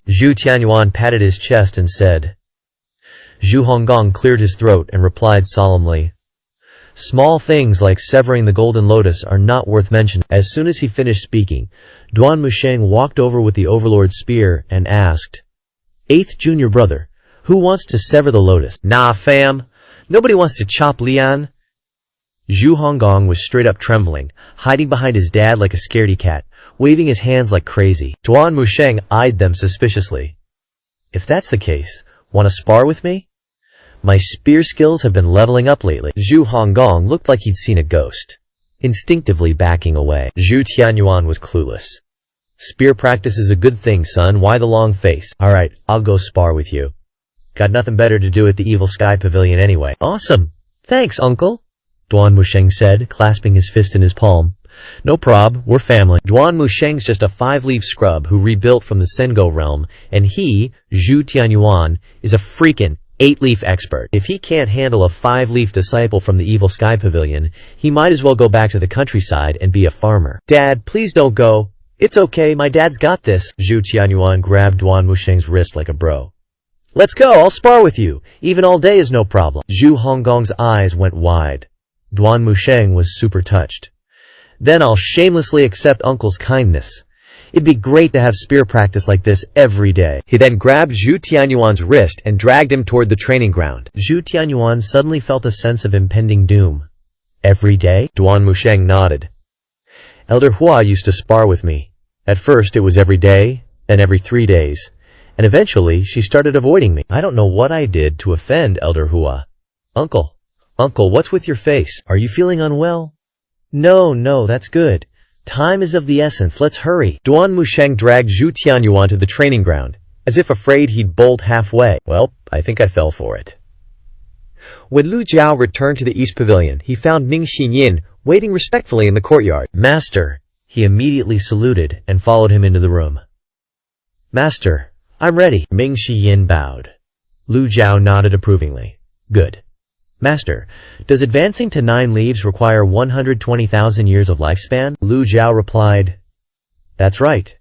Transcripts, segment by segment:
Zhu Tianyuan patted his chest and said. Zhu Honggong cleared his throat and replied solemnly. Small things like severing the golden lotus are not worth mentioning. As soon as he finished speaking, Duan Musheng walked over with the overlord's spear and asked, 8th junior brother, who wants to sever the lotus? Nah, fam. Nobody wants to chop Lian. Zhu Honggong was straight up trembling, hiding behind his dad like a scaredy cat, waving his hands like crazy. Duan Musheng eyed them suspiciously. If that's the case, wanna spar with me? My spear skills have been leveling up lately. Zhu Honggong looked like he'd seen a ghost, instinctively backing away. Zhu Tianyuan was clueless. Spear practice is a good thing, son. Why the long face? Alright, I'll go spar with you. Got nothing better to do at the Evil Sky Pavilion anyway. Awesome. Thanks, uncle, Duan Musheng said, clasping his fist in his palm. No prob, we're family. Duan Musheng's just a 5-leaf scrub who rebuilt from the Sengo realm, and he, Zhu Tianyuan, is a freaking 8-leaf expert. If he can't handle a 5-leaf disciple from the Evil Sky Pavilion, he might as well go back to the countryside and be a farmer. Dad, please don't go. It's okay, my dad's got this. Zhu Tianyuan grabbed Duan Musheng's wrist like a bro. Let's go, I'll spar with you. Even all day is no problem. Zhu Honggong's eyes went wide. Duan Musheng was super touched. Then I'll shamelessly accept uncle's kindness. It'd be great to have spear practice like this every day. He then grabbed Zhu Tianyuan's wrist and dragged him toward the training ground. Zhu Tianyuan suddenly felt a sense of impending doom. Every day? Duan Musheng nodded. Elder Hua used to spar with me. At first it was every day, then every 3 days, and eventually she started avoiding me. I don't know what I did to offend Elder Hua. Uncle, what's with your face? Are you feeling unwell? No, that's good. Time is of the essence, let's hurry. Duan Musheng dragged Zhu Tianyuan to the training ground, as if afraid he'd bolt halfway. Well, I think I fell for it. When Lu Jiao returned to the East Pavilion, he found Ming Xinyin waiting respectfully in the courtyard. Master, he immediately saluted and followed him into the room. Master, I'm ready. Ming Xinyin bowed. Lu Jiao nodded approvingly. Good. Master, does advancing to 9 leaves require 120,000 years of lifespan? Lu Jiao replied, That's right.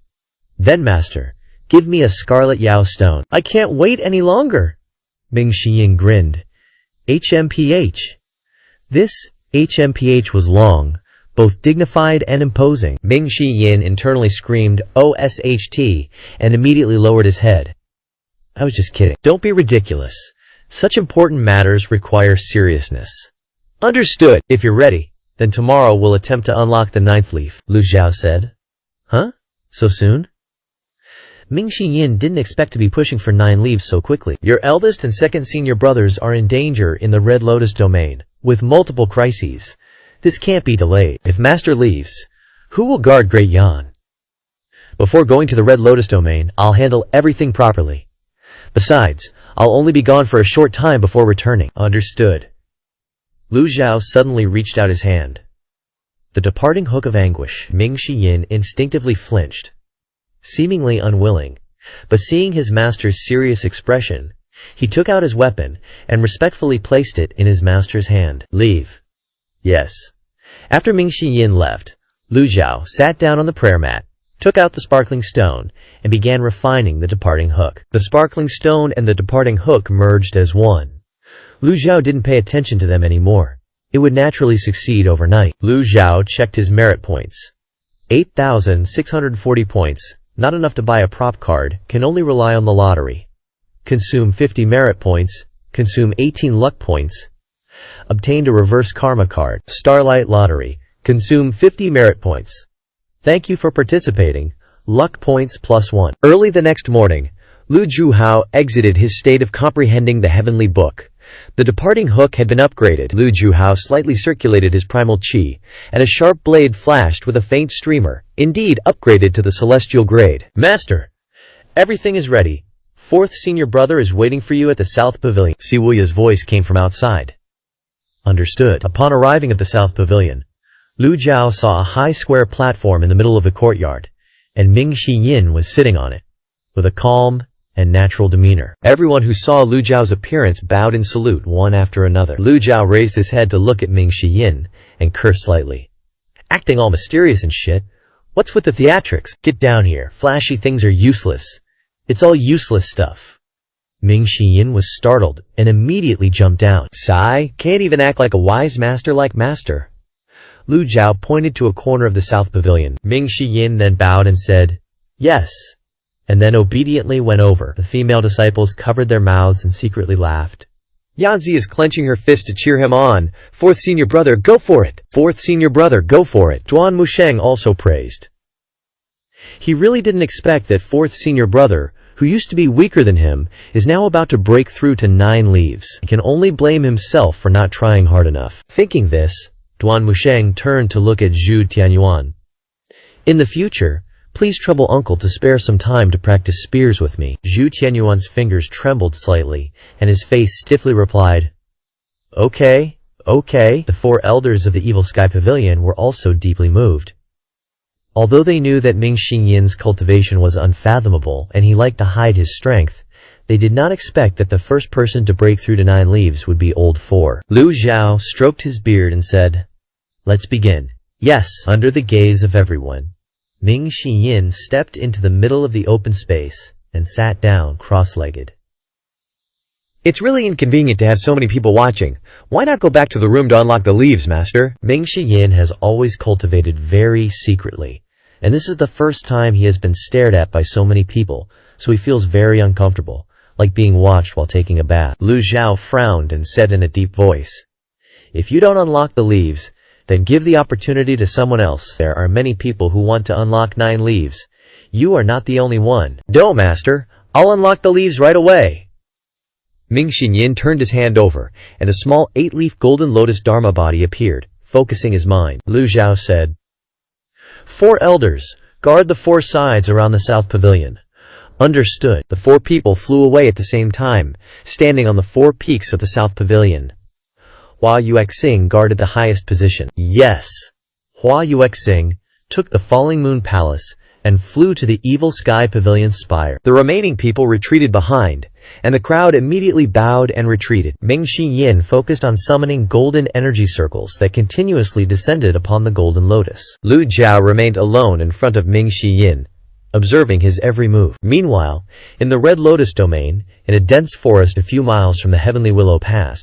Then, Master, give me a scarlet Yao stone. I can't wait any longer. Ming Xinyin grinned. HMPH. This HMPH was long, both dignified and imposing. Ming Xinyin internally screamed, OSHT, and immediately lowered his head. I was just kidding. Don't be ridiculous. Such important matters require seriousness. Understood. If you're ready, then tomorrow we'll attempt to unlock the 9th leaf, Lu Jiao said. Huh? So soon? Ming Xinyin didn't expect to be pushing for 9 leaves so quickly. Your eldest and second senior brothers are in danger in the Red Lotus domain, with multiple crises. This can't be delayed. If Master leaves, who will guard Great Yan? Before going to the Red Lotus domain, I'll handle everything properly. Besides, I'll only be gone for a short time before returning. Understood. Lu Jiao suddenly reached out his hand. The departing hook of anguish. Ming Xinyin instinctively flinched, seemingly unwilling, but seeing his master's serious expression, he took out his weapon and respectfully placed it in his master's hand. Leave. Yes. After Ming Xinyin left, Lu Jiao sat down on the prayer mat, took out the sparkling stone, and began refining the departing hook. The sparkling stone and the departing hook merged as one. Lu Jiao didn't pay attention to them anymore. It would naturally succeed overnight. Lu Jiao checked his merit points. 8,640 points, not enough to buy a prop card, can only rely on the lottery. Consume 50 merit points, consume 18 luck points. Obtained a reverse karma card. Starlight Lottery, consume 50 merit points. Thank you for participating. Luck points +1. Early the next morning, Lu Juhao exited his state of comprehending the heavenly book. The departing hook had been upgraded. Lu Juhao slightly circulated his primal chi, and a sharp blade flashed with a faint streamer, indeed upgraded to the celestial grade. Master, everything is ready. 4th senior brother is waiting for you at the South Pavilion. Si Wuya's voice came from outside. Understood. Upon arriving at the South Pavilion, Lu Jiao saw a high square platform in the middle of the courtyard, and Ming Xinyin was sitting on it, with a calm and natural demeanor. Everyone who saw Lu Jiao's appearance bowed in salute one after another. Lu Jiao raised his head to look at Ming Xinyin and cursed slightly. Acting all mysterious and shit. What's with the theatrics? Get down here. Flashy things are useless. It's all useless stuff. Ming Xiyin was startled and immediately jumped down. Sigh, can't even act like a wise master like master. Lu Zhao pointed to a corner of the south pavilion. Ming Xiyin then bowed and said, yes, and then obediently went over. The female disciples covered their mouths and secretly laughed. Yanzi is clenching her fist to cheer him on. Fourth senior brother, go for it! Fourth senior brother, go for it! Duan Musheng also praised. He really didn't expect that fourth senior brother, who used to be weaker than him, is now about to break through to 9 leaves. He can only blame himself for not trying hard enough. Thinking this, Duan Musheng turned to look at Zhu Tianyuan. In the future, please trouble uncle to spare some time to practice spears with me. Zhu Tianyuan's fingers trembled slightly, and his face stiffly replied, okay, okay. The 4 elders of the Evil Sky Pavilion were also deeply moved. Although they knew that Ming Xinyan's cultivation was unfathomable and he liked to hide his strength, they did not expect that the first person to break through to 9 leaves would be old 4. Lu Zhao stroked his beard and said, let's begin. Yes, under the gaze of everyone. Ming Xiyin stepped into the middle of the open space and sat down cross-legged. It's really inconvenient to have so many people watching. Why not go back to the room to unlock the leaves, master? Ming Xiyin has always cultivated very secretly, and this is the first time he has been stared at by so many people, so he feels very uncomfortable, like being watched while taking a bath. Lu Zhao frowned and said in a deep voice, if you don't unlock the leaves, then give the opportunity to someone else. There are many people who want to unlock 9 leaves. You are not the only one. Do, master. I'll unlock the leaves right away. Ming Xinyin turned his hand over, and a small 8-leaf golden lotus dharma body appeared, focusing his mind. Lu Zhao said, 4 elders, guard the 4 sides around the south pavilion. Understood. The 4 people flew away at the same time, standing on the 4 peaks of the south pavilion. Hua Yuexing guarded the highest position. Yes. Hua Yuexing took the Falling Moon Palace and flew to the Evil Sky Pavilion's spire. The remaining people retreated behind, and the crowd immediately bowed and retreated. Ming Xiyin focused on summoning golden energy circles that continuously descended upon the golden lotus. Lu Zhao remained alone in front of Ming Xiyin, observing his every move. Meanwhile, in the Red Lotus domain, in a dense forest a few miles from the Heavenly Willow Pass,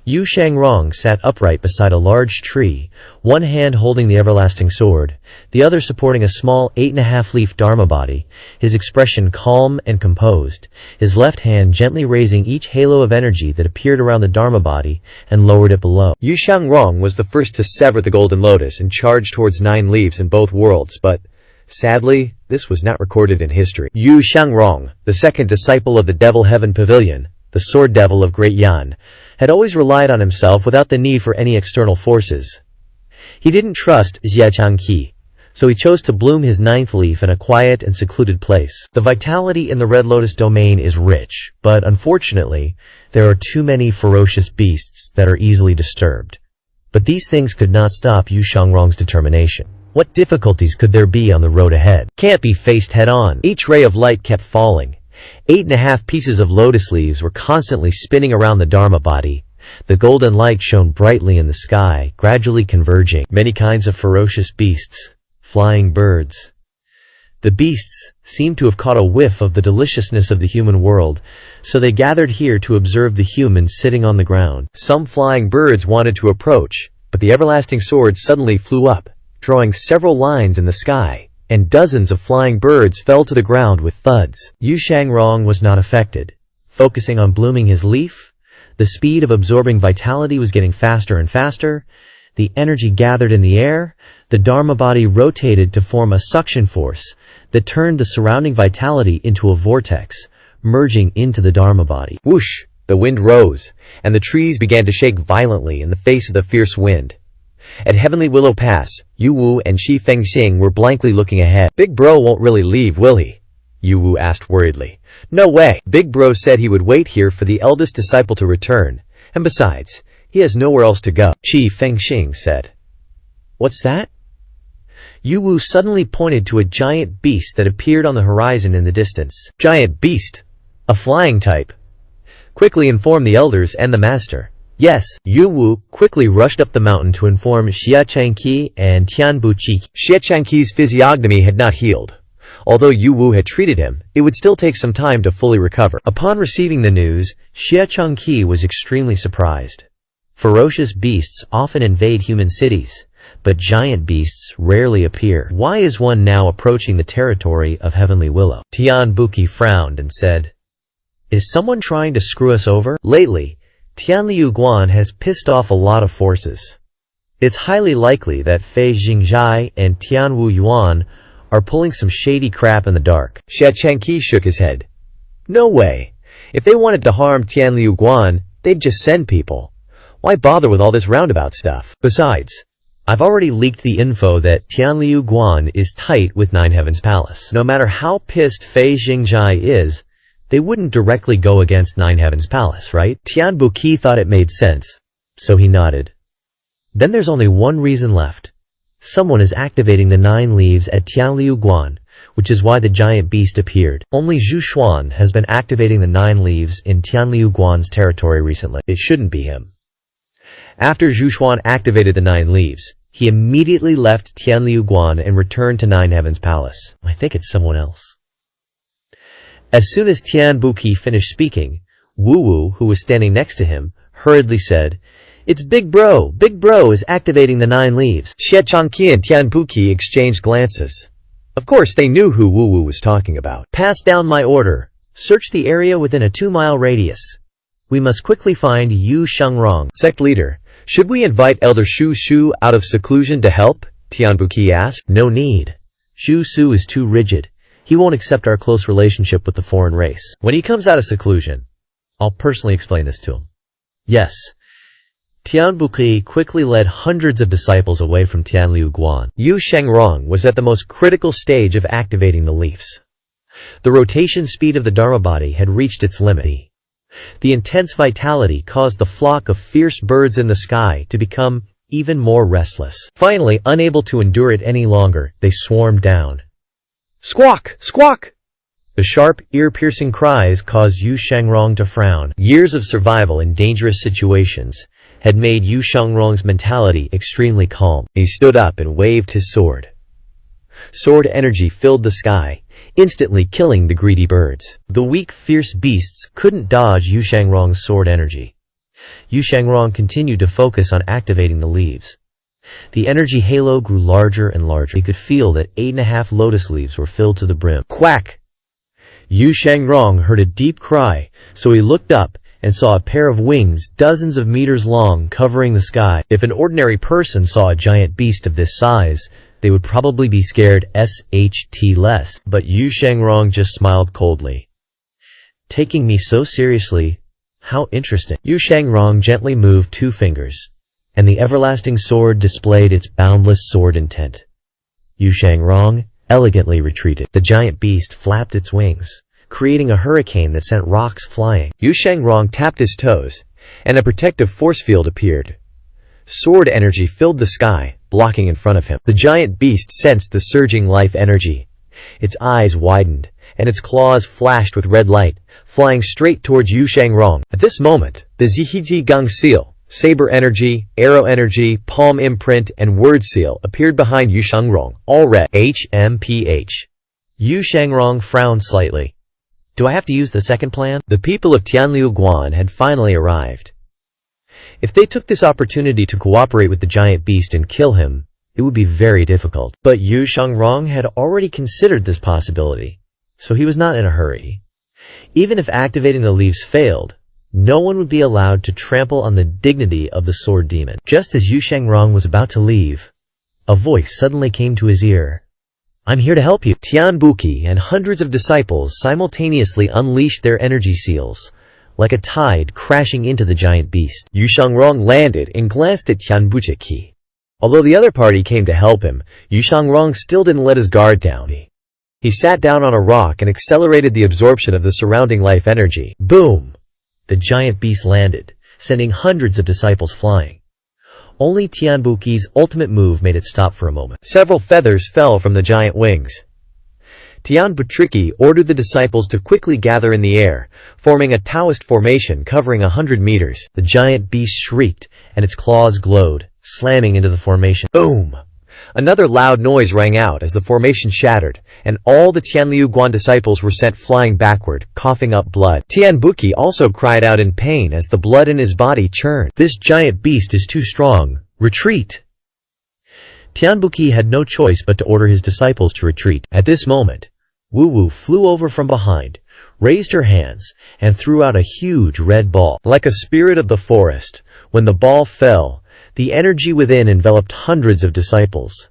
Yu Shangrong sat upright beside a large tree, one hand holding the everlasting sword, the other supporting a small 8.5-leaf dharma body, his expression calm and composed, his left hand gently raising each halo of energy that appeared around the dharma body and lowered it below. Yu Shangrong was the first to sever the golden lotus and charge towards 9 leaves in both worlds, but sadly, this was not recorded in history. Yu Shangrong, the second disciple of the Devil Heaven Pavilion, the Sword Devil of Great Yan, had always relied on himself without the need for any external forces. He didn't trust Xie Changqi, so he chose to bloom his 9th leaf in a quiet and secluded place. The vitality in the Red Lotus domain is rich, but unfortunately, there are too many ferocious beasts that are easily disturbed. But these things could not stop Yu Shangrong's determination. What difficulties could there be on the road ahead? Can't be faced head-on. Each ray of light kept falling. 8.5 pieces of lotus leaves were constantly spinning around the dharma body. The golden light shone brightly in the sky, gradually converging. Many kinds of ferocious beasts, flying birds. The beasts seemed to have caught a whiff of the deliciousness of the human world, so they gathered here to observe the humans sitting on the ground. Some flying birds wanted to approach, but the everlasting sword suddenly flew up, drawing several lines in the sky, and dozens of flying birds fell to the ground with thuds. Yu Shangrong was not affected. Focusing on blooming his leaf, the speed of absorbing vitality was getting faster and faster. The energy gathered in the air, the dharma body rotated to form a suction force that turned the surrounding vitality into a vortex, merging into the dharma body. Whoosh! The wind rose, and the trees began to shake violently in the face of the fierce wind. At Heavenly Willow Pass, Yu Wu and Shi Fengxing were blankly looking ahead. Big Bro won't really leave, will he? Yu Wu asked worriedly. No way. Big Bro said he would wait here for the eldest disciple to return, and besides, he has nowhere else to go. Shi Fengxing said. What's that? Yu Wu suddenly pointed to a giant beast that appeared on the horizon in the distance. Giant beast? A flying type? Quickly inform the elders and the master. Yes. Yu Wu quickly rushed up the mountain to inform Xie Changqi and Tian Buqi. Xie Changqi's physiognomy had not healed. Although Yu Wu had treated him, it would still take some time to fully recover. Upon receiving the news, Xie Changqi was extremely surprised. Ferocious beasts often invade human cities, but giant beasts rarely appear. Why is one now approaching the territory of Heavenly Willow? Tian Buqi frowned and said, "Is someone trying to screw us over?" Lately, Tianliu Guan has pissed off a lot of forces. It's highly likely that Fei Jingzhai and Tianwu Yuan are pulling some shady crap in the dark. Xie Changqi shook his head. No way. If they wanted to harm Tianliu Guan, they'd just send people. Why bother with all this roundabout stuff? Besides, I've already leaked the info that Tianliu Guan is tight with Nine Heavens Palace. No matter how pissed Fei Jingzhai is, they wouldn't directly go against Nine Heavens Palace, right? Tian Buqi thought it made sense, so he nodded. Then there's only one reason left. Someone is activating the 9 leaves at Tianliu Guan, which is why the giant beast appeared. Only Zhu Xuan has been activating the 9 leaves in Tianliu Guan's territory recently. It shouldn't be him. After Zhu Xuan activated the 9 leaves, he immediately left Tianliu Guan and returned to Nine Heavens Palace. I think it's someone else. As soon as Tian Buqi finished speaking, Wu Wu, who was standing next to him, hurriedly said, "It's Big Bro! Big Bro is activating the 9 leaves." Xie Changqi and Tian Buqi exchanged glances. Of course they knew who Wu Wu was talking about. "Pass down my order. Search the area within a 2-mile radius. We must quickly find Yu Shangrong." Sect leader, should we invite Elder Shu Shu out of seclusion to help? Tian Buqi asked. No need. Shu Su is too rigid. He won't accept our close relationship with the foreign race. When he comes out of seclusion, I'll personally explain this to him. Yes. Tian Buqi quickly led hundreds of disciples away from Tianliu Guan. Yu Shangrong was at the most critical stage of activating the leaves. The rotation speed of the Dharma body had reached its limit. The intense vitality caused the flock of fierce birds in the sky to become even more restless. Finally, unable to endure it any longer, they swarmed down. Squawk! Squawk! The sharp, ear-piercing cries caused Yu Shangrong to frown. Years of survival in dangerous situations had made Yu Shangrong's mentality extremely calm. He stood up and waved his sword. Sword energy filled the sky, instantly killing the greedy birds. The weak, fierce beasts couldn't dodge Yu Shangrong's sword energy. Yu Shangrong continued to focus on activating the leaves. The energy halo grew larger and larger. He could feel that 8.5 lotus leaves were filled to the brim. Quack! Yu Shangrong heard a deep cry, so he looked up and saw a pair of wings dozens of meters long covering the sky. If an ordinary person saw a giant beast of this size, they would probably be scared less, but Yu Shangrong just smiled coldly. Taking me so seriously? How interesting. Yu Shangrong gently moved 2 fingers, and the everlasting sword displayed its boundless sword intent. Yu Shangrong elegantly retreated. The giant beast flapped its wings, creating a hurricane that sent rocks flying. Yu Shangrong tapped his toes, and a protective force field appeared. Sword energy filled the sky, blocking in front of him. The giant beast sensed the surging life energy. Its eyes widened, and its claws flashed with red light, flying straight towards Yu Shangrong. At this moment, the Zihiji Gang seal, saber energy, arrow energy, palm imprint, and word seal appeared behind Yu Shangrong, all red. HMPH. Yu Shangrong frowned slightly. Do I have to use the second plan? The people of Tianliu Guan had finally arrived. If they took this opportunity to cooperate with the giant beast and kill him, it would be very difficult. But Yu Shangrong had already considered this possibility, so he was not in a hurry. Even if activating the leaves failed, no one would be allowed to trample on the dignity of the sword demon. Just as Yu Shangrong was about to leave, a voice suddenly came to his ear. I'm here to help you. Tian Buqi and hundreds of disciples simultaneously unleashed their energy seals, like a tide crashing into the giant beast. Yu Shangrong landed and glanced at Tian Buqi. Although the other party came to help him, Yu Shangrong still didn't let his guard down. He sat down on a rock and accelerated the absorption of the surrounding life energy. Boom! The giant beast landed, sending hundreds of disciples flying. Only Tian Buqi's ultimate move made it stop for a moment. Several feathers fell from the giant wings. Tian Buqi ordered the disciples to quickly gather in the air, forming a Taoist formation covering 100 meters. The giant beast shrieked, and its claws glowed, slamming into the formation. Boom! Another loud noise rang out as the formation shattered, and all the Tianliu Guan disciples were sent flying backward, coughing up blood. Tianbuki also cried out in pain as the blood in his body churned. "This giant beast is too strong. Retreat!" Tianbuki had no choice but to order his disciples to retreat. At this moment, Wu Wu flew over from behind, raised her hands, and threw out a huge red ball. Like a spirit of the forest, when the ball fell, the energy within enveloped hundreds of disciples.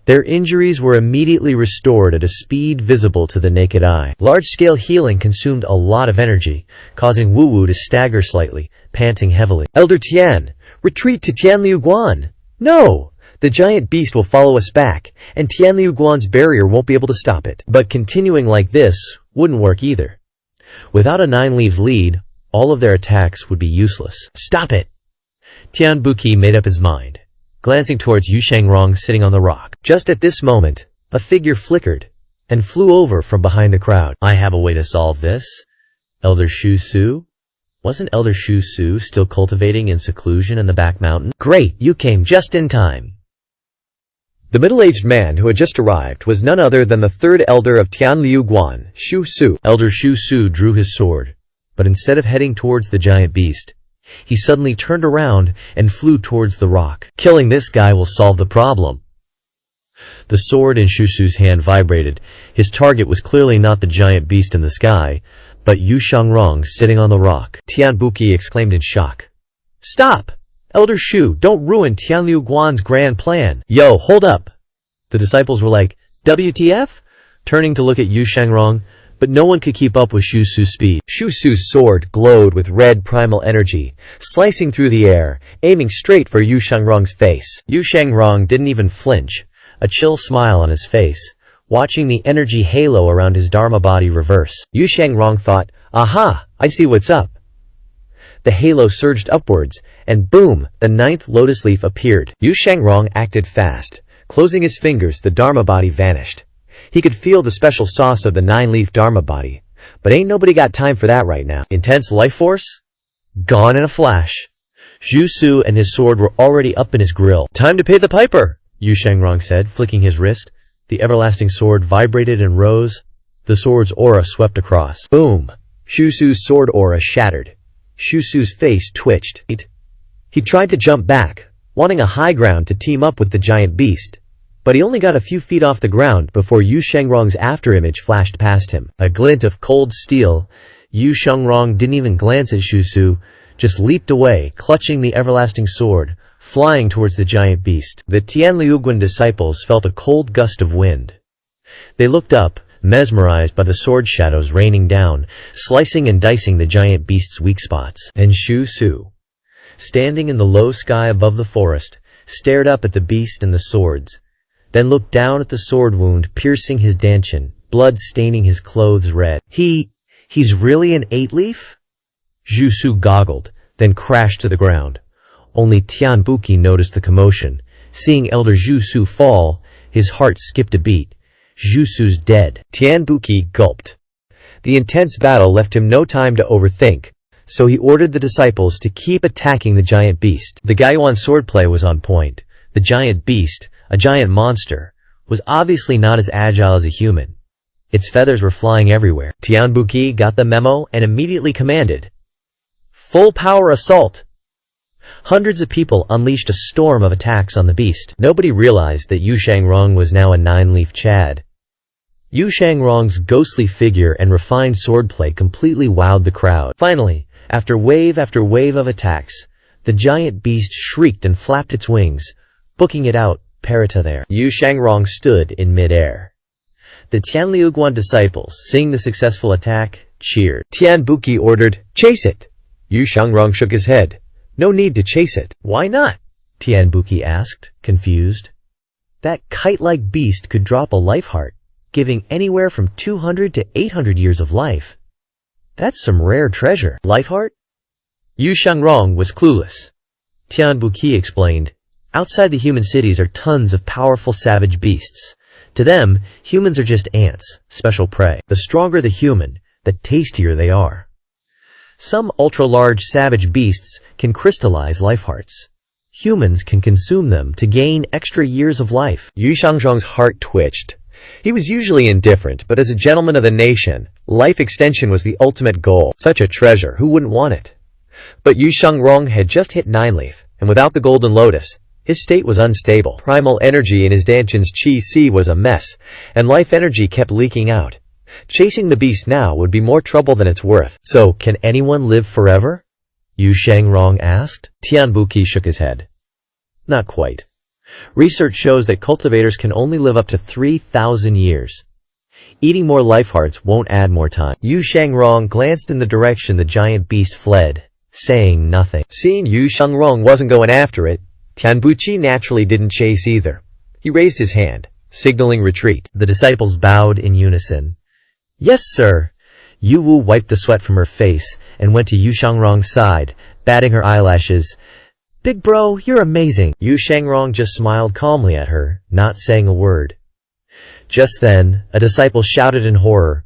Their injuries were immediately restored at a speed visible to the naked eye. Large-scale healing consumed a lot of energy, causing Wu Wu to stagger slightly, panting heavily. "Elder Tian, retreat to Tianliu Guan! No! The giant beast will follow us back, and Tianliu Guan's barrier won't be able to stop it." But continuing like this wouldn't work either. Without a 9 leaves lead, all of their attacks would be useless. "Stop it!" Tianbuki made up his mind, glancing towards Yu Shangrong sitting on the rock. Just at this moment, a figure flickered and flew over from behind the crowd. "I have a way to solve this. Elder Shu Su?" Wasn't Elder Shu Su still cultivating in seclusion in the back mountain? "Great, you came just in time." The middle-aged man who had just arrived was none other than the third elder of Tianliu Guan, Shu Su. Elder Shu Su drew his sword, but instead of heading towards the giant beast, he suddenly turned around and flew towards the rock. "Killing this guy will solve the problem." The sword in Shu Su's hand vibrated. His target was clearly not the giant beast in the sky, but Yu Shangrong sitting on the rock. Tianbuki exclaimed in shock. "Stop! Elder Shu, don't ruin Tianliu Guan's grand plan." "Yo, hold up!" The disciples were like, "WTF?" turning to look at Yu Shangrong, but no one could keep up with Shu Su's speed. Shu Su's sword glowed with red primal energy, slicing through the air, aiming straight for Yu Shangrong's face. Yu Shangrong didn't even flinch, a chill smile on his face, watching the energy halo around his Dharma body reverse. Yu Shangrong thought, "Aha, I see what's up." The halo surged upwards, and boom, the 9th lotus leaf appeared. Yu Shangrong acted fast. Closing his fingers, the Dharma body vanished. He could feel the special sauce of the 9-leaf Dharma body, but ain't nobody got time for that right now. Intense life force? Gone in a flash. Zhu Su and his sword were already up in his grill. "Time to pay the piper," Yu Shangrong said, flicking his wrist. The everlasting sword vibrated and rose. The sword's aura swept across. Boom! Shu Su's sword aura shattered. Shu Su's face twitched. He tried to jump back, wanting a high ground to team up with the giant beast, but he only got a few feet off the ground before Yu Shangrong's afterimage flashed past him. A glint of cold steel. Yu Shangrong didn't even glance at Shu Su, just leaped away, clutching the everlasting sword, flying towards the giant beast. The Tianliuguan disciples felt a cold gust of wind. They looked up, mesmerized by the sword shadows raining down, slicing and dicing the giant beast's weak spots. And Shu Su, standing in the low sky above the forest, stared up at the beast and the swords, then looked down at the sword wound piercing his dantian, blood staining his clothes red. He's really an 8-leaf? Zhu Su goggled, then crashed to the ground. Only Tianbuki noticed the commotion. Seeing Elder Zhu Su fall, his heart skipped a beat. Zhu Su's dead. Tianbuki gulped. The intense battle left him no time to overthink, so he ordered the disciples to keep attacking the giant beast. The Gaiyuan swordplay was on point. The giant beast, a giant monster, was obviously not as agile as a human. Its feathers were flying everywhere. Tianbuki got the memo and immediately commanded, "Full power assault!" Hundreds of people unleashed a storm of attacks on the beast. Nobody realized that Yu Shangrong was now a 9-leaf Chad. Yu Shangrong's ghostly figure and refined swordplay completely wowed the crowd. Finally, after wave of attacks, the giant beast shrieked and flapped its wings, booking it out, parata there. Yu Shangrong stood in mid-air. The Tianliuguan disciples, seeing the successful attack, cheered. Tianbuki ordered, "Chase it!" Yu Shangrong shook his head. "No need to chase it." "Why not?" Tianbuki asked, confused. That kite-like beast could drop a life heart, giving anywhere from 200 to 800 years of life. That's some rare treasure. Life heart? Yu Shangrong was clueless. Tianbuki explained, "Outside the human cities are tons of powerful savage beasts. To them, humans are just ants, special prey. The stronger the human, the tastier they are. Some ultra-large savage beasts can crystallize life hearts. humans can consume them to gain extra years of life. Yu Shangzhong's heart twitched. He was usually indifferent, but as a gentleman of the nation, life extension was the ultimate goal. Such a treasure, who wouldn't want it? But Yu Shangrong had just hit 9-leaf, and without the golden lotus, his state was unstable. Primal energy in his Danchan's Qi was a mess, and life energy kept leaking out. Chasing the beast now would be more trouble than it's worth. So, can anyone live forever? Yu Shangrong asked. Tian Buqi shook his head. Not quite. Research shows that cultivators can only live up to 3,000 years. Eating more life hearts won't add more time. Yu Shangrong glanced in the direction the giant beast fled, saying nothing. Seeing Yu Shangrong wasn't going after it, Tian Buqi naturally didn't chase either. He raised his hand, signaling retreat. The disciples bowed in unison. Yes, sir. Yu Wu wiped the sweat from her face and went to Yu Shangrong's side, batting her eyelashes. Big bro, you're amazing. Yu Shangrong just smiled calmly at her, not saying a word. Just then, a disciple shouted in horror.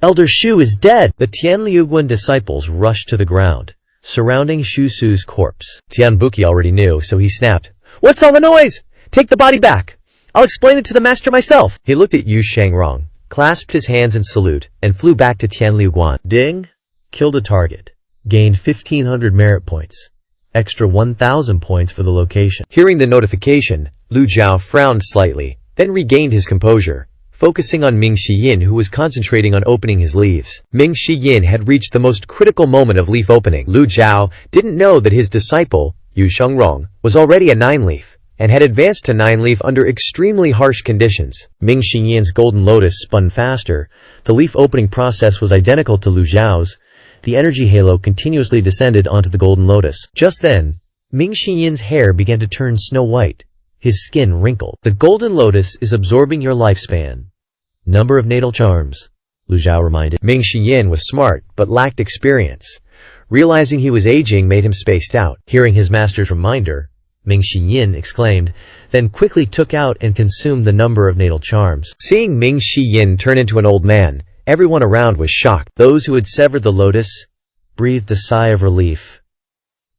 Elder Shu is dead! The Tianliuguan disciples rushed to the ground, surrounding Shu Su's corpse. Tian Buqi already knew, so he snapped. What's all the noise? Take the body back! I'll explain it to the master myself! He looked at Yu Shangrong, clasped his hands in salute, and flew back to Tianliuguan. Ding! Killed a target. Gained 1,500 merit points. Extra 1,000 points for the location. Hearing the notification, Lu Zhao frowned slightly, then regained his composure, focusing on Ming Shiyin, who was concentrating on opening his leaves. Ming Shiyin had reached the most critical moment of leaf opening. Lu Zhao didn't know that his disciple, Yu Shangrong, was already a 9-leaf, and had advanced to 9-leaf under extremely harsh conditions. Ming Xiyin's golden lotus spun faster. The leaf opening process was identical to Lu Zhao's. The energy halo continuously descended onto the golden lotus. Just then, Ming Xiyin's hair began to turn snow white. His skin wrinkled. The golden lotus is absorbing your lifespan. Number of natal charms, Lu Zhao reminded. Ming Xiyin was smart, but lacked experience. Realizing he was aging made him spaced out. Hearing his master's reminder, Ming Xiyin exclaimed, then quickly took out and consumed the number of natal charms. Seeing Ming Xiyin turn into an old man, everyone around was shocked. Those who had severed the lotus breathed a sigh of relief.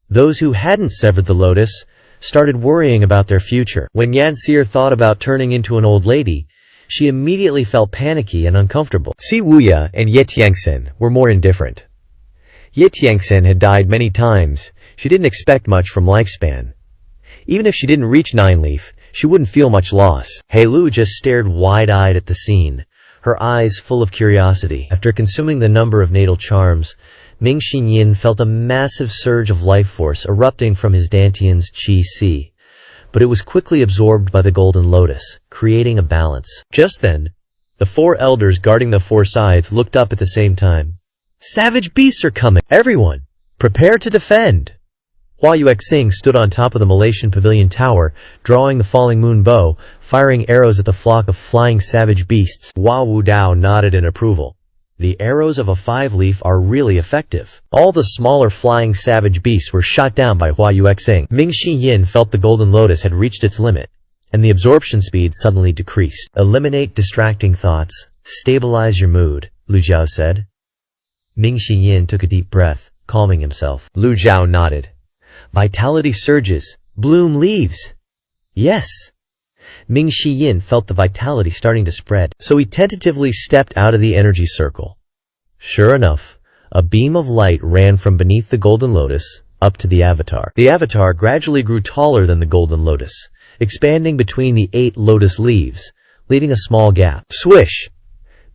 Those who hadn't severed the lotus started worrying about their future. When Yanxir thought about turning into an old lady, she immediately felt panicky and uncomfortable. Si Wuya and Ye Tiangxin were more indifferent. Ye Tiangxin had died many times. She didn't expect much from lifespan. Even if she didn't reach 9-leaf, she wouldn't feel much loss. He Lu just stared wide-eyed at the scene, her eyes full of curiosity. After consuming the number of natal charms, Ming Xinyin felt a massive surge of life force erupting from his Dantian's Qi, but it was quickly absorbed by the golden lotus, creating a balance. Just then, the 4 elders guarding the 4 sides looked up at the same time. Savage beasts are coming! Everyone, prepare to defend! Hua Yuexing stood on top of the Malaysian Pavilion Tower, drawing the falling moon bow, firing arrows at the flock of flying savage beasts. Hua Wudao nodded in approval. The arrows of a 5-leaf are really effective. All the smaller flying savage beasts were shot down by Hua Yuexing. Ming Xiyin felt the golden lotus had reached its limit, and the absorption speed suddenly decreased. Eliminate distracting thoughts. Stabilize your mood, Lu Zhao said. Ming Xiyin took a deep breath, calming himself. Lu Zhao nodded. Vitality surges. Bloom leaves. Yes. Ming Xiyin felt the vitality starting to spread, so he tentatively stepped out of the energy circle. Sure enough, a beam of light ran from beneath the golden lotus up to the avatar. The avatar gradually grew taller than the golden lotus, expanding between the 8 lotus leaves, leaving a small gap. Swish!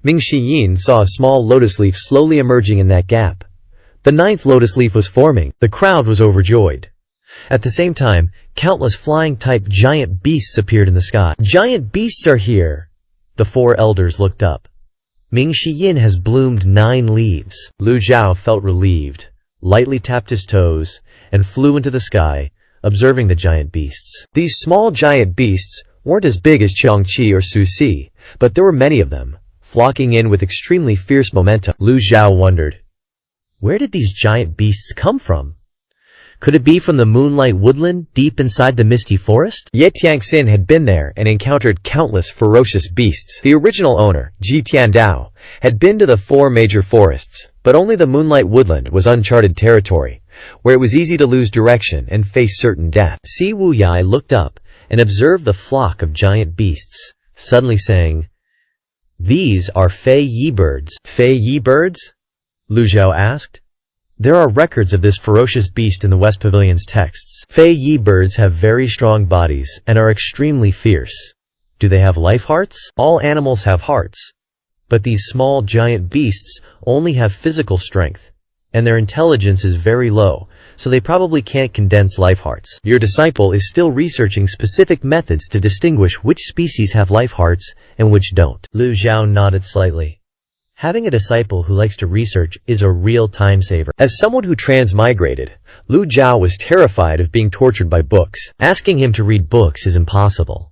Ming Xiyin saw a small lotus leaf slowly emerging in that gap. The 9th lotus leaf was forming. The crowd was overjoyed. At the same time, countless flying-type giant beasts appeared in the sky. Giant beasts are here! The 4 elders looked up. Ming Xiyin has bloomed 9 leaves. Lu Zhao felt relieved, lightly tapped his toes, and flew into the sky, observing the giant beasts. These small giant beasts weren't as big as Changqi or Su Si, but there were many of them, flocking in with extremely fierce momentum. Lu Zhao wondered, where did these giant beasts come from? Could it be from the moonlight woodland deep inside the misty forest? Ye Tiangxin had been there and encountered countless ferocious beasts. The original owner, Ji Tiandao, had been to the 4 major forests, but only the moonlight woodland was uncharted territory. where it was easy to lose direction and face certain death. Si Wuyai looked up and observed the flock of giant beasts, suddenly saying, "These are Fei Yi birds." "Fei Yi birds?" Lu Zhao asked. "There are records of this ferocious beast in the West Pavilion's texts. Fei Yi birds have very strong bodies and are extremely fierce. Do they have life hearts? All animals have hearts. But these small giant beasts only have physical strength, and their intelligence is very low, so they probably can't condense life hearts. Your disciple is still researching specific methods to distinguish which species have life hearts and which don't." Lu Zhao nodded slightly. Having a disciple who likes to research is a real time saver. As someone who transmigrated, Lu Zhao was terrified of being tortured by books. Asking him to read books is impossible.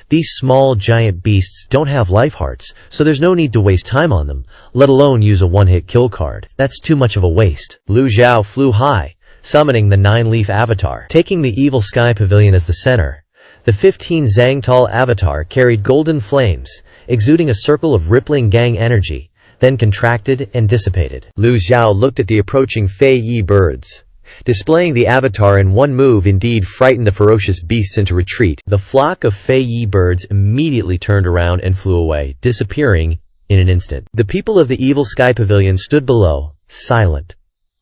These small giant beasts don't have life hearts, so there's no need to waste time on them, let alone use a one-hit kill card. That's too much of a waste. Lu Zhao flew high, summoning the 9-leaf avatar. Taking the evil sky pavilion as the center, the 15 Zhang-tall avatar carried golden flames, exuding a circle of rippling gang energy, then contracted and dissipated. Lu Zhao looked at the approaching Fei Yi birds. Displaying the avatar in one move indeed frightened the ferocious beasts into retreat. The flock of Fei Yi birds immediately turned around and flew away, disappearing in an instant. The people of the evil sky pavilion stood below, silent,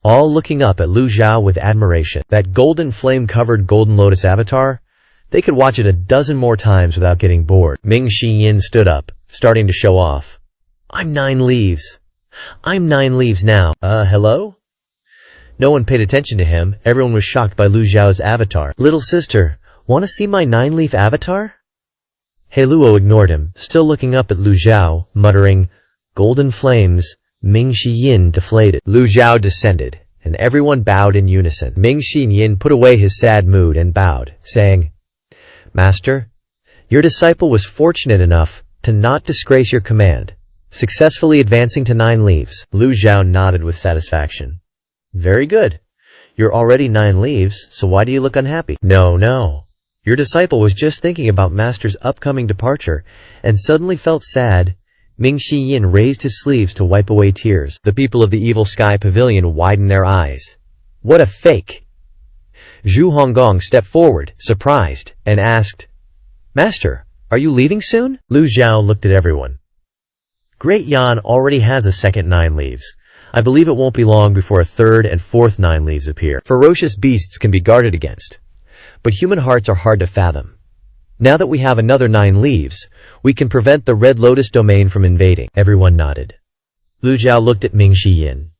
all looking up at Lu Zhao with admiration. That golden flame-covered golden lotus avatar? They could watch it a dozen more times without getting bored. Ming Xiyin stood up, starting to show off. "I'm 9 leaves. I'm 9 leaves now. Hello?" No one paid attention to him. Everyone was shocked by Lu Zhao's avatar. "Little sister, want to see my 9-leaf avatar?" He Luo ignored him, still looking up at Lu Zhao, muttering, "Golden flames." Ming Xiyin deflated. Lu Zhao descended, and everyone bowed in unison. Ming Xiyin put away his sad mood and bowed, saying, "Master, your disciple was fortunate enough to not disgrace your command, successfully advancing to 9 leaves." Lu Zhao nodded with satisfaction. "Very good. You're already 9 leaves, so why do you look unhappy?" No. Your disciple was just thinking about Master's upcoming departure and suddenly felt sad." Ming Xiyin raised his sleeves to wipe away tears. The people of the evil sky pavilion widened their eyes. What a fake! Zhu Honggong stepped forward, surprised, and asked, "Master, are you leaving soon?" Lu Zhao looked at everyone. "Great Yan already has a second 9 leaves. I believe it won't be long before a third and fourth 9 leaves appear." Ferocious beasts can be guarded against, but human hearts are hard to fathom. Now that we have another 9 leaves, we can prevent the Red Lotus domain from invading. Everyone nodded. Lu Zhao looked at Ming Xiyin.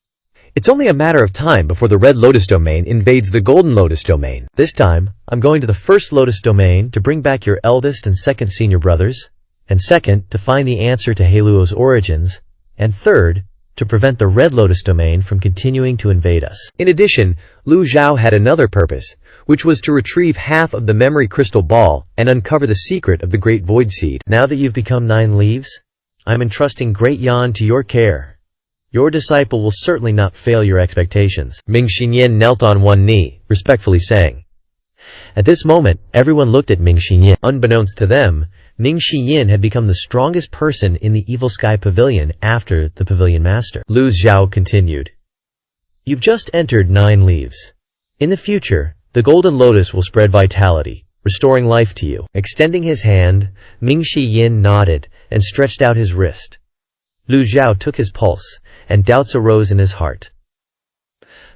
"It's only a matter of time before the Red Lotus domain invades the Golden Lotus domain. This time, I'm going to the First Lotus domain to bring back your eldest and second senior brothers, and second, to find the answer to He Luo's origins, and third, to prevent the Red Lotus domain from continuing to invade us." In addition, Lu Zhao had another purpose, which was to retrieve half of the memory crystal ball and uncover the secret of the Great Void Seed. "Now that you've become 9 leaves, I'm entrusting Great Yan to your care. Your disciple will certainly not fail your expectations." Ming Xiyin knelt on one knee, respectfully saying. At this moment, everyone looked at Ming Xiyin. Unbeknownst to them, Ming Xiyin had become the strongest person in the Evil Sky Pavilion after the Pavilion Master. Lu Zhao continued. "You've just entered 9 leaves. In the future, the Golden Lotus will spread vitality, restoring life to you." Extending his hand, Ming Xiyin nodded and stretched out his wrist. Lu Zhao took his pulse, and doubts arose in his heart.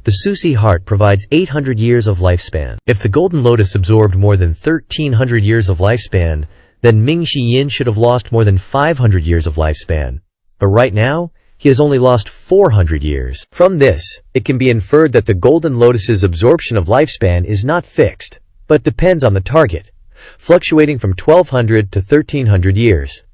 The Susi heart provides 800 years of lifespan. If the Golden Lotus absorbed more than 1,300 years of lifespan, then Ming Xiyin should have lost more than 500 years of lifespan. But right now, he has only lost 400 years. From this, it can be inferred that the Golden Lotus's absorption of lifespan is not fixed, but depends on the target, fluctuating from 1,200 to 1,300 years.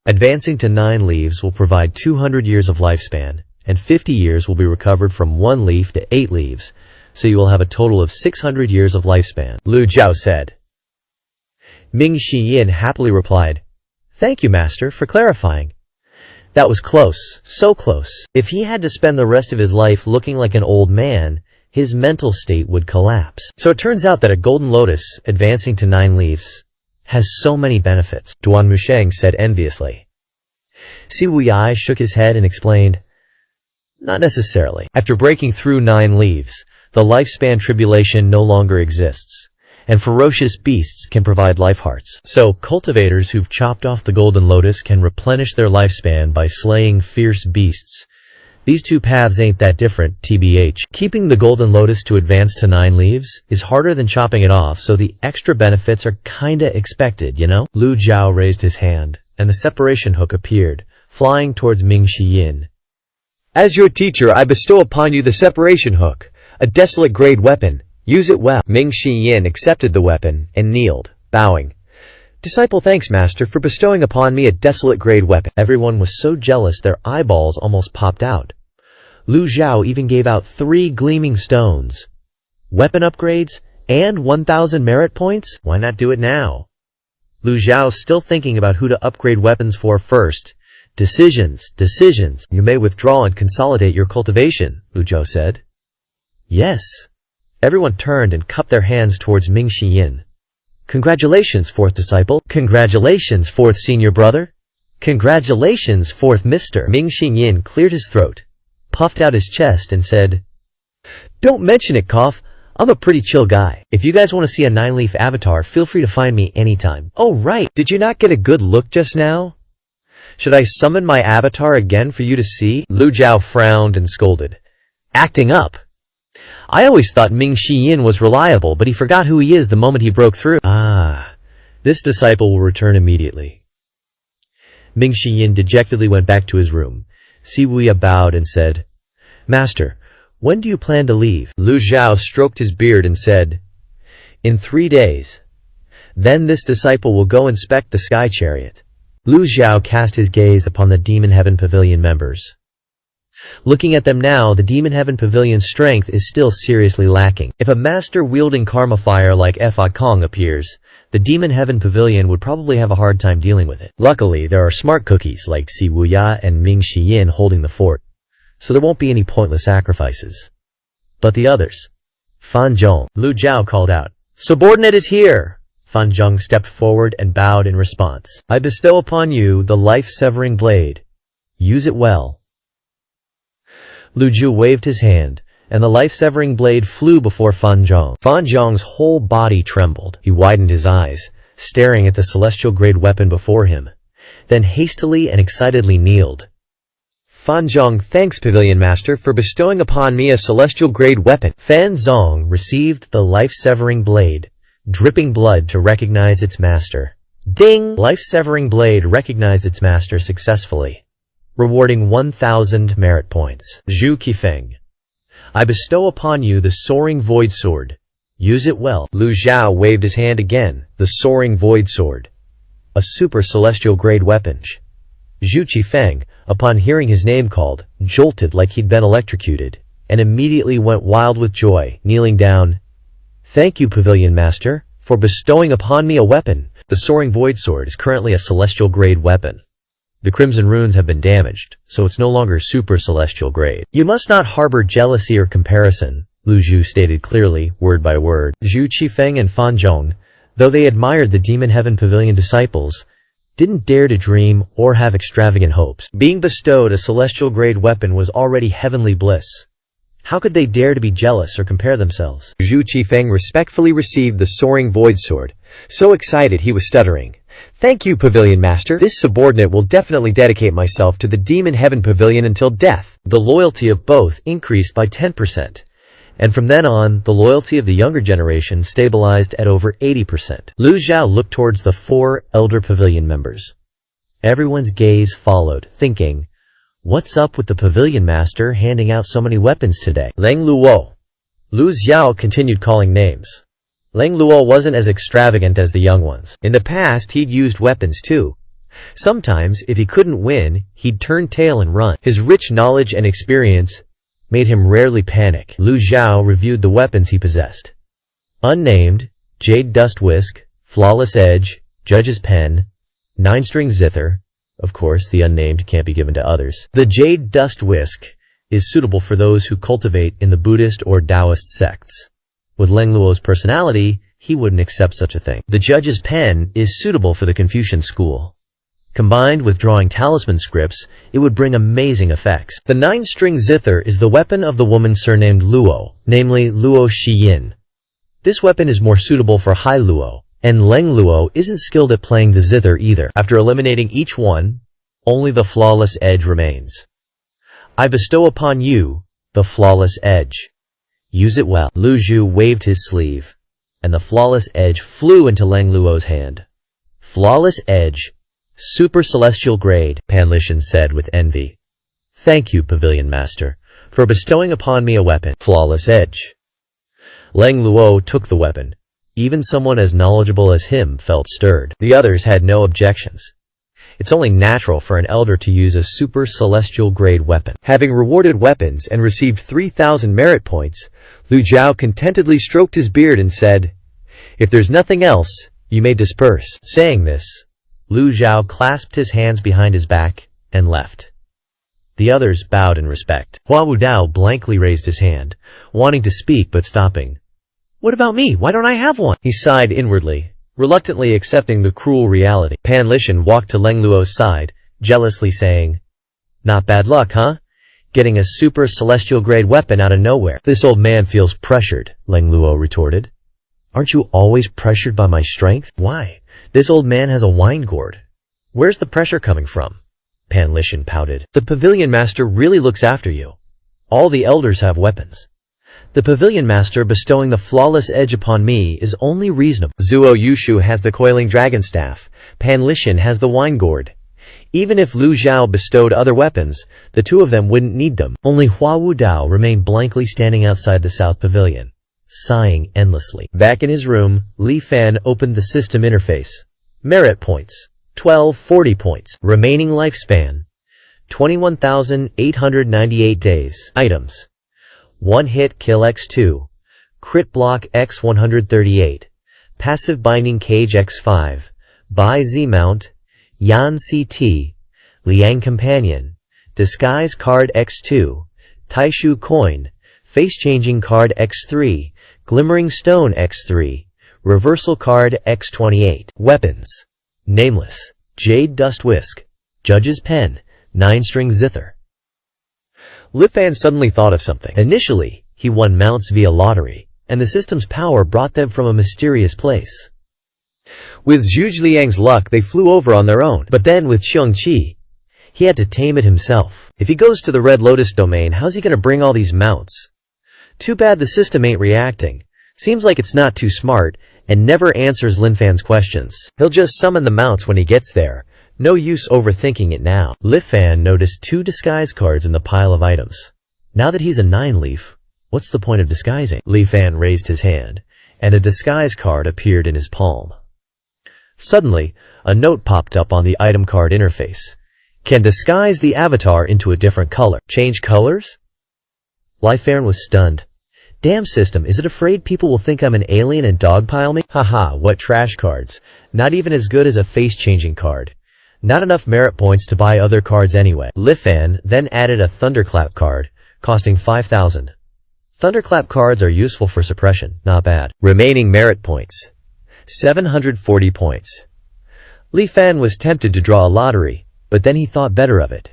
Advancing to 9 leaves will provide 200 years of lifespan, and 50 years will be recovered from 1 leaf to 8 leaves, so you will have a total of 600 years of lifespan," Lu Zhao said. Ming Xiyin happily replied, "Thank you, Master, for clarifying. That was close, so close. If he had to spend the rest of his life looking like an old man, his mental state would collapse. So it turns out that a Golden Lotus, advancing to 9 leaves, has so many benefits," Duan Musheng said enviously. Si Wuyai shook his head and explained, "Not necessarily. After breaking through 9 leaves, The lifespan tribulation no longer exists, and ferocious beasts can provide life hearts. So, cultivators who've chopped off the golden lotus can replenish their lifespan by slaying fierce beasts. These two paths ain't that different, tbh. Keeping the golden lotus to advance to 9 leaves is harder than chopping it off, so the extra benefits are kinda expected, you know? Lu Jiao raised his hand, and the separation hook appeared, flying towards Ming Shiyin. As your teacher, I bestow upon you the separation hook, a desolate grade weapon. Use it well. Ming Shiyin accepted the weapon and kneeled, bowing. Disciple, thanks, Master, for bestowing upon me a desolate grade weapon. Everyone was so jealous their eyeballs almost popped out. Lu Jiao even gave out 3 gleaming stones. Weapon upgrades and 1,000 merit points? Why not do it now? Lu Jiao's still thinking about who to upgrade weapons for first. Decisions. You may withdraw and consolidate your cultivation, Lu Jiao said. Yes. Everyone turned and cupped their hands towards Ming Shiyin. Congratulations, 4th disciple. Congratulations, 4th senior brother. Congratulations, 4th mister. Ming Shiyin cleared his throat, puffed out his chest, and said, Don't mention it, cough. I'm a pretty chill guy. If you guys want to see a 9-leaf avatar, feel free to find me anytime. Oh right, did you not get a good look just now? Should I summon my avatar again for you to see? Lu Jiao frowned and scolded. Acting up. I always thought Ming Shiyin was reliable, but he forgot who he is the moment he broke through. This disciple will return immediately. Ming Shiyin dejectedly went back to his room. Siwuya bowed and said, Master, when do you plan to leave? Lu Jiao stroked his beard and said, In 3 days. Then this disciple will go inspect the sky chariot. Lu Jiao cast his gaze upon the Demon Heaven Pavilion members. Looking at them now, the Demon Heaven Pavilion's strength is still seriously lacking. If a master-wielding karma fire like Fa Kong appears, the Demon Heaven Pavilion would probably have a hard time dealing with it. Luckily, there are smart cookies like Si Wuya and Ming Shiyin holding the fort, so there won't be any pointless sacrifices. But the others. Fan Zhong. Lu Jiao called out, Subordinate is here! Fan Zhong stepped forward and bowed in response. I bestow upon you the life-severing blade. Use it well. Lu Ju waved his hand, and the life-severing blade flew before Fan Zhong. Fan Zhong's whole body trembled. He widened his eyes, staring at the celestial-grade weapon before him, then hastily and excitedly kneeled. Fan Zhong thanks Pavilion Master for bestowing upon me a celestial-grade weapon. Fan Zhong received the life-severing blade, dripping blood to recognize its master. Ding! Life-severing blade recognized its master successfully, rewarding 1,000 merit points. Zhu Qifeng. I bestow upon you the Soaring Void Sword. Use it well. Lu Jiao waved his hand again. The Soaring Void Sword. A super celestial grade weapon. Zhu Qifeng, upon hearing his name called, jolted like he'd been electrocuted, and immediately went wild with joy, kneeling down. Thank you, Pavilion Master, for bestowing upon me a weapon. The Soaring Void Sword is currently a celestial grade weapon. The Crimson Runes have been damaged, so it's no longer super celestial grade. You must not harbor jealousy or comparison, Lu Zhu stated clearly, word by word. Zhu Qifeng and Fan Zhong, though they admired the Demon Heaven Pavilion disciples, didn't dare to dream or have extravagant hopes. Being bestowed a celestial grade weapon was already heavenly bliss. How could they dare to be jealous or compare themselves? Zhu Qifeng respectfully received the Soaring Void Sword, so excited he was stuttering. Thank you, Pavilion Master. This subordinate will definitely dedicate myself to the Demon Heaven Pavilion until death. The loyalty of both increased by 10%, and from then on, the loyalty of the younger generation stabilized at over 80%. Lu Jiao looked towards the 4 elder pavilion members. Everyone's gaze followed, thinking, what's up with the Pavilion Master handing out so many weapons today? Leng Luo. Lu Jiao continued calling names. Leng Luo wasn't as extravagant as the young ones. In the past, he'd used weapons too. Sometimes, if he couldn't win, he'd turn tail and run. His rich knowledge and experience made him rarely panic. Lu Jiao reviewed the weapons he possessed. Unnamed, Jade Dust Whisk, Flawless Edge, Judge's Pen, 9-string zither. Of course, the unnamed can't be given to others. The Jade Dust Whisk is suitable for those who cultivate in the Buddhist or Taoist sects. With Leng Luo's personality, he wouldn't accept such a thing. The Judge's Pen is suitable for the Confucian school. Combined with drawing talisman scripts, it would bring amazing effects. The 9-string zither is the weapon of the woman surnamed Luo, namely Luo Shiyin. This weapon is more suitable for Hai Luo, and Leng Luo isn't skilled at playing the zither either. After eliminating each one, only the flawless edge remains. I bestow upon you the flawless edge. Use it well. Lu Zhu waved his sleeve, and the flawless edge flew into Leng Luo's hand. Flawless edge, super celestial grade, Pan Lishan said with envy. Thank you, Pavilion Master, for bestowing upon me a weapon. Flawless edge. Leng Luo took the weapon. Even someone as knowledgeable as him felt stirred. The others had no objections. It's only natural for an elder to use a super celestial grade weapon. Having rewarded weapons and received 3,000 merit points, Lu Zhao contentedly stroked his beard and said, "If there's nothing else, you may disperse." Saying this, Lu Zhao clasped his hands behind his back and left. The others bowed in respect. Hua Wudao blankly raised his hand, wanting to speak but stopping. "What about me? Why don't I have one?" He sighed inwardly, reluctantly accepting the cruel reality. Pan Lishan walked to Leng Luo's side, jealously saying, "Not bad luck, huh? Getting a super celestial grade weapon out of nowhere." "This old man feels pressured," Leng Luo retorted. "Aren't you always pressured by my strength?" "Why? This old man has a wine gourd. Where's the pressure coming from?" Pan Lishan pouted. "The Pavilion Master really looks after you. All the elders have weapons. The Pavilion Master bestowing the flawless edge upon me is only reasonable. Zuo Yushu has the coiling dragon staff. Pan Lishan has the wine gourd. Even if Lu Zhao bestowed other weapons, the two of them wouldn't need them." Only Hua Wudao remained blankly standing outside the South Pavilion, sighing endlessly. Back in his room, Li Fan opened the system interface. Merit points, 1240 points. Remaining lifespan, 21,898 days. Items: 1 hit kill x2, crit block x138, passive binding cage x5, Bai Z mount, Yan CT, Liang companion, disguise card x2, Taishu coin, face changing card x3, glimmering stone x3, reversal card x28. Weapons: nameless, jade dust whisk, judge's pen, 9-string zither. Li Fan suddenly thought of something. Initially, he won mounts via lottery, and the system's power brought them from a mysterious place. With Zhuge Liang's luck, they flew over on their own. But then with Xiong Qi, he had to tame it himself. If he goes to the Red Lotus domain, how's he gonna bring all these mounts? Too bad the system ain't reacting. Seems like it's not too smart, and never answers Lin Fan's questions. He'll just summon the mounts when he gets there. No use overthinking it now. Li Fan noticed 2 disguise cards in the pile of items. Now that he's a 9-leaf, what's the point of disguising? Li Fan raised his hand, and a disguise card appeared in his palm. Suddenly, a note popped up on the item card interface. Can disguise the avatar into a different color. Change colors? Li Fan was stunned. Damn system, is it afraid people will think I'm an alien and dogpile me? Haha, what trash cards. Not even as good as a face-changing card. Not enough merit points to buy other cards anyway. Li Fan then added a Thunderclap card, costing 5,000. Thunderclap cards are useful for suppression, not bad. Remaining merit points, 740 points. Li Fan was tempted to draw a lottery, but then he thought better of it.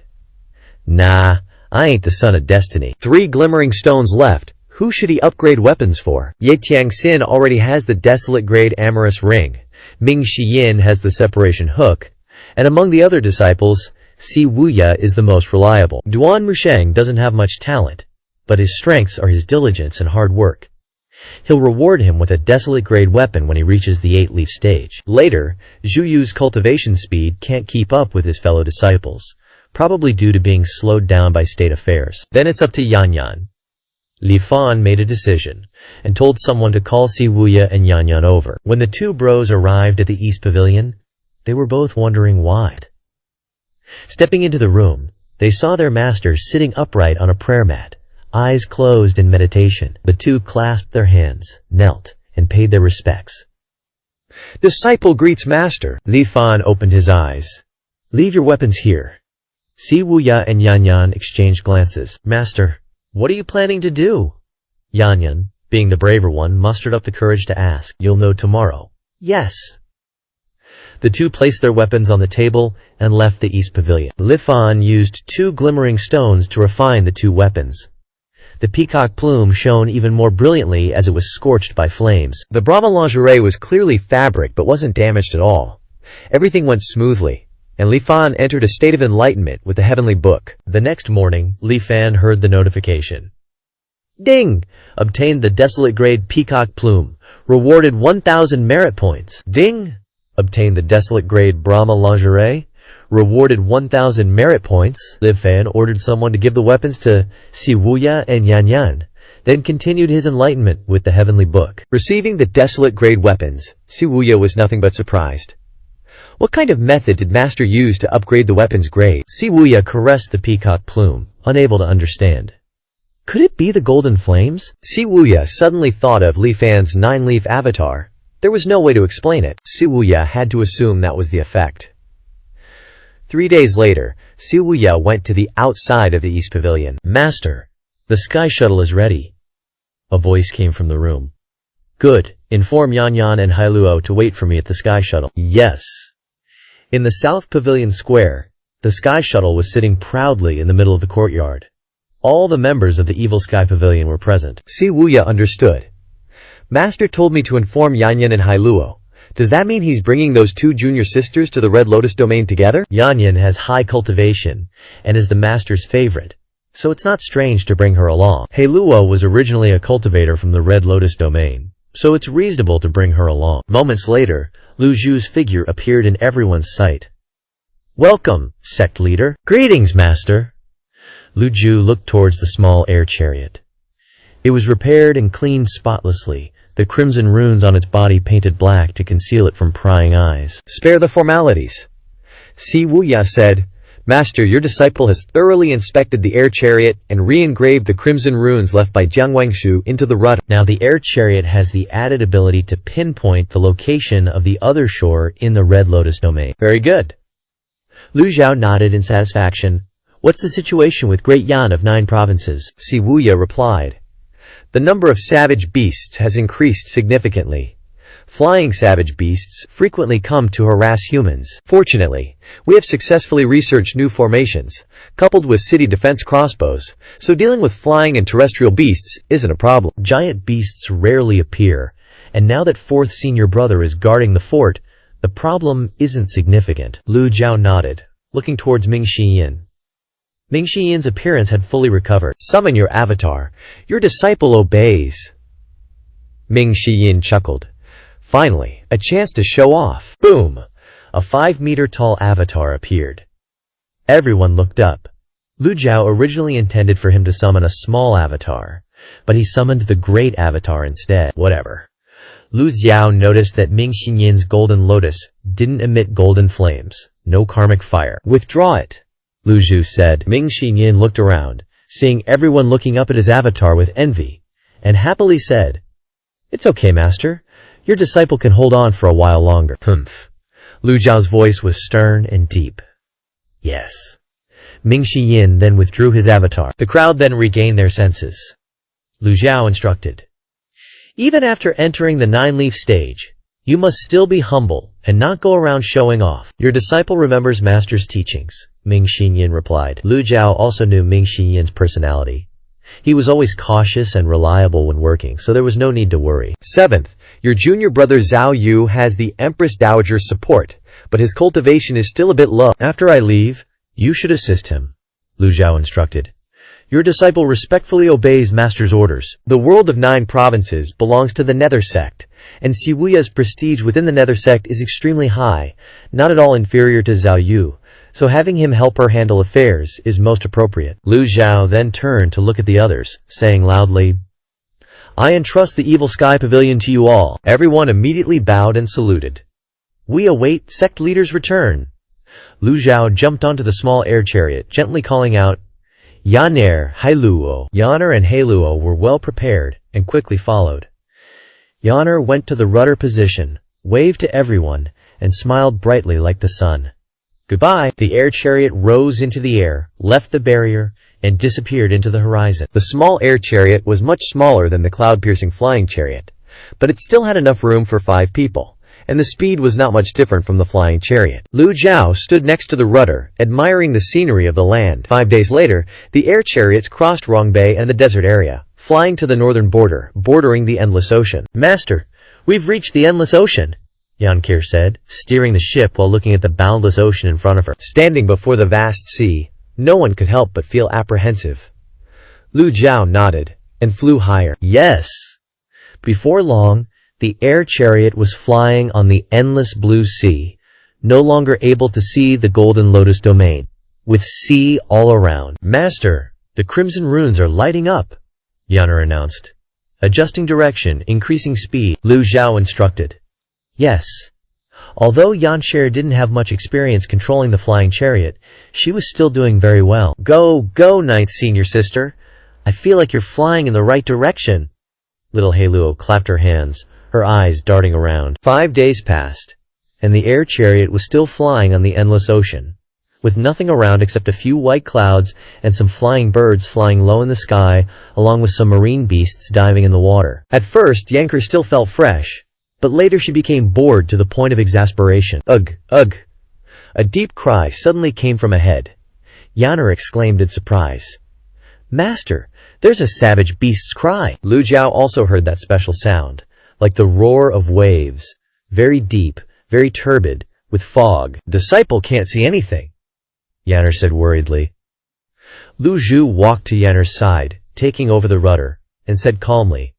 Nah, I ain't the son of destiny. 3 glimmering stones left. Who should he upgrade weapons for? Ye Tiangxin already has the Desolate Grade Amorous Ring. Ming Shiyin has the Separation Hook. And among the other disciples, Si Wuya is the most reliable. Duan Musheng doesn't have much talent, but his strengths are his diligence and hard work. He'll reward him with a Desolate Grade weapon when he reaches the 8-leaf stage. Later, Zhu Yu's cultivation speed can't keep up with his fellow disciples, probably due to being slowed down by state affairs. Then it's up to Yan Yan. Li Fan made a decision, and told someone to call Si Wuya and Yan Yan over. When the 2 bros arrived at the East Pavilion, they were both wondering why. Stepping into the room, they saw their master sitting upright on a prayer mat, eyes closed in meditation. The 2 clasped their hands, knelt, and paid their respects. Disciple greets master. Li Fan opened his eyes. Leave your weapons here. Si Wuya and Yan Yan exchanged glances. Master, what are you planning to do? Yan Yan, being the braver one, mustered up the courage to ask. You'll know tomorrow. Yes. The two placed their weapons on the table and left the East Pavilion. Li Fan used 2 glimmering stones to refine the 2 weapons. The peacock plume shone even more brilliantly as it was scorched by flames. The Brahma lingerie was clearly fabric but wasn't damaged at all. Everything went smoothly, and Li Fan entered a state of enlightenment with the heavenly book. The next morning, Li Fan heard the notification. Ding! Obtained the desolate grade peacock plume. Rewarded 1,000 merit points. Ding! Obtained the desolate grade Brahma lingerie. Rewarded 1,000 merit points. Li Fan ordered someone to give the weapons to Siwuya and Yan Yan, then continued his enlightenment with the heavenly book. Receiving the desolate grade weapons, Siwuya was nothing but surprised. What kind of method did Master use to upgrade the weapon's grade? Siwuya caressed the peacock plume, unable to understand. Could it be the golden flames? Siwuya suddenly thought of Li Fan's 9-leaf avatar. There was no way to explain it. Siwuya had to assume that was the effect. 3 days later, Siwuya went to the outside of the East Pavilion. Master, the sky shuttle is ready. A voice came from the room. Good. Inform Yan Yan and Hailuo to wait for me at the sky shuttle. Yes. In the South Pavilion Square, the sky shuttle was sitting proudly in the middle of the courtyard. All the members of the Evil Sky Pavilion were present. Siwuya understood. Master told me to inform Yan Yan and Hailuo. Does that mean he's bringing those 2 junior sisters to the Red Lotus domain together? Yan Yan has high cultivation and is the master's favorite, so it's not strange to bring her along. Hailuo was originally a cultivator from the Red Lotus domain, so it's reasonable to bring her along. Moments later, Lu Zhu's figure appeared in everyone's sight. Welcome, sect leader. Greetings, master. Lu Zhu looked towards the small air chariot. It was repaired and cleaned spotlessly, the crimson runes on its body painted black to conceal it from prying eyes. Spare the formalities. Siwuya said, Master, your disciple has thoroughly inspected the air chariot and re-engraved the crimson runes left by Jiang Wangshu into the rudder. Now the air chariot has the added ability to pinpoint the location of the other shore in the Red Lotus domain. Very good. Lu Zhao nodded in satisfaction. What's the situation with Great Yan of 9 provinces? Siwuya replied. The number of savage beasts has increased significantly. Flying savage beasts frequently come to harass humans. Fortunately, we have successfully researched new formations, coupled with city defense crossbows, so dealing with flying and terrestrial beasts isn't a problem. Giant beasts rarely appear, and now that 4th senior brother is guarding the fort, the problem isn't significant. Lu Zhao nodded, looking towards Ming Shiyin. Ming Shiyin's appearance had fully recovered. Summon your avatar. Your disciple obeys. Ming Shiyin chuckled. Finally, a chance to show off. Boom! A 5-meter-tall avatar appeared. Everyone looked up. Lu Zhao originally intended for him to summon a small avatar, but he summoned the great avatar instead. Whatever. Lu Zhao noticed that Ming Xiyin's golden lotus didn't emit golden flames. No karmic fire. Withdraw it, Lu Zhu said. Ming Xiyin looked around, seeing everyone looking up at his avatar with envy, and happily said, It's okay, master. Your disciple can hold on for a while longer. Humph. Lu Zhao's voice was stern and deep. Yes. Ming Xiyin then withdrew his avatar. The crowd then regained their senses. Lu Zhao instructed, Even after entering the 9-leaf stage, you must still be humble and not go around showing off. Your disciple remembers master's teachings, Ming Xiyin replied. Lu Zhao also knew Ming Xiyin's personality. He was always cautious and reliable when working, so there was no need to worry. 7th, your junior brother Zhao Yu has the Empress Dowager's support, but his cultivation is still a bit low. After I leave, you should assist him, Lu Zhao instructed. Your disciple respectfully obeys master's orders. The world of 9 provinces belongs to the Nether sect, and Siwuya's prestige within the Nether sect is extremely high, not at all inferior to Zhao Yu, so having him help her handle affairs is most appropriate. Lu Zhao then turned to look at the others, saying loudly, I entrust the Evil Sky Pavilion to you all. Everyone immediately bowed and saluted. We await sect leader's return. Lu Zhao jumped onto the small air chariot, gently calling out, Yaner, Hailuo. Yaner and Hailuo were well prepared and quickly followed. Yaner went to the rudder position, waved to everyone, and smiled brightly like the sun. Goodbye. The air chariot rose into the air, left the barrier, and disappeared into the horizon. The small air chariot was much smaller than the cloud-piercing flying chariot, but it still had enough room for 5 people, and the speed was not much different from the flying chariot. Lu Zhao stood next to the rudder, admiring the scenery of the land. 5 days later, the air chariots crossed Rongbei and the desert area, flying to the northern border, bordering the endless ocean. Master, we've reached the endless ocean, Yankir said, steering the ship while looking at the boundless ocean in front of her. Standing before the vast sea, no one could help but feel apprehensive. Lu Zhao nodded and flew higher. Yes. Before long, the air chariot was flying on the endless blue sea, no longer able to see the Golden Lotus domain, with sea all around. Master, the crimson runes are lighting up, Yaner announced. Adjusting direction, increasing speed, Lu Zhao instructed. Yes. Although Yanshir didn't have much experience controlling the flying chariot, she was still doing very well. Go, go, ninth senior sister. I feel like you're flying in the right direction. Little Heiluo clapped her hands, her eyes darting around. 5 days passed, and the air chariot was still flying on the endless ocean, with nothing around except a few white clouds and some flying birds flying low in the sky, along with some marine beasts diving in the water. At first, Yanker still felt fresh, but later she became bored to the point of exasperation. Ugh, ugh. A deep cry suddenly came from ahead. Yaner exclaimed in surprise. Master, there's a savage beast's cry. Lu Zhao also heard that special sound, like the roar of waves, very deep, very turbid, with fog. Disciple can't see anything, Yaner said worriedly. Lu Zhu walked to Yaner's side, taking over the rudder, and said calmly,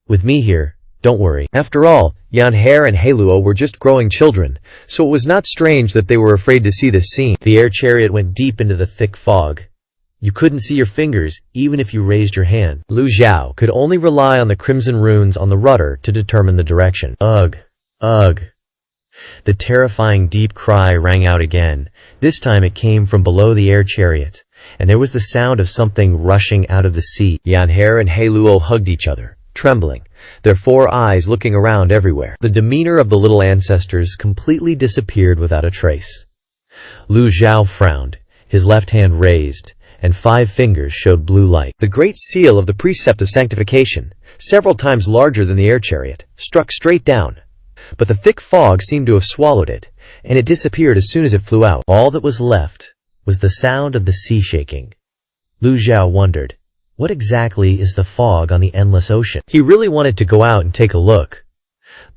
with me here, don't worry. After all, Yanher and Heiluo were just growing children, so it was not strange that they were afraid to see this scene. The air chariot went deep into the thick fog. You couldn't see your fingers, even if you raised your hand. Lu Zhao could only rely on the crimson runes on the rudder to determine the direction. Ugh, ugh. The terrifying deep cry rang out again. This time it came from below the air chariot, and there was the sound of something rushing out of the sea. Yanher and Heiluo hugged each other, trembling, their 4 eyes looking around everywhere. The demeanor of the little ancestors completely disappeared without a trace. Lu Zhao frowned, his left hand raised, and 5 fingers showed blue light. The great seal of the precept of sanctification, several times larger than the air chariot, struck straight down. But the thick fog seemed to have swallowed it, and it disappeared as soon as it flew out. All that was left was the sound of the sea shaking. Lu Zhao wondered, what exactly is the fog on the endless ocean? He really wanted to go out and take a look.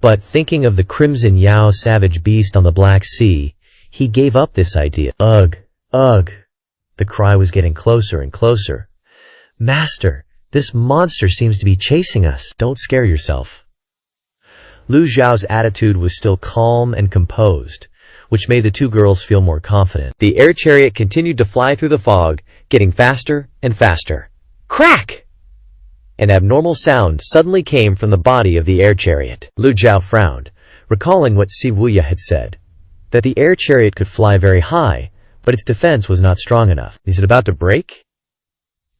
But thinking of the crimson Yao savage beast on the Black Sea, he gave up this idea. Ugh, ugh. The cry was getting closer and closer. Master, this monster seems to be chasing us. Don't scare yourself. Lu Zhao's attitude was still calm and composed, which made the 2 girls feel more confident. The air chariot continued to fly through the fog, getting faster and faster. Crack! An abnormal sound suddenly came from the body of the air chariot. Lu Zhao frowned, recalling what Si Wuya had said, that the air chariot could fly very high, but its defense was not strong enough. Is it about to break?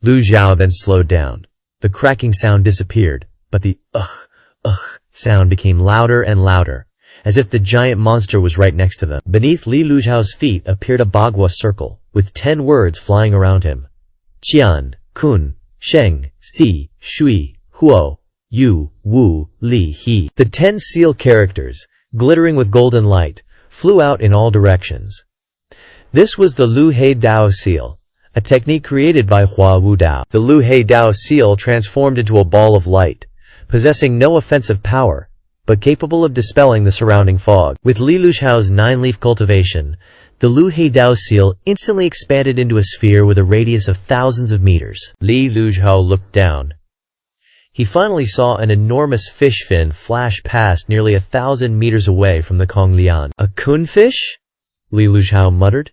Lu Zhao then slowed down. The cracking sound disappeared, but the ugh, ugh sound became louder and louder, as if the giant monster was right next to them. Beneath Li Lu Zhao's feet appeared a bagua circle, with 10 words flying around him. Qian, Kun, Sheng, Si, Shui, Huo, Yu, Wu, Li, He. The 10 seal characters, glittering with golden light, flew out in all directions. This was the Lu He Dao seal, a technique created by Hua Wu Dao. The Lu He Dao seal transformed into a ball of light, possessing no offensive power, but capable of dispelling the surrounding fog. With Li Lu Zhao's 9-leaf cultivation, the Lu He Dao seal instantly expanded into a sphere with a radius of thousands of meters. Li Lu Zhao looked down. He finally saw an enormous fish fin flash past nearly 1,000 meters away from the Konglian. A kunfish? Li Lu Zhao muttered.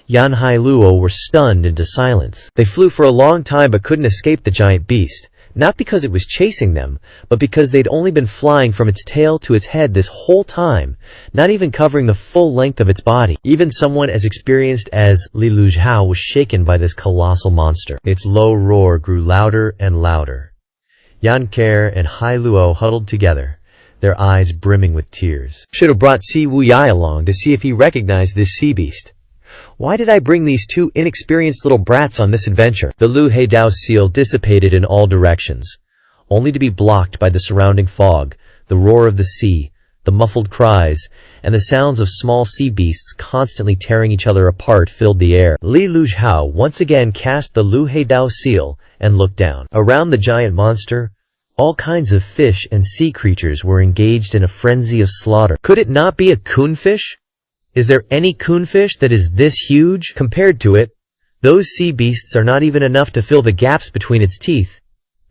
Yan Hailuo were stunned into silence. They flew for a long time but couldn't escape the giant beast, not because it was chasing them, but because they'd only been flying from its tail to its head this whole time, not even covering the full length of its body. Even someone as experienced as Li Lu Zhao was shaken by this colossal monster. Its low roar grew louder and louder. Yan Care and Hailuo huddled together, their eyes brimming with tears. Should have brought Si Wuyai along to see if he recognized this sea beast. Why did I bring these 2 inexperienced little brats on this adventure? The Lu He Dao seal dissipated in all directions, only to be blocked by the surrounding fog, the roar of the sea, the muffled cries, and the sounds of small sea beasts constantly tearing each other apart filled the air. Li Luzhao once again cast the Lu Heidao seal and looked down. Around the giant monster, all kinds of fish and sea creatures were engaged in a frenzy of slaughter. Could it not be a coonfish? Is there any coonfish that is this huge? Compared to it, those sea beasts are not even enough to fill the gaps between its teeth.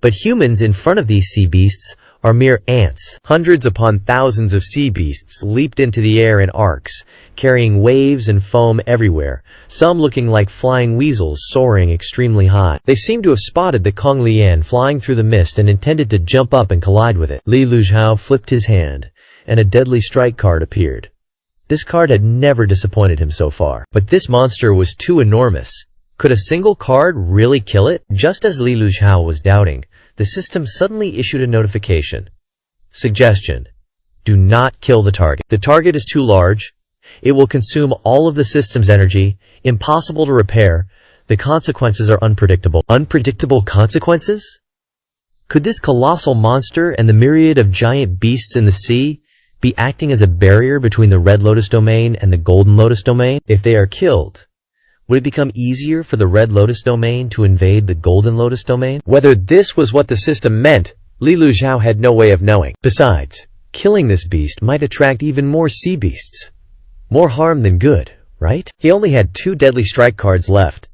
But humans in front of these sea beasts are mere ants. Hundreds upon thousands of sea beasts leaped into the air in arcs, carrying waves and foam everywhere, some looking like flying weasels soaring extremely high. They seemed to have spotted the Kong Lian flying through the mist and intended to jump up and collide with it. Li Luzhao flipped his hand, and a deadly strike card appeared. This card had never disappointed him so far. But this monster was too enormous. Could a single card really kill it? Just as Li Luzhao was doubting, the system suddenly issued a notification. Suggestion: do not kill the target. The target is too large. It will consume all of the system's energy, impossible to repair. The consequences are unpredictable. Unpredictable consequences? Could this colossal monster and the myriad of giant beasts in the sea be acting as a barrier between the Red Lotus domain and the Golden Lotus domain? If they are killed, would it become easier for the Red Lotus domain to invade the Golden Lotus domain? Whether this was what the system meant, Li Luzhao had no way of knowing. Besides, killing this beast might attract even more sea beasts. More harm than good, right? He only had 2 deadly strike cards left.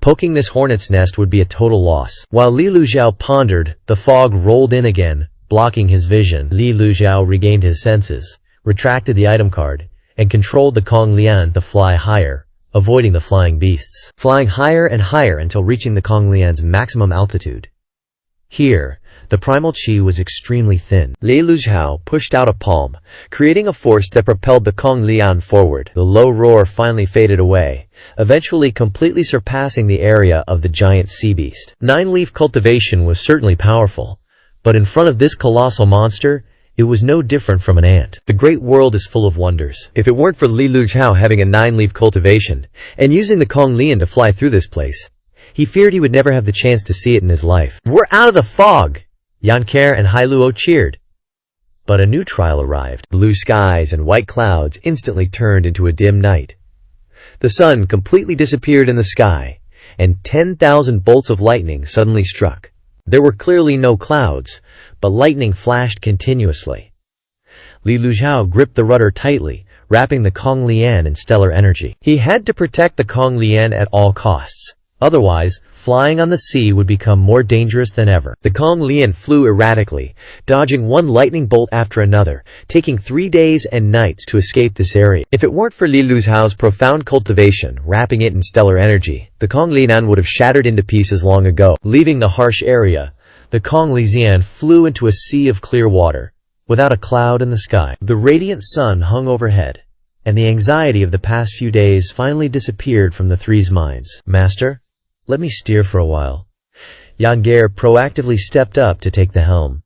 Poking this hornet's nest would be a total loss. While Li Luzhao pondered, the fog rolled in again, blocking his vision. Li Luzhao regained his senses, retracted the item card, and controlled the Kong Lian to fly higher, avoiding the flying beasts, flying higher and higher until reaching the Kong Lian's maximum altitude. Here, the primal chi was extremely thin. Li Luzhao pushed out a palm, creating a force that propelled the Kong Lian forward. The low roar finally faded away, eventually completely surpassing the area of the giant sea beast. 9-leaf cultivation was certainly powerful, but in front of this colossal monster, it was no different from an ant. The great world is full of wonders. If it weren't for Li Luzhao having a 9-leaf cultivation, and using the Kong Lian to fly through this place, he feared he would never have the chance to see it in his life. We're out of the fog! Yanker and Hailuo cheered. But a new trial arrived. Blue skies and white clouds instantly turned into a dim night. The sun completely disappeared in the sky, and 10,000 bolts of lightning suddenly struck. There were clearly no clouds, but lightning flashed continuously. Li Luzhao gripped the rudder tightly, wrapping the Kong Lian in stellar energy. He had to protect the Kong Lian at all costs. Otherwise, flying on the sea would become more dangerous than ever. The Kong Lian flew erratically, dodging one lightning bolt after another, taking 3 days and nights to escape this area. If it weren't for Li Luzhao's profound cultivation, wrapping it in stellar energy, the Kong Lian would have shattered into pieces long ago. Leaving the harsh area, the Kong Lian flew into a sea of clear water, without a cloud in the sky. The radiant sun hung overhead, and the anxiety of the past few days finally disappeared from the three's minds. Master, let me steer for a while. Yanker proactively stepped up to take the helm.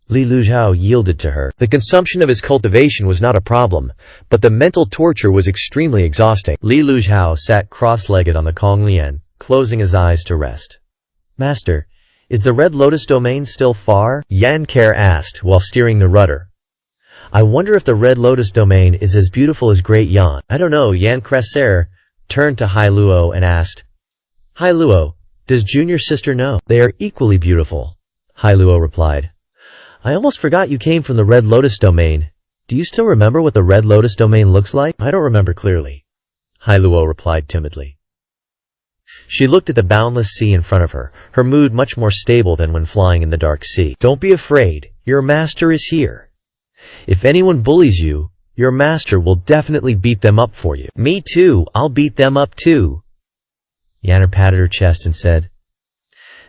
Li Luzhao yielded to her. The consumption of his cultivation was not a problem, but the mental torture was extremely exhausting. Li Luzhao sat cross-legged on the Kong Lian, closing his eyes to rest. Master, is the Red Lotus domain still far? Yanker asked while steering the rudder. I wonder if the Red Lotus domain is as beautiful as Great Yan. I don't know. Yanker turned to Hailuo and asked, Hailuo, does junior sister know? They are equally beautiful, Hailuo replied. I almost forgot you came from the Red Lotus domain. Do you still remember what the Red Lotus domain looks like? I don't remember clearly, Hailuo replied timidly. She looked at the boundless sea in front of her, her mood much more stable than when flying in the dark sea. Don't be afraid, your master is here. If anyone bullies you, your master will definitely beat them up for you. Me too, I'll beat them up too. Yanker patted her chest and said,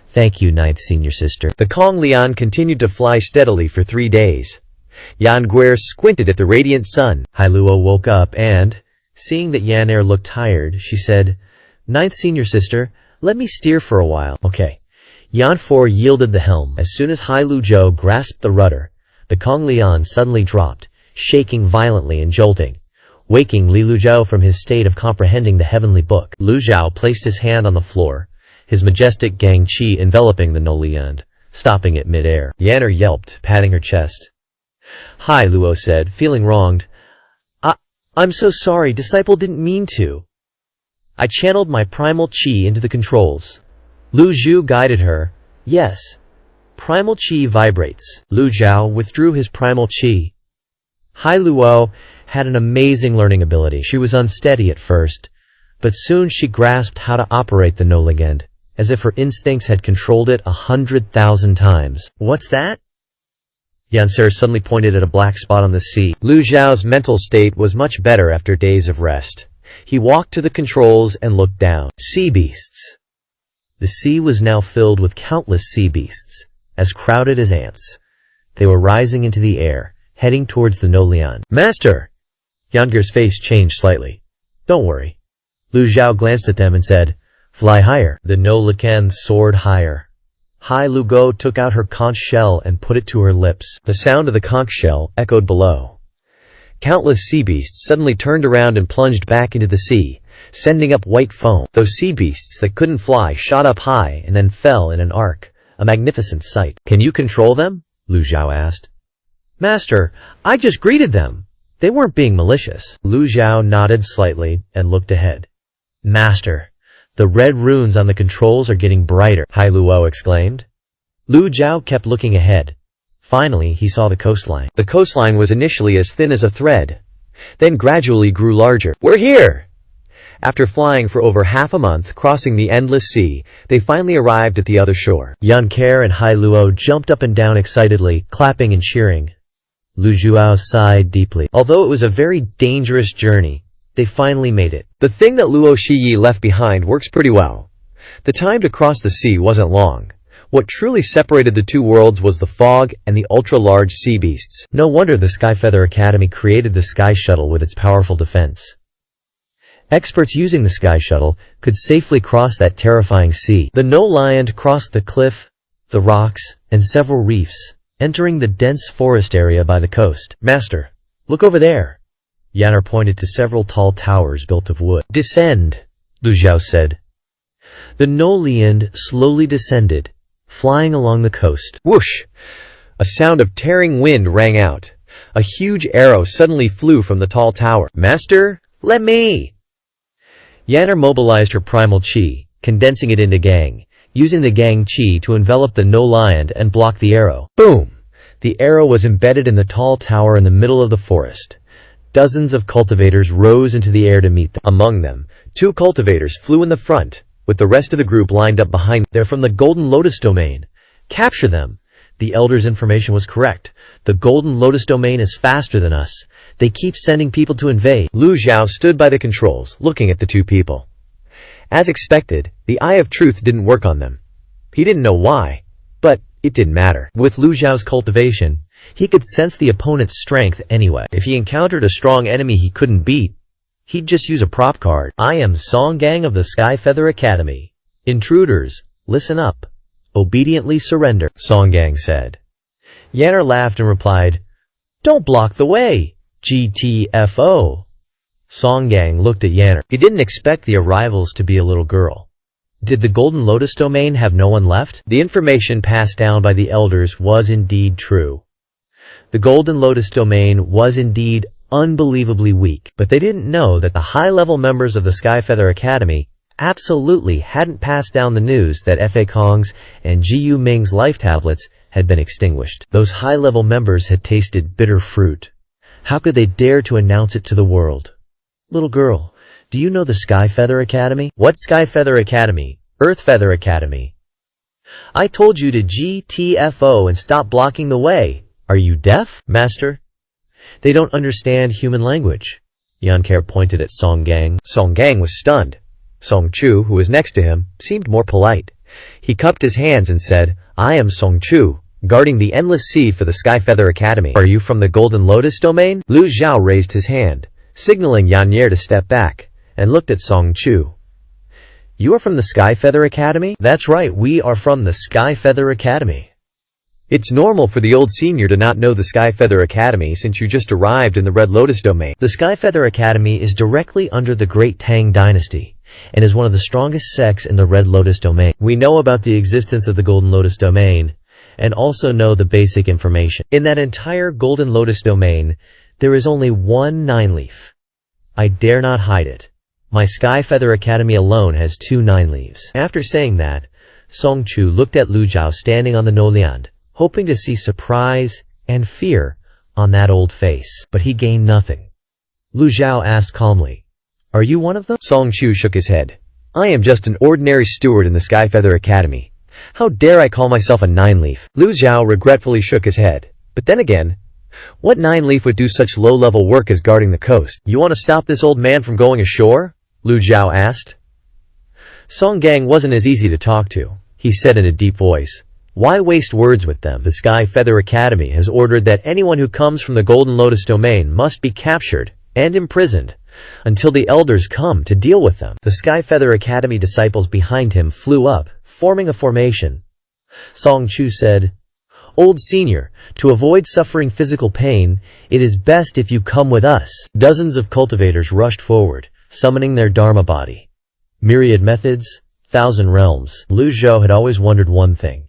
Thank you, ninth senior sister. The Kong Lian continued to fly steadily for 3 days. Yanker squinted at the radiant sun. Hailuo woke up and, seeing that Yanker looked tired, she said, Ninth senior sister, let me steer for a while. Okay. Yanker yielded the helm. As soon as Hailuo grasped the rudder, the Kong Lian suddenly dropped, shaking violently and jolting, waking Li Luzhao from his state of comprehending the heavenly book. Luzhao placed his hand on the floor, his majestic gang chi enveloping the Nolian, stopping it mid-air. Yanker yelped, patting her chest. Hai Luo said, feeling wronged. I'm so sorry, disciple didn't mean to. I channeled my primal chi into the controls. Lu Zhu guided her. Yes. Primal chi vibrates. Lu Zhao withdrew his primal chi. Hai Luo had an amazing learning ability. She was unsteady at first, but soon she grasped how to operate the no legend, as if her instincts had controlled it 100,000 times. What's that? Yanser suddenly pointed at a black spot on the sea. Lu Zhao's mental state was much better after days of rest. He walked to the controls and looked down. Sea beasts. The sea was now filled with countless sea beasts, as crowded as ants. They were rising into the air, heading towards the No Lian. Master! Yanger's face changed slightly. Don't worry. Lu Zhao glanced at them and said, Fly higher. The No Lian soared higher. Hai Lugo took out her conch shell and put it to her lips. The sound of the conch shell echoed below. Countless sea beasts suddenly turned around and plunged back into the sea, sending up white foam. Those sea beasts that couldn't fly shot up high and then fell in an arc, a magnificent sight. Can you control them? Lu Zhao asked. Master, I just greeted them. They weren't being malicious. Lu Zhao nodded slightly and looked ahead. Master, the red runes on the controls are getting brighter, Hai Luo exclaimed. Lu Zhao kept looking ahead. Finally, he saw the coastline. The coastline was initially as thin as a thread, then gradually grew larger. We're here! After flying for over half a month, crossing the endless sea, they finally arrived at the other shore. Yan Care and Hai Luo jumped up and down excitedly, clapping and cheering. Lu Zhuao sighed deeply. Although it was a very dangerous journey, they finally made it. The thing that Luo Shiyi left behind works pretty well. The time to cross the sea wasn't long. What truly separated the two worlds was the fog and the ultra-large sea beasts. No wonder the Skyfeather Academy created the Sky Shuttle with its powerful defense. Experts using the Sky Shuttle could safely cross that terrifying sea. The No Lion crossed the cliff, the rocks, and several reefs, entering the dense forest area by the coast. Master, look over there. Yanner pointed to several tall towers built of wood. Descend, Lu Zhao said. The No Lion slowly descended, flying along the coast. Whoosh! A sound of tearing wind rang out. A huge arrow suddenly flew from the tall tower. Master, let me! Yanner mobilized her primal chi, condensing it into Gang, using the Gang chi to envelop the No Lion and block the arrow. Boom! The arrow was embedded in the tall tower in the middle of the forest. Dozens of cultivators rose into the air to meet them. Among them, 2 cultivators flew in the front, with the rest of the group lined up behind. They're from the Golden Lotus Domain. Capture them. The Elder's information was correct. The Golden Lotus Domain is faster than us. They keep sending people to invade. Lu Zhao stood by the controls, looking at the 2 people. As expected, the Eye of Truth didn't work on them. He didn't know why, but it didn't matter. With Lu Zhao's cultivation, he could sense the opponent's strength anyway. If he encountered a strong enemy he couldn't beat, he'd just use a prop card. I am Song Gang of the Skyfeather Academy. Intruders, listen up. Obediently surrender, Song Gang said. Yanner laughed and replied, Don't block the way, GTFO. Song Gang looked at Yanner. He didn't expect the arrivals to be a little girl. Did the Golden Lotus Domain have no one left? The information passed down by the elders was indeed true. The Golden Lotus Domain was indeed unbelievably weak, but they didn't know that the high-level members of the Skyfeather Academy absolutely hadn't passed down the news that Fa Kong's and Jiu Ming's life tablets had been extinguished. Those high-level members had tasted bitter fruit. How could they dare to announce it to the world? Little girl, do you know the Skyfeather Academy? What Skyfeather Academy? Earthfeather Academy. I told you to GTFO and stop blocking the way. Are you deaf, Master? They don't understand human language. Yanker pointed at Song Gang. Song Gang was stunned. Song Chu, who was next to him, seemed more polite. He cupped his hands and said, I am Song Chu, guarding the endless sea for the Skyfeather Academy. Are you from the Golden Lotus Domain? Lu Zhao raised his hand, signaling Yanyer to step back, and looked at Song Chu. You are from the Skyfeather Academy? That's right, we are from the Skyfeather Academy. It's normal for the old senior to not know the Skyfeather Academy since you just arrived in the Red Lotus Domain. The Skyfeather Academy is directly under the Great Tang Dynasty, and is one of the strongest sects in the Red Lotus Domain. We know about the existence of the Golden Lotus Domain, and also know the basic information. In that entire Golden Lotus domain, there is only one 9-leaf. I dare not hide it. My Sky Feather Academy alone has 2 9-leaves. After saying that, Song Chu looked at Lu Zhao standing on the Noliand, hoping to see surprise and fear on that old face. But he gained nothing. Lu Zhao asked calmly, "Are you one of them?" Song Chu shook his head. "I am just an ordinary steward in the Sky Feather Academy. How dare I call myself a 9-leaf?" Lu Zhao regretfully shook his head. But then again, what 9-leaf would do such low-level work as guarding the coast? "You want to stop this old man from going ashore?" Lu Zhao asked. Song Gang wasn't as easy to talk to. He said in a deep voice, "Why waste words with them? The Sky Feather Academy has ordered that anyone who comes from the Golden Lotus domain must be captured and imprisoned until the elders come to deal with them." The Sky Feather Academy disciples behind him flew up, forming a formation. Song Chu said, "Old senior, to avoid suffering physical pain, it is best if you come with us." Dozens of cultivators rushed forward, summoning their Dharma body. Myriad methods, 1,000 realms. Lu Zhao had always wondered one thing.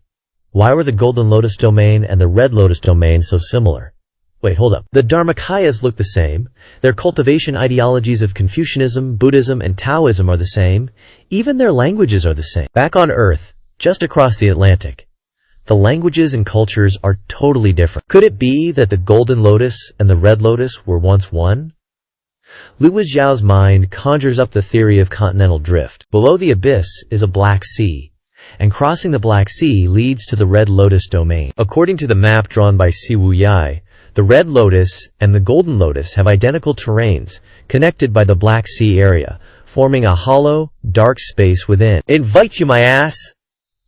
Why were the Golden Lotus domain and the Red Lotus domain so similar? Wait, hold up. The Dharmakayas look the same. Their cultivation ideologies of Confucianism, Buddhism, and Taoism are the same. Even their languages are the same. Back on Earth, just across the Atlantic, the languages and cultures are totally different. Could it be that the Golden Lotus and the Red Lotus were once one? Lu Zhao's mind conjures up the theory of continental drift. Below the abyss is a Black Sea, and crossing the Black Sea leads to the Red Lotus domain. According to the map drawn by Si Wu Yai, the Red Lotus and the Golden Lotus have identical terrains, connected by the Black Sea area, forming a hollow, dark space within. "Invite you, my ass!"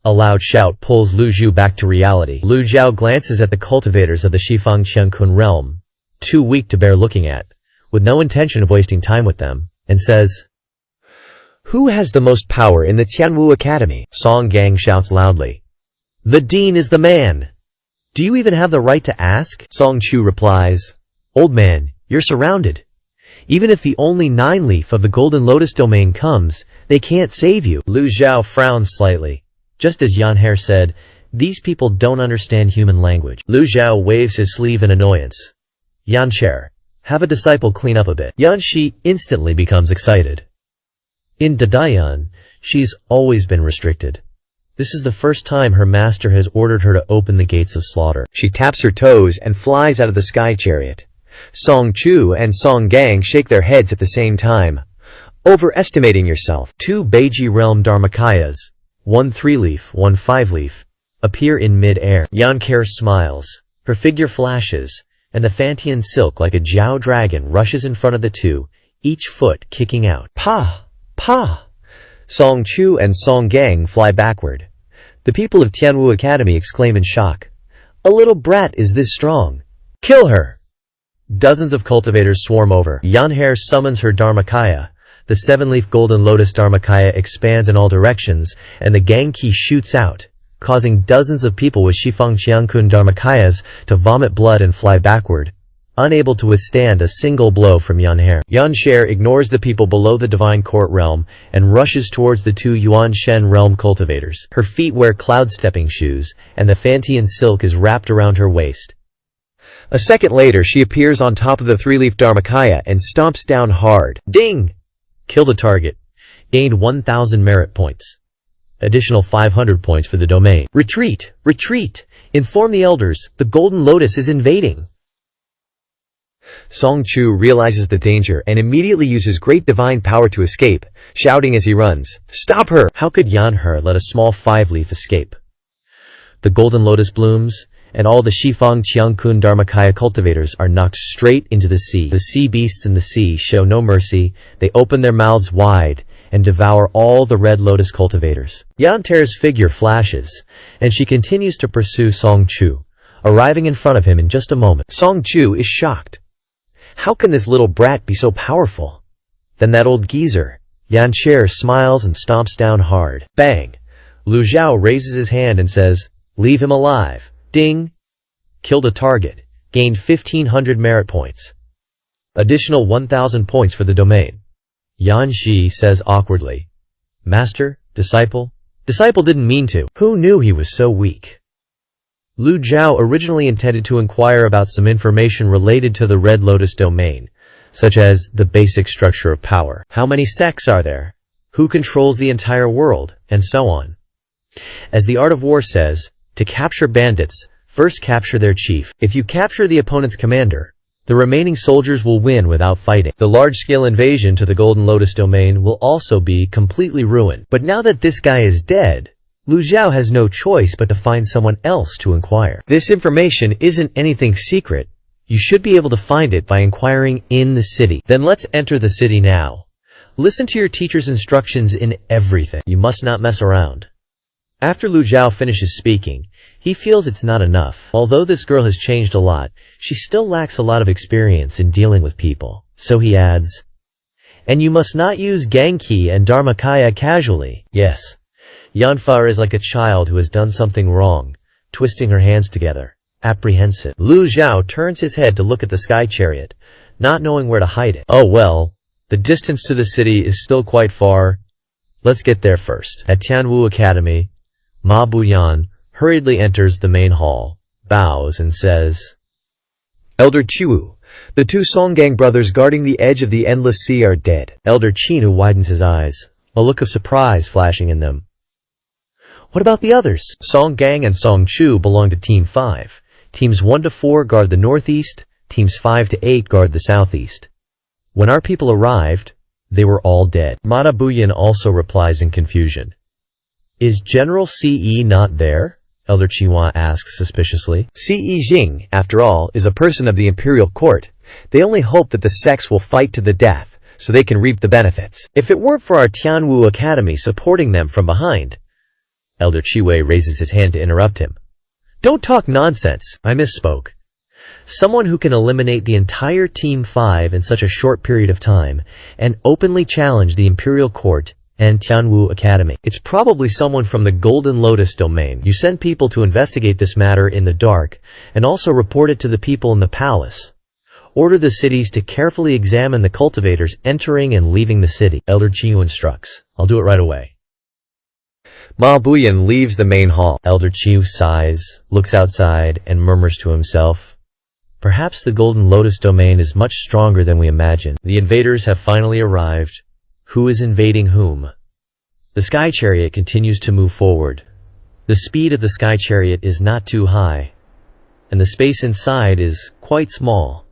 A loud shout pulls Lu Zhao back to reality. Lu Zhao glances at the cultivators of the Shifang Qiankun realm, too weak to bear looking at, with no intention of wasting time with them, and says, "Who has the most power in the Tianwu Academy?" Song Gang shouts loudly, "The Dean is the man! Do you even have the right to ask?" Song Chu replies, "Old man, you're surrounded. Even if the only 9-leaf of the Golden Lotus domain comes, they can't save you." Lu Zhao frowns slightly. Just as Yan Hare said, these people don't understand human language. Lu Zhao waves his sleeve in annoyance. "Yan Cher, have a disciple clean up a bit." Yan Shi instantly becomes excited. In Dadayan, she's always been restricted. This is the first time her master has ordered her to open the gates of slaughter. She taps her toes and flies out of the sky chariot. Song Chu and Song Gang shake their heads at the same time. "Overestimating yourself." 2 Beiji realm Dharmakayas, 1 3-leaf, 1 5-leaf, appear in mid-air. Yan Ker smiles. Her figure flashes, and the Fantian silk like a Jiao dragon rushes in front of the 2, each foot kicking out. "Pa! Pa!" Song Chu and Song Gang fly backward. The people of Tianwu Academy exclaim in shock. "A little brat is this strong. Kill her!" Dozens of cultivators swarm over. Yan Hare summons her Dharmakaya. The 7-leaf Golden Lotus Dharmakaya expands in all directions, and the Gangki shoots out, causing dozens of people with Shifang Qiankun Dharmakayas to vomit blood and fly backward, unable to withstand a single blow from Yan Hare. Yan Sher ignores the people below the Divine Court realm and rushes towards the 2 Yuan Shen realm cultivators. Her feet wear cloud-stepping shoes, and the Fantian silk is wrapped around her waist. A second later, she appears on top of the 3-leaf Dharmakaya and stomps down hard. Ding! Killed a target. Gained 1,000 merit points. Additional 500 points for the domain. Retreat! Retreat! Inform the elders, the Golden Lotus is invading. Song Chu realizes the danger and immediately uses great divine power to escape, shouting as he runs, "Stop her!" How could Yan He let a small 5-leaf escape? The Golden Lotus blooms, and all the Shifang Qiankun Dharmakaya cultivators are knocked straight into the sea. The sea beasts in the sea show no mercy. They open their mouths wide and devour all the Red Lotus cultivators. Yan Ter's figure flashes, and she continues to pursue Song Chu, arriving in front of him in just a moment. Song Chu is shocked. How can this little brat be so powerful? Then that old geezer. Yan Cher smiles and stomps down hard. Bang! Lu Zhao raises his hand and says, "Leave him alive." Ding! Killed a target. Gained 1,500 merit points. Additional 1,000 points for the domain. Yan Shi says awkwardly, "Master? Disciple? Disciple didn't mean to." Who knew he was so weak? Lu Zhao originally intended to inquire about some information related to the Red Lotus domain, such as the basic structure of power. How many sects are there? Who controls the entire world? And so on. As the art of war says, to capture bandits, first capture their chief. If you capture the opponent's commander, the remaining soldiers will win without fighting. The large-scale invasion to the Golden Lotus domain will also be completely ruined. But now that this guy is dead, Lu Zhao has no choice but to find someone else to inquire. This information isn't anything secret. You should be able to find it by inquiring in the city. Then let's enter the city now. Listen to your teacher's instructions in everything. You must not mess around. After Lu Zhao finishes speaking, he feels it's not enough. Although this girl has changed a lot, she still lacks a lot of experience in dealing with people. So he adds, and you must not use Genki and Dharmakaya casually. Yes. Yanfa is like a child who has done something wrong, twisting her hands together, apprehensive. Lu Zhao turns his head to look at the sky chariot, not knowing where to hide it. Oh well, the distance to the city is still quite far. Let's get there first. At Tianwu Academy, Ma Buyan hurriedly enters the main hall, bows and says, Elder Chiwu, the two Songgang brothers guarding the edge of the endless sea are dead. Elder Chinu widens his eyes, a look of surprise flashing in them. What about the others? Song Gang and Song Chu belong to Team 5. Teams 1 to 4 guard the northeast, Teams 5 to 8 guard the southeast. When our people arrived, they were all dead. Mata Buyan also replies in confusion. Is General Ce not there? Elder Chiwa asks suspiciously. Ce Jing, after all, is a person of the imperial court. They only hope that the sects will fight to the death, so they can reap the benefits. If it weren't for our Tianwu Academy supporting them from behind... Elder Chiwei raises his hand to interrupt him. Don't talk nonsense, I misspoke. Someone who can eliminate the entire Team 5 in such a short period of time and openly challenge the Imperial Court and Tianwu Academy. It's probably someone from the Golden Lotus domain. You send people to investigate this matter in the dark and also report it to the people in the palace. Order the cities to carefully examine the cultivators entering and leaving the city. Elder Chiu instructs. I'll do it right away. Ma Buyan leaves the main hall. Elder Chiu sighs, looks outside, and murmurs to himself, perhaps the Golden Lotus domain is much stronger than we imagine. The invaders have finally arrived. Who is invading whom? The Sky Chariot continues to move forward. The speed of the Sky Chariot is not too high, and the space inside is quite small.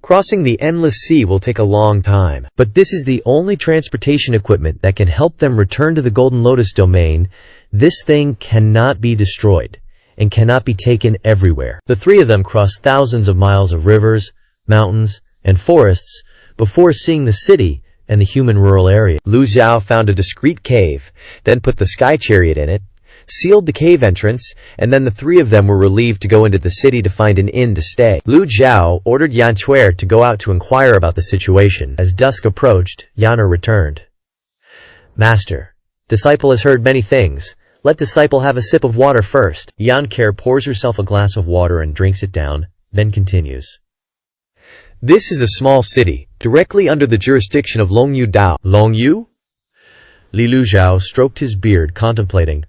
Crossing the endless sea will take a long time, but this is the only transportation equipment that can help them return to the Golden Lotus domain. This thing cannot be destroyed and cannot be taken everywhere. The three of them cross thousands of miles of rivers, mountains, and forests before seeing the city and the human rural area. Lu Zhao found a discreet cave, then put the Sky Chariot in it, sealed the cave entrance, and then the three of them were relieved to go into the city to find an inn to stay. Lu Zhao ordered Yan Chuer to go out to inquire about the situation. As dusk approached, Yaner returned. Master, disciple has heard many things. Let disciple have a sip of water first. Yan Chuer pours herself a glass of water and drinks it down, then continues. This is a small city, directly under the jurisdiction of Longyu Dao. Longyu? Li Lu Zhao stroked his beard, contemplating.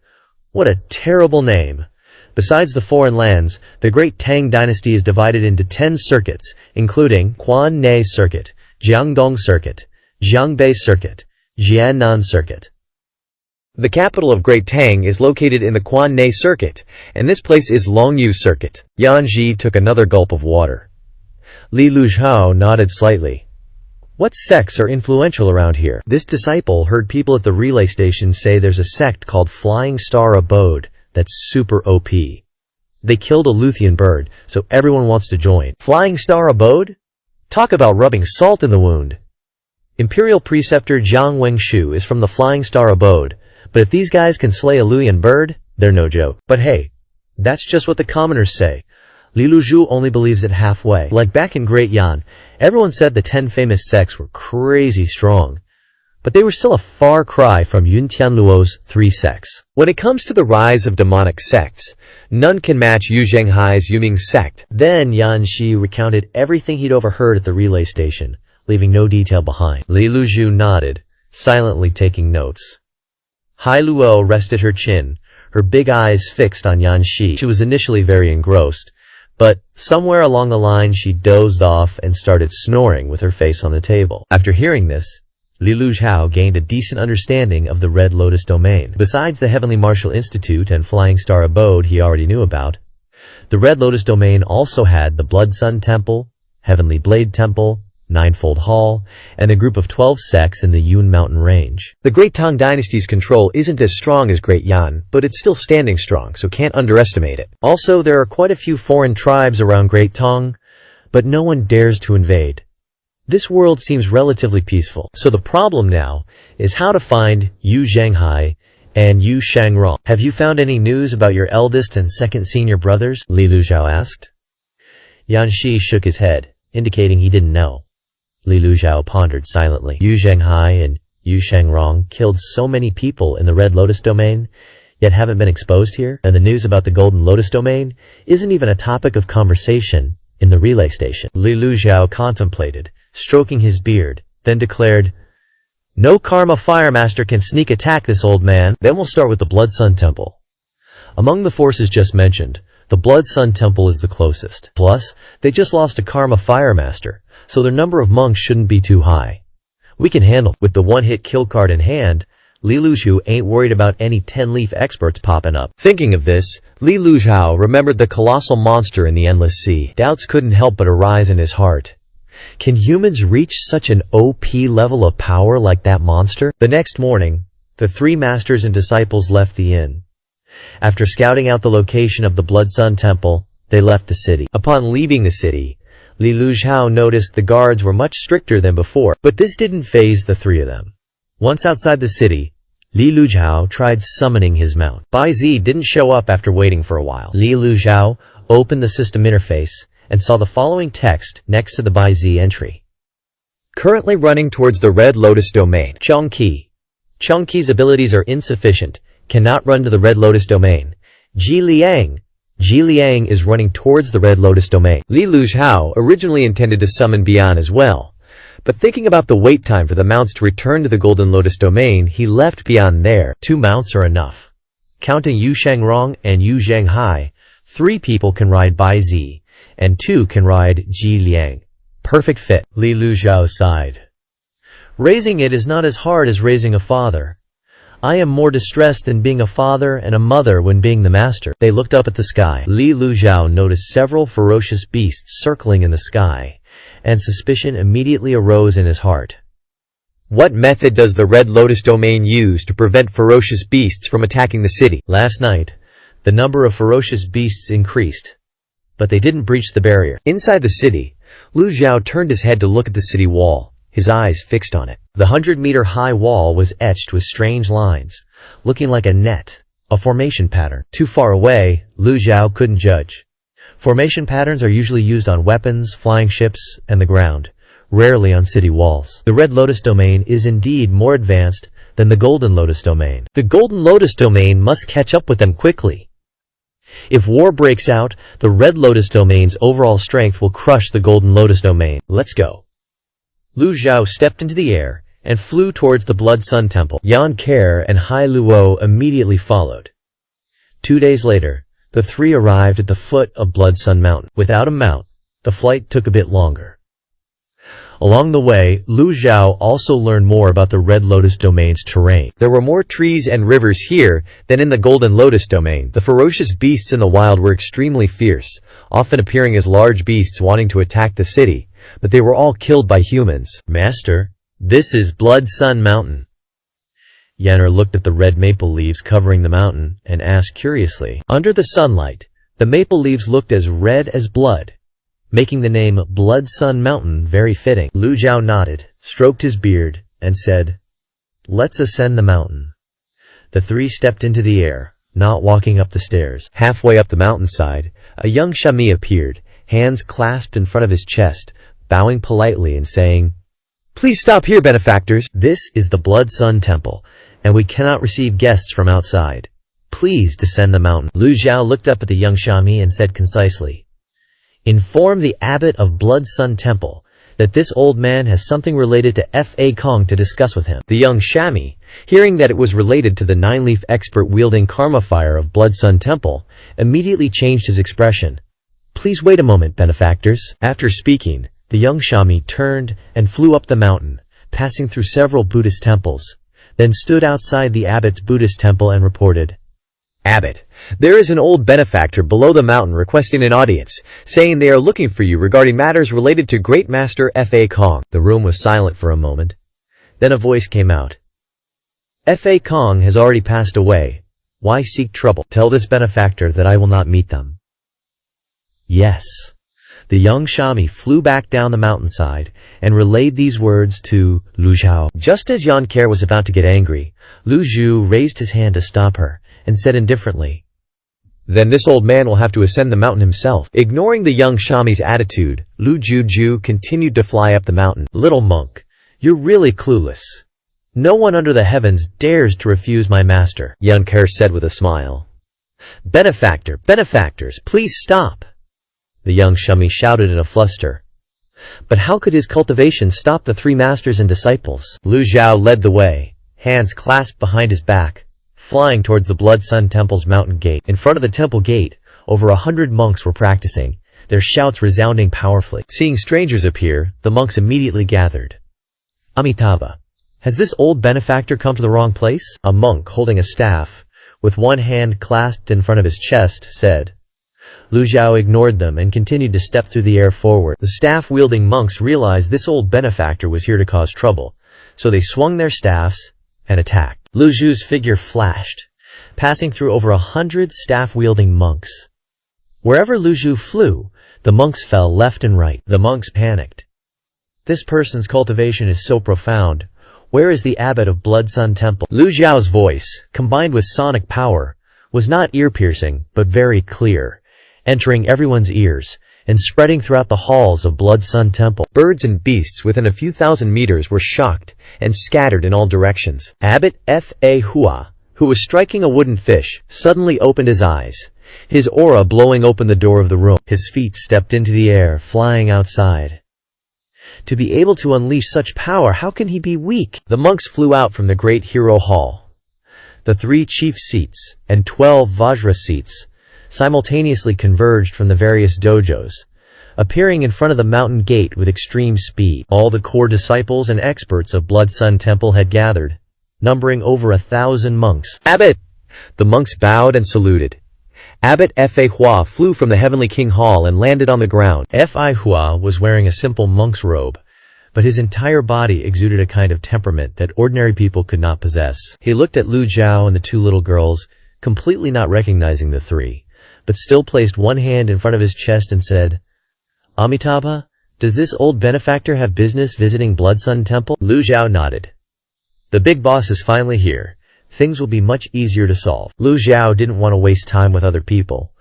What a terrible name. Besides the foreign lands, the Great Tang Dynasty is divided into 10 circuits, including Quan Ne Circuit, Jiangdong Circuit, Jiangbei Circuit, Jiannan Circuit. The capital of Great Tang is located in the Quan Ne Circuit, and this place is Longyu Circuit. Yan Ji took another gulp of water. Li Lu Zhao nodded slightly. What sects are influential around here? This disciple heard people at the relay station say there's a sect called Flying Star Abode that's super OP. They killed a Luthian bird, so everyone wants to join. Flying Star Abode? Talk about rubbing salt in the wound. Imperial Preceptor Jiang Wengshu is from the Flying Star Abode, but if these guys can slay a Luthian bird, they're no joke. But hey, that's just what the commoners say. Li Lu Zhu only believes it halfway. Like back in Great Yan, everyone said the 10 famous sects were crazy strong, but they were still a far cry from Yun Tianluo's 3 sects. When it comes to the rise of demonic sects, none can match Yu Zhenghai's Yuming sect. Then Yan Shi recounted everything he'd overheard at the relay station, leaving no detail behind. Li Lu Zhu nodded, silently taking notes. Hai Luo rested her chin, her big eyes fixed on Yan Shi. She was initially very engrossed, but somewhere along the line she dozed off and started snoring with her face on the table. After hearing this, Li Luzhao gained a decent understanding of the Red Lotus domain. Besides the Heavenly Martial Institute and Flying Star Abode he already knew about, the Red Lotus domain also had the Blood Sun Temple, Heavenly Blade Temple, Ninefold Hall, and the group of 12 sects in the Yun Mountain Range. The Great Tang Dynasty's control isn't as strong as Great Yan, but it's still standing strong, so can't underestimate it. Also, there are quite a few foreign tribes around Great Tang, but no one dares to invade. This world seems relatively peaceful, so the problem now is how to find Yu Zhanghai and Yu Shangrong. Have you found any news about your eldest and second senior brothers? Li Luzhao asked. Yan Shi shook his head, indicating he didn't know. Li Luzhao pondered silently. Yu Zhanghai and Yu Shangrong killed so many people in the Red Lotus domain, yet haven't been exposed here, and the news about the Golden Lotus domain isn't even a topic of conversation in the relay station. Li Luzhao contemplated, stroking his beard, then declared, "No Karma Firemaster can sneak attack this old man. Then we'll start with the Blood Sun Temple. Among the forces just mentioned, the Blood Sun Temple is the closest. Plus, they just lost a Karma Firemaster, so their number of monks shouldn't be too high. We can handle." With the one-hit kill card in hand, Li Luzhao ain't worried about any 10-leaf experts popping up. Thinking of this, Li Luzhao remembered the colossal monster in the Endless Sea. Doubts couldn't help but arise in his heart. Can humans reach such an OP level of power like that monster? The next morning, the three masters and disciples left the inn. After scouting out the location of the Blood Sun Temple, they left the city. Upon leaving the city, Li Luzhao noticed the guards were much stricter than before, but this didn't faze the three of them. Once outside the city, Li Luzhao tried summoning his mount. Bai Zi didn't show up after waiting for a while. Li Luzhao opened the system interface and saw the following text next to the Bai Zi entry. Currently running towards the Red Lotus domain. Chongqi. Chongqi's abilities are insufficient. Cannot run to the Red Lotus domain. Ji Liang. Ji Liang is running towards the Red Lotus domain. Li Luzhao originally intended to summon Bian as well, but thinking about the wait time for the mounts to return to the Golden Lotus domain, he left Bian there. 2 mounts are enough. Counting Yu Shangrong and Yu Zhanghai, 3 people can ride Bai Zi, and 2 can ride Ji Liang. Perfect fit. Li Luzhao sighed. Raising it is not as hard as raising a father. I am more distressed than being a father and a mother when being the master. They looked up at the sky. Li Luzhao noticed several ferocious beasts circling in the sky, and suspicion immediately arose in his heart. What method does the Red Lotus domain use to prevent ferocious beasts from attacking the city? Last night, the number of ferocious beasts increased, but they didn't breach the barrier. Inside the city, Lu Zhao turned his head to look at the city wall, his eyes fixed on it. The 100-meter-high wall was etched with strange lines, looking like a net, a formation pattern. Too far away, Lu Zhao couldn't judge. Formation patterns are usually used on weapons, flying ships, and the ground, rarely on city walls. The Red Lotus domain is indeed more advanced than the Golden Lotus domain. The Golden Lotus domain must catch up with them quickly. If war breaks out, the Red Lotus domain's overall strength will crush the Golden Lotus domain. Let's go. Lu Zhao stepped into the air and flew towards the Blood Sun Temple. Yan Care and Hai Luo immediately followed. 2 days later, the 3 arrived at the foot of Blood Sun Mountain. Without a mount, the flight took a bit longer. Along the way, Lu Zhao also learned more about the Red Lotus domain's terrain. There were more trees and rivers here than in the Golden Lotus domain. The ferocious beasts in the wild were extremely fierce, often appearing as large beasts wanting to attack the city, but they were all killed by humans. Master, this is Blood Sun Mountain. Yanner looked at the red maple leaves covering the mountain and asked curiously. Under the sunlight, the maple leaves looked as red as blood, making the name Blood Sun Mountain very fitting. Lu Zhao nodded, stroked his beard, and said, "Let's ascend the mountain." The 3 stepped into the air, not walking up the stairs. Halfway up the mountainside, a young Shami appeared, hands clasped in front of his chest, bowing politely and saying, "Please stop here, benefactors. This is the Blood Sun Temple, and we cannot receive guests from outside. Please descend the mountain." Lu Zhao looked up at the young Shami and said concisely, "Inform the abbot of Blood Sun Temple that this old man has something related to Fa Kong to discuss with him. The young Shami, hearing that it was related to the nine-leaf expert wielding karma fire of Blood Sun Temple, immediately changed his expression. "Please wait a moment, benefactors." After speaking, the young Shami turned and flew up the mountain, passing through several Buddhist temples, then stood outside the abbot's Buddhist temple and reported, "Abbot, there is an old benefactor below the mountain requesting an audience, saying they are looking for you regarding matters related to Great Master Fa Kong." The room was silent for a moment. Then a voice came out. "Fa Kong has already passed away. Why seek trouble? Tell this benefactor that I will not meet them." Yes. The young Shami flew back down the mountainside and relayed these words to Lu Zhao. Just as Yan Care was about to get angry, Lu Zhu raised his hand to stop her and said indifferently, "Then this old man will have to ascend the mountain himself." Ignoring the young Shami's attitude, Lu Zhu continued to fly up the mountain. "Little monk, you're really clueless. No one under the heavens dares to refuse my master," Yan Care said with a smile. Benefactors, please stop," the young Shami shouted in a fluster. But how could his cultivation stop the three masters and disciples? Lu Zhao led the way, hands clasped behind his back, flying towards the Blood Sun Temple's mountain gate. In front of the temple gate, over 100 monks were practicing, their shouts resounding powerfully. Seeing strangers appear, the monks immediately gathered. "Amitabha, has this old benefactor come to the wrong place?" A monk holding a staff, with one hand clasped in front of his chest, said. Lu Zhao ignored them and continued to step through the air forward. The staff-wielding monks realized this old benefactor was here to cause trouble, so they swung their staffs and attacked. Lu Zhu's figure flashed, passing through over 100 staff-wielding monks. Wherever Lu Zhu flew, the monks fell left and right. The monks panicked. This person's cultivation is so profound. Where is the abbot of Blood Sun Temple? Lu Zhao's voice, combined with sonic power, was not ear-piercing, but very clear, entering everyone's ears and spreading throughout the halls of Blood Sun Temple. Birds and beasts within a few thousand meters were shocked and scattered in all directions. Abbot Fa Hua, who was striking a wooden fish, suddenly opened his eyes, his aura blowing open the door of the room. His feet stepped into the air, flying outside. To be able to unleash such power, how can he be weak? The monks flew out from the great hero hall. The 3 chief seats and 12 Vajra seats simultaneously converged from the various dojos, appearing in front of the mountain gate with extreme speed. All the core disciples and experts of Blood Sun Temple had gathered, numbering over 1,000 monks. "Abbot!" The monks bowed and saluted. Abbot Fa Hua flew from the Heavenly King Hall and landed on the ground. Fa Hua was wearing a simple monk's robe, but his entire body exuded a kind of temperament that ordinary people could not possess. He looked at Lu Zhao and the 2 little girls, completely not recognizing the 3. But still placed one hand in front of his chest and said, "Amitabha, does this old benefactor have business visiting Blood Sun Temple?" Lu Zhao nodded. "The big boss is finally here. Things will be much easier to solve." Lu Zhao didn't want to waste time with other people.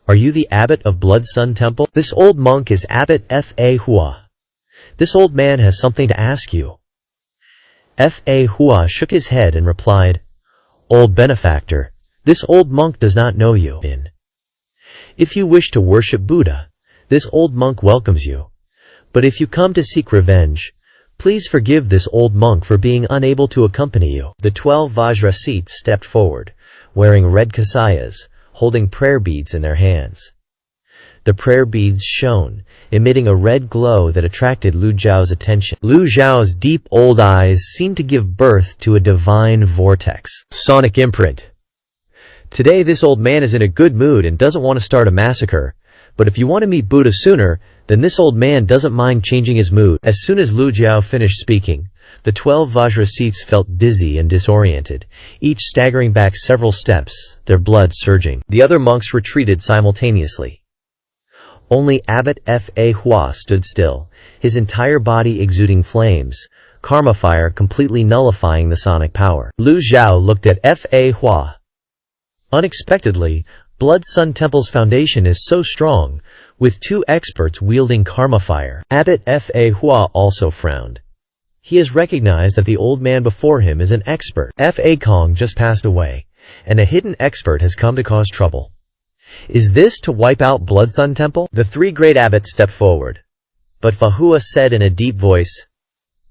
"Are you the abbot of Blood Sun Temple?" "This old monk is Abbot Fa Hua. This old man has something to ask you." Fa Hua shook his head and replied, "Old benefactor, this old monk does not know you. If you wish to worship Buddha, this old monk welcomes you. But if you come to seek revenge, please forgive this old monk for being unable to accompany you." The 12 Vajra seats stepped forward, wearing red kasayas, holding prayer beads in their hands. The prayer beads shone, emitting a red glow that attracted Lu Zhao's attention. Lu Zhao's deep old eyes seemed to give birth to a divine vortex. Sonic imprint. Today this old man is in a good mood and doesn't want to start a massacre, but if you want to meet Buddha sooner, then this old man doesn't mind changing his mood. As soon as Lu Zhao finished speaking, the 12 Vajra seats felt dizzy and disoriented, each staggering back several steps, their blood surging. The other monks retreated simultaneously. Only Abbot Fa Hua stood still, his entire body exuding flames, karma fire completely nullifying the sonic power. Lu Zhao looked at Fa Hua. Unexpectedly, Blood Sun Temple's foundation is so strong, with 2 experts wielding karma fire. Abbot Fa Hua also frowned. He has recognized that the old man before him is an expert. Fa Kong just passed away, and a hidden expert has come to cause trouble. Is this to wipe out Blood Sun Temple? The 3 great abbots stepped forward. But Fahua said in a deep voice,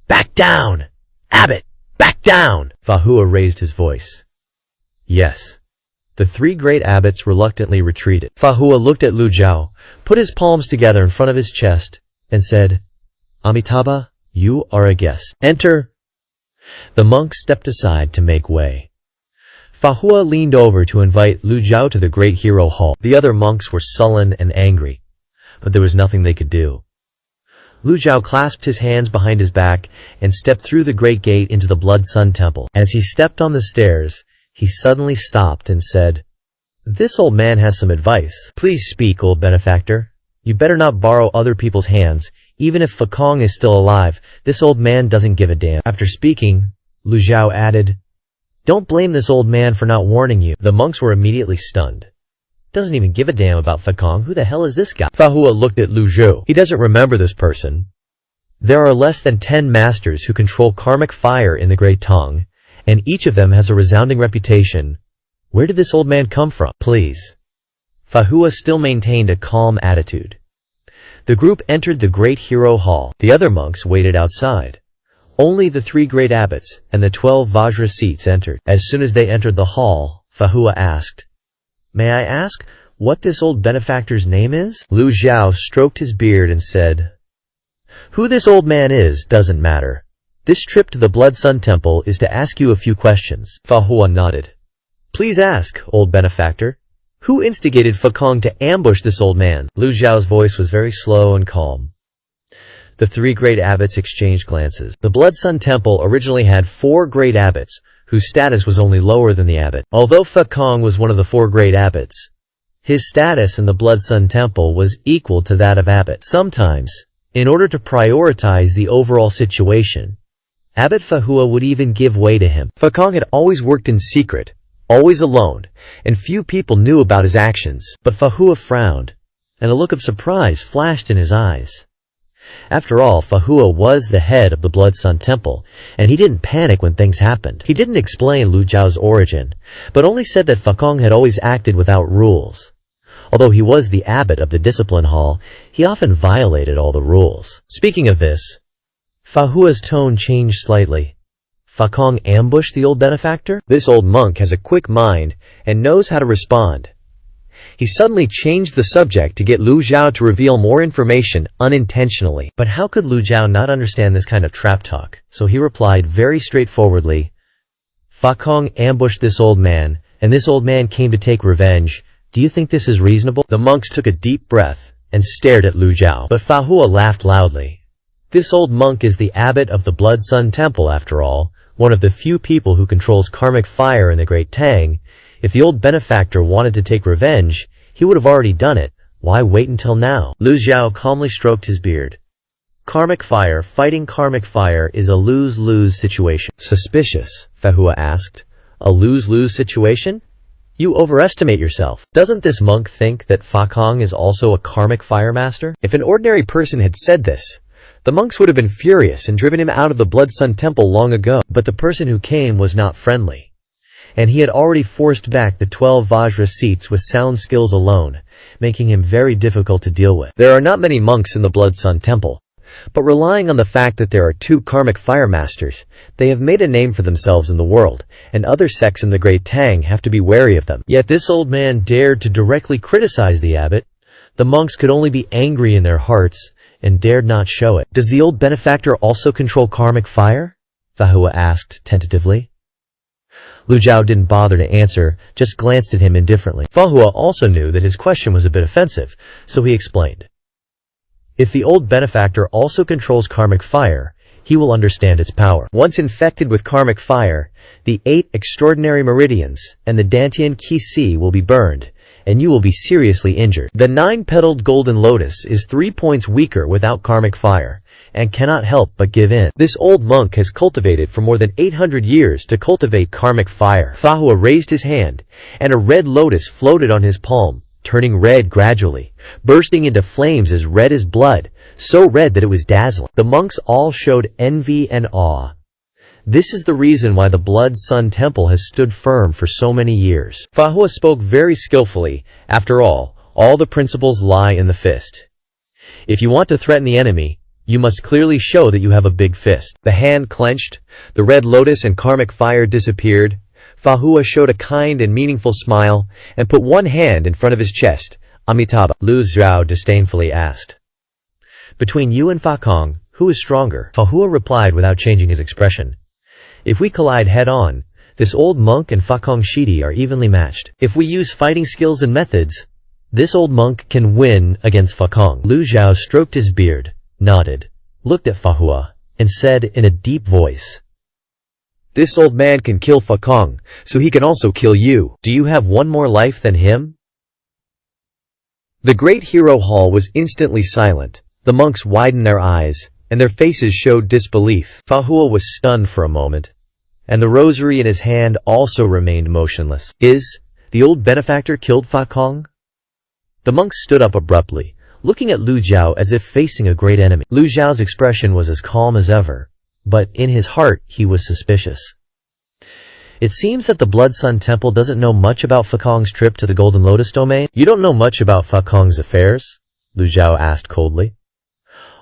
"Back down! Abbot, back down!" Fahua raised his voice. Yes. The three great abbots reluctantly retreated. Fahua looked at Lu Jiao, put his palms together in front of his chest, and said, "Amitabha, you are a guest. Enter." The monk stepped aside to make way. Fahua leaned over to invite Lu Jiao to the great hero hall. The other monks were sullen and angry, but there was nothing they could do. Lu Jiao clasped his hands behind his back and stepped through the great gate into the Blood Sun Temple. As he stepped on the stairs, he suddenly stopped and said, "This old man has some advice." "Please speak, old benefactor. You better not borrow other people's hands. Even if Fakong is still alive, this old man doesn't give a damn." After speaking, Lu Jiao added, "Don't blame this old man for not warning you." The monks were immediately stunned. Doesn't even give a damn about Fakong. Who the hell is this guy? Fahua looked at Lu Jiao. He doesn't remember this person. There are less than 10 masters who control karmic fire in the Great Tong, and each of them has a resounding reputation. Where did this old man come from? Please. Fahua still maintained a calm attitude. The group entered the great hero hall. The other monks waited outside. Only the 3 great abbots and the 12 Vajra seats entered. As soon as they entered the hall, Fahua asked, "May I ask what this old benefactor's name is?" Lu Jiao stroked his beard and said, "Who this old man is doesn't matter. This trip to the Blood Sun Temple is to ask you a few questions." Fahua nodded. "Please ask, old benefactor. Who instigated Fakong to ambush this old man?" Lu Jiao's voice was very slow and calm. The 3 great abbots exchanged glances. The Blood Sun Temple originally had 4 great abbots, whose status was only lower than the abbot. Although Fakong was one of the 4 great abbots, his status in the Blood Sun Temple was equal to that of abbot. Sometimes, in order to prioritize the overall situation, Abbot Fahua would even give way to him. Fakong had always worked in secret, always alone, and few people knew about his actions. But Fahua frowned, and a look of surprise flashed in his eyes. After all, Fahua was the head of the Blood Sun Temple, and he didn't panic when things happened. He didn't explain Lu Jiao's origin, but only said that Fakong had always acted without rules. Although he was the abbot of the discipline hall, he often violated all the rules. Speaking of this, Fahua's tone changed slightly. Fakong ambushed the old benefactor? This old monk has a quick mind and knows how to respond. He suddenly changed the subject to get Lu Jiao to reveal more information unintentionally. But how could Lu Jiao not understand this kind of trap talk? So he replied very straightforwardly, "Fakong ambushed this old man, and this old man came to take revenge. Do you think this is reasonable?" The monks took a deep breath and stared at Lu Jiao. But Fahua laughed loudly. This old monk is the abbot of the Blood Sun Temple after all, one of the few people who controls karmic fire in the Great Tang. If the old benefactor wanted to take revenge, he would have already done it. Why wait until now? Lu Jiao calmly stroked his beard. Karmic fire, fighting karmic fire is a lose-lose situation. Suspicious, Fahua asked. A lose-lose situation? You overestimate yourself. Doesn't this monk think that Fakong is also a karmic fire master? If an ordinary person had said this, the monks would have been furious and driven him out of the Blood Sun Temple long ago. But the person who came was not friendly, and he had already forced back the 12 Vajra seats with sound skills alone, making him very difficult to deal with. There are not many monks in the Blood Sun Temple, but relying on the fact that there are 2 karmic fire masters, they have made a name for themselves in the world, and other sects in the Great Tang have to be wary of them. Yet this old man dared to directly criticize the abbot. The monks could only be angry in their hearts, and dared not show it. Does the old benefactor also control karmic fire? Fahua asked tentatively. Lu Jiao didn't bother to answer, just glanced at him indifferently. Fahua also knew that his question was a bit offensive, so he explained. If the old benefactor also controls karmic fire, he will understand its power. Once infected with karmic fire, the 8 extraordinary meridians and the Dantian Qi will be burned, and you will be seriously injured. The 9-petaled golden lotus is 3 points weaker without karmic fire, and cannot help but give in. This old monk has cultivated for more than 800 years to cultivate karmic fire. Fahua raised his hand, and a red lotus floated on his palm, turning red gradually, bursting into flames as red as blood, so red that it was dazzling. The monks all showed envy and awe. This is the reason why the Blood Sun Temple has stood firm for so many years. Fahua spoke very skillfully. After all the principles lie in the fist. If you want to threaten the enemy, you must clearly show that you have a big fist. The hand clenched, the red lotus and karmic fire disappeared. Manhwa showed a kind and meaningful smile and put one hand in front of his chest. Amitabha, Lu Zhao disdainfully asked. Between you and Fakong, who is stronger? Manhwa replied without changing his expression. If we collide head-on, this old monk and Fakong Shidi are evenly matched. If we use fighting skills and methods, this old monk can win against Fakong. Lu Zhao stroked his beard, nodded, looked at Manhwa, and said in a deep voice, "This old man can kill Fakong, so he can also kill you. Do you have one more life than him?" The great hero hall was instantly silent. The monks widened their eyes, and their faces showed disbelief. Manhwa was stunned for a moment, and the rosary in his hand also remained motionless. Is the old benefactor killed Fakong? The monks stood up abruptly, looking at Lu Zhao as if facing a great enemy. Lu Zhao's expression was as calm as ever, but in his heart he was suspicious. It seems that the Blood Sun Temple doesn't know much about Fakong's trip to the Golden Lotus Domain. You don't know much about Fakong's affairs? Lu Zhao asked coldly.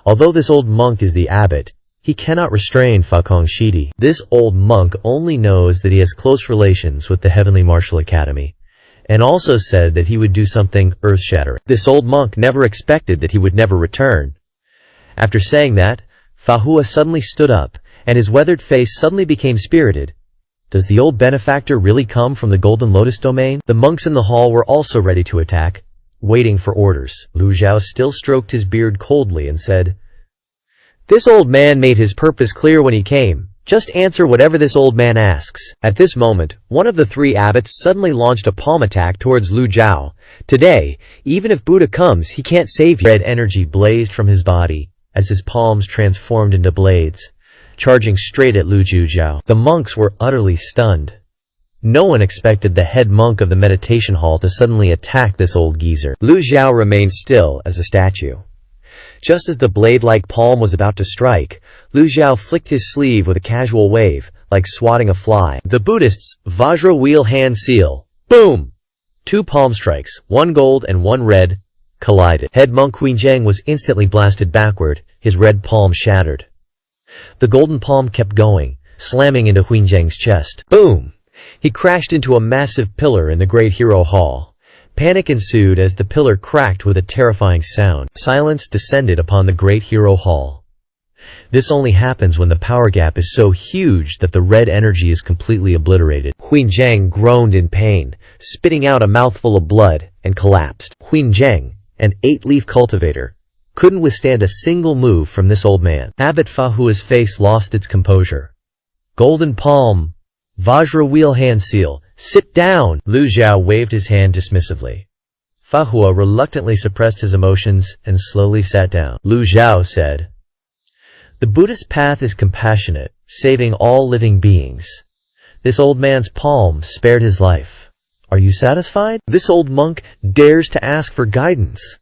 Although this old monk is the abbot, he cannot restrain Fakong Shidi. This old monk only knows that he has close relations with the Heavenly Martial Academy, and also said that he would do something earth-shattering. This old monk never expected that he would never return. After saying that, Manhwa suddenly stood up, and his weathered face suddenly became spirited. Does the old benefactor really come from the Golden Lotus Domain? The monks in the hall were also ready to attack, waiting for orders. Lu Zhao still stroked his beard coldly and said, "This old man made his purpose clear when he came. Just answer whatever this old man asks." At this moment, one of the three abbots suddenly launched a palm attack towards Lu Zhao. "Today, even if Buddha comes, he can't save you." Red energy blazed from his body as his palms transformed into blades, charging straight at Lu Zhao. The monks were utterly stunned. No one expected the head monk of the meditation hall to suddenly attack this old geezer. Lu Zhao remained still as a statue. Just as the blade-like palm was about to strike, Lu Zhao flicked his sleeve with a casual wave, like swatting a fly. The Buddhists' Vajra wheel hand seal. Boom! Two palm strikes, one gold and one red, collided. Head monk Huinzhang was instantly blasted backward, his red palm shattered. The golden palm kept going, slamming into Huinzhang's chest. Boom! He crashed into a massive pillar in the Great Hero Hall. Panic ensued as the pillar cracked with a terrifying sound. Silence descended upon the Great Hero Hall. This only happens when the power gap is so huge that the red energy is completely obliterated. Huinzhang groaned in pain, spitting out a mouthful of blood, and collapsed. Huinzhang, an 8-leaf cultivator, couldn't withstand a single move from this old man. Abbot Manhwa's face lost its composure. Golden palm, Vajra wheel hand seal, sit down! Lu Zhao waved his hand dismissively. Manhwa reluctantly suppressed his emotions and slowly sat down. Lu Zhao said, "The Buddhist path is compassionate, saving all living beings. This old man's palm spared his life. Are you satisfied? This old monk dares to ask for guidance."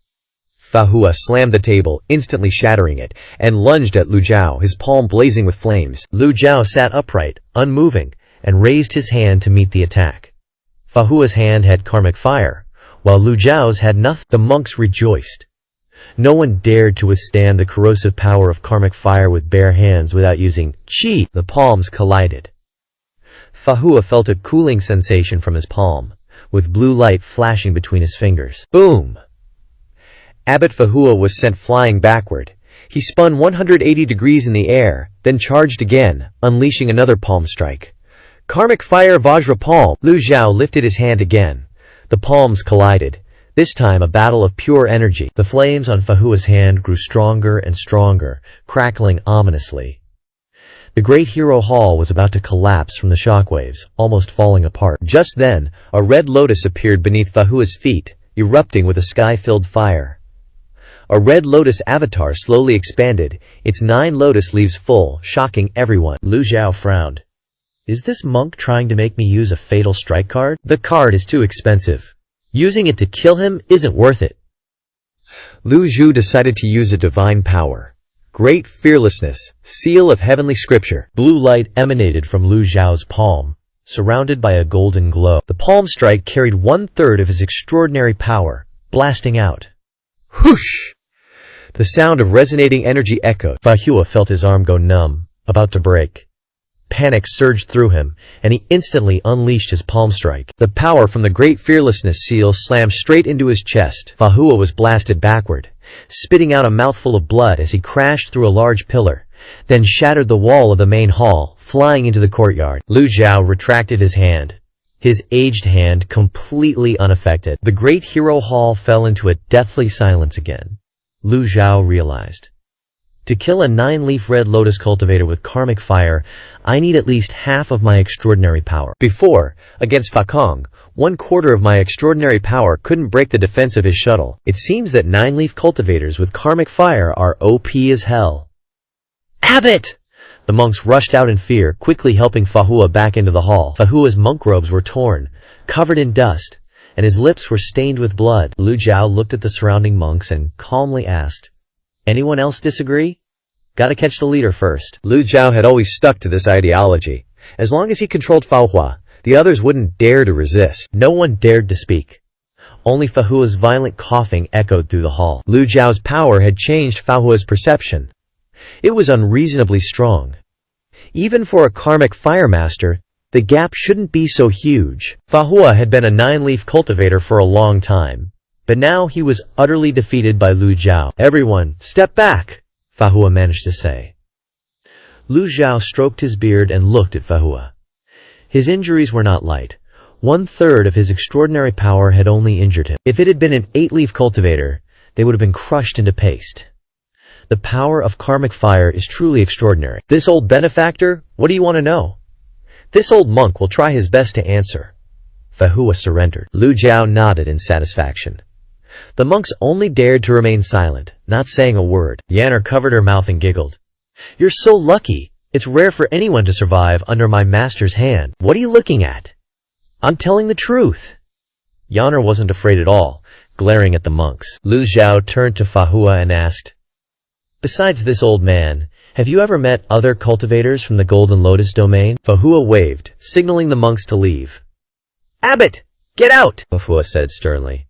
Manhwa slammed the table, instantly shattering it, and lunged at Lu Zhao, his palm blazing with flames. Lu Zhao sat upright, unmoving, and raised his hand to meet the attack. Manhwa's hand had karmic fire, while Lu Zhao's had nothing. The monks rejoiced. No one dared to withstand the corrosive power of karmic fire with bare hands without using chi. The palms collided. Manhwa felt a cooling sensation from his palm, with blue light flashing between his fingers. Boom! Abbot Manhwa was sent flying backward. He spun 180 degrees in the air, then charged again, unleashing another palm strike. Karmic fire Vajra palm. Lu Zhao lifted his hand again. The palms collided, this time a battle of pure energy. The flames on Manhwa's hand grew stronger and stronger, crackling ominously. The Great Hero Hall was about to collapse from the shockwaves, almost falling apart. Just then, a red lotus appeared beneath Manhwa's feet, erupting with a sky-filled fire. A red lotus avatar slowly expanded, its 9 lotus leaves full, shocking everyone. Lu Zhao frowned. Is this monk trying to make me use a fatal strike card? The card is too expensive. Using it to kill him isn't worth it. Lu Zhu decided to use a divine power. Great fearlessness, seal of heavenly scripture. Blue light emanated from Lu Zhao's palm, surrounded by a golden glow. The palm strike carried 1/3 of his extraordinary power, blasting out. Whoosh! The sound of resonating energy echoed. Fa Hua felt his arm go numb, about to break. Panic surged through him, and he instantly unleashed his palm strike. The power from the Great Fearlessness seal slammed straight into his chest. Fa Hua was blasted backward, spitting out a mouthful of blood as he crashed through a large pillar, then shattered the wall of the main hall, flying into the courtyard. Lu Zhao retracted his hand, his aged hand completely unaffected. The great hero hall fell into a deathly silence again. Lu Zhao realized. To kill a 9-leaf red lotus cultivator with karmic fire, I need at least half of my extraordinary power. Before, against Fa Kong, 1/4 of my extraordinary power couldn't break the defense of his shuttle. It seems that 9-leaf cultivators with karmic fire are OP as hell. Abbot! The monks rushed out in fear, quickly helping Fa Hua back into the hall. Fa Hua's monk robes were torn, covered in dust, and his lips were stained with blood. Lu Zhao looked at the surrounding monks and calmly asked, "Anyone else disagree? Gotta catch the leader first." Lu Zhao had always stuck to this ideology. As long as he controlled Fa Hua, the others wouldn't dare to resist. No one dared to speak. Only Fa Hua's violent coughing echoed through the hall. Lu Zhao's power had changed Fa Hua's perception. It was unreasonably strong. Even for a karmic fire master, the gap shouldn't be so huge. Fa Hua had been a 9-leaf cultivator for a long time, but now he was utterly defeated by Lu Zhao. "Everyone, step back," Fa Hua managed to say. Lu Zhao stroked his beard and looked at Fa Hua. His injuries were not light. 1/3 of his extraordinary power had only injured him. If it had been an 8-leaf cultivator, they would have been crushed into paste. The power of karmic fire is truly extraordinary. This old benefactor, what do you want to know? This old monk will try his best to answer. Fa Hua surrendered. Lu Zhao nodded in satisfaction. The monks only dared to remain silent, not saying a word. Yanner covered her mouth and giggled. "You're so lucky. It's rare for anyone to survive under my master's hand. What are you looking at? I'm telling the truth." Yanner wasn't afraid at all, glaring at the monks. Lu Zhao turned to Fa Hua and asked, "Besides this old man, have you ever met other cultivators from the Golden Lotus domain?" Fa Hua waved, signaling the monks to leave. "Abbot, get out!" Fa Hua said sternly.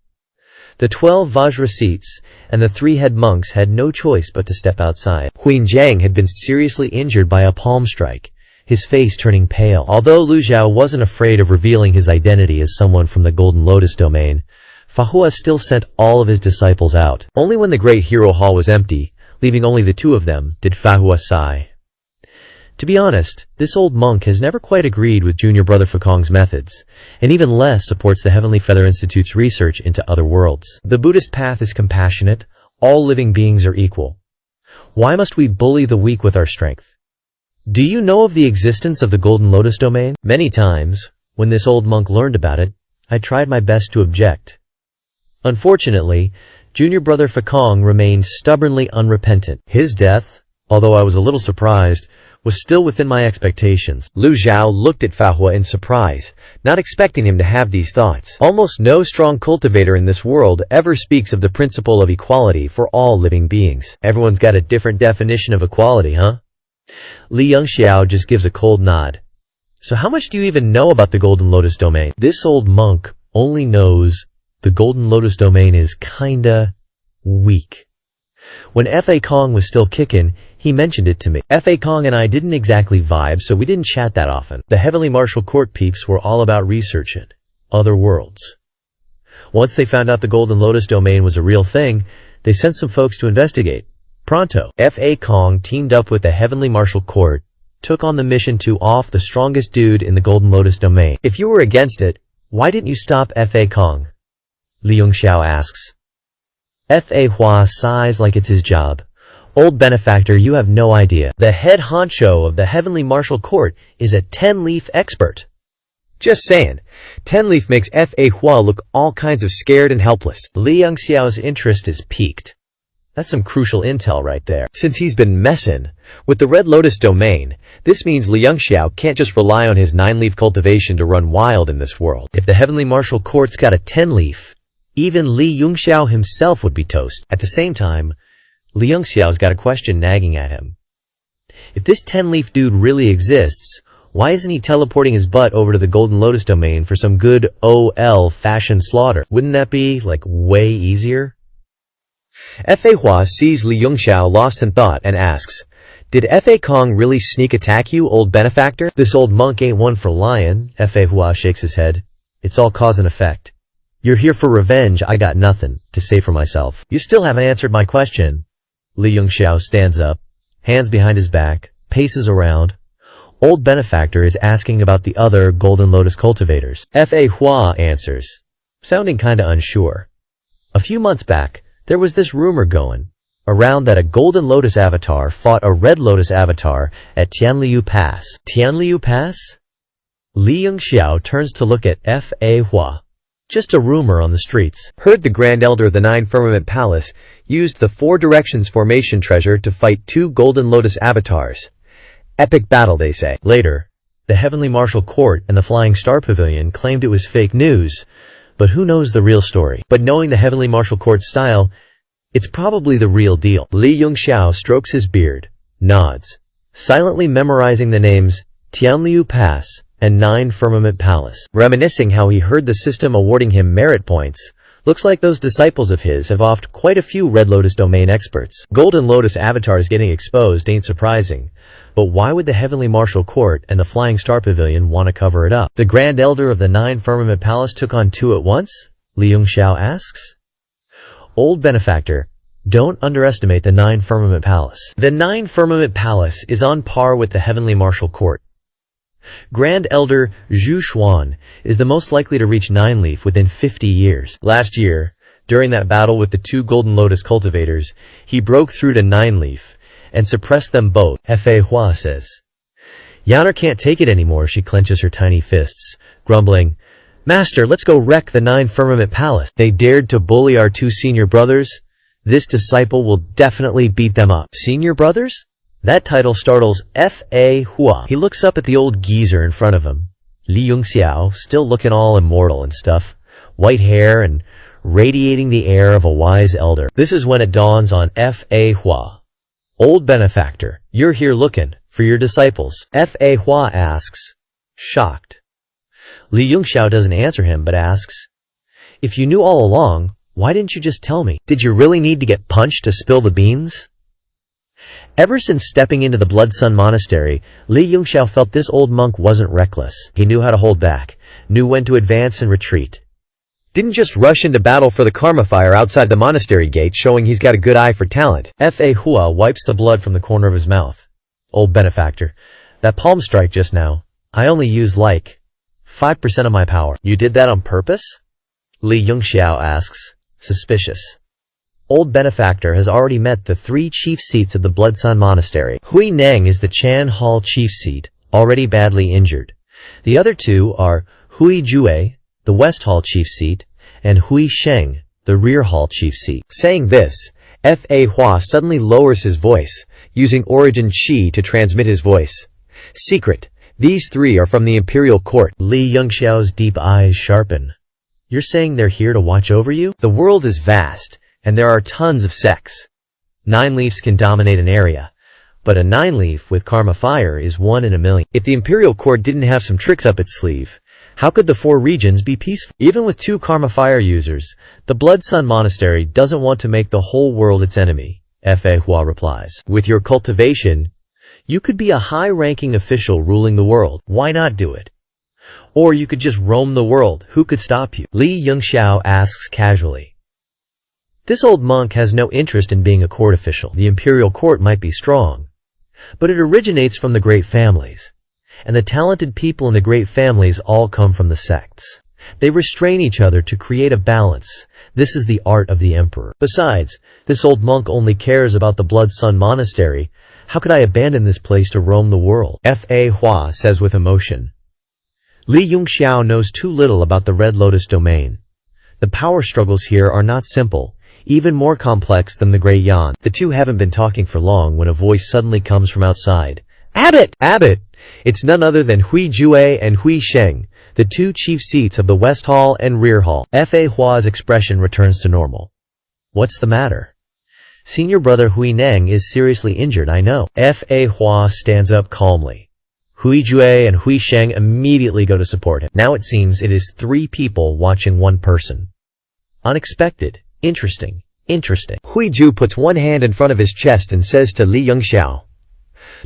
The 12 Vajra seats and the 3 head monks had no choice but to step outside. Huin Zhang had been seriously injured by a palm strike, his face turning pale. Although Lu Zhao wasn't afraid of revealing his identity as someone from the Golden Lotus domain, Fa Hua still sent all of his disciples out. Only when the Great Hero Hall was empty, leaving only the 2 of them, did Fa Hua sigh. To be honest, this old monk has never quite agreed with Junior Brother Fakong's methods, and even less supports the Heavenly Feather Institute's research into other worlds. The Buddhist path is compassionate. All living beings are equal. Why must we bully the weak with our strength? Do you know of the existence of the Golden Lotus domain? Many times, when this old monk learned about it, I tried my best to object. Unfortunately, Junior Brother Fakong remained stubbornly unrepentant. His death, although I was a little surprised, was still within my expectations. Lu Zhao looked at Fa Hua in surprise, not expecting him to have these thoughts. Almost no strong cultivator in this world ever speaks of the principle of equality for all living beings. Everyone's got a different definition of equality, huh? Li Yongxiao just gives a cold nod. So how much do you even know about the Golden Lotus domain? This old monk only knows the Golden Lotus domain is kinda weak. When F.A. Kong was still kickin', he mentioned it to me. F.A. Kong and I didn't exactly vibe, so we didn't chat that often. The Heavenly Martial Court peeps were all about research in other worlds. Once they found out the Golden Lotus domain was a real thing, they sent some folks to investigate. Pronto, F.A. Kong teamed up with the Heavenly Martial Court, took on the mission to off the strongest dude in the Golden Lotus domain. If you were against it, why didn't you stop F.A. Kong? Li Yongxiao asks. F.A. Hua sighs like it's his job. Old benefactor, you have no idea. The head honcho of the Heavenly Martial Court is a 10-leaf expert. Just saying, 10-leaf makes F.A. Hua look all kinds of scared and helpless. Li Yongxiao's interest is piqued. That's some crucial intel right there. Since he's been messin' with the Red Lotus domain, this means Li Yongxiao can't just rely on his 9-leaf cultivation to run wild in this world. If the Heavenly Martial Court's got a 10-leaf, even Li Yongxiao himself would be toast. At the same time, Li Yongxiao's got a question nagging at him. If this 10-leaf dude really exists, why isn't he teleporting his butt over to the Golden Lotus domain for some good OL fashion slaughter? Wouldn't that be, like, way easier? Fa Hua sees Li Yongxiao lost in thought and asks, "Did Fa Kong really sneak attack you, old benefactor?" "This old monk ain't one for lying," Fa Hua shakes his head. "It's all cause and effect. You're here for revenge, I got nothing to say for myself." "You still haven't answered my question." Li Yongxiao stands up, hands behind his back, paces around. Old benefactor is asking about the other Golden Lotus cultivators. Fa Hua answers, sounding kinda unsure. "A few months back, there was this rumor going around that a Golden Lotus avatar fought a Red Lotus avatar at Tianliu Pass." Tianliu Pass? Li Yongxiao turns to look at Fa Hua. "Just a rumor on the streets." Heard the Grand Elder of the Nine Firmament Palace used the Four Directions Formation treasure to fight 2 Golden Lotus avatars. Epic battle, they say. Later, the Heavenly Martial Court and the Flying Star Pavilion claimed it was fake news, but who knows the real story? But knowing the Heavenly Martial Court's style, it's probably the real deal. Li Yongxiao strokes his beard, nods, silently memorizing the names Tianliu Pass and 9 Firmament Palace, reminiscing how he heard the system awarding him merit points. Looks like those disciples of his have offed quite a few Red Lotus domain experts. Golden Lotus avatars getting exposed ain't surprising, but why would the Heavenly Martial Court and the Flying Star Pavilion want to cover it up? The Grand Elder of the 9 Firmament Palace took on 2 at once? Li Yongxiao asks. Old benefactor, don't underestimate the 9 Firmament Palace. The 9 Firmament Palace is on par with the Heavenly Martial Court. Grand Elder Zhu Xuan is the most likely to reach 9 Leaf within 50 years. Last year, during that battle with the 2 Golden Lotus cultivators, he broke through to 9 Leaf and suppressed them both, Fa Hua says. Yaner can't take it anymore, she clenches her tiny fists, grumbling, "Master, let's go wreck the 9 Firmament Palace. They dared to bully our 2 senior brothers. This disciple will definitely beat them up." Senior brothers? That title startles Fa Hua. He looks up at the old geezer in front of him. Li Yongxiao, still looking all immortal and stuff, white hair and radiating the air of a wise elder. This is when it dawns on Fa Hua. Old benefactor, you're here looking for your disciples. Fa Hua asks, shocked. Li Yongxiao doesn't answer him but asks, "If you knew all along, why didn't you just tell me? Did you really need to get punched to spill the beans?" Ever since stepping into the Blood Sun Monastery, Li Yongxiao felt this old monk wasn't reckless. He knew how to hold back, knew when to advance and retreat. Didn't just rush into battle for the karma fire outside the monastery gate, showing he's got a good eye for talent. Fa Hua wipes the blood from the corner of his mouth. Old benefactor, that palm strike just now, I only used like 5% of my power. You did that on purpose? Li Yongxiao asks, suspicious. Old benefactor has already met the 3 chief seats of the Blood Sun Monastery. Hui Neng is the Chan Hall chief seat, already badly injured. The other 2 are Hui Jue, the West Hall chief seat, and Hui Sheng, the Rear Hall chief seat. Saying this, Fa Hua suddenly lowers his voice, using Origin Qi to transmit his voice. Secret, these 3 are from the Imperial Court. Li Yongxiao's deep eyes sharpen. You're saying they're here to watch over you? The world is vast, and there are tons of sects. 9 leaves can dominate an area, but a 9 leaf with karma fire is 1 in a million. If the Imperial Court didn't have some tricks up its sleeve, how could the 4 regions be peaceful? Even with 2 karma fire users, the Blood Sun Monastery doesn't want to make the whole world its enemy, Fa Hua replies. With your cultivation, you could be a high-ranking official ruling the world. Why not do it? Or you could just roam the world. Who could stop you? Li Yongxiao asks casually. This old monk has no interest in being a court official. The Imperial Court might be strong, but it originates from the great families. And the talented people in the great families all come from the sects. They restrain each other to create a balance. This is the art of the emperor. Besides, this old monk only cares about the Blood Sun Monastery. How could I abandon this place to roam the world? Fa Hua says with emotion. Li Yongxiao knows too little about the Red Lotus domain. The power struggles here are not simple, even more complex than the Grey Yan. The 2 haven't been talking for long when a voice suddenly comes from outside. Abbot! Abbot! It's none other than Hui Jue and Hui Sheng, the 2 chief seats of the West Hall and Rear Hall. Fa Hua's expression returns to normal. What's the matter? Senior brother Hui Neng is seriously injured, I know. Fa Hua stands up calmly. Hui Jue and Hui Sheng immediately go to support him. Now it seems it is 3 people watching 1 person. Unexpected. Interesting. Interesting. Huiju puts one hand in front of his chest and says to Li Yongxiao,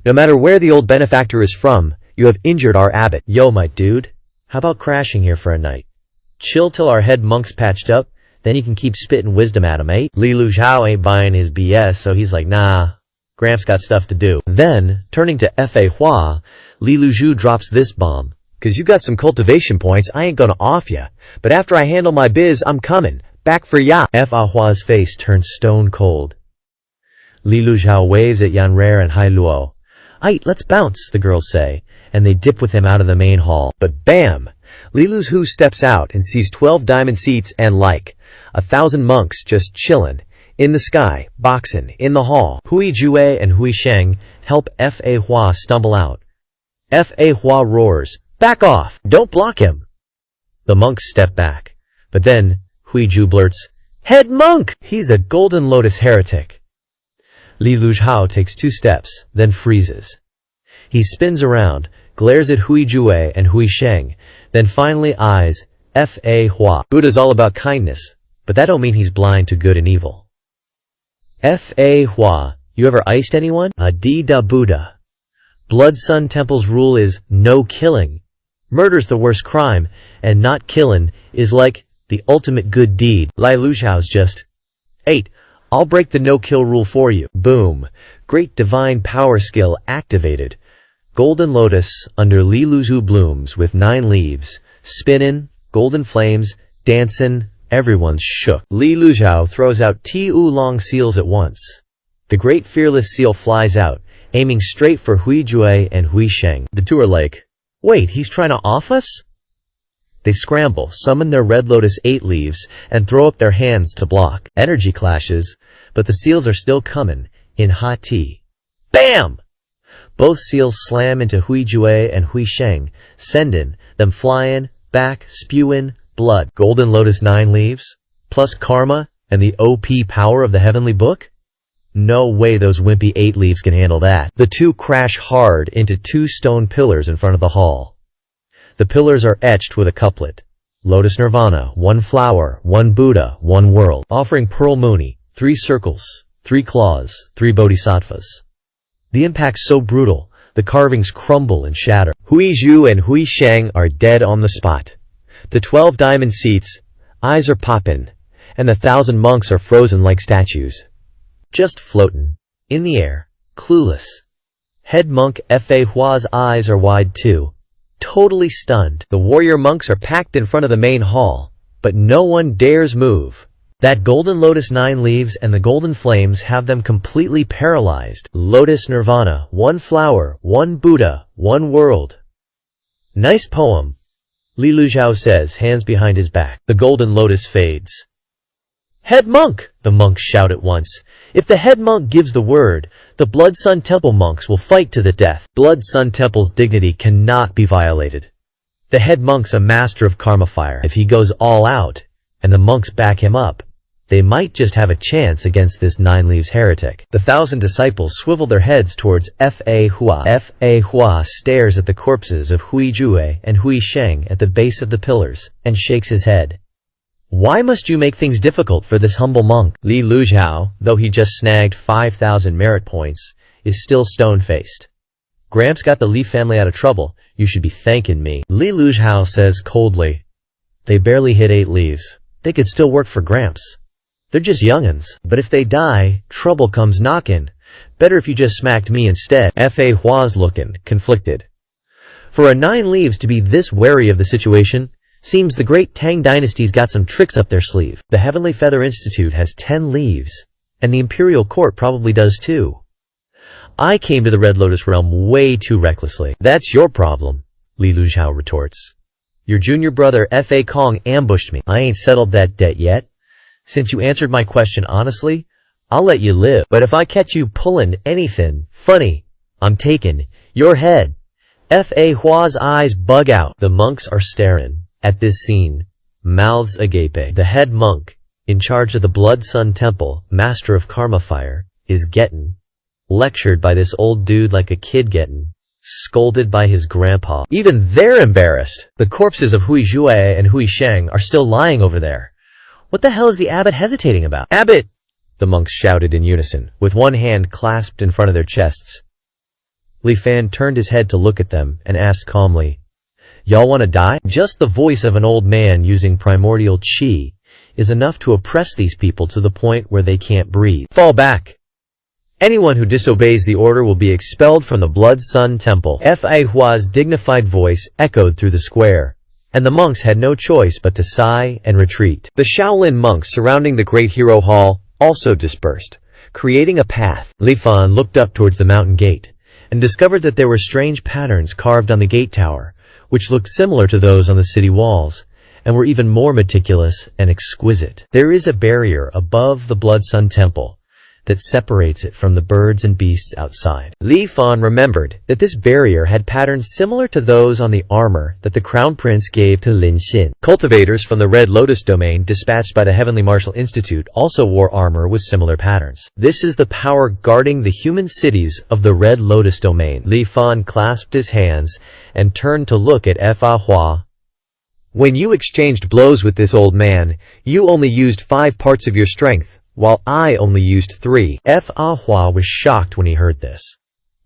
"No matter where the old benefactor is from, you have injured our abbot." Yo, my dude, how about crashing here for a night? Chill till our head monk's patched up, then you can keep spitting wisdom at him, eh? Li Luzhao ain't buying his BS, so he's like, nah, Gramps got stuff to do. Then, turning to Fa Hua, Li Luzhu drops this bomb. "'Cause you got some cultivation points, I ain't gonna off ya. But after I handle my biz, I'm coming. Back for ya." Fa Hua's face turns stone cold. Li Luzhao waves at Yanrei and Hai Luo. "Aight, let's bounce," the girls say, and they dip with him out of the main hall. But bam! Li Luzhu steps out and sees 12 diamond seats and 1,000 monks just chillin', in the sky, boxin', in the hall. Hui Jue and Hui Sheng help Fa Hua stumble out. Fa Hua roars, "Back off! Don't block him!" The monks step back, but then Hui Ju blurts, "Head monk! He's a golden lotus heretic." Li Luzhao takes 2 steps, then freezes. He spins around, glares at Hui Jue and Hui Sheng, then finally eyes Fa Hua. Buddha's all about kindness, but that don't mean he's blind to good and evil. Fa Hua, you ever iced anyone? Adida Buddha. Blood Sun Temple's rule is no killing. Murder's the worst crime, and not killin' is like the ultimate good deed. Li Luzhao's just, "8, I'll break the no-kill rule for you." Boom. Great divine power skill activated. Golden Lotus under Li Luzhu blooms with 9 leaves, spinnin', golden flames, dancin', everyone's shook. Li Luzhao throws out 2 oolong seals at once. The great fearless seal flies out, aiming straight for Hui Jue and Hui Sheng. The 2 are like, "Wait, he's trying to off us?" They scramble, summon their Red Lotus 8 leaves, and throw up their hands to block. Energy clashes, but the seals are still coming, in hot tea. Bam! Both seals slam into Hui Jue and Hui Sheng, sending them flying, back, spewing, blood. Golden Lotus 9 leaves, plus karma, and the OP power of the Heavenly Book? No way those wimpy 8 leaves can handle that. The 2 crash hard into 2 stone pillars in front of the hall. The pillars are etched with a couplet. Lotus Nirvana, 1 flower, 1 Buddha, 1 world. Offering Pearl Muni, 3 circles, 3 claws, 3 bodhisattvas. The impact's so brutal, the carvings crumble and shatter. Hui Ju and Hui Sheng are dead on the spot. The 12 diamond seats, eyes are poppin', and the 1,000 monks are frozen like statues. Just floatin', in the air, clueless. Head monk Fa Hua's eyes are wide too, totally stunned. The warrior monks are packed in front of the main hall, but no one dares move. That Golden Lotus 9 leaves and the golden flames have them completely paralyzed. Lotus Nirvana, 1 flower, 1 Buddha, 1 world. Nice poem, Li Luzhao says, hands behind his back. The Golden Lotus fades. "Head monk!" the monks shout at once. If the head monk gives the word, the Blood Sun Temple monks will fight to the death. Blood Sun Temple's dignity cannot be violated. The head monk's a master of karma fire. If he goes all out, and the monks back him up, they might just have a chance against this 9 leaves heretic. The 1,000 disciples swivel their heads towards Fa Hua. Fa Hua stares at the corpses of Hui Jue and Hui Sheng at the base of the pillars, and shakes his head. "Why must you make things difficult for this humble monk?" Li Luzhao, though he just snagged 5,000 merit points, is still stone-faced. "Gramps got the Li family out of trouble. You should be thanking me." Li Luzhao says coldly, "They barely hit 8 leaves. They could still work for Gramps. They're just young'uns. But if they die, trouble comes knockin'. Better if you just smacked me instead." Fa Hua's lookin' conflicted. For a 9 leaves to be this wary of the situation, seems the great Tang dynasty's got some tricks up their sleeve. The Heavenly Feather Institute has 10 leaves, and the Imperial Court probably does too. I came to the Red Lotus realm way too recklessly. "That's your problem," Li Luzhao retorts. "Your junior brother Fa Kong ambushed me. I ain't settled that debt yet. Since you answered my question honestly, I'll let you live. But if I catch you pulling anything funny, I'm taking your head." Fa Hua's eyes bug out. The monks are staring at this scene, mouths agape. The head monk, in charge of the Blood Sun Temple, master of karma fire, is gettin' lectured by this old dude like a kid gettin' scolded by his grandpa. Even they're embarrassed. The corpses of Hui Jue and Hui Sheng are still lying over there. What the hell is the abbot hesitating about? "Abbot, the monks shouted in unison, with one hand clasped in front of their chests. Li Fan turned his head to look at them and asked calmly, "Y'all wanna die?" Just the voice of an old man using primordial chi is enough to oppress these people to the point where they can't breathe. Fall back! Anyone who disobeys the order will be expelled from the Blood Sun Temple. Fa Hua's dignified voice echoed through the square, and the monks had no choice but to sigh and retreat. The Shaolin monks surrounding the Great Hero Hall also dispersed, creating a path. Li Fan looked up towards the mountain gate and discovered that there were strange patterns carved on the gate tower, which looked similar to those on the city walls, and were even more meticulous and exquisite. There is a barrier above the Blood Sun Temple that separates it from the birds and beasts outside. Li Fan remembered that this barrier had patterns similar to those on the armor that the Crown Prince gave to Lin Xin. Cultivators from the Red Lotus domain dispatched by the Heavenly Martial Institute also wore armor with similar patterns. This is the power guarding the human cities of the Red Lotus domain. Li Fan clasped his hands and turned to look at Fa Hua. When you exchanged blows with this old man, you only used 5 parts of your strength, while I only used 3. Fa Hua was shocked when he heard this.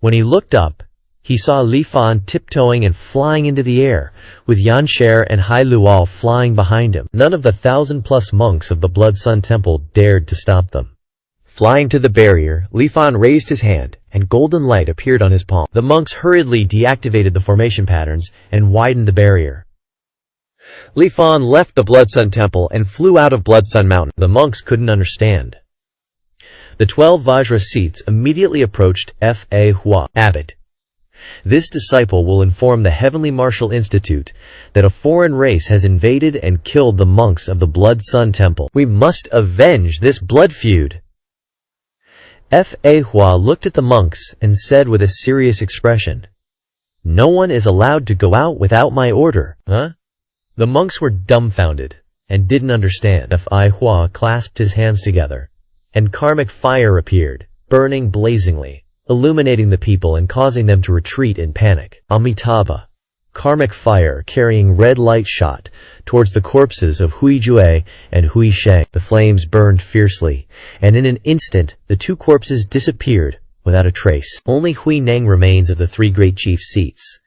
When he looked up, he saw Li Fan tiptoeing and flying into the air, with Yan Sher and Hai Luo flying behind him. None of the 1,000+ monks of the Blood Sun Temple dared to stop them. Flying to the barrier, Li Fan raised his hand, and golden light appeared on his palm. The monks hurriedly deactivated the formation patterns and widened the barrier. Li Fan left the Blood Sun Temple and flew out of Blood Sun Mountain. The monks couldn't understand. The 12 Vajra seats immediately approached Fa Hua. Abbot, this disciple will inform the Heavenly Martial Institute that a foreign race has invaded and killed the monks of the Blood Sun Temple. We must avenge this blood feud. Fa Hua looked at the monks and said with a serious expression, "No one is allowed to go out without my order." Huh? The monks were dumbfounded and didn't understand. Fa Hua clasped his hands together, and karmic fire appeared, burning blazingly, illuminating the people and causing them to retreat in panic. Amitabha. Karmic fire carrying red light shot towards the corpses of Hui Jue and Hui Sheng. The flames burned fiercely, and in an instant the 2 corpses disappeared without a trace. Only Hui Neng remains of the 3 great chief seats.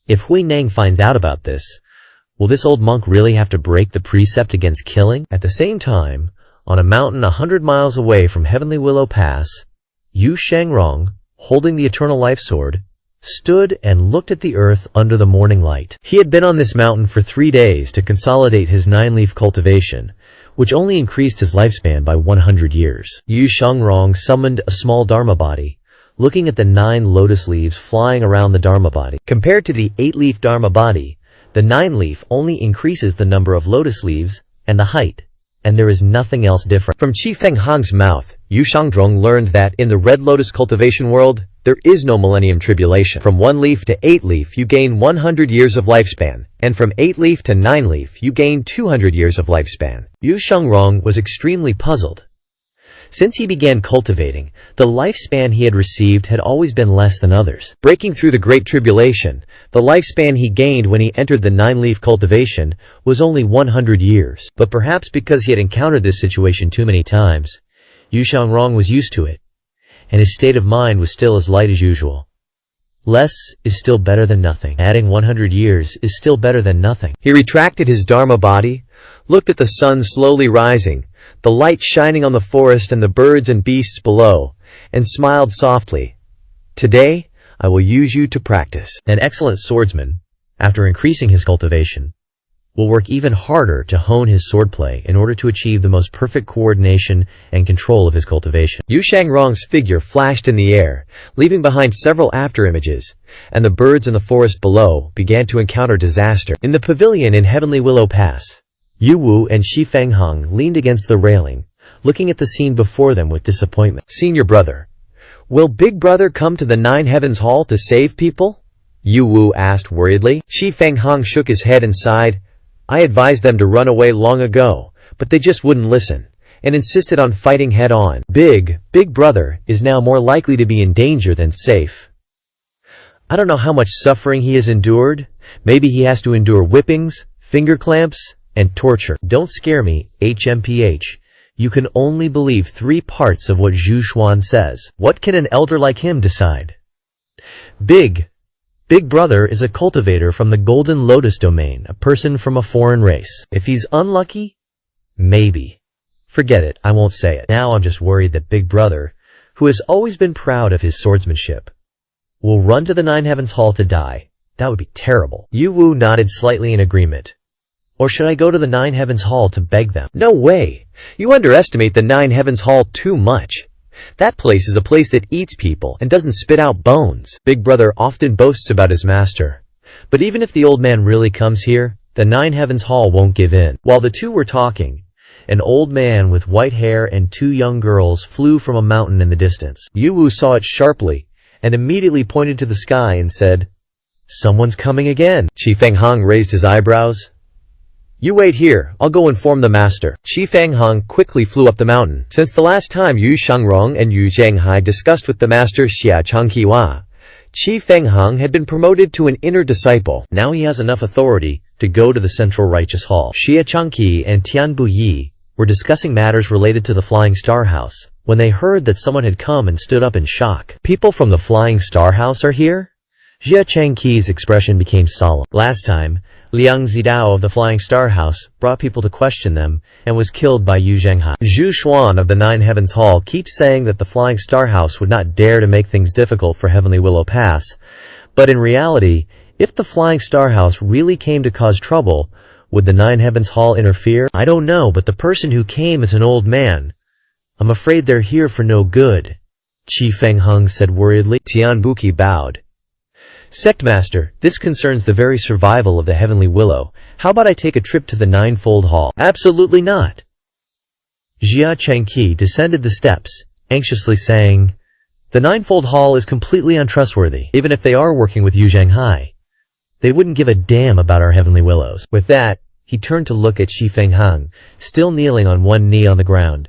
If Hui Neng finds out about this, will this old monk really have to break the precept against killing? At the same time, on a mountain 100 miles away from Heavenly Willow Pass, Yu Shangrong, holding the Eternal Life Sword, stood and looked at the earth under the morning light. He had been on this mountain for 3 days to consolidate his 9-leaf cultivation, which only increased his lifespan by 100 years. Yu Shangrong summoned a small Dharma body, looking at the 9 lotus leaves flying around the Dharma body. Compared to the 8-leaf Dharma body, the 9-leaf only increases the number of lotus leaves and the height, and there is nothing else different. From Qi Feng Hong's mouth, Yu Shangzhong learned that in the Red Lotus cultivation world, there is no millennium tribulation. From 1-leaf to 8-leaf, you gain 100 years of lifespan, and from 8-leaf to 9-leaf, you gain 200 years of lifespan. Yu Shangrong was extremely puzzled. Since he began cultivating, the lifespan he had received had always been less than others. Breaking through the Great Tribulation, the lifespan he gained when he entered the 9-leaf cultivation was only 100 years. But perhaps because he had encountered this situation too many times, Yu Shangrong was used to it, and his state of mind was still as light as usual. Less is still better than nothing. Adding 100 years is still better than nothing. He retracted his Dharma body, looked at the sun slowly rising, the light shining on the forest and the birds and beasts below, and smiled softly. Today, I will use you to practice. An excellent swordsman, after increasing his cultivation, will work even harder to hone his swordplay in order to achieve the most perfect coordination and control of his cultivation. Yu Shangrong's figure flashed in the air, leaving behind several afterimages, and the birds in the forest below began to encounter disaster. In the pavilion in Heavenly Willow Pass, Yu Wu and Shi Fenghong leaned against the railing, looking at the scene before them with disappointment. Senior brother, will Big Brother come to the 9 Heavens Hall to save people? Yu Wu asked worriedly. Shi Fenghong shook his head and sighed. I advised them to run away long ago, but they just wouldn't listen, and insisted on fighting head-on. Big Brother is now more likely to be in danger than safe. I don't know how much suffering he has endured. Maybe he has to endure whippings, finger clamps, and torture. Don't scare me, HMPH. You can only believe 3 parts of what Zhu Xuan says. What can an elder like him decide? Big Brother is a cultivator from the Golden Lotus domain, a person from a foreign race. If he's unlucky, maybe. Forget it, I won't say it. Now I'm just worried that Big Brother, who has always been proud of his swordsmanship, will run to the Nine Heavens Hall to die. That would be terrible. Yu Wu nodded slightly in agreement. Or should I go to the Nine Heavens Hall to beg them? No way! You underestimate the Nine Heavens Hall too much. That place is a place that eats people and doesn't spit out bones. Big Brother often boasts about his master. But even if the old man really comes here, the Nine Heavens Hall won't give in. While the two were talking, an old man with white hair and 2 young girls flew from a mountain in the distance. Yu Wu saw it sharply and immediately pointed to the sky and said, "Someone's coming again." Qi Fenghang raised his eyebrows. "You wait here, I'll go inform the master." Qi Fenghang quickly flew up the mountain. Since the last time Yu Shangrong and Yu Zhenghai discussed with the master Xia Changqiwa, Qi Fenghang had been promoted to an inner disciple. Now he has enough authority to go to the Central Righteous Hall. Xia Changqi and Tian Buyi were discussing matters related to the Flying Star House when they heard that someone had come and stood up in shock. People from the Flying Star House are here? Xia Changqi's expression became solemn. Last time, Liang Zidao of the Flying Star House brought people to question them and was killed by Yu Zhenghai. Zhu Xuan of the Nine Heavens Hall keeps saying that the Flying Star House would not dare to make things difficult for Heavenly Willow Pass, but in reality, if the Flying Star House really came to cause trouble, would the Nine Heavens Hall interfere? I don't know, but the person who came is an old man. I'm afraid they're here for no good, Qi Fenghang said worriedly. Tian Buki bowed. Sectmaster, this concerns the very survival of the Heavenly Willow. How about I take a trip to the Ninefold Hall? Absolutely not. Xia Changqi descended the steps, anxiously saying, "The Ninefold Hall is completely untrustworthy. Even if they are working with Yu Zhenghai, they wouldn't give a damn about our Heavenly Willows." With that, he turned to look at Qi Fenghang, still kneeling on one knee on the ground.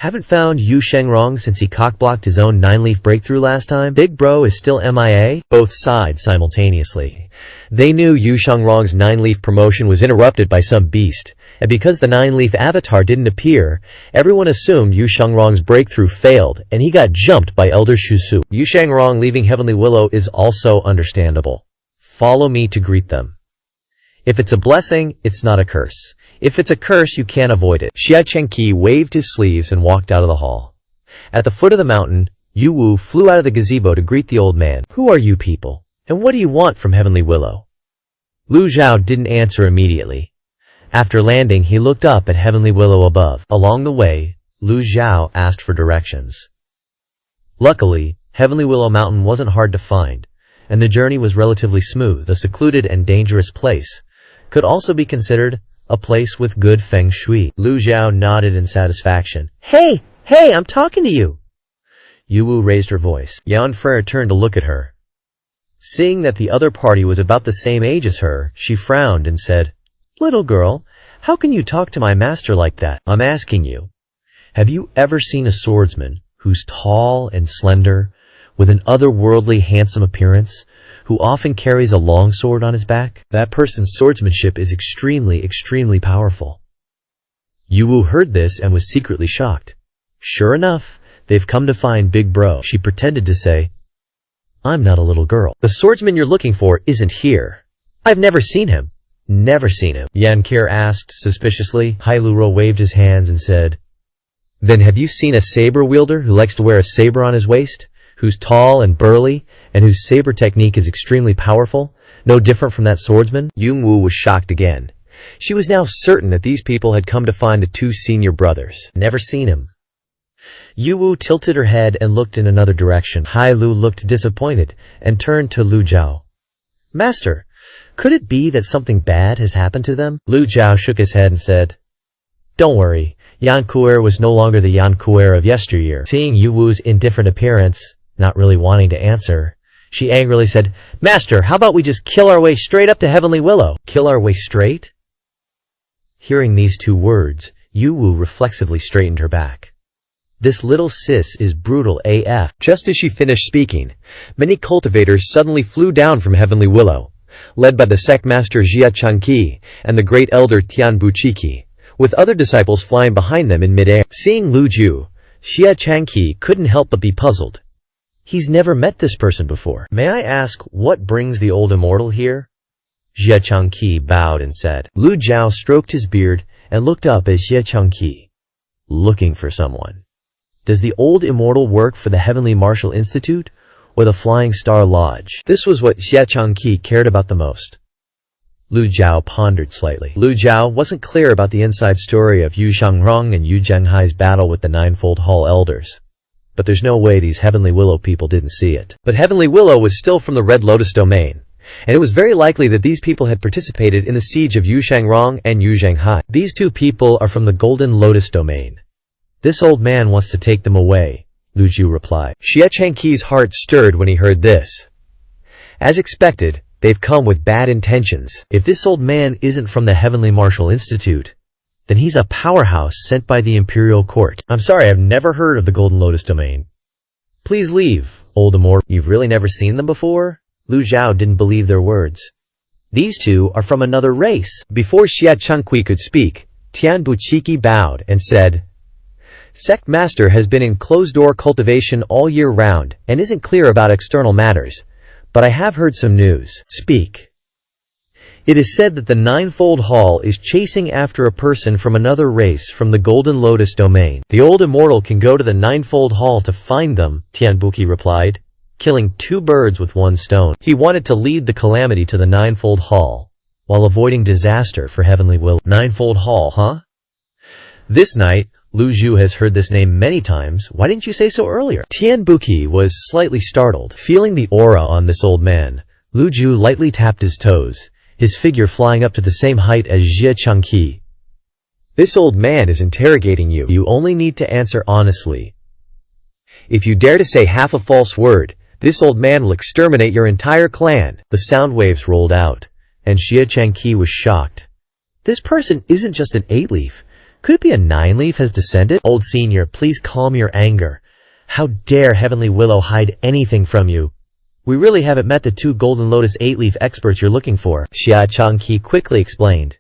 Haven't found Yu Shengrong since he cockblocked his own 9-leaf breakthrough last time? Big Bro is still MIA? Both sighed simultaneously. They knew Yu Shengrong's 9-leaf promotion was interrupted by some beast, and because the 9-leaf avatar didn't appear, everyone assumed Yu Shengrong's breakthrough failed, and he got jumped by Elder Shusu. Yu Shengrong leaving Heavenly Willow is also understandable. Follow me to greet them. If it's a blessing, it's not a curse. If it's a curse, you can't avoid it. Xia Changqi waved his sleeves and walked out of the hall. At the foot of the mountain, Yu Wu flew out of the gazebo to greet the old man. Who are you people? And what do you want from Heavenly Willow? Lu Zhao didn't answer immediately. After landing, he looked up at Heavenly Willow above. Along the way, Lu Zhao asked for directions. Luckily, Heavenly Willow Mountain wasn't hard to find, and the journey was relatively smooth. A secluded and dangerous place could also be considered a place with good feng shui. Lu Zhao nodded in satisfaction. Hey, I'm talking to you! Yu Wu raised her voice. Yan Fer turned to look at her. Seeing that the other party was about the same age as her, she frowned and said, "Little girl, how can you talk to my master like that? I'm asking you, have you ever seen a swordsman who's tall and slender, with an otherworldly handsome appearance, who often carries a long sword on his back? That person's swordsmanship is extremely powerful." Yu Wu heard this and was secretly shocked. Sure enough, they've come to find Big Bro. She pretended to say, "I'm not a little girl. The swordsman you're looking for isn't here. I've never seen him." Never seen him? Yan Kir asked suspiciously. Hai Luro waved his hands and said, "Then have you seen a saber wielder who likes to wear a saber on his waist? Who's tall and burly, and whose saber technique is extremely powerful, no different from that swordsman?" Yung Wu was shocked again. She was now certain that these people had come to find the 2 senior brothers. Never seen him. Yu Wu tilted her head and looked in another direction. Hai Lu looked disappointed and turned to Lu Zhao. "Master, could it be that something bad has happened to them?" Lu Zhao shook his head and said, "Don't worry, Yan Kuer was no longer the Yan Kuer of yesteryear." Seeing Yu Wu's indifferent appearance, not really wanting to answer, she angrily said, "Master, how about we just kill our way straight up to Heavenly Willow?" Kill our way straight? Hearing these 2 words, Yu Wu reflexively straightened her back. This little sis is brutal AF. Just as she finished speaking, many cultivators suddenly flew down from Heavenly Willow, led by the sect master Xia Changqi and the great elder Tian Buchiki. with other disciples flying behind them in midair. Seeing Lu Ju, Xia Changqi couldn't help but be puzzled. He's never met this person before. May I ask what brings the old immortal here? Xia Changqi bowed and said. Lu Zhao stroked his beard and looked up at Xia Changqi. Looking for someone. Does the old immortal work for the Heavenly Martial Institute or the Flying Star Lodge? This was what Xia Changqi cared about the most. Lu Zhao pondered slightly. Lu Zhao wasn't clear about the inside story of Yu Shangrong and Yu Zhenghai's battle with the Ninefold Hall elders. But there's no way these Heavenly Willow people didn't see it. But Heavenly Willow was still from the Red Lotus domain, and it was very likely that these people had participated in the siege of Yu Shangrong and Yu Zhenghai. These two people are from the Golden Lotus domain. This old man wants to take them away, Lu Ju replied. Xia Changqi's heart stirred when he heard this. As expected, they've come with bad intentions. If this old man isn't from the Heavenly Martial Institute, then he's a powerhouse sent by the Imperial Court. I'm sorry, I've never heard of the Golden Lotus domain. Please leave, old immortal. You've really never seen them before? Lu Zhao didn't believe their words. These two are from another race. Before Xia Changqi could speak, Tian Buchiki bowed and said, Sect Master has been in closed-door cultivation all year round and isn't clear about external matters, but I have heard some news. Speak. It is said that the Ninefold Hall is chasing after a person from another race from the Golden Lotus domain. The old immortal can go to the Ninefold Hall to find them, Tianbuki replied, killing two birds with one stone. He wanted to lead the calamity to the Ninefold Hall, while avoiding disaster for Heavenly Willow. Ninefold Hall, huh? This night, Lu Ju has heard this name many times. Why didn't you say so earlier? Tianbuki was slightly startled. Feeling the aura on this old man, Lu Ju lightly tapped his toes, his figure flying up to the same height as Xia Changqi. This old man is interrogating you. You only need to answer honestly. If you dare to say half a false word, this old man will exterminate your entire clan. The sound waves rolled out, and Xia Changqi was shocked. This person isn't just an 8-leaf. Could it be a 9-leaf has descended? Old senior, please calm your anger. How dare Heavenly Willow hide anything from you? We really haven't met the two Golden Lotus 8-leaf experts you're looking for. Xia Changqi quickly explained.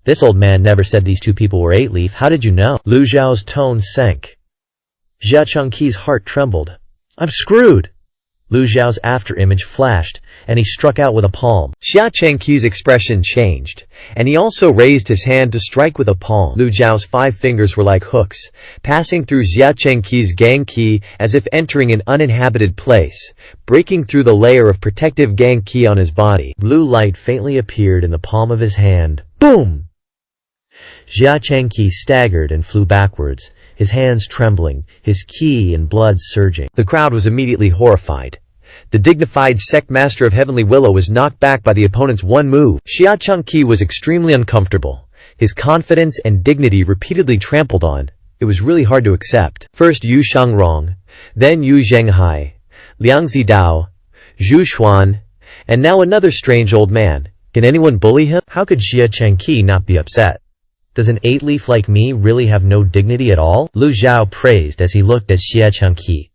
This old man never said these two people were 8-leaf. How did you know? Lu Zhao's tone sank. Xia Changqi's heart trembled. I'm screwed! Lu Zhao's after-image flashed, and he struck out with a palm. Xia Changqi's expression changed, and he also raised his hand to strike with a palm. Lu Zhao's 5 fingers were like hooks, passing through Xia Changqi's gang qi as if entering an uninhabited place, breaking through the layer of protective gang qi on his body. Blue light faintly appeared in the palm of his hand. Boom! Xia Changqi staggered and flew backwards, his hands trembling, his qi and blood surging. The crowd was immediately horrified. The dignified sect master of Heavenly Willow was knocked back by the opponent's one move. Xia Changqi was extremely uncomfortable. His confidence and dignity repeatedly trampled on. It was really hard to accept. First Yu Shangrong, then Yu Zhenghai, Liang Zidao, Zhu Xuan, and now another strange old man. Can anyone bully him? How could Xia Changqi not be upset? Does an 8-leaf like me really have no dignity at all? Lu Zhao praised as he looked at Xia Changqi.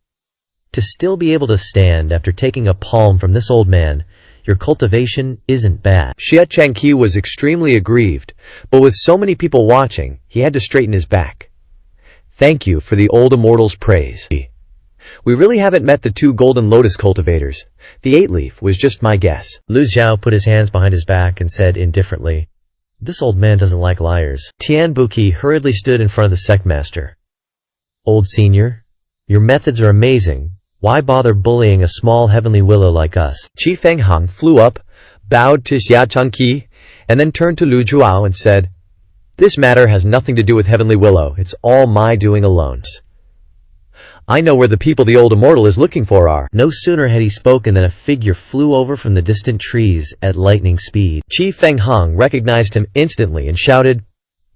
To still be able to stand after taking a palm from this old man, your cultivation isn't bad. Xia Changqi was extremely aggrieved, but with so many people watching, he had to straighten his back. Thank you for the old immortal's praise. We really haven't met the two Golden Lotus cultivators. The 8-leaf was just my guess. Lu Zhao put his hands behind his back and said indifferently, This old man doesn't like liars. Tianbuki hurriedly stood in front of the sect master. Old senior, your methods are amazing. Why bother bullying a small Heavenly Willow like us? Qi Fenghang flew up, bowed to Xia Changqi, and then turned to Lu Zhuao and said, This matter has nothing to do with Heavenly Willow. It's all my doing alone. I know where the people the old immortal is looking for are. No sooner had he spoken than a figure flew over from the distant trees at lightning speed. Qi Fenghang recognized him instantly and shouted,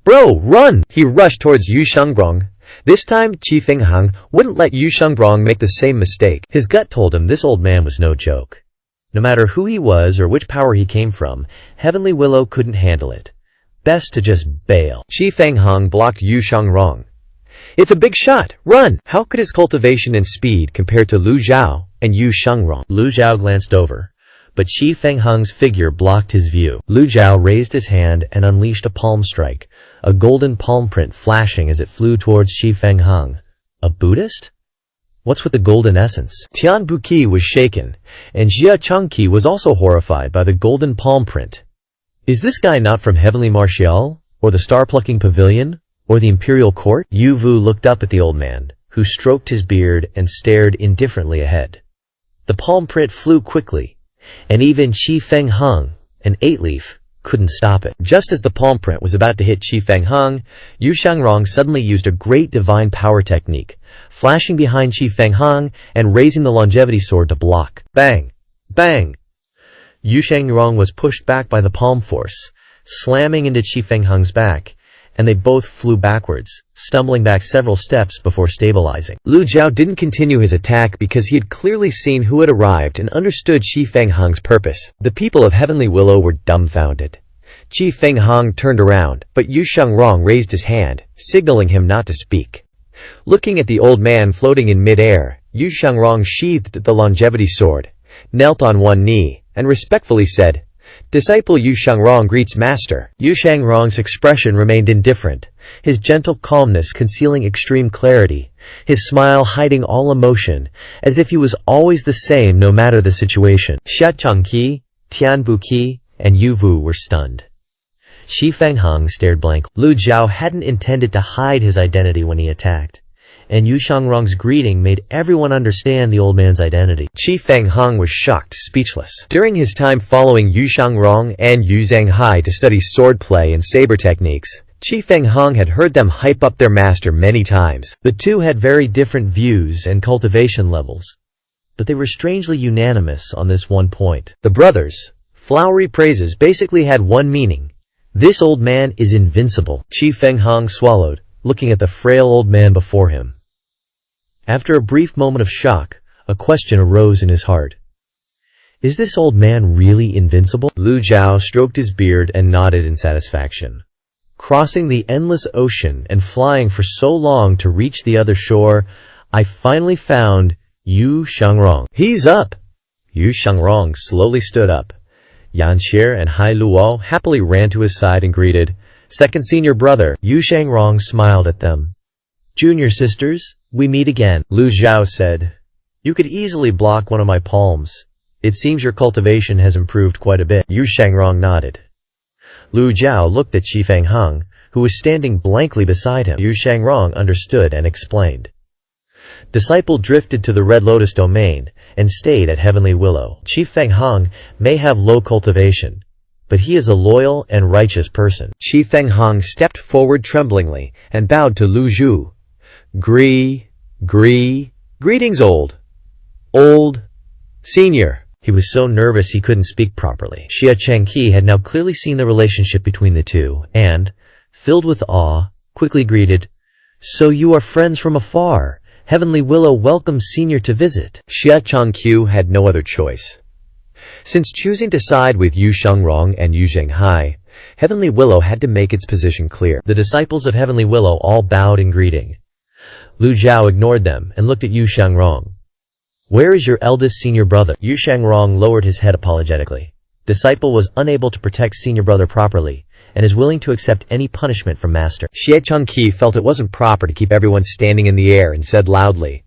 Bro, run! He rushed towards Yu Shangrong. This time, Qi Fenghang wouldn't let Yu Shangrong make the same mistake. His gut told him this old man was no joke. No matter who he was or which power he came from, Heavenly Willow couldn't handle it. Best to just bail. Qi Fenghang blocked Yu Shangrong. It's a big shot! Run! How could his cultivation and speed compare to Lu Zhao and Yu Shangrong? Lu Zhao glanced over, but Qi Fengheng's figure blocked his view. Lu Zhao raised his hand and unleashed a palm strike, a golden palm print flashing as it flew towards Qi Fengheng. A Buddhist? What's with the golden essence? Tian Buqi was shaken, and Jia Changqi was also horrified by the golden palm print. Is this guy not from Heavenly Martial, or the Star-Plucking Pavilion, or the Imperial Court? Yu Vu looked up at the old man, who stroked his beard and stared indifferently ahead. The palm print flew quickly, and even Qi Fengheng, an 8-leaf, couldn't stop it. Just as the palm print was about to hit Qi Fengheng, Yu Shangrong suddenly used a great divine power technique, flashing behind Qi Fengheng and raising the longevity sword to block. Bang! Bang! Yu Shangrong was pushed back by the palm force, slamming into Qi Fengheng's back, and they both flew backwards, stumbling back several steps before stabilizing. Lu Zhao didn't continue his attack because he had clearly seen who had arrived and understood Qi Fengheng's purpose. The people of Heavenly Willow were dumbfounded. Qi Fengheng turned around, but Yu Shangrong raised his hand, signaling him not to speak. Looking at the old man floating in mid-air, Yu Shangrong sheathed the longevity sword, knelt on one knee, and respectfully said, "Disciple Yu Shangrong greets Master." Yu Shangrong's expression remained indifferent, his gentle calmness concealing extreme clarity, his smile hiding all emotion, as if he was always the same no matter the situation. Xia Changqi, Tian Buqi, and Yu Vu were stunned. Qi Fengheng stared blankly. Lu Zhao hadn't intended to hide his identity when he attacked, and Yu Shangrong's greeting made everyone understand the old man's identity. Qi Fengheng was shocked, speechless. During his time following Yu Shangrong and Yu Zhanghai to study swordplay and saber techniques, Qi Fengheng had heard them hype up their master many times. The two had very different views and cultivation levels, but they were strangely unanimous on this one point. The brothers' flowery praises basically had one meaning: this old man is invincible. Qi Fengheng swallowed, looking at the frail old man before him. After a brief moment of shock, a question arose in his heart. Is this old man really invincible? Lu Zhao stroked his beard and nodded in satisfaction. Crossing the endless ocean and flying for so long to reach the other shore, I finally found Yu Shangrong. He's up! Yu Shangrong slowly stood up. Yan Qie and Hai Luo happily ran to his side and greeted, "Second senior brother." Yu Shangrong smiled at them. "Junior sisters, we meet again." Lu Zhao said, "You could easily block one of my palms. It seems your cultivation has improved quite a bit." Yu Shangrong nodded. Lu Zhao looked at Qi Fengheng, who was standing blankly beside him. Yu Shangrong understood and explained. Disciple drifted to the Red Lotus domain and stayed at Heavenly Willow. Qi Fengheng may have low cultivation, but he is a loyal and righteous person. Qi Fengheng stepped forward tremblingly and bowed to Lu Zhu. Greetings old senior." He was so nervous he couldn't speak properly. Xia Changqi had now clearly seen the relationship between the two, and, filled with awe, quickly greeted, "So you are friends from afar. Heavenly Willow welcomes senior to visit." Xia Changqi had no other choice. Since choosing to side with Yu Shangrong and Yu Zhanghai, Heavenly Willow had to make its position clear. The disciples of Heavenly Willow all bowed in greeting. Lu Zhao ignored them and looked at Yu Shangrong. "Where is your eldest senior brother?" Yu Shangrong lowered his head apologetically. Disciple was unable to protect senior brother properly, and is willing to accept any punishment from master. Xie Changqi felt it wasn't proper to keep everyone standing in the air and said loudly,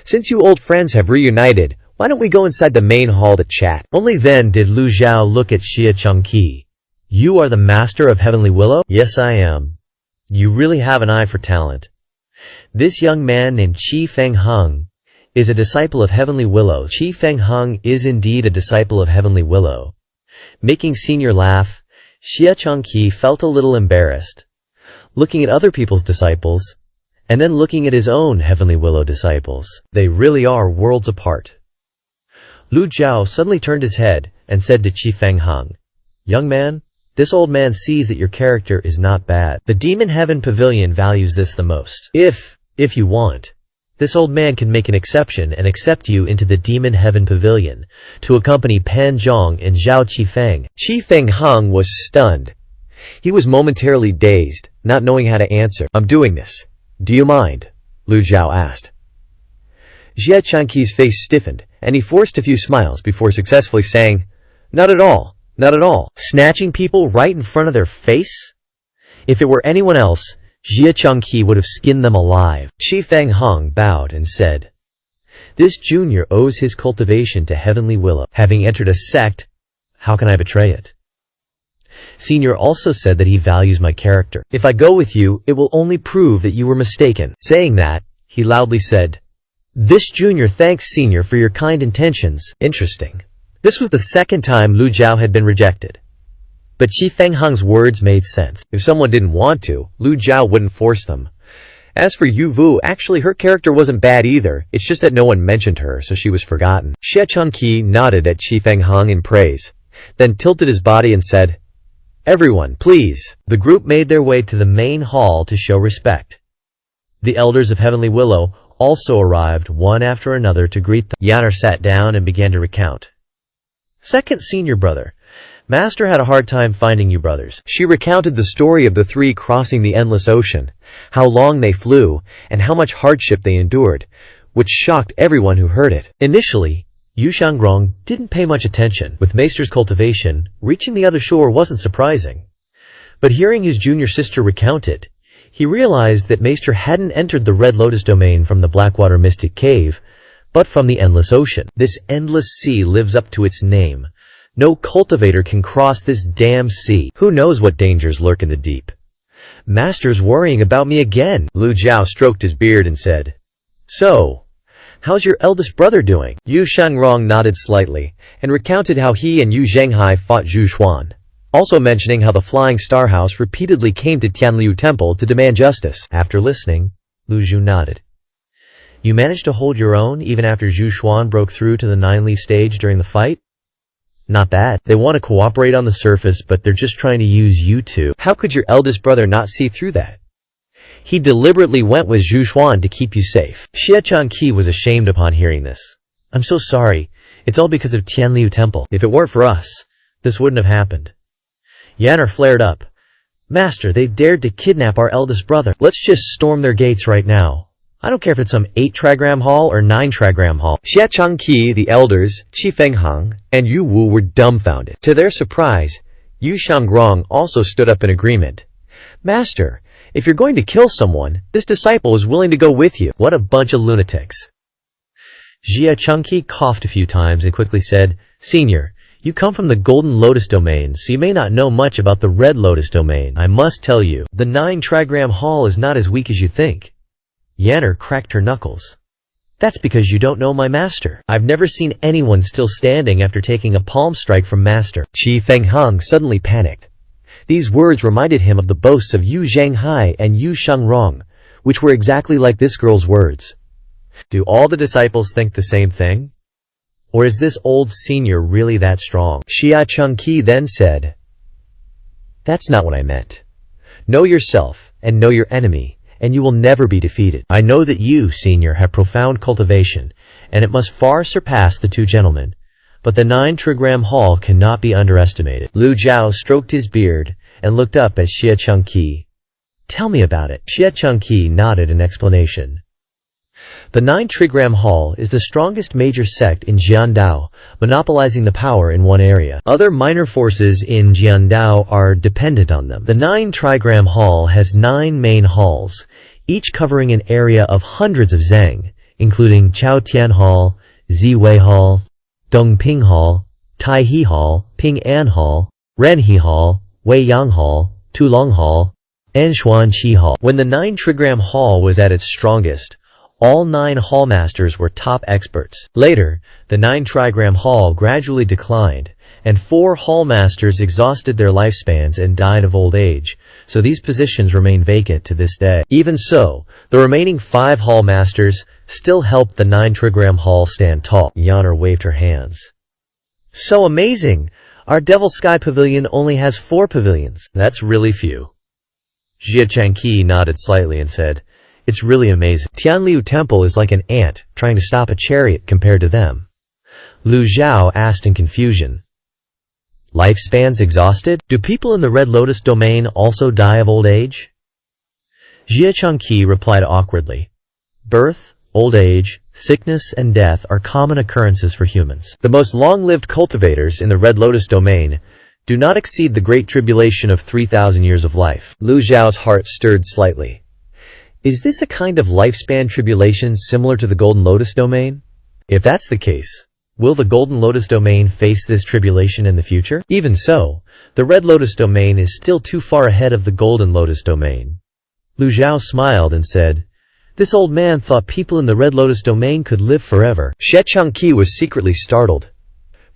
"Since you old friends have reunited, why don't we go inside the main hall to chat?" Only then did Lu Zhao look at Xie Changqi. "You are the master of Heavenly Willow?" "Yes, I am. You really have an eye for talent. This young man named Qi Fengheng is a disciple of Heavenly Willow." Qi Fengheng is indeed a disciple of Heavenly Willow. Making senior laugh, Xie Changqi felt a little embarrassed, looking at other people's disciples, and then looking at his own Heavenly Willow disciples. They really are worlds apart. Lu Zhao suddenly turned his head and said to Qi Fengheng, "Young man, this old man sees that your character is not bad. The Demon Heaven Pavilion values this the most. If you want, this old man can make an exception and accept you into the Demon Heaven Pavilion to accompany Pan Zhong and Zhao Qifeng." Qi Fengheng was stunned. He was momentarily dazed, not knowing how to answer. "I'm doing this. Do you mind?" Lu Zhao asked. Xie Changqi's face stiffened, and he forced a few smiles before successfully saying, Not at all. Not at all. Snatching people right in front of their face? If it were anyone else, Jia Changqi would have skinned them alive. Qi Fangheng bowed and said, "This junior owes his cultivation to Heavenly Willow. Having entered a sect, how can I betray it? Senior also said that he values my character. If I go with you, it will only prove that you were mistaken." Saying that, he loudly said, "This junior thanks Senior for your kind intentions." Interesting. This was the second time Lu Jiao had been rejected. But Qi Fangheng's words made sense. If someone didn't want to, Lu Jiao wouldn't force them. As for Yu Vu, actually her character wasn't bad either, it's just that no one mentioned her, so she was forgotten. Xie Changqi nodded at Qi Fangheng in praise, then tilted his body and said, "Everyone, please." The group made their way to the main hall to show respect. The elders of Heavenly Willow also arrived one after another to greet them. Yaner sat down and began to recount. "Second senior brother, Master had a hard time finding you brothers." She recounted the story of the three crossing the endless ocean, how long they flew, and how much hardship they endured, which shocked everyone who heard it. Initially, Yu Shangrong didn't pay much attention. With Maester's cultivation, reaching the other shore wasn't surprising. But hearing his junior sister recount it, he realized that Maester hadn't entered the Red Lotus domain from the Blackwater Mystic Cave, but from the Endless Ocean. This endless sea lives up to its name. No cultivator can cross this damn sea. Who knows what dangers lurk in the deep? Master's worrying about me again. Lu Jiao stroked his beard and said, "So, how's your eldest brother doing?" Yu Shangrong nodded slightly, and recounted how he and Yu Zhenghai fought Zhu Xuan, also mentioning how the Flying Star House repeatedly came to Tianliu Temple to demand justice. After listening, Lu Zhu nodded. "You managed to hold your own even after Zhu Xuan broke through to the 9-leaf stage during the fight?" "Not bad. They want to cooperate on the surface, but they're just trying to use you two." "How could your eldest brother not see through that? He deliberately went with Zhu Xuan to keep you safe." Xie Changqi was ashamed upon hearing this. "I'm so sorry. It's all because of Tianliu Temple. If it weren't for us, this wouldn't have happened." Yaner flared up. "Master, they've dared to kidnap our eldest brother. Let's just storm their gates right now. I don't care if it's some 8-trigram hall or 9-trigram hall." Xie Changqi, the elders, Qi Fangheng, and Yu Wu were dumbfounded. To their surprise, Yu Shangrong also stood up in agreement. "Master, if you're going to kill someone, this disciple is willing to go with you." What a bunch of lunatics. Jia Changqi coughed a few times and quickly said, "Senior, you come from the Golden Lotus domain, so you may not know much about the Red Lotus domain. I must tell you, the 9-trigram hall is not as weak as you think." Yaner cracked her knuckles. "That's because you don't know my master. I've never seen anyone still standing after taking a palm strike from master." Qi Fangheng suddenly panicked. These words reminded him of the boasts of Yu Zhenghai and Yu Shangrong, which were exactly like this girl's words. Do all the disciples think the same thing? Or is this old senior really that strong? Xia Changqi then said, "That's not what I meant. Know yourself and know your enemy, and you will never be defeated. I know that you, senior, have profound cultivation, and it must far surpass the two gentlemen, but the 9-trigram hall cannot be underestimated." Lu Jiao stroked his beard and looked up at Xie Changqi. "Tell me about it." Xie Changqi nodded in explanation. The 9-trigram hall is the strongest major sect in Jiandao, monopolizing the power in one area. Other minor forces in Jiandao are dependent on them. The 9-trigram hall has 9 main halls, each covering an area of hundreds of zang, including Chaotian Hall, Ziwei Hall, Dongping Hall, Taihe Hall, Ping An Hall, Renhe Hall, Weiyang Hall, Tulong Hall, and Xuanqi Hall. When the 9-trigram hall was at its strongest, all 9 hallmasters were top experts. Later, the 9-trigram hall gradually declined, and 4 hallmasters exhausted their lifespans and died of old age, so these positions remain vacant to this day. Even so, the remaining 5 hallmasters still helped the 9-trigram hall stand tall. Yaner waved her hands. "So amazing! Our Devil Sky Pavilion only has 4 pavilions. That's really few." Jia Changqi nodded slightly and said, "It's really amazing. Tianliu Temple is like an ant trying to stop a chariot compared to them." Lu Jiao asked in confusion, "Lifespans exhausted? Do people in the Red Lotus domain also die of old age?" Jia Changqi replied awkwardly, "Birth, old age, sickness, and death are common occurrences for humans. The most long-lived cultivators in the Red Lotus domain do not exceed the Great Tribulation of 3,000 years of life. Lu Zhao's heart stirred slightly. Is this a kind of lifespan tribulation similar to the Golden Lotus domain? If that's the case, will the Golden Lotus domain face this tribulation in the future? Even so, the Red Lotus domain is still too far ahead of the Golden Lotus domain. Lu Zhao smiled and said, "This old man thought people in the Red Lotus domain could live forever." Xie Changqi was secretly startled.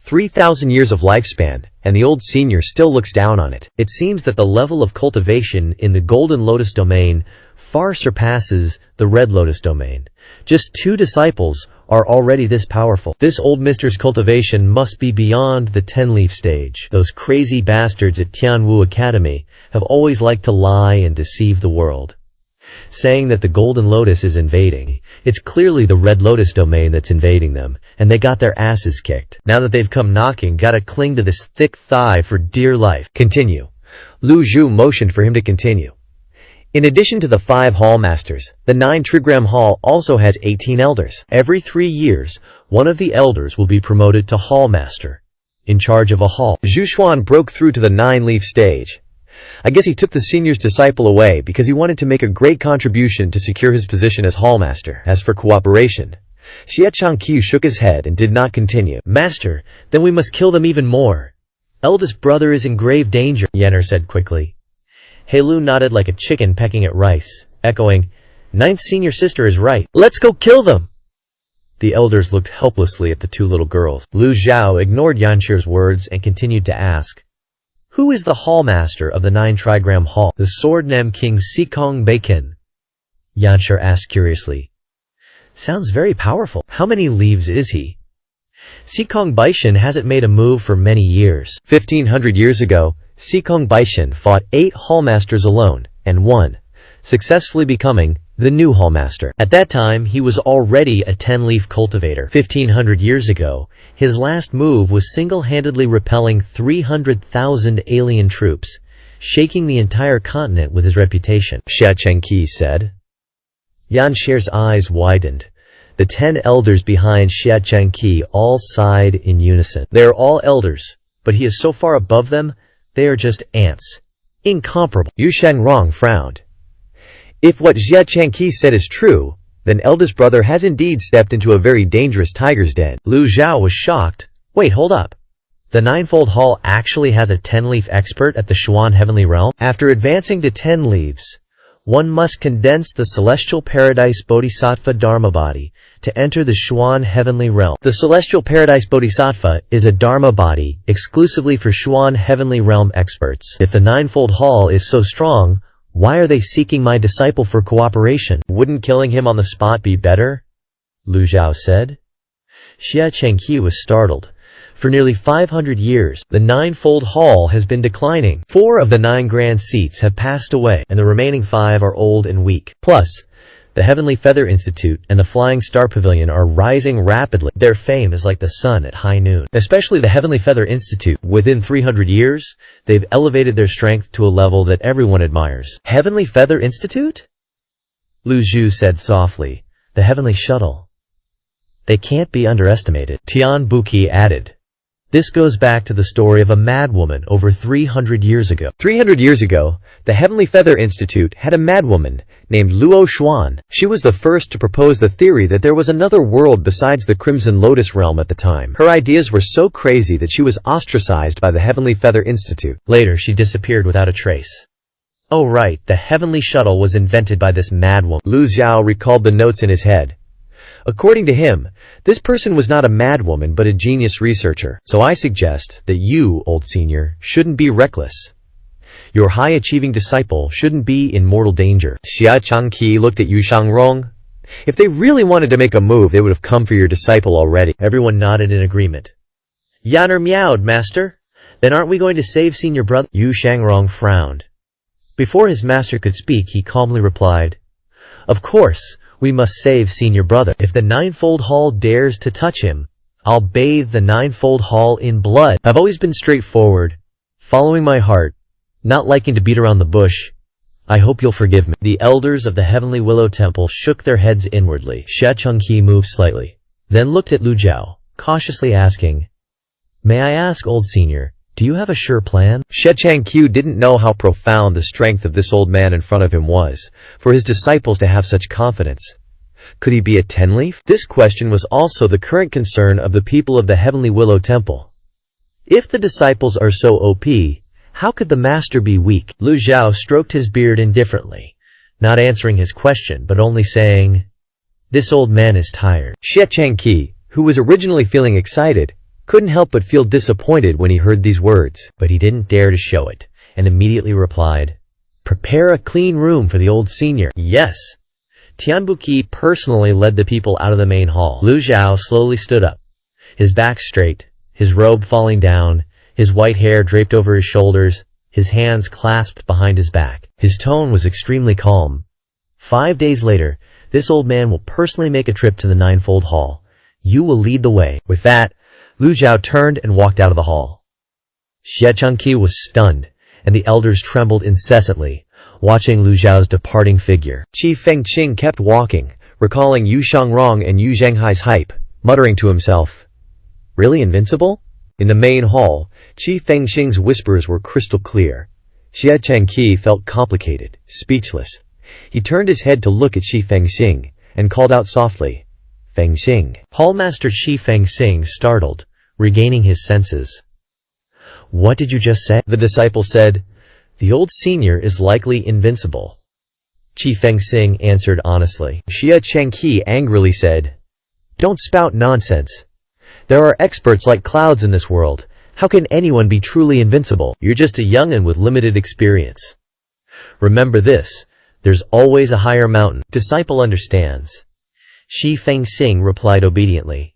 3,000 years of lifespan, and the old senior still looks down on it. It seems that the level of cultivation in the Golden Lotus domain far surpasses the Red Lotus domain. Just 2 disciples are already this powerful. This old mister's cultivation must be beyond the 10-leaf stage. Those crazy bastards at Tianwu Academy have always liked to lie and deceive the world, saying that the Golden Lotus is invading. It's clearly the Red Lotus domain that's invading them, and they got their asses kicked. Now that they've come knocking, gotta cling to this thick thigh for dear life. Continue. Lu Zhu motioned for him to continue. In addition to the 5 hall masters, the 9 trigram hall also has 18 elders. Every 3 years, one of the elders will be promoted to hall master, in charge of a hall. Zhu Xuan broke through to the 9-leaf stage. I guess he took the senior's disciple away because he wanted to make a great contribution to secure his position as hallmaster. As for cooperation, Xie Changqi shook his head and did not continue. "Master, then we must kill them even more. Eldest brother is in grave danger," Yenner said quickly. Heilu nodded like a chicken pecking at rice, echoing, "Ninth senior sister is right. Let's go kill them!" The elders looked helplessly at the 2 little girls. Lu Zhao ignored Yanshir's words and continued to ask, "Who is the hallmaster of the 9 trigram hall?" "The Sword Nem King Sikong Baiken," Yanshir asked curiously. "Sounds very powerful. How many leaves is he?" "Sikong Baishan hasn't made a move for many years." 1,500 years ago, Sikong Baishan fought 8 hallmasters alone, and won, successfully becoming the new hallmaster. At that time, he was already a 10-leaf cultivator. 1,500 years ago, his last move was single-handedly repelling 300,000 alien troops, shaking the entire continent with his reputation, Xie Changqi said. Yanshir's eyes widened. The 10 elders behind Xie Changqi all sighed in unison. They are all elders, but he is so far above them, they are just ants. Incomparable. Yu Shangrong frowned. If what Xie Changqi said is true, then eldest brother has indeed stepped into a very dangerous tiger's den. Lu Zhao was shocked. Wait, hold up. The Ninefold Hall actually has a 10-leaf expert at the Xuan Heavenly Realm? After advancing to 10 leaves, one must condense the Celestial Paradise Bodhisattva Dharma body to enter the Xuan Heavenly Realm. The Celestial Paradise Bodhisattva is a Dharma body exclusively for Xuan Heavenly Realm experts. If the Ninefold Hall is so strong, why are they seeking my disciple for cooperation? Wouldn't killing him on the spot be better? Lu Zhao said. Xie Changqi was startled. For nearly 500 years, the Ninefold Hall has been declining. 4 of the 9 grand seats have passed away, and the remaining 5 are old and weak. Plus, the Heavenly Feather Institute and the Flying Star Pavilion are rising rapidly. Their fame is like the sun at high noon. Especially the Heavenly Feather Institute. Within 300 years, they've elevated their strength to a level that everyone admires. Heavenly Feather Institute? Lu Zhu said softly. The Heavenly Shuttle. They can't be underestimated. Tian Buqi added. This goes back to the story of a madwoman over 300 years ago. 300 years ago, the Heavenly Feather Institute had a madwoman named Luo Xuan. She was the first to propose the theory that there was another world besides the Crimson Lotus realm at the time. Her ideas were so crazy that she was ostracized by the Heavenly Feather Institute. Later, she disappeared without a trace. Oh right, the Heavenly Shuttle was invented by this madwoman. Lu Zhao recalled the notes in his head. According to him, this person was not a madwoman but a genius researcher. So I suggest that you, old senior, shouldn't be reckless. Your high-achieving disciple shouldn't be in mortal danger. Xie Changqi looked at Yu Shangrong. If they really wanted to make a move, they would have come for your disciple already. Everyone nodded in agreement. Yanner meowed, master. Then aren't we going to save senior brother? Yu Shangrong frowned. Before his master could speak, he calmly replied, Of course. We must save senior brother. If the Ninefold Hall dares to touch him, I'll bathe the Ninefold Hall in blood. I've always been straightforward, following my heart, not liking to beat around the bush. I hope you'll forgive me." The elders of the Heavenly Willow Temple shook their heads inwardly. Xia Chengqi moved slightly, then looked at Lu Jiao, cautiously asking, "May I ask, old senior, do you have a sure plan?" Xia Changqiu didn't know how profound the strength of this old man in front of him was, for his disciples to have such confidence. Could he be a ten-leaf? This question was also the current concern of the people of the Heavenly Willow Temple. If the disciples are so OP, how could the master be weak? Lu Jiao stroked his beard indifferently, not answering his question but only saying, "This old man is tired." Xia Changqi, who was originally feeling excited, couldn't help but feel disappointed when he heard these words. But he didn't dare to show it, and immediately replied, "Prepare a clean room for the old senior." Yes. Tianbuqi personally led the people out of the main hall. Lu Jiao slowly stood up, his back straight, his robe falling down, his white hair draped over his shoulders, his hands clasped behind his back. His tone was extremely calm. 5 days later, this old man will personally make a trip to the Ninefold Hall. You will lead the way. With that, Lu Jiao turned and walked out of the hall. Xia Chengqi was stunned, and the elders trembled incessantly, watching Lu Jiao's departing figure. Qi Fengqing kept walking, recalling Yu Shangrong and Yu Zhenghai's hype, muttering to himself, "Really invincible?" In the main hall, Qi Fengqing's whispers were crystal clear. Xia Chengqi felt complicated, speechless. He turned his head to look at Qi Fengqing, and called out softly, "Fengqing." Hallmaster Qi Fengqing startled, regaining his senses. "What did you just say?" The disciple said, "The old senior is likely invincible." Qi Fengqing answered honestly. Xia Chengqi angrily said, "Don't spout nonsense. There are experts like clouds in this world. How can anyone be truly invincible? You're just a young'un with limited experience. Remember this, there's always a higher mountain." Disciple understands. Qi Fengqing replied obediently.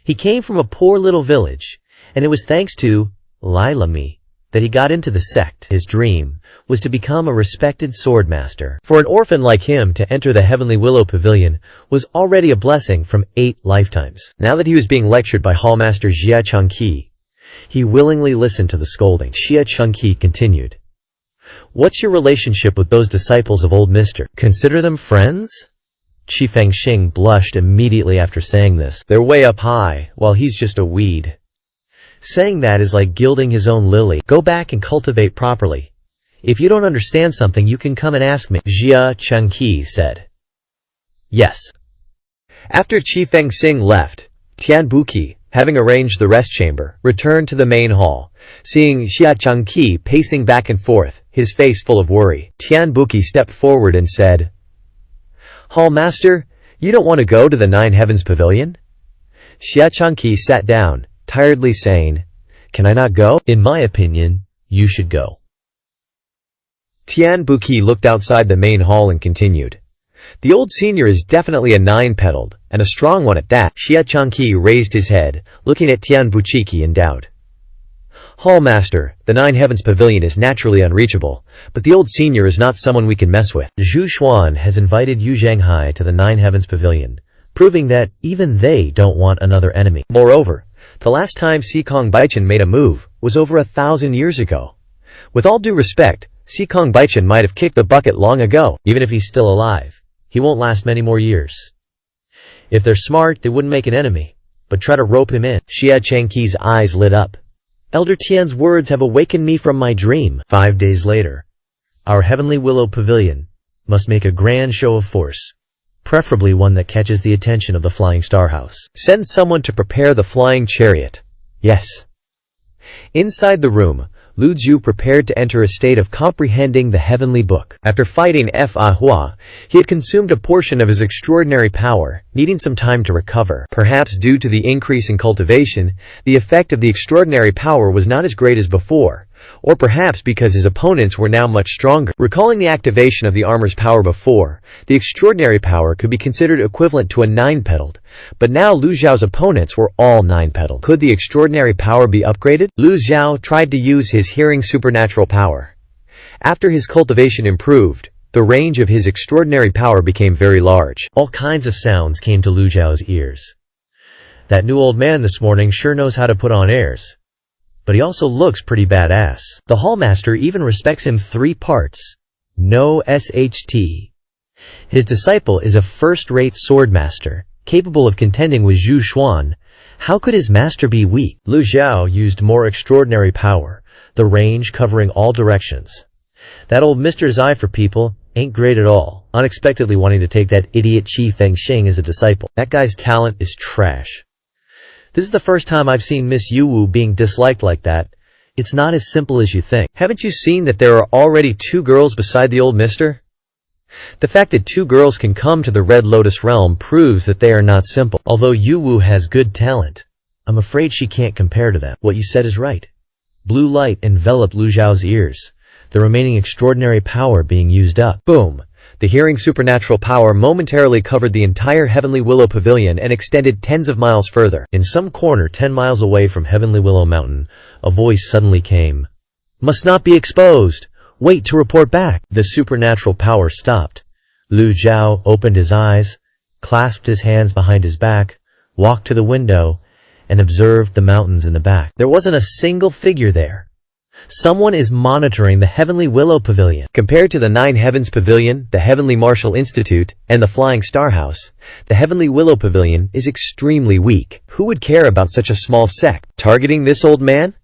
He came from a poor little village, and it was thanks to Lilami that he got into the sect. His dream was to become a respected swordmaster. For an orphan like him to enter the Heavenly Willow Pavilion was already a blessing from 8 lifetimes. Now that he was being lectured by Hallmaster Xia Chengqi, he willingly listened to the scolding. Xia Chengqi continued, "What's your relationship with those disciples of old Mr.? Consider them friends?" Qi Fengqing blushed immediately after saying this. "They're way up high, while he's just a weed. Saying that is like gilding his own lily. Go back and cultivate properly. If you don't understand something, you can come and ask me." Xia Chengqi said. "Yes." After Qi Fengqing left, Tianbuqi, having arranged the rest chamber, returned to the main hall. Seeing Xia Chengqi pacing back and forth, his face full of worry, Tianbuqi stepped forward and said, "Hall Master, you don't want to go to the Nine Heavens Pavilion?" Xia Chengqi sat down, tiredly saying, "Can I not go?" "In my opinion, you should go." Tianbuqi looked outside the main hall and continued, "The old senior is definitely a nine-petaled, and a strong one at that." Xia Chengqi raised his head, looking at Tianbuqi in doubt. "Hall Master, the Nine Heavens Pavilion is naturally unreachable, but the old senior is not someone we can mess with." Zhu Xuan has invited Yu Zhenghai to the Nine Heavens Pavilion, proving that even they don't want another enemy. Moreover, the last time Sikong Baichen made a move was over 1,000 years ago. With all due respect, Sikong Baichen might have kicked the bucket long ago. Even if he's still alive, he won't last many more years. If they're smart, they wouldn't make an enemy, but try to rope him in. Xia Chengqi's eyes lit up. Elder Tian's words have awakened me from my dream. 5 days later, our Heavenly Willow Pavilion must make a grand show of force, preferably one that catches the attention of the Flying Star House. Send someone to prepare the flying chariot. Yes. Inside the room, Lu Zhu prepared to enter a state of comprehending the heavenly book. After fighting Fa Hua, he had consumed a portion of his extraordinary power, needing some time to recover. Perhaps due to the increase in cultivation, the effect of the extraordinary power was not as great as before, or perhaps because his opponents were now much stronger. Recalling the activation of the armor's power before, the extraordinary power could be considered equivalent to a nine-petaled, but now Lu Xiao's opponents were all nine-petaled. Could the extraordinary power be upgraded? Lu Xiao tried to use his hearing supernatural power. After his cultivation improved, the range of his extraordinary power became very large. All kinds of sounds came to Lu Xiao's ears. That new old man this morning sure knows how to put on airs. But he also looks pretty badass. The Hallmaster even respects him 3 parts. No SHT. His disciple is a first-rate swordmaster, capable of contending with Zhu Xuan. How could his master be weak? Lu Xiao used more extraordinary power, the range covering all directions. That old Mr.'s eye for people ain't great at all, unexpectedly wanting to take that idiot Qi Fengxing as a disciple. That guy's talent is trash. This is the first time I've seen Miss Yuwu being disliked like that. It's not as simple as you think. Haven't you seen that there are already 2 girls beside the old mister? The fact that 2 girls can come to the Red Lotus realm proves that they are not simple. Although Yuwu has good talent, I'm afraid she can't compare to them. What you said is right. Blue light enveloped Lu Xiao's ears, the remaining extraordinary power being used up. Boom! The hearing supernatural power momentarily covered the entire Heavenly Willow Pavilion and extended tens of miles further. In some corner 10 miles away from Heavenly Willow Mountain, a voice suddenly came. Must not be exposed! Wait to report back! The supernatural power stopped. Lu Xiao opened his eyes, clasped his hands behind his back, walked to the window, and observed the mountains in the back. There wasn't a single figure there. Someone is monitoring the Heavenly Willow Pavilion. Compared to the Nine Heavens Pavilion, the Heavenly Martial Institute, and the Flying Star House, the Heavenly Willow Pavilion is extremely weak. Who would care about such a small sect? Targeting this old man?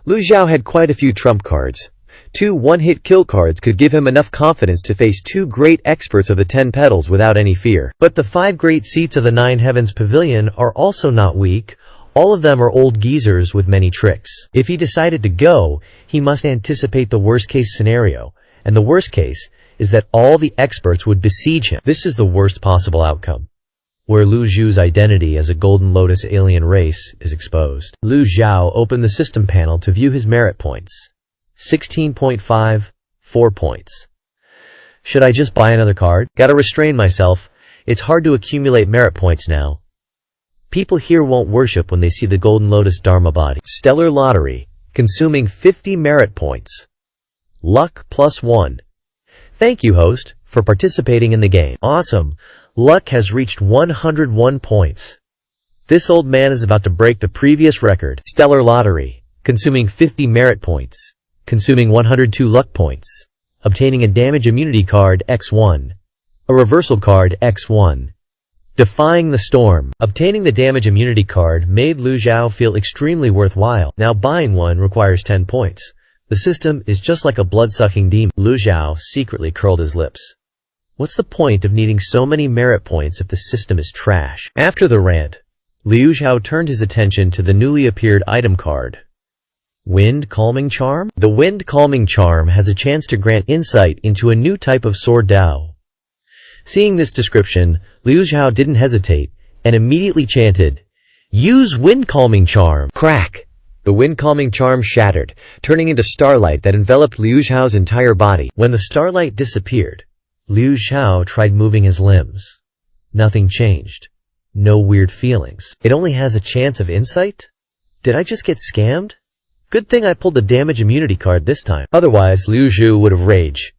Lu Xiao had quite a few trump cards. 2 one-hit kill cards could give him enough confidence to face 2 great experts of the 10 petals without any fear. But the 5 great seats of the Nine Heavens Pavilion are also not weak. All of them are old geezers with many tricks. If he decided to go, he must anticipate the worst-case scenario, and the worst case is that all the experts would besiege him. This is the worst possible outcome, where Lu Zhu's identity as a Golden Lotus alien race is exposed. Lu Xiao opened the system panel to view his merit points. 16.5, 4 points. Should I just buy another card? Gotta restrain myself. It's hard to accumulate merit points now. People here won't worship when they see the Golden Lotus Dharma body. Stellar Lottery, consuming 50 merit points. Luck +1. Thank you, host, for participating in the game. Awesome. Luck has reached 101 points. This old man is about to break the previous record. Stellar Lottery, consuming 50 merit points. Consuming 102 luck points. Obtaining a damage immunity card X1. A reversal card X1. Defying the storm. Obtaining the damage immunity card made Lu Xiao feel extremely worthwhile. Now buying one requires 10 points. The system is just like a blood-sucking demon. Lu Xiao secretly curled his lips. What's the point of needing so many merit points if the system is trash? After the rant, Liu Xiao turned his attention to the newly appeared item card. Wind Calming Charm? The Wind Calming Charm has a chance to grant insight into a new type of sword Dao. Seeing this description, Liu Xiao didn't hesitate, and immediately chanted, "Use Wind Calming Charm!" Crack! The Wind Calming Charm shattered, turning into starlight that enveloped Liu Xiao's entire body. When the starlight disappeared, Liu Xiao tried moving his limbs. Nothing changed. No weird feelings. It only has a chance of insight? Did I just get scammed? Good thing I pulled the damage immunity card this time. Otherwise, Liu Zhu would have raged.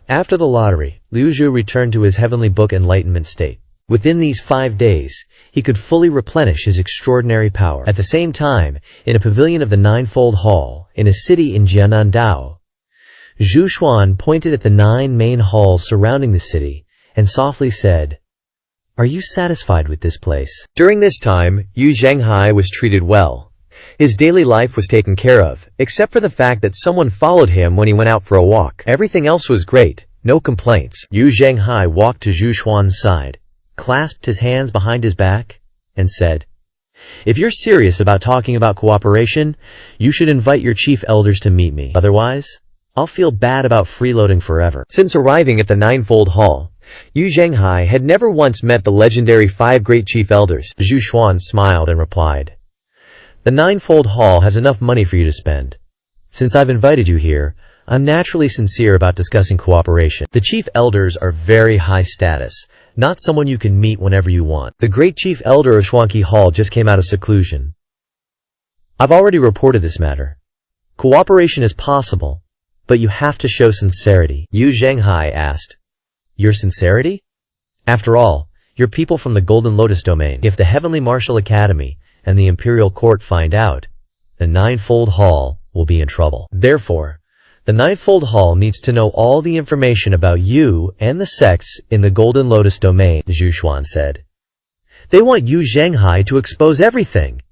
After the lottery, Liu Zhu returned to his heavenly book enlightenment state. Within these 5 days, he could fully replenish his extraordinary power. At the same time, in a pavilion of the Ninefold Hall, in a city in Jianandao, Zhu Xuan pointed at the 9 main halls surrounding the city, and softly said, "Are you satisfied with this place?" During this time, Yu Zhenghai was treated well. His daily life was taken care of, except for the fact that someone followed him when he went out for a walk. Everything else was great, no complaints. Yu Zhenghai walked to Zhu Xuan's side, clasped his hands behind his back, and said, "If you're serious about talking about cooperation, you should invite your chief elders to meet me. Otherwise, I'll feel bad about freeloading forever." Since arriving at the Ninefold Hall, Yu Zhenghai had never once met the legendary 5 great chief elders. Zhu Xuan smiled and replied, "The Ninefold Hall has enough money for you to spend. Since I've invited you here, I'm naturally sincere about discussing cooperation. The chief elders are very high status, not someone you can meet whenever you want. The great chief elder of Xuanqi Hall just came out of seclusion. I've already reported this matter. Cooperation is possible, but you have to show sincerity." Yu Zhenghai asked, "Your sincerity? After all, you're people from the Golden Lotus domain. If the Heavenly Martial Academy and the Imperial Court find out, the Ninefold Hall will be in trouble. Therefore, The Ninefold Hall needs to know all the information about you and the sex in the Golden Lotus domain, Zhu Xuan said. They want Yu Zhenghai to expose everything.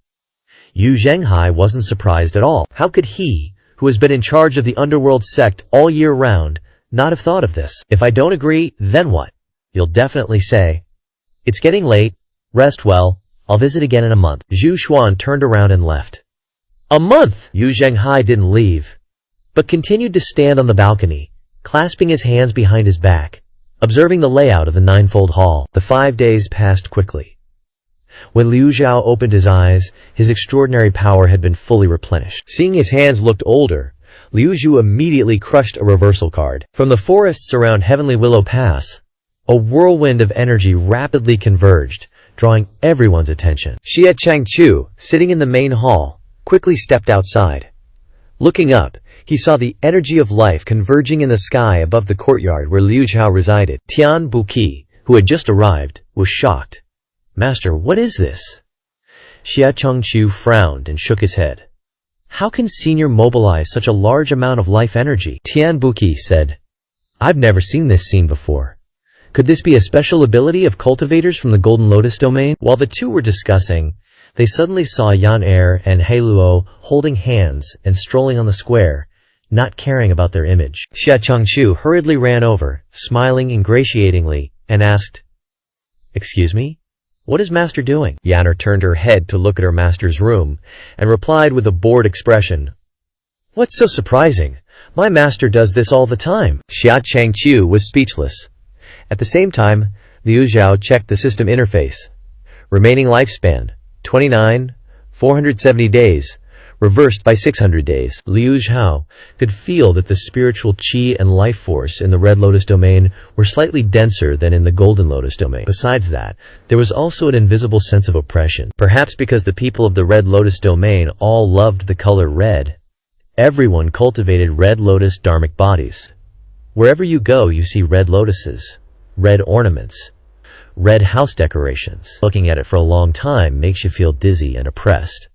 Yu Zhenghai wasn't surprised at all. How could he, who has been in charge of the underworld sect all year round, not have thought of this? If I don't agree, then what? You'll definitely say, "It's getting late, rest well, I'll visit again in a month." Zhu Xuan turned around and left. A month! Yu Zhenghai didn't leave, but continued to stand on the balcony, clasping his hands behind his back, observing the layout of the Ninefold Hall. The 5 days passed quickly. When Liu Zhao opened his eyes, his extraordinary power had been fully replenished. Seeing his hands looked older, Liu Zhu immediately crushed a reversal card. From the forests around Heavenly Willow Pass, a whirlwind of energy rapidly converged, drawing everyone's attention. Xie Changqiu, sitting in the main hall, quickly stepped outside. Looking up, he saw the energy of life converging in the sky above the courtyard where Liu Zhao resided. Tian Buqi, who had just arrived, was shocked. "Master, what is this?" Xie Changqiu frowned and shook his head. "How can Senior mobilize such a large amount of life energy?" Tian Buqi said, "I've never seen this scene before. Could this be a special ability of cultivators from the Golden Lotus domain?" While the two were discussing, they suddenly saw Yan Er and He Luo holding hands and strolling on the square, not caring about their image. Xie Changqiu hurriedly ran over, smiling ingratiatingly, and asked, "Excuse me? What is Master doing?" Yan Er turned her head to look at her master's room, and replied with a bored expression, "What's so surprising? My master does this all the time." Xie Changqiu was speechless. At the same time, Liu Zhao checked the system interface. Remaining lifespan, 29, 470 days, reversed by 600 days. Liu Zhao could feel that the spiritual qi and life force in the Red Lotus domain were slightly denser than in the Golden Lotus domain. Besides that, there was also an invisible sense of oppression. Perhaps because the people of the Red Lotus domain all loved the color red. Everyone cultivated Red Lotus dharmic bodies. Wherever you go, you see red lotuses, red ornaments, red house decorations. Looking at it for a long time makes you feel dizzy and oppressed.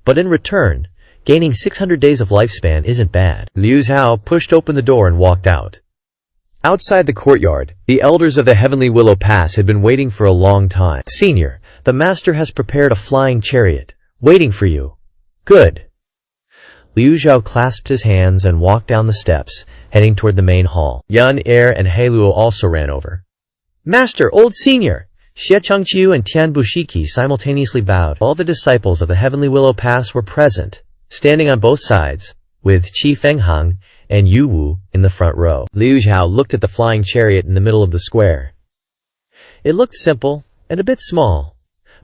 But in return, gaining 600 days of lifespan isn't bad. Liu Zhao pushed open the door and walked out. Outside the courtyard, the elders of the Heavenly Willow Pass had been waiting for a long time. "Senior, the master has prepared a flying chariot, waiting for you." "Good." Liu Zhao clasped his hands and walked down the steps, heading toward the main hall. Yan Er and He Luo also ran over. "Master, old senior!" Xie Changqiu and Tian Buqi simultaneously bowed. All the disciples of the Heavenly Willow Pass were present, standing on both sides, with Qi Fenghang and Yu Wu in the front row. Liu Zhao looked at the flying chariot in the middle of the square. It looked simple and a bit small,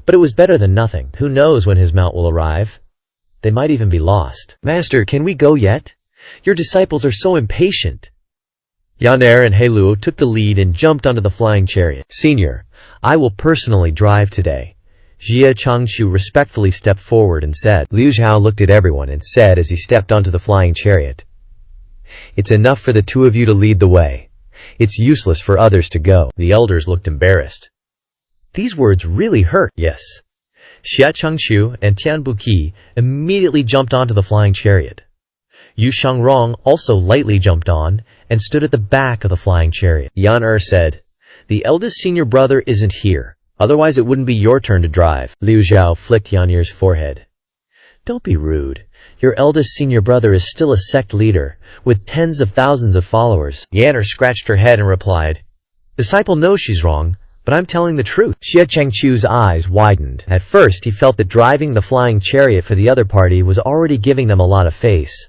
but it was better than nothing. Who knows when his mount will arrive? They might even be lost. "Master, can we go yet? Your disciples are so impatient." Yan Er and He Luo took the lead and jumped onto the flying chariot. "Senior, I will personally drive today." Xie Changqiu respectfully stepped forward and said. Liu Zhao looked at everyone and said as he stepped onto the flying chariot, "It's enough for the two of you to lead the way. It's useless for others to go." The elders looked embarrassed. These words really hurt. Yes. Xie Changqiu and Tian Buqi immediately jumped onto the flying chariot. Yu Shangrong also lightly jumped on and stood at the back of the flying chariot. Yan Er said, "The eldest senior brother isn't here, otherwise it wouldn't be your turn to drive." Liu Zhao flicked Yan Er's forehead. "Don't be rude. Your eldest senior brother is still a sect leader, with tens of thousands of followers." Yan Er scratched her head and replied, "Disciple knows she's wrong, but I'm telling the truth." Xie Changqiu's eyes widened. At first he felt that driving the flying chariot for the other party was already giving them a lot of face.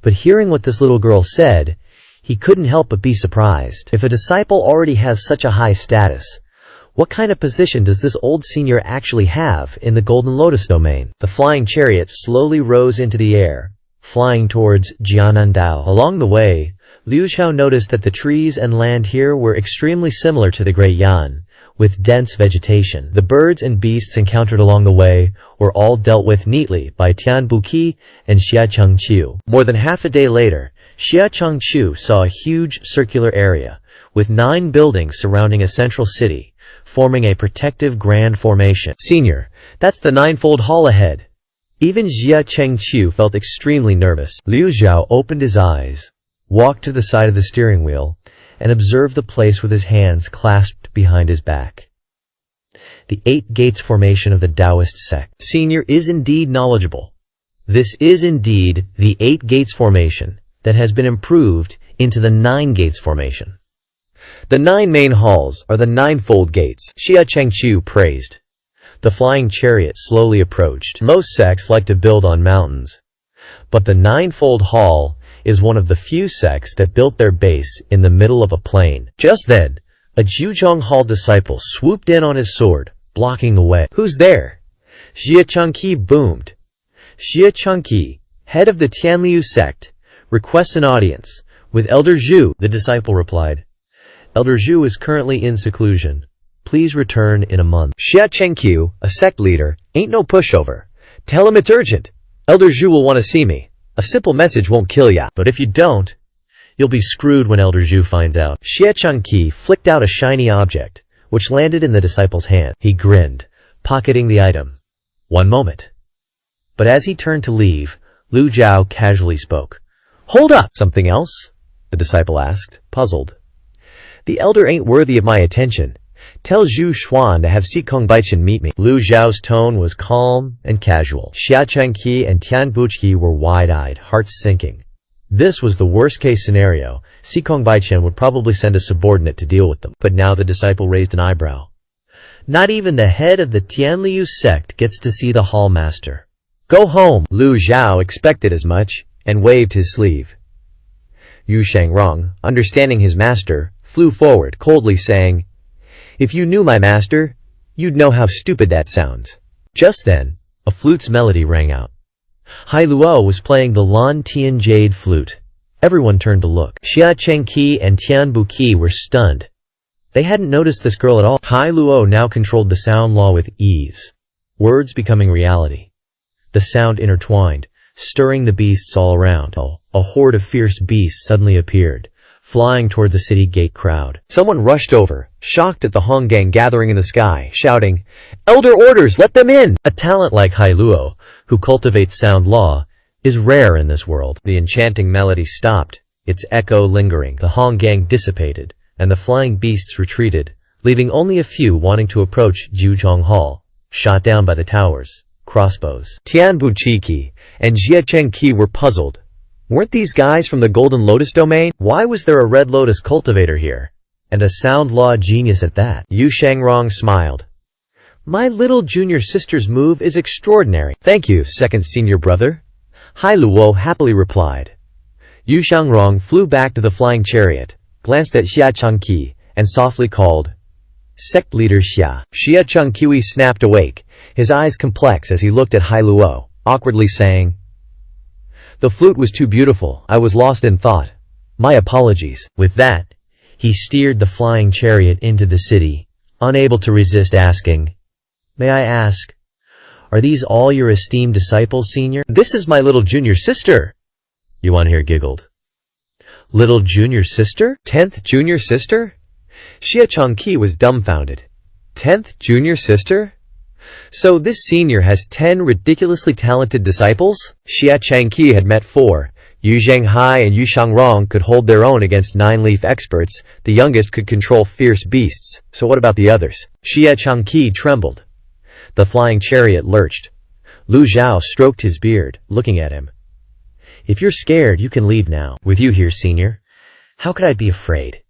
But hearing what this little girl said, he couldn't help but be surprised. If a disciple already has such a high status, what kind of position does this old senior actually have in the Golden Lotus domain? The flying chariot slowly rose into the air, flying towards Jianandao. Along the way, Liu Zhao noticed that the trees and land here were extremely similar to the Great Yan, with dense vegetation. The birds and beasts encountered along the way were all dealt with neatly by Tian Buqi and Xie Changqiu. More than half a day later, Xie Changqiu saw a huge circular area, with 9 buildings surrounding a central city, forming a protective grand formation. "Senior, that's the Ninefold Hall ahead." Even Xie Changqiu felt extremely nervous. Liu Zhao opened his eyes, walked to the side of the steering wheel, and observed the place with his hands clasped behind his back. The 8 gates formation of the Taoist sect. Senior is indeed knowledgeable. This is indeed the 8 gates formation that has been improved into the 9 gates formation. The 9 main halls are the 9-fold gates, Xia Chengqiu praised. The flying chariot slowly approached. Most sects like to build on mountains, but the 9-fold hall is one of the few sects that built their base in the middle of a plain. Just then, a Zhuzhong Hall disciple swooped in on his sword, blocking the way. Who's there? Xia Chengqi boomed. Xia Chengqi, head of the Tianliu sect, requests an audience with Elder Zhu, the disciple replied. Elder Zhu is currently in seclusion. Please return in a month. Xia Chengqiu, a sect leader, ain't no pushover. Tell him it's urgent. Elder Zhu will want to see me. A simple message won't kill ya. But if you don't, you'll be screwed when Elder Zhu finds out. Xia Chengqi flicked out a shiny object, which landed in the disciple's hand. He grinned, pocketing the item. One moment. But as he turned to leave, Lu Zhao casually spoke. Hold up! Something else? The disciple asked, puzzled. The elder ain't worthy of my attention. Tell Zhu Xuan to have Si Kongbaichen meet me. Lu Zhao's tone was calm and casual. Xia Chengqi and Tian Buqi were wide-eyed, hearts sinking. This was the worst-case scenario. Si Kongbaichen would probably send a subordinate to deal with them. But now the disciple raised an eyebrow. Not even the head of the Tianliu sect gets to see the hall master. Go home. Lu Zhao expected as much, and waved his sleeve. Yu Shangrong, understanding his master, flew forward, coldly saying, If you knew my master, you'd know how stupid that sounds. Just then, a flute's melody rang out. Hai Luo was playing the Lan Tian Jade flute. Everyone turned to look. Xia Chengqi and Tian Buqi were stunned. They hadn't noticed this girl at all. Hai Luo now controlled the sound law with ease, words becoming reality. The sound intertwined, stirring the beasts all around. A horde of fierce beasts suddenly appeared, flying toward the city gate crowd. Someone rushed over, shocked at the Hong gang gathering in the sky, shouting, Elder orders, let them in! A talent like Hai Luo, who cultivates sound law, is rare in this world. The enchanting melody stopped, its echo lingering. The Hong gang dissipated, and the flying beasts retreated, leaving only a few wanting to approach Zhuzhong Hall, shot down by the towers. Crossbows. Tian Buqi and Xia Chengqi were puzzled. Weren't these guys from the Golden Lotus domain? Why was there a Red Lotus cultivator here? And a sound law genius at that. Yu Shangrong smiled. My little junior sister's move is extraordinary. Thank you, second senior brother. Hai Luo happily replied. Yu Shangrong flew back to the flying chariot, glanced at Xia Chengqi, and softly called, Sect leader Xia. Xia Chengqi snapped awake, his eyes complex as he looked at Hai Luo, awkwardly saying, The flute was too beautiful. I was lost in thought. My apologies. With that, he steered the flying chariot into the city, unable to resist asking, May I ask, are these all your esteemed disciples, senior? This is my little junior sister. Yuan here giggled. Little junior sister? 10th junior sister? Xia Chengqi was dumbfounded. 10th junior sister? So this senior has 10 ridiculously talented disciples? Xia Chengqi had met 4. Yu Zhenghai and Yu Shangrong could hold their own against 9-leaf experts. The youngest could control fierce beasts. So what about the others? Xia Chengqi trembled. The flying chariot lurched. Lu Zhao stroked his beard, looking at him. If you're scared, you can leave now. With you here, senior. How could I be afraid?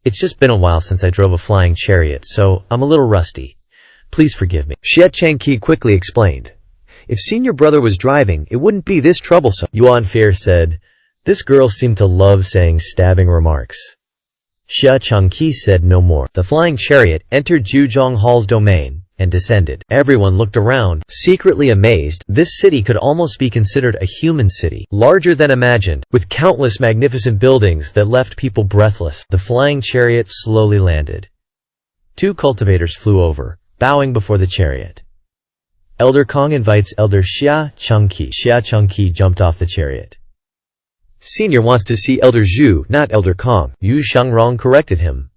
It's just been a while since I drove a flying chariot, so I'm a little rusty. Please forgive me. Xia Chengqi quickly explained. If senior brother was driving, it wouldn't be this troublesome. Yuan Fear said, This girl seemed to love saying stabbing remarks. Xia Chengqi said no more. The flying chariot entered Zhuzhong Hall's domain and descended. Everyone looked around, secretly amazed. This city could almost be considered a human city, larger than imagined, with countless magnificent buildings that left people breathless. The flying chariot slowly landed. 2 cultivators flew over, bowing before the chariot. Elder Kong invites Elder Xia Chengqi. Xia Chengqi jumped off the chariot. Senior wants to see Elder Zhu, not Elder Kong. Yu Shangrong corrected him.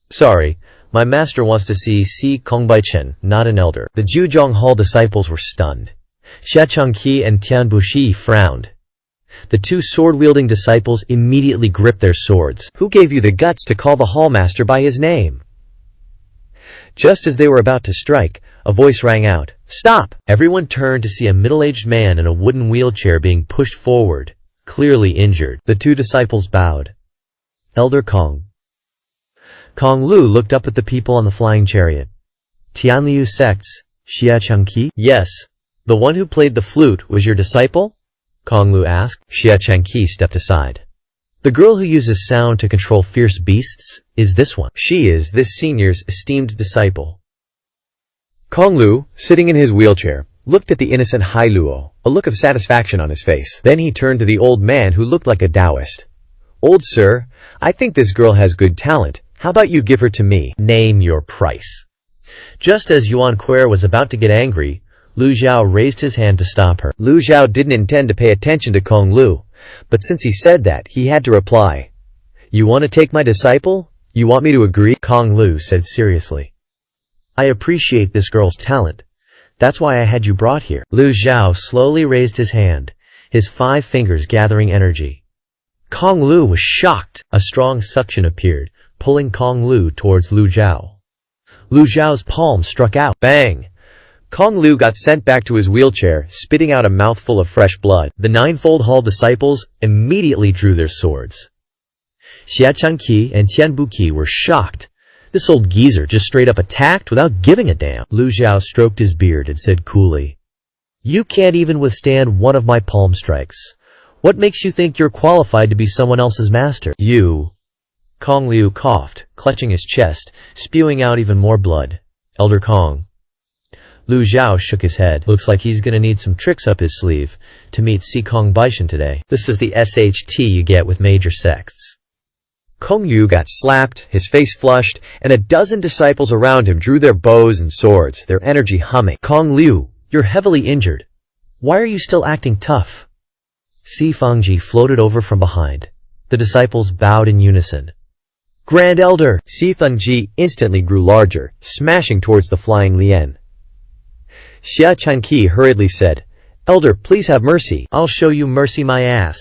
Sorry, my master wants to see Si Kongbaichen, not an elder. The Zhuzhong Hall disciples were stunned. Xia Chengqi and Tian Buqi frowned. The two sword-wielding disciples immediately gripped their swords. Who gave you the guts to call the hallmaster by his name? Just as they were about to strike, a voice rang out, "Stop!" Everyone turned to see a middle-aged man in a wooden wheelchair being pushed forward, clearly injured. The two disciples bowed. Elder Kong. Kong Lu looked up at the people on the flying chariot. Tianliu sects, Xia Chengqi? Yes. The one who played the flute was your disciple? Kong Lu asked. Xia Chengqi stepped aside. The girl who uses sound to control fierce beasts is this one. She is this senior's esteemed disciple. Kong Lu, sitting in his wheelchair, looked at the innocent Hai Luo, a look of satisfaction on his face. Then he turned to the old man who looked like a Taoist. "Old sir, I think this girl has good talent. How about you give her to me?" "Name your price." Just as Yuan Quer was about to get angry, Lu Zhao raised his hand to stop her. Lu Zhao didn't intend to pay attention to Kong Lu, but since he said that, he had to reply. "You want to take my disciple? You want me to agree?" Kong Lu said seriously. "I appreciate this girl's talent. That's why I had you brought here." Lu Zhao slowly raised his hand, his 5 fingers gathering energy. Kong Lu was shocked. A strong suction appeared, pulling Kong Lu towards Lu Zhao. Lu Zhao's palm struck out. Bang! Kong Lu got sent back to his wheelchair, spitting out a mouthful of fresh blood. The Ninefold Hall disciples immediately drew their swords. Xia Chengqi and Tian Buqi were shocked. This old geezer just straight up attacked without giving a damn. Lu Zhao stroked his beard and said coolly, "You can't even withstand one of my palm strikes. What makes you think you're qualified to be someone else's master?" "You." Kong Liu coughed, clutching his chest, spewing out even more blood. "Elder Kong." Lu Zhao shook his head. "Looks like he's gonna need some tricks up his sleeve to meet Si Kong Baishan today. This is the SHT you get with major sects." Kong Liu got slapped, his face flushed, and a dozen disciples around him drew their bows and swords, their energy humming. "Kong Liu, you're heavily injured. Why are you still acting tough?" Si Fangji floated over from behind. The disciples bowed in unison. "Grand Elder!" Si Fangji instantly grew larger, smashing towards the flying Lian. Xia Chengqi hurriedly said, "Elder, please have mercy." "I'll show you mercy my ass.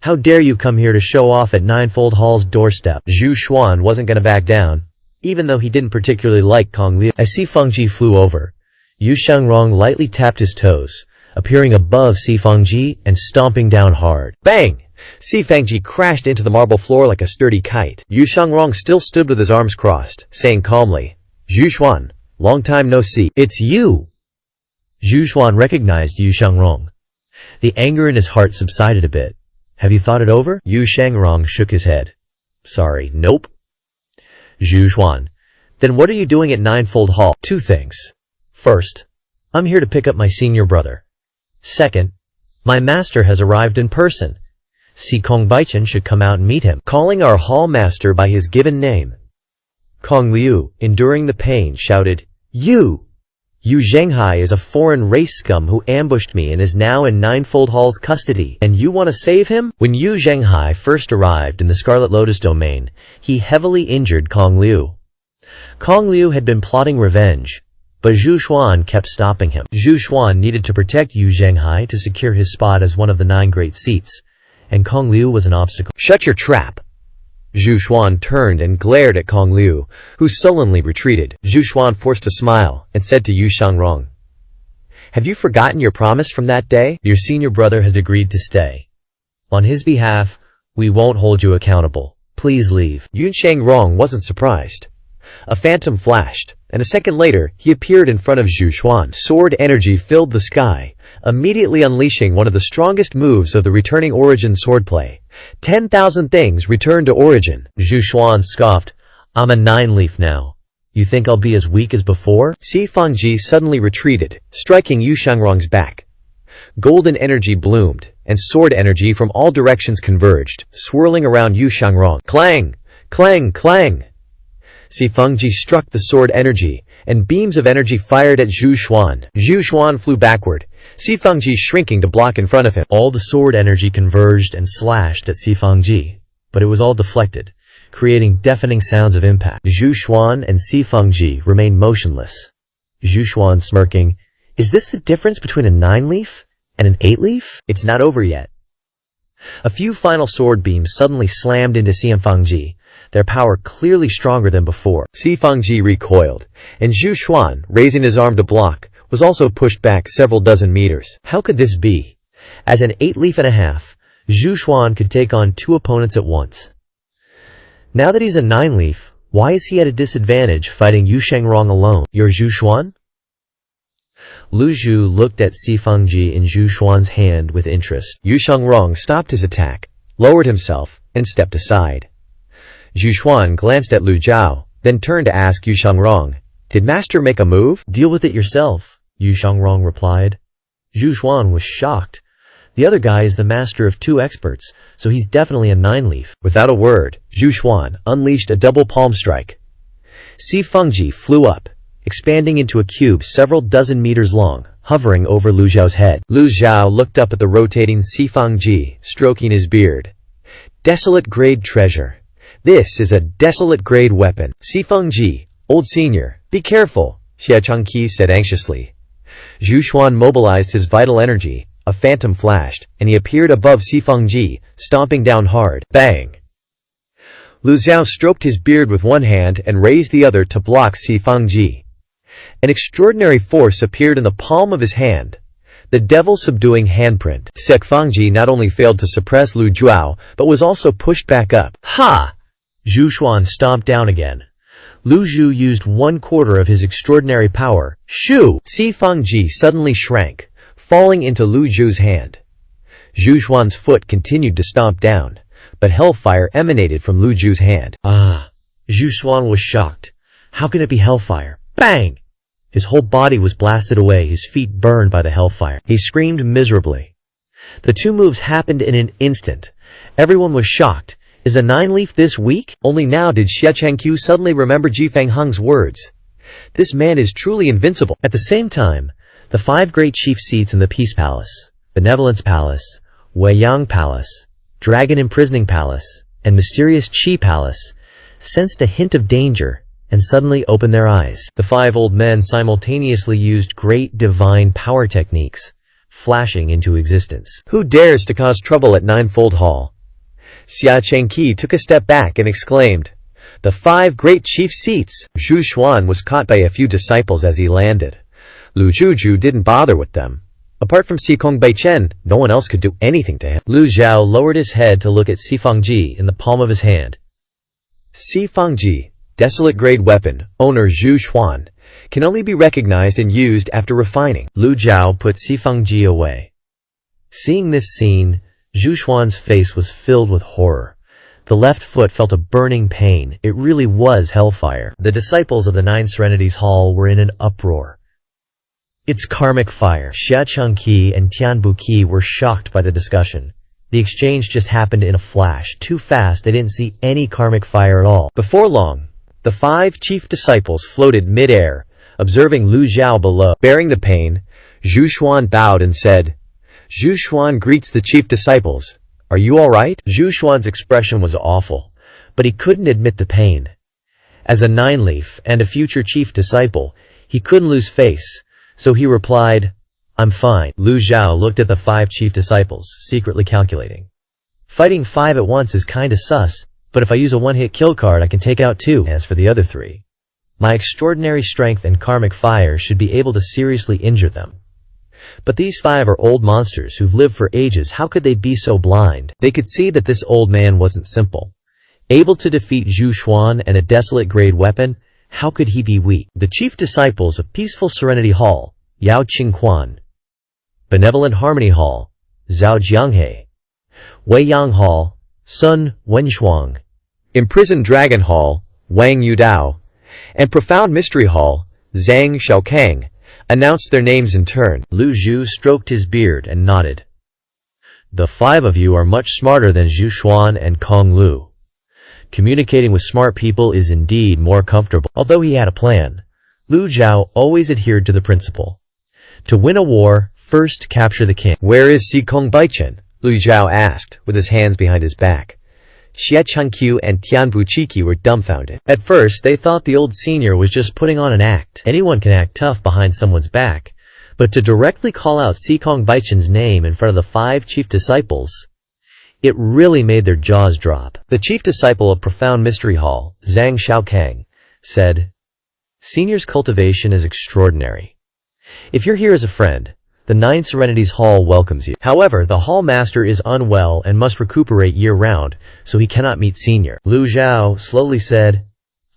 How dare you come here to show off at Ninefold Hall's doorstep?" Zhu Xuan wasn't gonna back down, even though he didn't particularly like Kong Liu. As Si Fangji flew over, Yu Shangrong lightly tapped his toes, appearing above Si Fangji and stomping down hard. Bang! Si Fangji crashed into the marble floor like a sturdy kite. Yu Shangrong still stood with his arms crossed, saying calmly, "Zhu Xuan, long time no see." "It's you!" Zhu Xuan recognized Yu Shangrong. The anger in his heart subsided a bit. "Have you thought it over?" Yu Shangrong shook his head. "Sorry, nope." Zhu Xuan, "Then what are you doing at Ninefold Hall?" "2 things. First, I'm here to pick up my senior brother. Second, my master has arrived in person. Si Kong Baichan should come out and meet him." Calling our hall master by his given name, Kong Liu, enduring the pain, shouted, "You! Yu Zhenghai is a foreign race scum who ambushed me and is now in Ninefold Hall's custody, and you want to save him?" When Yu Zhenghai first arrived in the Scarlet Lotus domain, he heavily injured Kong Liu. Kong Liu had been plotting revenge, but Zhu Xuan kept stopping him. Zhu Xuan needed to protect Yu Zhenghai to secure his spot as one of the 9 great seats, and Kong Liu was an obstacle. "Shut your trap!" Zhu Xuan turned and glared at Kong Liu, who sullenly retreated. Zhu Xuan forced a smile and said to Yu Shangrong, "Have you forgotten your promise from that day?" "Your senior brother has agreed to stay. On his behalf, we won't hold you accountable. Please leave." Yu Shangrong wasn't surprised. A phantom flashed, and a second later, he appeared in front of Zhu Xuan. Sword energy filled the sky, immediately unleashing one of the strongest moves of the returning Origin swordplay. 10,000 things returned to Origin. Zhu Xuan scoffed, "I'm a 9-leaf now. You think I'll be as weak as before?" Si Fangji suddenly retreated, striking Yu Shangrong's back. Golden energy bloomed, and sword energy from all directions converged, swirling around Yu Shangrong. Clang! Clang! Clang! Si Fangji struck the sword energy, and beams of energy fired at Zhu Xuan. Zhu Xuan flew backward, Si Fangji shrinking to block in front of him. All the sword energy converged and slashed at Si Fangji, but it was all deflected, creating deafening sounds of impact. Zhu Xuan and Si Fangji remained motionless. Zhu Xuan smirking, "Is this the difference between a 9-leaf and an 8-leaf? It's not over yet." A few final sword beams suddenly slammed into Xianfangji, their power clearly stronger than before. Xianfangji recoiled, and Zhu Xuan, raising his arm to block, was also pushed back several dozen meters. How could this be? As an 8-leaf-and-a-half, Zhu Xuan could take on 2 opponents at once. Now that he's a 9-leaf, why is he at a disadvantage fighting Yu Shengrong alone? You're Zhu Xuan? Lu Zhu looked at Xianfangji in Zhu Xuan's hand with interest. Yu Shengrong stopped his attack, lowered himself, and stepped aside. Zhu Xuan glanced at Lu Zhao, then turned to ask Yu Shengrong, "Did Master make a move?" "Deal with it yourself," Yu Shengrong replied. Zhu Xuan was shocked. The other guy is the master of 2 experts, so he's definitely a 9-leaf. Without a word, Zhu Xuan unleashed a double palm strike. Xianfangji flew up, expanding into a cube several dozen meters long, hovering over Lu Zhao's head. Lu Zhao looked up at the rotating Xianfangji, stroking his beard. "Desolate grade treasure. This is a desolate grade weapon." "Xianfangji, old senior, be careful," Xia Changqi said anxiously. Zhu Xuan mobilized his vital energy. A phantom flashed, and he appeared above Xianfangji, stomping down hard. Bang! Lu Zhao stroked his beard with one hand and raised the other to block Xianfangji. An extraordinary force appeared in the palm of his hand. The devil-subduing handprint. Xianfangji not only failed to suppress Lu Zhao, but was also pushed back up. Ha! Zhu Xuan stomped down again. Lu Zhu used 1/4 of his extraordinary power. Shoo! Xianfangji suddenly shrank, falling into Lu Zhu's hand. Zhu Xuan's foot continued to stomp down, but hellfire emanated from Lu Zhu's hand. Ah! Zhu Xuan was shocked. How can it be hellfire? Bang! His whole body was blasted away, his feet burned by the hellfire. He screamed miserably. The 2 moves happened in an instant. Everyone was shocked. Is a 9-leaf this weak? Only now did Xia Changqiu suddenly remember Ji Fangheng's words. This man is truly invincible. At the same time, the 5 great chief seats in the Peace Palace, Benevolence Palace, Weiyang Palace, Dragon Imprisoning Palace, and Mysterious Qi Palace sensed a hint of danger and suddenly opened their eyes. The 5 old men simultaneously used great divine power techniques, flashing into existence. Who dares to cause trouble at Ninefold Hall? Xia Changqi took a step back and exclaimed, "The 5 great chief seats!" Zhu Xuan was caught by a few disciples as he landed. Lu Zhu didn't bother with them. Apart from Xikong Baichen, no one else could do anything to him. Lu Zhao lowered his head to look at Xianfangji in the palm of his hand. Xianfangji, desolate grade weapon, owner Zhu Xuan, can only be recognized and used after refining. Lu Zhao put Xianfangji away. Seeing this scene, Zhu Xuan's face was filled with horror. The left foot felt a burning pain. It really was hellfire. The disciples of the 9 Serenities Hall were in an uproar. It's karmic fire. Xia Changqi and Tian Buqi were shocked by the discussion. The exchange just happened in a flash. Too fast, they didn't see any karmic fire at all. Before long, the 5 chief disciples floated mid-air, observing Lu Zhao below. Bearing the pain, Zhu Xuan bowed and said, "Zhu Xuan greets the chief disciples. Are you all right?" Zhu Xuan's expression was awful, but he couldn't admit the pain. As a 9-leaf and a future chief disciple, he couldn't lose face, so he replied, "I'm fine." Lu Zhao looked at the 5 chief disciples, secretly calculating. Fighting 5 at once is kinda sus, but if I use a one-hit kill card I can take out 2. As for the other 3, my extraordinary strength and karmic fire should be able to seriously injure them. But these 5 are old monsters who've lived for ages. How could they be so blind? They could see that this old man wasn't simple. Able to defeat Zhu Xuan and a desolate grade weapon, how could he be weak? The chief disciples of Peaceful Serenity Hall, Yao Qingquan. Benevolent Harmony Hall, Zhao Jianghe. Weiyang Hall, Sun Wenshuang. Imprisoned Dragon Hall, Wang Yudao. And Profound Mystery Hall, Zhang Xiaokang, announced their names in turn. Lu Zhu stroked his beard and nodded. The 5 of you are much smarter than Zhu Xuan and Kong Lu. Communicating with smart people is indeed more comfortable. Although he had a plan, Lu Zhao always adhered to the principle. To win a war, first capture the king. "Where is Xikong Baichen?" Lu Zhao asked, with his hands behind his back. Xia Changqiu and Tian Buqi were dumbfounded. At first, they thought the old senior was just putting on an act. Anyone can act tough behind someone's back, but to directly call out Xikong Baichen's name in front of the 5 chief disciples, It really made their jaws drop. The chief disciple of Profound Mystery Hall, Zhang Xiaokang, said, "Senior's cultivation is extraordinary. If you're here as a friend, the Nine Serenities Hall welcomes you. However, the hall master is unwell and must recuperate year-round, so he cannot meet Senior." Lu Zhao slowly said,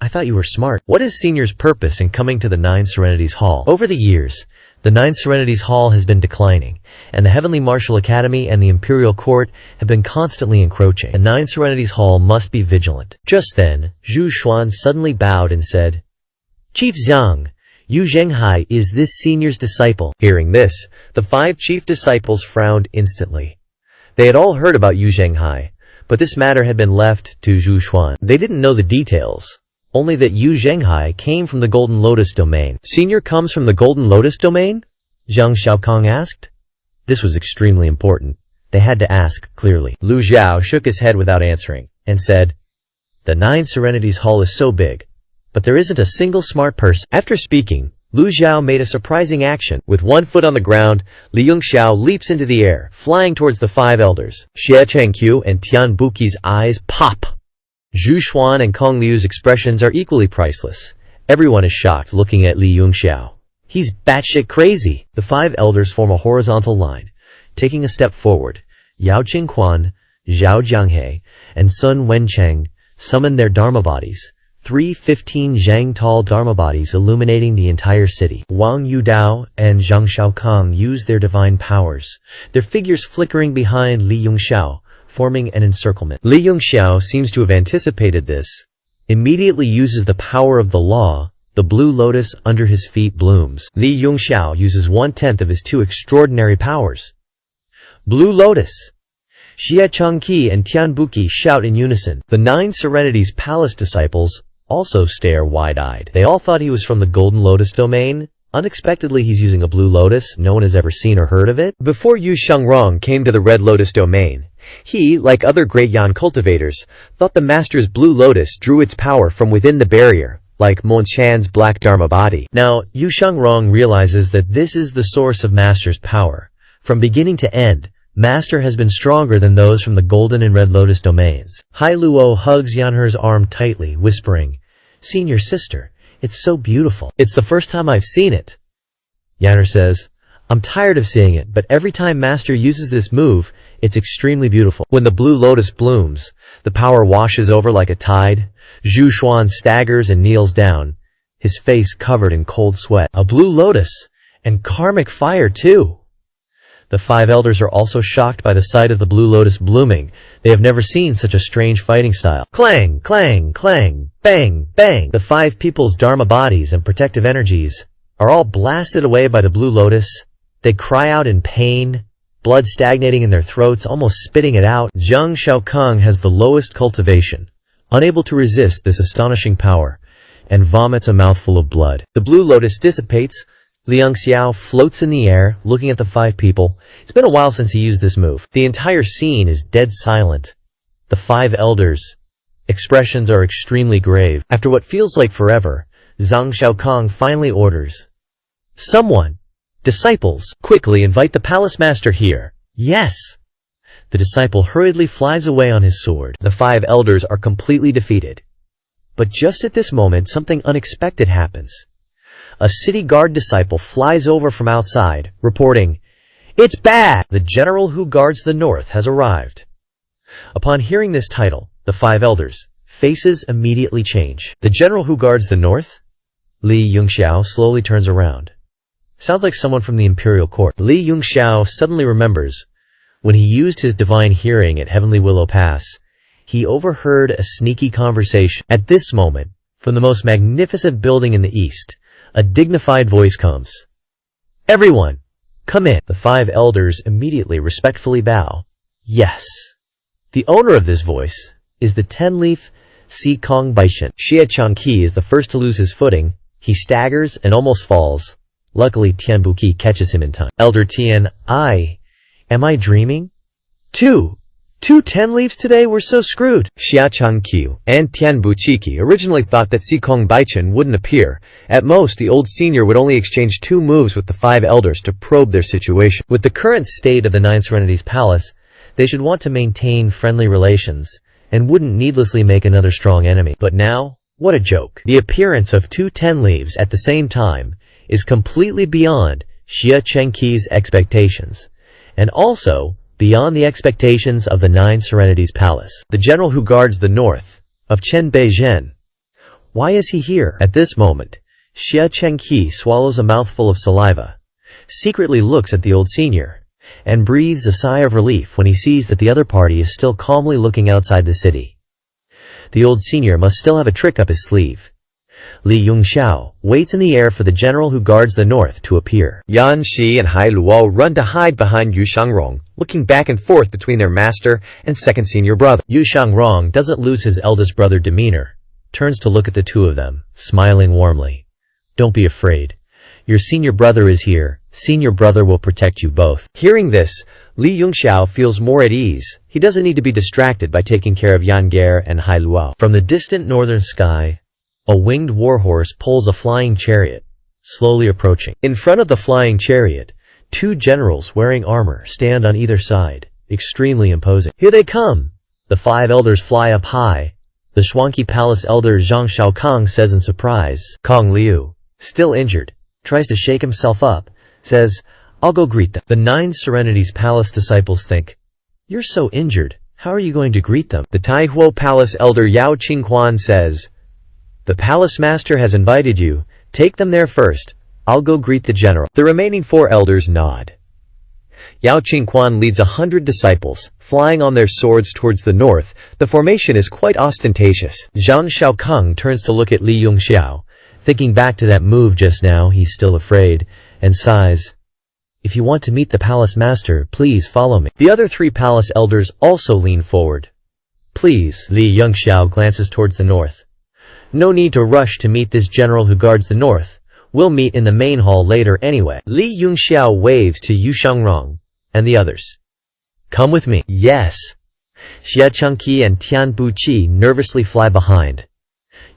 "I thought you were smart. What is Senior's purpose in coming to the Nine Serenities Hall?" Over the years, the Nine Serenities Hall has been declining, and the Heavenly Martial Academy and the Imperial Court have been constantly encroaching. The Nine Serenities Hall must be vigilant. Just then, Zhu Xuan suddenly bowed and said, "Chief Zhang, Yu Zhenghai is this Senior's disciple." Hearing this, the 5 chief disciples frowned instantly. They had all heard about Yu Zhenghai, but this matter had been left to Zhu Xuan. They didn't know the details, only that Yu Zhenghai came from the Golden Lotus domain. "Senior comes from the Golden Lotus domain?" Zhang Xiaokang asked. This was extremely important. They had to ask clearly. Lu Zhao shook his head without answering, and said, "The Nine Serenities Hall is so big, but there isn't a single smart person." After speaking, Lu Zhao made a surprising action. With one foot on the ground, Li Yongxiao leaps into the air, flying towards the 5 elders. Xie Chengqiu and Tian Buqi's eyes pop. Zhu Xuan and Kong Liu's expressions are equally priceless. Everyone is shocked looking at Li Yongxiao. He's batshit crazy. The 5 elders form a horizontal line. Taking a step forward, Yao Qingquan, Zhao Jianghe, and Sun Wencheng summon their dharma bodies. 315 Zhang-tall dharma bodies illuminating the entire city. Wang Yudao and Zhang Xiaokang use their divine powers, their figures flickering behind Li Yongxiao, forming an encirclement. Li Yongxiao seems to have anticipated this, immediately uses the power of the law. The blue lotus under his feet blooms. Li Yongxiao uses 1/10 of his 2 extraordinary powers. Blue Lotus! Xie Changqi and Tian Buqi shout in unison. The 9 Serenities Palace disciples also stare wide-eyed. They all thought he was from the Golden Lotus domain. Unexpectedly, he's using a blue lotus. No one has ever seen or heard of it. Before Yu Shangrong came to the Red Lotus domain, he, like other Great Yan cultivators, thought the master's blue lotus drew its power from within the barrier, like Mon Chan's black dharma body. Now, Yu Shangrong realizes that this is the source of master's power. From beginning to end, master has been stronger than those from the Golden and Red Lotus domains. Hai Luo hugs Yanher's arm tightly, whispering, "Senior sister, it's so beautiful. It's the first time I've seen it." Yanher says, "I'm tired of seeing it, but every time master uses this move, it's extremely beautiful." When the blue lotus blooms, the power washes over like a tide. Zhu Xuan staggers and kneels down, his face covered in cold sweat. A blue lotus, and karmic fire too. The 5 elders are also shocked by the sight of the blue lotus blooming. They have never seen such a strange fighting style. Clang, clang, clang, bang, bang. The 5 people's dharma bodies and protective energies are all blasted away by the blue lotus. They cry out in pain, blood stagnating in their throats, almost spitting it out. Zhang Xiaokang has the lowest cultivation, unable to resist this astonishing power, and vomits a mouthful of blood. The blue lotus dissipates. Liang Xiao floats in the air, looking at the 5 people. It's been a while since he used this move. The entire scene is dead silent. The 5 elders' expressions are extremely grave. After what feels like forever, Zhang Xiaokang finally orders, "Someone, disciples, quickly invite the palace master here." "Yes." The disciple hurriedly flies away on his sword. The 5 elders are completely defeated. But just at this moment, something unexpected happens. A city guard disciple flies over from outside, reporting, "It's bad! The general who guards the north has arrived." Upon hearing this title, the 5 elders' faces immediately change. The general who guards the north? Li Yongxiao slowly turns around. Sounds like someone from the Imperial Court. Li Yongxiao suddenly remembers, when he used his divine hearing at Heavenly Willow Pass, he overheard a sneaky conversation. At this moment, from the most magnificent building in the east, a dignified voice comes. "Everyone, come in." The 5 elders immediately respectfully bow. Yes. The owner of this voice is the 10-leaf Si Kong Baishan. Xie Changqi is the first to lose his footing. He staggers and almost falls. Luckily, Tian Buqi catches him in time. Elder Tian, am I dreaming? Two 10-leaves today? We're so screwed. Xia Changqiu and Tian Buqi originally thought that Si Kong Baichan wouldn't appear. At most, the old senior would only exchange 2 moves with the 5 elders to probe their situation. With the current state of the 9 Serenities Palace, They should want to maintain friendly relations, and wouldn't needlessly make another strong enemy. But now, what a joke. The appearance of 2 10 leaves at the same time is completely beyond Xia Chengqi's expectations, and also beyond the expectations of the 9 Serenities Palace. The general who guards the north, of Chen Beizhen. Why is he here? At this moment, Xia Chengqi swallows a mouthful of saliva, secretly looks at the old senior, and breathes a sigh of relief when he sees that the other party is still calmly looking outside the city. The old senior must still have a trick up his sleeve. Li Yongxiao waits in the air for the general who guards the north to appear. Yan Shi and Hai Luo run to hide behind Yu Shangrong, looking back and forth between their master and second senior brother. Yu Shangrong doesn't lose his eldest brother demeanor, turns to look at the two of them, smiling warmly. Don't be afraid. Your senior brother is here. Senior brother will protect you both. Hearing this, Li Yongxiao feels more at ease. He doesn't need to be distracted by taking care of Yan Ge and Hai Luo. From the distant northern sky, a winged warhorse pulls a flying chariot, slowly approaching. In front of the flying chariot, 2 generals wearing armor stand on either side, extremely imposing. Here they come! The 5 elders fly up high. The Shuangqi Palace elder Zhang Shaokang says in surprise. Kong Liu, still injured, tries to shake himself up, says, I'll go greet them. The 9 Serenities Palace disciples think, you're so injured, how are you going to greet them? The Taihuo Palace elder Yao Qingquan says, the palace master has invited you, take them there first, I'll go greet the general. The remaining 4 elders nod. Yao Qingquan leads 100 disciples, flying on their swords towards the north. The formation is quite ostentatious. Zhang Shaokang turns to look at Li Yongxiao, thinking back to that move just now. He's still afraid, and sighs, if you want to meet the palace master, please follow me. The other 3 palace elders also lean forward. Please. Li Yongxiao glances towards the north. No need to rush to meet this general who guards the north. We'll meet in the main hall later anyway. Li Yongxiao waves to Yu Shangrong and the others. Come with me. Yes. Xia Chengqi and Tian Buqi nervously fly behind.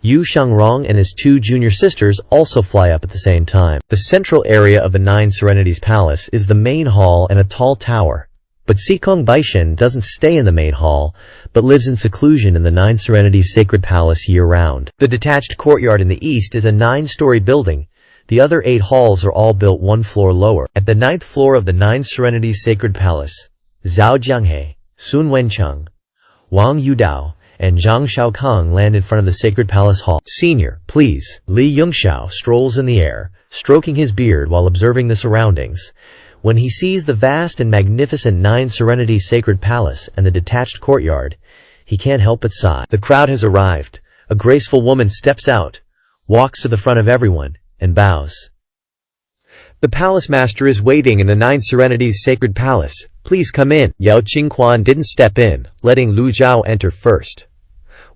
Yu Shangrong and his 2 junior sisters also fly up at the same time. The central area of the 9 Serenities Palace is the main hall and a tall tower. But Xikong Baishan doesn't stay in the main hall, but lives in seclusion in the 9 Serenities Sacred Palace year-round. The detached courtyard in the east is a 9-story building. The other 8 halls are all built 1 floor lower. At the 9th floor of the 9 Serenities Sacred Palace, Zhao Jianghe, Sun Wencheng, Wang Yudao, and Zhang Shaokang land in front of the Sacred Palace Hall. Senior, please. Li Yongxiao strolls in the air, stroking his beard while observing the surroundings. When he sees the vast and magnificent 9 Serenities Sacred Palace and the detached courtyard, he can't help but sigh. The crowd has arrived. A graceful woman steps out, walks to the front of everyone, and bows. The palace master is waiting in the 9 Serenities Sacred Palace. Please come in. Yao Qingquan didn't step in, letting Lu Zhao enter first.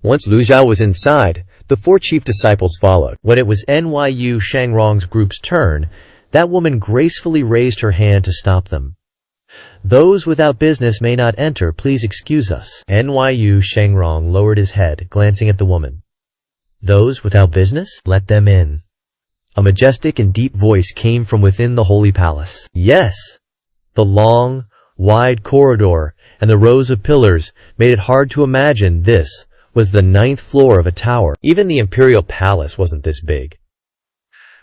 Once Lu Zhao was inside, the 4 chief disciples followed. When it was Nyu Shangrong's group's turn, that woman gracefully raised her hand to stop them. Those without business may not enter, please excuse us. Nyu Shangrong lowered his head, glancing at the woman. Those without business? Let them in. A majestic and deep voice came from within the holy palace. Yes! The long, wide corridor and the rows of pillars made it hard to imagine this was the 9th floor of a tower. Even the imperial palace wasn't this big.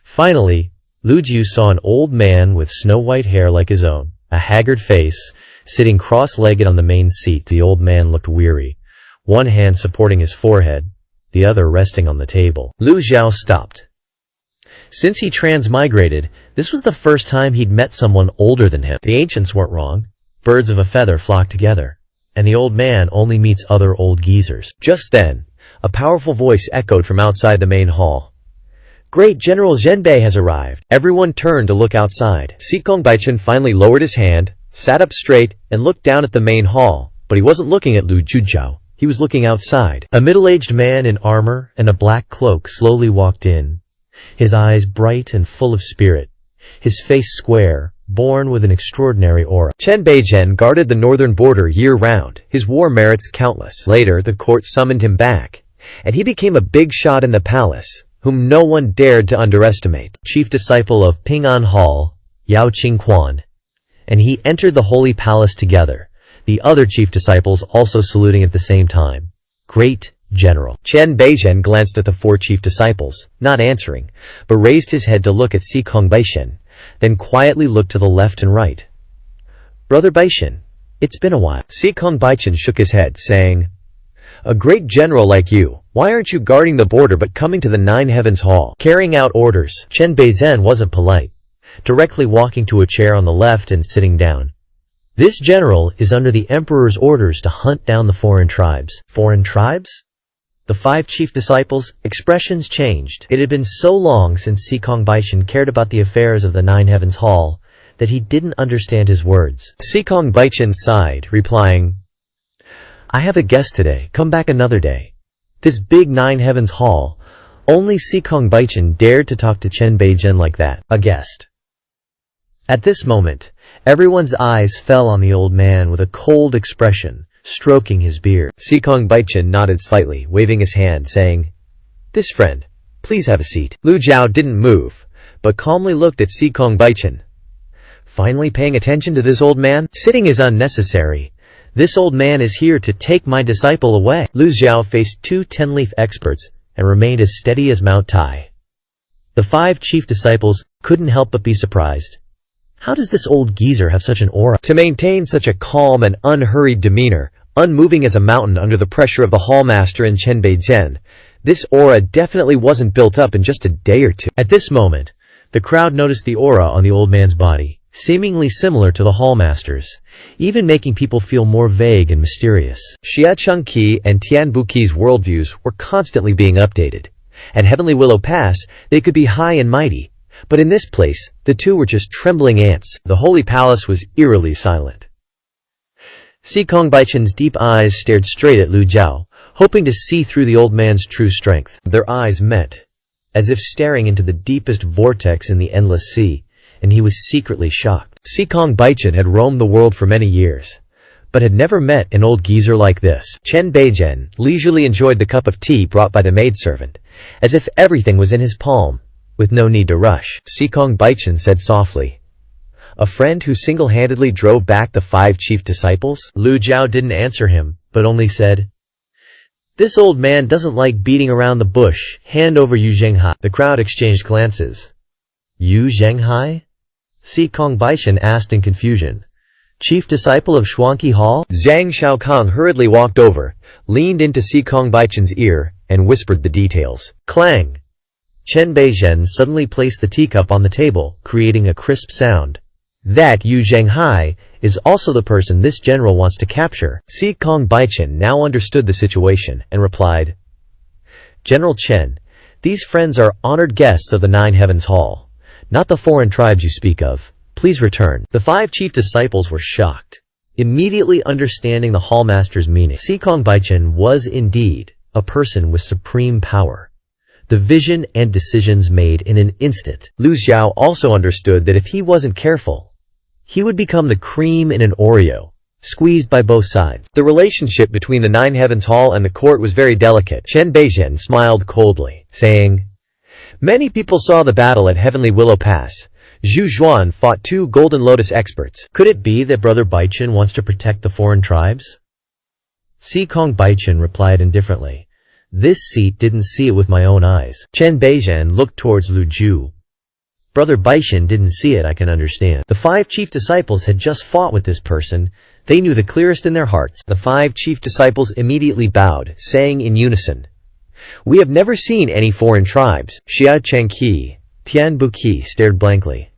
Finally, Lu Jiu saw an old man with snow-white hair like his own, a haggard face, sitting cross-legged on the main seat. The old man looked weary, one hand supporting his forehead, the other resting on the table. Lu Zhao stopped. Since he transmigrated, this was the first time he'd met someone older than him. The ancients weren't wrong. Birds of a feather flock together, and the old man only meets other old geezers. Just then, a powerful voice echoed from outside the main hall. Great General Zhenbei has arrived. Everyone turned to look outside. Xikong Baichen finally lowered his hand, sat up straight, and looked down at the main hall, but he wasn't looking at Lu Zhujiao. He was looking outside. A middle-aged man in armor and a black cloak slowly walked in, his eyes bright and full of spirit, his face square, born with an extraordinary aura. Chen Beizhen guarded the northern border year-round, his war merits countless. Later, the court summoned him back, and he became a big shot in the palace, whom no one dared to underestimate. Chief disciple of Ping'an Hall, Yao Qingquan, and he entered the holy palace together, the other chief disciples also saluting at the same time. Great General. Chen Beizhen glanced at the 4 chief disciples, not answering, but raised his head to look at Sikong Baishen, then quietly looked to the left and right. Brother Baishen, it's been a while. Sikong Baishen shook his head, saying, "A great general like you, why aren't you guarding the border but coming to the Nine Heavens Hall, carrying out orders?" Chen Beizhen wasn't polite, directly walking to a chair on the left and sitting down. This general is under the emperor's orders to hunt down the foreign tribes. Foreign tribes? The 5 chief disciples' expressions changed. It had been so long since Sikong Baishen cared about the affairs of the Nine Heavens Hall that he didn't understand his words. Sikong Baishen sighed, replying, "I have a guest today. Come back another day." This big Nine Heavens Hall, only Sikong Baishen dared to talk to Chen Beizhen like that. A guest. At this moment, everyone's eyes fell on the old man with a cold expression, stroking his beard. Sikong Baishen nodded slightly, waving his hand, saying, "This friend, please have a seat." Lu Jiao didn't move, but calmly looked at Sikong Baishen. Finally paying attention to this old man? Sitting is unnecessary. This old man is here to take my disciple away. Lu Jiao faced 2 10-leaf experts and remained as steady as Mount Tai. The 5 chief disciples couldn't help but be surprised. How does this old geezer have such an aura? To maintain such a calm and unhurried demeanor, unmoving as a mountain under the pressure of the hallmaster and Chen Beizhen, this aura definitely wasn't built up in just a day or two. At this moment, the crowd noticed the aura on the old man's body, seemingly similar to the hallmaster's, even making people feel more vague and mysterious. Xia Chengqi and Tian Buqi's worldviews were constantly being updated. At Heavenly Willow Pass, they could be high and mighty, but in this place, the 2 were just trembling ants. The holy palace was eerily silent. Sikong Baishen's deep eyes stared straight at Lu Jiao, hoping to see through the old man's true strength. Their eyes met, as if staring into the deepest vortex in the endless sea, and he was secretly shocked. Sikong Baishen had roamed the world for many years, but had never met an old geezer like this. Chen Beizhen leisurely enjoyed the cup of tea brought by the maidservant, as if everything was in his palm, with no need to rush. Sikong Baishen said softly, "A friend who single-handedly drove back the 5 chief disciples?" Lu Jiao didn't answer him, but only said, "This old man doesn't like beating around the bush. Hand over Yu Zhenghai." The crowd exchanged glances. Yu Zhenghai? Sikong Baishen asked in confusion. Chief disciple of Xuanqi Hall? Zhang Xiaokang hurriedly walked over, leaned into Sikong Baishen's ear, and whispered the details. Clang! Chen Beizhen suddenly placed the teacup on the table, creating a crisp sound. That Yu Zhenghai is also the person this general wants to capture. Sikong Baishen now understood the situation, and replied, "General Chen, these friends are honored guests of the Nine Heavens Hall, not the foreign tribes you speak of. Please return." The 5 chief disciples were shocked, immediately understanding the hallmaster's meaning. Sikong Baishen was indeed a person with supreme power. The vision and decisions made in an instant. Lu Jiao also understood that if he wasn't careful, he would become the cream in an Oreo, squeezed by both sides. The relationship between the Nine Heavens Hall and the court was very delicate. Chen Beizhen smiled coldly, saying, "Many people saw the battle at Heavenly Willow Pass. Zhu Zhuan fought 2 Golden Lotus experts. Could it be that Brother Baishen wants to protect the foreign tribes?" Sikong Baishen replied indifferently. "This seat didn't see it with my own eyes." Chen Beizhen looked towards Lu Ju. "Brother Baishen didn't see it, I can understand." The 5 chief disciples had just fought with this person. They knew the clearest in their hearts. The 5 chief disciples immediately bowed, saying in unison, "We have never seen any foreign tribes." Xia Chengqi, Tian Buqi stared blankly.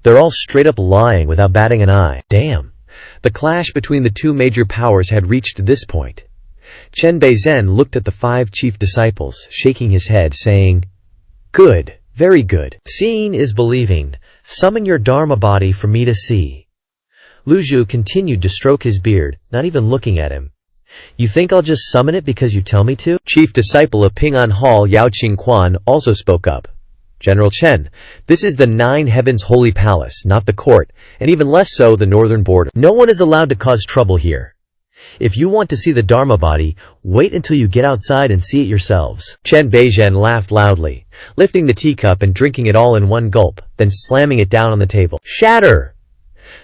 "They're all straight up lying without batting an eye." Damn! The clash between the 2 major powers had reached this point. Chen Beizhen looked at the 5 chief disciples, shaking his head, saying, "Good, very good. Seeing is believing. Summon your Dharma body for me to see." Lu Zhu continued to stroke his beard, not even looking at him. "You think I'll just summon it because you tell me to?" Chief disciple of Ping'an Hall Yao Qingquan also spoke up. "General Chen, this is the Nine Heavens Holy Palace, not the court, and even less so the northern border. No one is allowed to cause trouble here. If you want to see the Dharma body, wait until you get outside and see it yourselves." Chen Beizhen laughed loudly, lifting the teacup and drinking it all in one gulp, then slamming it down on the table. Shatter!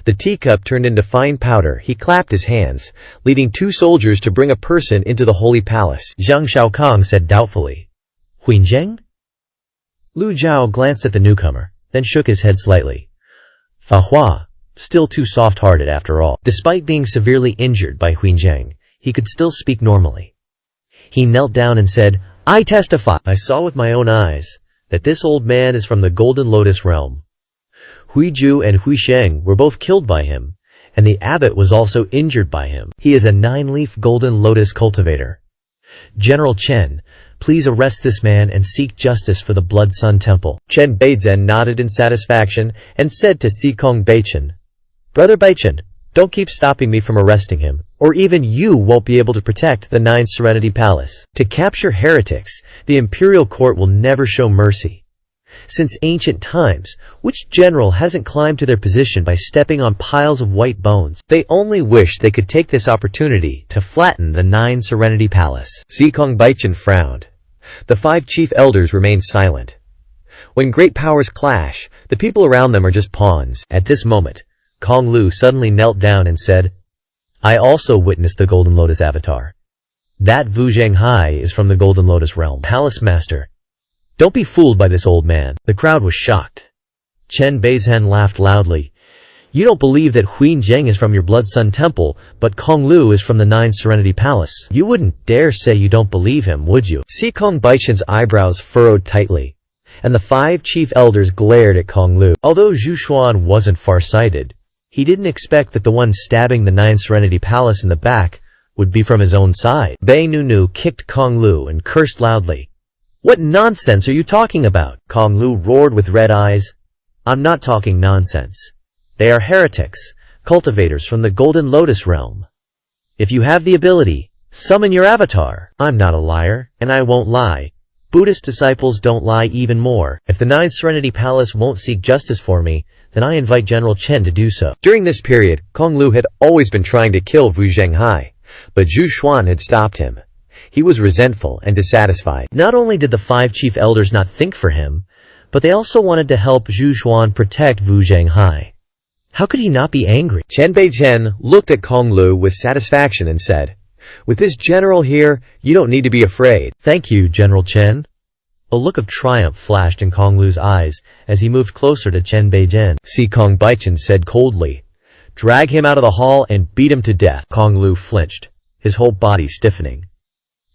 The teacup turned into fine powder. He clapped his hands, leading 2 soldiers to bring a person into the holy palace. Zhang Shaokong said doubtfully. Huinzheng? Lu Zhao glanced at the newcomer, then shook his head slightly. Fa Hua, still too soft-hearted after all. Despite being severely injured by Huinzheng, he could still speak normally. He knelt down and said, I testify. I saw with my own eyes that this old man is from the Golden Lotus realm. Huiju and Huisheng were both killed by him, and the abbot was also injured by him. He is a 9-leaf Golden Lotus cultivator. General Chen, please arrest this man and seek justice for the Blood Sun Temple. Chen Beizhen nodded in satisfaction and said to Sikong Baichen, Brother Baichen, don't keep stopping me from arresting him, or even you won't be able to protect the 9 Serenity Palace. To capture heretics, the imperial court will never show mercy. Since ancient times, which general hasn't climbed to their position by stepping on piles of white bones? They only wish they could take this opportunity to flatten the 9 Serenity Palace. Sikong Baichen frowned. The 5 chief elders remained silent. When great powers clash, the people around them are just pawns. At this moment, Kong Lu suddenly knelt down and said, I also witnessed the Golden Lotus Avatar. That Wu Zhenghai is from the Golden Lotus realm. Palace Master, don't be fooled by this old man. The crowd was shocked. Chen Beizhen laughed loudly. You don't believe that Huinzheng is from your Blood Sun Temple, but Kong Lu is from the 9 Serenity Palace. You wouldn't dare say you don't believe him, would you? Sikong Baichen's eyebrows furrowed tightly, and the 5 chief elders glared at Kong Lu. Although Zhu Xuan wasn't far-sighted, he didn't expect that the one stabbing the 9 Serenity Palace in the back would be from his own side. Bei Nunu kicked Kong Lu and cursed loudly. What nonsense are you talking about? Kong Lu roared with red eyes. I'm not talking nonsense. They are heretics, cultivators from the Golden Lotus realm. If you have the ability, summon your avatar. I'm not a liar, and I won't lie. Buddhist disciples don't lie even more. If the 9 Serenity Palace won't seek justice for me, then I invite General Chen to do so. During this period, Kong Lu had always been trying to kill Wu Zhenghai, but Zhu Xuan had stopped him. He was resentful and dissatisfied. Not only did the 5 chief elders not think for him, but they also wanted to help Zhu Xuan protect Wu Zhenghai. How could he not be angry? Chen Beichen looked at Kong Lu with satisfaction and said, With this general here, you don't need to be afraid. Thank you, General Chen. A look of triumph flashed in Kong Lu's eyes as he moved closer to Chen Beichen. Sikong Baichen said coldly, Drag him out of the hall and beat him to death. Kong Lu flinched, his whole body stiffening.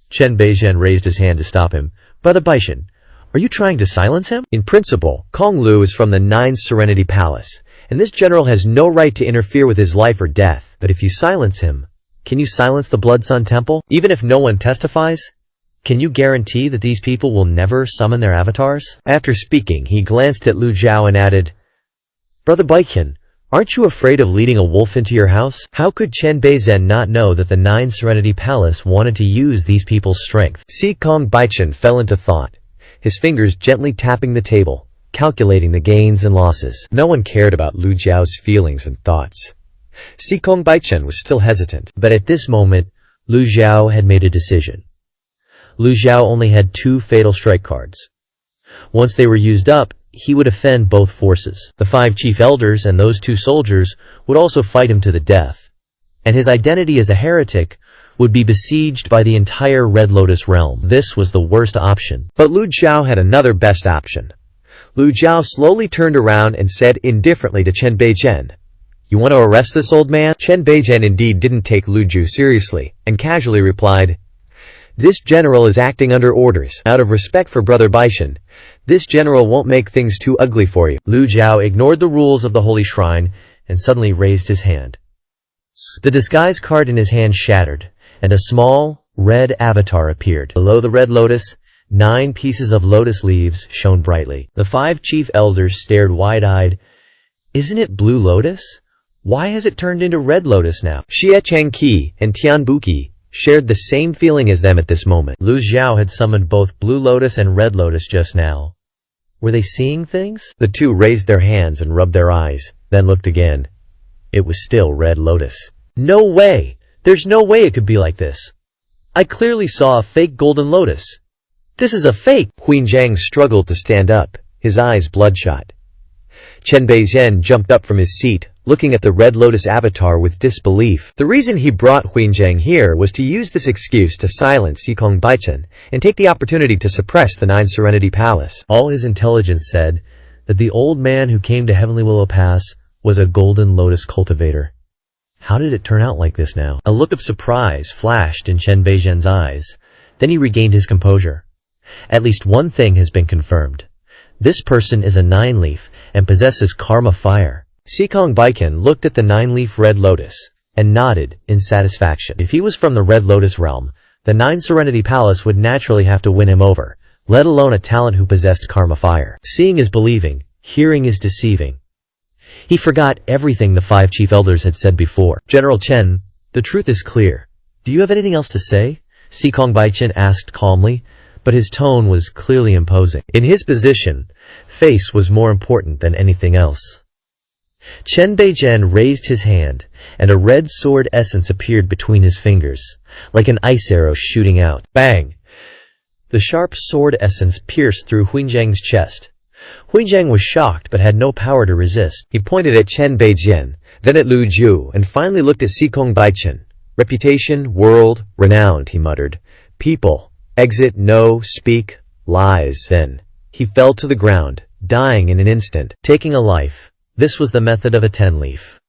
Chen Beichen raised his hand to stop him. Brother Baichen, are you trying to silence him? In principle, Kong Lu is from the 9 Serenity Palace, and this general has no right to interfere with his life or death. But if you silence him, can you silence the Blood Sun Temple? Even if no one testifies? Can you guarantee that these people will never summon their avatars? After speaking, he glanced at Lu Zhao and added, Brother Baichen, aren't you afraid of leading a wolf into your house? How could Chen Beichen not know that the 9 Serenity Palace wanted to use these people's strength? Sikong Baichen fell into thought, his fingers gently tapping the table, calculating the gains and losses. No one cared about Lu Zhao's feelings and thoughts. Sikong Baichen was still hesitant. But at this moment, Lu Zhao had made a decision. Lu Zhao only had 2 fatal strike cards. Once they were used up, he would offend both forces. The 5 chief elders and those 2 soldiers would also fight him to the death, and his identity as a heretic would be besieged by the entire Red Lotus realm. This was the worst option. But Lu Zhao had another best option. Lu Zhao slowly turned around and said indifferently to Chen Beichen, You want to arrest this old man? Chen Beichen indeed didn't take Lu Zhao seriously, and casually replied, This general is acting under orders. Out of respect for Brother Baichen, this general won't make things too ugly for you. Lu Zhao ignored the rules of the holy shrine and suddenly raised his hand. The disguise card in his hand shattered, and a small, red avatar appeared. Below the red lotus, 9 pieces of lotus leaves shone brightly. The 5 chief elders stared wide-eyed. Isn't it blue lotus? Why has it turned into red lotus now? Xie Changqi and Tian Buqi shared the same feeling as them at this moment. Lu Zhao had summoned both Blue Lotus and Red Lotus just now. Were they seeing things? The 2 raised their hands and rubbed their eyes, then looked again. It was still Red Lotus. No way! There's no way it could be like this. I clearly saw a fake Golden Lotus. This is a fake! Huinzheng struggled to stand up, his eyes bloodshot. Chen Beizhen jumped up from his seat, looking at the Red Lotus avatar with disbelief. The reason he brought Huinzhang here was to use this excuse to silence Xikong Baichen and take the opportunity to suppress the Nine Serenity Palace. All his intelligence said that the old man who came to Heavenly Willow Pass was a Golden Lotus cultivator. How did it turn out like this now? A look of surprise flashed in Chen Beizhen's eyes. Then he regained his composure. At least one thing has been confirmed. This person is a nine-leaf and possesses karma fire. Xikong Baichen looked at the nine-leaf Red Lotus and nodded in satisfaction. If he was from the Red Lotus realm, the Nine Serenity Palace would naturally have to win him over, let alone a talent who possessed karma fire. Seeing is believing, hearing is deceiving. He forgot everything the 5 chief elders had said before. General Chen, the truth is clear. Do you have anything else to say? Xikong Baichen asked calmly, but his tone was clearly imposing. In his position, face was more important than anything else. Chen Beizhen raised his hand, and a red sword essence appeared between his fingers, like an ice arrow shooting out. Bang! The sharp sword essence pierced through Huinzhang's chest. Huinzhang was shocked but had no power to resist. He pointed at Chen Beizhen, then at Lu Ju, and finally looked at Xikong Baichen. Reputation, world, renowned, he muttered. People, exit, no, speak, lies. Then he fell to the ground, dying in an instant. Taking a life. This was the method of a 10-leaf.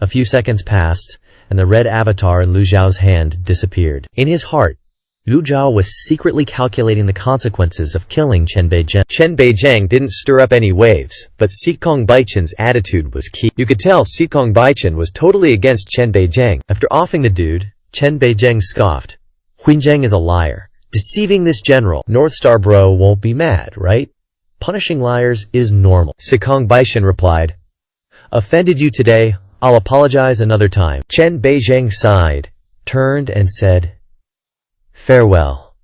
A few seconds passed, and the red avatar in Lu Zhao's hand disappeared. In his heart, Lu Zhao was secretly calculating the consequences of killing Chen Beizhen. Chen Beizhen didn't stir up any waves, but Xikong Baichen's attitude was key. You could tell Xikong Baichen was totally against Chen Beizhen. After offing the dude, Chen Beizhen scoffed. Huinzhang is a liar. Deceiving this general. North Star bro won't be mad, right? Punishing liars is normal. Xikong Baichen replied. Offended you today, I'll apologize another time. Chen Beizhen sighed, turned and said, Farewell.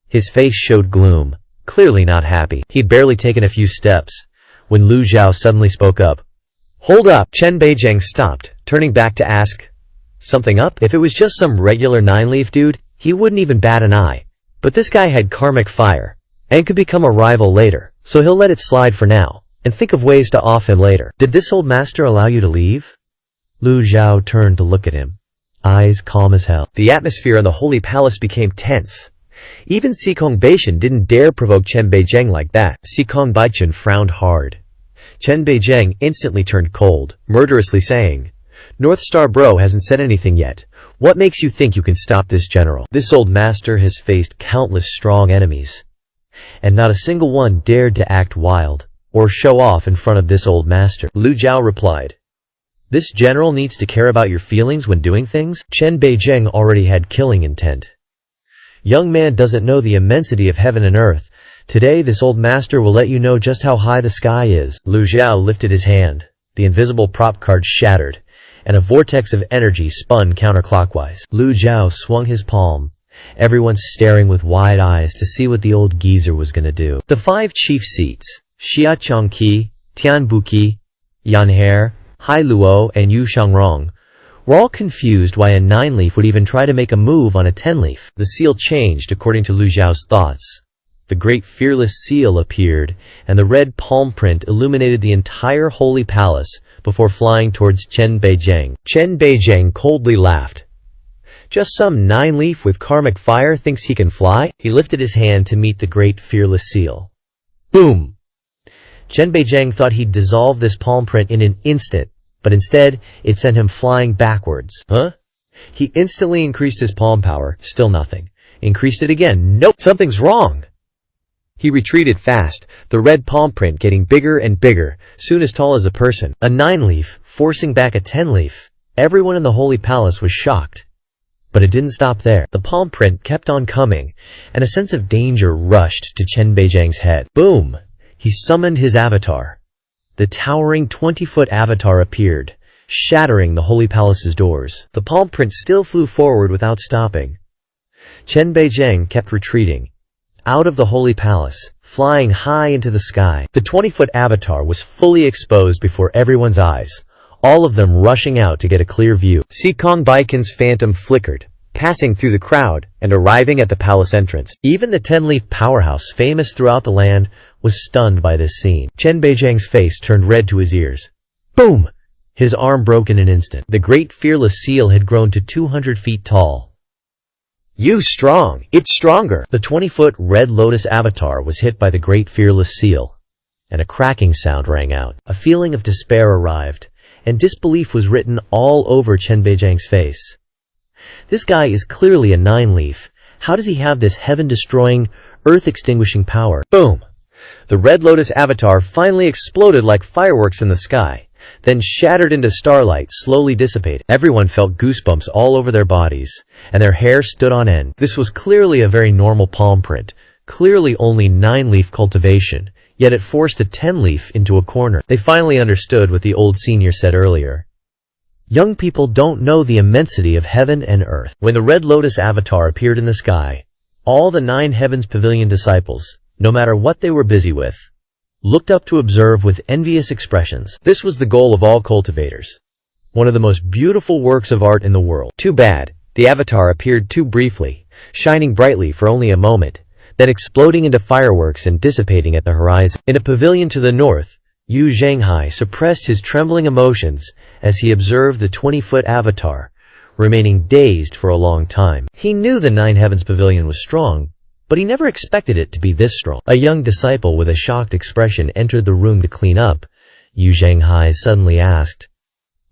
His face showed gloom, clearly not happy. He'd barely taken a few steps when Lu Zhao suddenly spoke up. Hold up! Chen Beizhen stopped, turning back to ask, something up? If it was just some regular 9-leaf dude, he wouldn't even bat an eye. But this guy had karmic fire, and could become a rival later, so he'll let it slide for now, and think of ways to off him later. Did this old master allow you to leave? Lu Zhao turned to look at him, eyes calm as hell. The atmosphere in the Holy Palace became tense. Even Xikong Baichen didn't dare provoke Chen Beizhen like that. Xikong Baichen frowned hard. Chen Beizhen instantly turned cold, murderously saying, North Star bro hasn't said anything yet. What makes you think you can stop this general? This old master has faced countless strong enemies, and not a single one dared to act wild or show off in front of this old master. Lu Zhao replied, This general needs to care about your feelings when doing things? Chen Beizhen already had killing intent. Young man doesn't know the immensity of heaven and earth. Today this old master will let you know just how high the sky is. Lu Zhao lifted his hand. The invisible prop card shattered, and a vortex of energy spun counterclockwise. Lu Zhao swung his palm, everyone staring with wide eyes to see what the old geezer was gonna do. The 5 chief seats, Xia Chongqi, Tian Buqi, Yanher, Hai Luo, and Yu Shangrong, were all confused why a 9-leaf would even try to make a move on a 10-leaf. The seal changed according to Lu Zhao's thoughts. The great fearless seal appeared, and the red palm print illuminated the entire holy palace before flying towards Chen Beizhen. Chen Beizhen coldly laughed. Just some 9-leaf with karmic fire thinks he can fly? He lifted his hand to meet the great fearless seal. Boom! Chen Beizhen thought he'd dissolve this palm print in an instant, but instead, it sent him flying backwards. Huh? He instantly increased his palm power, still nothing. Increased it again. Nope, something's wrong! He retreated fast, the red palm print getting bigger and bigger, soon as tall as a person. A 9-leaf, forcing back a 10-leaf. Everyone in the Holy Palace was shocked. But it didn't stop there. The palm print kept on coming, and a sense of danger rushed to Chen Beizhen's head. Boom! He summoned his avatar. The towering 20-foot avatar appeared, shattering the Holy Palace's doors. The palm print still flew forward without stopping. Chen Beizhen kept retreating, out of the Holy Palace, flying high into the sky. The 20-foot avatar was fully exposed before everyone's eyes, all of them rushing out to get a clear view. Xikong Baichen's phantom flickered, passing through the crowd and arriving at the palace entrance. Even the 10-leaf powerhouse, famous throughout the land, was stunned by this scene. Chen Beijing's face turned red to his ears. Boom! His arm broke in an instant. The great fearless seal had grown to 200 feet tall. You strong! It's stronger! The 20-foot Red Lotus avatar was hit by the great fearless seal, and a cracking sound rang out. A feeling of despair arrived, and disbelief was written all over Chen Beijing's face. This guy is clearly a nine-leaf. How does he have this heaven-destroying, earth-extinguishing power? Boom! The Red Lotus avatar finally exploded like fireworks in the sky, then shattered into starlight, slowly dissipated. Everyone felt goosebumps all over their bodies, and their hair stood on end. This was clearly a very normal palm print, clearly only 9-leaf cultivation, yet it forced a 10-leaf into a corner. They finally understood what the old senior said earlier. Young people don't know the immensity of heaven and earth. When the Red Lotus avatar appeared in the sky, all the 9 Heavens Pavilion disciples, no matter what they were busy with, looked up to observe with envious expressions. This was the goal of all cultivators. One of the most beautiful works of art in the world. Too bad, the avatar appeared too briefly, shining brightly for only a moment, then exploding into fireworks and dissipating at the horizon. In a pavilion to the north, Yu Zhanghai suppressed his trembling emotions as he observed the 20-foot avatar, remaining dazed for a long time. He knew the 9 Heavens Pavilion was strong, but he never expected it to be this strong. A young disciple with a shocked expression entered the room to clean up. Yu Zhanghai suddenly asked,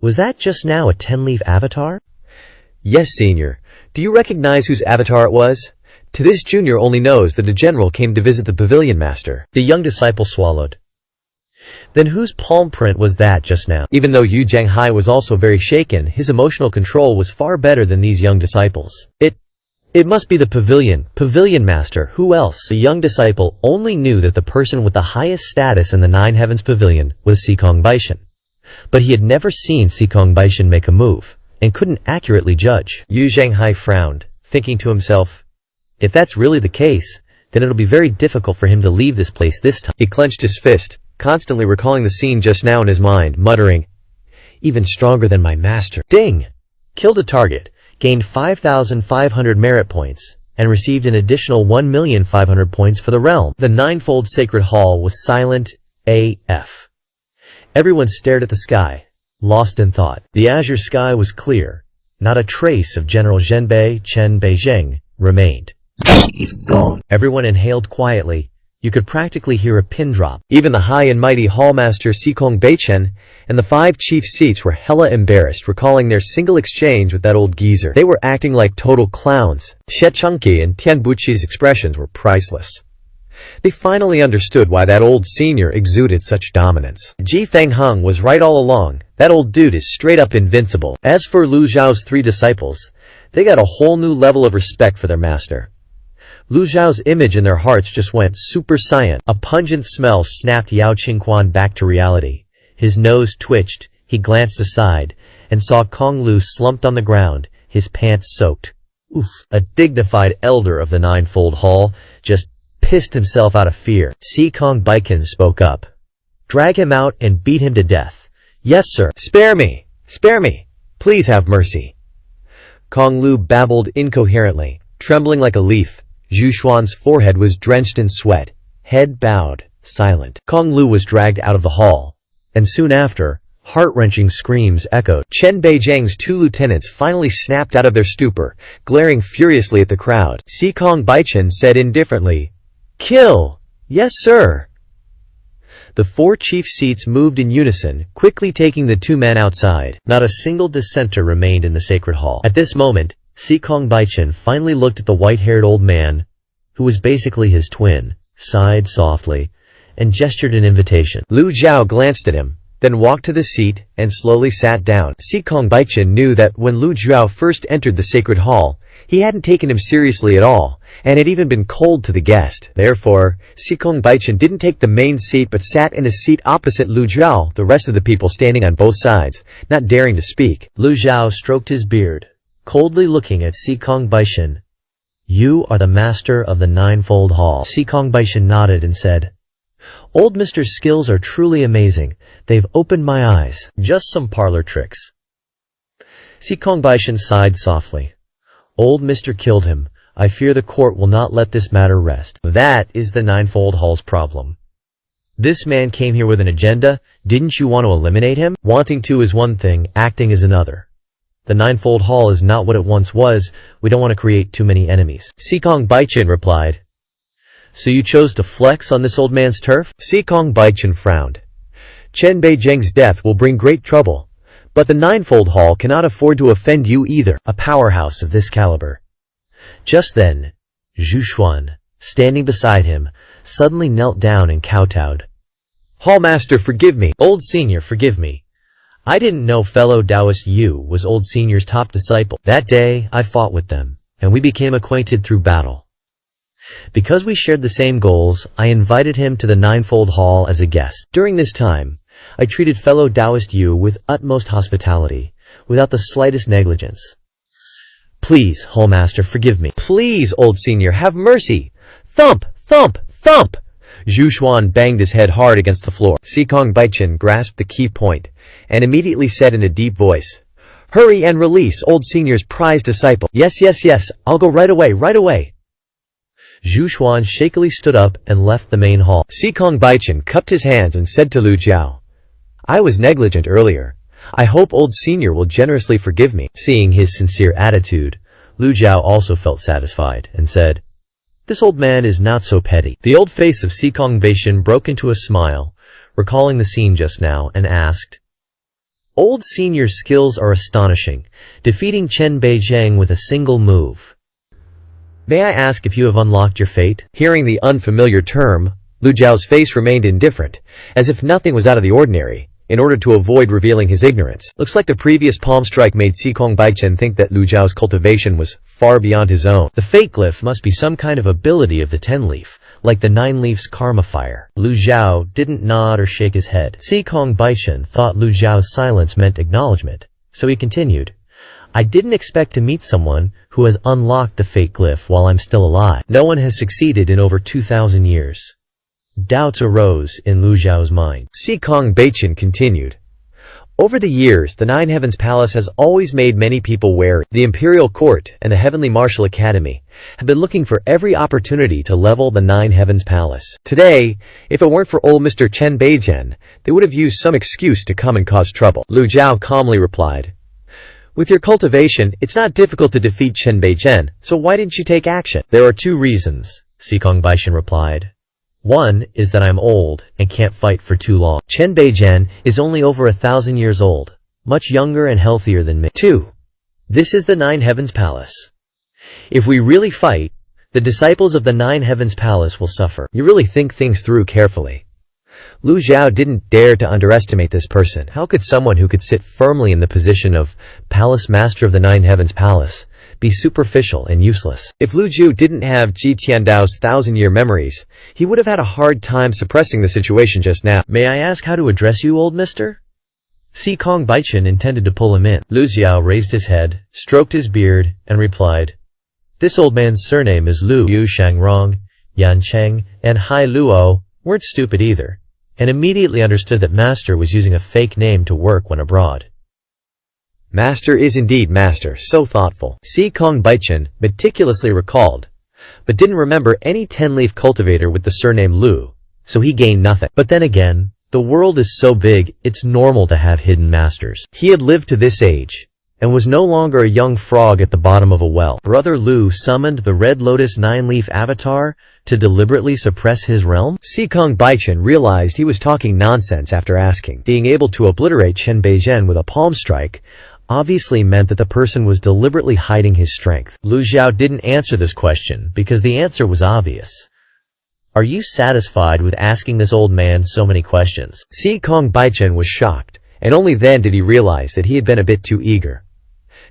"Was that just now a 10-leaf avatar?" Yes, senior. Do you recognize whose avatar it was? To this junior only knows that a general came to visit the pavilion master. The young disciple swallowed. Then whose palm print was that just now? Even though Yu Zhanghai was also very shaken, his emotional control was far better than these young disciples. It must be the pavilion master. Who else? The young disciple only knew that the person with the highest status in the 9 Heavens Pavilion was Sikong Baishan. But he had never seen Sikong Baishan make a move, and couldn't accurately judge. Yu Zhanghai frowned, thinking to himself, if that's really the case, then it'll be very difficult for him to leave this place this time. He clenched his fist, constantly recalling the scene just now in his mind, muttering, even stronger than my master. Ding! Killed a target, gained 5,500 merit points, and received an additional 1,500,000 points for the realm. The 9-fold sacred hall was silent AF. Everyone stared at the sky, lost in thought. The azure sky was clear. Not a trace of General Zhenbei Chen Beijing remained. He's gone. Everyone inhaled quietly. You could practically hear a pin drop. Even the high and mighty hallmaster Sikong Baichen and the 5 chief seats were hella embarrassed, recalling their single exchange with that old geezer. They were acting like total clowns. Xie Chengqi and Tian Buqi's expressions were priceless. They finally understood why that old senior exuded such dominance. Ji Fengheng was right all along. That old dude is straight up invincible. As for Lu Zhao's 3 disciples, they got a whole new level of respect for their master. Lu Zhao's image in their hearts just went Super Saiyan. A pungent smell snapped Yao Qingquan back to reality. His nose twitched, he glanced aside, and saw Kong Lu slumped on the ground, his pants soaked. Oof! A dignified elder of the 9-fold hall just pissed himself out of fear. Sikong Baichen spoke up. Drag him out and beat him to death. Yes, sir. Spare me! Spare me! Please have mercy. Kong Lu babbled incoherently, trembling like a leaf. Zhu Xuan's forehead was drenched in sweat, head bowed, silent. Kong Lu was dragged out of the hall, and soon after, heart-wrenching screams echoed. Chen Beijing's 2 lieutenants finally snapped out of their stupor, glaring furiously at the crowd. Sikong Baichen said indifferently, "Kill! Yes, sir!" The 4 chief seats moved in unison, quickly taking the 2 men outside. Not a single dissenter remained in the sacred hall. At this moment, Sikong Baichen finally looked at the white-haired old man, who was basically his twin, sighed softly, and gestured an invitation. Lu Zhao glanced at him, then walked to the seat and slowly sat down. Sikong Baichen knew that when Lu Zhao first entered the sacred hall, he hadn't taken him seriously at all, and had even been cold to the guest. Therefore, Sikong Baichen didn't take the main seat but sat in a seat opposite Lu Zhao, the rest of the people standing on both sides, not daring to speak. Lu Zhao stroked his beard, coldly looking at Sikong Baichen. You are the master of the 9-fold hall. Sikong Baichen nodded and said, Old Mr.'s skills are truly amazing. They've opened my eyes. Just some parlor tricks. Sikong Baichen sighed softly. Old Mr. killed him. I fear the court will not let this matter rest. That is the 9-fold hall's problem. This man came here with an agenda. Didn't you want to eliminate him? Wanting to is one thing, acting is another. The Ninefold Hall is not what it once was. We don't want to create too many enemies. Sikong Baichin replied. So you chose to flex on this old man's turf? Sikong Baichin frowned. Chen Beizheng's death will bring great trouble, but the Ninefold Hall cannot afford to offend you either, a powerhouse of this caliber. Just then, Zhu Xuan, standing beside him, suddenly knelt down and kowtowed. Hallmaster, forgive me. Old Senior, forgive me. I didn't know fellow Taoist Yu was Old Senior's top disciple. That day, I fought with them, and we became acquainted through battle. Because we shared the same goals, I invited him to the Ninefold Hall as a guest. During this time, I treated fellow Taoist Yu with utmost hospitality, without the slightest negligence. Please, Hallmaster, forgive me. Please, Old Senior, have mercy. Thump, thump, thump! Zhu Xuan banged his head hard against the floor. Sikong Baichin grasped the key point, and immediately said in a deep voice, Hurry and release Old Senior's prized disciple. Yes, yes, yes, I'll go right away, right away. Zhu Xuan shakily stood up and left the main hall. Sikong Baichin cupped his hands and said to Lu Jiao, I was negligent earlier. I hope Old Senior will generously forgive me. Seeing his sincere attitude, Lu Jiao also felt satisfied and said, This old man is not so petty. The old face of Sikong Baichin broke into a smile, recalling the scene just now, and asked, Old Senior's skills are astonishing, defeating Chen Beizheng with a single move. May I ask if you have unlocked your fate? Hearing the unfamiliar term, Lu Jiao's face remained indifferent, as if nothing was out of the ordinary, in order to avoid revealing his ignorance. Looks like the previous palm strike made Sikong Baichin think that Lu Jiao's cultivation was far beyond his own. The fate glyph must be some kind of ability of the 10-leaf, like the 9-leaf's karma fire. Lu Jiao didn't nod or shake his head. Sikong Baichin thought Lu Jiao's silence meant acknowledgement, so he continued, I didn't expect to meet someone who has unlocked the fate glyph while I'm still alive. No one has succeeded in over 2,000 years. Doubts arose in Lu Jiao's mind. Sikong Baichin continued, Over the years, the Nine Heavens Palace has always made many people wary. The Imperial Court and the Heavenly Martial Academy have been looking for every opportunity to level the Nine Heavens Palace. Today, if it weren't for old Mr. Chen Beizheng, they would have used some excuse to come and cause trouble. Lu Jiao calmly replied, With your cultivation, it's not difficult to defeat Chen Beizheng, so why didn't you take action? There are 2 reasons, Sikong Baichin replied. One is that I'm old and can't fight for too long. Chen Beizheng is only over 1,000 years old, much younger and healthier than me. 2. This is the Nine Heavens Palace. If we really fight, the disciples of the Nine Heavens Palace will suffer. You really think things through carefully. Lu Jiao didn't dare to underestimate this person. How could someone who could sit firmly in the position of Palace Master of the Nine Heavens Palace be superficial and useless? If Lu Jiu didn't have Ji Tiandao's 1,000-year memories, he would have had a hard time suppressing the situation just now. May I ask how to address you, old mister? Sikong Baichin intended to pull him in. Lu Jiao raised his head, stroked his beard, and replied, This old man's surname is Lu. Yu Shangrong, Yan Cheng, and Hai Luo weren't stupid either, and immediately understood that Master was using a fake name to work when abroad. Master is indeed Master, so thoughtful. Sikong Baichin meticulously recalled, but didn't remember any 10-leaf cultivator with the surname Lu, so he gained nothing. But then again, the world is so big, it's normal to have hidden masters. He had lived to this age, and was no longer a young frog at the bottom of a well. Brother Lu summoned the Red Lotus 9-leaf avatar to deliberately suppress his realm? Sikong Baichin realized he was talking nonsense after asking. Being able to obliterate Chen Beizheng with a palm strike obviously meant that the person was deliberately hiding his strength. Lu Jiao didn't answer this question because the answer was obvious. Are you satisfied with asking this old man so many questions? Sikong Baichin was shocked, and only then did he realize that he had been a bit too eager.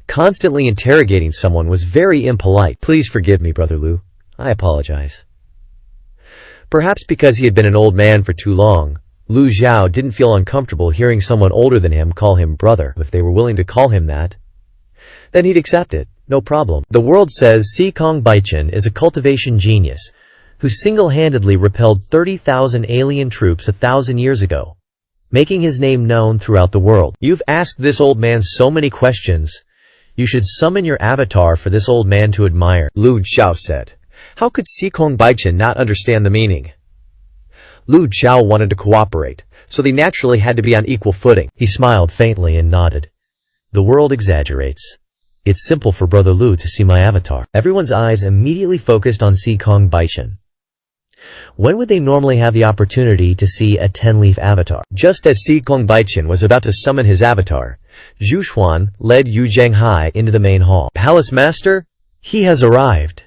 Constantly interrogating someone was very impolite. Please forgive me, Brother Lu. I apologize. Perhaps because he had been an old man for too long, Lu Jiao didn't feel uncomfortable hearing someone older than him call him brother. If they were willing to call him that, then he'd accept it, no problem. The world says Sikong Baichin is a cultivation genius who single-handedly repelled 30,000 alien troops 1,000 years ago, making his name known throughout the world. You've asked this old man so many questions. You should summon your avatar for this old man to admire, Lu Jiao said. How could Sikong Baichin not understand the meaning? Lu Zhao wanted to cooperate, so they naturally had to be on equal footing. He smiled faintly and nodded. The world exaggerates. It's simple for Brother Lu to see my avatar. Everyone's eyes immediately focused on Si Kong Baishan. When would they normally have the opportunity to see a 10-leaf avatar? Just as Si Kong Baishan was about to summon his avatar, Zhu Xuan led Yu Zhenghai into the main hall. Palace Master? He has arrived.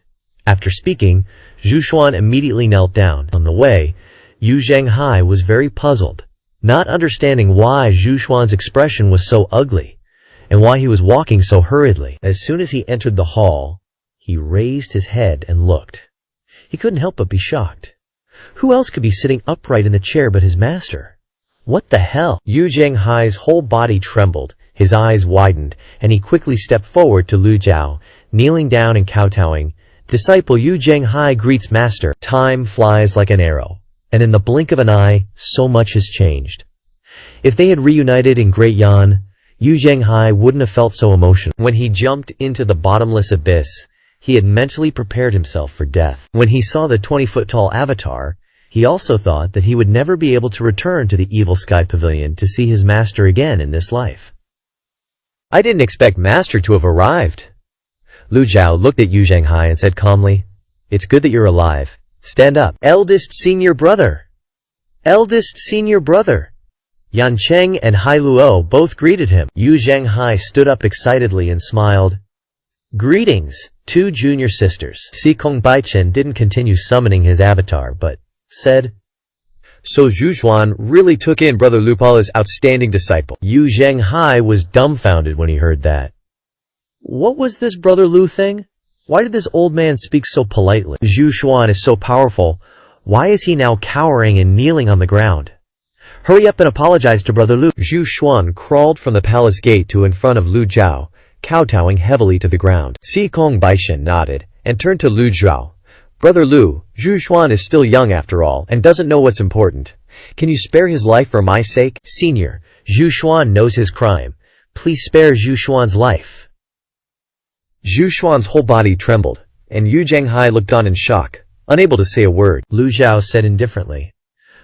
After speaking, Zhu Xuan immediately knelt down. On the way, Yu Zhenghai was very puzzled, not understanding why Zhu Xuan's expression was so ugly, and why he was walking so hurriedly. As soon as he entered the hall, he raised his head and looked. He couldn't help but be shocked. Who else could be sitting upright in the chair but his master? What the hell? Yu Zhenghai's whole body trembled, his eyes widened, and he quickly stepped forward to Lu Zhao, kneeling down and kowtowing. Disciple Yu Zhenghai greets master. Time flies like an arrow, and in the blink of an eye, so much has changed. If they had reunited in Great Yan, Yu Zhenghai wouldn't have felt so emotional. When he jumped into the bottomless abyss, he had mentally prepared himself for death. When he saw the 20-foot-tall avatar, he also thought that he would never be able to return to the evil sky pavilion to see his master again in this life. I didn't expect master to have arrived. Lu Zhao looked at Yu Zhenghai and said calmly, "It's good that you're alive. Stand up." Eldest senior brother! Eldest senior brother! Yan Cheng and Hai Luo both greeted him. Yu Zhenghai stood up excitedly and smiled. Greetings, two junior sisters. Si Kong Baishan didn't continue summoning his avatar but said, So Zhu Xuan really took in Brother Lu Paul as outstanding disciple. Yu Zhenghai was dumbfounded when he heard that. What was this Brother Lu thing? Why did this old man speak so politely? Zhu Xuan is so powerful. Why is he now cowering and kneeling on the ground? Hurry up and apologize to Brother Lu. Zhu Xuan crawled from the palace gate to in front of Lu Zhao, kowtowing heavily to the ground. Si Kong Baishan nodded and turned to Lu Zhao. Brother Lu, Zhu Xuan is still young after all and doesn't know what's important. Can you spare his life for my sake? Senior, Zhu Xuan knows his crime. Please spare Zhu Xuan's life. Zhu Xuan's whole body trembled, and Yu Zhenghai looked on in shock, unable to say a word. Lu Zhao said indifferently,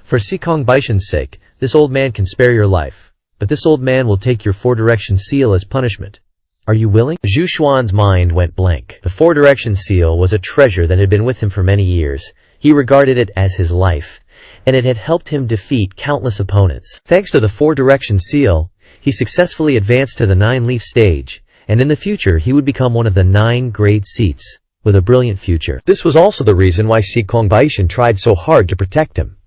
For Si Kong Baishan's sake, this old man can spare your life, but this old man will take your four-direction seal as punishment. Are you willing? Zhu Xuan's mind went blank. The four-direction seal was a treasure that had been with him for many years. He regarded it as his life, and it had helped him defeat countless opponents. Thanks to the four-direction seal, he successfully advanced to the 9-leaf stage, and in the future he would become one of the 9 great seats, with a brilliant future. This was also the reason why Si Kong Baishan tried so hard to protect him.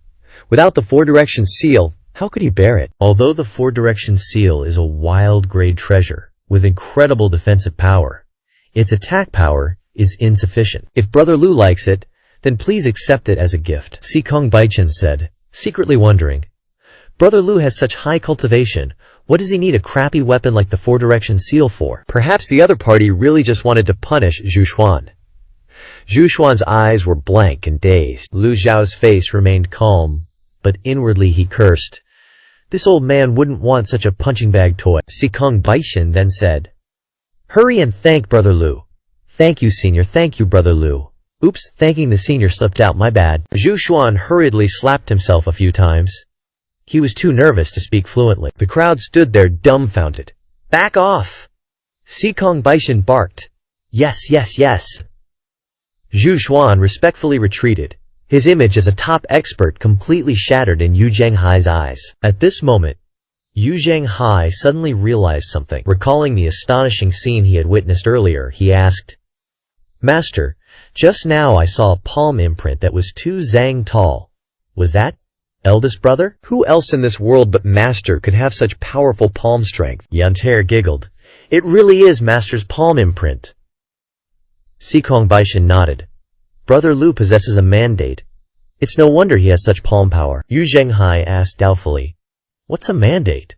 Without the four-direction seal, how could he bear it? Although the four-direction seal is a wild grade treasure, with incredible defensive power, its attack power is insufficient. If Brother Lu likes it, then please accept it as a gift. Si Kong Baishan said, secretly wondering, Brother Lu has such high cultivation, what does he need a crappy weapon like the four-direction seal for? Perhaps the other party really just wanted to punish Zhu Xuan. Zhu Xuan's eyes were blank and dazed. Lu Zhao's face remained calm, but inwardly he cursed. This old man wouldn't want such a punching bag toy. Si Kong Baishan then said, Hurry and thank Brother Lu. Thank you, senior. Thank you, Brother Lu. Oops, thanking the senior slipped out, my bad. Zhu Xuan hurriedly slapped himself a few times. He was too nervous to speak fluently. The crowd stood there dumbfounded. Back off! Si Kong Baishan barked. Yes, yes, yes. Zhu Xuan respectfully retreated, his image as a top expert completely shattered in Yu Zhenghai's eyes. At this moment, Yu Zhenghai suddenly realized something. Recalling the astonishing scene he had witnessed earlier, he asked, Master, just now I saw a palm imprint that was 2 zang tall. Was that eldest brother? Who else in this world but Master could have such powerful palm strength? Yantair giggled. It really is Master's palm imprint. Si Kong Baishan nodded. Brother Lu possesses a mandate. It's no wonder he has such palm power. Yu Zhenghai asked doubtfully, What's a mandate?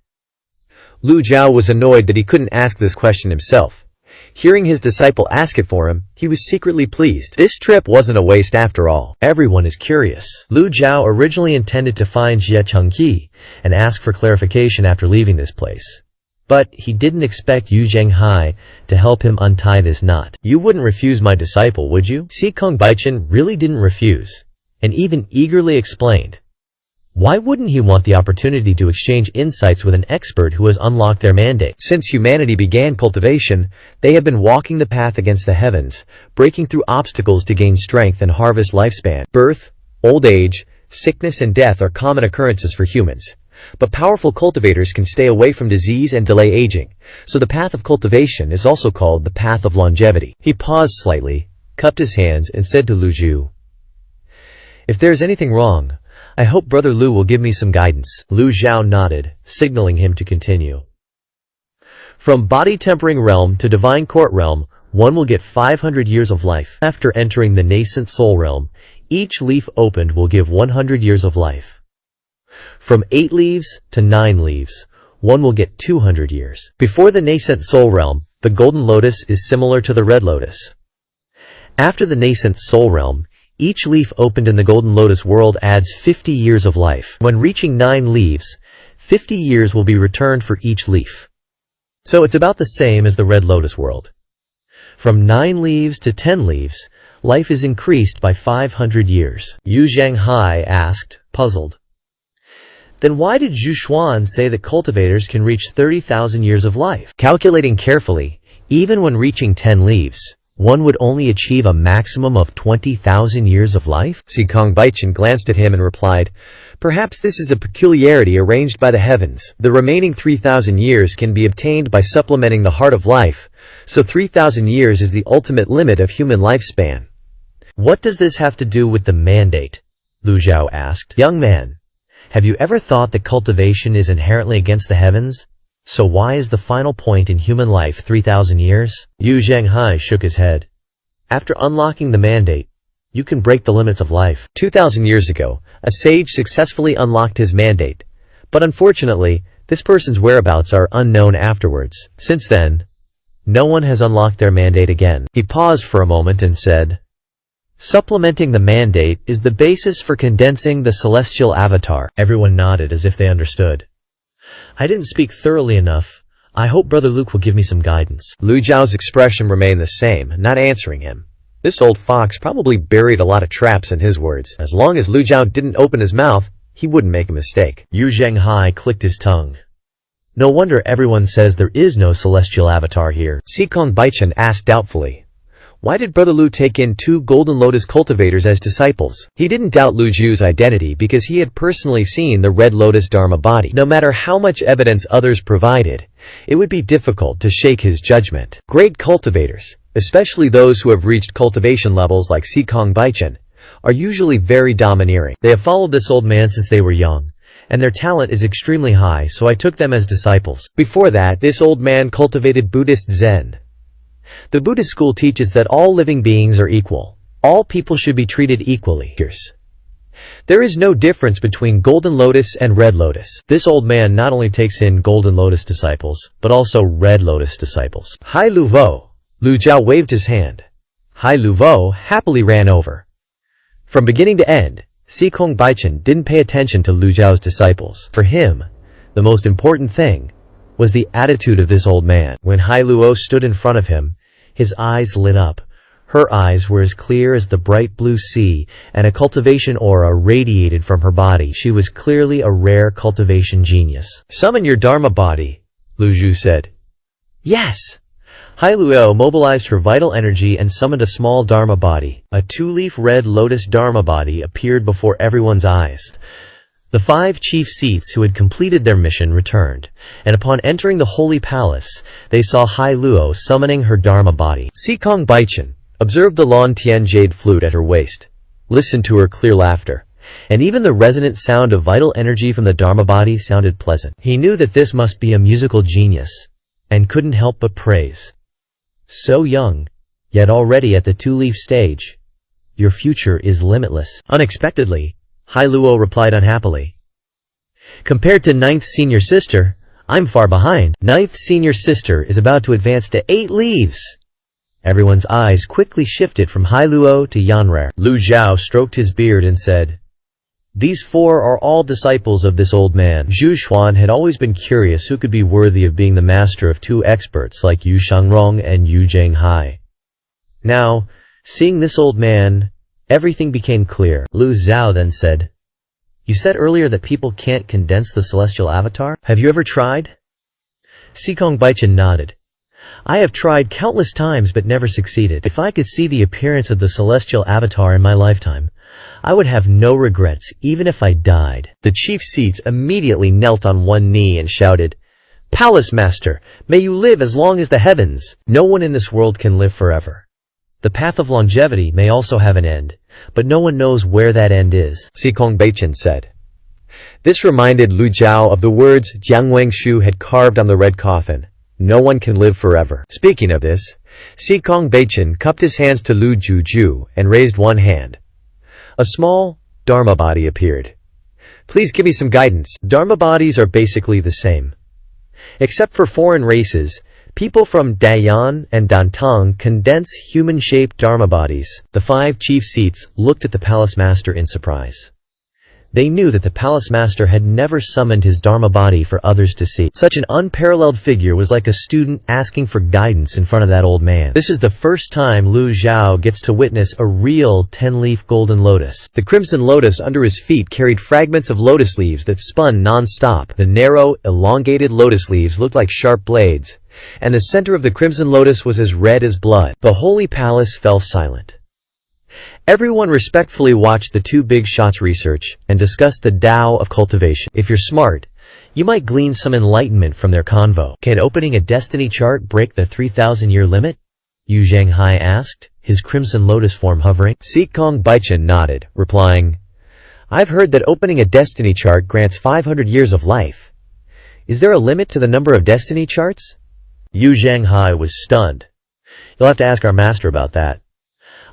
Lu Zhao was annoyed that he couldn't ask this question himself. Hearing his disciple ask it for him, he was secretly pleased. This trip wasn't a waste after all. Everyone is curious. Lu Zhao originally intended to find Jie Chengqi and ask for clarification after leaving this place. But he didn't expect Yu Zhenghai to help him untie this knot. You wouldn't refuse my disciple, would you? Si Kong Baishan really didn't refuse, and even eagerly explained. Why wouldn't he want the opportunity to exchange insights with an expert who has unlocked their mandate? Since humanity began cultivation, they have been walking the path against the heavens, breaking through obstacles to gain strength and harvest lifespan. Birth, old age, sickness and death are common occurrences for humans. But powerful cultivators can stay away from disease and delay aging, so the path of cultivation is also called the path of longevity. He paused slightly, cupped his hands, and said to Lu Zhu, "If there is anything wrong, I hope Brother Lu will give me some guidance." Lu Zhao nodded, signaling him to continue. From body tempering realm to divine court realm, one will get 500 years of life. After entering the nascent soul realm, each leaf opened will give 100 years of life. From 8 leaves to 9 leaves, one will get 200 years. Before the nascent soul realm, the golden lotus is similar to the red lotus. After the nascent soul realm, each leaf opened in the golden lotus world adds 50 years of life. When reaching 9 leaves, 50 years will be returned for each leaf. So it's about the same as the red lotus world. From 9 leaves to 10 leaves, life is increased by 500 years. Yu Zhanghai asked, puzzled. Then why did Zhu Xuan say that cultivators can reach 30,000 years of life? Calculating carefully, even when reaching 10 leaves, one would only achieve a maximum of 20,000 years of life? Zikong Baichen glanced at him and replied, "Perhaps this is a peculiarity arranged by the heavens. The remaining 3,000 years can be obtained by supplementing the heart of life, so 3,000 years is the ultimate limit of human lifespan." What does this have to do with the mandate? Lu Zhao asked. Young man, have you ever thought that cultivation is inherently against the heavens? So why is the final point in human life 3,000 years? Yu Zhanghai shook his head. After unlocking the mandate, you can break the limits of life. 2,000 years ago, a sage successfully unlocked his mandate, but unfortunately, this person's whereabouts are unknown afterwards. Since then, no one has unlocked their mandate again. He paused for a moment and said, "Supplementing the mandate is the basis for condensing the celestial avatar." Everyone nodded as if they understood. I didn't speak thoroughly enough. I hope Brother Luke will give me some guidance. Lu Zhao's expression remained the same, not answering him. This old fox probably buried a lot of traps in his words. As long as Lu Zhao didn't open his mouth, he wouldn't make a mistake. Yu Zhanghai clicked his tongue. No wonder everyone says there is no celestial avatar here. Zikong Baichen asked doubtfully, "Why did Brother Lu take in 2 golden lotus cultivators as disciples?" He didn't doubt Lu Zhu's identity because he had personally seen the red lotus dharma body. No matter how much evidence others provided, it would be difficult to shake his judgment. Great cultivators, especially those who have reached cultivation levels like Zikong Baichen, are usually very domineering. They have followed this old man since they were young, and their talent is extremely high, so I took them as disciples. Before that, this old man cultivated Buddhist Zen. The Buddhist school teaches that all living beings are equal. All people should be treated equally. There is no difference between golden lotus and red lotus. This old man not only takes in golden lotus disciples, but also red lotus disciples. Hai Lu Vo. Lu Zhao waved his hand. Hai Lu Vo happily ran over. From beginning to end, Zikong Baichen didn't pay attention to Lu Zhao's disciples. For him, the most important thing was the attitude of this old man. When Hai Luo stood in front of him, his eyes lit up. Her eyes were as clear as the bright blue sea, and a cultivation aura radiated from her body. She was clearly a rare cultivation genius. "Summon your Dharma body," Lu Zhu said. Yes! Hai Luo mobilized her vital energy and summoned a small Dharma body. A 2-leaf red lotus Dharma body appeared before everyone's eyes. The 5 chief seats who had completed their mission returned, and upon entering the holy palace, they saw Hai Luo summoning her Dharma body. Zikong Baichen observed the Lan Tian jade flute at her waist, listened to her clear laughter, and even the resonant sound of vital energy from the Dharma body sounded pleasant. He knew that this must be a musical genius, and couldn't help but praise. So young, yet already at the 2-leaf stage. Your future is limitless. Unexpectedly, Hai Luo replied unhappily. Compared to 9th senior sister, I'm far behind. 9th senior sister is about to advance to 8 leaves. Everyone's eyes quickly shifted from Hai Luo to Yanrer. Lu Zhao stroked his beard and said, "These 4 are all disciples of this old man." Zhu Xuan had always been curious who could be worthy of being the master of 2 experts like Yu Shangrong and Yu Zhanghai. Now, seeing this old man, everything became clear. Lu Zhao then said, You said earlier that people can't condense the celestial avatar? Have you ever tried? Sikong Baichan nodded. I have tried countless times but never succeeded. If I could see the appearance of the celestial avatar in my lifetime, I would have no regrets, even if I died. The chief seats immediately knelt on one knee and shouted, Palace Master, may you live as long as the heavens. No one in this world can live forever. The path of longevity may also have an end, but no one knows where that end is, Sikong Baichan said. This reminded Lu Jiao of the words Jiang Wengshu had carved on the red coffin. No one can live forever. Speaking of this, Sikong Baichan cupped his hands to Lu Juju and raised one hand. A small Dharma body appeared. Please give me some guidance. Dharma bodies are basically the same. Except for foreign races, people from Dayan and Dantong condense human-shaped Dharma bodies. The 5 chief seats looked at the palace master in surprise. They knew that the palace master had never summoned his Dharma body for others to see. Such an unparalleled figure was like a student asking for guidance in front of that old man. This is the first time Lu Zhao gets to witness a real 10-leaf golden lotus. The crimson lotus under his feet carried fragments of lotus leaves that spun non-stop. The narrow, elongated lotus leaves looked like sharp blades, and the center of the crimson lotus was as red as blood. The holy palace fell silent. Everyone respectfully watched the 2 big shots research and discussed the Tao of cultivation. If you're smart, you might glean some enlightenment from their convo. Can opening a destiny chart break the 3,000-year limit? Yu Zhanghai asked, his crimson lotus form hovering. Sikong Baichan nodded, replying, I've heard that opening a destiny chart grants 500 years of life. Is there a limit to the number of destiny charts? Yu Zhanghai was stunned. You'll have to ask our master about that.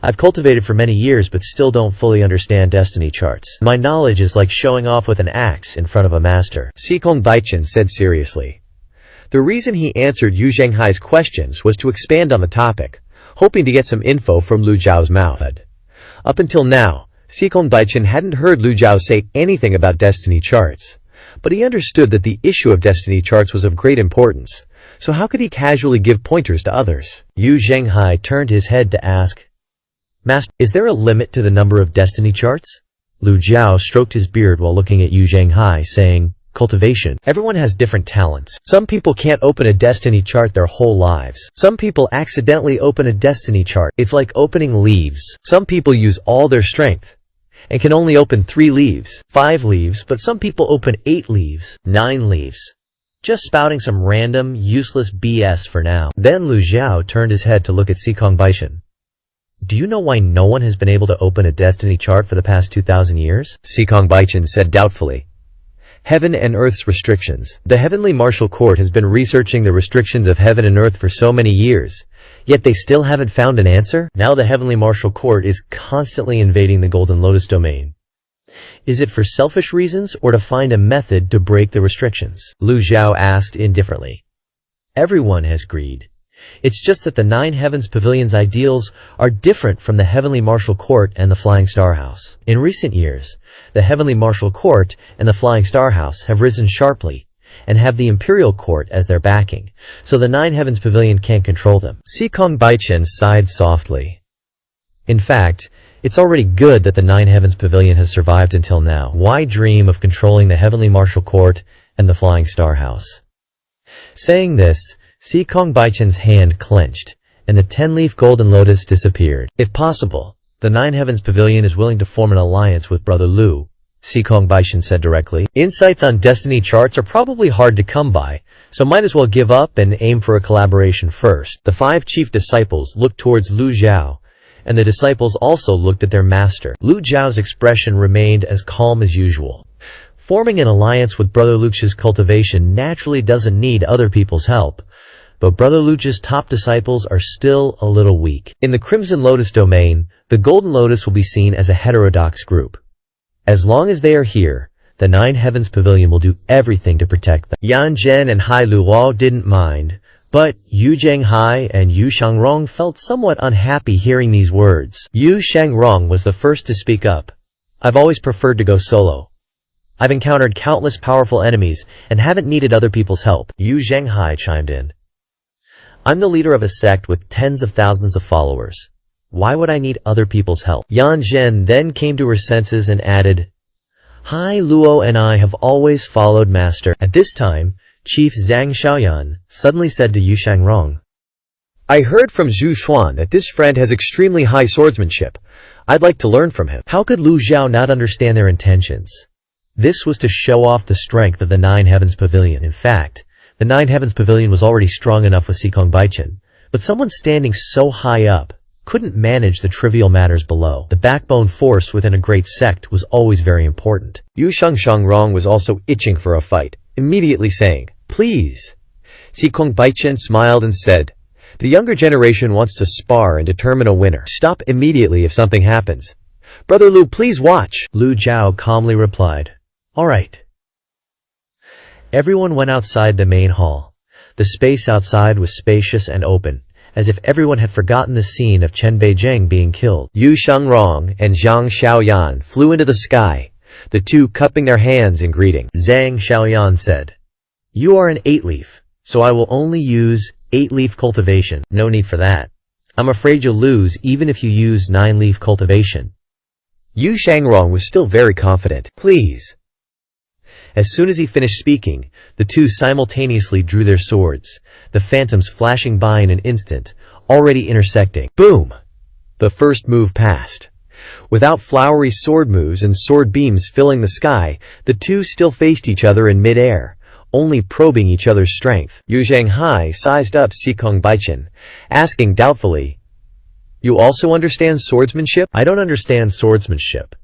I've cultivated for many years but still don't fully understand destiny charts. My knowledge is like showing off with an axe in front of a master, Sikong Baichan said seriously. The reason he answered Yu Zhanghai's questions was to expand on the topic, hoping to get some info from Lu Zhao's mouth. Up until now, Sikong Baichan hadn't heard Lu Zhao say anything about destiny charts, but he understood that the issue of destiny charts was of great importance, so how could he casually give pointers to others? Yu Zhanghai turned his head to ask, Master, is there a limit to the number of destiny charts? Lu Jiao stroked his beard while looking at Yu Zhanghai, saying, Cultivation. Everyone has different talents. Some people can't open a destiny chart their whole lives. Some people accidentally open a destiny chart. It's like opening leaves. Some people use all their strength and can only open 3 leaves, 5 leaves, but some people open 8 leaves, 9 leaves. Just spouting some random, useless BS for now. Then Lu Jiao turned his head to look at Sikong Baichan. Do you know why no one has been able to open a destiny chart for the past 2,000 years? Sikong Baichan said doubtfully. Heaven and Earth's restrictions. The Heavenly Martial Court has been researching the restrictions of heaven and earth for so many years, yet they still haven't found an answer? Now the Heavenly Martial Court is constantly invading the Golden Lotus domain. Is it for selfish reasons or to find a method to break the restrictions? Lu Zhao asked indifferently. Everyone has greed. It's just that the 9 Heavens Pavilion's ideals are different from the Heavenly Martial Court and the Flying Star House. In recent years, the Heavenly Martial Court and the Flying Star House have risen sharply and have the Imperial Court as their backing, so the 9 Heavens Pavilion can't control them. Sikong Baichan sighed softly. In fact, it's already good that the 9 Heavens Pavilion has survived until now. Why dream of controlling the Heavenly Martial Court and the Flying Star House? Saying this, Sikong Baichan's hand clenched, and the 10-leaf golden lotus disappeared. If possible, the 9 Heavens Pavilion is willing to form an alliance with Brother Lu, Sikong Baichan said directly. Insights on destiny charts are probably hard to come by, so might as well give up and aim for a collaboration first. The 5 chief disciples looked towards Lu Zhao, and the disciples also looked at their master. Lu Zhao's expression remained as calm as usual. Forming an alliance with Brother Luch's cultivation naturally doesn't need other people's help, but Brother Luch's top disciples are still a little weak. In the Crimson Lotus domain, the Golden Lotus will be seen as a heterodox group. As long as they are here, the 9 Heavens Pavilion will do everything to protect them. Yan Zhen and Hai Luo didn't mind, but Yu Zhanghai and Yu Shangrong felt somewhat unhappy hearing these words. Yu Shangrong was the first to speak up. I've always preferred to go solo. I've encountered countless powerful enemies and haven't needed other people's help. Yu Zhanghai chimed in. I'm the leader of a sect with tens of thousands of followers. Why would I need other people's help? Yan Zhen then came to her senses and added, Hai Luo and I have always followed Master. At this time, Chief Zhang Xiaoyan suddenly said to Yu Shangrong, I heard from Zhu Xuan that this friend has extremely high swordsmanship. I'd like to learn from him. How could Lu Zhao not understand their intentions? This was to show off the strength of the Nine Heavens Pavilion. In fact, the Nine Heavens Pavilion was already strong enough with Sikong Baichen, but someone standing so high up couldn't manage the trivial matters below. The backbone force within a great sect was always very important. Yu Shangrong was also itching for a fight, immediately saying, Please. Sikong Baichen smiled and said, The younger generation wants to spar and determine a winner. Stop immediately if something happens. Brother Lu, please watch. Lu Zhao calmly replied, All right. Everyone went outside the main hall. The space outside was spacious and open, as if everyone had forgotten the scene of Chen Beizheng being killed. Yu Shangrong and Zhang Xiaoyan flew into the sky, the two cupping their hands in greeting. Zhang Xiaoyan said, You are an 8-leaf, so I will only use 8-leaf cultivation. No need for that. I'm afraid you'll lose even if you use 9-leaf cultivation. Yu Shangrong was still very confident. Please. As soon as he finished speaking, the two simultaneously drew their swords, the phantoms flashing by in an instant, already intersecting. Boom! The first move passed. Without flowery sword moves and sword beams filling the sky, the two still faced each other in mid-air, only probing each other's strength. Yu Zhanghai sized up Sikong Baichen, asking doubtfully, You also understand swordsmanship? I don't understand swordsmanship.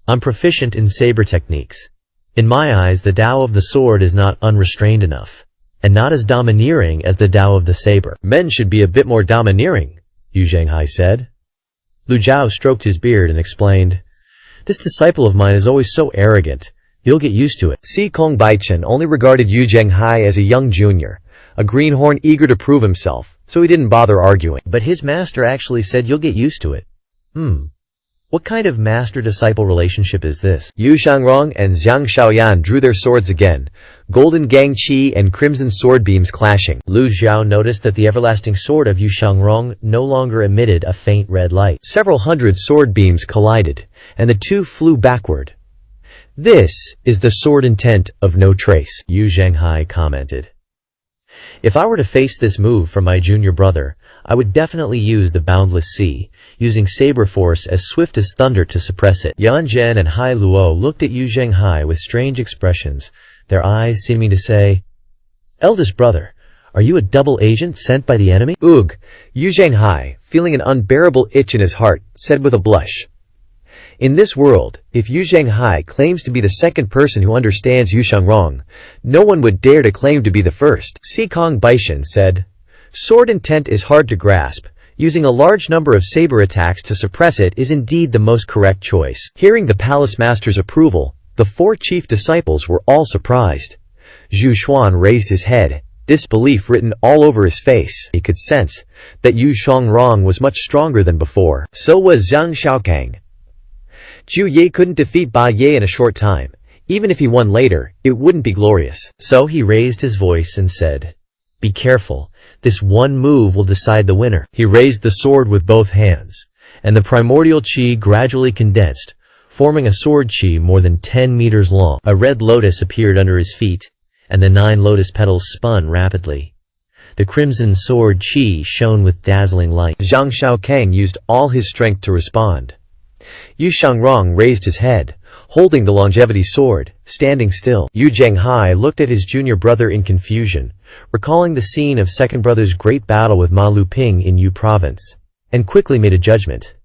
I'm proficient in saber techniques. In my eyes, the Tao of the sword is not unrestrained enough, and not as domineering as the Tao of the saber. Men should be a bit more domineering, Yu Zhanghai said. Lu Zhao stroked his beard and explained, This disciple of mine is always so arrogant. You'll get used to it. Sikong Baichen only regarded Yu Zhanghai as a young junior, a greenhorn eager to prove himself, so he didn't bother arguing. But his master actually said you'll get used to it. What kind of master-disciple relationship is this? Yu Shangrong and Zhang Xiaoyan drew their swords again, golden gang qi and crimson sword beams clashing. Lu Zhao noticed that the everlasting sword of Yu Shangrong no longer emitted a faint red light. Several hundred sword beams collided, and the two flew backward. This is the sword intent of no trace, Yu Zhanghai commented. If I were to face this move from my junior brother, I would definitely use the Boundless Sea, using saber force as swift as thunder to suppress it. Yan Zhen and Hai Luo looked at Yu Zhanghai with strange expressions, their eyes seeming to say, Eldest brother, are you a double agent sent by the enemy? Ugh! Yu Zhanghai, feeling an unbearable itch in his heart, said with a blush. In this world, if Yu Zhanghai claims to be the second person who understands Yu Shangrong, no one would dare to claim to be the first. Sikong Baichen said, Sword intent is hard to grasp. Using a large number of saber attacks to suppress it is indeed the most correct choice. Hearing the palace master's approval, the four chief disciples were all surprised. Zhu Xuan raised his head, disbelief written all over his face. He could sense that Yu Shangrong was much stronger than before. So was Zhang Xiaokang. Zhu Ye couldn't defeat Ba Ye in a short time. Even if he won later, it wouldn't be glorious. So he raised his voice and said, Be careful. This one move will decide the winner. He raised the sword with both hands, and the primordial qi gradually condensed, forming a sword qi more than 10 meters long. A red lotus appeared under his feet, and the 9 lotus petals spun rapidly. The crimson sword qi shone with dazzling light. Zhang Xiaokang used all his strength to respond. Yu Shangrong raised his head, holding the longevity sword, standing still. Yu Zhanghai looked at his junior brother in confusion, recalling the scene of second brother's great battle with Ma Luping in Yu province, and quickly made a judgment.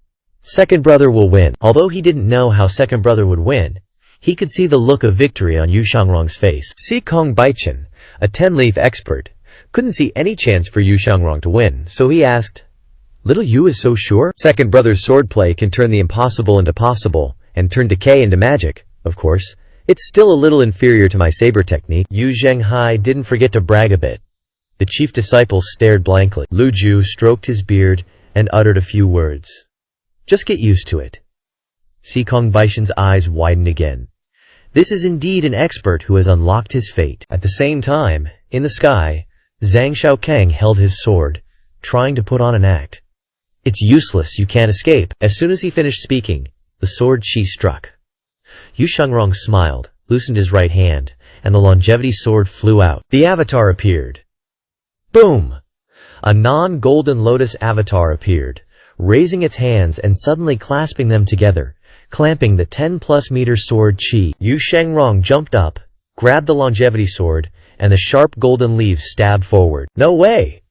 Second brother will win. Although he didn't know how second brother would win, he could see the look of victory on Yu Shangrong's face. Sikong Baichen, a 10-leaf expert, couldn't see any chance for Yu Shangrong to win, so he asked, Little Yu is so sure? Second brother's swordplay can turn the impossible into possible, and turn decay into magic, of course. It's still a little inferior to my saber technique. Yu Zhanghai didn't forget to brag a bit. The chief disciples stared blankly. Lu Ju stroked his beard and uttered a few words. Just get used to it. Sikong Baishen's eyes widened again. This is indeed an expert who has unlocked his fate. At the same time, in the sky, Zhang Xiaokang held his sword, trying to put on an act. It's useless, you can't escape. As soon as he finished speaking, the sword qi struck. Yu Shengrong smiled, loosened his right hand, and the longevity sword flew out. The avatar appeared. Boom! A non-golden lotus avatar appeared, raising its hands and suddenly clasping them together, clamping the 10+ meter sword Qi. Yu Shengrong jumped up, grabbed the longevity sword, and the sharp golden leaves stabbed forward. No way!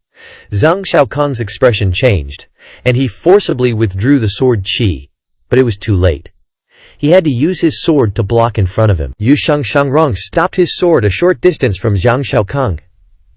Zhang Xiaokang's expression changed, and he forcibly withdrew the sword Qi, but it was too late. He had to use his sword to block in front of him. Yu Shengrong stopped his sword a short distance from Zhang Xiaokang.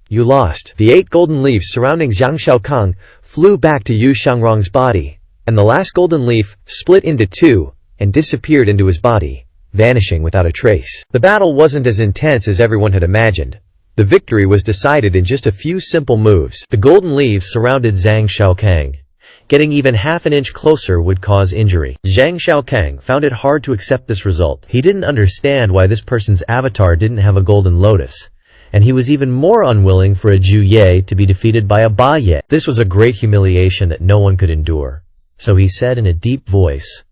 You lost. The 8 golden leaves surrounding Zhang Xiaokang flew back to Yu Shengrong's body, and the last golden leaf split into 2 and disappeared into his body, vanishing without a trace. The battle wasn't as intense as everyone had imagined. The victory was decided in just a few simple moves. The golden leaves surrounded Zhang Xiaokang. Getting even half an inch closer would cause injury. Zhang Xiaokang found it hard to accept this result. He didn't understand why this person's avatar didn't have a golden lotus, and he was even more unwilling for a Zhu Ye to be defeated by a Ba Ye. This was a great humiliation that no one could endure. So he said in a deep voice,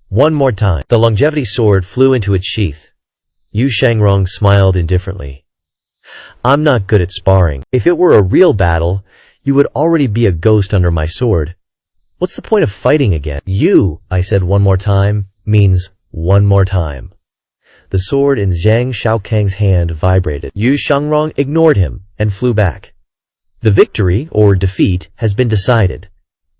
"One more time." The longevity sword flew into its sheath. Yu Shengrong smiled indifferently. "I'm not good at sparring. If it were a real battle, you would already be a ghost under my sword. What's the point of fighting again?" "You," I said one more time, means one more time. The sword in Zhang Xiaokang's hand vibrated. Yu Shengrong ignored him and flew back. The victory, or defeat, has been decided.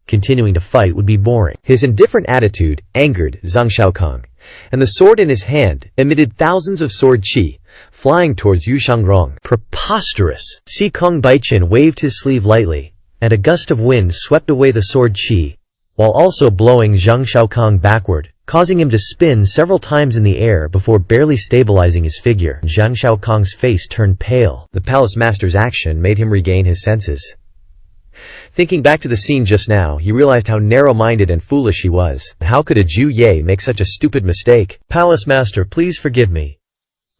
Continuing to fight would be boring. His indifferent attitude angered Zhang Xiaokang, and the sword in his hand emitted thousands of sword qi, flying towards Yu Shengrong. Preposterous! Si Kong Baichen waved his sleeve lightly, and a gust of wind swept away the sword qi, while also blowing Zhang Xiaokang backward, causing him to spin several times in the air before barely stabilizing his figure. Zhang Xiaokang's face turned pale. The palace master's action made him regain his senses. Thinking back to the scene just now, he realized how narrow-minded and foolish he was. How could a Zhu Ye make such a stupid mistake? "Palace master, please forgive me.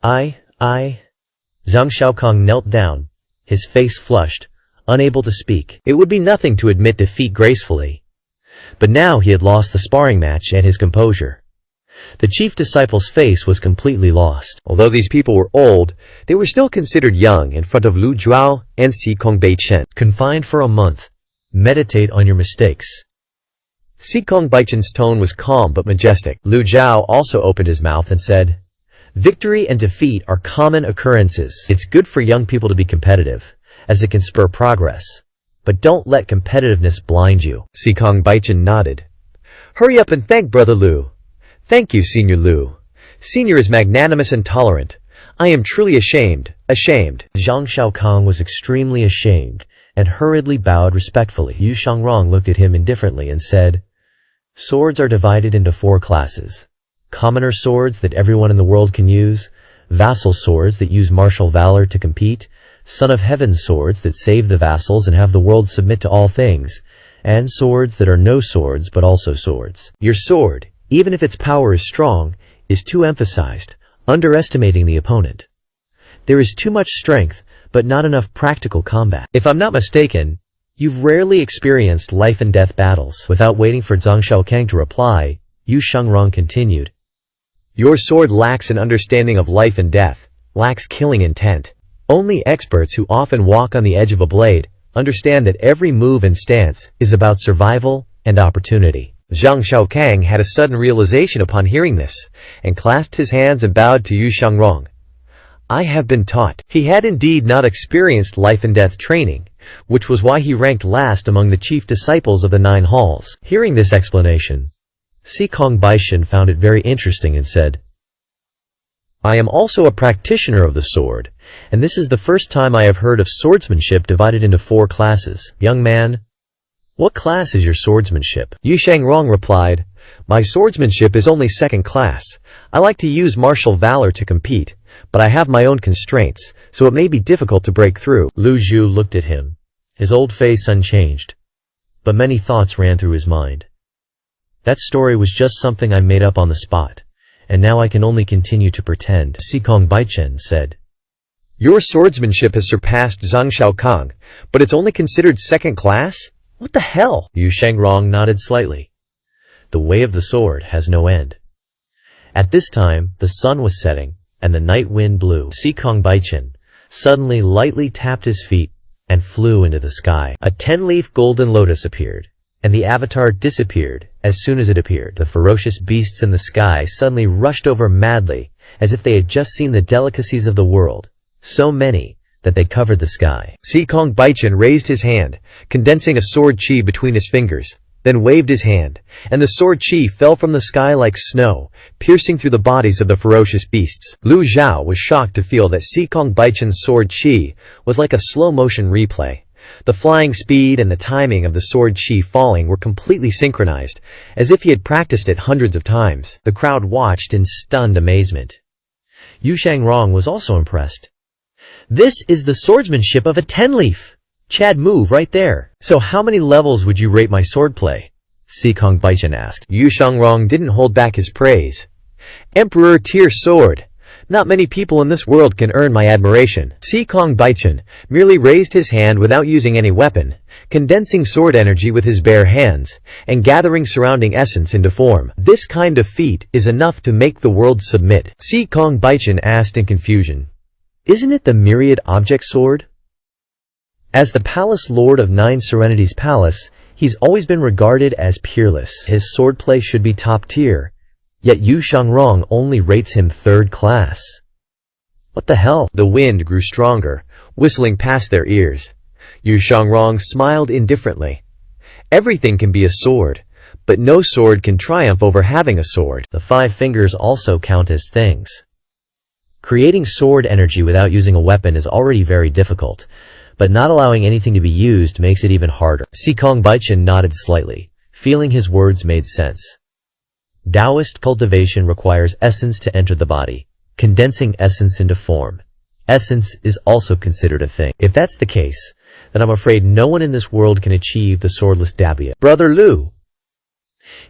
Zhang Xiaokang knelt down, his face flushed, unable to speak. It would be nothing to admit defeat gracefully. But now he had lost the sparring match and his composure. The chief disciple's face was completely lost. Although these people were old, they were still considered young in front of Lu Zhuao and Si Kong Baichen. Confined for a month. Meditate on your mistakes. Si Kong Baichen's tone was calm but majestic. Lu Zhuao also opened his mouth and said, "Victory and defeat are common occurrences. It's good for young people to be competitive, as it can spur progress. But don't let competitiveness blind you." Si Kong Baichen nodded. "Hurry up and thank Brother Lu." "Thank you, Senior Lu. Senior is magnanimous and tolerant. I am truly ashamed. Zhang Xiaokang was extremely ashamed, and hurriedly bowed respectfully. Yu Shengrong looked at him indifferently and said, "Swords are divided into 4 classes. Commoner swords that everyone in the world can use, vassal swords that use martial valor to compete, son of heaven swords that save the vassals and have the world submit to all things, and swords that are no swords but also swords. Your sword, even if its power is strong, is too emphasized, underestimating the opponent. There is too much strength, but not enough practical combat. If I'm not mistaken, you've rarely experienced life and death battles." Without waiting for Zhang Xiaokang to reply, Yu Shengrong continued, "Your sword lacks an understanding of life and death, lacks killing intent. Only experts who often walk on the edge of a blade understand that every move and stance is about survival and opportunity." Zhang Xiaokang had a sudden realization upon hearing this, and clasped his hands and bowed to Yu Shengrong. "I have been taught." He had indeed not experienced life and death training, which was why he ranked last among the chief disciples of the 9 halls. Hearing this explanation, Si Kong Baichen found it very interesting and said, "I am also a practitioner of the sword, and this is the first time I have heard of swordsmanship divided into 4 classes. Young man, what class is your swordsmanship?" Yu Shengrong replied, "My swordsmanship is only 2nd class. I like to use martial valor to compete, but I have my own constraints, so it may be difficult to break through." Lu Zhu looked at him, his old face unchanged, but many thoughts ran through his mind. That story was just something I made up on the spot, and now I can only continue to pretend. Si Kong Baichen said, "Your swordsmanship has surpassed Zhang Xiaokang, but it's only considered 2nd class? What the hell?" Yu Shengrong nodded slightly. The way of the sword has no end. At this time, the sun was setting, and the night wind blew. Sikong Baichen suddenly lightly tapped his feet and flew into the sky. A 10-leaf golden lotus appeared, and the avatar disappeared as soon as it appeared. The ferocious beasts in the sky suddenly rushed over madly, as if they had just seen the delicacies of the world, so many that they covered the sky. Sikong Baichen raised his hand, condensing a sword chi between his fingers, then waved his hand, and the sword chi fell from the sky like snow, piercing through the bodies of the ferocious beasts. Lu Zhao was shocked to feel that Sikong Baichen's sword chi was like a slow-motion replay. The flying speed and the timing of the sword chi falling were completely synchronized, as if he had practiced it hundreds of times. The crowd watched in stunned amazement. Yu Shangrong was also impressed. This is the swordsmanship of a 10-leaf! Chad, move right there. So how many levels would you rate my swordplay? Sikong Baichen asked. Yu Shangrong didn't hold back his praise. Emperor tier sword. Not many people in this world can earn my admiration. Sikong Baichen merely raised his hand without using any weapon, condensing sword energy with his bare hands, and gathering surrounding essence into form. This kind of feat is enough to make the world submit. Sikong Baichen asked in confusion. Isn't it the myriad object sword? As the palace lord of 9 Serenities Palace, he's always been regarded as peerless. His swordplay should be top tier, yet Yu Shangrong only rates him 3rd class. What the hell? The wind grew stronger, whistling past their ears. Yu Shangrong smiled indifferently. Everything can be a sword, but no sword can triumph over having a sword. The 5 fingers also count as things. Creating sword energy without using a weapon is already very difficult, but not allowing anything to be used makes it even harder. Sikong Baichen nodded slightly, feeling his words made sense. Taoist cultivation requires essence to enter the body, condensing essence into form. Essence is also considered a thing. If that's the case, then I'm afraid no one in this world can achieve the swordless Dabia. Brother Lu!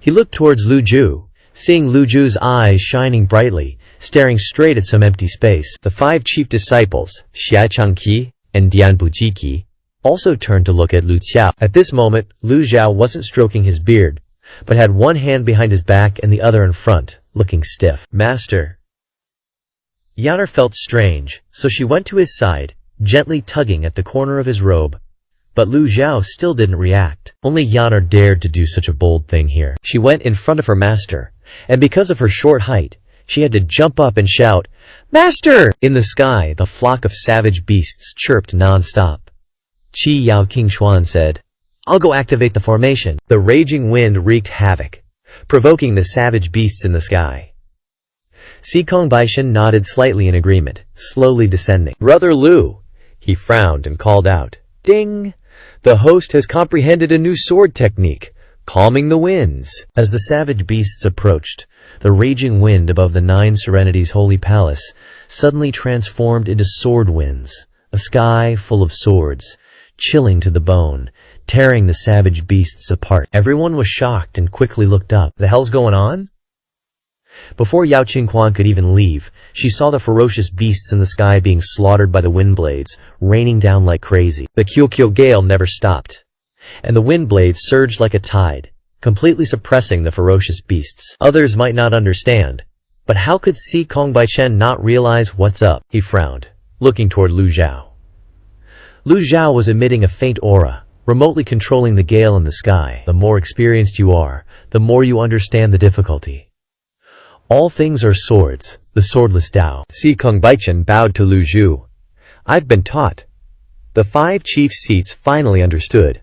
He looked towards Lu Ju, seeing Lu Ju's eyes shining brightly, staring straight at some empty space. The 5 chief disciples, Xia Changqi and Dian Bujiki, also turned to look at Lu Xiao. At this moment, Lu Zhao wasn't stroking his beard, but had one hand behind his back and the other in front, looking stiff. Master. Yanar felt strange, so she went to his side, gently tugging at the corner of his robe. But Lu Zhao still didn't react. Only Yanar dared to do such a bold thing here. She went in front of her master, and because of her short height, she had to jump up and shout, "Master!" In the sky, the flock of savage beasts chirped non-stop. Qi Yao King Xuan said, "I'll go activate the formation." The raging wind wreaked havoc, provoking the savage beasts in the sky. Sikong Baichen nodded slightly in agreement, slowly descending. "Brother Lu," he frowned and called out, "Ding! The host has comprehended a new sword technique, calming the winds." As the savage beasts approached, the raging wind above the 9 Serenities Holy Palace suddenly transformed into sword winds, a sky full of swords, chilling to the bone, tearing the savage beasts apart. Everyone was shocked and quickly looked up. The hell's going on? Before Yao Qingquan could even leave, she saw the ferocious beasts in the sky being slaughtered by the wind blades, raining down like crazy. The Kyokyo gale never stopped, and the wind blades surged like a tide, completely suppressing the ferocious beasts. Others might not understand, but how could Sikong Baichen not realize what's up? He frowned, looking toward Lu Zhao. Lu Zhao was emitting a faint aura, remotely controlling the gale in the sky. The more experienced you are, the more you understand the difficulty. All things are swords, the swordless Tao. Sikong Baichen bowed to Lu Zhu. "I've been taught." The 5 chief seats finally understood.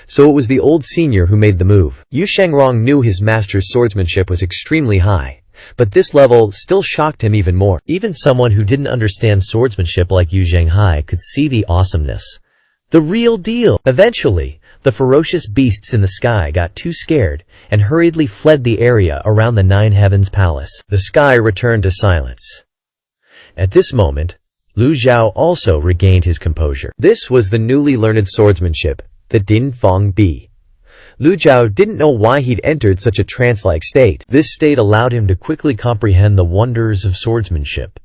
So it was the old senior who made the move. Yu Shangrong knew his master's swordsmanship was extremely high, but this level still shocked him even more. Even someone who didn't understand swordsmanship like Yu Zhanghai could see the awesomeness. The real deal! Eventually, the ferocious beasts in the sky got too scared and hurriedly fled the area around the 9 Heavens Palace. The sky returned to silence. At this moment, Lu Zhao also regained his composure. This was the newly learned swordsmanship, the Din Fong Bi. Lu Zhao didn't know why he'd entered such a trance-like state. This state allowed him to quickly comprehend the wonders of swordsmanship.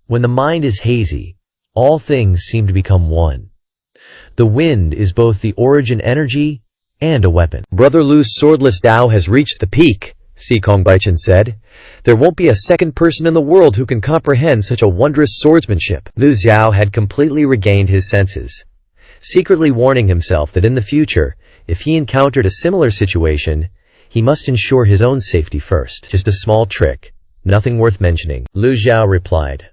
When the mind is hazy, all things seem to become one. The wind is both the origin energy and a weapon. "Brother Lu's swordless Tao has reached the peak," Si Kongbaichen said. There won't be a second person in the world who can comprehend such a wondrous swordsmanship. Lu Xiao had completely regained his senses, secretly warning himself that in the future, if he encountered a similar situation, he must ensure his own safety first. Just a small trick, nothing worth mentioning. Lu Xiao replied.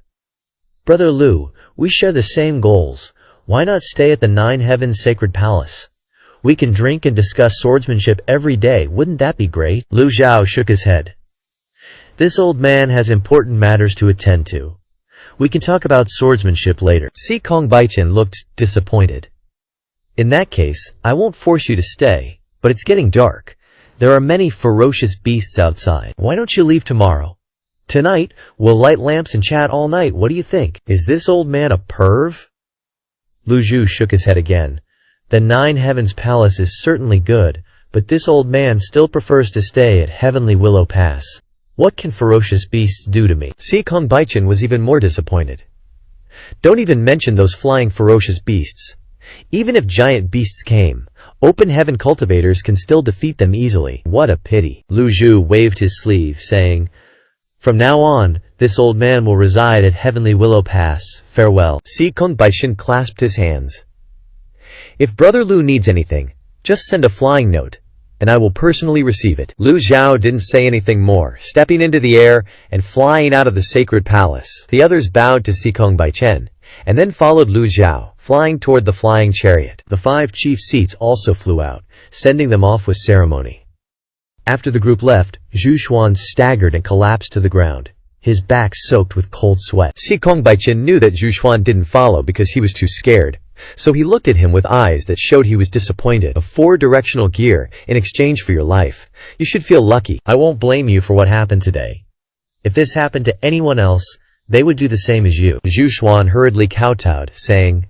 Brother Lu, we share the same goals. Why not stay at the Nine Heavens Sacred Palace? We can drink and discuss swordsmanship every day, wouldn't that be great? Lu Xiao shook his head. This old man has important matters to attend to. We can talk about swordsmanship later. Si Kongbaichen looked disappointed. In that case, I won't force you to stay, but it's getting dark. There are many ferocious beasts outside. Why don't you leave tomorrow? Tonight, we'll light lamps and chat all night. What do you think? Is this old man a perv? Lu Zhu shook his head again. The Nine Heavens Palace is certainly good, but this old man still prefers to stay at Heavenly Willow Pass. What can ferocious beasts do to me? Si Kongbaichen was even more disappointed. Don't even mention those flying ferocious beasts. Even if giant beasts came, open heaven cultivators can still defeat them easily. What a pity. Lu Zhu waved his sleeve, saying, From now on, this old man will reside at Heavenly Willow Pass. Farewell. Si Kongbaichen clasped his hands. If Brother Lu needs anything, just send a flying note, and I will personally receive it. Lu Xiao didn't say anything more, stepping into the air and flying out of the sacred palace. The others bowed to Si Kongbaichen, and then followed Lu Xiao, flying toward the flying chariot. The 5 chief seats also flew out, sending them off with ceremony. After the group left, Zhu Xuan staggered and collapsed to the ground, his back soaked with cold sweat. Si Kongbaichen knew that Zhu Xuan didn't follow because he was too scared, so he looked at him with eyes that showed he was disappointed. A 4-directional gear in exchange for your life. You should feel lucky. I won't blame you for what happened today. If this happened to anyone else, they would do the same as you. Zhu Xuan hurriedly kowtowed, saying,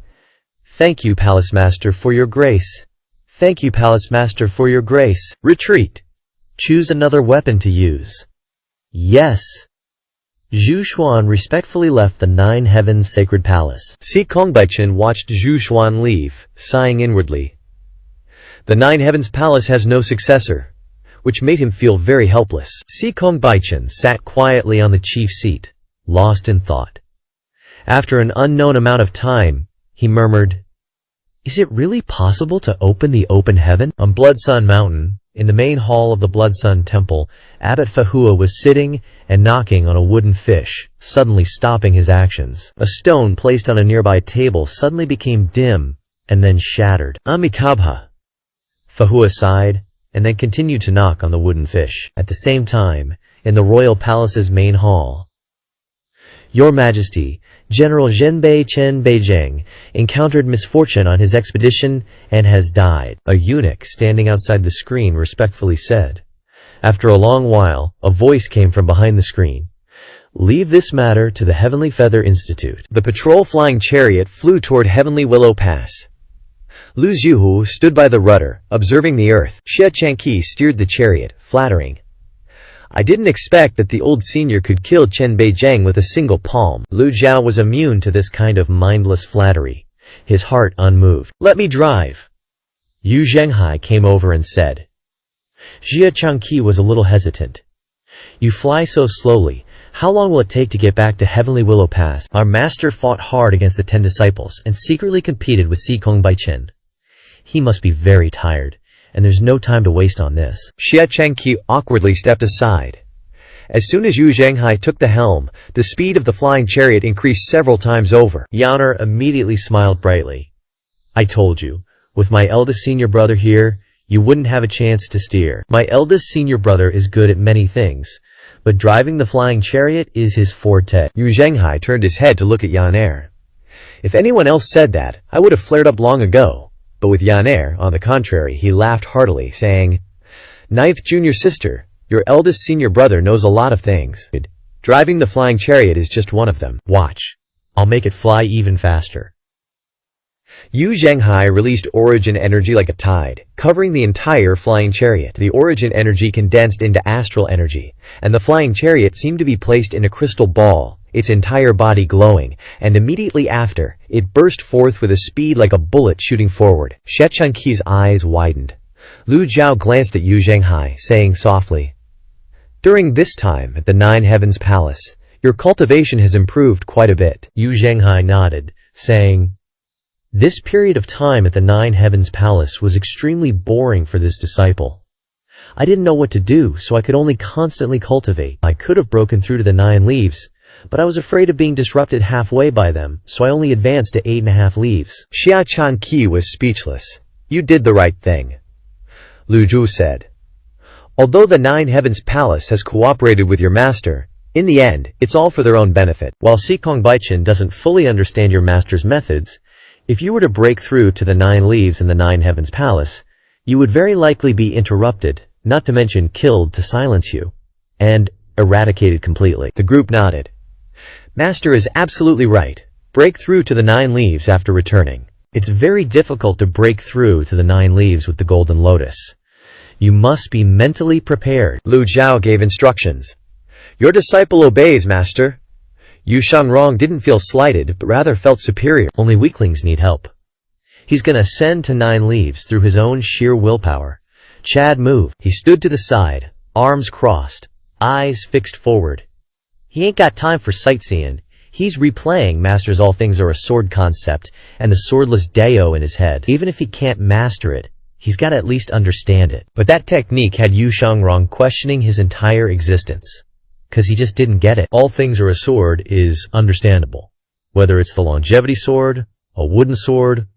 Thank you, Palace Master, for your grace. Thank you, Palace Master, for your grace. Retreat. Choose another weapon to use. Yes. Zhu Xuan respectfully left the Nine Heavens Sacred Palace. Si Kongbaichen watched Zhu Xuan leave, sighing inwardly. The Nine Heavens Palace has no successor, which made him feel very helpless. Si Kongbaichen sat quietly on the chief seat, lost in thought. After an unknown amount of time, he murmured, Is it really possible to open the open heaven? On Blood Sun Mountain, in the main hall of the Blood Sun Temple, Abbot Fahua was sitting and knocking on a wooden fish, suddenly stopping his actions. A stone placed on a nearby table suddenly became dim and then shattered. Amitabha! Fahua sighed, and then continued to knock on the wooden fish. At the same time, in the royal palace's main hall, Your Majesty, General Zhenbei Chen Beijing, encountered misfortune on his expedition and has died. A eunuch standing outside the screen respectfully said. After a long while, a voice came from behind the screen. Leave this matter to the Heavenly Feather Institute. The patrol flying chariot flew toward Heavenly Willow Pass. Lu Zhihu stood by the rudder, observing the earth. Xie Changqi steered the chariot, flattering. I didn't expect that the old senior could kill Chen Beijing with a single palm. Lu Xiao was immune to this kind of mindless flattery, his heart unmoved. Let me drive. Yu Zhenghai came over and said. Xie Changqi was a little hesitant. You fly so slowly. How long will it take to get back to Heavenly Willow Pass? Our master fought hard against the 10 disciples and secretly competed with Si Kongbaichen. He must be very tired, and there's no time to waste on this. Xie Changqi awkwardly stepped aside. As soon as Yu Zhenghai took the helm, the speed of the flying chariot increased several times over. Yaner immediately smiled brightly. I told you, with my eldest senior brother here, you wouldn't have a chance to steer. My eldest senior brother is good at many things, but driving the flying chariot is his forte. Yu Zhenghai turned his head to look at Yaner. If anyone else said that, I would have flared up long ago. But with Yaner, on the contrary, he laughed heartily, saying, Ninth junior sister, your eldest senior brother knows a lot of things. Driving the flying chariot is just one of them. Watch. I'll make it fly even faster. Yu Zhenghai released origin energy like a tide, covering the entire flying chariot. The origin energy condensed into astral energy, and the flying chariot seemed to be placed in a crystal ball, its entire body glowing, and immediately after, it burst forth with a speed like a bullet shooting forward. Xie Changqi's eyes widened. Lu Zhao glanced at Yu Zhenghai, saying softly, During this time at the Nine Heavens Palace, your cultivation has improved quite a bit. Yu Zhenghai nodded, saying, "This period of time at the Nine Heavens Palace was extremely boring for this disciple. I didn't know what to do, so I could only constantly cultivate. I could have broken through to the 9 leaves, but I was afraid of being disrupted halfway by them, so I only advanced to 8.5 leaves. Xia Chanqi was speechless. You did the right thing, Lu Zhu said. Although the Nine Heavens Palace has cooperated with your master, in the end, it's all for their own benefit. While Sikong Baichen doesn't fully understand your master's methods, if you were to break through to the 9 leaves in the Nine Heavens Palace, you would very likely be interrupted, not to mention killed to silence you, and eradicated completely." The group nodded. Master is absolutely right. Break through to the 9 leaves after returning. It's very difficult to break through to the 9 leaves with the Golden Lotus. You must be mentally prepared. Lu Zhao gave instructions. Your disciple obeys, master. Yu Shangrong didn't feel slighted, but rather felt superior. Only weaklings need help. He's gonna ascend to 9 leaves through his own sheer willpower. Chad moved. He stood to the side, arms crossed, eyes fixed forward. He ain't got time for sightseeing. He's replaying Master's All Things Are a Sword concept and the swordless Deo in his head. Even if he can't master it, he's got to at least understand it. But that technique had Yu Shangrong questioning his entire existence, because he just didn't get it. All Things Are a Sword is understandable. Whether it's the longevity sword, a wooden sword,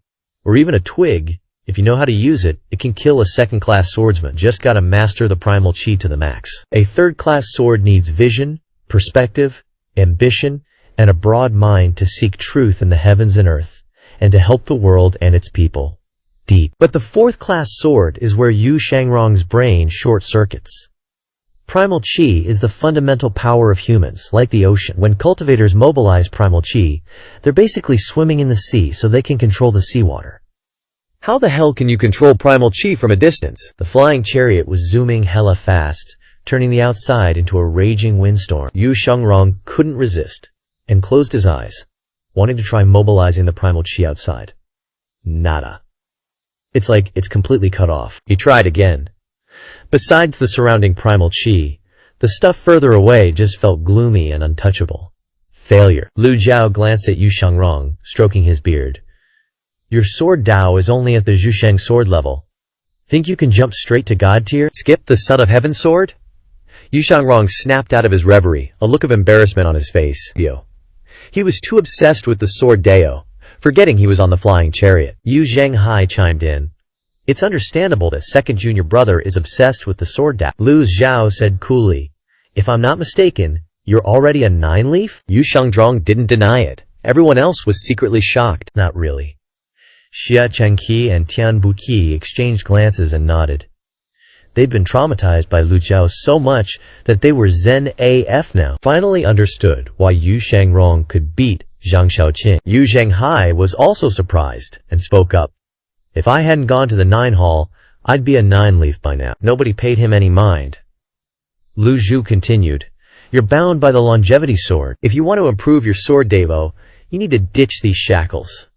or even a twig, if you know how to use it, it can kill a second-class swordsman. Just gotta master the primal chi to the max. A third-class sword needs vision, perspective, ambition, and a broad mind to seek truth in the heavens and earth, and to help the world and its people. Deep. But the 4th-class sword is where Yu Shangrong's brain short-circuits. Primal chi is the fundamental power of humans, like the ocean. When cultivators mobilize primal chi, they're basically swimming in the sea so they can control the seawater. How the hell can you control primal chi from a distance? The flying chariot was zooming hella fast, turning the outside into a raging windstorm. Yu Shangrong couldn't resist, and closed his eyes, wanting to try mobilizing the primal chi outside. Nada. It's like it's completely cut off. He tried again. Besides the surrounding primal chi, the stuff further away just felt gloomy and untouchable. Failure. Lu Zhao glanced at Yu Shangrong, stroking his beard. Your sword Dao is only at the Zhusheng sword level. Think you can jump straight to God tier? Skip the Son of Heaven sword? Yu Shangrong snapped out of his reverie, a look of embarrassment on his face. He was too obsessed with the sword Deo, forgetting he was on the flying chariot. Yu Zhenghai chimed in. It's understandable that second junior brother is obsessed with the sword Dao. Lu Zhao said coolly, if I'm not mistaken, you're already a 9-leaf? Yu Shangrong didn't deny it. Everyone else was secretly shocked. Not really. Xia Chengqi and Tian Buqi exchanged glances and nodded. They'd been traumatized by Lu Zhao so much that they were Zen AF now. Finally understood why Yu Shangrong could beat Zhang Xiaoqin. Yu Zhenghai was also surprised and spoke up. If I hadn't gone to the 9 hall, I'd be a 9-leaf by now. Nobody paid him any mind. Lu Zhu continued. You're bound by the longevity sword. If you want to improve your sword Devo, you need to ditch these shackles.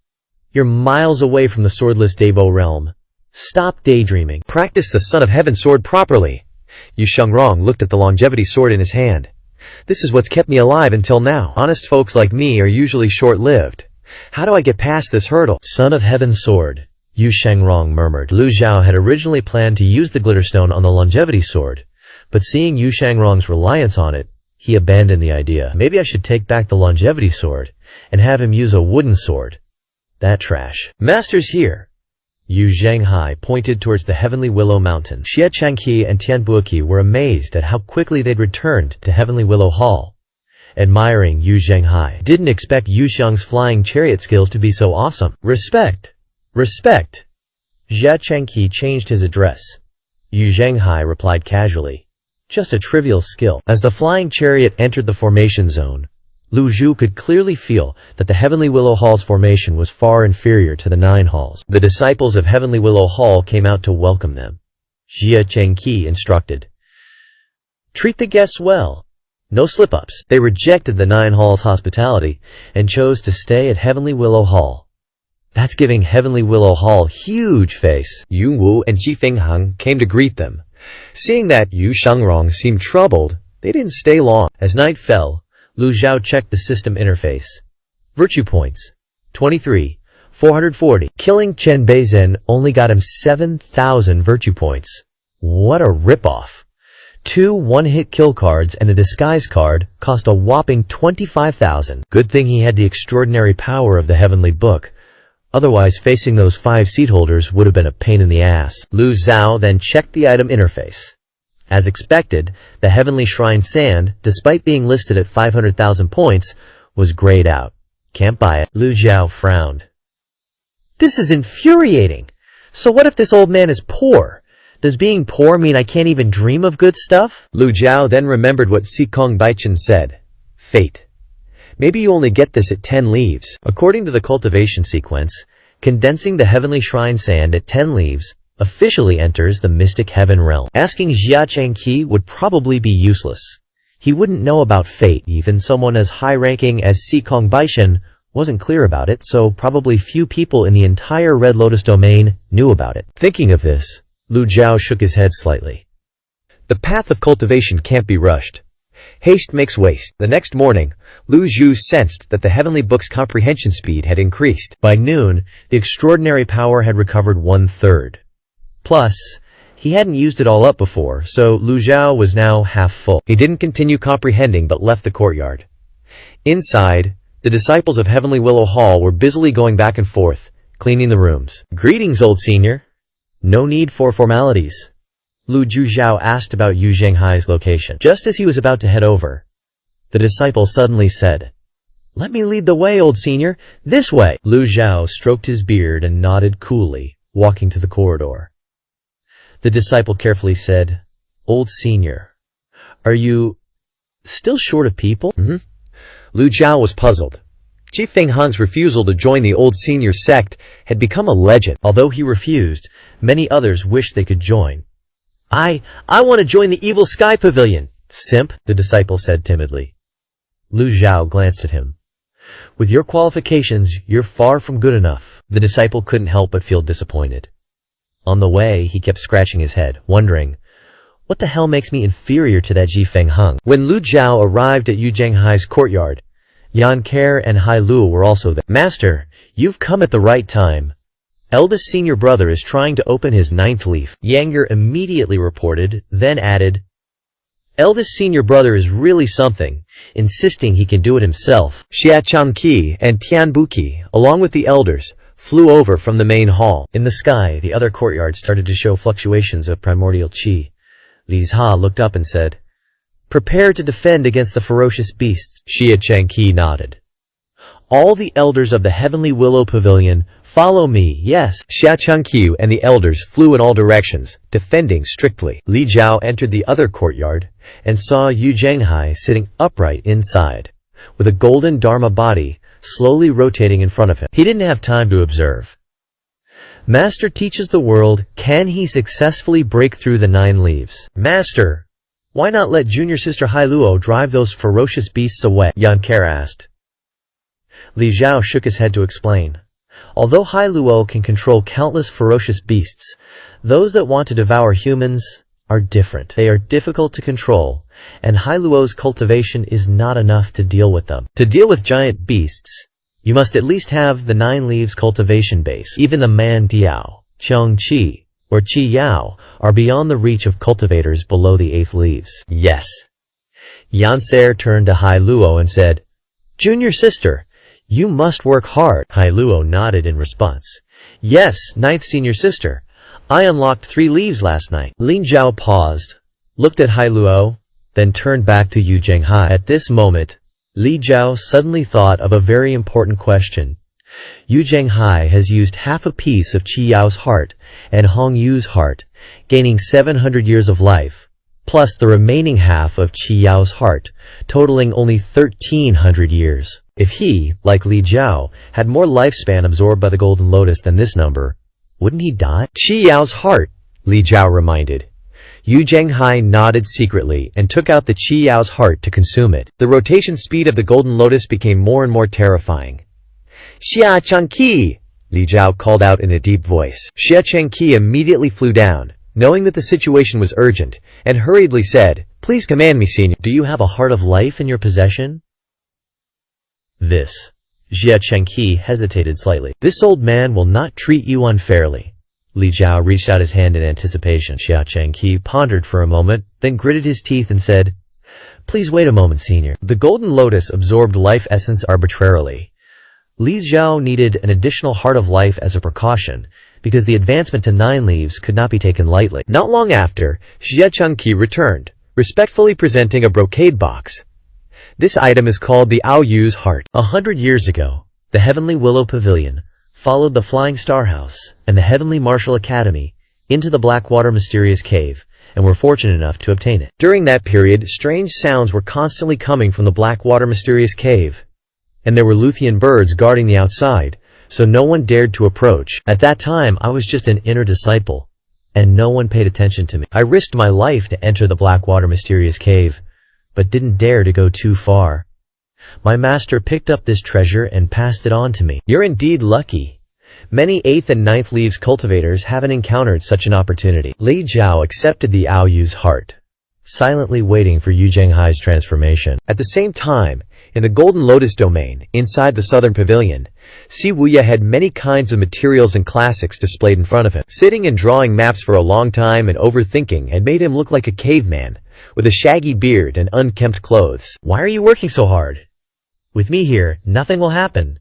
You're miles away from the swordless Devo realm. Stop daydreaming. Practice the Son of Heaven sword properly. Yu Shangrong looked at the longevity sword in his hand. This is what's kept me alive until now. Honest folks like me are usually short-lived. How do I get past this hurdle? Son of Heaven sword, Yu Shangrong murmured. Lu Zhao had originally planned to use the glitterstone on the longevity sword, but seeing Yu Shangrong's reliance on it, he abandoned the idea. Maybe I should take back the longevity sword and have him use a wooden sword. That trash. Master's here. Yu Zhenghai pointed towards the Heavenly Willow Mountain. Xie Changqi and Tian Buqi were amazed at how quickly they'd returned to Heavenly Willow Hall, admiring Yu Zhenghai. Didn't expect Yu Xiang's flying chariot skills to be so awesome. Respect. Respect. Xie Changqi changed his address. Yu Zhenghai replied casually. Just a trivial skill. As the flying chariot entered the formation zone, Lu Zhu could clearly feel that the Heavenly Willow Hall's formation was far inferior to the 9 halls. The disciples of Heavenly Willow Hall came out to welcome them. Xie Chengqi instructed. Treat the guests well. No slip-ups. They rejected the 9 halls' hospitality and chose to stay at Heavenly Willow Hall. That's giving Heavenly Willow Hall huge face. Yu Wu and Ji Fingheng came to greet them, Seeing that Yu Shangrong seemed troubled, they didn't stay long. As night fell, Lu Zhao checked the system interface. Virtue points. 23. 440. Killing Chen Beizhen only got him 7,000 virtue points. What a ripoff. 2 one-hit kill cards and a disguise card cost a whopping 25,000. Good thing he had the extraordinary power of the Heavenly Book. Otherwise, facing those 5 seat holders would have been a pain in the ass. Lu Zhao then checked the item interface. As expected, the Heavenly Shrine Sand, despite being listed at 500,000 points, was grayed out. Can't buy it. Lu Zhao frowned. This is infuriating. So what if this old man is poor? Does being poor mean I can't even dream of good stuff? Lu Zhao then remembered what Sikong Baichen said. Fate. Maybe you only get this at 10 leaves. According to the cultivation sequence, condensing the Heavenly Shrine Sand at 10 leaves officially enters the Mystic Heaven realm. Asking Jia Changqi would probably be useless. He wouldn't know about fate. Even someone as high-ranking as Sikong Baichen wasn't clear about it, so probably few people in the entire Red Lotus domain knew about it. Thinking of this, Lu Zhao shook his head slightly. The path of cultivation can't be rushed. Haste makes waste. The next morning, Lu Zhu sensed that the Heavenly Book's comprehension speed had increased. By noon, the extraordinary power had recovered 1/3. Plus, he hadn't used it all up before, so Lu Zhao was now half full. He didn't continue comprehending but left the courtyard. Inside, the disciples of Heavenly Willow Hall were busily going back and forth, cleaning the rooms. Greetings, old senior. No need for formalities. Lu Zhao asked about Yu Zhenghai's location. Just as he was about to head over, the disciple suddenly said, "Let me lead the way, old senior. This way." Lu Zhao stroked his beard and nodded coolly, walking to the corridor. The disciple carefully said, "Old senior, are you still short of people?" Lu Zhao was puzzled. Ji Fenghang's refusal to join the old senior sect had become a legend. Although he refused, many others wished they could join. I want to join the Evil Sky Pavilion, simp, the disciple said timidly. Lu Zhao glanced at him. With your qualifications, you're far from good enough. The disciple couldn't help but feel disappointed. On the way, he kept scratching his head, wondering, what the hell makes me inferior to that Ji Fenghang? When Lu Zhao arrived at Yu Zhenghai's courtyard, Yan Care and Hai Luo were also there. Master, you've come at the right time. Eldest senior brother is trying to open his 9th leaf. Yanger immediately reported, then added, Eldest senior brother is really something, insisting he can do it himself. Xia Changqi and Tian Buqi, along with the elders, flew over from the main hall. In the sky, the other courtyards started to show fluctuations of primordial qi. Li Zha looked up and said, Prepare to defend against the ferocious beasts. Xia Changqi nodded. All the elders of the Heavenly Willow Pavilion, follow me, yes. Xia Changqi and the elders flew in all directions, defending strictly. Li Zhao entered the other courtyard and saw Yu Zhenghai sitting upright inside, with a golden Dharma body slowly rotating in front of him. He didn't have time to observe. Master teaches the world, can he successfully break through the 9 leaves? Master, why not let junior sister Hai Luo drive those ferocious beasts away? Yan Care asked. Li Zhao shook his head to explain. Although Hai Luo can control countless ferocious beasts, those that want to devour humans are different. They are difficult to control, and Hai Luo's cultivation is not enough to deal with them. To deal with giant beasts, you must at least have the 9 leaves cultivation base. Even the Man Diao, Qiang Qi, or Qi Yao are beyond the reach of cultivators below the 8th leaves. Yes. Yanser turned to Hai Luo and said, Junior sister, you must work hard. Hai Luo nodded in response. Yes, 9th senior sister. I unlocked 3 leaves last night. Lin Zhao paused, looked at Hai Luo, then turned back to Yu Zhenghai. At this moment, Li Zhao suddenly thought of a very important question. Yu Zhenghai has used half a piece of Qi Yao's heart and Hong Yu's heart, gaining 700 years of life, plus the remaining half of Qi Yao's heart, totaling only 1,300 years. If he, like Li Zhao, had more lifespan absorbed by the Golden Lotus than this number, wouldn't he die? Qi Yao's heart, Li Zhao reminded. Yu Zhenghai nodded secretly and took out the Qi Yao's heart to consume it. The rotation speed of the Golden Lotus became more and more terrifying. Xia Changqi, Li Zhao called out in a deep voice. Xia Changqi immediately flew down, knowing that the situation was urgent, and hurriedly said, "Please command me, senior." Do you have a heart of life in your possession? This. Jia Chengqi hesitated slightly. This old man will not treat you unfairly. Li Jiao reached out his hand in anticipation. Jia Chengqi pondered for a moment, then gritted his teeth and said, "Please wait a moment, senior." The golden lotus absorbed life essence arbitrarily. Li Jiao needed an additional heart of life as a precaution, because the advancement to 9 leaves could not be taken lightly. Not long after, Jia Chengqi returned, respectfully presenting a brocade box. This item is called the Aoyu's Heart. 100 years ago, the Heavenly Willow Pavilion followed the Flying Star House and the Heavenly Martial Academy into the Blackwater Mysterious Cave, and were fortunate enough to obtain it. During that period, strange sounds were constantly coming from the Blackwater Mysterious Cave, and there were Luthian birds guarding the outside, so no one dared to approach. At that time, I was just an inner disciple, and no one paid attention to me. I risked my life to enter the Blackwater Mysterious Cave, but didn't dare to go too far. My master picked up this treasure and passed it on to me. You're indeed lucky. Many 8th and 9th leaves cultivators haven't encountered such an opportunity. Li Jiao accepted the Aoyu's heart, silently waiting for Yu Zhenghai's transformation. At the same time, in the Golden Lotus domain, inside the Southern Pavilion, Si Wuya had many kinds of materials and classics displayed in front of him. Sitting and drawing maps for a long time and overthinking had made him look like a caveman, with a shaggy beard and unkempt clothes. Why are you working so hard? With me here, nothing will happen.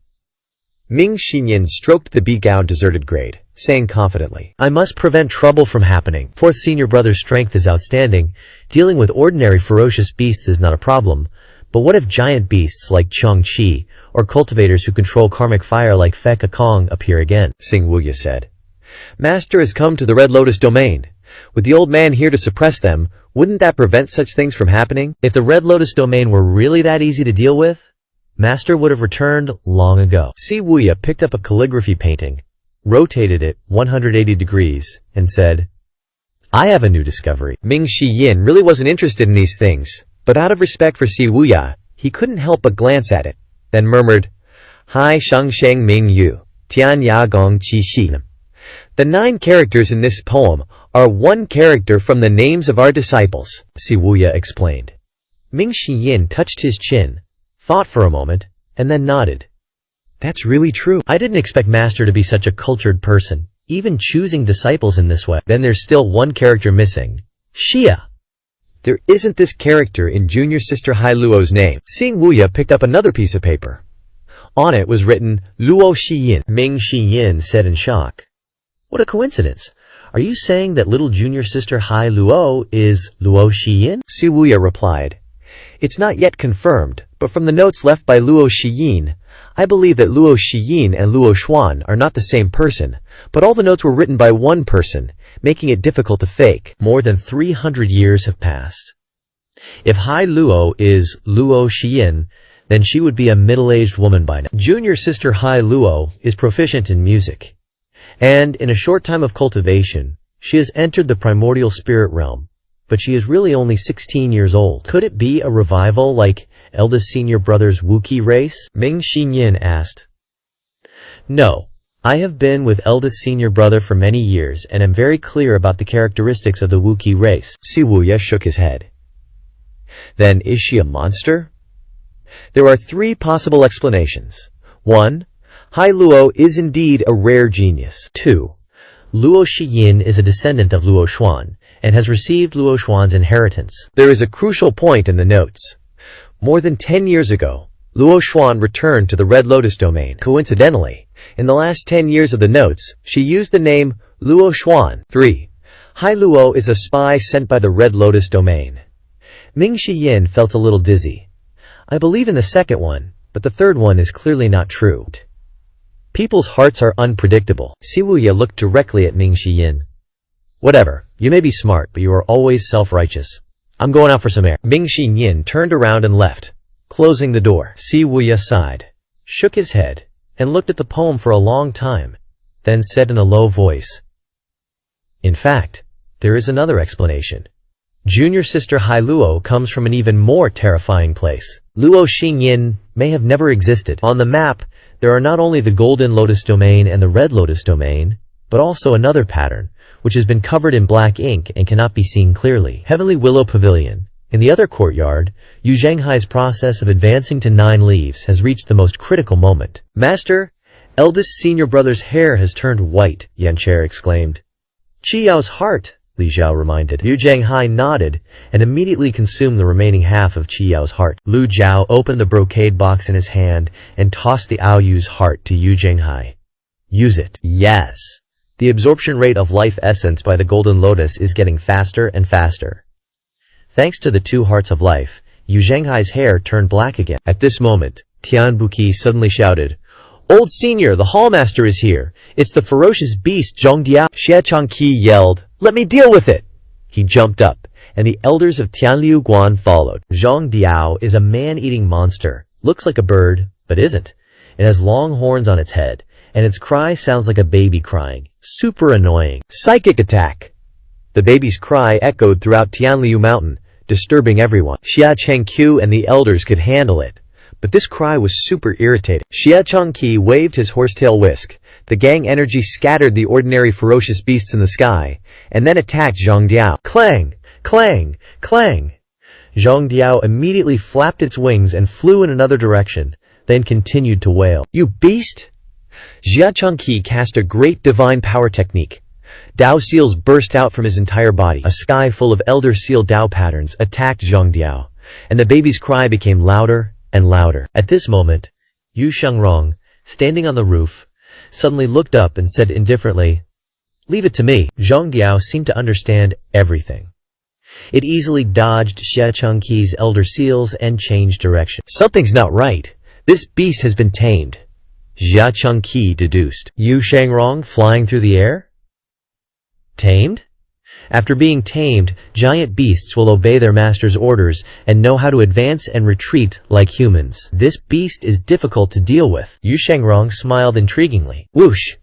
Ming Xinyan stroked the beak-out deserted grade, saying confidently, I must prevent trouble from happening. 4th senior brother's strength is outstanding. Dealing with ordinary ferocious beasts is not a problem. But what if giant beasts like Chong Qi, or cultivators who control karmic fire like Feka Kong appear again? Sing Wuya said. Master has come to the Red Lotus domain. With the old man here to suppress them, wouldn't that prevent such things from happening? If the Red Lotus domain were really that easy to deal with, Master would have returned long ago. Si Wuya picked up a calligraphy painting, rotated it 180 degrees, and said, I have a new discovery. Ming Shiyin really wasn't interested in these things, but out of respect for Si Wuya, he couldn't help but glance at it, then murmured, Hai Shang Sheng Ming Yu, Tian Ya Gong Qi Shi. The 9 characters in this poem are one character from the names of our disciples, Si Wuya explained. Ming Shiyin touched his chin, thought for a moment, and then nodded. That's really true. I didn't expect Master to be such a cultured person, even choosing disciples in this way. Then there's still one character missing. Xia. There isn't this character in junior sister Hai Luo's name. Sing Wuya picked up another piece of paper. On it was written, Luo Shiyin. Ming Shiyin said in shock. What a coincidence. Are you saying that little junior sister Hai Luo is Luo Shiyin? Si Wuya replied. It's not yet confirmed, but from the notes left by Luo Shiyin, I believe that Luo Shiyin and Luo Xuan are not the same person, but all the notes were written by one person, making it difficult to fake. More than 300 years have passed. If Hai Luo is Luo Shiyin, then she would be a middle-aged woman by now. Junior sister Hai Luo is proficient in music, and in a short time of cultivation, she has entered the primordial spirit realm, but she is really only 16 years old. Could it be a revival like eldest senior brother's Wookiee race? Ming Xinyin asked. No, I have been with eldest senior brother for many years and am very clear about the characteristics of the Wookiee race. Si Wuya shook his head. Then is she a monster? There are 3 possible explanations. 1. Hai Luo is indeed a rare genius. 2. Luo Shiyin is a descendant of Luo Xuan, and has received Luo Xuan's inheritance. There is a crucial point in the notes. More than 10 years ago, Luo Xuan returned to the Red Lotus domain. Coincidentally, in the last 10 years of the notes, she used the name Luo Xuan. 3. Hai Luo is a spy sent by the Red Lotus domain. Ming Shiyin felt a little dizzy. I believe in the second one, but the third one is clearly not true. People's hearts are unpredictable. Si Wuya looked directly at Ming Shiyin. Whatever, you may be smart, but you are always self-righteous. I'm going out for some air. Ming Xinyin turned around and left, closing the door. Si Wuya sighed, shook his head, and looked at the poem for a long time, then said in a low voice, In fact, there is another explanation. Junior sister Hai Luo comes from an even more terrifying place. Luo Xinyin may have never existed. On the map, there are not only the Golden Lotus domain and the Red Lotus domain, but also another pattern, which has been covered in black ink and cannot be seen clearly. Heavenly Willow Pavilion. In the other courtyard, Yu Zhanghai's process of advancing to 9 leaves has reached the most critical moment. "Master, eldest senior brother's hair has turned white," Yancher exclaimed. "Qi Yao's heart," Li Zhao reminded. Yu Zhanghai nodded and immediately consumed the remaining half of Qi Yao's heart. Lu Zhao opened the brocade box in his hand and tossed the Aoyu's heart to Yu Zhanghai. "Use it." "Yes." The absorption rate of life essence by the Golden Lotus is getting faster and faster. Thanks to the 2 hearts of life, Yu Zhanghai's hair turned black again. At this moment, Tian Buqi suddenly shouted, "Old senior, the hallmaster is here. It's the ferocious beast Zhongdiao." Xie Changqi yelled, "Let me deal with it!" He jumped up, and the elders of Tianliu Guan followed. Zhongdiao is a man-eating monster. Looks like a bird, but isn't. It has long horns on its head, and its cry sounds like a baby crying. Super annoying. Psychic attack! The baby's cry echoed throughout Tianliu Mountain, disturbing everyone. Xia Changqiu and the elders could handle it, but this cry was super irritating. Xia Changqi waved his horsetail whisk. The gang energy scattered the ordinary ferocious beasts in the sky, and then attacked Zhongdiao. Clang! Clang! Clang! Zhongdiao immediately flapped its wings and flew in another direction, then continued to wail. "You beast!" Xia Changqi cast a great divine power technique. Dao seals burst out from his entire body. A sky full of elder seal Dao patterns attacked Zhongdiao, and the baby's cry became louder and louder. At this moment, Yu Shangrong, standing on the roof, suddenly looked up and said indifferently, "Leave it to me." Zhongdiao seemed to understand everything. It easily dodged Xie Changqi's elder seals and changed direction. "Something's not right. This beast has been tamed," Xia Changqi deduced. Yu Shangrong flying through the air? Tamed? After being tamed, giant beasts will obey their master's orders and know how to advance and retreat like humans. This beast is difficult to deal with. Yu Shangrong smiled intriguingly. Whoosh!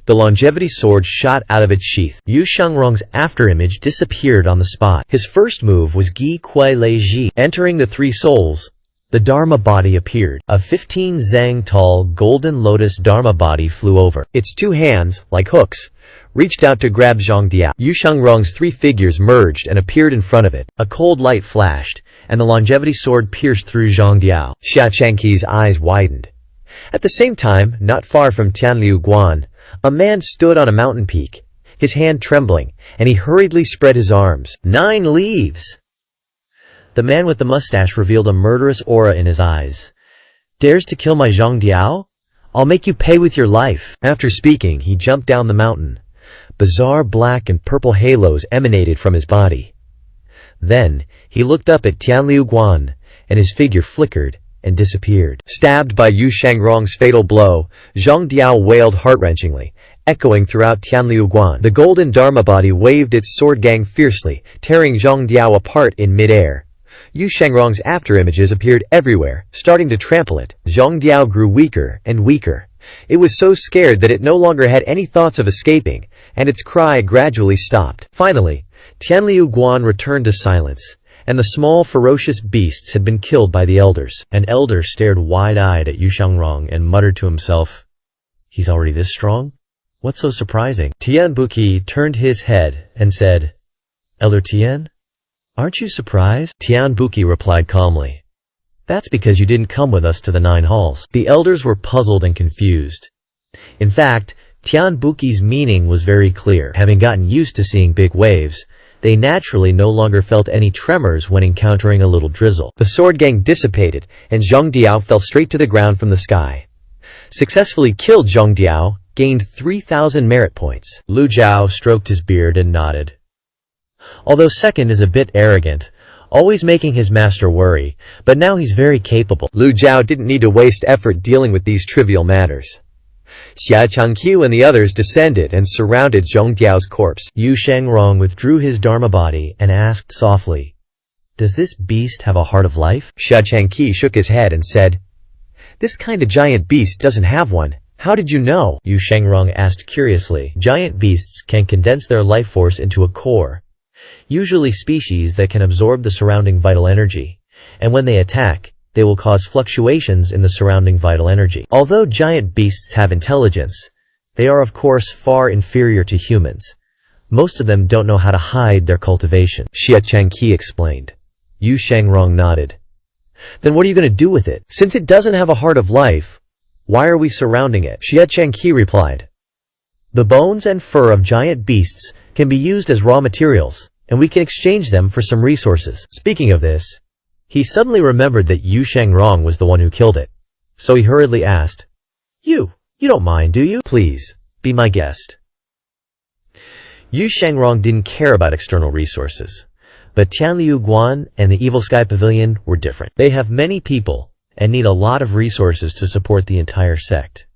The longevity sword shot out of its sheath. Yu Shangrong's afterimage disappeared on the spot. His first move was Gi Kuai Lei Ji. Entering the 3 souls, the Dharma body appeared. A 15 zang tall golden lotus Dharma body flew over. Its 2 hands, like hooks, reached out to grab Zhongdiao. Yu Shangrong's 3 figures merged and appeared in front of it. A cold light flashed, and the longevity sword pierced through Zhongdiao. Xia Changqi's eyes widened. At the same time, not far from Tianliu Guan, a man stood on a mountain peak, his hand trembling, and he hurriedly spread his arms. 9 leaves! The man with the mustache revealed a murderous aura in his eyes. Dares to kill my Zhongdiao? I'll make you pay with your life. After speaking, he jumped down the mountain. Bizarre black and purple halos emanated from his body. Then, he looked up at Tianliu Guan, and his figure flickered and disappeared. Stabbed by Yu Shangrong's fatal blow, Zhongdiao wailed heart-wrenchingly, echoing throughout Tianliu Guan. The golden Dharma body waved its sword gang fiercely, tearing Zhongdiao apart in mid-air. Yu Shangrong's afterimages appeared everywhere, starting to trample it. Zhongdiao grew weaker and weaker. It was so scared that it no longer had any thoughts of escaping, and its cry gradually stopped. Finally, Tianliu Guan returned to silence, and the small ferocious beasts had been killed by the elders. An elder stared wide-eyed at Yu Shangrong and muttered to himself, "He's already this strong? What's so surprising?" Tian Buqi turned his head and said, "Elder Tian? Aren't you surprised?" Tian Buqi replied calmly, "That's because you didn't come with us to the 9 halls." The elders were puzzled and confused. In fact, Tian Buqi's meaning was very clear. Having gotten used to seeing big waves, they naturally no longer felt any tremors when encountering a little drizzle. The sword gang dissipated, and Zhongdiao fell straight to the ground from the sky. Successfully killed Zhongdiao, gained 3,000 merit points. Lu Zhao stroked his beard and nodded. Although second is a bit arrogant, always making his master worry, but now he's very capable. Lu Zhao didn't need to waste effort dealing with these trivial matters. Xia Changqiu and the others descended and surrounded Zhongdiao's corpse. Yu Shangrong withdrew his Dharma body and asked softly, "Does this beast have a heart of life?" Xia Changqi shook his head and said, "This kind of giant beast doesn't have one. How did you know?" Yu Shangrong asked curiously. Giant beasts can condense their life force into a core, usually species that can absorb the surrounding vital energy, and when they attack, they will cause fluctuations in the surrounding vital energy. Although giant beasts have intelligence, They are of course far inferior to humans. Most of them don't know how to hide their cultivation, Xia Changqi explained. Yu Shangrong nodded. Then what are you going to do with it? Since it doesn't have a heart of life, why are we surrounding it? Xia Changqi replied. The bones and fur of giant beasts can be used as raw materials, and we can exchange them for some resources. Speaking of this, he suddenly remembered that Yu Shangrong was the one who killed it. So he hurriedly asked, You don't mind, do you? Please, be my guest. Yu Shangrong didn't care about external resources, but Tianliu Guan and the Evil Sky Pavilion were different. They have many people and need a lot of resources to support the entire sect.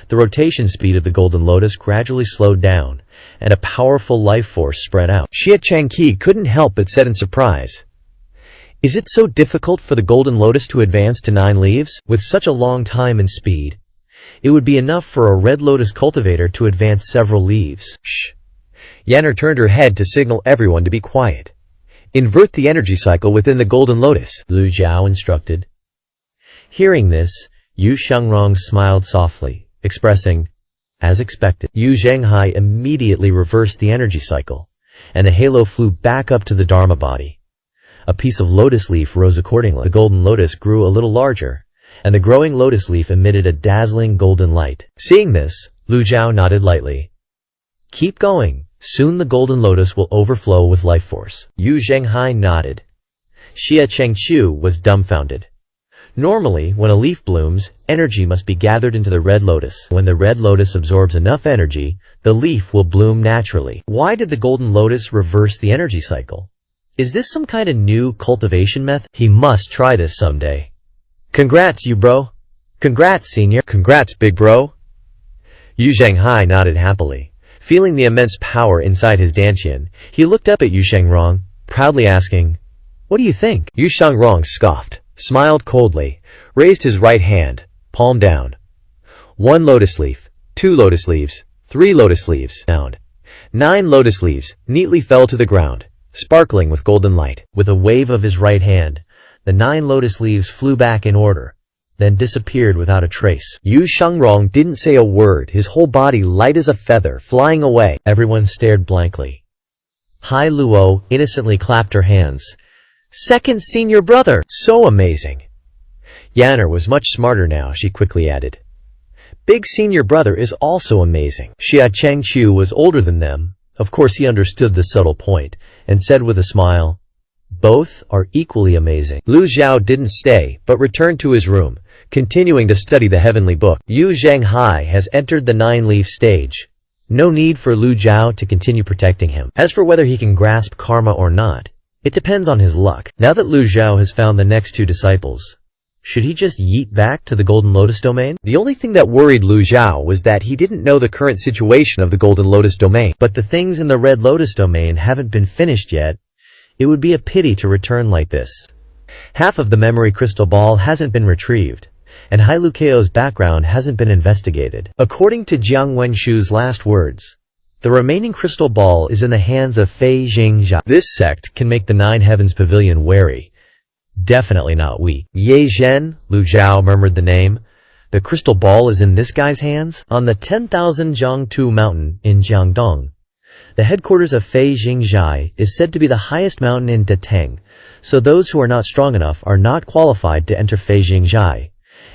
The rotation speed of the Golden Lotus gradually slowed down, and a powerful life force spread out. Xia Changqi couldn't help but said in surprise, Is it so difficult for the Golden Lotus to advance to 9 leaves? With such a long time and speed, it would be enough for a Red Lotus cultivator to advance several leaves. Shh. Yanner turned her head to signal everyone to be quiet. Invert the energy cycle within the Golden Lotus, Lu Zhao instructed. Hearing this, Yu Shangrong smiled softly, expressing, as expected. Yu Zhenghai immediately reversed the energy cycle, and the halo flew back up to the Dharma body. A piece of lotus leaf rose accordingly. The Golden Lotus grew a little larger, and the growing lotus leaf emitted a dazzling golden light. Seeing this, Lu Zhao nodded lightly. Keep going. Soon the Golden Lotus will overflow with life force. Yu Zhenghai nodded. Xia Chengqiu was dumbfounded. Normally, when a leaf blooms, energy must be gathered into the red lotus. When the red lotus absorbs enough energy, the leaf will bloom naturally. Why did the Golden Lotus reverse the energy cycle? Is this some kind of new cultivation method? He must try this someday. Congrats, you bro. Congrats, senior. Congrats, big bro. Yu Zhenghai nodded happily. Feeling the immense power inside his dantian, he looked up at Yu Shangrong, proudly asking, What do you think? Yu Shangrong scoffed, smiled coldly, raised his right hand, palm down. 1 lotus leaf, 2 lotus leaves, 3 lotus leaves, down. 9 lotus leaves neatly fell to the ground, sparkling with golden light. With a wave of his right hand, the 9 lotus leaves flew back in order, then disappeared without a trace. Yu Shangrong didn't say a word, his whole body light as a feather, flying away. Everyone stared blankly. Hai Luo innocently clapped her hands. Second senior brother! So amazing! Yanner was much smarter now, she quickly added. Big senior brother is also amazing. Xia Chengqiu was older than them. Of course he understood the subtle point, and said with a smile, Both are equally amazing. Lu Zhao didn't stay, but returned to his room, continuing to study the heavenly book. Yu Zhenghai has entered the 9-leaf stage. No need for Lu Zhao to continue protecting him. As for whether he can grasp karma or not, it depends on his luck. Now that Lu Zhao has found the next 2 disciples, should he just yeet back to the Golden Lotus domain? The only thing that worried Lu Zhao was that he didn't know the current situation of the Golden Lotus domain. But the things in the Red Lotus domain haven't been finished yet. It would be a pity to return like this. Half of the memory crystal ball hasn't been retrieved, and Hai Lukeo's background hasn't been investigated. According to Jiang Wenshu's last words, the remaining crystal ball is in the hands of Fei Jingzha. This sect can make the 9 Heavens Pavilion wary. Definitely not weak. Ye Zhen, Lu Zhao murmured the name. The crystal ball is in this guy's hands? On the 10,000 Jiangtu mountain in Jiangdong, the headquarters of Fei Jingzhai is said to be the highest mountain in Dateng, so those who are not strong enough are not qualified to enter Fei Jingzhai,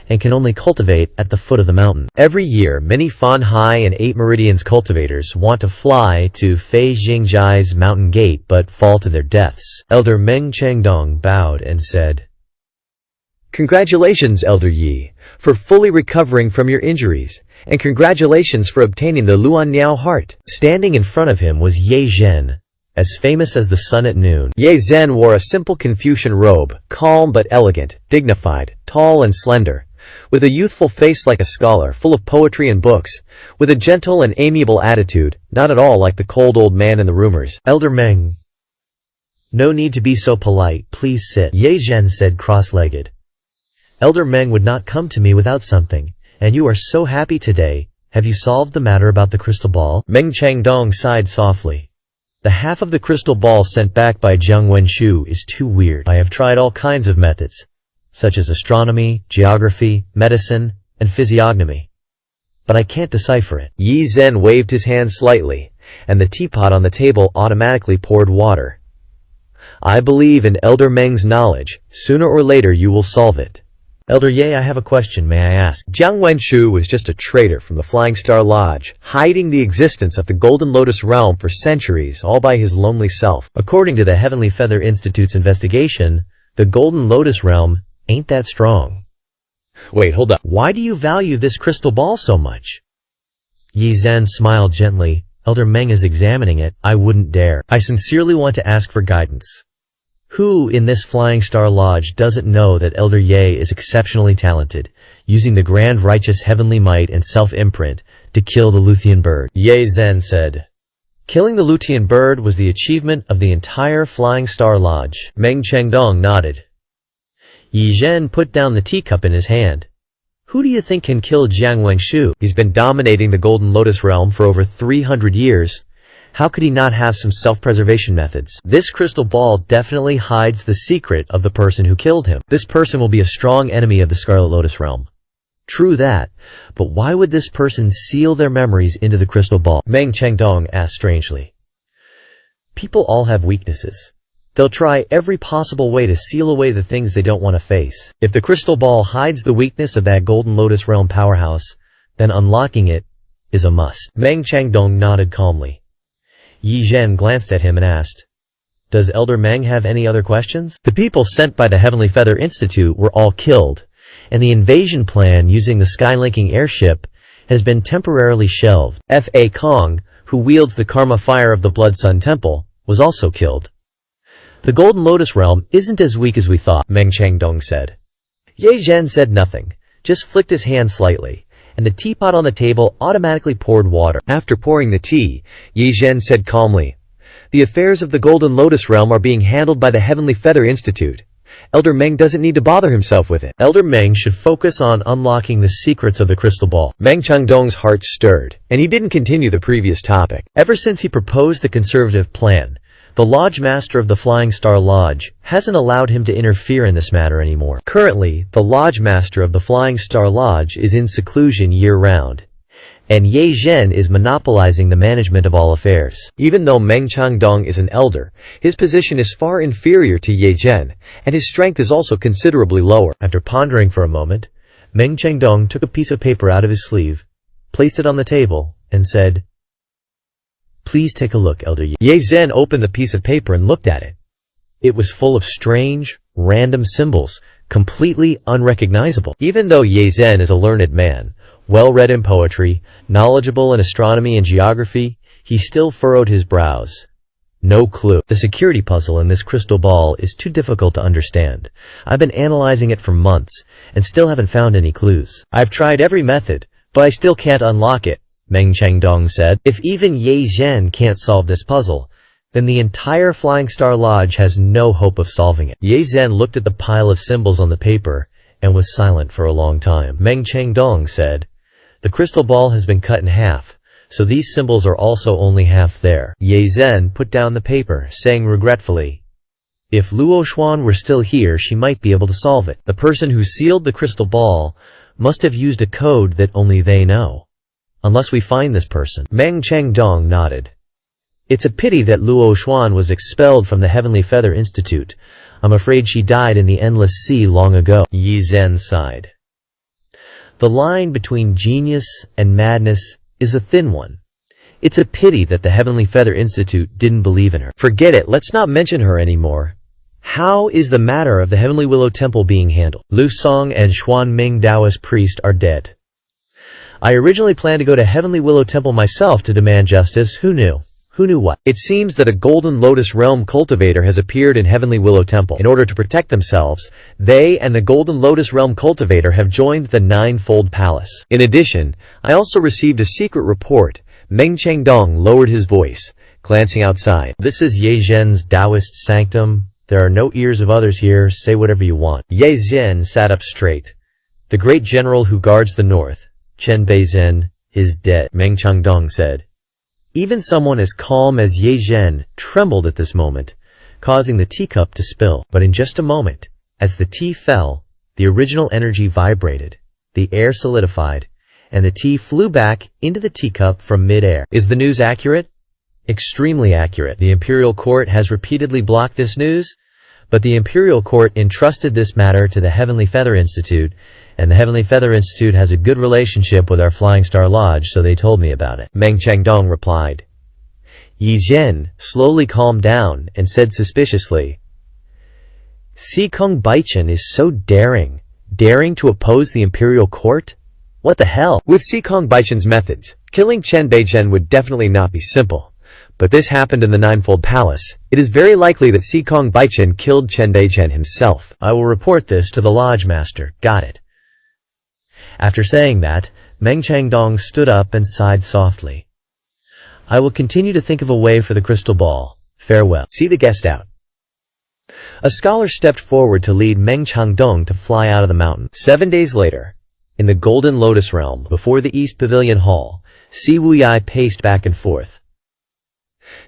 and can only cultivate at the foot of the mountain. Every year, many Fan Hai and 8 Meridians cultivators want to fly to Fei Jingzhai's mountain gate but fall to their deaths. Elder Meng Chengdong bowed and said, Congratulations, Elder Yi, for fully recovering from your injuries, and congratulations for obtaining the Luan Niao heart. Standing in front of him was Ye Zhen, as famous as the sun at noon. Ye Zhen wore a simple Confucian robe, calm but elegant, dignified, tall and slender, with a youthful face like a scholar, full of poetry and books, with a gentle and amiable attitude, not at all like the cold old man in the rumors. Elder Meng, no need to be so polite, please sit, Ye Zhen said cross-legged. Elder Meng would not come to me without something, and you are so happy today. Have you solved the matter about the crystal ball? Meng Changdong sighed softly. The half of the crystal ball sent back by Jiang Wenshu is too weird. I have tried all kinds of methods, such as astronomy, geography, medicine, and physiognomy. but I can't decipher it. Yi Zhen waved his hand slightly, and the teapot on the table automatically poured water. I believe in Elder Meng's knowledge. Sooner or later you will solve it. Elder Ye, I have a question, may I ask? Jiang Wenshu was just a traitor from the Flying Star Lodge, hiding the existence of the Golden Lotus Realm for centuries all by his lonely self. According to the Heavenly Feather Institute's investigation, the Golden Lotus Realm ain't that strong. Wait, hold up. Why do you value this crystal ball so much? Yi Zhen smiled gently. Elder Meng is examining it. I wouldn't dare. I sincerely want to ask for guidance. Who in this Flying Star Lodge doesn't know that Elder Ye is exceptionally talented, using the grand righteous heavenly might and self-imprint to kill the Luthian bird? Ye Zhen said. Killing the Luthian bird was the achievement of the entire Flying Star Lodge. Meng Chengdong nodded. Yi Zhen put down the teacup in his hand. Who do you think can kill Jiang Wengshu? He's been dominating the Golden Lotus Realm for over 300 years. How could he not have some self-preservation methods? This crystal ball definitely hides the secret of the person who killed him. This person will be a strong enemy of the Scarlet Lotus Realm. True that, but why would this person seal their memories into the crystal ball? Meng Chengdong asked strangely. People all have weaknesses. They'll try every possible way to seal away the things they don't want to face. If the crystal ball hides the weakness of that Golden Lotus Realm powerhouse, then unlocking it is a must. Meng Chengdong nodded calmly. Yi Zhen glanced at him and asked, Does Elder Meng have any other questions? The people sent by the Heavenly Feather Institute were all killed, and the invasion plan using the Skylinking airship has been temporarily shelved. Fa Kong, who wields the Karma Fire of the Blood Sun Temple, was also killed. The Golden Lotus Realm isn't as weak as we thought, Meng Chengdong said. Ye Zhen said nothing, just flicked his hand slightly, and the teapot on the table automatically poured water. After pouring the tea, Yi Zhen said calmly, The affairs of the Golden Lotus Realm are being handled by the Heavenly Feather Institute. Elder Meng doesn't need to bother himself with it. Elder Meng should focus on unlocking the secrets of the crystal ball. Meng Chengdong's heart stirred, and he didn't continue the previous topic. Ever since he proposed the conservative plan, the Lodge Master of the Flying Star Lodge hasn't allowed him to interfere in this matter anymore. Currently, the Lodge Master of the Flying Star Lodge is in seclusion year-round, and Ye Zhen is monopolizing the management of all affairs. Even though Meng Chengdong is an elder, his position is far inferior to Ye Zhen, and his strength is also considerably lower. After pondering for a moment, Meng Chengdong took a piece of paper out of his sleeve, placed it on the table, and said, Please take a look, Elder Ye. Ye Zhen opened the piece of paper and looked at it. It was full of strange, random symbols, completely unrecognizable. Even though Ye Zhen is a learned man, well-read in poetry, knowledgeable in astronomy and geography, he still furrowed his brows. No clue. The security puzzle in this crystal ball is too difficult to understand. I've been analyzing it for months, and still haven't found any clues. I've tried every method, but I still can't unlock it, Meng Chengdong said. If even Ye Zhen can't solve this puzzle, then the entire Flying Star Lodge has no hope of solving it. Ye Zhen looked at the pile of symbols on the paper and was silent for a long time. Meng Chengdong said, The crystal ball has been cut in half, so these symbols are also only half there. Ye Zhen put down the paper, saying regretfully, If Luo Xuan were still here, she might be able to solve it. The person who sealed the crystal ball must have used a code that only they know. Unless we find this person. Meng Chengdong nodded. It's a pity that Luo Xuan was expelled from the Heavenly Feather Institute. I'm afraid she died in the Endless Sea long ago. Yi Zhen sighed. The line between genius and madness is a thin one. It's a pity that the Heavenly Feather Institute didn't believe in her. Forget it, let's not mention her anymore. How is the matter of the Heavenly Willow Temple being handled? Lu Song and Xuan Ming Taoist priest are dead. I originally planned to go to Heavenly Willow Temple myself to demand justice. Who knew? Who knew what? It seems that a Golden Lotus Realm cultivator has appeared in Heavenly Willow Temple. In order to protect themselves, they and the Golden Lotus Realm cultivator have joined the Ninefold Palace. In addition, I also received a secret report. Meng Chengdong lowered his voice, glancing outside. This is Ye Zhen's Taoist sanctum. There are no ears of others here. Say whatever you want. Ye Zhen sat up straight. The great general who guards the north, Chen Beizhen, is dead, Meng Chengdong said. Even someone as calm as Ye Zhen trembled at this moment, causing the teacup to spill. But in just a moment, as the tea fell, the original energy vibrated, the air solidified, and the tea flew back into the teacup from mid-air. Is the news accurate? Extremely accurate. The Imperial Court has repeatedly blocked this news, but the Imperial Court entrusted this matter to the Heavenly Feather Institute, and the Heavenly Feather Institute has a good relationship with our Flying Star Lodge, so they told me about it. Meng Changdong replied. Yi Zhen slowly calmed down and said suspiciously, Si Kong Baichen is so daring to oppose the Imperial Court? What the hell? With Si Kong Baichen's methods, killing Chen Beizhen would definitely not be simple. But this happened in the Ninefold Palace. It is very likely that Si Kong Baichen killed Chen Beizhen himself. I will report this to the Lodge Master. Got it. After saying that, Meng Changdong stood up and sighed softly. I will continue to think of a way for the crystal ball. Farewell. See the guest out. A scholar stepped forward to lead Meng Changdong to fly out of the mountain. 7 days later, in the Golden Lotus Realm, before the East Pavilion Hall, Si Wuyai paced back and forth.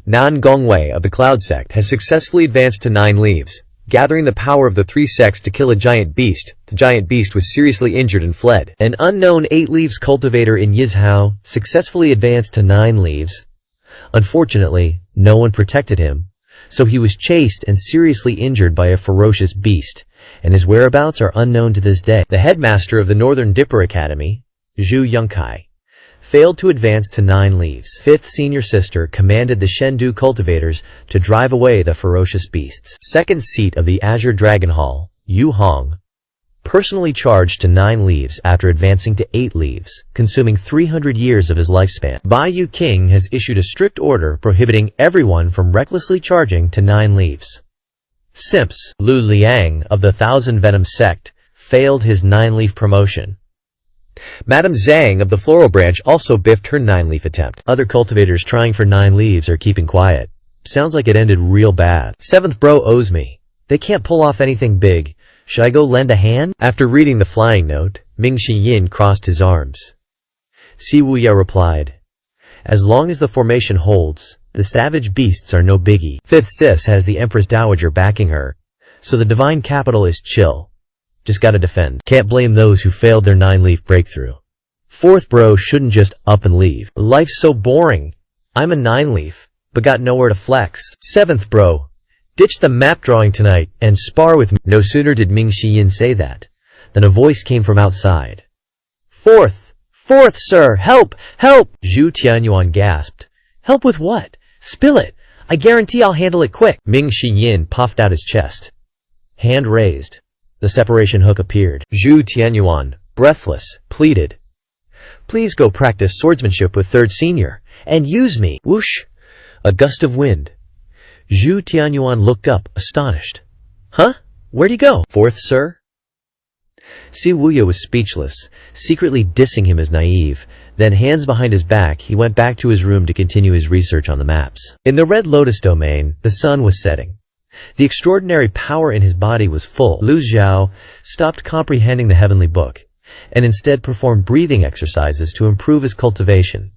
Nan Gongwei of the Cloud Sect has successfully advanced to 9 leaves, gathering the power of the 3 sects to kill a giant beast. The giant beast was seriously injured and fled. An unknown 8 leaves cultivator in Yizhao successfully advanced to 9 leaves. Unfortunately, no one protected him, so he was chased and seriously injured by a ferocious beast, and his whereabouts are unknown to this day. The headmaster of the Northern Dipper Academy, Zhu Yongkai, failed to advance to 9 leaves. 5th senior sister commanded the Shendu cultivators to drive away the ferocious beasts. 2nd seat of the Azure Dragon Hall, Yu Hong, personally charged to 9 leaves after advancing to 8 leaves, consuming 300 years of his lifespan. Bai Yu King has issued a strict order prohibiting everyone from recklessly charging to 9 leaves. Simps, Lu Liang of the Thousand Venom sect, failed his 9-leaf promotion. Madame Zhang of the Floral Branch also biffed her 9-leaf attempt. Other cultivators trying for 9 leaves are keeping quiet. Sounds like it ended real bad. 7th bro owes me. They can't pull off anything big. Should I go lend a hand? After reading the flying note, Ming Shiyin crossed his arms. Si Wuya replied, as long as the formation holds, the savage beasts are no biggie. 5th sis has the Empress Dowager backing her, so the divine capital is chill. Just gotta defend. Can't blame those who failed their 9-leaf breakthrough. 4th bro shouldn't just up and leave. Life's so boring. I'm a 9-leaf, but got nowhere to flex. 7th bro, ditch the map drawing tonight and spar with me. No sooner did Ming Shiyin say that, than a voice came from outside. Fourth, sir, help, help! Zhu Tianyuan gasped. Help with what? Spill it. I guarantee I'll handle it quick. Ming Shiyin puffed out his chest. Hand raised. The separation hook appeared. Zhu Tianyuan, breathless, pleaded. Please go practice swordsmanship with 3rd senior, and use me. Whoosh! A gust of wind. Zhu Tianyuan looked up, astonished. Huh? Where'd he go? 4th, sir? Si Wuya was speechless, secretly dissing him as naive. Then, hands behind his back, he went back to his room to continue his research on the maps. In the Red Lotus domain, the sun was setting. The extraordinary power in his body was full. Lu Zhao stopped comprehending the heavenly book, and instead performed breathing exercises to improve his cultivation,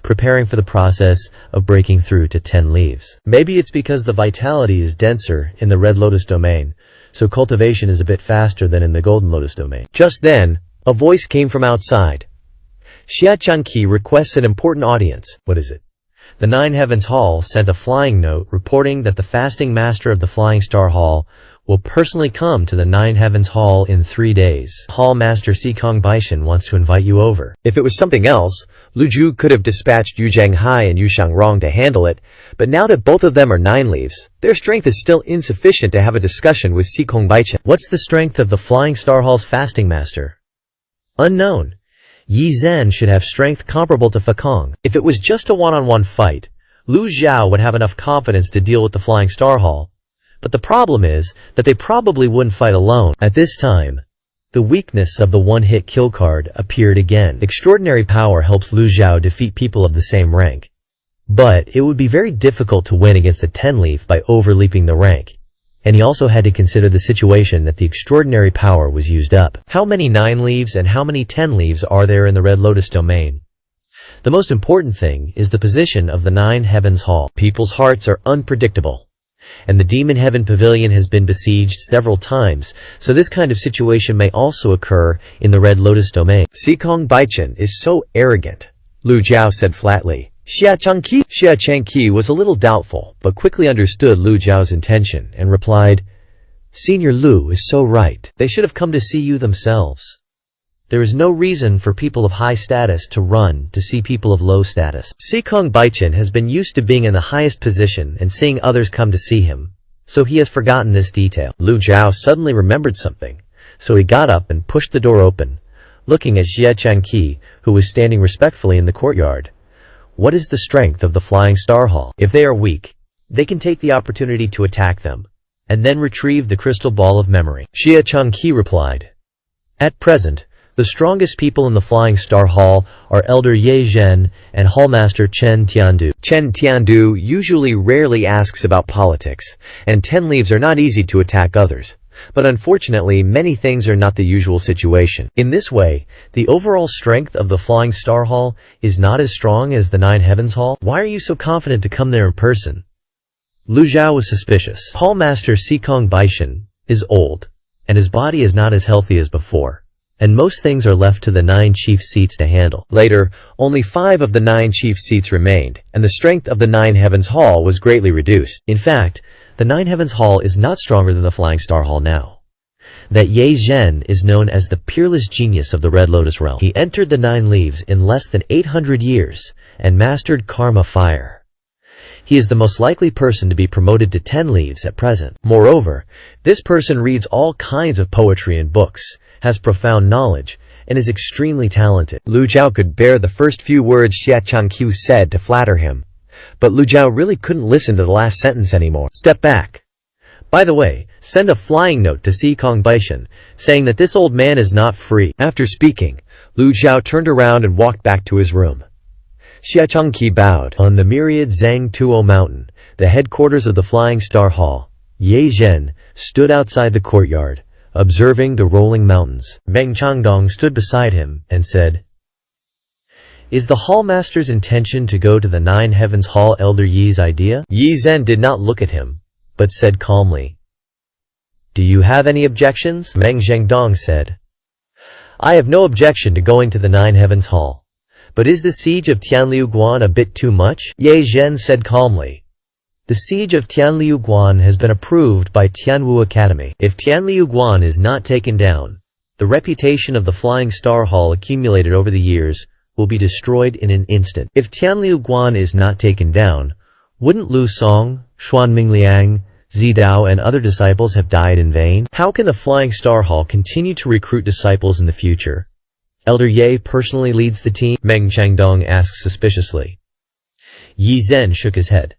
preparing for the process of breaking through to 10 leaves. Maybe it's because the vitality is denser in the Red Lotus domain, so cultivation is a bit faster than in the Golden Lotus domain. Just then, a voice came from outside. Xia Chanqi requests an important audience. What is it? The 9 Heavens Hall sent a flying note reporting that the fasting master of the Flying Star Hall will personally come to the 9 Heavens Hall in 3 days. Hall Master Si Kong Baishan wants to invite you over. If it was something else, Lu Zhu could have dispatched Yu Zhanghai and Yu Shangrong to handle it, but now that both of them are 9 leaves, their strength is still insufficient to have a discussion with Si Kong Baishan. What's the strength of the Flying Star Hall's fasting master? Unknown. Yi Zhen should have strength comparable to Fakong. If it was just a one-on-one fight, Lu Zhao would have enough confidence to deal with the Flying Star Hall. But the problem is that they probably wouldn't fight alone. At this time, the weakness of the one-hit kill card appeared again. Extraordinary power helps Lu Zhao defeat people of the same rank. But it would be very difficult to win against a 10-leaf by overleaping the rank. And he also had to consider the situation that the extraordinary power was used up. How many 9 leaves and how many 10 leaves are there in the Red Lotus domain? The most important thing is the position of the 9 Heavens Hall. People's hearts are unpredictable. And the Demon Heaven Pavilion has been besieged several times, so this kind of situation may also occur in the Red Lotus domain. Sikong Baichen is so arrogant, Lu Jiao said flatly. Xia Changqi was a little doubtful, but quickly understood Lu Jiao's intention and replied, Senior Lu is so right. They should have come to see you themselves. There is no reason for people of high status to run to see people of low status. Sikong Baichen has been used to being in the highest position and seeing others come to see him, so he has forgotten this detail. Lu Jiao suddenly remembered something, so he got up and pushed the door open, looking at Xia Changqi, who was standing respectfully in the courtyard. What is the strength of the Flying Star Hall? If they are weak, they can take the opportunity to attack them, and then retrieve the crystal ball of memory. Xia Changqi replied. At present, the strongest people in the Flying Star Hall are Elder Ye Zhen and Hallmaster Chen Tiandu. Chen Tiandu usually rarely asks about politics, and 10 leaves are not easy to attack others. But unfortunately, many things are not the usual situation. In this way, the overall strength of the Flying Star Hall is not as strong as the Nine Heavens Hall. Why are you so confident to come there in person? Lu Jiao was suspicious. Hallmaster Sikong Baichen is old, and his body is not as healthy as before, and most things are left to the 9 chief seats to handle. Later, only 5 of the 9 chief seats remained, and the strength of the 9 Heavens Hall was greatly reduced. In fact, the 9 Heavens Hall is not stronger than the Flying Star Hall now. That Ye Zhen is known as the peerless genius of the Red Lotus realm. He entered the 9 leaves in less than 800 years and mastered Karma Fire. He is the most likely person to be promoted to 10 leaves at present. Moreover, this person reads all kinds of poetry and books, has profound knowledge, and is extremely talented. Lu Jiao could bear the first few words Xia Changqi said to flatter him, but Lu Jiao really couldn't listen to the last sentence anymore. Step back. By the way, send a flying note to Sikong Baichen, saying that this old man is not free. After speaking, Lu Jiao turned around and walked back to his room. Xia Changqi bowed. On the myriad Zhang Tuo mountain, the headquarters of the Flying Star Hall, Ye Zhen stood outside the courtyard, observing the rolling mountains. Meng Changdong stood beside him and said, Is the Hallmaster's intention to go to the 9 Heavens Hall Elder Yi's idea? Ye Zhen did not look at him, but said calmly, Do you have any objections? Meng Zhengdong said, I have no objection to going to the 9 Heavens Hall. But is the siege of Tianliu Guan a bit too much? Ye Zhen said calmly, The siege of Tianliu Guan has been approved by Tianwu Academy. If Tianliu Guan is not taken down, the reputation of the Flying Star Hall accumulated over the years will be destroyed in an instant. If Tianliu Guan is not taken down, wouldn't Lu Song, Xuan Mingliang, Zidao and other disciples have died in vain? How can the Flying Star Hall continue to recruit disciples in the future? Elder Ye personally leads the team? Meng Changdong asked suspiciously. Ye Zhen shook his head.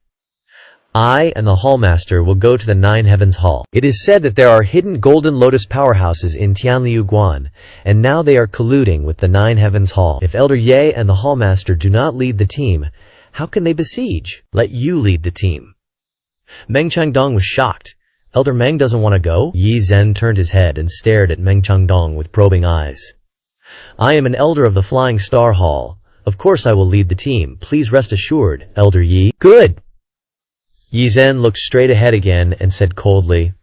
I and the Hallmaster will go to the 9 Heavens Hall. It is said that there are hidden Golden Lotus powerhouses in Tianliu Guan, and now they are colluding with the 9 Heavens Hall. If Elder Ye and the Hallmaster do not lead the team, how can they besiege? Let you lead the team. Meng Changdong was shocked. Elder Meng doesn't want to go? Ye Zhen turned his head and stared at Meng Changdong with probing eyes. I am an elder of the Flying Star Hall. Of course I will lead the team. Please rest assured, Elder Yi. Good! Ye Zhen looked straight ahead again and said coldly,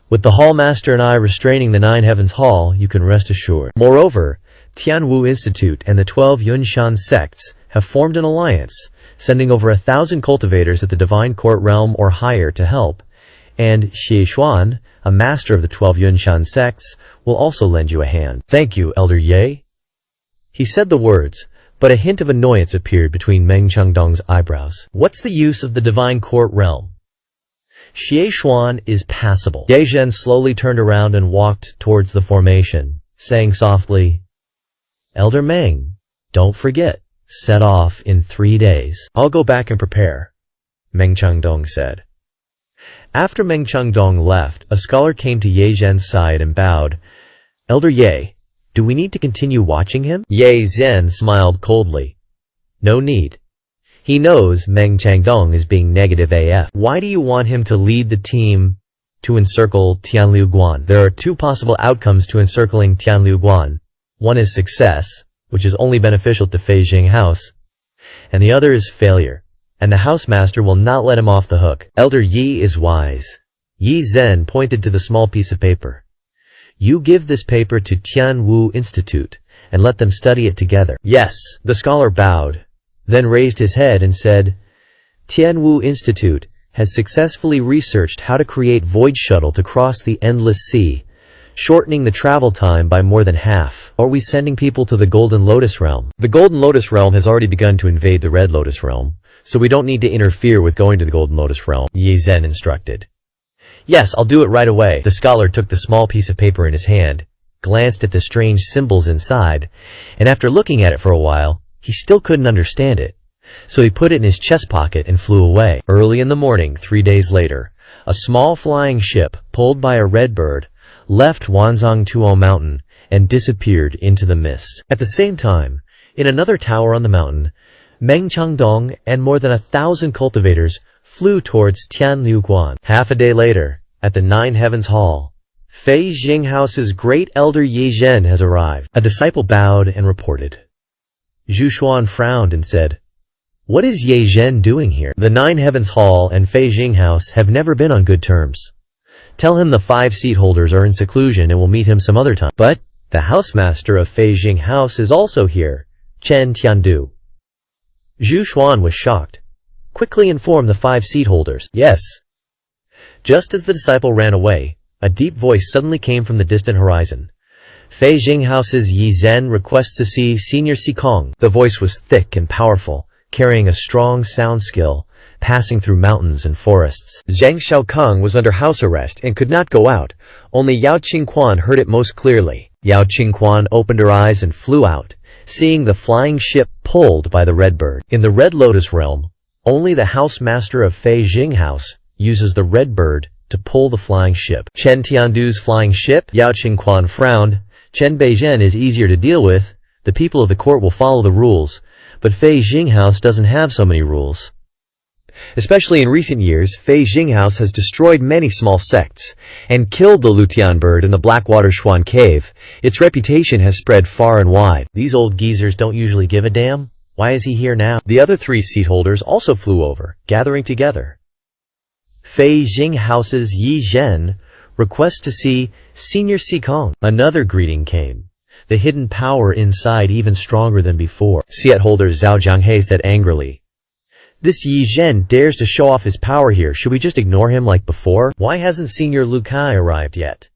With the Hallmaster and I restraining the 9 Heavens Hall, you can rest assured. Moreover, Tianwu Institute and the 12 Yunshan sects have formed an alliance, sending over 1,000 cultivators at the Divine Court realm or higher to help, and Xie Xuan, a master of the 12 Yunshan sects, will also lend you a hand. Thank you, Elder Ye. He said the words, but a hint of annoyance appeared between Meng Changdong's eyebrows. What's the use of the Divine Court realm? Xie Xuan is passable. Ye Zhen slowly turned around and walked towards the formation, saying softly, Elder Meng, don't forget, set off in 3 days. I'll go back and prepare, Meng Changdong said. After Meng Changdong left, a scholar came to Ye Zhen's side and bowed. Elder Ye, do we need to continue watching him? Ye Zhen smiled coldly. No need. He knows Meng Changdong is being negative AF. Why do you want him to lead the team to encircle Tianliu Guan? There are 2 possible outcomes to encircling Tianliu Guan. One is success, which is only beneficial to Fei Jing House, and the other is failure, and the housemaster will not let him off the hook. Elder Yi is wise. Yi Zhen pointed to the small piece of paper. You give this paper to Tianwu Institute, and let them study it together. Yes, the scholar bowed, then raised his head and said, Tianwu Institute has successfully researched how to create void shuttle to cross the endless sea, shortening the travel time by more than half. Are we sending people to the Golden Lotus Realm? The Golden Lotus Realm has already begun to invade the Red Lotus Realm, so we don't need to interfere with going to the Golden Lotus Realm, Yi Zhen instructed. Yes, I'll do it right away. The scholar took the small piece of paper in his hand, glanced at the strange symbols inside, and after looking at it for a while, he still couldn't understand it. So he put it in his chest pocket and flew away. Early in the morning, 3 days later, a small flying ship, pulled by a red bird, left Wanzhongtuo Mountain and disappeared into the mist. At the same time, in another tower on the mountain, Meng Changdong and more than 1,000 cultivators flew towards Tianliuguan. Half a day later, at the Nine Heavens Hall, Fei Jinghouse's great elder Yi Zhen has arrived. A disciple bowed and reported. Zhu Xuan frowned and said, What is Yi Zhen doing here? The Nine Heavens Hall and Fei Jinghouse have never been on good terms. Tell him the 5 seat holders are in seclusion and will meet him some other time. But the housemaster of Fei Jinghouse is also here, Chen Tiandu. Zhu Xuan was shocked. Quickly informed the 5 seat holders. Yes. Just as the disciple ran away, a deep voice suddenly came from the distant horizon. Fei Jinghouse's Yi Zhen requests to see Senior Sikong. The voice was thick and powerful, carrying a strong sound skill, passing through mountains and forests. Zhang Xiaokong was under house arrest and could not go out. Only Yao Qingquan heard it most clearly. Yao Qingquan opened her eyes and flew out, seeing the flying ship pulled by the red bird. In the Red Lotus Realm, only the housemaster of Fei Jinghouse uses the red bird to pull the flying ship. Chen Tiandu's flying ship? Yao Qingquan frowned. Chen Beizhen is easier to deal with. The people of the court will follow the rules, but Fei Jinghouse doesn't have so many rules. Especially in recent years, Fei Jinghouse has destroyed many small sects and killed the Lutian bird in the Blackwater Xuan Cave. Its reputation has spread far and wide. These old geezers don't usually give a damn. Why is he here now? The other 3 seat holders also flew over, gathering together. Fei Jinghouse's Yi Zhen requests to see Senior Sikong. Another greeting came. The hidden power inside even stronger than before. Seat holder Zhao Jianghe said angrily. This Yi Zhen dares to show off his power here. Should we just ignore him like before? Why hasn't Senior Lu Kai arrived yet?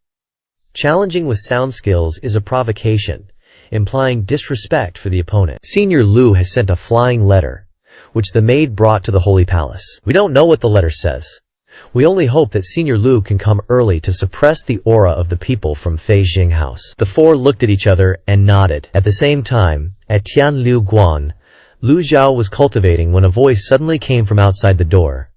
Challenging with sound skills is a provocation, implying disrespect for the opponent. Senior Lu has sent a flying letter, which the maid brought to the Holy Palace. We don't know what the letter says. We only hope that Senior Lu can come early to suppress the aura of the people from Fei Jinghouse. The 4 looked at each other and nodded. At the same time, at Tianliuguan, Lu Zhao was cultivating when a voice suddenly came from outside the door.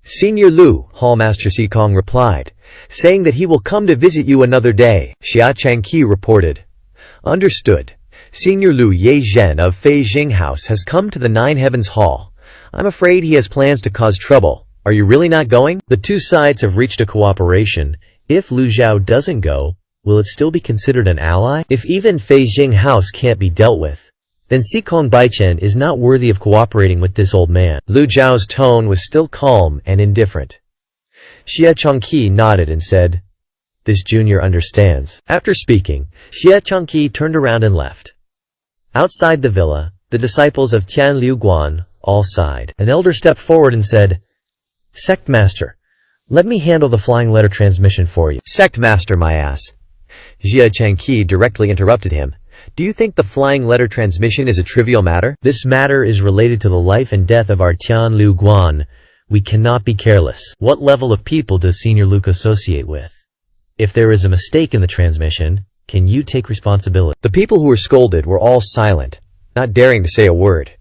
Senior Lu, Hallmaster Sikong replied, saying that he will come to visit you another day. Xia Changqi reported. Understood. Senior Lu Yi Zhen of Fei Jinghouse has come to the Nine Heavens Hall. I'm afraid he has plans to cause trouble. Are you really not going? The 2 sides have reached a cooperation. If Lu Zhao doesn't go, will it still be considered an ally? If even Fei Jinghouse can't be dealt with, then Sikong Baichen is not worthy of cooperating with this old man. Lu Zhao's tone was still calm and indifferent. Xia Changqi nodded and said, This junior understands. After speaking, Xia Changqi turned around and left. Outside the villa, the disciples of Tianliuguan all sighed. An elder stepped forward and said, Sect Master, let me handle the flying letter transmission for you. Sect Master, my ass. Xia Changqi directly interrupted him. Do you think the flying letter transmission is a trivial matter? This matter is related to the life and death of our Tianliuguan. We cannot be careless. What level of people does Senior Luke associate with? If there is a mistake in the transmission, can you take responsibility? The people who were scolded were all silent, not daring to say a word.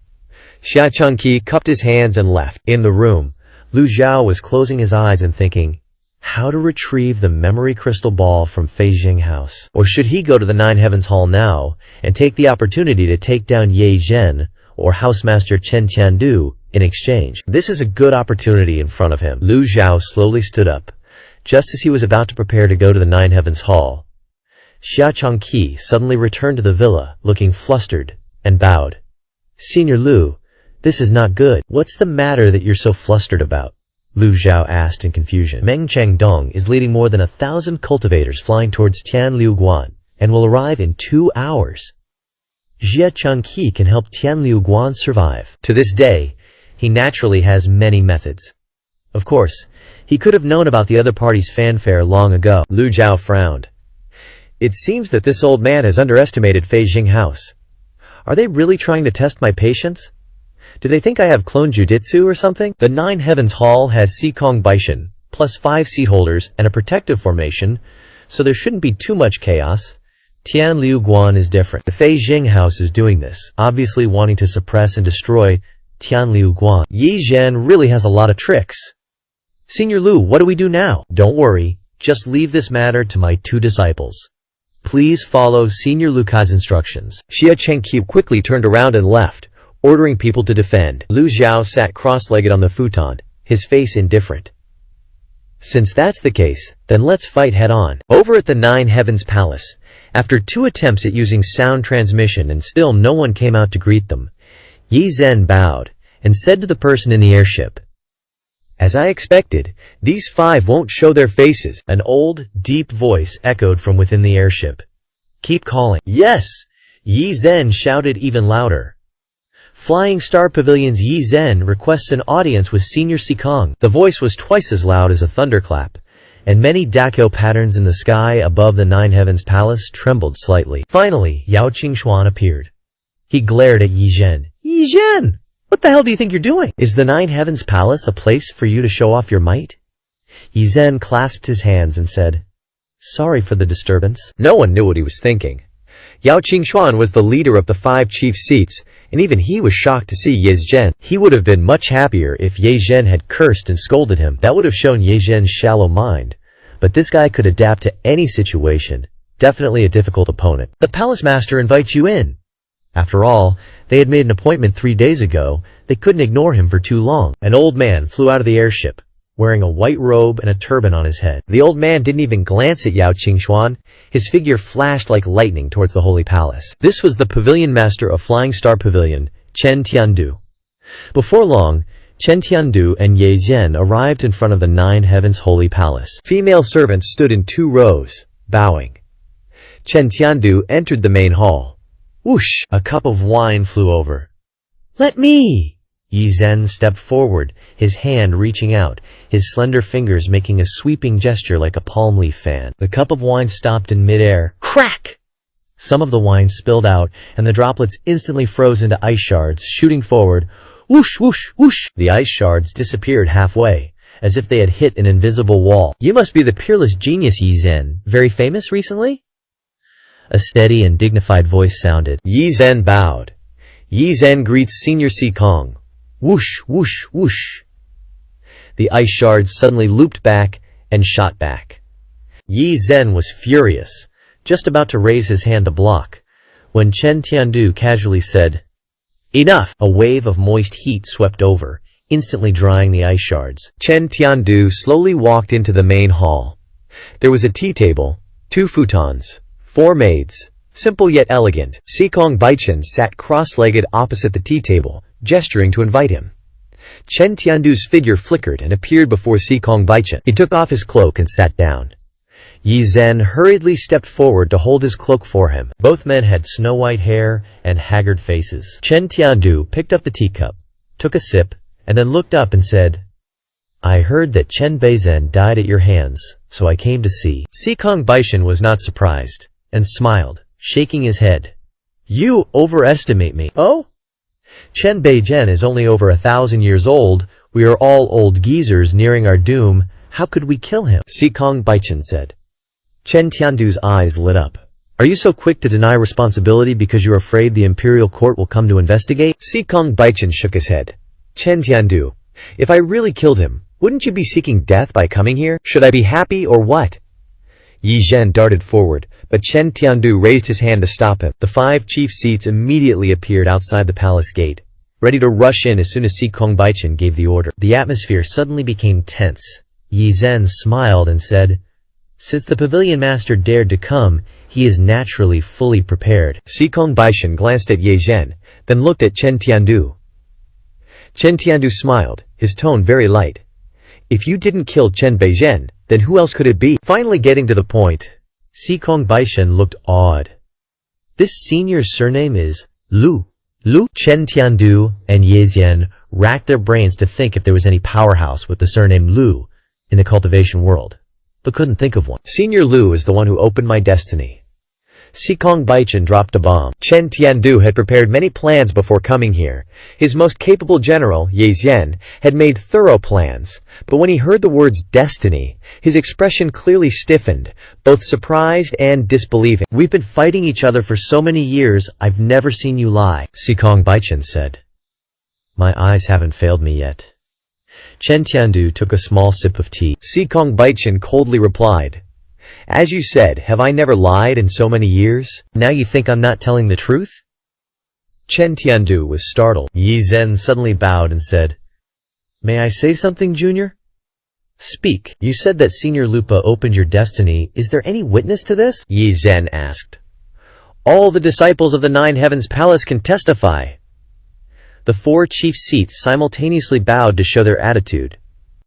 Xia Changqi cupped his hands and left. In the room, Lu Zhao was closing his eyes and thinking, how to retrieve the memory crystal ball from Fei Jinghouse? Or should he go to the Nine Heavens Hall now and take the opportunity to take down Yi Zhen or Housemaster Chen Tiandu in exchange? This is a good opportunity in front of him. Lu Zhao slowly stood up, just as he was about to prepare to go to the Nine Heavens Hall. Xia Changqi suddenly returned to the villa, looking flustered, and bowed. Senior Lu, This is not good. What's the matter that you're so flustered about? Lu Zhao asked in confusion. Meng Chengdong is leading more than 1,000 cultivators flying towards Tianliu Guan and will arrive in 2 hours. Jie Chengqi can help Tianliu Guan survive. To this day, he naturally has many methods. Of course, he could have known about the other party's fanfare long ago. Lu Zhao frowned. It seems that this old man has underestimated Fei Jing House. Are they really trying to test my patience? Do they think I have clone jujitsu or something? The Nine Heavens Hall has Sikong Baishan, plus 5 seat holders and a protective formation, so there shouldn't be too much chaos. Tianliu Guan is different. The Fei Jing House is doing this, obviously wanting to suppress and destroy Tianliu Guan. Yi Zhen really has a lot of tricks. Senior Lu, what do we do now? Don't worry, just leave this matter to my 2 disciples. Please follow Senior Luca's instructions. Xie Chengqi quickly turned around and left, ordering people to defend. Lu Zhao sat cross-legged on the futon, his face indifferent. Since that's the case, then let's fight head-on. Over at the Nine Heavens Palace, after 2 attempts at using sound transmission and still no one came out to greet them, Yi Zhen bowed and said to the person in the airship, "As I expected, these 5 won't show their faces." An old, deep voice echoed from within the airship. "Keep calling." "Yes!" Yi Zhen shouted even louder. Flying Star Pavilion's Yi Zhen requests an audience with Senior Sikong. The voice was twice as loud as a thunderclap, and many dakyo patterns in the sky above the Nine Heavens Palace trembled slightly. Finally, Yao Qingxuan appeared. He glared at Yi Zhen. "Yi Zhen! What the hell do you think you're doing? Is the Nine Heavens Palace a place for you to show off your might?" Yi Zhen clasped his hands and said, "Sorry for the disturbance." No one knew what he was thinking. Yao Qingxuan was the leader of the 5 chief seats, and even he was shocked to see Ye Zhen. He would have been much happier if Ye Zhen had cursed and scolded him. That would have shown Ye Zhen's shallow mind. But this guy could adapt to any situation. Definitely a difficult opponent. "The palace master invites you in." After all, they had made an appointment 3 days ago. They couldn't ignore him for too long. An old man flew out of the airship, wearing a white robe and a turban on his head. The old man didn't even glance at Yao Qingxuan. His figure flashed like lightning towards the Holy Palace. This was the pavilion master of Flying Star Pavilion, Chen Tiandu. Before long, Chen Tiandu and Ye Zhen arrived in front of the Nine Heavens Holy Palace. Female servants stood in 2 rows, bowing. Chen Tiandu entered the main hall. Whoosh! A cup of wine flew over. "Let me!" Yi Zhen stepped forward, his hand reaching out, his slender fingers making a sweeping gesture like a palm leaf fan. The cup of wine stopped in midair. Crack! Some of the wine spilled out, and the droplets instantly froze into ice shards, shooting forward. Whoosh, whoosh, whoosh! The ice shards disappeared halfway, as if they had hit an invisible wall. "You must be the peerless genius Yi Zhen. Very famous recently?" A steady and dignified voice sounded. Yi Zhen bowed. Yi Zhen greets Senior Sikong. Whoosh, whoosh, whoosh. The ice shards suddenly looped back and shot back. Yi Zhen was furious, just about to raise his hand to block, when Chen Tiandu casually said, "Enough!" A wave of moist heat swept over, instantly drying the ice shards. Chen Tiandu slowly walked into the main hall. There was a tea table, 2 futons, 4 maids, simple yet elegant. Sikong Baichen sat cross-legged opposite the tea table, gesturing to invite him. Chen Tiandu's figure flickered and appeared before Sikong Baichen. He took off his cloak and sat down. Yi Zhen hurriedly stepped forward to hold his cloak for him. Both men had snow-white hair and haggard faces. Chen Tiandu picked up the teacup, took a sip, and then looked up and said, "I heard that Chen Beizhen died at your hands, so I came to see." Sikong Baichen was not surprised, and smiled, shaking his head. "You overestimate me." "Oh? Chen Beizhen is only over 1,000 years old. We are all old geezers nearing our doom. How could we kill him?" Sikong Baichen said. Chen Tiandu's eyes lit up. "Are you so quick to deny responsibility because you're afraid the imperial court will come to investigate?" Sikong Baichen shook his head. "Chen Tiandu, if I really killed him, wouldn't you be seeking death by coming here? Should I be happy or what?" Yi Zhen darted forward, but Chen Tiandu raised his hand to stop him. The 5 chief seats immediately appeared outside the palace gate, ready to rush in as soon as Sikong Baichen gave the order. The atmosphere suddenly became tense. Yi Zhen smiled and said, "Since the pavilion master dared to come, he is naturally fully prepared." Sikong Baichen glanced at Ye Zhen, then looked at Chen Tiandu. Chen Tiandu smiled, his tone very light. If you didn't kill Chen Beizhen, then who else could it be? Finally getting to the point, Sikong Baishan looked awed. This senior's surname is Lu. Chen Tiandu and Ye Zhen racked their brains to think if there was any powerhouse with the surname Lu in the cultivation world, but couldn't think of one. Senior Lu is the one who opened my destiny. Sikong Baichan dropped a bomb. Chen Tiandu had prepared many plans before coming here. His most capable general, Ye Zhen, had made thorough plans, but when he heard the words destiny, his expression clearly stiffened, both surprised and disbelieving. We've been fighting each other for so many years, I've never seen you lie, Sikong Baichan said. My eyes haven't failed me yet. Chen Tiandu took a small sip of tea. Sikong Baichan coldly replied, as you said, have I never lied in so many years? Now you think I'm not telling the truth? Chen Tiandu was startled. Ye Zhen suddenly bowed and said, May I say something, Junior? Speak. You said that Senior Lupa opened your destiny. Is there any witness to this? Ye Zhen asked. All the disciples of the Nine Heavens Palace can testify. The 4 chief seats simultaneously bowed to show their attitude.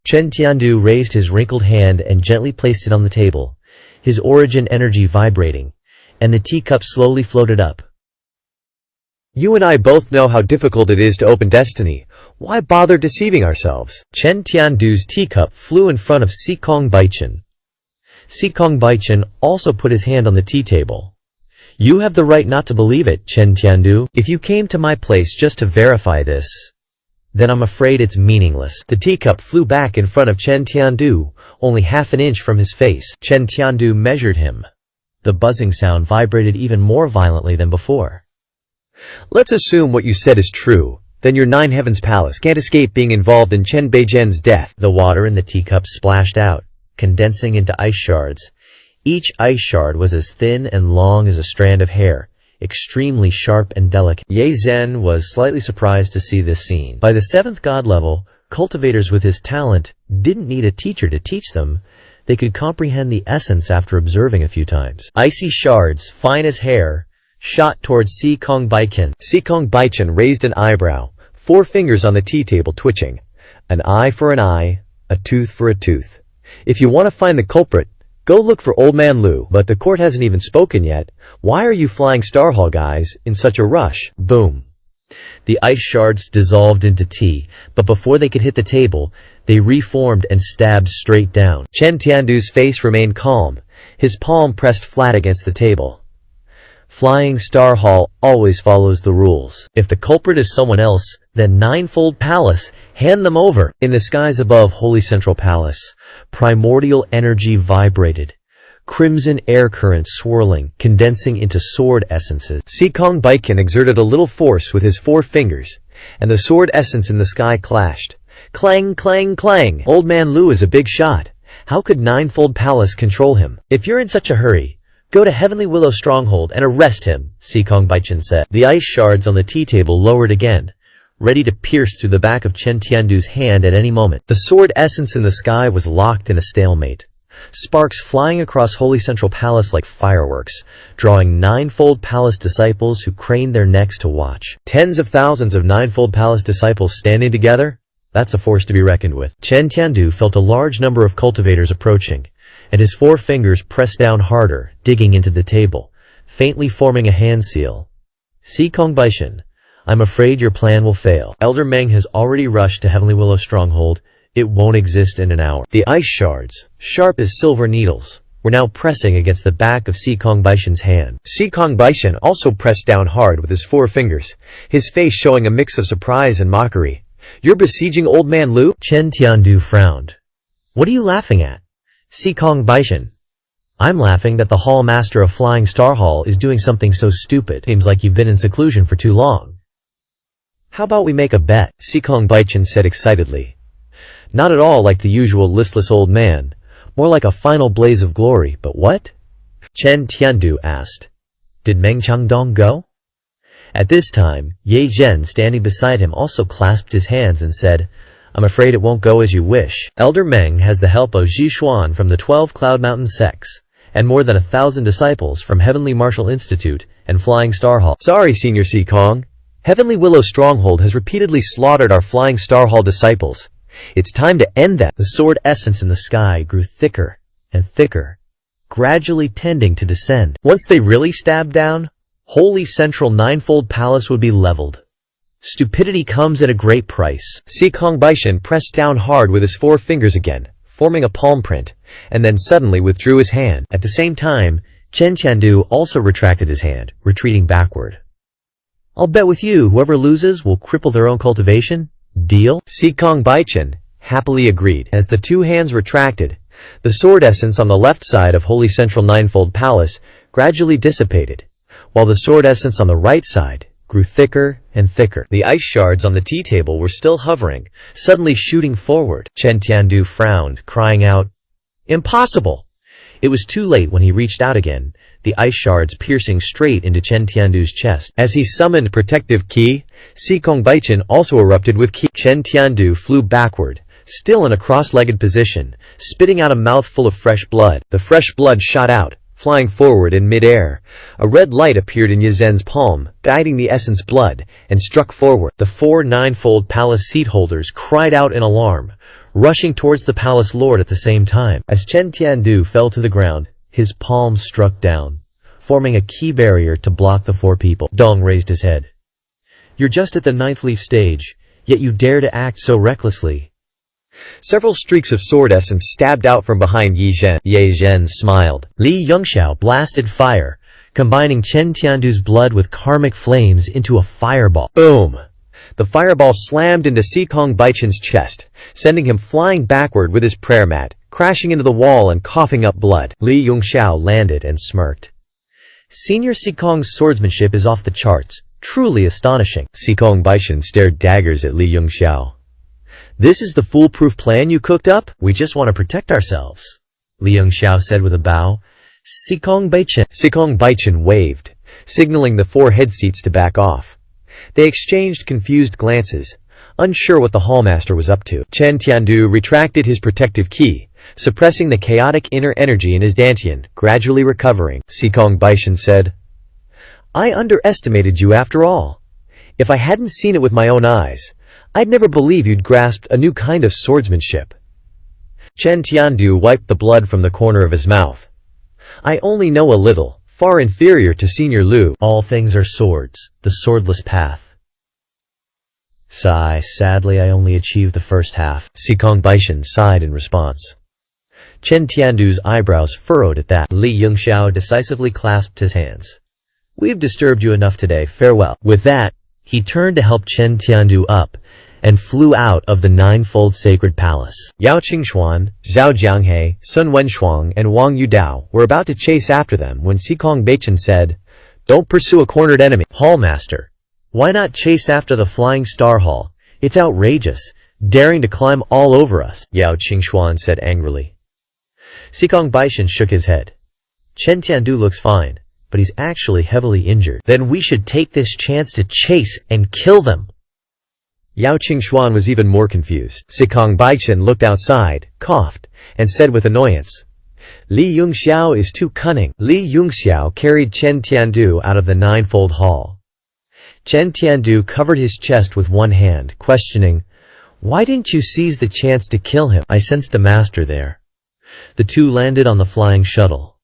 Chen Tiandu raised his wrinkled hand and gently placed it on the table, his origin energy vibrating, and the teacup slowly floated up. You and I both know how difficult it is to open destiny. Why bother deceiving ourselves? Chen Tiandu's teacup flew in front of Sikong Baichan. Sikong Baichan also put his hand on the tea table. You have the right not to believe it, Chen Tiandu. If you came to my place just to verify this, then I'm afraid it's meaningless. The teacup flew back in front of Chen Tiandu, only half an inch from his face. Chen Tiandu measured him. The buzzing sound vibrated even more violently than before. Let's assume what you said is true. Then your Nine Heavens Palace can't escape being involved in Chen Beizhen's death. The water in the teacup splashed out, condensing into ice shards. Each ice shard was as thin and long as a strand of hair, extremely sharp and delicate. Ye Zhen was slightly surprised to see this scene. By the 7th god level, cultivators with his talent didn't need a teacher to teach them. They could comprehend the essence after observing a few times. Icy shards, fine as hair, shot towards Sikong Baichan. Sikong Baichan raised an eyebrow, 4 fingers on the tea table twitching. An eye for an eye, a tooth for a tooth. If you want to find the culprit, go look for Old Man Lu. But the court hasn't even spoken yet. Why are you flying Star Hall guys in such a rush? Boom. The ice shards dissolved into tea, but before they could hit the table, they reformed and stabbed straight down. Chen Tiandu's face remained calm, his palm pressed flat against the table. Flying Star Hall always follows the rules. If the culprit is someone else, then Ninefold Palace, hand them over. In the skies above Holy Central Palace, primordial energy vibrated. Crimson air currents swirling, condensing into sword essences. Sikong Baichan exerted a little force with his 4 fingers, and the sword essence in the sky clashed. Clang, clang, clang! Old Man Lu is a big shot. How could Ninefold Palace control him? If you're in such a hurry, go to Heavenly Willow Stronghold and arrest him, Sikong Baichan said. The ice shards on the tea table lowered again, ready to pierce through the back of Chen Tiandu's hand at any moment. The sword essence in the sky was locked in a stalemate. Sparks flying across Holy Central Palace like fireworks, drawing Ninefold Palace disciples who craned their necks to watch. Tens of thousands of Ninefold Palace disciples standing together? That's a force to be reckoned with. Chen Tiandu felt a large number of cultivators approaching, and his 4 fingers pressed down harder, digging into the table, faintly forming a hand seal. Sikong Baichan, I'm afraid your plan will fail. Elder Meng has already rushed to Heavenly Willow Stronghold. It won't exist in an hour. The ice shards, sharp as silver needles, were now pressing against the back of Sikong Baichan's hand. Sikong Baichan also pressed down hard with his 4 fingers, his face showing a mix of surprise and mockery. You're besieging Old Man Lu? Chen Tiandu frowned. What are you laughing at? Sikong Baichan. I'm laughing that the Hall Master of Flying Star Hall is doing something so stupid. Seems like you've been in seclusion for too long. How about we make a bet? Sikong Baichan said excitedly. Not at all like the usual listless old man, more like a final blaze of glory. But what? Chen Tiandu asked. Did Meng Changdong go? At this time, Ye Zhen standing beside him also clasped his hands and said, I'm afraid it won't go as you wish. Elder Meng has the help of Zhi Xuan from the 12 Cloud Mountain sects, and more than 1,000 disciples from Heavenly Martial Institute and Flying Star Hall. Sorry, Senior Sikong. Heavenly Willow Stronghold has repeatedly slaughtered our Flying Star Hall disciples. It's time to end that. The sword essence in the sky grew thicker and thicker, gradually tending to descend. Once they really stabbed down, Holy Central Ninefold Palace would be leveled. Stupidity comes at a great price. Sikong Baishan pressed down hard with his 4 fingers again, forming a palm print, and then suddenly withdrew his hand. At the same time, Chen Tiandu also retracted his hand, retreating backward. I'll bet with you, whoever loses will cripple their own cultivation. Deal? Sikong Baishan happily agreed. As the 2 hands retracted, the sword essence on the left side of Holy Central Ninefold Palace gradually dissipated, while the sword essence on the right side grew thicker and thicker. The ice shards on the tea table were still hovering, suddenly shooting forward. Chen Tiandu frowned, crying out, "Impossible!" It was too late when he reached out again, the ice shards piercing straight into Chen Tiandu's chest. As he summoned protective ki, Sikong Baichan also erupted with ki. Chen Tiandu flew backward, still in a cross-legged position, spitting out a mouthful of fresh blood. The fresh blood shot out, flying forward in mid-air. A red light appeared in Yazhen's palm, guiding the essence blood, and struck forward. The 4 ninefold palace seat holders cried out in alarm, rushing towards the palace lord at the same time. As Chen Tiandu fell to the ground, his palm struck down, forming a key barrier to block the 4 people. Dong raised his head. "You're just at the 9th leaf stage, yet you dare to act so recklessly." Several streaks of sword essence stabbed out from behind Ye Zhen. Ye Zhen smiled. Li Yongxiao blasted fire, combining Chen Tiandu's blood with karmic flames into a fireball. Boom! The fireball slammed into Sikong Baichan's chest, sending him flying backward with his prayer mat, crashing into the wall and coughing up blood. Li Yongxiao landed and smirked. "Senior Sikong's swordsmanship is off the charts. Truly astonishing." Sikong Baishan stared daggers at Li Yongxiao. "This is the foolproof plan you cooked up? We just want to protect ourselves," Li Yongxiao said with a bow. "Sikong Baichan." Sikong Baichan waved, signaling the 4 head seats to back off. They exchanged confused glances, unsure what the hallmaster was up to. Chen Tiandu retracted his protective ki, suppressing the chaotic inner energy in his dantian, gradually recovering. Sikong Baishan said, "I underestimated you after all. If I hadn't seen it with my own eyes, I'd never believe you'd grasped a new kind of swordsmanship." Chen Tiandu wiped the blood from the corner of his mouth. "I only know a little, far inferior to Senior Lu." "All things are swords, the swordless path." Sigh, sadly I only achieved the first half. Sikong Baishan sighed in response. Chen Tiandu's eyebrows furrowed at that. Li Yongxiao decisively clasped his hands. "We've disturbed you enough today, farewell." With that, he turned to help Chen Tiandu up, and flew out of the ninefold sacred palace. Yao Qingxuan, Zhao Jianghe, Sun Wenshuang, and Wang Yudao were about to chase after them when Sikong Baichan said, "Don't pursue a cornered enemy." "Hallmaster, why not chase after the Flying Star Hall? It's outrageous, daring to climb all over us," Yao Qingxuan said angrily. Sikong Baishan shook his head. "Chen Tiandu looks fine, but he's actually heavily injured. Then we should take this chance to chase and kill them." Yao Qingxuan was even more confused. Sikong Baichan looked outside, coughed, and said with annoyance, "Li Yongxiao is too cunning." Li Yongxiao carried Chen Tiandu out of the ninefold hall. Chen Tiandu covered his chest with one hand, questioning, "Why didn't you seize the chance to kill him?" "I sensed a master there." The 2 landed on the flying shuttle.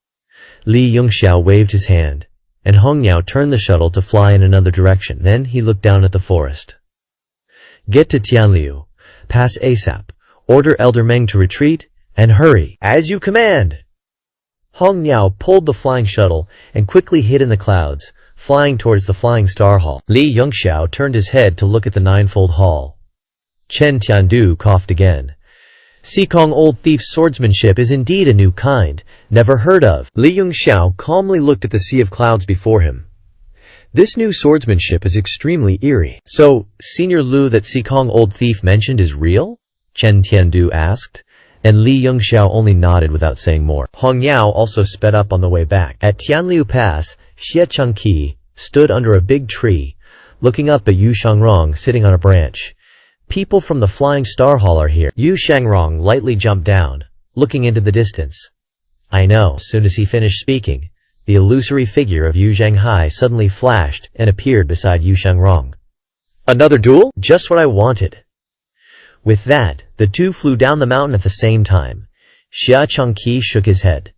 Li Yongxiao waved his hand, and Hong Yao turned the shuttle to fly in another direction. Then he looked down at the forest. "Get to Tianliu, pass ASAP, order Elder Meng to retreat, and hurry." "As you command." Hong Yao pulled the flying shuttle and quickly hid in the clouds, flying towards the Flying Star Hall. Li Yongxiao turned his head to look at the ninefold hall. Chen Tiandu coughed again. "Sikong Old Thief's swordsmanship is indeed a new kind, never heard of." Li Yongxiao calmly looked at the sea of clouds before him. "This new swordsmanship is extremely eerie." "So, Senior Lu that Sikong Old Thief mentioned is real?" Chen Tiandu asked, and Li Yongxiao only nodded without saying more. Hong Yao also sped up on the way back. At Tianliu Pass, Xie Chengqi stood under a big tree, looking up at Yu Shangrong sitting on a branch. "People from the Flying Star Hall are here." Yu Shangrong lightly jumped down, looking into the distance. "I know." As soon as he finished speaking, the illusory figure of Yu Zhanghai suddenly flashed and appeared beside Yu Shangrong. Another duel? Just what I wanted. With that, the two flew down the mountain at the same time. Xia Changqi shook his head.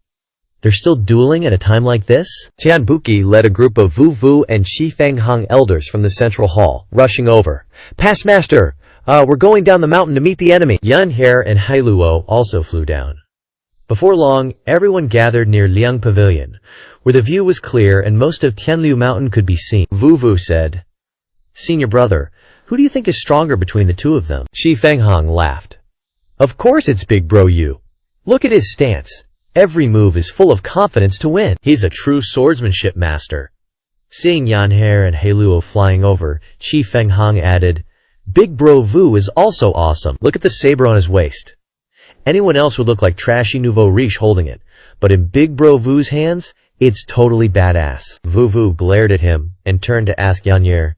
They're still dueling at a time like this? Tian Buqi led a group of Wu Wu and Shi Fanghang elders from the central hall, rushing over. Past master! We're going down the mountain to meet the enemy. Yan He and Hailuo also flew down. Before long, everyone gathered near Liang Pavilion, where the view was clear and most of Tianliu Mountain could be seen. Wu Wu said, "Senior brother, who do you think is stronger between the two of them?" Shi Fanghang laughed. "Of course it's Big Bro Yu. Look at his stance. Every move is full of confidence to win. He's a true swordsmanship master." Seeing Yan He and Hailuo flying over, Shi Fanghang added, "Big Bro Wu is also awesome. Look at the saber on his waist. Anyone else would look like trashy nouveau riche holding it, but in Big Bro Wu's hands, it's totally badass." Wu Wu glared at him and turned to ask Yan Ye,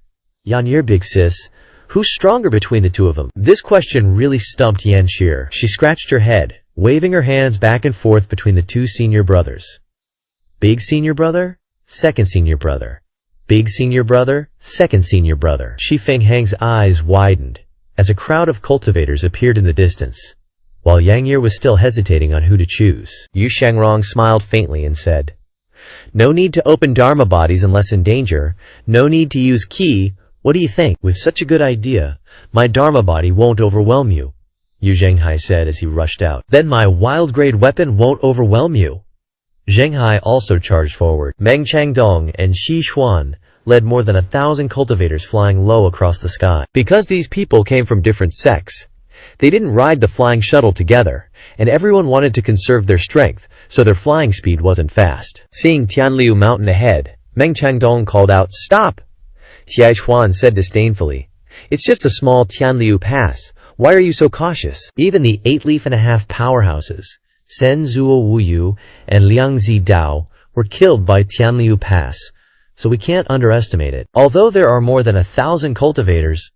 "Yan Ye, big sis, who's stronger between the two of them?" This question really stumped Yan Shi. She scratched her head, waving her hands back and forth between the two senior brothers. Big senior brother, second senior brother. Big senior brother, second senior brother. Shi Fanghang's eyes widened as a crowd of cultivators appeared in the distance, while Yang Ye was still hesitating on who to choose. Yu Shangrong smiled faintly and said, "No need to open Dharma bodies unless in danger. No need to use ki. What do you think?" "With such a good idea, my Dharma body won't overwhelm you," Yu Zhenghai said as he rushed out. "Then my wild-grade weapon won't overwhelm you." Zhenghai also charged forward. Meng Changdong and Shi Xuan led more than 1,000 cultivators flying low across the sky. Because these people came from different sects, they didn't ride the flying shuttle together, and everyone wanted to conserve their strength, so their flying speed wasn't fast. Seeing Tianliu Mountain ahead, Meng Changdong called out, "Stop!" Xia Xuan said disdainfully, "It's just a small Tianliu pass. Why are you so cautious?" Even the 8-leaf-and-a-half powerhouses, Sen Zuo Wuyu and Liang Zidao, were killed by Tianliu Pass, so we can't underestimate it. Although there are more than 1,000 cultivators,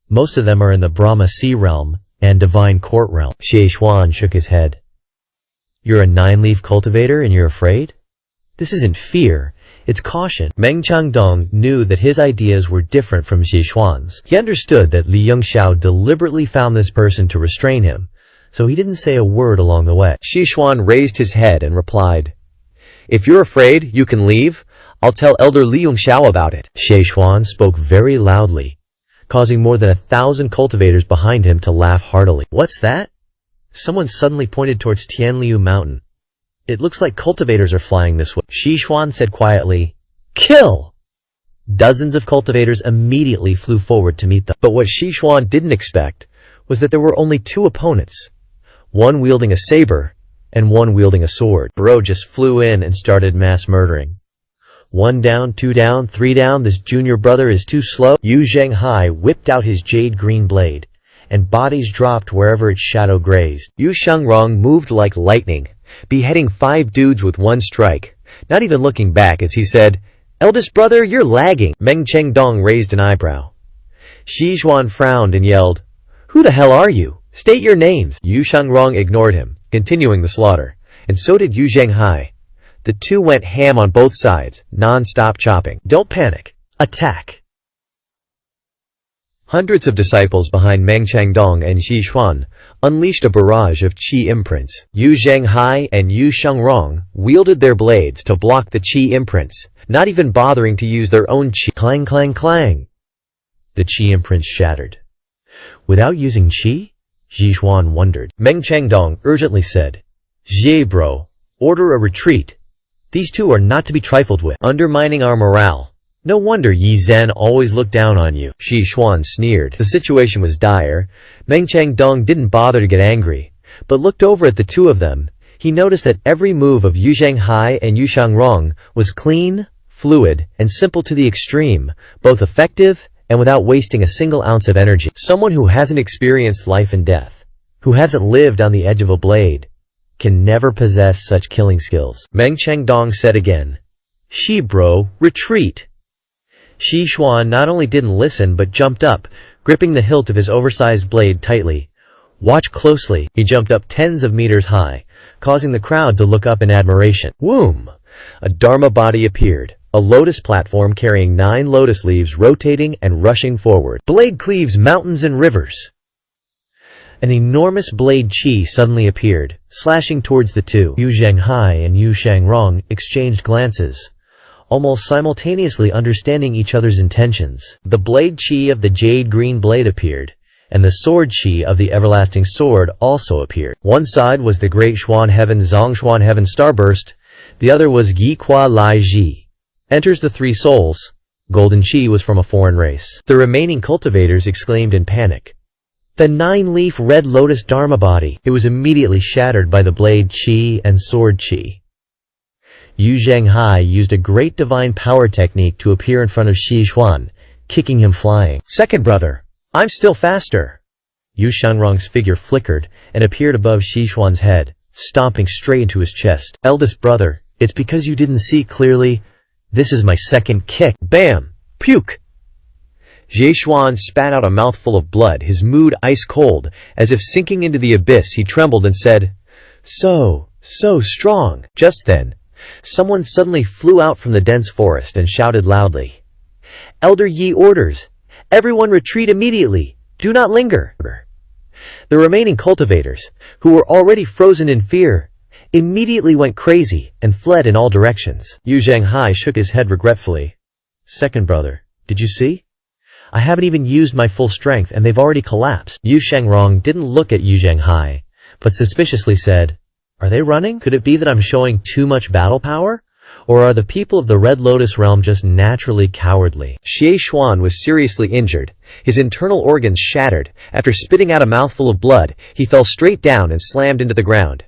most of them are in the Brahma Sea Realm and Divine Court Realm. Xie Xuan shook his head. "You're a 9-leaf cultivator and you're afraid? This isn't fear, it's caution." Meng Changdong knew that his ideas were different from Xie Xuan's. He understood that Li Yongxiao deliberately found this person to restrain him, so he didn't say a word along the way. Xie Xuan raised his head and replied, "If you're afraid, you can leave. I'll tell Elder Li Yongxiao about it." Xie Xuan spoke very loudly, causing more than 1,000 cultivators behind him to laugh heartily. "What's that?" Someone suddenly pointed towards Tianliu Mountain. "It looks like cultivators are flying this way." Xie Xuan said quietly, "Kill!" Dozens of cultivators immediately flew forward to meet them. But what Xie Xuan didn't expect was that there were only two opponents, one wielding a saber and one wielding a sword. Bro just flew in and started mass murdering. 1 down, 2 down, 3 down, this junior brother is too slow. Yu Zhenghai whipped out his jade green blade, and bodies dropped wherever its shadow grazed. Yu Shangrong moved like lightning, beheading 5 dudes with one strike, not even looking back as he said, "Eldest brother, you're lagging." Meng Chengdong raised an eyebrow. Shi Xuan frowned and yelled, "Who the hell are you? State your names." Yu Shangrong ignored him, continuing the slaughter, and so did Yu Zhenghai. The two went ham on both sides, non-stop chopping. "Don't panic. Attack." Hundreds of disciples behind Meng Changdong and Xi Xuan unleashed a barrage of qi imprints. Yu Zhenghai and Yu Shangrong wielded their blades to block the qi imprints, not even bothering to use their own qi. Clang, clang, clang. The qi imprints shattered. Without using qi? Xi Xuan wondered. Meng Changdong urgently said, "Jie bro, order a retreat. These two are not to be trifled with, undermining our morale. No wonder Yi Zhen always looked down on you." Xi Xuan sneered. The situation was dire. Meng Changdong didn't bother to get angry, but looked over at the two of them. He noticed that every move of Yu Zhenghai and Yu Shangrong was clean, fluid, and simple to the extreme, both effective and without wasting a single ounce of energy. Someone who hasn't experienced life and death, who hasn't lived on the edge of a blade, can never possess such killing skills. Meng Changdong said again, "Shi bro, retreat." Xi Xuan not only didn't listen but jumped up, gripping the hilt of his oversized blade tightly. "Watch closely." He jumped up tens of meters high, causing the crowd to look up in admiration. Whoom! A Dharma body appeared, A lotus platform carrying 9 lotus leaves rotating and rushing forward. Blade cleaves mountains and rivers. An enormous blade chi suddenly appeared, slashing towards the two. Yu Zhanghai and Yu Shangrong exchanged glances, almost simultaneously understanding each other's intentions. The blade chi of the jade green blade appeared, and the sword chi of the everlasting sword also appeared. One side was the great Xuan Heaven Zhongshuan Heaven Starburst, the other was Yi Qua Lai Ji. Enters the 3 souls. Golden chi was from a foreign race. The remaining cultivators exclaimed in panic. The 9-leaf red lotus dharma body. It was immediately shattered by the blade chi and sword chi. Yu Zhanghai used a great divine power technique to appear in front of Shi Xuan, kicking him flying. Second brother, I'm still faster. Yu Shangrong's figure flickered and appeared above Shi Xuan's head, stomping straight into his chest. Eldest brother, it's because you didn't see clearly. This is my second kick. Bam! Puke! Jie Xuan spat out a mouthful of blood, his mood ice cold. As if sinking into the abyss, he trembled and said, So strong. Just then, someone suddenly flew out from the dense forest and shouted loudly, Elder Yi orders! Everyone retreat immediately! Do not linger! The remaining cultivators, who were already frozen in fear, immediately went crazy and fled in all directions. Yu Zhanghai shook his head regretfully. Second brother, did you see? I haven't even used my full strength and they've already collapsed. Yu Shangrong didn't look at Yu Zhanghai, but suspiciously said, Are they running? Could it be that I'm showing too much battle power? Or are the people of the Red Lotus realm just naturally cowardly? Xie Xuan was seriously injured, his internal organs shattered. After spitting out a mouthful of blood, he fell straight down and slammed into the ground.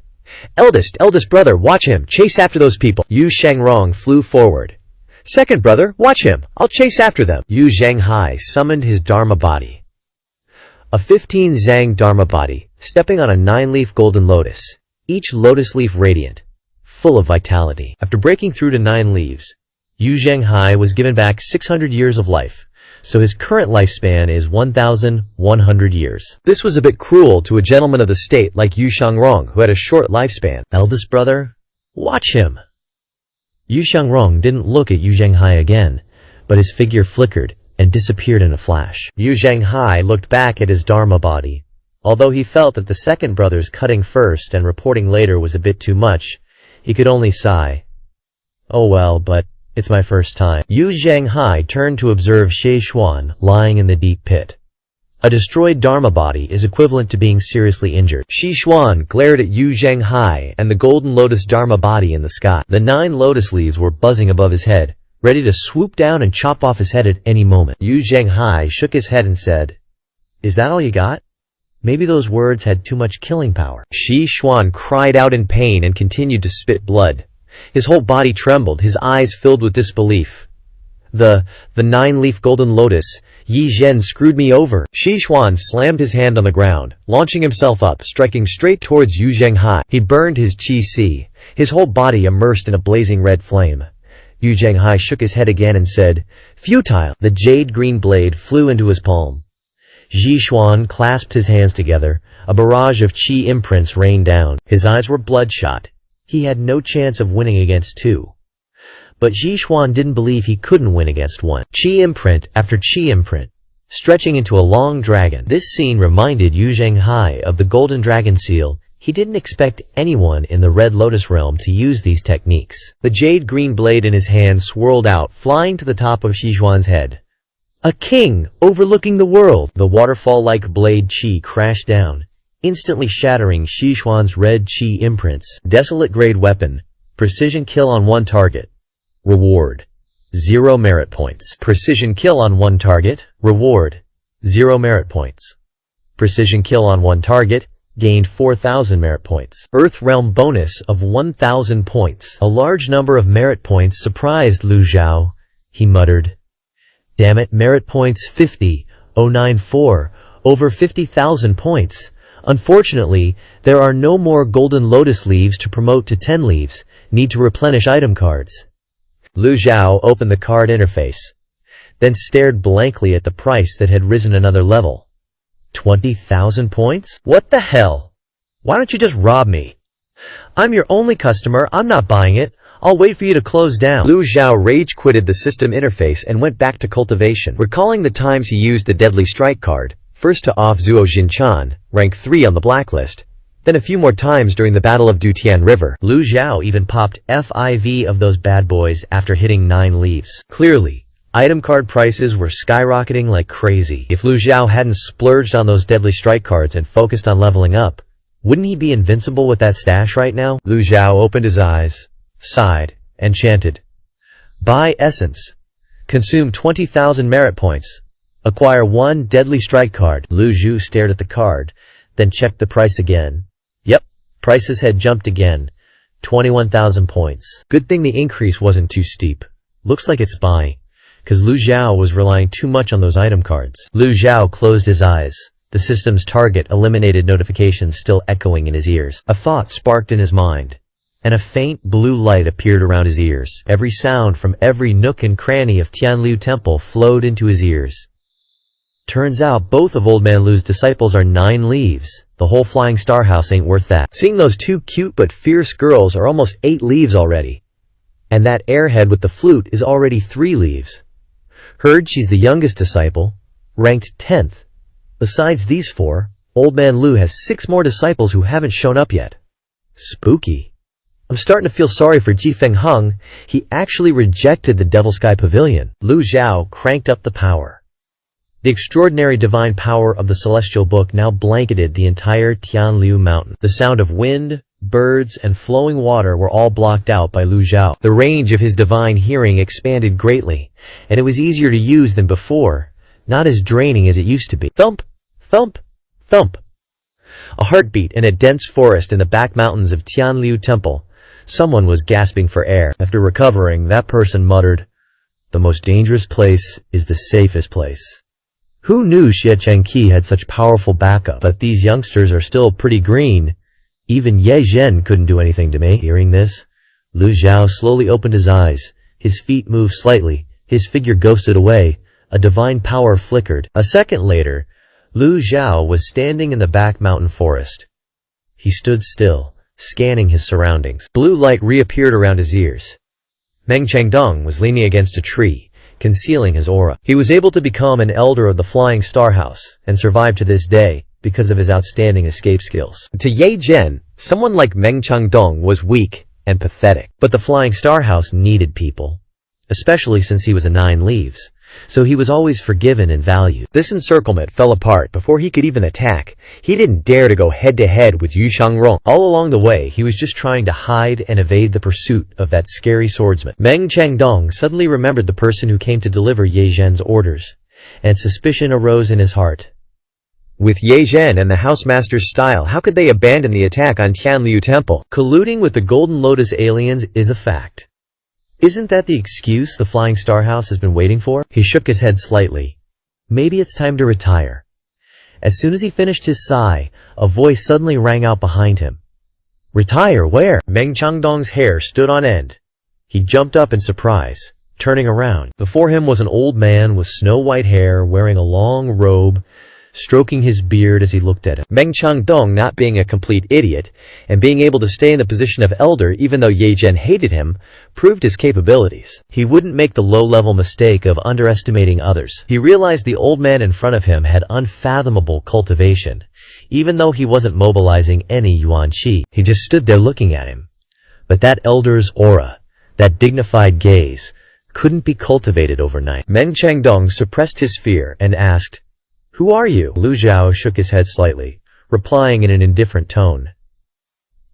Eldest brother, watch him, chase after those people. Yu Shangrong flew forward. Second brother, watch him, I'll chase after them. Yu Zhanghai summoned his Dharma body. A 15 Zhang Dharma body, stepping on a 9-leaf golden lotus, each lotus leaf radiant, full of vitality. After breaking through to 9 leaves, Yu Zhanghai was given back 600 years of life, so his current lifespan is 1,100 years. This was a bit cruel to a gentleman of the state like Yu Shangrong, who had a short lifespan. Eldest brother, watch him. Yu Shangrong didn't look at Yu Zhanghai again, but his figure flickered and disappeared in a flash. Yu Zhanghai looked back at his Dharma body. Although he felt that the second brother's cutting first and reporting later was a bit too much, he could only sigh. Oh well, but it's my first time. Yu Zhanghai turned to observe Xie Xuan lying in the deep pit. A destroyed Dharma body is equivalent to being seriously injured. Xie Xuan glared at Yu Zhanghai and the golden lotus Dharma body in the sky. The 9 lotus leaves were buzzing above his head, ready to swoop down and chop off his head at any moment. Yu Zhanghai shook his head and said, Is that all you got? Maybe those words had too much killing power. Xie Xuan cried out in pain and continued to spit blood. His whole body trembled, his eyes filled with disbelief. The 9-leaf golden lotus, Yi Zhen screwed me over. Xie Xuan slammed his hand on the ground, launching himself up, striking straight towards Yu Zhanghai. He burned his qi, his whole body immersed in a blazing red flame. Yu Zhanghai shook his head again and said, Futile! The jade green blade flew into his palm. Xie Xuan clasped his hands together. A barrage of qi imprints rained down. His eyes were bloodshot. He had no chance of winning against 2. But Xie Xuan didn't believe he couldn't win against 1. Qi imprint after qi imprint, stretching into a long dragon. This scene reminded Yu Zhanghai of the golden dragon seal. He didn't expect anyone in the Red Lotus realm to use these techniques. The jade green blade in his hand swirled out, flying to the top of Xie Xuan's head. A king overlooking the world! The waterfall-like blade qi crashed down, instantly shattering Xie Xuan's red qi imprints. Desolate grade weapon. Precision kill on 1 target. Reward: 0 merit points. Precision kill on 1 target. Reward: 0 merit points. Precision kill on 1 target. Gained 4,000 merit points. Earth Realm bonus of 1,000 points. A large number of merit points surprised Lu Zhao. He muttered, Damn it, merit points 50,094, over 50,000 points. Unfortunately, there are no more golden lotus leaves to promote to 10 leaves. Need to replenish item cards. Lu Zhao opened the card interface, then stared blankly at the price that had risen another level. 20,000 points? What the hell? Why don't you just rob me? I'm your only customer, I'm not buying it. I'll wait for you to close down. Lu Xiao rage quitted the system interface and went back to cultivation, recalling the times he used the deadly strike card, first to off Zuo Jinchan, rank 3 on the blacklist, then a few more times during the Battle of Dutian River. Lu Xiao even popped FIV of those bad boys after hitting 9 leaves. Clearly, item card prices were skyrocketing like crazy. If Lu Xiao hadn't splurged on those deadly strike cards and focused on leveling up, wouldn't he be invincible with that stash right now? Lu Xiao opened his eyes, sighed, and chanted, "Buy essence. Consume 20,000 merit points. Acquire 1 deadly strike card." Lu Zhu stared at the card, then checked the price again. Yep, prices had jumped again. 21,000 points. Good thing the increase wasn't too steep. Looks like it's buying, cause Lu Xiao was relying too much on those item cards. Lu Xiao closed his eyes. The system's target eliminated notifications still echoing in his ears. A thought sparked in his mind, and a faint blue light appeared around his ears. Every sound from every nook and cranny of Tianliu Temple flowed into his ears. Turns out both of Old Man Lu's disciples are 9 leaves. The whole Flying Star House ain't worth that. Seeing those 2 cute but fierce girls are almost 8 leaves already. And that airhead with the flute is already 3 leaves. Heard she's the youngest disciple, ranked 10th. Besides these 4, Old Man Lu has 6 more disciples who haven't shown up yet. Spooky. I'm starting to feel sorry for Ji Fengheng. He actually rejected the Devil Sky Pavilion. Lu Xiao cranked up the power. The extraordinary divine power of the celestial book now blanketed the entire Tianliu mountain. The sound of wind, birds, and flowing water were all blocked out by Lu Xiao. The range of his divine hearing expanded greatly, and it was easier to use than before, not as draining as it used to be. Thump! Thump! Thump! A heartbeat in a dense forest in the back mountains of Tianliu Temple. Someone was gasping for air. After recovering, that person muttered, "The most dangerous place is the safest place." Who knew Xie Chengqi had such powerful backup? But these youngsters are still pretty green. Even Ye Zhen couldn't do anything to me. Hearing this, Lu Xiao slowly opened his eyes. His feet moved slightly. His figure ghosted away. A divine power flickered. A second later, Lu Xiao was standing in the back mountain forest. He stood still, scanning his surroundings. Blue light reappeared around his ears. Meng Changdong was leaning against a tree, concealing his aura. He was able to become an elder of the Flying Star House, and survive to this day because of his outstanding escape skills. To Ye Zhen, someone like Meng Changdong was weak and pathetic. But the Flying Star House needed people, especially since he was a 9 leaves. So he was always forgiven and valued. This encirclement fell apart before he could even attack. He didn't dare to go head-to-head with Yu Shangrong. All along the way, he was just trying to hide and evade the pursuit of that scary swordsman. Meng Changdong suddenly remembered the person who came to deliver Ye Zhen's orders, and suspicion arose in his heart. With Ye Zhen and the Housemaster's style, how could they abandon the attack on Tianliu Temple? Colluding with the Golden Lotus aliens is a fact. Isn't that the excuse the Flying Star House has been waiting for? He shook his head slightly. Maybe it's time to retire. As soon as he finished his sigh, a voice suddenly rang out behind him. Retire where? Meng Changdong's hair stood on end. He jumped up in surprise, turning around. Before him was an old man with snow-white hair, wearing a long robe, stroking his beard as he looked at him. Meng Changdong, not being a complete idiot, and being able to stay in the position of elder even though Ye Zhen hated him, proved his capabilities. He wouldn't make the low-level mistake of underestimating others. He realized the old man in front of him had unfathomable cultivation, even though he wasn't mobilizing any yuan qi. He just stood there looking at him. But that elder's aura, that dignified gaze, couldn't be cultivated overnight. Meng Changdong suppressed his fear and asked, "Who are you?" Lu Xiao shook his head slightly, replying in an indifferent tone.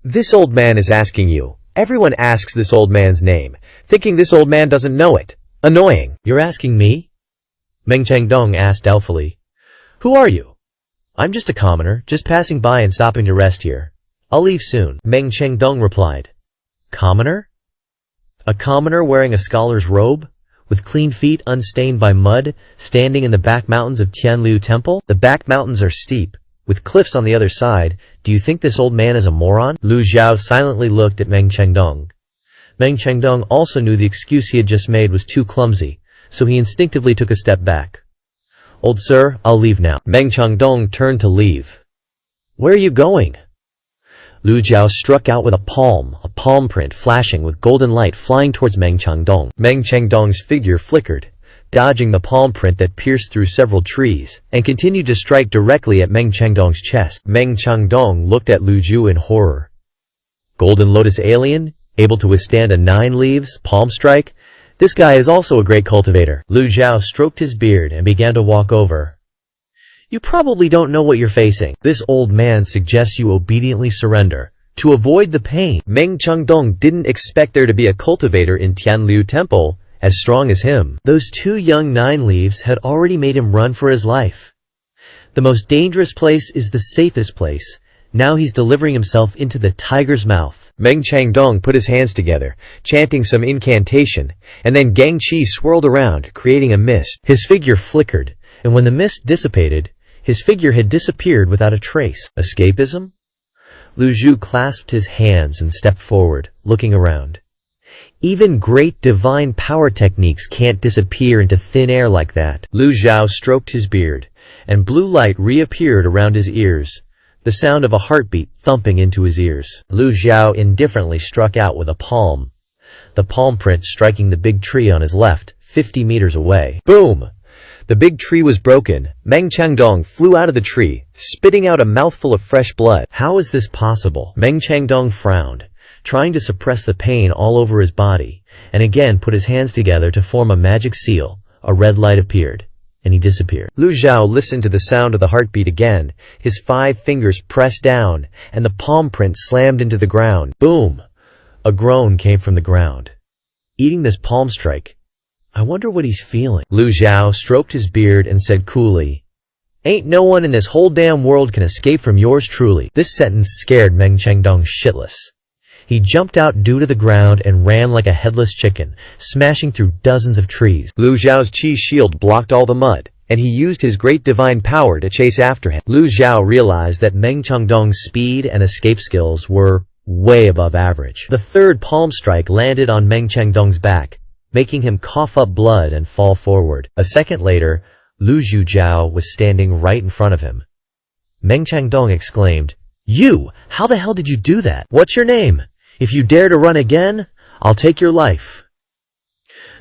"This old man is asking you. Everyone asks this old man's name, thinking this old man doesn't know it. Annoying." "You're asking me?" Meng Changdong asked doubtfully. "Who are you?" "I'm just a commoner, just passing by and stopping to rest here. I'll leave soon." Meng Changdong replied. "Commoner? A commoner wearing a scholar's robe? With clean feet unstained by mud, standing in the back mountains of Tianliu Temple? The back mountains are steep, with cliffs on the other side. Do you think this old man is a moron?" Lu Xiao silently looked at Meng Changdong. Meng Changdong also knew the excuse he had just made was too clumsy, so he instinctively took a step back. "Old sir, I'll leave now." Meng Changdong turned to leave. "Where are you going?" Lu Jiao struck out with a palm print flashing with golden light flying towards Meng Changdong. Meng Changdong's figure flickered, dodging the palm print that pierced through several trees, and continued to strike directly at Meng Changdong's chest. Meng Changdong looked at Lu Ju in horror. Golden Lotus alien? Able to withstand a 9 leaves palm strike? This guy is also a great cultivator. Lu Jiao stroked his beard and began to walk over. You probably don't know what you're facing. This old man suggests you obediently surrender, to avoid the pain. Meng Changdong didn't expect there to be a cultivator in Tianliu Temple as strong as him. Those 2 young 9 leaves had already made him run for his life. The most dangerous place is the safest place. Now he's delivering himself into the tiger's mouth. Meng Changdong put his hands together, chanting some incantation, and then Gang Qi swirled around, creating a mist. His figure flickered, and when the mist dissipated, his figure had disappeared without a trace. Escapism? Lu Ju clasped his hands and stepped forward, looking around. Even great divine power techniques can't disappear into thin air like that. Lu Jiao stroked his beard, and blue light reappeared around his ears, the sound of a heartbeat thumping into his ears. Lu Jiao indifferently struck out with a palm, the palm print striking the big tree on his left, 50 meters away. Boom! The big tree was broken. Meng Changdong flew out of the tree, spitting out a mouthful of fresh blood. How is this possible? Meng Changdong frowned, trying to suppress the pain all over his body, and again put his hands together to form a magic seal. A red light appeared, and he disappeared. Lu Jiao listened to the sound of the heartbeat again. His 5 fingers pressed down, and the palm print slammed into the ground. Boom! A groan came from the ground. Eating this palm strike, I wonder what he's feeling. Lu Jiao stroked his beard and said coolly, Ain't no one in this whole damn world can escape from yours truly. This sentence scared Meng Changdong shitless. He jumped out due to the ground and ran like a headless chicken, smashing through dozens of trees. Lu Jiao's chi shield blocked all the mud, and he used his great divine power to chase after him. Lu Jiao realized that Meng Changdong's speed and escape skills were way above average. The 3rd palm strike landed on Meng Changdong's back, making him cough up blood and fall forward. A second later, Lu Jiao was standing right in front of him. Meng Changdong exclaimed, You! How the hell did you do that? What's your name? If you dare to run again, I'll take your life.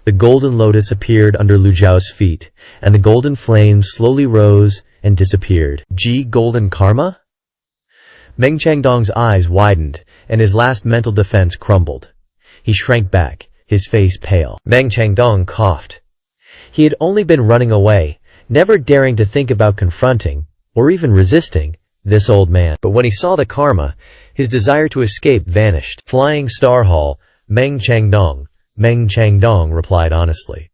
The golden lotus appeared under Lu Jiao's feet, and the golden flame slowly rose and disappeared. Golden karma? Meng Changdong's eyes widened, and his last mental defense crumbled. He shrank back, his face pale. Meng Changdong coughed. He had only been running away, never daring to think about confronting, or even resisting, this old man. But when he saw the karma, his desire to escape vanished. Flying Star Hall, Meng Changdong replied honestly.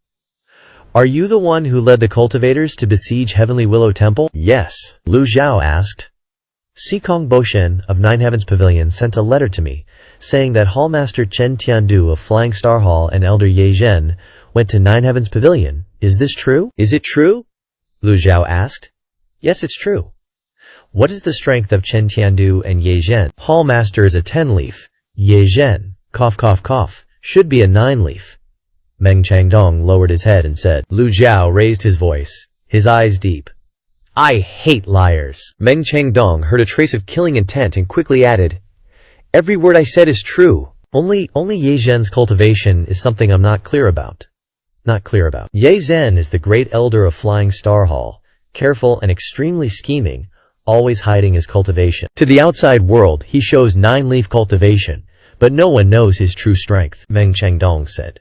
Are you the one who led the cultivators to besiege Heavenly Willow Temple? Yes. Lu Jiao asked. Sikong Boshen of Nine Heavens Pavilion sent a letter to me, saying that Hallmaster Chen Tiandu of Flying Star Hall and Elder Ye Zhen went to Nine Heavens Pavilion. Is this true? Is it true? Lu Jiao asked. Yes, it's true. What is the strength of Chen Tiandu and Ye Zhen? Hallmaster is a 10-leaf. Ye Zhen, should be a 9-leaf. Meng Changdong lowered his head and said. Lu Jiao raised his voice, his eyes deep. I hate liars. Meng Changdong heard a trace of killing intent and quickly added, Every word I said is true. Only Ye Zhen's cultivation is something I'm not clear about. Ye Zhen is the great elder of Flying Star Hall, careful and extremely scheming, always hiding his cultivation. To the outside world, he shows 9-leaf cultivation, but no one knows his true strength, Meng Changdong said.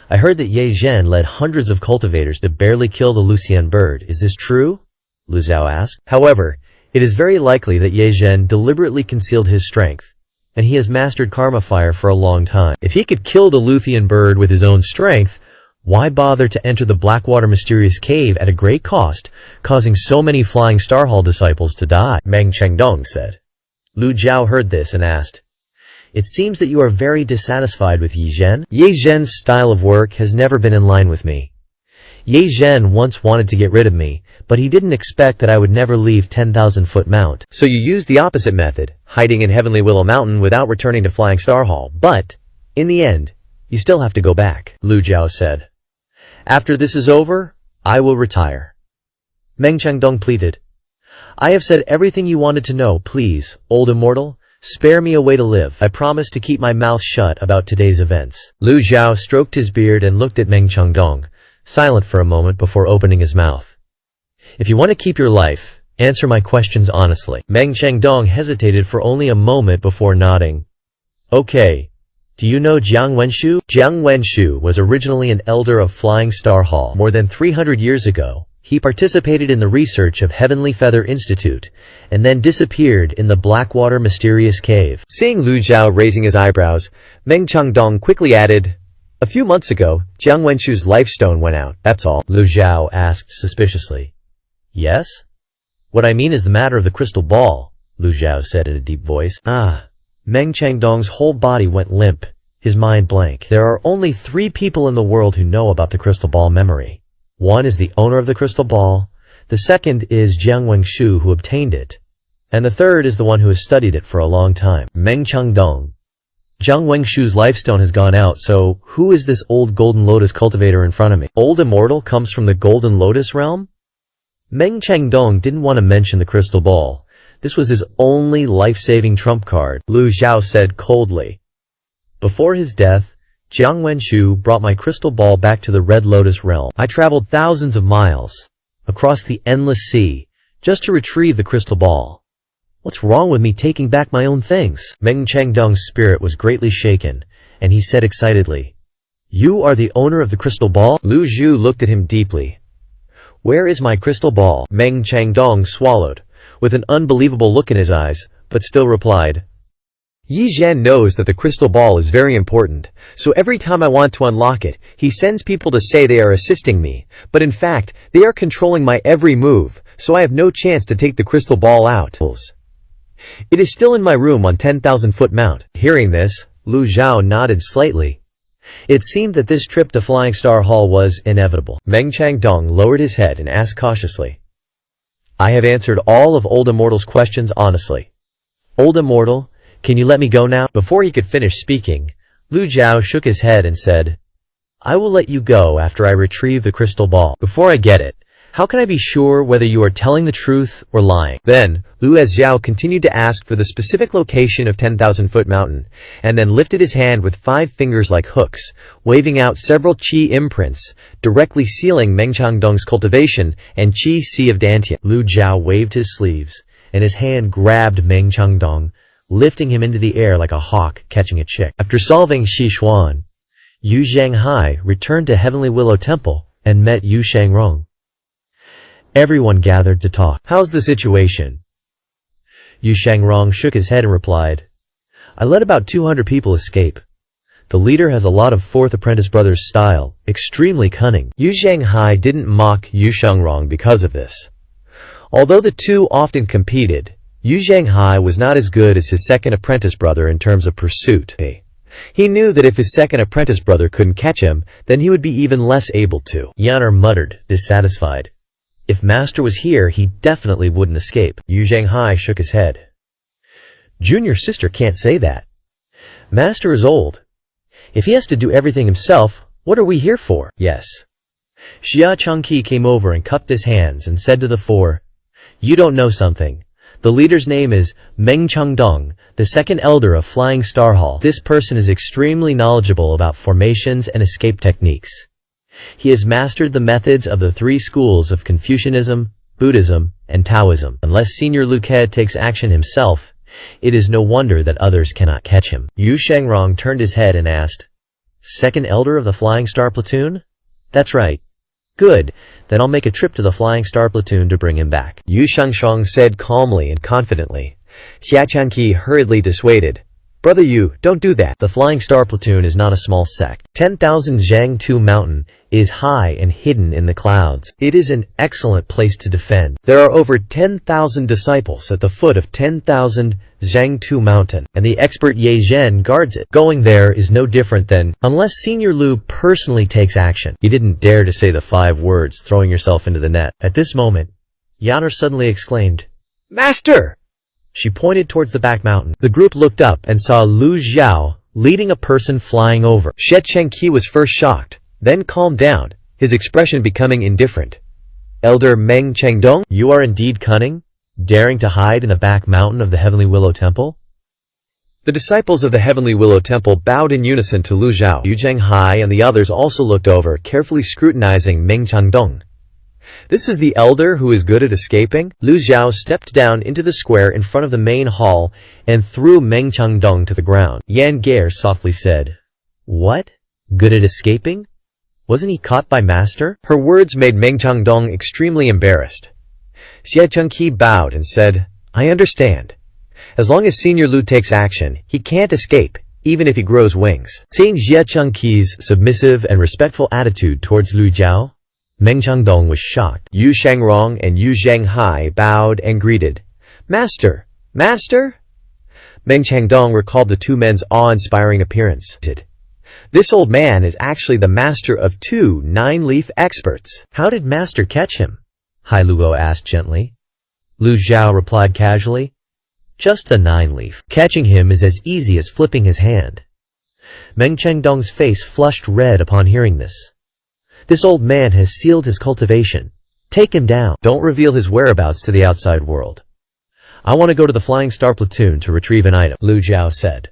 I heard that Ye Zhen led hundreds of cultivators to barely kill the Lucian bird. Is this true? Lu Jiao asked. However, it is very likely that Ye Zhen deliberately concealed his strength, and he has mastered karma fire for a long time. If he could kill the Lucian bird with his own strength, why bother to enter the Blackwater mysterious cave at a great cost, causing so many Flying Star Hall disciples to die? Meng Changdong said. Lu Jiao heard this and asked, It seems that you are very dissatisfied with Ye Zhen. Ye Zhen's style of work has never been in line with me. Ye Zhen once wanted to get rid of me, but he didn't expect that I would never leave 10,000-foot Mount. So you used the opposite method, hiding in Heavenly Willow Mountain without returning to Flying Star Hall. But, in the end, you still have to go back, Lu Jiao said. After this is over, I will retire. Meng Changdong pleaded. I have said everything you wanted to know. Please, old immortal, spare me a way to live. I promise to keep my mouth shut about today's events. Lu Zhao stroked his beard and looked at Meng Changdong, silent for a moment before opening his mouth. If you want to keep your life, answer my questions honestly. Meng Changdong hesitated for only a moment before nodding. Okay. Do you know Jiang Wenshu? Jiang Wenshu was originally an elder of Flying Star Hall. More than 300 years ago, he participated in the research of Heavenly Feather Institute, and then disappeared in the Blackwater mysterious cave. Seeing Lu Zhao raising his eyebrows, Meng Changdong quickly added, "A few months ago, Jiang Wenshu's lifestone went out, that's all." Lu Zhao asked suspiciously. Yes? What I mean is the matter of the crystal ball, Lu Zhao said in a deep voice. Meng Changdong's whole body went limp, his mind blank. There are only 3 people in the world who know about the crystal ball memory. One is the owner of the crystal ball, the second is Jiang Wenshu who obtained it, and the third is the one who has studied it for a long time. Meng Changdong. Jiang Wengshu's lifestone has gone out, so who is this old golden lotus cultivator in front of me? Old immortal comes from the golden lotus realm? Meng Changdong didn't want to mention the crystal ball. This was his only life-saving trump card, Lu Zhao said coldly. Before his death, Jiang Wenshu brought my crystal ball back to the Red Lotus realm. I traveled thousands of miles, across the endless sea, just to retrieve the crystal ball. What's wrong with me taking back my own things? Meng Changdong's spirit was greatly shaken, and he said excitedly, You are the owner of the crystal ball? Lu Zhu looked at him deeply. Where is my crystal ball? Meng Changdong swallowed, with an unbelievable look in his eyes, but still replied, Yi Zhen knows that the crystal ball is very important, so every time I want to unlock it, he sends people to say they are assisting me, but in fact, they are controlling my every move, so I have no chance to take the crystal ball out. It is still in my room on 10,000-foot mount. Hearing this, Lu Zhao nodded slightly. It seemed that this trip to Flying Star Hall was inevitable. Meng Changdong lowered his head and asked cautiously, I have answered all of Old Immortal's questions honestly. Old Immortal, can you let me go now? Before he could finish speaking, Lu Zhao shook his head and said, I will let you go after I retrieve the crystal ball. Before I get it, how can I be sure whether you are telling the truth or lying? Then, Lu Zhao continued to ask for the specific location of 10,000-foot mountain, and then lifted his hand with 5 fingers like hooks, waving out several qi imprints, directly sealing Meng Changdong's cultivation and qi sea of Dantian. Lu Zhao waved his sleeves, and his hand grabbed Meng Changdong, lifting him into the air like a hawk catching a chick. After solving Shi Xuan, Yu Zhanghai returned to Heavenly Willow Temple and met Yu Shangrong. Everyone gathered to talk. How's the situation? Yu Shangrong shook his head and replied, I let about 200 people escape. The leader has a lot of 4th Apprentice Brothers style, extremely cunning. Yu Zhanghai didn't mock Yu Shangrong because of this. Although the two often competed, Yu Zhanghai was not as good as his 2nd apprentice brother in terms of pursuit. He knew that if his 2nd apprentice brother couldn't catch him, then he would be even less able to. Yanar muttered, dissatisfied. If Master was here, he definitely wouldn't escape. Yu Zhanghai shook his head. Junior sister can't say that. Master is old. If he has to do everything himself, what are we here for? Yes. Xia Changqi came over and cupped his hands and said to the 4, You don't know something. The leader's name is Meng Changdong, the 2nd elder of Flying Star Hall. This person is extremely knowledgeable about formations and escape techniques. He has mastered the methods of the 3 schools of Confucianism, Buddhism, and Taoism. Unless Senior Lu Ke takes action himself, it is no wonder that others cannot catch him. Yu Shangrong turned his head and asked, 2nd elder of the Flying Star Platoon? That's right. Good, then I'll make a trip to the Flying Star Platoon to bring him back. Yu Shangshong said calmly and confidently. Xia Changqi hurriedly dissuaded. Brother Yu, don't do that. The Flying Star Platoon is not a small sect. 10,000 Zhangtu Mountain is high and hidden in the clouds. It is an excellent place to defend. There are over 10,000 disciples at the foot of 10,000 Zhangtu Mountain, and the expert Ye Zhen guards it. Going there is no different than, unless Senior Lu personally takes action. You didn't dare to say the 5 words, throwing yourself into the net. At this moment, Yanar suddenly exclaimed, Master! She pointed towards the back mountain. The group looked up and saw Lu Zhao leading a person flying over. She Chengqi was first shocked, then calmed down, his expression becoming indifferent. Elder Meng Chengdong, you are indeed cunning? daring to hide in the back mountain of the Heavenly Willow Temple? The disciples of the Heavenly Willow Temple bowed in unison to Lu Zhao. Yu Zhenghai and the others also looked over, carefully scrutinizing Meng Changdong. This is the elder who is good at escaping? Lu Zhao stepped down into the square in front of the main hall and threw Meng Changdong to the ground. Yan Gare softly said, "What? Good at escaping? Wasn't he caught by Master?" Her words made Meng Changdong extremely embarrassed. Xie Chengqi bowed and said, "I understand. As long as Senior Lu takes action, he can't escape, even if he grows wings." Seeing Xie Chengqi's submissive and respectful attitude towards Lu Zhao, Meng Changdong was shocked. Yu Shangrong and Yu Zhenghai bowed and greeted. "Master! Master!" Meng Changdong recalled the two men's awe-inspiring appearance. This old man is actually the master of 2 nine-leaf experts. "How did Master catch him?" Hai Luo asked gently. Lu Zhao replied casually, "Just a 9-leaf. Catching him is as easy as flipping his hand." Meng Changdong's face flushed red upon hearing this. "This old man has sealed his cultivation. Take him down. Don't reveal his whereabouts to the outside world. I want to go to the Flying Star Platoon to retrieve an item," Lu Zhao said.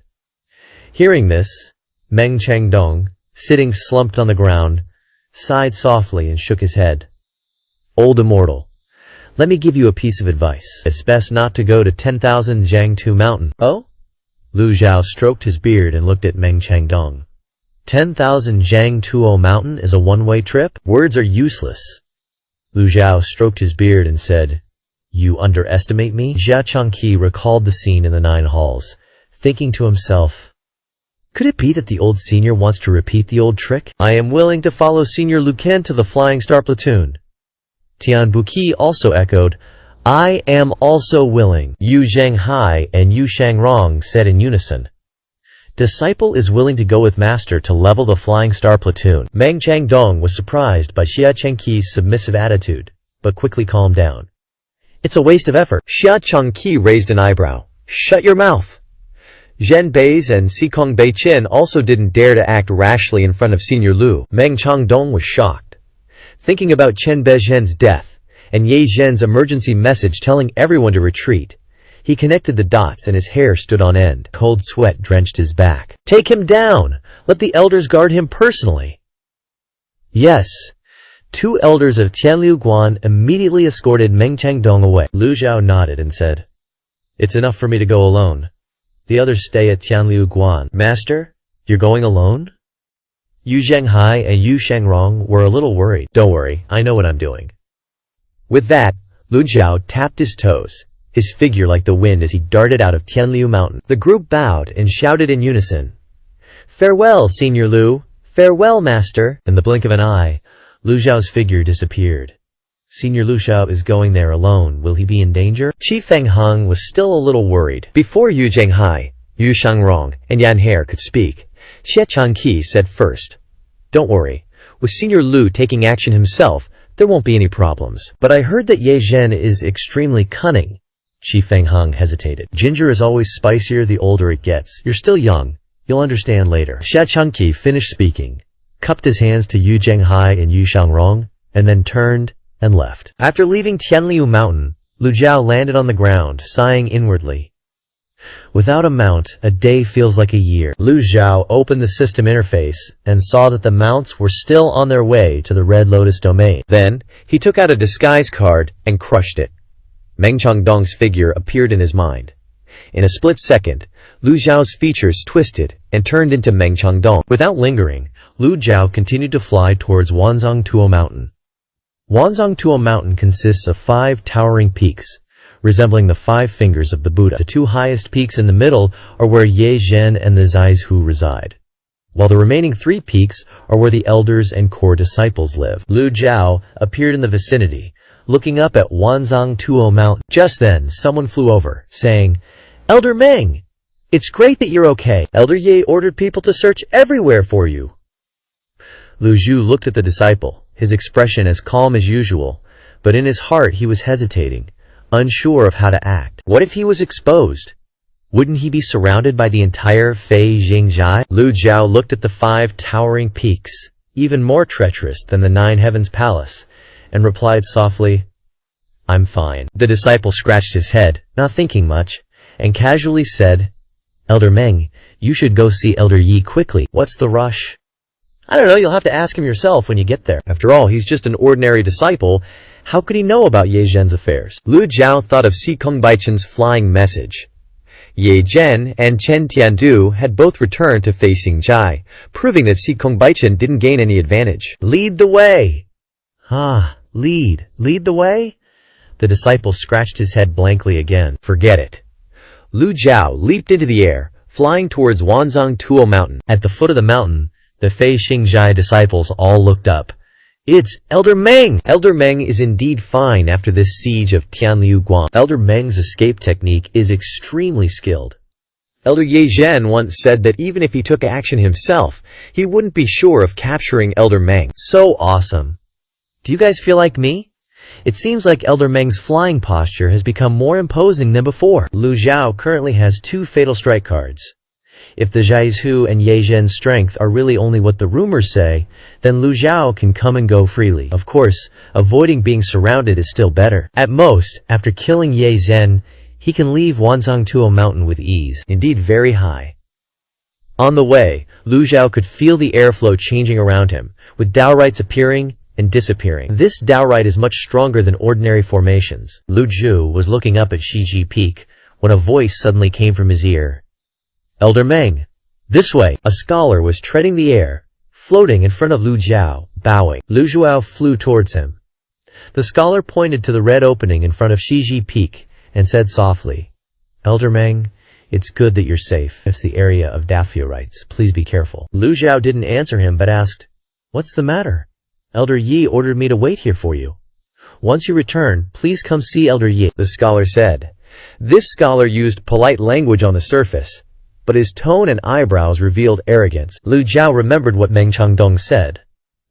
Hearing this, Meng Changdong, sitting slumped on the ground, sighed softly and shook his head. "Old immortal, let me give you a piece of advice. It's best not to go to 10,000 Jiangtu Mountain." "Oh?" Lu Zhao stroked his beard and looked at Meng Changdong. 10,000 Jiangtuo Mountain is a one-way trip? Words are useless. Lu Zhao stroked his beard and said, "You underestimate me?" Xia Changqi recalled the scene in the 9 halls, thinking to himself, "Could it be that the old senior wants to repeat the old trick? I am willing to follow Senior Lucan to the Flying Star Platoon." Tian Buqi also echoed, "I am also willing." Yu Zhenghai and Yu Shangrong said in unison, "Disciple is willing to go with Master to level the Flying Star Platoon." Meng Changdong was surprised by Xia Chengqi's submissive attitude, but quickly calmed down. "It's a waste of effort." Xia Chengqi raised an eyebrow. "Shut your mouth." Zhen Bei's and Sikong Beichin also didn't dare to act rashly in front of Senior Lu. Meng Changdong was shocked. Thinking about Chen Beizhen's death, and Ye Zhen's emergency message telling everyone to retreat, he connected the dots and his hair stood on end. Cold sweat drenched his back. "Take him down! Let the elders guard him personally!" Yes. 2 elders of Tianliu Guan immediately escorted Meng Changdong away. Lu Zhao nodded and said, "It's enough for me to go alone. The others stay at Tianliu Guan." "Master, you're going alone?" Yu Zhenghai and Yu Shangrong were a little worried. "Don't worry, I know what I'm doing." With that, Lu Zhao tapped his toes, his figure like the wind as he darted out of Tianliu Mountain. The group bowed and shouted in unison, "Farewell, Senior Lu! Farewell, Master!" In the blink of an eye, Lu Zhao's figure disappeared. Senior Lu Zhao is going there alone. Will he be in danger? Qi Fengheng was still a little worried. Before Yu Zhenghai, Yu Shangrong, and Yan He could speak, Xie Changqi said first, "Don't worry. With Senior Lu taking action himself, there won't be any problems. But I heard that Ye Zhen is extremely cunning." Qi Fengheng hesitated. "Ginger is always spicier the older it gets. You're still young. You'll understand later." Xie Changqi finished speaking, cupped his hands to Yu Zhenghai and Yu Shangrong, and then turned and left. After leaving Tianliu Mountain, Lu Zhao landed on the ground, sighing inwardly. Without a mount, a day feels like a year. Lu Zhao opened the system interface and saw that the mounts were still on their way to the Red Lotus domain. Then, he took out a disguise card and crushed it. Meng Changdong's figure appeared in his mind. In a split second, Lu Zhao's features twisted and turned into Meng Changdong. Without lingering, Lu Zhao continued to fly towards Wanzhong Tuo Mountain. Wanzhong Tuo Mountain consists of 5 towering peaks, resembling the 5 fingers of the Buddha. The 2 highest peaks in the middle are where Ye Zhen and the Zaizu reside, while the remaining 3 peaks are where the elders and core disciples live. Lu Zhao appeared in the vicinity, looking up at Wanzhong Tuo Mountain. Just then, someone flew over, saying, "Elder Meng, it's great that you're okay. Elder Ye ordered people to search everywhere for you." Lu Zhu looked at the disciple, his expression as calm as usual, but in his heart he was hesitating, unsure of how to act. What if he was exposed? Wouldn't he be surrounded by the entire Fei Jingzhai? Lu Zhao looked at the 5 towering peaks, even more treacherous than the 9 Heavens Palace, and replied softly, I'm fine. The disciple scratched his head, not thinking much, and casually said, Elder Meng, you should go see Elder Yi quickly. What's the rush? I don't know, you'll have to ask him yourself when you get there. After all, he's just an ordinary disciple. How could he know about Ye Zhen's affairs? Lu Zhao thought of Si Kung Baichen's flying message. Ye Zhen and Chen Tiandu had both returned to facing Jai, proving that Si Kung Baichen didn't gain any advantage. Lead the way! Lead the way? The disciple scratched his head blankly again. Forget it. Lu Zhao leaped into the air, flying towards Wanzhong Tuo Mountain. At the foot of the mountain, the Fei Xingjai disciples all looked up. It's Elder Meng! Elder Meng is indeed fine after this siege of Tianliu Guan. Elder Meng's escape technique is extremely skilled. Elder Ye Zhen once said that even if he took action himself, he wouldn't be sure of capturing Elder Meng. So awesome. Do you guys feel like me? It seems like Elder Meng's flying posture has become more imposing than before. Lu Zhao currently has 2 fatal strike cards. If the Zhaizu and Ye Zhen's strength are really only what the rumors say, then Lu Zhao can come and go freely. Of course, avoiding being surrounded is still better. At most, after killing Ye Zhen, he can leave Wanzhong Tuo Mountain with ease, indeed very high. On the way, Lu Zhao could feel the airflow changing around him, with Daorites appearing and disappearing. This Daorite is much stronger than ordinary formations. Lu Zhu was looking up at Shiji Peak when a voice suddenly came from his ear. Elder Meng, this way! A scholar was treading the air, floating in front of Lu Zhao, bowing. Lu Zhao flew towards him. The scholar pointed to the red opening in front of Shiji Peak and said softly, Elder Meng, it's good that you're safe. It's the area of Dafiorites. Please be careful. Lu Zhao didn't answer him but asked, What's the matter? Elder Yi ordered me to wait here for you. Once you return, please come see Elder Yi, the scholar said. This scholar used polite language on the surface, but his tone and eyebrows revealed arrogance. Lu Zhao remembered what Meng Changdong said,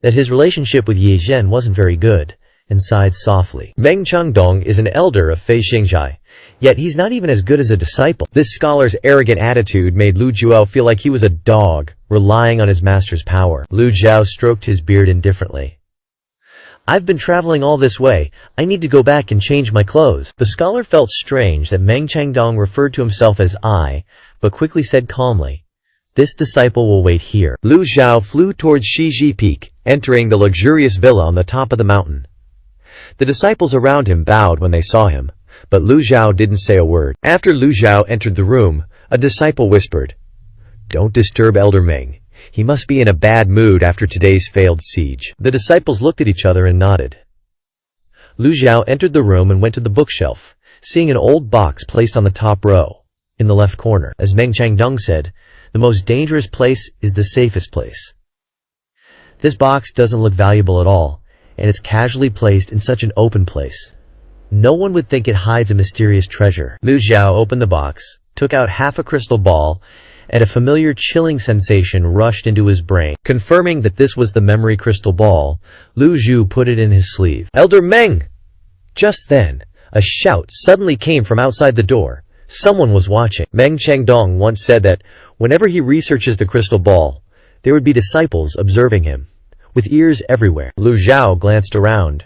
that his relationship with Ye Zhen wasn't very good, and sighed softly. Meng Changdong is an elder of Fei Xingjai, yet he's not even as good as a disciple. This scholar's arrogant attitude made Lu Zhao feel like he was a dog, relying on his master's power. Lu Zhao stroked his beard indifferently. I've been traveling all this way. I need to go back and change my clothes. The scholar felt strange that Meng Changdong referred to himself as I, but quickly said calmly, This disciple will wait here. Lu Zhao flew towards Shiji Peak, entering the luxurious villa on the top of the mountain. The disciples around him bowed when they saw him, but Lu Zhao didn't say a word. After Lu Zhao entered the room, a disciple whispered, Don't disturb Elder Meng. He must be in a bad mood after today's failed siege. The disciples looked at each other and nodded. Lu Zhao entered the room and went to the bookshelf, seeing an old box placed on the top row, in the left corner. As Meng Changdong said, the most dangerous place is the safest place. This box doesn't look valuable at all, and it's casually placed in such an open place. No one would think it hides a mysterious treasure. Lu Zhao opened the box, took out half a crystal ball, and a familiar chilling sensation rushed into his brain. Confirming that this was the memory crystal ball, Lu Zhu put it in his sleeve. Elder Meng! Just then, a shout suddenly came from outside the door. Someone was watching. Meng Changdong once said that whenever he researches the crystal ball, there would be disciples observing him, with ears everywhere. Lu Zhao glanced around.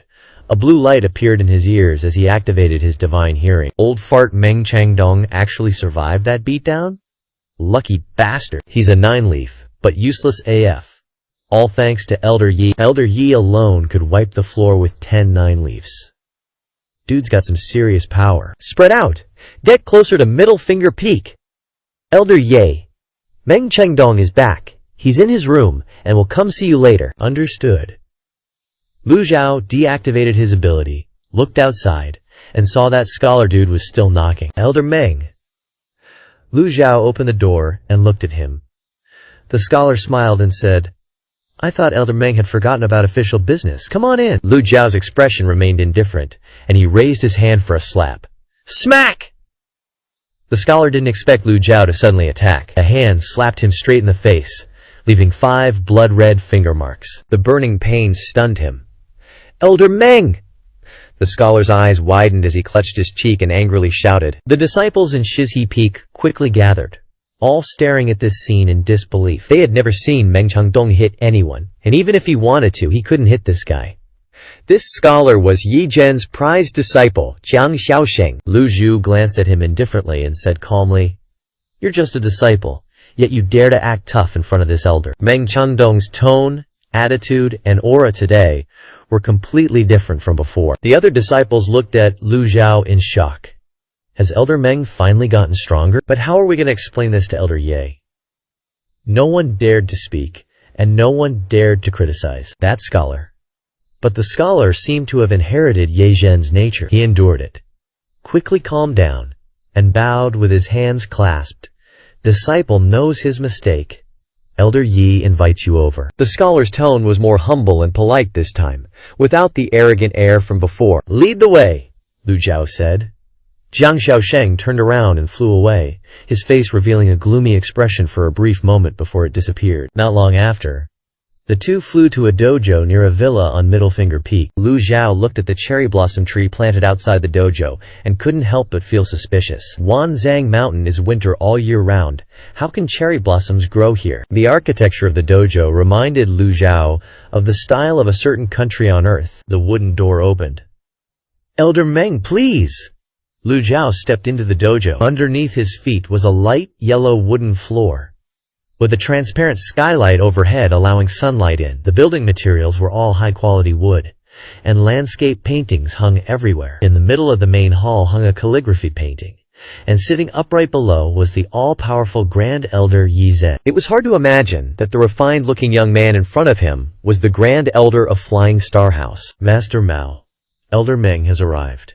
A blue light appeared in his ears as he activated his divine hearing. Old fart Meng Changdong actually survived that beatdown? Lucky bastard. He's a 9-leaf, but useless AF. All thanks to Elder Yi. Elder Yi alone could wipe the floor with 10 9-leafs. Dude's got some serious power. Spread out. Get closer to Middle Finger Peak. Elder Ye. Meng Changdong is back. He's in his room, and will come see you later. Understood. Lu Zhao deactivated his ability, looked outside, and saw that scholar dude was still knocking. Elder Meng. Lu Zhao opened the door and looked at him. The scholar smiled and said, I thought Elder Meng had forgotten about official business. Come on in. Lu Zhao's expression remained indifferent, and he raised his hand for a slap. Smack! The scholar didn't expect Lu Zhao to suddenly attack. A hand slapped him straight in the face, leaving 5 blood-red finger marks. The burning pain stunned him. Elder Meng! The scholar's eyes widened as he clutched his cheek and angrily shouted. The disciples in Shizhi Peak quickly gathered, all staring at this scene in disbelief. They had never seen Meng Changdong hit anyone, and even if he wanted to, he couldn't hit this guy. This scholar was Yi Zhen's prized disciple, Jiang Xiaosheng. Lu Zhu glanced at him indifferently and said calmly, "You're just a disciple, yet you dare to act tough in front of this elder." Meng Changdong's tone, attitude, and aura today were completely different from before. The other disciples looked at Lu Zhao in shock. Has Elder Meng finally gotten stronger? But how are we going to explain this to Elder Ye? No one dared to speak, and no one dared to criticize that scholar. But the scholar seemed to have inherited Ye Zhen's nature. He endured it, quickly calmed down, and bowed with his hands clasped. "Disciple knows his mistake. Elder Yi invites you over." The scholar's tone was more humble and polite this time, without the arrogant air from before. "Lead the way," Lu Zhao said. Jiang Xiaosheng turned around and flew away, his face revealing a gloomy expression for a brief moment before it disappeared. Not long after, the two flew to a dojo near a villa on Middle Finger Peak. Lu Zhao looked at the cherry blossom tree planted outside the dojo and couldn't help but feel suspicious. Wanzang Mountain is winter all year round. How can cherry blossoms grow here? The architecture of the dojo reminded Lu Zhao of the style of a certain country on earth. The wooden door opened. "Elder Meng, please!" Lu Zhao stepped into the dojo. Underneath his feet was a light yellow wooden floor, with a transparent skylight overhead allowing sunlight in. The building materials were all high-quality wood, and landscape paintings hung everywhere. In the middle of the main hall hung a calligraphy painting, and sitting upright below was the all-powerful Grand Elder Yi Zhen. It was hard to imagine that the refined-looking young man in front of him was the Grand Elder of Flying Star House. "Master Mao, Elder Meng has arrived."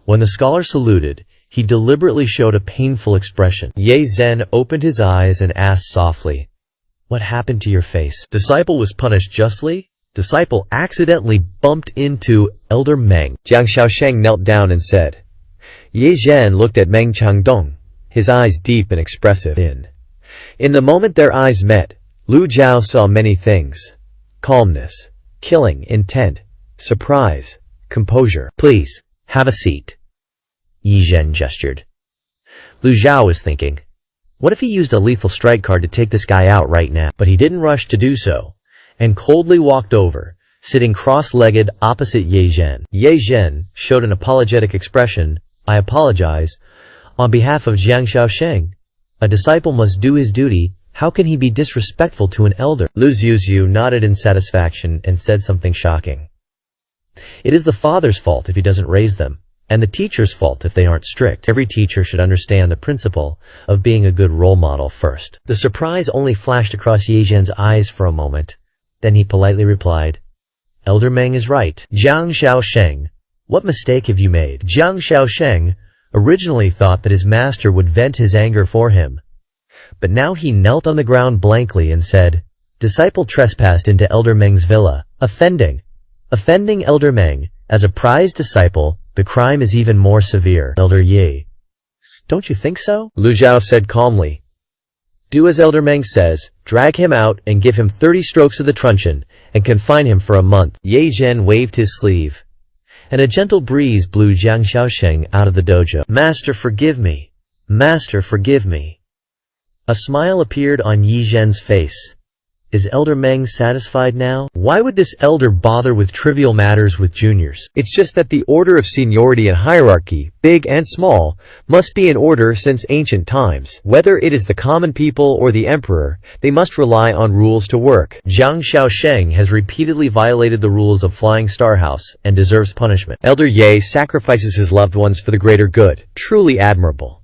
When the scholar saluted, he deliberately showed a painful expression. Ye Zhen opened his eyes and asked softly, "What happened to your face?" Disciple was punished justly. Disciple accidentally bumped into Elder Meng. Jiang Xiaosheng knelt down and said. Ye Zhen looked at Meng Changdong, his eyes deep and expressive. In the moment their eyes met, Lu Zhao saw many things. Calmness, killing intent, surprise, composure. "Please, have a seat," Yi Zhen gestured. Lu Zhao was thinking, what if he used a lethal strike card to take this guy out right now? But he didn't rush to do so, and coldly walked over, sitting cross-legged opposite Ye Zhen. Ye Zhen showed an apologetic expression. "I apologize. On behalf of Jiang Xiaosheng, a disciple must do his duty. How can he be disrespectful to an elder?" Lu Zhu nodded in satisfaction and said something shocking. "It is the father's fault if he doesn't raise them, and the teacher's fault if they aren't strict. Every teacher should understand the principle of being a good role model first." The surprise only flashed across Ye Zhen's eyes for a moment. Then he politely replied, "Elder Meng is right. Jiang Xiaosheng, what mistake have you made?" Jiang Xiaosheng originally thought that his master would vent his anger for him, but now he knelt on the ground blankly and said, "Disciple trespassed into Elder Meng's villa, offending Elder Meng. As a prized disciple, the crime is even more severe." "Elder Ye, don't you think so?" Lu Zhao said calmly. "Do as Elder Meng says, drag him out and give him 30 strokes of the truncheon, and confine him for a month." Ye Zhen waved his sleeve, and a gentle breeze blew Jiang Xiaosheng out of the dojo. "Master, forgive me. Master, forgive me." A smile appeared on Yi Zhen's face. Is Elder Meng satisfied now? Why would this elder bother with trivial matters with juniors? It's just that the order of seniority and hierarchy, big and small, must be in order since ancient times. Whether it is the common people or the emperor, they must rely on rules to work. Jiang Xiaosheng has repeatedly violated the rules of Flying Star House and deserves punishment. Elder Ye sacrifices his loved ones for the greater good. Truly admirable.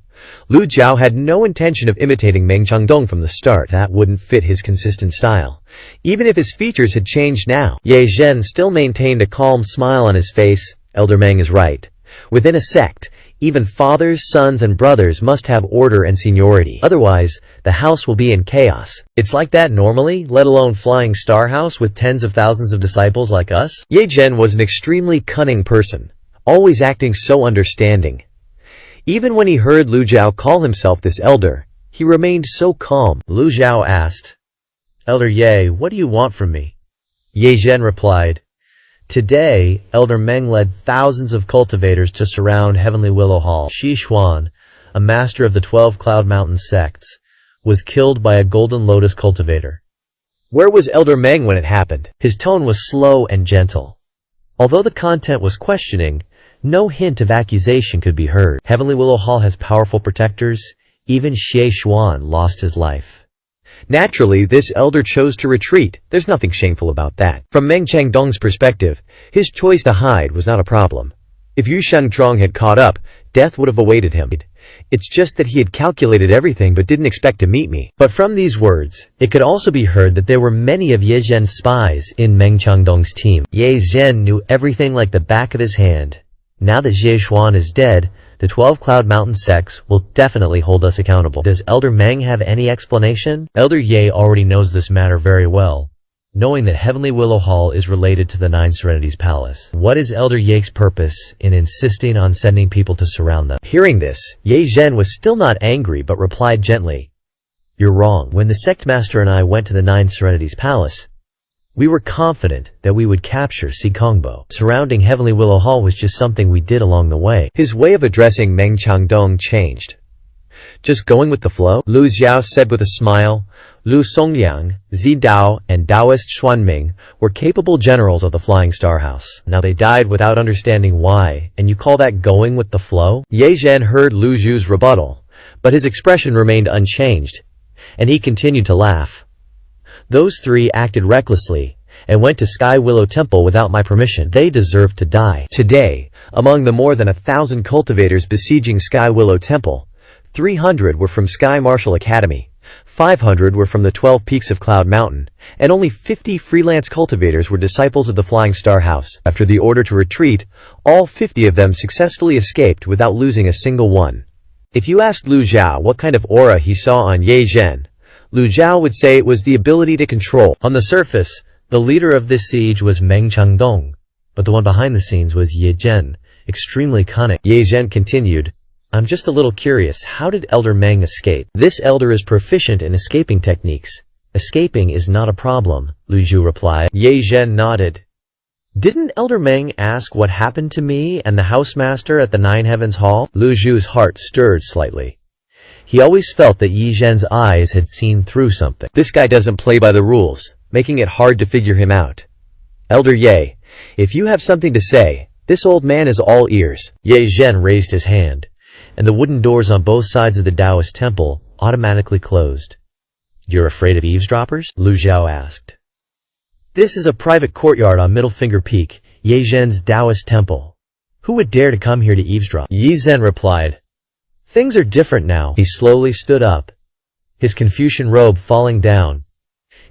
Lu Zhao had no intention of imitating Meng Changdong from the start. That wouldn't fit his consistent style, even if his features had changed now. Ye Zhen still maintained a calm smile on his face. Elder Meng is right. Within a sect, even fathers, sons, and brothers must have order and seniority. Otherwise, the house will be in chaos. It's like that normally, let alone Flying Star House with tens of thousands of disciples like us. Ye Zhen was an extremely cunning person, always acting so understanding. Even when he heard Lu Zhao call himself this elder, he remained so calm. Lu Zhao asked, "Elder Ye, what do you want from me?" Ye Zhen replied, "Today, Elder Meng led thousands of cultivators to surround Heavenly Willow Hall. Shi Xuan, a master of the 12 Cloud Mountain sects, was killed by a Golden Lotus cultivator. Where was Elder Meng when it happened? His tone was slow and gentle. Although the content was questioning, no hint of accusation could be heard. Heavenly Willow Hall has powerful protectors. Even Xie Xuan lost his life. Naturally, this elder chose to retreat. There's nothing shameful about that. From Meng Changdong's perspective, his choice to hide was not a problem. If Yu Shengzhong had caught up, death would have awaited him. It's just that he had calculated everything but didn't expect to meet me. But from these words, it could also be heard that there were many of Ye Zhen's spies in Meng Changdong's team. Ye Zhen knew everything like the back of his hand. Now that Xie Xuan is dead, the 12 Cloud Mountain sects will definitely hold us accountable. Does Elder Meng have any explanation? Elder Ye already knows this matter very well, knowing that Heavenly Willow Hall is related to the Nine Serenities Palace. What is Elder Ye's purpose in insisting on sending people to surround them? Hearing this, Ye Zhen was still not angry but replied gently, "You're wrong. When the sect master and I went to the Nine Serenities Palace, we were confident that we would capture Si Kongbo. Surrounding Heavenly Willow Hall was just something we did along the way." His way of addressing Meng Changdong changed. "Just going with the flow?" Lu Xiao said with a smile. Lu Songliang, Zi Dao, and Taoist Xuanming were capable generals of the Flying Star House. Now they died without understanding why, and you call that going with the flow? Ye Zhen heard Lu Zhu's rebuttal, but his expression remained unchanged, and he continued to laugh. "Those three acted recklessly and went to Sky Willow Temple without my permission. They deserve to die." Today, among the more than 1,000 cultivators besieging Sky Willow Temple, 300 were from Sky Martial Academy, 500 were from the 12 Peaks of Cloud Mountain, and only 50 freelance cultivators were disciples of the Flying Star House. After the order to retreat, all 50 of them successfully escaped without losing a single one. If you asked Lu Zhao what kind of aura he saw on Ye Zhen, Lu Zhao would say it was the ability to control. On the surface, the leader of this siege was Meng Changdong, but the one behind the scenes was Ye Zhen, extremely cunning. Ye Zhen continued, "I'm just a little curious, how did Elder Meng escape? This elder is proficient in escaping techniques. Escaping is not a problem," Lu Zhu replied. Ye Zhen nodded. "Didn't Elder Meng ask what happened to me and the housemaster at the Nine Heavens Hall?" Lu Zhu's heart stirred slightly. He always felt that Ye Zhen's eyes had seen through something. This guy doesn't play by the rules, making it hard to figure him out. "Elder Ye, if you have something to say, this old man is all ears." Ye Zhen raised his hand, and the wooden doors on both sides of the Taoist temple automatically closed. "You're afraid of eavesdroppers?" Lu Zhao asked. "This is a private courtyard on Middle Finger Peak, Ye Zhen's Taoist temple. Who would dare to come here to eavesdrop?" Ye Zhen replied. "Things are different now." He slowly stood up, his Confucian robe falling down,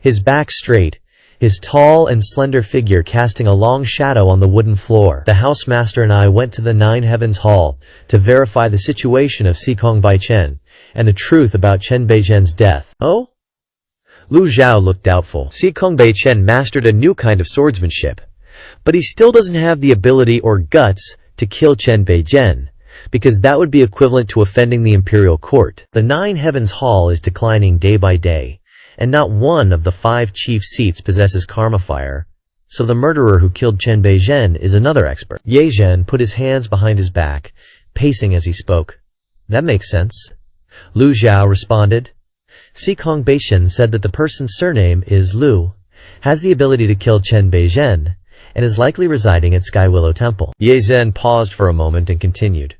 his back straight, his tall and slender figure casting a long shadow on the wooden floor. "The housemaster and I went to the Nine Heavens Hall to verify the situation of Si Kong Baichen and the truth about Chen Beizhen's death." "Oh?" Lu Zhao looked doubtful. Si Kong Baichen mastered a new kind of swordsmanship, but he still doesn't have the ability or guts to kill Chen Beizhen, because that would be equivalent to offending the imperial court. The Nine Heavens Hall is declining day by day, and not one of the 5 chief seats possesses karma fire, so the murderer who killed Chen Beizhen is another expert. Ye Zhen put his hands behind his back, pacing as he spoke. "That makes sense," Lu Zhao responded. "Si Kong Baichen said that the person's surname is Lu, has the ability to kill Chen Beizhen, and is likely residing at Sky Willow Temple." Ye Zhen paused for a moment and continued.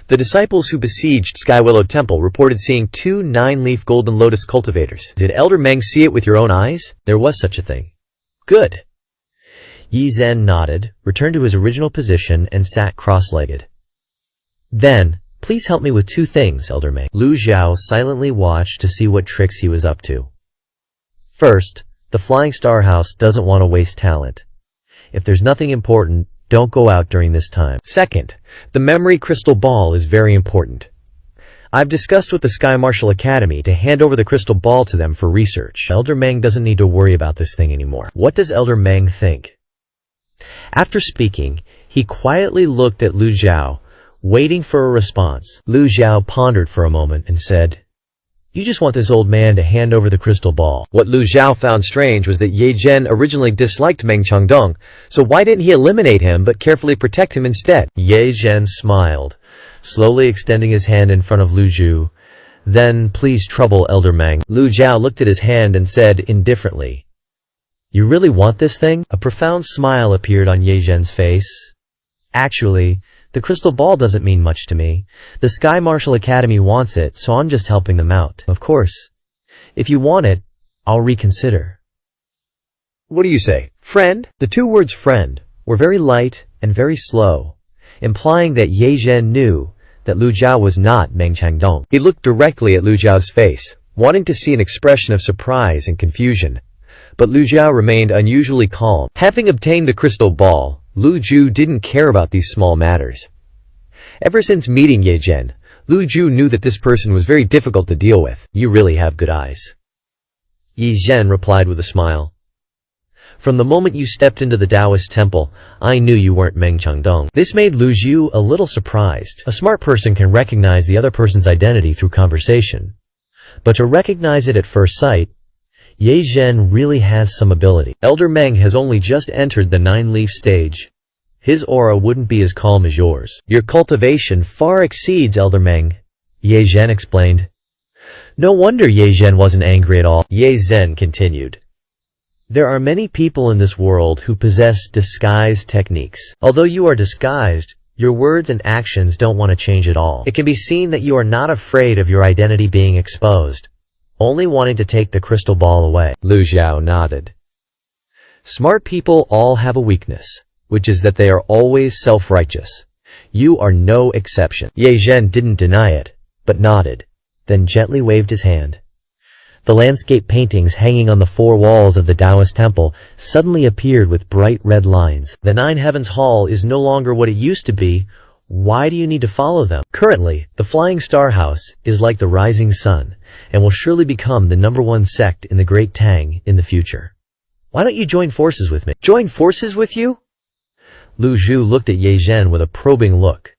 "The disciples who besieged Sky Willow Temple reported seeing 2 9-leaf golden lotus cultivators. Did Elder Meng see it with your own eyes?" "There was such a thing." "Good." Ye Zhen nodded, returned to his original position, and sat cross-legged. "Then, please help me with 2 things, Elder Meng." Lu Zhao silently watched to see what tricks he was up to. "First, the Flying Star House doesn't want to waste talent. If there's nothing important, don't go out during this time. Second, the memory crystal ball is very important. I've discussed with the Sky Martial Academy to hand over the crystal ball to them for research. Elder Meng doesn't need to worry about this thing anymore." "What does Elder Meng think?" After speaking, he quietly looked at Lu Zhao, waiting for a response. Lu Zhao pondered for a moment and said, "You just want this old man to hand over the crystal ball." What Lu Zhao found strange was that Ye Zhen originally disliked Meng Changdong, so why didn't he eliminate him but carefully protect him instead? Ye Zhen smiled, slowly extending his hand in front of Lu Zhu. Then, please trouble Elder Meng. Lu Jiao looked at his hand and said indifferently, "You really want this thing?" A profound smile appeared on Ye Zhen's face. "Actually, the crystal ball doesn't mean much to me. The Sky Martial Academy wants it, so I'm just helping them out. Of course, if you want it, I'll reconsider." "What do you say, friend?" The two words friend were very light and very slow, implying that Ye Zhen knew that Lu Jiao was not Meng Changdong. He looked directly at Lu Jiao's face, wanting to see an expression of surprise and confusion. But Lu Jiao remained unusually calm. Having obtained the crystal ball, Lu Ju didn't care about these small matters. Ever since meeting Ye Zhen, Lu Ju knew that this person was very difficult to deal with. "You really have good eyes," Ye Zhen replied with a smile. "From the moment you stepped into the Taoist temple, I knew you weren't Meng Changdong." This made Lu Ju a little surprised. A smart person can recognize the other person's identity through conversation. But to recognize it at first sight, Ye Zhen really has some ability. Elder Meng has only just entered the 9-leaf stage. His aura wouldn't be as calm as yours. "Your cultivation far exceeds Elder Meng," Ye Zhen explained. No wonder Ye Zhen wasn't angry at all. Ye Zhen continued, "There are many people in this world who possess disguise techniques. Although you are disguised, your words and actions don't want to change at all. It can be seen that you are not afraid of your identity being exposed, only wanting to take the crystal ball away." Lu Jiao nodded. "Smart people all have a weakness, which is that they are always self-righteous. You are no exception." Ye Zhen didn't deny it, but nodded, then gently waved his hand. The landscape paintings hanging on the 4 walls of the Taoist temple suddenly appeared with bright red lines. "The 9 Heavens Hall is no longer what it used to be. Why do you need to follow them? Currently, the Flying Star House is like the rising sun, and will surely become the #1 sect in the Great Tang in the future. Why don't you join forces with me?" "Join forces with you?" Lu Ju looked at Ye Zhen with a probing look.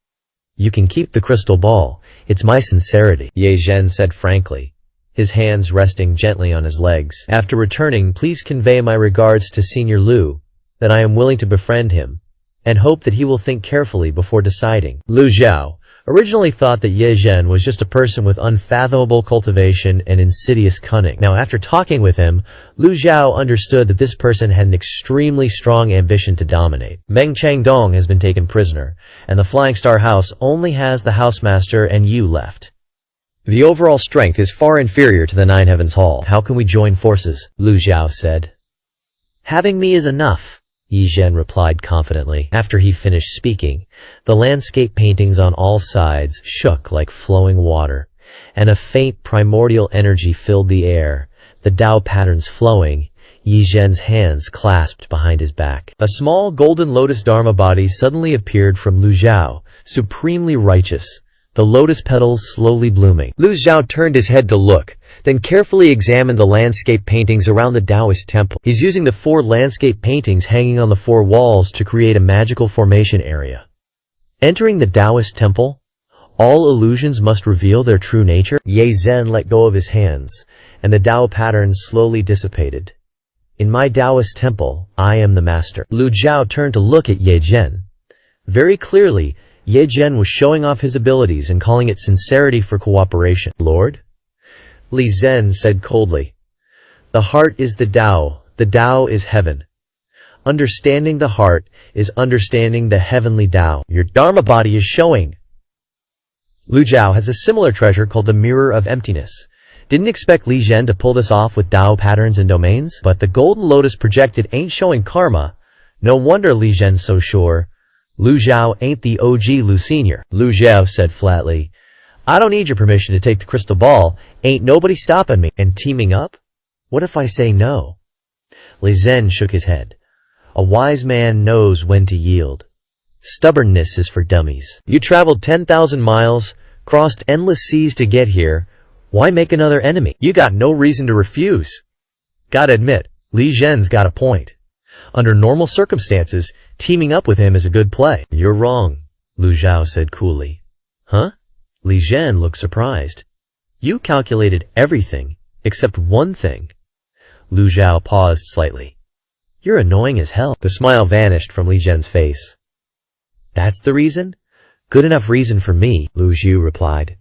"You can keep the crystal ball. It's my sincerity," Ye Zhen said frankly, his hands resting gently on his legs. "After returning, please convey my regards to Senior Lu, that I am willing to befriend him, and hope that he will think carefully before deciding." Lu Jiao originally thought that Ye Zhen was just a person with unfathomable cultivation and insidious cunning. Now, after talking with him, Lu Jiao understood that this person had an extremely strong ambition to dominate. Meng Changdong has been taken prisoner, and the Flying Star House only has the housemaster and you left. The overall strength is far inferior to the 9 Heavens Hall. How can we join forces? Lu Jiao said. "Having me is enough," Ye Zhen replied confidently. After he finished speaking, the landscape paintings on all sides shook like flowing water, and a faint primordial energy filled the air, the Tao patterns flowing, Ye Zhen's hands clasped behind his back. A small golden lotus dharma body suddenly appeared from Lu Jiao, supremely righteous, the lotus petals slowly blooming. Lu Jiao turned his head to look, then carefully examined the landscape paintings around the Taoist temple. He's using the 4 landscape paintings hanging on the 4 walls to create a magical formation area. Entering the Taoist temple, all illusions must reveal their true nature. Ye Zhen let go of his hands, and the Tao patterns slowly dissipated. "In my Taoist temple, I am the master." Lu Jiao turned to look at Ye Zhen. Very clearly, Ye Zhen was showing off his abilities and calling it sincerity for cooperation. "Lord?" Li Zhen said coldly. "The heart is the Tao is heaven. Understanding the heart is understanding the heavenly Tao. Your Dharma body is showing." Lu Jiao has a similar treasure called the Mirror of Emptiness. Didn't expect Li Zhen to pull this off with Tao patterns and domains, but the golden lotus projected ain't showing karma. No wonder Li Zhen's so sure. Lu Jiao ain't the OG Lu Senior. Lu Jiao said flatly, "I don't need your permission to take the crystal ball. Ain't nobody stopping me. And teaming up? What if I say no?" Li Zhen shook his head. "A wise man knows when to yield. Stubbornness is for dummies. You traveled 10,000 miles, crossed endless seas to get here. Why make another enemy? You got no reason to refuse." Gotta admit, Li Zhen's got a point. Under normal circumstances, teaming up with him is a good play. "You're wrong," Lu Jiao said coolly. "Huh?" Li Zhen looked surprised. "You calculated everything, except one thing." Lu Jiao paused slightly. "You're annoying as hell." The smile vanished from Li Zhen's face. "That's the reason? Good enough reason for me," Lu Jiao replied.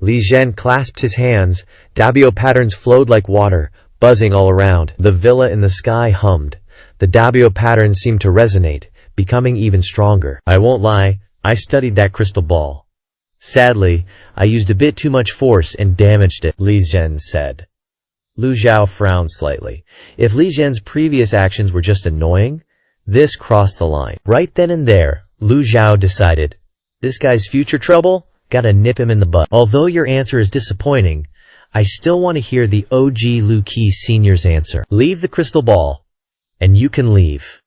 Li Zhen clasped his hands. Dabio patterns flowed like water, buzzing all around. The villa in the sky hummed. The Dabio patterns seemed to resonate, becoming even stronger. I won't lie, I studied that crystal ball. Sadly, I used a bit too much force and damaged it, Li Zhen said. Lu Zhao frowned slightly. If Li Zhen's previous actions were just annoying, this crossed the line. Right then and there, Lu Zhao decided, this guy's future trouble? Gotta nip him in the butt. Although your answer is disappointing, I still want to hear the OG Lu Qi Sr.'s answer. Leave the crystal ball, and you can leave.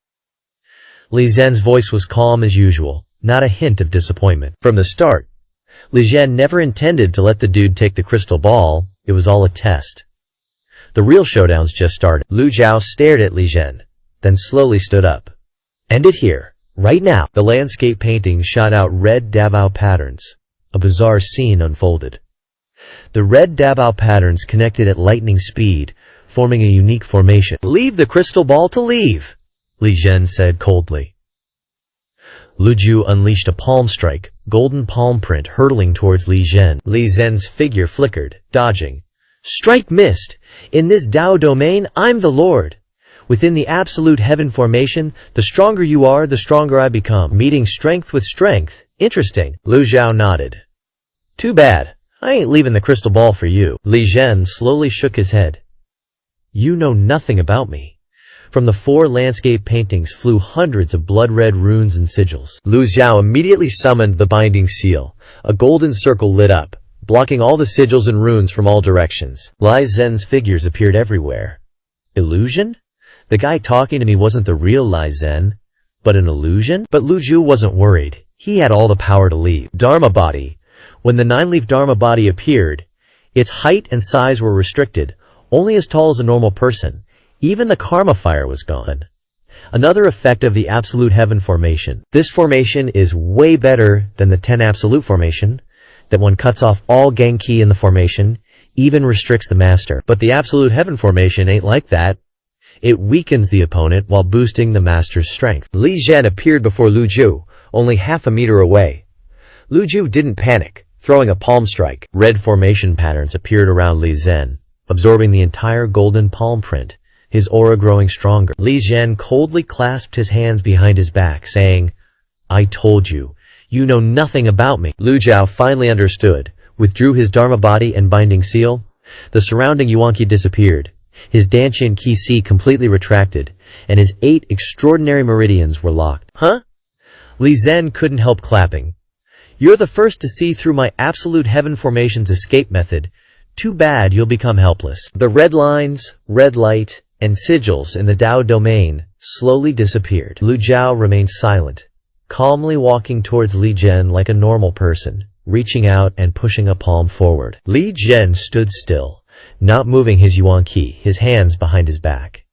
Li Zhen's voice was calm as usual, not a hint of disappointment. From the start, Li Zhen never intended to let the dude take the crystal ball, it was all a test. The real showdowns just started. Lu Zhao stared at Li Zhen, then slowly stood up. End it here, right now. The landscape painting shot out red Davao patterns. A bizarre scene unfolded. The red Davao patterns connected at lightning speed, forming a unique formation. Leave the crystal ball to leave, Li Zhen said coldly. Lu Ju unleashed a palm strike, golden palm print hurtling towards Li Zhen. Li Zhen's figure flickered, dodging. Strike missed! In this Dao domain, I'm the Lord. Within the absolute heaven formation, the stronger you are, the stronger I become. Meeting strength with strength. Interesting. Lu Zhao nodded. Too bad. I ain't leaving the crystal ball for you. Li Zhen slowly shook his head. You know nothing about me. From the 4 landscape paintings flew hundreds of blood-red runes and sigils. Lu Zhao immediately summoned the binding seal. A golden circle lit up, blocking all the sigils and runes from all directions. Li Zhen's figures appeared everywhere. Illusion? The guy talking to me wasn't the real Li Zhen, but an illusion? But Lu Ju wasn't worried. He had all the power to leave. Dharma body. When the 9-leaf Dharma body appeared, its height and size were restricted, only as tall as a normal person. Even the karma fire was gone. Another effect of the absolute heaven formation. This formation is way better than the 10 absolute formation. That one cuts off all Genki in the formation, even restricts the master. But the absolute heaven formation ain't like that. It weakens the opponent while boosting the master's strength. Li Zhen appeared before Lu Ju, only half a meter away. Lu Ju didn't panic, throwing a palm strike. Red formation patterns appeared around Li Zhen, absorbing the entire golden palm print, his aura growing stronger. Li Zhen coldly clasped his hands behind his back, saying, I told you, you know nothing about me. Lu Zhao finally understood, withdrew his Dharma body and binding seal. The surrounding Yuan-Qi disappeared. His Danshin Qi completely retracted, and his 8 extraordinary meridians were locked. Huh? Li Zhen couldn't help clapping. You're the first to see through my absolute heaven formation's escape method. Too bad you'll become helpless. The red lines, red light, and sigils in the Dao domain slowly disappeared. Lu Zhao remained silent, calmly walking towards Li Zhen like a normal person, reaching out and pushing a palm forward. Li Zhen stood still, not moving his Yuan-Qi, his hands behind his back.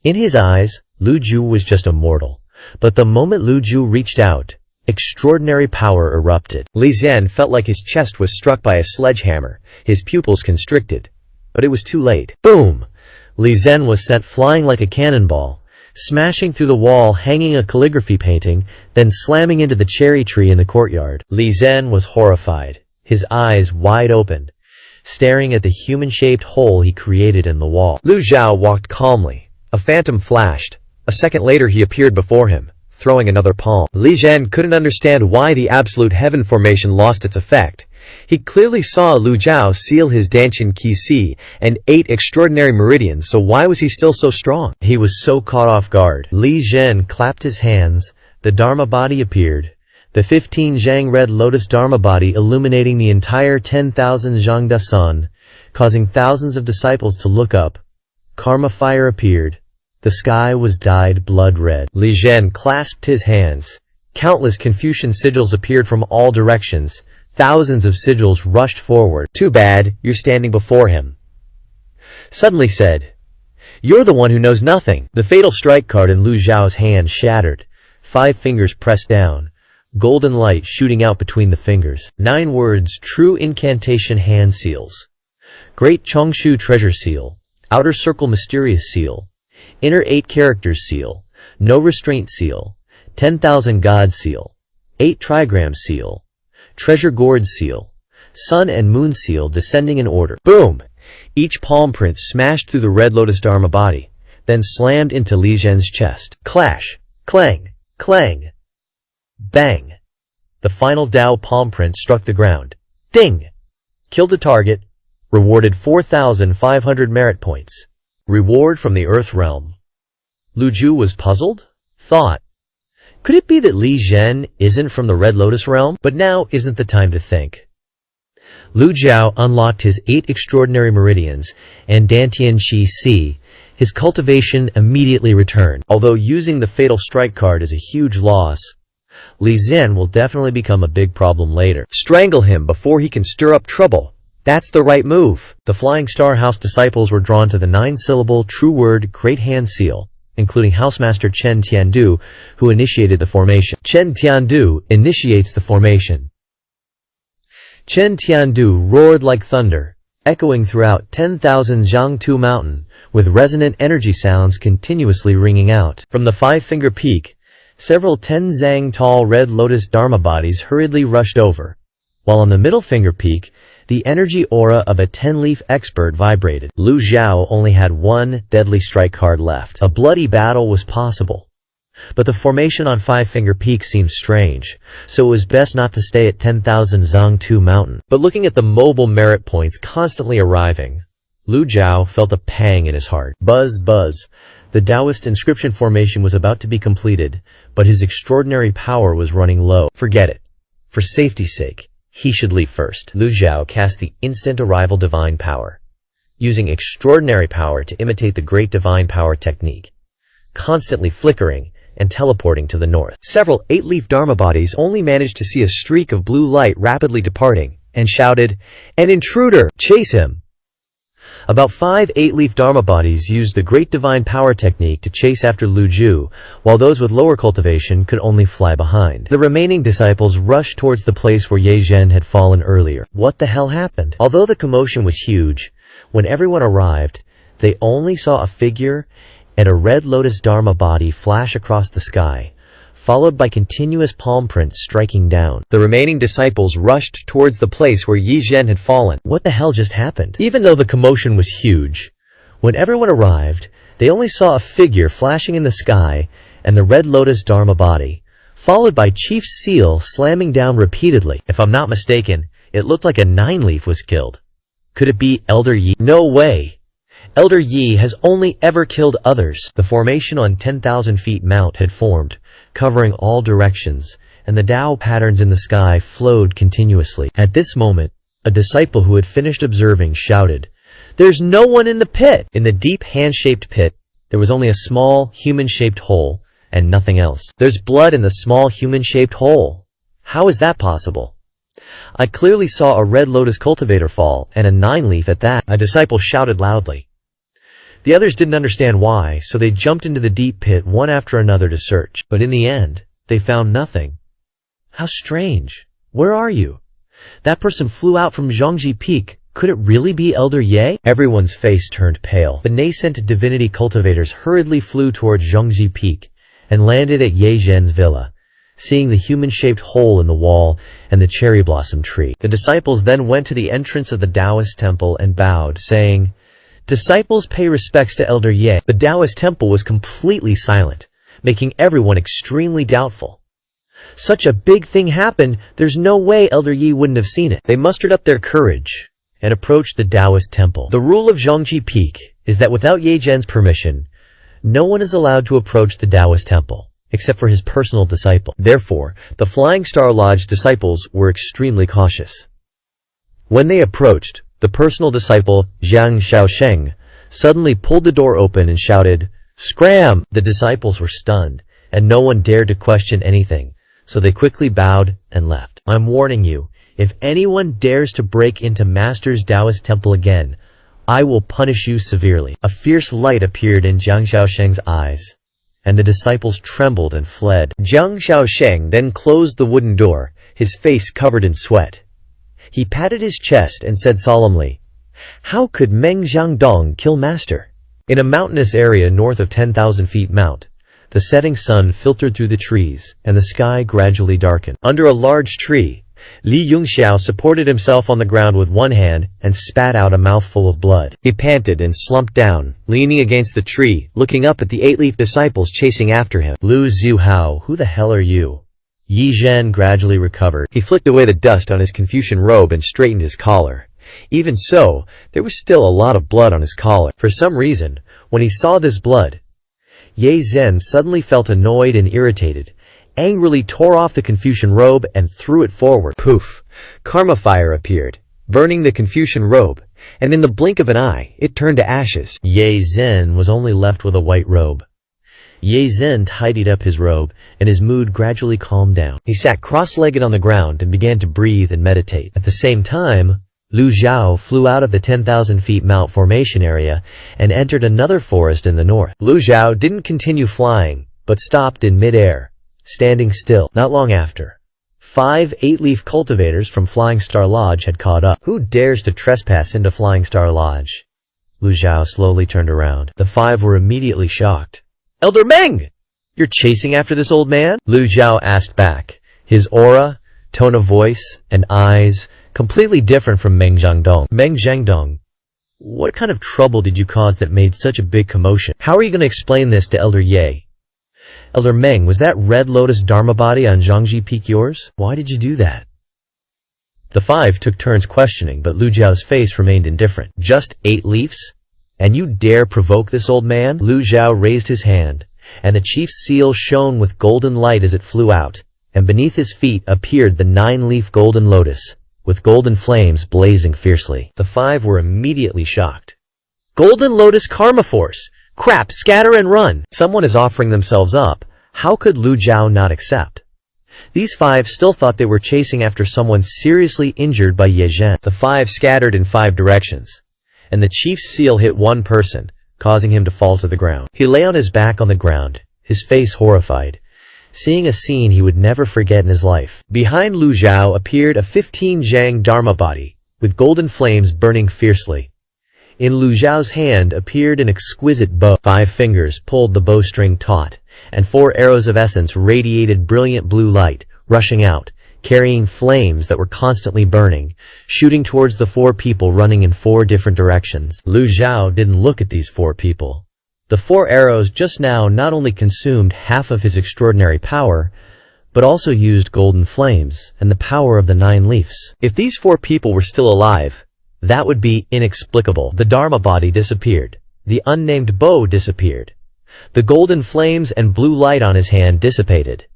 In his eyes, Lu Ju was just a mortal. But the moment Lu Ju reached out, extraordinary power erupted. Li Zhen felt like his chest was struck by a sledgehammer, his pupils constricted. But it was too late. Boom! Li Zhen was sent flying like a cannonball, smashing through the wall, hanging a calligraphy painting, then slamming into the cherry tree in the courtyard. Li Zhen was horrified, his eyes wide open, staring at the human-shaped hole he created in the wall. Lu Zhao walked calmly. A phantom flashed. A second later he appeared before him, throwing another palm. Li Zhen couldn't understand why the absolute heaven formation lost its effect. He clearly saw Lu Zhao seal his Danshin Qi and 8 extraordinary meridians, so why was he still so strong? He was so caught off guard. Li Zhen clapped his hands. The Dharma body appeared. The 15 Zhang red lotus Dharma body illuminating the entire 10,000 Zhangda sun, causing thousands of disciples to look up. Karma fire appeared. The sky was dyed blood red. Li Zhen clasped his hands. Countless Confucian sigils appeared from all directions. Thousands of sigils rushed forward. Too bad, you're standing before him. Suddenly said, you're the one who knows nothing. The fatal strike card in Lu Zhao's hand shattered. 5 fingers pressed down. Golden light shooting out between the fingers. 9 words, true incantation hand seals. Great Chongshu treasure seal. Outer circle mysterious seal. Inner 8 characters seal. No restraint seal. 10,000 god seal. 8 trigram seal. Treasure gourd seal. sun and moon seal descending in order. Boom! Each palm print smashed through the red lotus dharma body, then slammed into Li Zhen's chest. Clash! Clang! Clang! Bang! The final Dao palm print struck the ground. Ding! Killed a target. Rewarded 4,500 merit points. Reward from the Earth Realm. Lu Ju was puzzled. Thought, could it be that Li Zhen isn't from the Red Lotus Realm? But now isn't the time to think. Lu Jiao unlocked his 8 extraordinary meridians, and Dantian Qi Si, his cultivation immediately returned. Although using the Fatal Strike card is a huge loss, Li Zhen will definitely become a big problem later. Strangle him before he can stir up trouble. That's the right move. The Flying Star House disciples were drawn to the 9-syllable true word Great Hand Seal, including Housemaster Chen Tiandu, who initiated the formation. Chen Tiandu initiates the formation. Chen Tiandu roared like thunder, echoing throughout 10,000 Jiangtu Mountain, with resonant energy sounds continuously ringing out. From the 5-finger peak, several 10-zang tall red lotus dharma bodies hurriedly rushed over, while on the middle finger peak, the energy aura of a 10-leaf expert vibrated. Lu Jiao only had 1 deadly strike card left. A bloody battle was possible, but the formation on 5-finger peak seemed strange, so it was best not to stay at 10,000 Zhangtu Mountain. But looking at the mobile merit points constantly arriving, Lu Jiao felt a pang in his heart. Buzz, buzz. The Taoist inscription formation was about to be completed, but his extraordinary power was running low. Forget it. For safety's sake, he should leave first. Lu Jiao cast the instant arrival divine power, using extraordinary power to imitate the great divine power technique, constantly flickering and teleporting to the north. Several 8-leaf dharma bodies only managed to see a streak of blue light rapidly departing, and shouted, "An intruder! Chase him!" About 5 8-leaf dharma bodies used the great divine power technique to chase after Lu Ju, while those with lower cultivation could only fly behind. The remaining disciples rushed towards the place where Ye Zhen had fallen earlier. What the hell happened? Although the commotion was huge, when everyone arrived, they only saw a figure and a red lotus dharma body flash across the sky, followed by continuous palm prints striking down. The remaining disciples rushed towards the place where Ye Zhen had fallen. What the hell just happened? Even though the commotion was huge, when everyone arrived, they only saw a figure flashing in the sky and the red lotus dharma body, followed by Chief Seal slamming down repeatedly. If I'm not mistaken, it looked like a 9-leaf was killed. Could it be Elder Yi? No way! Elder Yi has only ever killed others. The formation on 10,000 feet mount had formed, covering all directions, and the Tao patterns in the sky flowed continuously. At this moment, a disciple who had finished observing shouted, "There's no one in the pit!" In the deep hand-shaped pit, there was only a small, human-shaped hole, and nothing else. There's blood in the small, human-shaped hole. How is that possible? I clearly saw a red lotus cultivator fall, and a 9-leaf at that. A disciple shouted loudly. The others didn't understand why, so they jumped into the deep pit one after another to search. But in the end, they found nothing. How strange. Where are you? That person flew out from Zhongji Peak. Could it really be Elder Ye? Everyone's face turned pale. The nascent divinity cultivators hurriedly flew towards Zhongji Peak and landed at Ye Zhen's villa, seeing the human-shaped hole in the wall and the cherry blossom tree. The disciples then went to the entrance of the Taoist temple and bowed, saying, "Disciples pay respects to Elder Ye." The Taoist temple was completely silent, making everyone extremely doubtful. Such a big thing happened, there's no way Elder Yi wouldn't have seen it. They mustered up their courage and approached the Taoist temple. The rule of Zhongji Peak is that without Ye Zhen's permission, no one is allowed to approach the Taoist temple, except for his personal disciple. Therefore, the Flying Star Lodge disciples were extremely cautious. When they approached, the personal disciple, Zhang Xiaosheng, suddenly pulled the door open and shouted, "Scram!" The disciples were stunned, and no one dared to question anything, so they quickly bowed and left. I'm warning you, if anyone dares to break into Master's Taoist temple again, I will punish you severely. A fierce light appeared in Zhang Xiaosheng's eyes, and the disciples trembled and fled. Zhang Xiaosheng then closed the wooden door, his face covered in sweat. He patted his chest and said solemnly, "How could Meng Jiangdong kill Master?" In a mountainous area north of 10,000 feet mount, the setting sun filtered through the trees, and the sky gradually darkened. Under a large tree, Li Yongxiao supported himself on the ground with one hand and spat out a mouthful of blood. He panted and slumped down, leaning against the tree, looking up at the eight-leaf disciples chasing after him. Lu Zhuhao, who the hell are you? Yi Zhen gradually recovered. He flicked away the dust on his Confucian robe and straightened his collar. Even so, there was still a lot of blood on his collar. For some reason, when he saw this blood, Ye Zhen suddenly felt annoyed and irritated, angrily tore off the Confucian robe and threw it forward. Poof! Karma fire appeared, burning the Confucian robe, and in the blink of an eye, it turned to ashes. Ye Zhen was only left with a white robe. Ye Zhen tidied up his robe, and his mood gradually calmed down. He sat cross-legged on the ground and began to breathe and meditate. At the same time, Lu Zhao flew out of the 10,000 feet mount formation area and entered another forest in the north. Lu Zhao didn't continue flying, but stopped in mid-air, standing still. Not long after, 5 8-leaf cultivators from Flying Star Lodge had caught up. Who dares to trespass into Flying Star Lodge? Lu Zhao slowly turned around. The 5 were immediately shocked. Elder Meng! You're chasing after this old man? Lu Zhao asked back, his aura, tone of voice, and eyes completely different from Meng Jiangdong. Meng Jiangdong, what kind of trouble did you cause that made such a big commotion? How are you going to explain this to Elder Ye? Elder Meng, was that Red Lotus Dharma body on Zhangji Peak yours? Why did you do that? The 5 took turns questioning, but Lu Zhao's face remained indifferent. Just 8 leaves? And you dare provoke this old man? Lu Zhao raised his hand, and the chief's seal shone with golden light as it flew out, and beneath his feet appeared the 9-leaf golden lotus, with golden flames blazing fiercely. The 5 were immediately shocked. Golden Lotus Karma Force! Crap, scatter and run! Someone is offering themselves up. How could Lu Zhao not accept? These 5 still thought they were chasing after someone seriously injured by Ye Zhen. The 5 scattered in 5 directions, and the chief's seal hit one person, causing him to fall to the ground. He lay on his back on the ground, his face horrified, seeing a scene he would never forget in his life. Behind Lu Zhao appeared a 15 Zhang Dharma body, with golden flames burning fiercely. In Lu Zhao's hand appeared an exquisite bow. 5 fingers pulled the bowstring taut, and 4 arrows of essence radiated brilliant blue light, rushing out, carrying flames that were constantly burning, shooting towards the 4 people running in 4 different directions. Lu Zhao didn't look at these 4 people. The 4 arrows just now not only consumed half of his extraordinary power, but also used golden flames and the power of the 9 leaves. If these 4 people were still alive, that would be inexplicable. The Dharma body disappeared. The unnamed bow disappeared. The golden flames and blue light on his hand dissipated,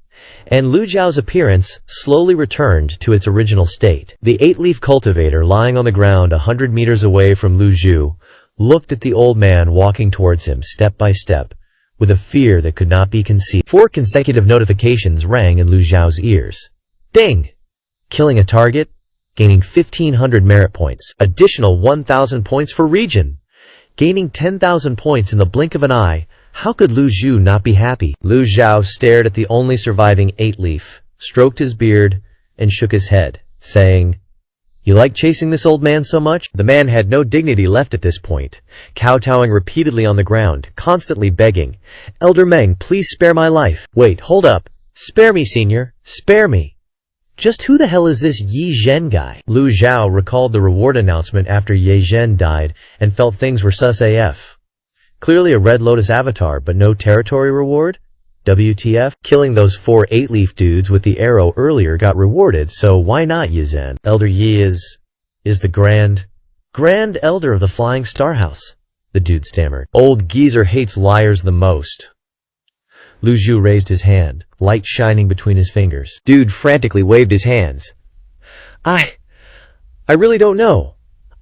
and Lu Zhao's appearance slowly returned to its original state. The 8-leaf cultivator lying on the ground 100 meters away from Lu Zhu looked at the old man walking towards him step by step, with a fear that could not be conceived. 4 consecutive notifications rang in Lu Zhao's ears. Ding! Killing a target, gaining 1,500 merit points. Additional 1,000 points for region. Gaining 10,000 points in the blink of an eye. How could Lu Zhu not be happy? Lu Zhao stared at the only surviving 8-leaf, stroked his beard, and shook his head, saying, "You like chasing this old man so much?" The man had no dignity left at this point, kowtowing repeatedly on the ground, constantly begging, "Elder Meng, please spare my life." "Wait, hold up. Spare me, senior. Spare me. Just who the hell is this Yi Zhen guy?" Lu Zhao recalled the reward announcement after Ye Zhen died and felt things were sus AF. Clearly a Red Lotus avatar, but no territory reward? WTF? Killing those 4 8-leaf dudes with the arrow earlier got rewarded, so why not Ye Zhen? Elder Yi is the Grand Elder of the Flying Star House, the dude stammered. Old geezer hates liars the most. Lu Zhu raised his hand, light shining between his fingers. Dude frantically waved his hands. I really don't know.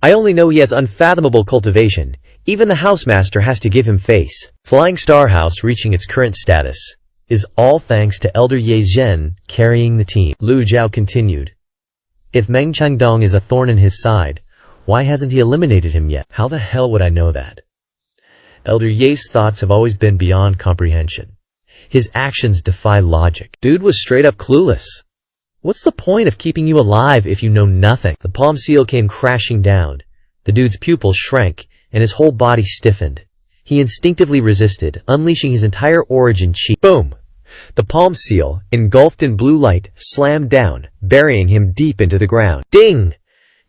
I only know he has unfathomable cultivation. Even the housemaster has to give him face. Flying Star House reaching its current status is all thanks to Elder Ye Zhen carrying the team. Lu Zhao continued. If Meng Changdong is a thorn in his side, why hasn't he eliminated him yet? How the hell would I know that? Elder Ye's thoughts have always been beyond comprehension. His actions defy logic. Dude was straight up clueless. What's the point of keeping you alive if you know nothing? The palm seal came crashing down. The dude's pupils shrank, and his whole body stiffened. He instinctively resisted, unleashing his entire origin chi. Boom! The palm seal, engulfed in blue light, slammed down, burying him deep into the ground. Ding!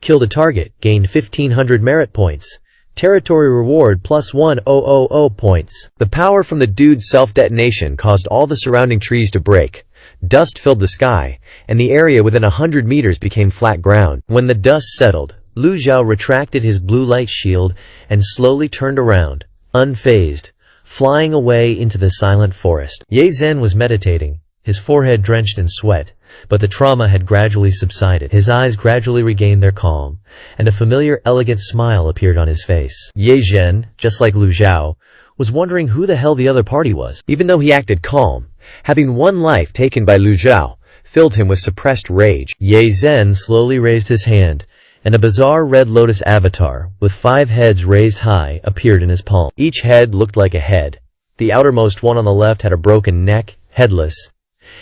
Killed a target, gained 1500 merit points. Territory reward plus 1000 points. The power from the dude's self-detonation caused all the surrounding trees to break. Dust filled the sky, and the area within 100 meters became flat ground. When the dust settled, Lu Zhao retracted his blue light shield and slowly turned around, unfazed, flying away into the silent forest. Ye Zhen was meditating, his forehead drenched in sweat, but the trauma had gradually subsided. His eyes gradually regained their calm, and a familiar, elegant smile appeared on his face. Ye Zhen, just like Lu Zhao, was wondering who the hell the other party was. Even though he acted calm, having one life taken by Lu Zhao filled him with suppressed rage. Ye Zhen slowly raised his hand, and a bizarre red lotus avatar, with 5 heads raised high, appeared in his palm. Each head looked like a head. The outermost one on the left had a broken neck, headless,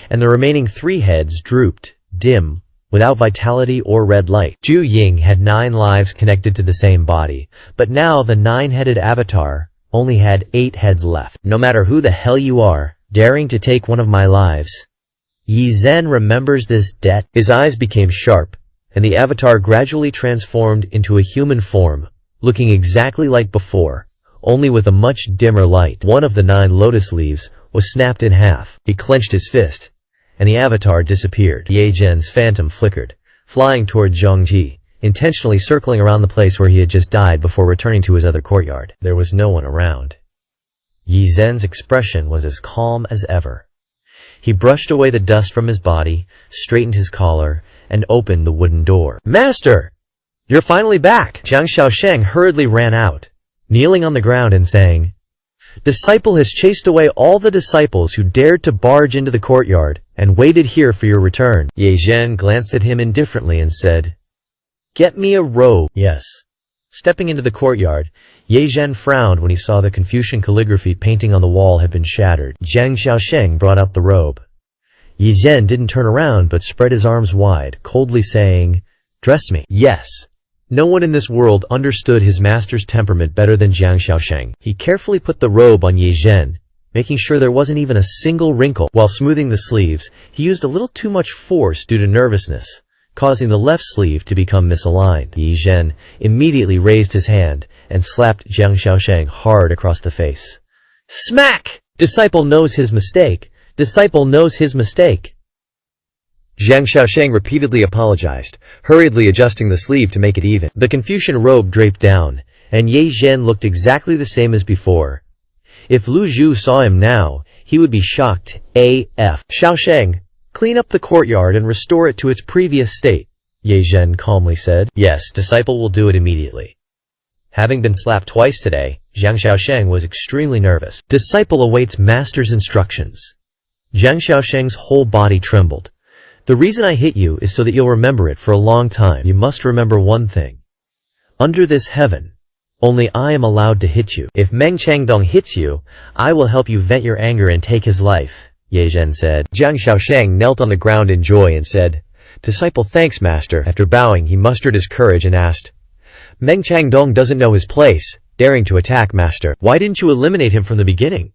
and the remaining 3 heads drooped, dim, without vitality or red light. Zhu Ying had 9 lives connected to the same body, but now the 9-headed avatar only had 8 heads left. No matter who the hell you are, daring to take one of my lives, Ye Zhen remembers this debt. His eyes became sharp, and the avatar gradually transformed into a human form, looking exactly like before, only with a much dimmer light. One of the 9 lotus leaves was snapped in half. He clenched his fist, and the avatar disappeared. Ye Zhen's phantom flickered, flying toward Zhongji, intentionally circling around the place where he had just died before returning to his other courtyard. There was no one around. Ye Zhen's expression was as calm as ever. He brushed away the dust from his body, straightened his collar, and opened the wooden door. "Master! You're finally back!" Zhang Xiaosheng hurriedly ran out, kneeling on the ground and saying, "Disciple has chased away all the disciples who dared to barge into the courtyard and waited here for your return." Ye Zhen glanced at him indifferently and said, "Get me a robe." "Yes." Stepping into the courtyard, Ye Zhen frowned when he saw the Confucian calligraphy painting on the wall had been shattered. Zhang Xiaosheng brought out the robe. Ye Zhen didn't turn around but spread his arms wide, coldly saying, "Dress me." Yes. No one in this world understood his master's temperament better than Zhang Xiaosheng. He carefully put the robe on Ye Zhen, making sure there wasn't even a single wrinkle. While smoothing the sleeves, he used a little too much force due to nervousness, causing the left sleeve to become misaligned. Ye Zhen immediately raised his hand and slapped Zhang Xiaosheng hard across the face. Smack! Disciple knows his mistake. Disciple knows his mistake. Zhang Xiaosheng repeatedly apologized, hurriedly adjusting the sleeve to make it even. The Confucian robe draped down, and Ye Zhen looked exactly the same as before. If Lu Zhu saw him now, he would be shocked AF. "Xiaosheng, clean up the courtyard and restore it to its previous state," Ye Zhen calmly said. "Yes, disciple will do it immediately." Having been slapped twice today, Zhang Xiaosheng was extremely nervous. Disciple awaits master's instructions. Zhang Xiaosheng's whole body trembled. "The reason I hit you is so that you'll remember it for a long time. You must remember one thing. Under this heaven, only I am allowed to hit you. If Meng Changdong hits you, I will help you vent your anger and take his life," Ye Zhen said. Zhang Xiaosheng knelt on the ground in joy and said, "Disciple, thanks, master." After bowing, he mustered his courage and asked, "Meng Changdong doesn't know his place, daring to attack, master. Why didn't you eliminate him from the beginning?"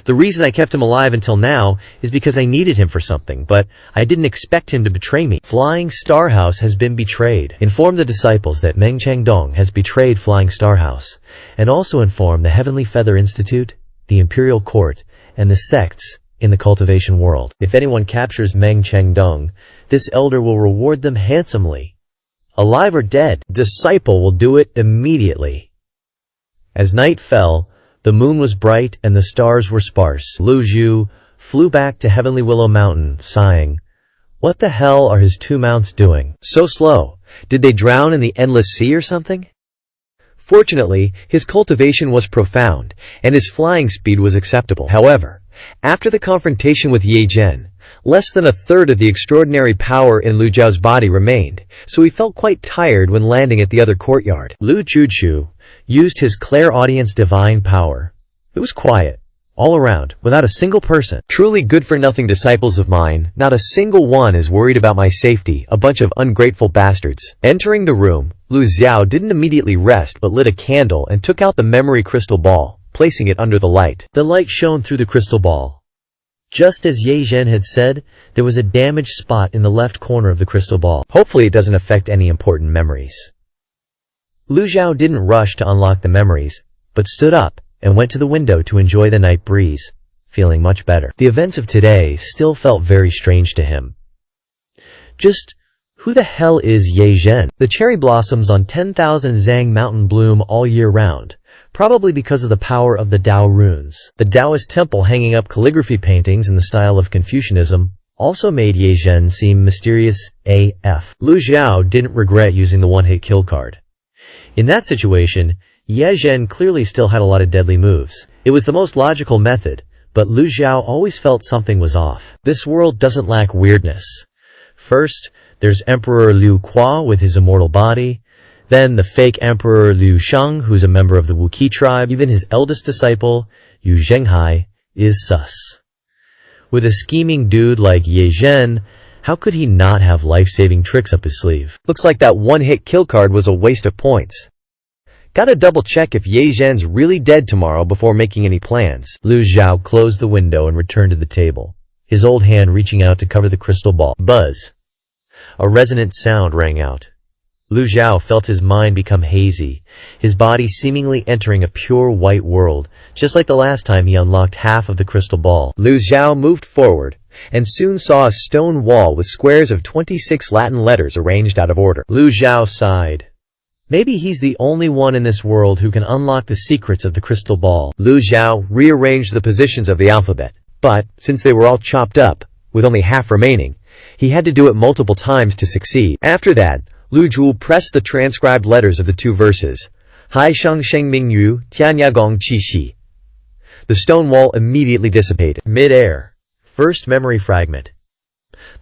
"The reason I kept him alive until now is because I needed him for something, but I didn't expect him to betray me. Flying Star House has been betrayed. Inform the disciples that Meng Changdong has betrayed Flying Star House, and also inform the Heavenly Feather Institute, the Imperial Court, and the sects in the cultivation world. If anyone captures Meng Changdong, this elder will reward them handsomely. Alive or dead, disciple will do it immediately." As night fell, the moon was bright and the stars were sparse. Lu Zhu flew back to Heavenly Willow Mountain, sighing, "What the hell are his 2 mounts doing? So slow. Did they drown in the endless sea or something?" Fortunately, his cultivation was profound, and his flying speed was acceptable. However, after the confrontation with Ye Zhen, less than a third of the extraordinary power in Lu Zhao's body remained, so he felt quite tired when landing at the other courtyard. Lu Zhuchu used his clairaudience divine power. It was quiet, all around, without a single person. "Truly good-for-nothing disciples of mine, not a single one is worried about my safety, a bunch of ungrateful bastards." Entering the room, Lu Xiao didn't immediately rest but lit a candle and took out the memory crystal ball, placing it under the light. The light shone through the crystal ball, Just as Ye Zhen had said, there was a damaged spot in the left corner of the crystal ball. Hopefully it doesn't affect any important memories. Lu Zhao didn't rush to unlock the memories, but stood up and went to the window to enjoy the night breeze, feeling much better. The events of today still felt very strange to him. Just who the hell is Ye Zhen? The cherry blossoms on 10,000 Zhang Mountain bloom all year round, probably because of the power of the Tao runes. The Taoist temple hanging up calligraphy paintings in the style of Confucianism also made Ye Zhen seem mysterious AF. Lu Zhao didn't regret using the one-hit kill card. In that situation, Ye Zhen clearly still had a lot of deadly moves. It was the most logical method, but Lu Zhao always felt something was off. This world doesn't lack weirdness. First, there's Emperor Liu Kuo with his immortal body, then the fake Emperor Liu Shang, who's a member of the Wuqi tribe. Even his eldest disciple, Yu Zhenghai, is sus. With a scheming dude like Ye Zhen, how could he not have life-saving tricks up his sleeve? Looks like that one-hit kill card was a waste of points. Gotta double-check if Ye Zhen's really dead tomorrow before making any plans. Lu Zhao closed the window and returned to the table, his old hand reaching out to cover the crystal ball. Buzz. A resonant sound rang out. Lu Zhao felt his mind become hazy, his body seemingly entering a pure white world, just like the last time he unlocked half of the crystal ball. Lu Zhao moved forward, and soon saw a stone wall with squares of 26 Latin letters arranged out of order. Lu Zhao sighed. Maybe he's the only one in this world who can unlock the secrets of the crystal ball. Lu Zhao rearranged the positions of the alphabet, but, since they were all chopped up, with only half remaining, he had to do it multiple times to succeed. After that, Lu Zhou pressed the transcribed letters of the two verses, Hai Sheng Sheng Ming Yu Tianya Gong Qi Shi. The stone wall immediately dissipated. Mid-air. First memory fragment.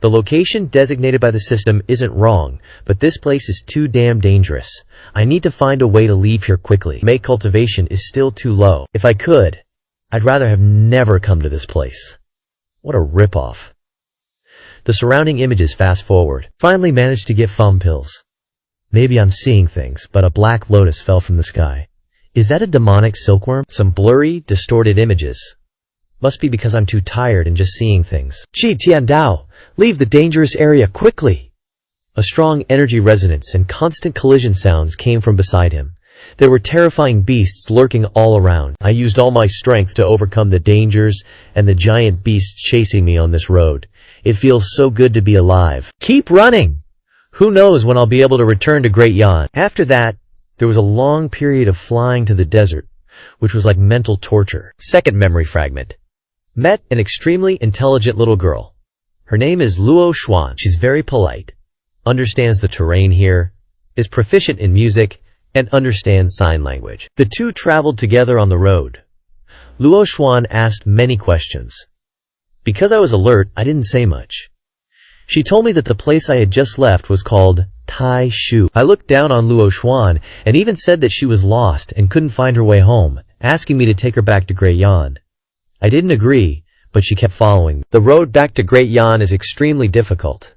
The location designated by the system isn't wrong, but this place is too damn dangerous. I need to find a way to leave here quickly. Make cultivation is still too low. If I could, I'd rather have never come to this place. What a ripoff. The surrounding images fast forward. Finally managed to get fum pills. Maybe I'm seeing things, but a black lotus fell from the sky. Is that a demonic silkworm? Some blurry, distorted images. Must be because I'm too tired and just seeing things. Qi Tian Dao, leave the dangerous area quickly! A strong energy resonance and constant collision sounds came from beside him. There were terrifying beasts lurking all around. I used all my strength to overcome the dangers and the giant beasts chasing me on this road. It feels so good to be alive. Keep running! Who knows when I'll be able to return to Great Yan. After that, there was a long period of flying to the desert, which was like mental torture. Second memory fragment. Met an extremely intelligent little girl. Her name is Luo Xuan. She's very polite, understands the terrain here, is proficient in music, and understands sign language. The two traveled together on the road. Luo Xuan asked many questions. Because I was alert, I didn't say much. She told me that the place I had just left was called Tai Shu. I looked down on Luo Xuan and even said that she was lost and couldn't find her way home, asking me to take her back to Great Yan. I didn't agree, but she kept following me. The road back to Great Yan is extremely difficult.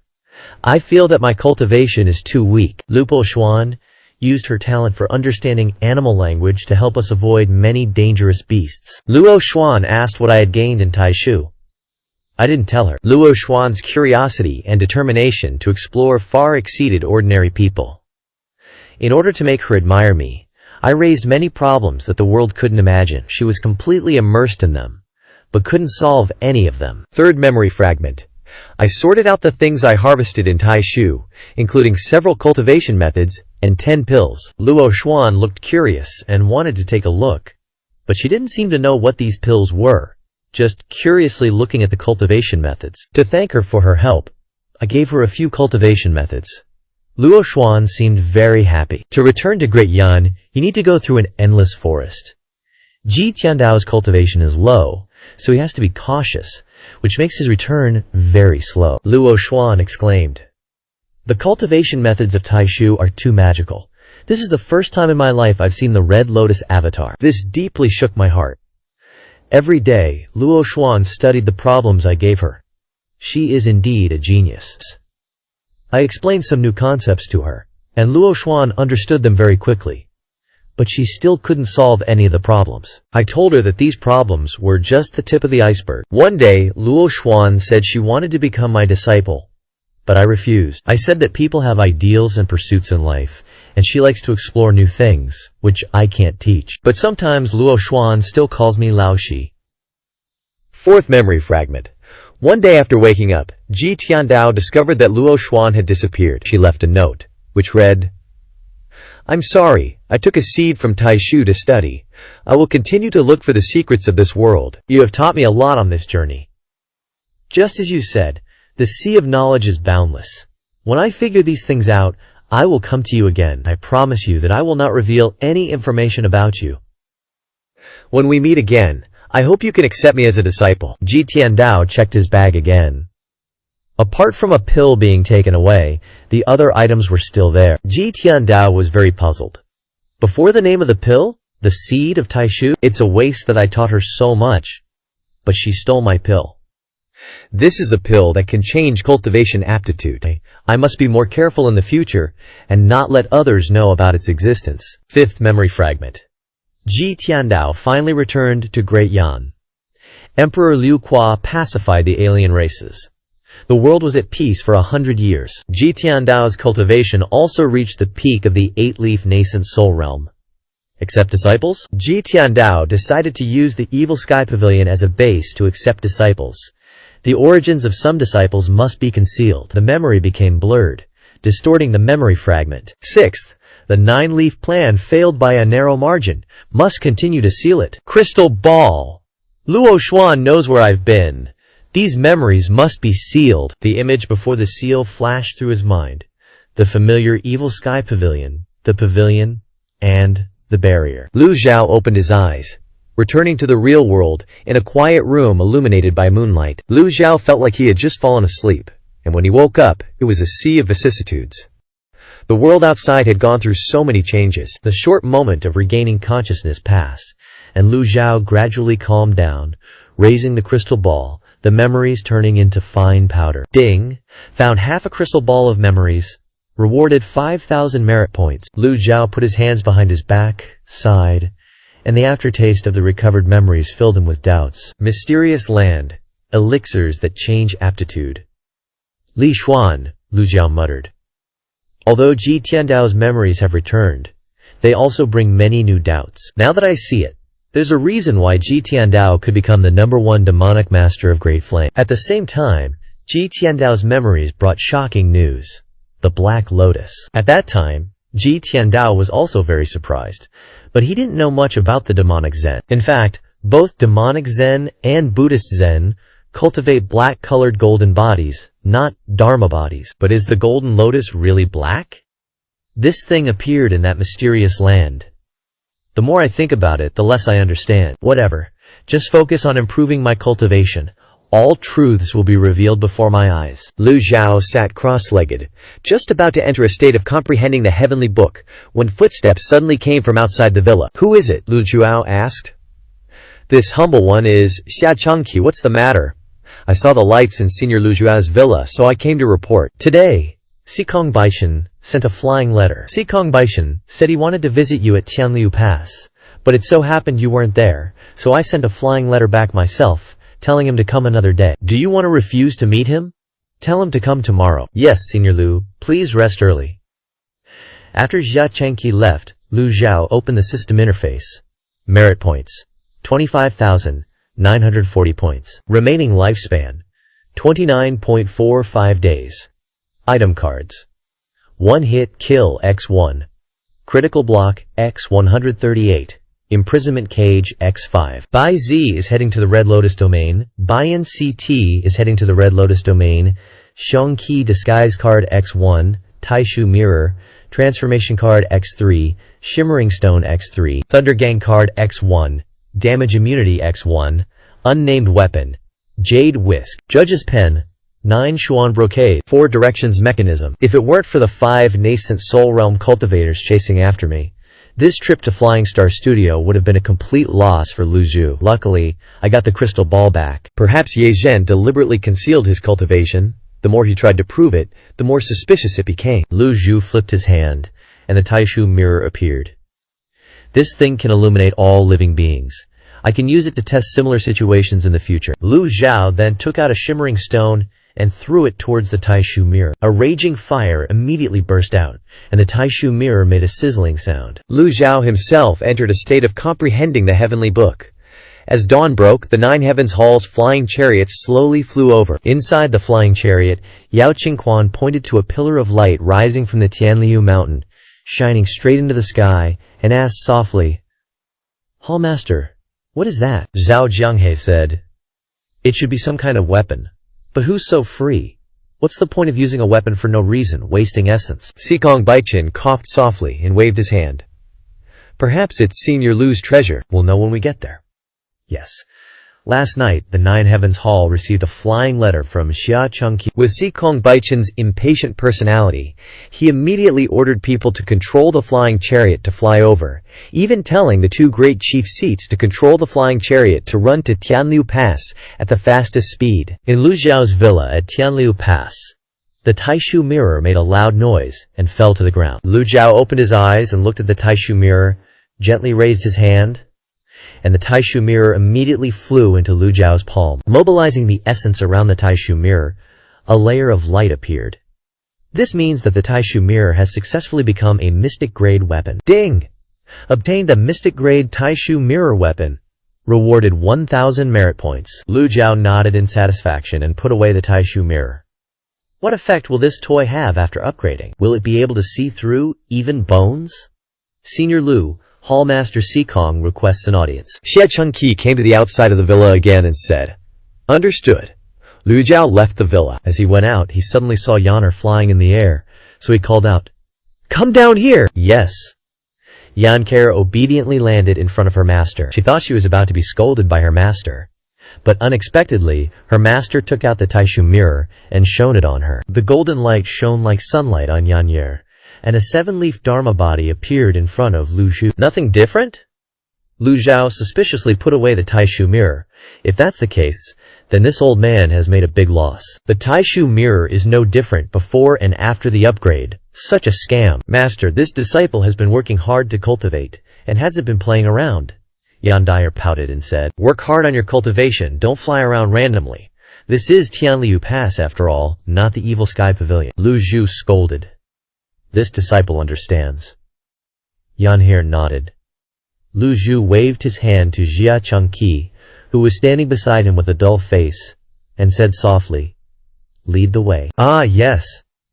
I feel that my cultivation is too weak. Luo Xuan used her talent for understanding animal language to help us avoid many dangerous beasts. Luo Xuan asked what I had gained in Tai Shu. I didn't tell her. Luo Xuan's curiosity and determination to explore far exceeded ordinary people. In order to make her admire me, I raised many problems that the world couldn't imagine. She was completely immersed in them, but couldn't solve any of them. Third memory fragment. I sorted out the things I harvested in Tai Shu, including several cultivation methods and 10 pills. Luo Xuan looked curious and wanted to take a look, but she didn't seem to know what these pills were, just curiously looking at the cultivation methods. To thank her for her help, I gave her a few cultivation methods. Luo Xuan seemed very happy. To return to Great Yan, you need to go through an endless forest. Ji Tiandao's cultivation is low, so he has to be cautious, which makes his return very slow. Luo Xuan exclaimed. The cultivation methods of Tai Shu are too magical. This is the first time in my life I've seen the Red Lotus avatar. This deeply shook my heart. Every day, Luo Xuan studied the problems I gave her. She is indeed a genius. I explained some new concepts to her, and Luo Xuan understood them very quickly. but she still couldn't solve any of the problems. I told her that these problems were just the tip of the iceberg. One day, Luo Xuan said she wanted to become my disciple, but I refused. I said that people have ideals and pursuits in life, and she likes to explore new things, which I can't teach. But sometimes Luo Xuan still calls me Lao Shi. Fourth memory fragment. One day after waking up, Ji Tiandao discovered that Luo Xuan had disappeared. She left a note, which read, "I'm sorry, I took a seed from Taishu to study. I will continue to look for the secrets of this world. You have taught me a lot on this journey. Just as you said, the sea of knowledge is boundless. When I figure these things out, I will come to you again. I promise you that I will not reveal any information about you. When we meet again, I hope you can accept me as a disciple." Ji Tiandao checked his bag again. Apart from a pill being taken away, the other items were still there. Ji Tiandao was very puzzled. Before the name of the pill, the seed of Taishu, it's a waste that I taught her so much. But she stole my pill. This is a pill that can change cultivation aptitude. I must be more careful in the future and not let others know about its existence. Fifth memory fragment. Ji Tiandao finally returned to Great Yan. Emperor Liu Qua pacified the alien races. The world was at peace for 100 years. Ji Tiandao's cultivation also reached the peak of the 8-leaf nascent soul realm. Accept disciples? Ji Tiandao decided to use the evil sky pavilion as a base to accept disciples. The origins of some disciples must be concealed. The memory became blurred, distorting the memory fragment. Sixth, the 9-leaf plan failed by a narrow margin. Must continue to seal it. Crystal ball. Luo Xuan knows where I've been. These memories must be sealed. The image before the seal flashed through his mind. The familiar evil sky pavilion, the pavilion, and the barrier. Lu Zhao opened his eyes, returning to the real world in a quiet room illuminated by moonlight. Lu Zhao felt like he had just fallen asleep, and when he woke up, it was a sea of vicissitudes. The world outside had gone through so many changes. The short moment of regaining consciousness passed, and Lu Zhao gradually calmed down, raising the crystal ball, the memories turning into fine powder. Ding! Found half a crystal ball of memories. Rewarded 5,000 merit points. Lu Zhao put his hands behind his back, sighed, and the aftertaste of the recovered memories filled him with doubts. Mysterious land. Elixirs that change aptitude. Li Xuan, Lu Zhao muttered. Although Ji Tiandao's memories have returned, they also bring many new doubts. Now that I see it, there's a reason why Ji Tiandao could become the #1 demonic master of Great Flame. At the same time, Ji Tiandao's memories brought shocking news. The Black Lotus. At that time, Ji Tiandao was also very surprised, but he didn't know much about the demonic Zen. In fact, both demonic Zen and Buddhist Zen cultivate black-colored golden bodies, not Dharma bodies. But is the golden lotus really black? This thing appeared in that mysterious land. The more I think about it, the less I understand. Whatever. Just focus on improving my cultivation. All truths will be revealed before my eyes. Lu Zhao sat cross-legged, just about to enter a state of comprehending the heavenly book, when footsteps suddenly came from outside the villa. "Who is it?" Lu Zhao asked. "This humble one is Xia Changqi. What's the matter?" "I saw the lights in Senior Lu Zhuao's villa, so I came to report." Today, Sikong Baishan sent a flying letter. Sikong Baishan said he wanted to visit you at Tianliu Pass, but it so happened you weren't there, so I sent a flying letter back myself, telling him to come another day. Do you want to refuse to meet him? Tell him to come tomorrow. Yes, Senior Lu, please rest early. After Xia Chengqi left, Lu Zhao opened the system interface. Merit points, 25,940 points. Remaining lifespan, 29.45 days. Item cards. One hit kill x1. Critical block x138. Imprisonment cage x5. Bai Z is heading to the Red Lotus domain. Bai NCT is heading to the Red Lotus domain. Shongqi disguise card x1. Taishu mirror. Transformation card x3. Shimmering stone x3. Thunder gang card x1. Damage immunity x1. Unnamed weapon. Jade whisk. Judge's pen. 9 Xuan brocade. 4 directions mechanism. If it weren't for the 5 nascent soul realm cultivators chasing after me, this trip to Flying Star Studio would have been a complete loss for Lu Zhu. Luckily, I got the crystal ball back. Perhaps Ye Zhen deliberately concealed his cultivation. The more he tried to prove it, the more suspicious it became. Lu Zhu flipped his hand, and the Taishu mirror appeared. This thing can illuminate all living beings. I can use it to test similar situations in the future. Lu Zhao then took out a shimmering stone and threw it towards the Taishu mirror. A raging fire immediately burst out, and the Taishu mirror made a sizzling sound. Lu Zhao himself entered a state of comprehending the heavenly book. As dawn broke, the 9 heavens hall's flying chariots slowly flew over. Inside the flying chariot, Yao Qingquan pointed to a pillar of light rising from the Tianliu mountain, shining straight into the sky, and asked softly, "Hallmaster, what is that?" Zhao Jianghe said, "It should be some kind of weapon. But who's so free? What's the point of using a weapon for no reason, wasting essence?" Sikong Baichen coughed softly and waved his hand. "Perhaps it's Senior Lu's treasure. We'll know when we get there." Yes. Last night, the 9 Heavens Hall received a flying letter from Xia Chengqi. With Sikong Baichen's impatient personality, he immediately ordered people to control the flying chariot to fly over, even telling the 2 great chief seats to control the flying chariot to run to Tianliu Pass at the fastest speed. In Lu Zhao's villa at Tianliu Pass, the Taishu mirror made a loud noise and fell to the ground. Lu Zhao opened his eyes and looked at the Taishu mirror, gently raised his hand, and the Taishu mirror immediately flew into Lu Zhao's palm. Mobilizing the essence around the Taishu mirror, a layer of light appeared. This means that the Taishu mirror has successfully become a mystic-grade weapon. Ding! Obtained a mystic-grade Taishu mirror weapon. Rewarded 1,000 merit points. Lu Zhao nodded in satisfaction and put away the Taishu mirror. What effect will this toy have after upgrading? Will it be able to see through even bones? Senior Lu, Hallmaster Sikong requests an audience. Xia Chengqi came to the outside of the villa again and said, "Understood." Lu Zhao left the villa. As he went out, he suddenly saw Yaner flying in the air, so he called out, "Come down here!" Yes. Yanker obediently landed in front of her master. She thought she was about to be scolded by her master. But unexpectedly, her master took out the Taishu mirror and shone it on her. The golden light shone like sunlight on Yanyer, and a 7-leaf Dharma body appeared in front of Lu Zhu. Nothing different? Lu Zhao suspiciously put away the Taishu mirror. If that's the case, then this old man has made a big loss. The Taishu mirror is no different before and after the upgrade. Such a scam. Master, this disciple has been working hard to cultivate, and hasn't been playing around. Yan Dyer pouted and said, "Work hard on your cultivation, don't fly around randomly. This is Tianliu Pass after all, not the evil sky pavilion." Lu Zhu scolded. "This disciple understands." Yan He nodded. Lu Zhu waved his hand to Xia Chengqi, who was standing beside him with a dull face, and said softly, "Lead the way." "Ah, yes.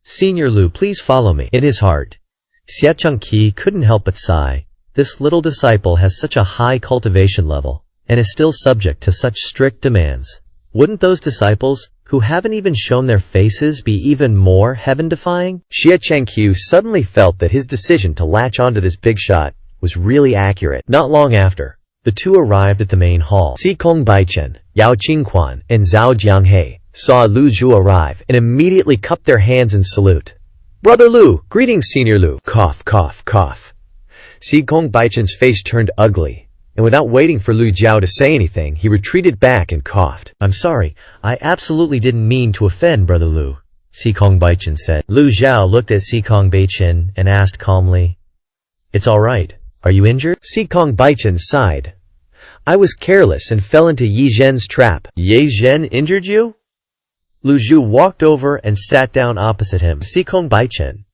Senior Lu, please follow me." In his heart, Xia Chengqi couldn't help but sigh. This little disciple has such a high cultivation level, and is still subject to such strict demands. Wouldn't those disciples, who haven't even shown their faces, be even more heaven-defying? Xia Chengqi suddenly felt that his decision to latch onto this big shot was really accurate. Not long after, the two arrived at the main hall. Sikong Baichen, Yao Qingquan, and Zhao Jianghe saw Lu Zhu arrive and immediately cupped their hands in salute. "Brother Lu, greetings Senior Lu." Cough, cough, cough. Sikong Baichen's face turned ugly, and without waiting for Lu Zhao to say anything, he retreated back and coughed. "I'm sorry, I absolutely didn't mean to offend Brother Lu," Sikong Baichen said. Lu Zhao looked at Sikong Baichen and asked calmly, "It's all right. Are you injured?" Sikong Baichen sighed. "I was careless and fell into Yi Zhen's trap." "Ye Zhen injured you?" Lu Zhu walked over and sat down opposite him. Sikong Baichen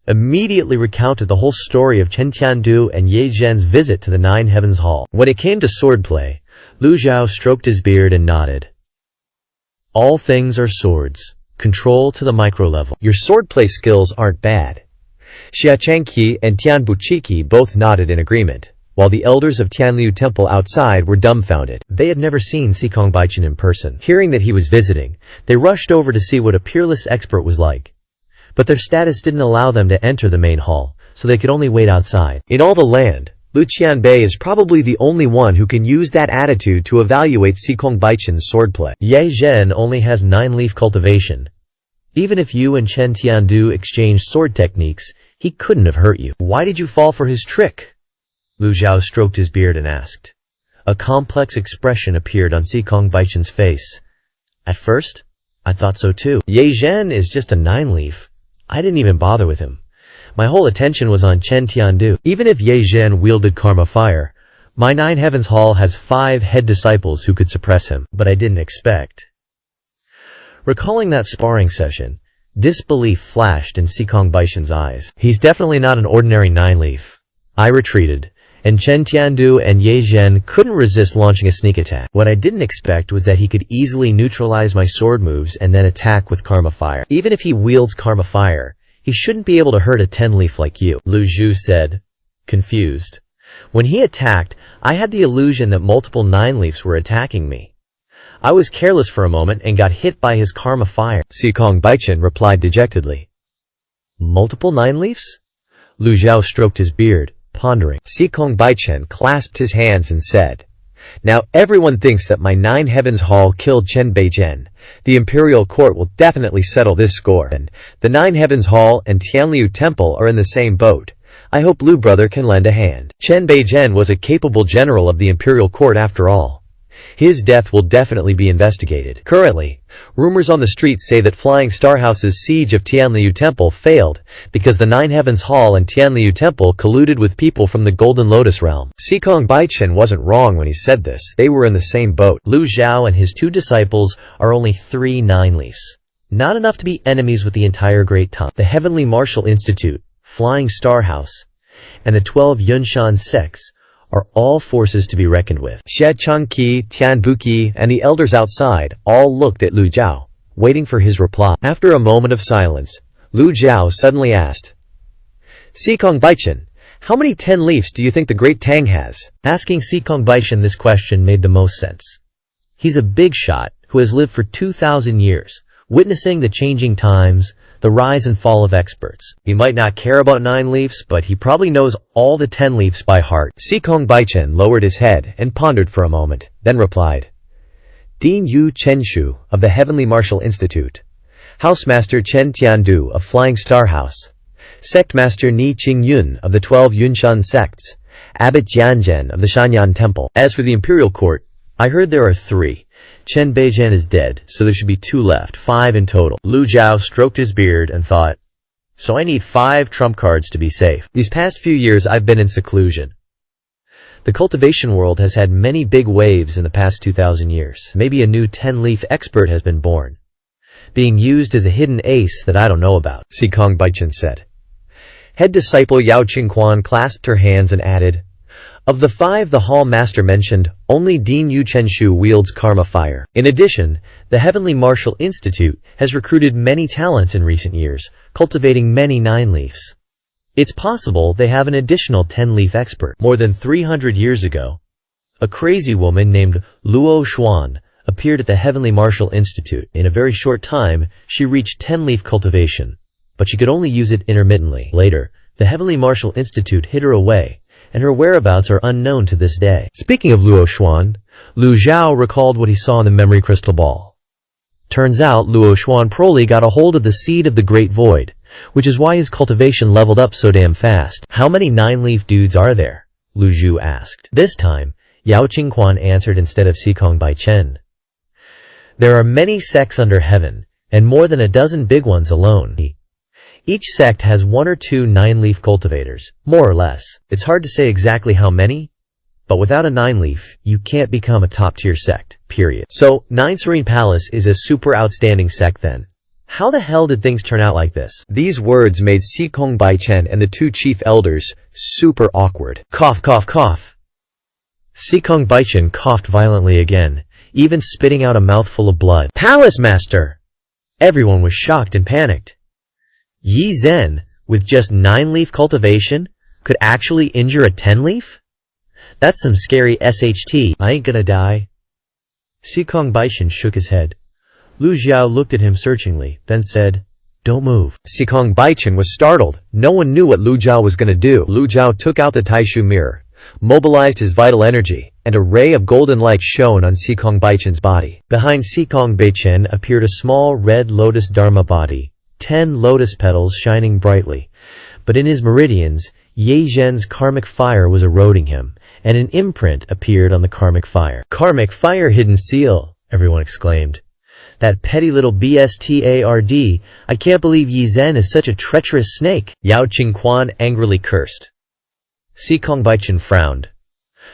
immediately recounted the whole story of Chen Tiandu and Ye Zhen's visit to the 9 Heavens Hall. When it came to swordplay, Lu Zhao stroked his beard and nodded. "All things are swords. Control to the micro level." "Your swordplay skills aren't bad." Xia Chengqi and Tian Buchiki both nodded in agreement, while the elders of Tianliu Temple outside were dumbfounded. They had never seen Sikong Baichen in person. Hearing that he was visiting, they rushed over to see what a peerless expert was like. But their status didn't allow them to enter the main hall, so they could only wait outside. In all the land, Lu Qianbei is probably the only one who can use that attitude to evaluate Sikong Baichen's swordplay. Ye Zhen only has 9-leaf cultivation. Even if you and Chen Tiandu exchanged sword techniques, he couldn't have hurt you. Why did you fall for his trick? Lu Zhao stroked his beard and asked. A complex expression appeared on Sikong Baichen's face. At first, I thought so too. Ye Zhen is just a 9-leaf. I didn't even bother with him. My whole attention was on Chen Tiandu. Even if Ye Zhen wielded karma fire, my Nine Heavens Hall has 5 head disciples who could suppress him, but I didn't expect. Recalling that sparring session, disbelief flashed in Sikong Baishan's eyes. He's definitely not an ordinary nine-leaf. I retreated, and Chen Tiandu and Ye Zhen couldn't resist launching a sneak attack. What I didn't expect was that he could easily neutralize my sword moves and then attack with karma fire. Even if he wields karma fire, he shouldn't be able to hurt a 10-leaf like you, Lu Zhu said, confused. When he attacked, I had the illusion that multiple 9-leafs were attacking me. I was careless for a moment and got hit by his karma fire. Sikong Baichen replied dejectedly. Multiple 9-leafs? Lu Zhao stroked his beard, pondering. Sikong Baichen clasped his hands and said, "Now everyone thinks that my 9 Heavens Hall killed Chen Beizhen. The Imperial Court will definitely settle this score. And the 9 Heavens Hall and Tianliu Temple are in the same boat. I hope Lu brother can lend a hand." Chen Beizhen was a capable general of the Imperial Court after all. His death will definitely be investigated. Currently, rumors on the streets say that Flying Star House's siege of Tianliu Temple failed because the 9 Heavens Hall and Tianliu Temple colluded with people from the Golden Lotus realm. Sikong Baichen wasn't wrong when he said this. They were in the same boat. Lu Zhao and his 2 disciples are only 3 9-leafs. Not enough to be enemies with the entire Great Tang. The Heavenly Martial Institute, Flying Star House, and the 12 Yunshan sects are all forces to be reckoned with. Xie Changqi, Tian Buqi, and the elders outside all looked at Lu Zhao, waiting for his reply. After a moment of silence, Lu Zhao suddenly asked, "Sikong Baichen, how many 10-leafs do you think the Great Tang has?" Asking Sikong Baichen this question made the most sense. He's a big shot who has lived for 2,000 years, witnessing the changing times, the rise and fall of experts. He might not care about 9-leafs, but he probably knows all the 10-leafs by heart. Sikong Baichen lowered his head and pondered for a moment, then replied, "Din Yu Chenshu of the Heavenly Martial Institute, Housemaster Chen Tiandu of Flying Star House, Sectmaster Ni Qingyun of the 12 Yunshan sects, Abbot Jianzhen of the Shanyan Temple. As for the Imperial Court, I heard there are 3. Chen Beizhen is dead, so there should be 2 left, 5 in total." Lu Zhao stroked his beard and thought, "So I need 5 trump cards to be safe. These past few years I've been in seclusion. The cultivation world has had many big waves in the past 2,000 years. Maybe a new 10-leaf expert has been born, being used as a hidden ace that I don't know about," Sikong Baichen said. Head disciple Yao Qingquan clasped her hands and added, "Of the 5 the Hall Master mentioned, only Din Yu Chenshu wields karma fire. In addition, the Heavenly Martial Institute has recruited many talents in recent years, cultivating many 9-leafs. It's possible they have an additional 10-leaf expert. More than 300 years ago, a crazy woman named Luo Xuan appeared at the Heavenly Martial Institute. In a very short time, she reached 10-leaf cultivation, but she could only use it intermittently. Later, the Heavenly Martial Institute hid her away, and her whereabouts are unknown to this day." Speaking of Luo Xuan, Lu Zhao recalled what he saw in the memory crystal ball. Turns out Luo Xuan probably got a hold of the seed of the Great Void, which is why his cultivation leveled up so damn fast. "How many 9-leaf dudes are there?" Lu Zhu asked. This time, Yao Qingquan answered instead of Sikong Baichen. "There are many sects under heaven, and more than a dozen big ones alone. Each sect has 1 or 2 9-leaf cultivators, more or less. It's hard to say exactly how many, but without a 9-leaf, you can't become a top-tier sect, period. So, 9 Serene Palace is a super outstanding sect then. How the hell did things turn out like this?" These words made Sikong Baichen and the 2 chief elders super awkward. Cough, cough, cough. Sikong Baichen coughed violently again, even spitting out a mouthful of blood. "Palace Master!" Everyone was shocked and panicked. Yi Zhen, with just 9-leaf cultivation, could actually injure a 10-leaf? That's some scary SHT. I ain't gonna die. Sikong Baichen shook his head. Lu Zhao looked at him searchingly, then said, "Don't move." Sikong Baichen was startled. No one knew what Lu Zhao was gonna do. Lu Zhao took out the Taishu mirror, mobilized his vital energy, and a ray of golden light shone on Sikong Baichen's body. Behind Sikong Baichen appeared a small red lotus dharma body, 10 lotus petals shining brightly, but in his meridians, Ye Zhen's karmic fire was eroding him, and an imprint appeared on the karmic fire. "Karmic fire hidden seal," everyone exclaimed. That petty little bastard, I can't believe Yi Zhen is such a treacherous snake. Yao Qingquan angrily cursed. Si Kongbaichen frowned.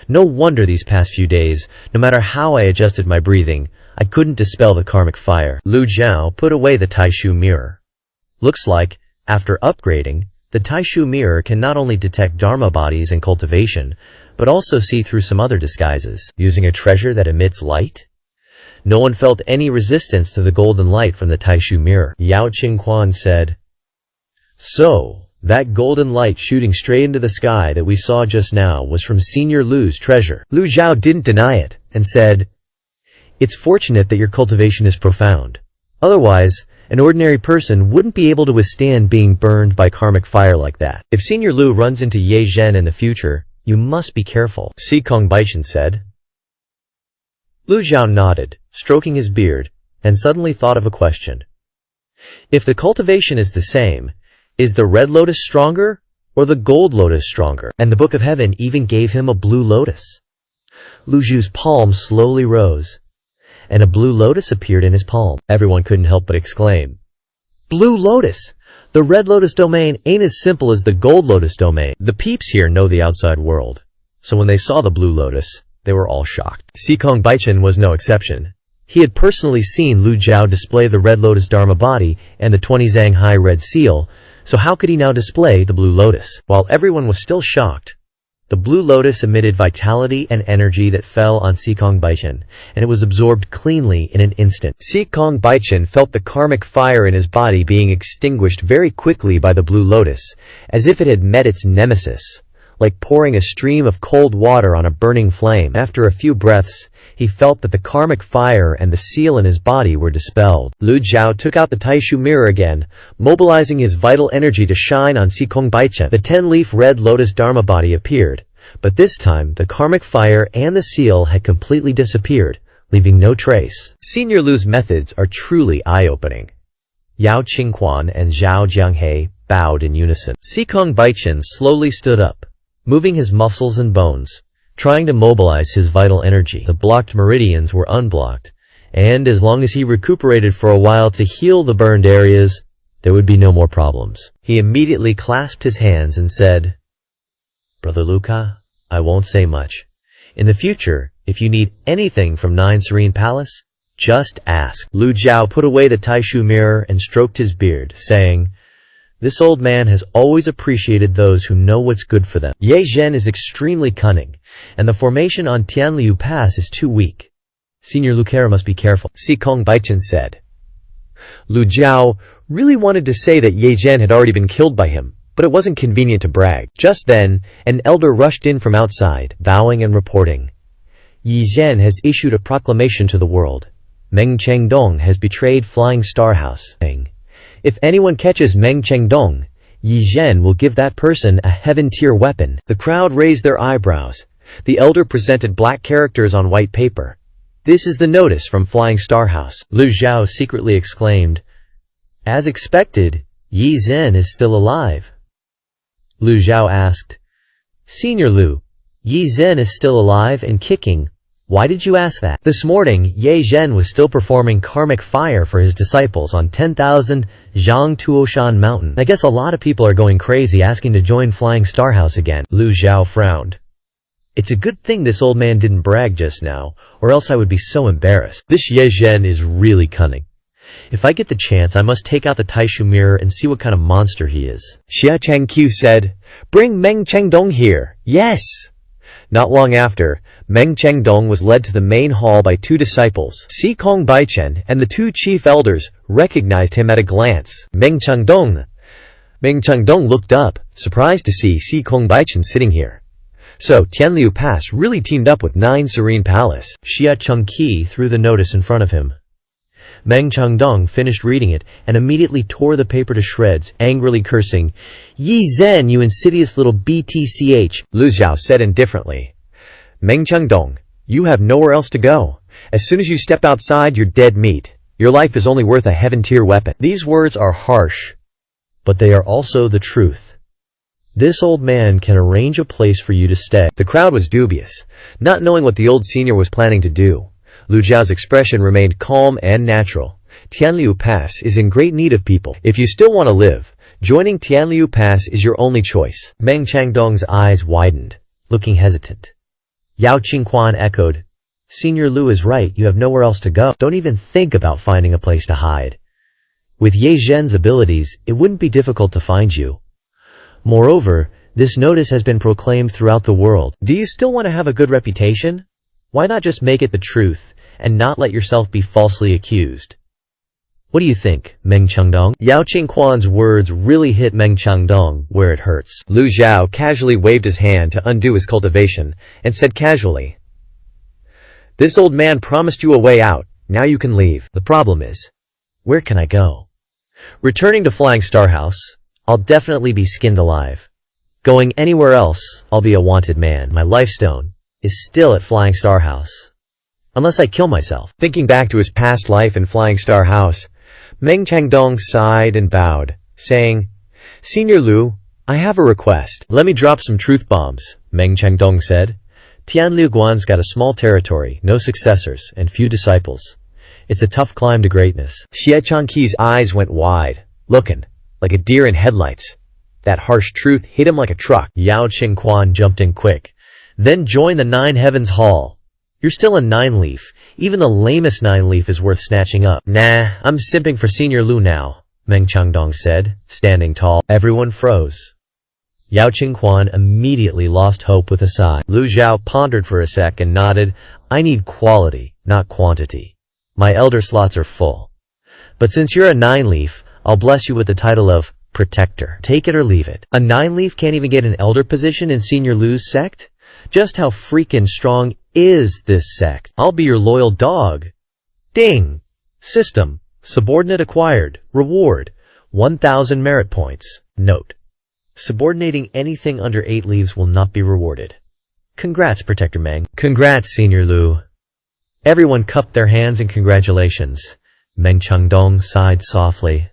No wonder these past few days, no matter how I adjusted my breathing, I couldn't dispel the karmic fire. Lu Zhao put away the Taishu mirror. Looks like, after upgrading, the Taishu mirror can not only detect Dharma bodies and cultivation, but also see through some other disguises. Using a treasure that emits light? No one felt any resistance to the golden light from the Taishu mirror. Yao Qingquan said, "So, that golden light shooting straight into the sky that we saw just now was from Senior Lu's treasure." Lu Zhao didn't deny it, and said, "It's fortunate that your cultivation is profound. Otherwise, an ordinary person wouldn't be able to withstand being burned by karmic fire like that. If Senior Lu runs into Ye Zhen in the future, you must be careful," Si Kongbaichen said. Lu Zhao nodded, stroking his beard, and suddenly thought of a question. If the cultivation is the same, is the red lotus stronger or the gold lotus stronger? And the Book of Heaven even gave him a blue lotus. Lu Zhu's palm slowly rose, and a blue lotus appeared in his palm. Everyone couldn't help but exclaim, "Blue lotus! The red lotus domain ain't as simple as the gold lotus domain." The peeps here know the outside world, so when they saw the blue lotus, they were all shocked. Si Kongbaichen was no exception. He had personally seen Lu Zhao display the red lotus dharma body and the 20 Zhanghai red seal, so how could he now display the blue lotus? While everyone was still shocked, the blue lotus emitted vitality and energy that fell on Si Kongbaichen, and it was absorbed cleanly in an instant. Si Kongbaichen felt the karmic fire in his body being extinguished very quickly by the blue lotus, as if it had met its nemesis, like pouring a stream of cold water on a burning flame. After a few breaths, he felt that the karmic fire and the seal in his body were dispelled. Lu Zhao took out the Taishu mirror again, mobilizing his vital energy to shine on Si Kongbaichen. The 10-leaf red lotus dharma body appeared, but this time the karmic fire and the seal had completely disappeared, leaving no trace. Senior Lu's methods are truly eye-opening. Yao Qingquan and Zhao Jianghe bowed in unison. Si Kongbaichen slowly stood up, moving his muscles and bones, trying to mobilize his vital energy. The blocked meridians were unblocked, and as long as he recuperated for a while to heal the burned areas, there would be no more problems. He immediately clasped his hands and said, "Brother Luca, I won't say much. In the future, if you need anything from Nine Serene Palace, just ask." Lu Zhao put away the Taishu mirror and stroked his beard, saying, "This old man has always appreciated those who know what's good for them. Ye Zhen is extremely cunning, and the formation on Tianliu Pass is too weak. Senior Lucera must be careful," Si Kongbaichen said. Lu Zhao really wanted to say that Ye Zhen had already been killed by him, but it wasn't convenient to brag. Just then, an elder rushed in from outside, bowing and reporting, "Yi Zhen has issued a proclamation to the world. Meng Chengdong has betrayed Flying Star House. If anyone catches Meng Chengdong, Yi Zhen will give that person a heaven-tier weapon." The crowd raised their eyebrows. The elder presented black characters on white paper. "This is the notice from Flying Star House." Lu Zhao secretly exclaimed, "As expected, Yi Zhen is still alive." Lu Zhao asked, "Senior Lu, Yi Zhen is still alive and kicking. Why did you ask that?" This morning, Ye Zhen was still performing karmic fire for his disciples on 10,000 Zhang Tuoshan Mountain. I guess a lot of people are going crazy asking to join Flying Star House again. Lu Zhao frowned. It's a good thing this old man didn't brag just now, or else I would be so embarrassed. This Ye Zhen is really cunning. If I get the chance, I must take out the Taishu mirror and see what kind of monster he is. Xia Changqiu said, "Bring Meng Chengdong here." Yes! Not long after, Meng Chengdong was led to the main hall by two disciples. Si Kongbaichen and the two chief elders recognized him at a glance. Meng Chengdong looked up, surprised to see Si Kongbaichen sitting here. So, Tianliu Pass really teamed up with Nine Serene Palace. Xia Chengqi threw the notice in front of him. Meng Chengdong finished reading it and immediately tore the paper to shreds, angrily cursing, "Yi Zhen, you insidious little BTCH." Lu Zhao said indifferently, "Meng Chengdong, you have nowhere else to go. As soon as you step outside, you're dead meat. Your life is only worth a heaven-tier weapon." These words are harsh, but they are also the truth. This old man can arrange a place for you to stay. The crowd was dubious, not knowing what the old senior was planning to do. Lu Zhao's expression remained calm and natural. Tianliu Pass is in great need of people. If you still want to live, joining Tianliu Pass is your only choice. Meng Changdong's eyes widened, looking hesitant. Yao Qingquan echoed, Senior Lu is right, you have nowhere else to go. Don't even think about finding a place to hide. With Ye Zhen's abilities, it wouldn't be difficult to find you. Moreover, this notice has been proclaimed throughout the world. Do you still want to have a good reputation? Why not just make it the truth, and not let yourself be falsely accused? What do you think, Meng Changdong? Yao Qingquan's words really hit Meng Changdong where it hurts. Lu Zhao casually waved his hand to undo his cultivation, and said casually, "This old man promised you a way out, now you can leave." The problem is, where can I go? Returning to Flying Star House, I'll definitely be skinned alive. Going anywhere else, I'll be a wanted man. My lifestone is still at Flying Star House. Unless I kill myself. Thinking back to his past life in Flying Star House, Meng Changdong sighed and bowed, saying, "Senior Lu, I have a request." Let me drop some truth bombs, Meng Changdong said. Tianliu Guan's got a small territory, no successors, and few disciples. It's a tough climb to greatness. Xie Changqi's eyes went wide, looking like a deer in headlights. That harsh truth hit him like a truck. Yao Qingquan jumped in quick. Then join the Nine Heavens Hall. You're still a nine-leaf. Even the lamest nine-leaf is worth snatching up. Nah, I'm simping for Senior Lu now, Meng Changdong said, standing tall. Everyone froze. Yao Qingquan immediately lost hope with a sigh. Lu Zhao pondered for a sec and nodded. I need quality, not quantity. My elder slots are full. But since you're a nine-leaf, I'll bless you with the title of Protector. Take it or leave it. A nine-leaf can't even get an elder position in Senior Lu's sect? Just how freaking strong is this sect? I'll be your loyal dog. Ding! System. Subordinate acquired. Reward. 1,000 merit points. Note. Subordinating anything under 8 leaves will not be rewarded. Congrats, Protector Meng. Congrats, Senior Lu. Everyone cupped their hands in congratulations. Meng Changdong sighed softly.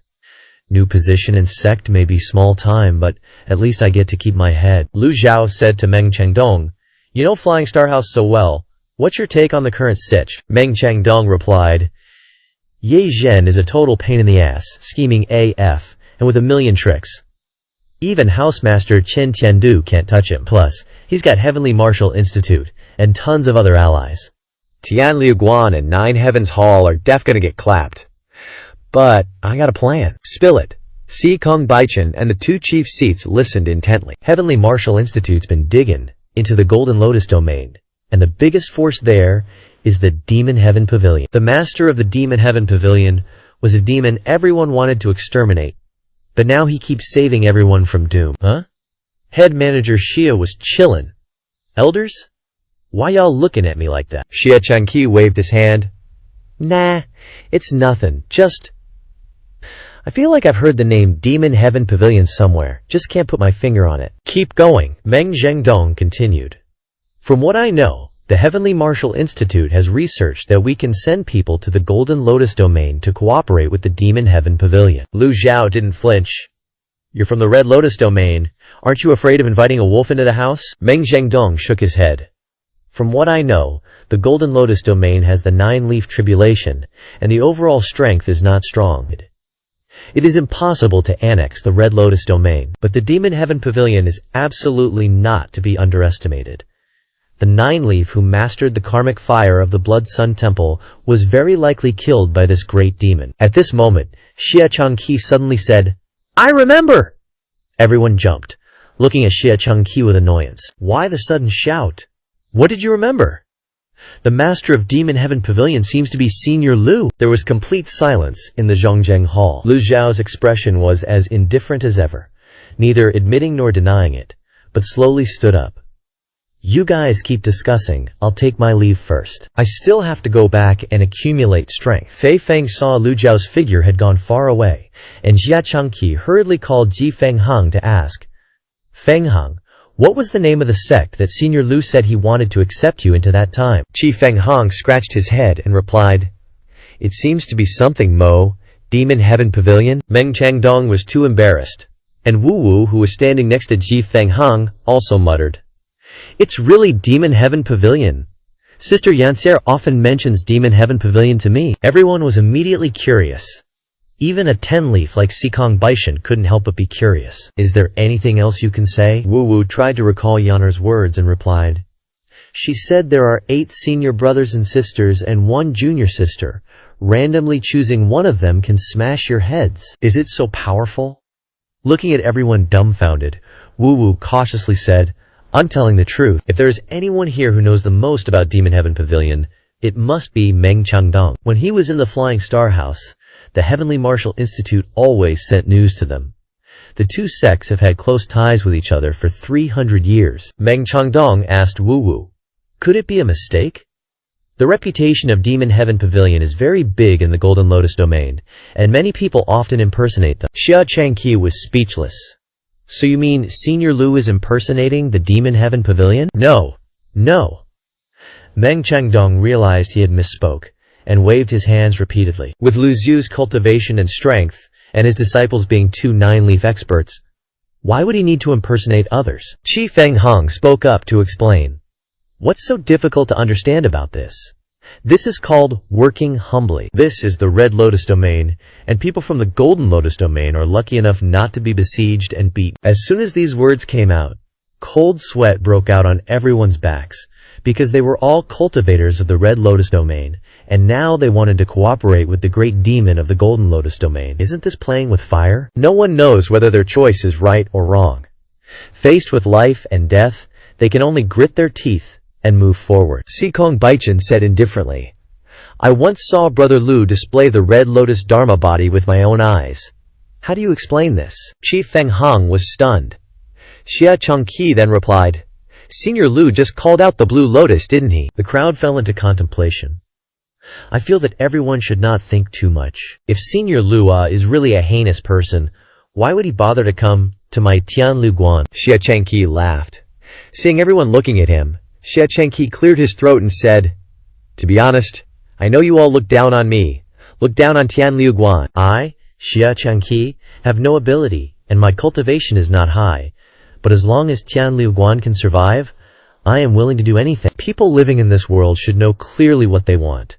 New position in sect may be small time, but at least I get to keep my head. Lu Zhao said to Meng Changdong, You know Flying Star House so well. What's your take on the current sitch? Meng Changdong replied, Ye Zhen is a total pain in the ass, scheming AF, and with a million tricks. Even Housemaster Chen Tiandu can't touch him. Plus, he's got Heavenly Martial Institute, and tons of other allies. Tianliu Guan and Nine Heavens Hall are def gonna get clapped. But I got a plan. Spill it. Si Kong Baichen and the 2 chief seats listened intently. Heavenly Martial Institute's been digging into the Golden Lotus domain, and the biggest force there is the Demon Heaven Pavilion. The master of the Demon Heaven Pavilion was a demon everyone wanted to exterminate, but now he keeps saving everyone from doom. Huh? Head manager Xia was chillin'. Elders? Why y'all looking at me like that? Xie Changqi waved his hand. Nah, it's nothing. Just... I feel like I've heard the name Demon Heaven Pavilion somewhere. Just can't put my finger on it. Keep going, Meng Zhengdong continued. From what I know, the Heavenly Martial Institute has researched that we can send people to the Golden Lotus domain to cooperate with the Demon Heaven Pavilion. Lu Zhao didn't flinch. You're from the Red Lotus domain. Aren't you afraid of inviting a wolf into the house? Meng Zhengdong shook his head. From what I know, the Golden Lotus domain has the 9-leaf tribulation, and the overall strength is not strong. It is impossible to annex the Red Lotus domain, but the Demon Heaven Pavilion is absolutely not to be underestimated. The 9-leaf who mastered the karmic fire of the Blood Sun Temple was very likely killed by this great demon. At this moment, Xie Changqi suddenly said, I remember! Everyone jumped, looking at Xie Changqi with annoyance. Why the sudden shout? What did you remember? The master of Demon Heaven Pavilion seems to be Senior Lu. There was complete silence in the Zhongzheng Hall. Lu Zhao's expression was as indifferent as ever, neither admitting nor denying it, but slowly stood up. You guys keep discussing, I'll take my leave first. I still have to go back and accumulate strength. Fei Feng saw Lu Zhao's figure had gone far away, and Xia Changqi hurriedly called Ji Fenghang to ask, Fenghang, what was the name of the sect that Senior Lu said he wanted to accept you into that time? Ji Fenghang scratched his head and replied, It seems to be something Mo, Demon Heaven Pavilion. Meng Changdong was too embarrassed, and Wu Wu, who was standing next to Ji Fenghang, also muttered, It's really Demon Heaven Pavilion. Sister Yancer often mentions Demon Heaven Pavilion to me. Everyone was immediately curious. Even a 10-leaf like Sikong Baishan couldn't help but be curious. Is there anything else you can say? Wu Wu tried to recall Yanner's words and replied, she said there are 8 senior brothers and sisters and 1 junior sister. Randomly choosing one of them can smash your heads. Is it so powerful? Looking at everyone dumbfounded, Wu Wu cautiously said, I'm telling the truth. If there is anyone here who knows the most about Demon Heaven Pavilion, it must be Meng Changdong. When he was in the Flying Star House, the Heavenly Martial Institute always sent news to them. The 2 sects have had close ties with each other for 300 years. Meng Changdong asked Wu Wu, could it be a mistake? The reputation of Demon Heaven Pavilion is very big in the Golden Lotus domain, and many people often impersonate them. Xia Changqi was speechless. So you mean Senior Lu is impersonating the Demon Heaven Pavilion? No. Meng Changdong realized he had misspoke, and waved his hands repeatedly. With Lu Xiu's cultivation and strength, and his disciples being 2 9-leaf experts, why would he need to impersonate others? Qi Fenghong spoke up to explain. What's so difficult to understand about this? This is called working humbly. This is the Red Lotus domain, and people from the Golden Lotus domain are lucky enough not to be besieged and beaten. As soon as these words came out, cold sweat broke out on everyone's backs, because they were all cultivators of the Red Lotus domain, and now they wanted to cooperate with the great demon of the Golden Lotus domain. Isn't this playing with fire? No one knows whether their choice is right or wrong. Faced with life and death, they can only grit their teeth and move forward. Sikong Baichan said indifferently, I once saw Brother Lu display the Red Lotus Dharma body with my own eyes. How do you explain this? Qi Fenghong was stunned. Xia Changqi then replied, Senior Lu just called out the Blue Lotus, didn't he? The crowd fell into contemplation. I feel that everyone should not think too much. If Senior Lu is really a heinous person, why would he bother to come to my Tianlu Guan? Xia Changqi laughed. Seeing everyone looking at him, Xia Changqi cleared his throat and said, to be honest, I know you all look down on me. Look down on Tianlu Guan. I, Xia Changqi, have no ability, and my cultivation is not high. But as long as Tianlu Guan can survive, I am willing to do anything. People living in this world should know clearly what they want.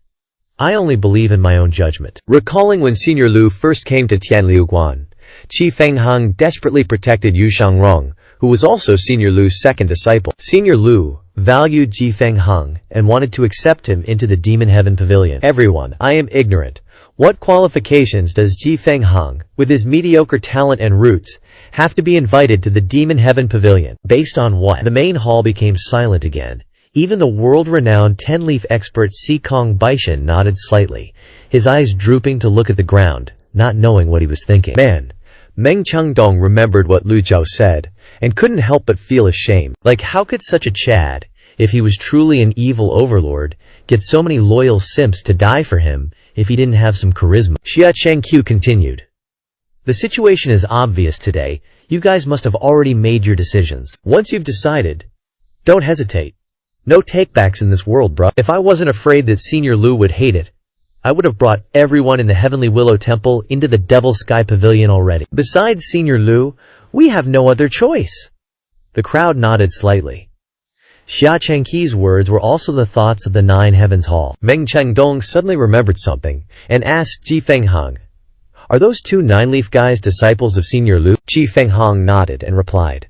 I only believe in my own judgment. Recalling when Senior Lu first came to Tianlu Guan, Qi Fenghong desperately protected Yu Shangrong, who was also Senior Lu's second disciple. Senior Lu valued Qi Fenghong and wanted to accept him into the Demon Heaven Pavilion. Everyone, I am ignorant. What qualifications does Qi Fenghong, with his mediocre talent and roots, have to be invited to the Demon Heaven Pavilion? Based on what? The main hall became silent again. Even the world-renowned 10-leaf expert Sikong Baishan nodded slightly, his eyes drooping to look at the ground, not knowing what he was thinking. Man, Meng Changdong remembered what Lu Zhao said, and couldn't help but feel ashamed. Like, how could such a Chad, if he was truly an evil overlord, get so many loyal simps to die for him if he didn't have some charisma? Xia Changqiu continued. The situation is obvious today. You guys must have already made your decisions. Once you've decided, don't hesitate. No takebacks in this world, bruh. If I wasn't afraid that Senior Lu would hate it, I would have brought everyone in the Heavenly Willow Temple into the Devil Sky Pavilion already. Besides Senior Lu, we have no other choice. The crowd nodded slightly. Xia Changqi's words were also the thoughts of the 9 Heavens Hall. Meng Changdong suddenly remembered something, and asked Qi Fenghong, are those 2 9-leaf guys disciples of Senior Lu? Qi Fenghong nodded and replied,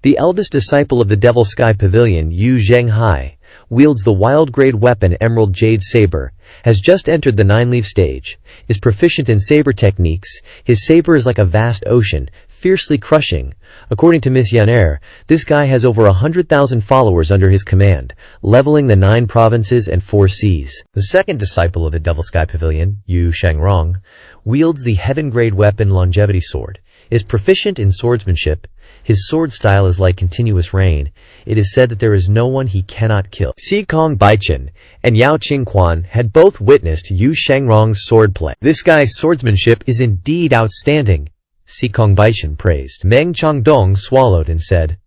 the eldest disciple of the Devil Sky Pavilion, Yu Zhenghai, wields the wild-grade weapon Emerald Jade Saber, has just entered the 9-leaf stage, is proficient in saber techniques. His saber is like a vast ocean, fiercely crushing. According to Miss Yan'er, this guy has over 100,000 followers under his command, leveling the 9 provinces and 4 seas. The second disciple of the Devil Sky Pavilion, Yu Shangrong, wields the heaven-grade weapon Longevity Sword, is proficient in swordsmanship. His sword style is like continuous rain. It is said that there is no one he cannot kill. Sikong Baichan and Yao Qingquan had both witnessed Yu Shangrong's swordplay. This guy's swordsmanship is indeed outstanding, Sikong Baichan praised. Meng Changdong swallowed and said,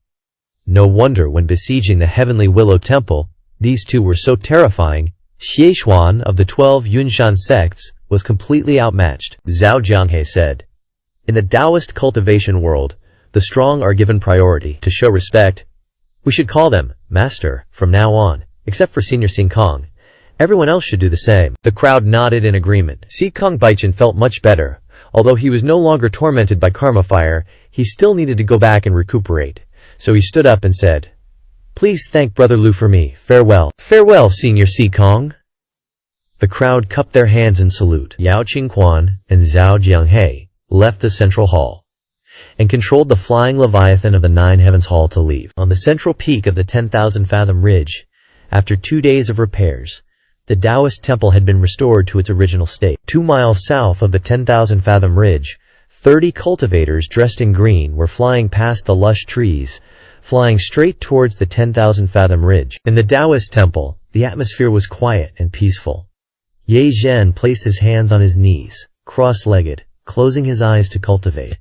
no wonder when besieging the Heavenly Willow Temple, these 2 were so terrifying. Xiechuan of the 12 Yunshan sects was completely outmatched. Zhao Jianghe said, in the Taoist cultivation world, the strong are given priority. To show respect, we should call them Master from now on. except for Senior Kong. Everyone else should do the same. The crowd nodded in agreement. Kong Baichen felt much better. Although he was no longer tormented by karma fire, he still needed to go back and recuperate. So he stood up and said, "Please thank Brother Lu for me. Farewell." "Farewell, Senior Kong." The crowd cupped their hands in salute. Yao Qingquan and Zhao Jianghe left the central hall and controlled the flying leviathan of the Nine Heavens Hall to leave. On the central peak of the 10,000 fathom ridge, after 2 days of repairs, the Taoist temple had been restored to its original state. 2 miles south of the 10,000 fathom ridge, 30 cultivators dressed in green were flying past the lush trees, flying straight towards the 10,000 fathom ridge. In the Taoist temple, the atmosphere was quiet and peaceful. Ye Zhen placed his hands on his knees, cross-legged, closing his eyes to cultivate.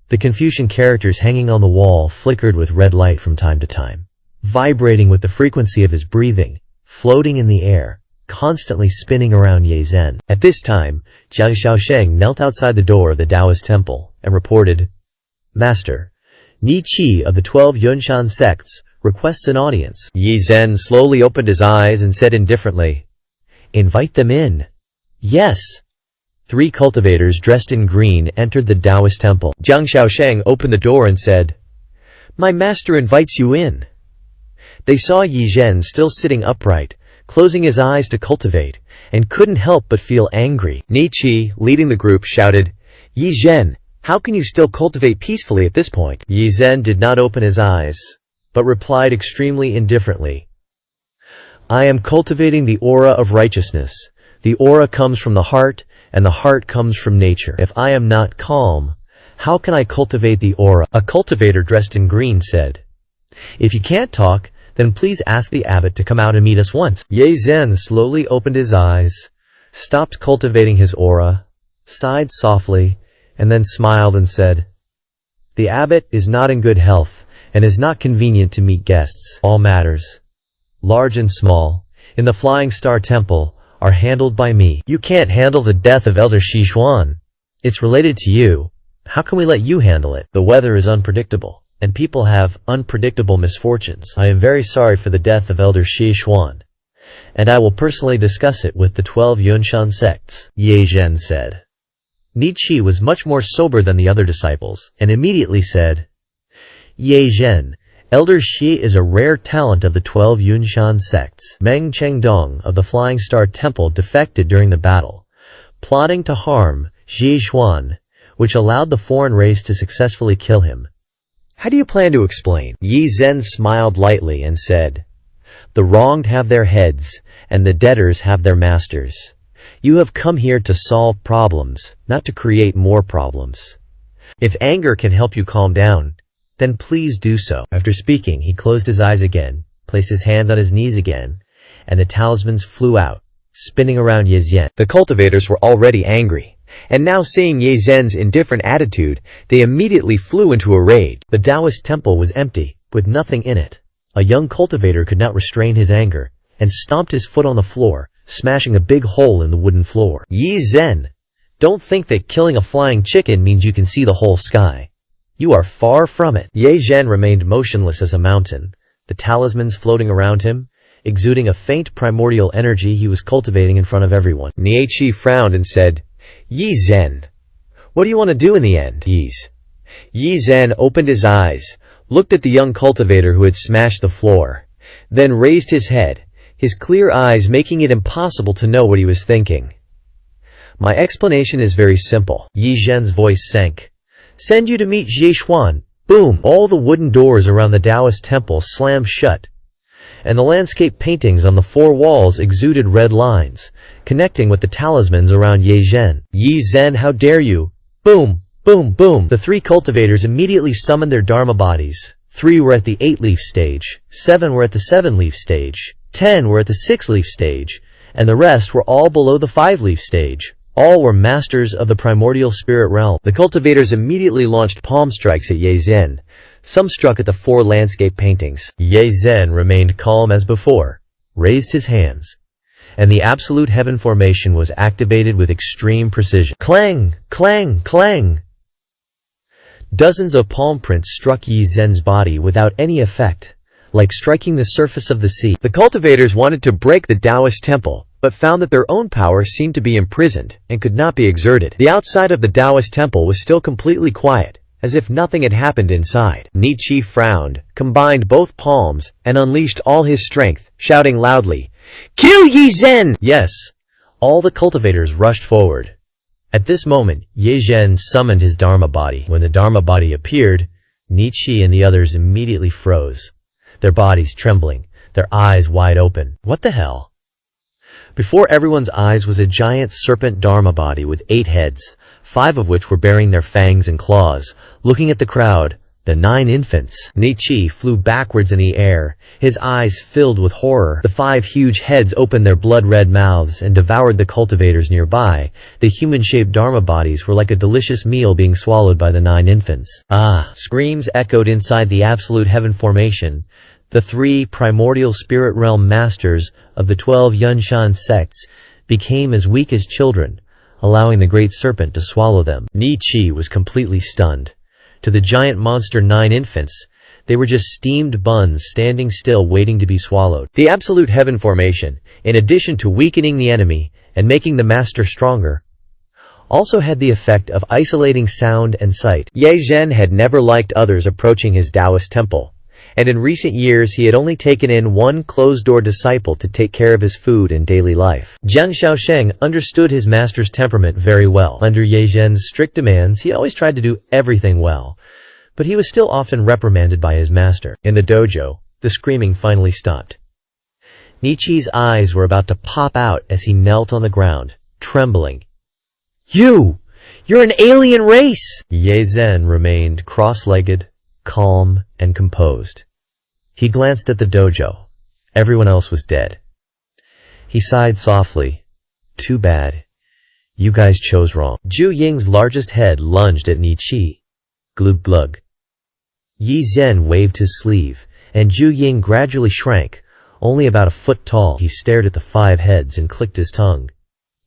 The Confucian characters hanging on the wall flickered with red light from time to time, vibrating with the frequency of his breathing, floating in the air, constantly spinning around Ye Zhen. At this time, Jiang Shaosheng knelt outside the door of the Taoist temple and reported, "Master, Ni Qi of the 12 Yunshan sects requests an audience." Ye Zhen slowly opened his eyes and said indifferently, "Invite them in." "Yes." 3 cultivators dressed in green entered the Taoist temple. Jiang Shaosheng opened the door and said, "My master invites you in." They saw Ye Zhen still sitting upright, closing his eyes to cultivate, and couldn't help but feel angry. Ni Qi, leading the group, shouted, "Ye Zhen, how can you still cultivate peacefully at this point?" Ye Zhen did not open his eyes, but replied extremely indifferently, "I am cultivating the aura of righteousness. The aura comes from the heart, and the heart comes from nature. If I am not calm, how can I cultivate the aura?" A cultivator dressed in green said, "If you can't talk, then please ask the abbot to come out and meet us once." Ye Zhen slowly opened his eyes, stopped cultivating his aura, sighed softly, and then smiled and said, "The abbot is not in good health, and is not convenient to meet guests. All matters, large and small, in the Flying Star Temple, are handled by me. You can't handle the death of Elder Shi Xuan. It's related to you. How can we let you handle it? The weather is unpredictable, and people have unpredictable misfortunes. I am very sorry for the death of Elder Shi Xuan, and I will personally discuss it with the 12 Yunshan sects," Ye Zhen said. Ni Qi was much more sober than the other disciples, and immediately said, "Ye Zhen, Elder Shi is a rare talent of the 12 Yunshan sects. Meng Chengdong of the Flying Star Temple defected during the battle, plotting to harm Shi Xuan, which allowed the foreign race to successfully kill him. How do you plan to explain?" Ye Zhen smiled lightly and said, "The wronged have their heads, and the debtors have their masters. You have come here to solve problems, not to create more problems. If anger can help you calm down, then please do so." After speaking, he closed his eyes again, placed his hands on his knees again, and the talismans flew out, spinning around Ye Zhen. The cultivators were already angry, and now seeing Ye Zhen's indifferent attitude, they immediately flew into a rage. The Taoist temple was empty, with nothing in it. A young cultivator could not restrain his anger, and stomped his foot on the floor, smashing a big hole in the wooden floor. "Ye Zhen, don't think that killing a flying chicken means you can see the whole sky. You are far from it." Ye Zhen remained motionless as a mountain, the talismans floating around him, exuding a faint primordial energy he was cultivating in front of everyone. Nie Qi frowned and said, "Ye Zhen, what do you want to do in the end?" Ye Zhen opened his eyes, looked at the young cultivator who had smashed the floor, then raised his head, his clear eyes making it impossible to know what he was thinking. "My explanation is very simple." Ye Zhen's voice sank. "Send you to meet Shi Xuan." Boom! All the wooden doors around the Taoist temple slammed shut, and the landscape paintings on the 4 walls exuded red lines, connecting with the talismans around Ye Zhen. "Ye Zhen, how dare you!" Boom! Boom! Boom! The 3 cultivators immediately summoned their Dharma bodies. 3 were at the 8-leaf stage, 7 were at the 7-leaf stage, 10 were at the 6-leaf stage, and the rest were all below the 5-leaf stage. All were masters of the primordial spirit realm. The cultivators immediately launched palm strikes at Ye Zhen. Some struck at the 4 landscape paintings. Ye Zhen remained calm as before, raised his hands, and the absolute heaven formation was activated with extreme precision. Clang! Clang! Clang! Dozens of palm prints struck Ye Zhen's body without any effect, like striking the surface of the sea. The cultivators wanted to break the Taoist temple, but found that their own power seemed to be imprisoned and could not be exerted. The outside of the Taoist temple was still completely quiet, as if nothing had happened inside. Nietzsche frowned, combined both palms, and unleashed all his strength, shouting loudly, "Kill Yi Zhen!" Yes, all the cultivators rushed forward. At this moment, Ye Zhen summoned his Dharma body. When the Dharma body appeared, Nietzsche and the others immediately froze, their bodies trembling, their eyes wide open. What the hell? Before everyone's eyes was a giant serpent Dharma body with 8 heads, 5 of which were bearing their fangs and claws. Looking at the crowd, the 9 infants. Nietzsche flew backwards in the air, his eyes filled with horror. The 5 huge heads opened their blood-red mouths and devoured the cultivators nearby. The human-shaped Dharma bodies were like a delicious meal being swallowed by the 9 infants. Ah! Screams echoed inside the Absolute Heaven formation. The 3 primordial spirit realm masters of the 12 Yunshan sects became as weak as children, allowing the great serpent to swallow them. Nietzsche was completely stunned. To the giant monster 9 infants, they were just steamed buns standing still waiting to be swallowed. The Absolute Heaven formation, in addition to weakening the enemy and making the master stronger, also had the effect of isolating sound and sight. Ye Zhen had never liked others approaching his Taoist temple, and in recent years he had only taken in one closed-door disciple to take care of his food and daily life. Jiang Shaosheng understood his master's temperament very well. Under Ye Zhen's strict demands, he always tried to do everything well, but he was still often reprimanded by his master. In the dojo, the screaming finally stopped. Nietzsche's eyes were about to pop out as he knelt on the ground, trembling. You're an alien race! Ye Zhen remained cross-legged, calm, and composed. He glanced at the dojo. Everyone else was dead. He sighed softly. Too bad. You guys chose wrong. Zhu Ying's largest head lunged at Nietzsche. Glug glug. Yi Zhen waved his sleeve, and Zhu Ying gradually shrank, only about a foot tall. He stared at the 5 heads and clicked his tongue.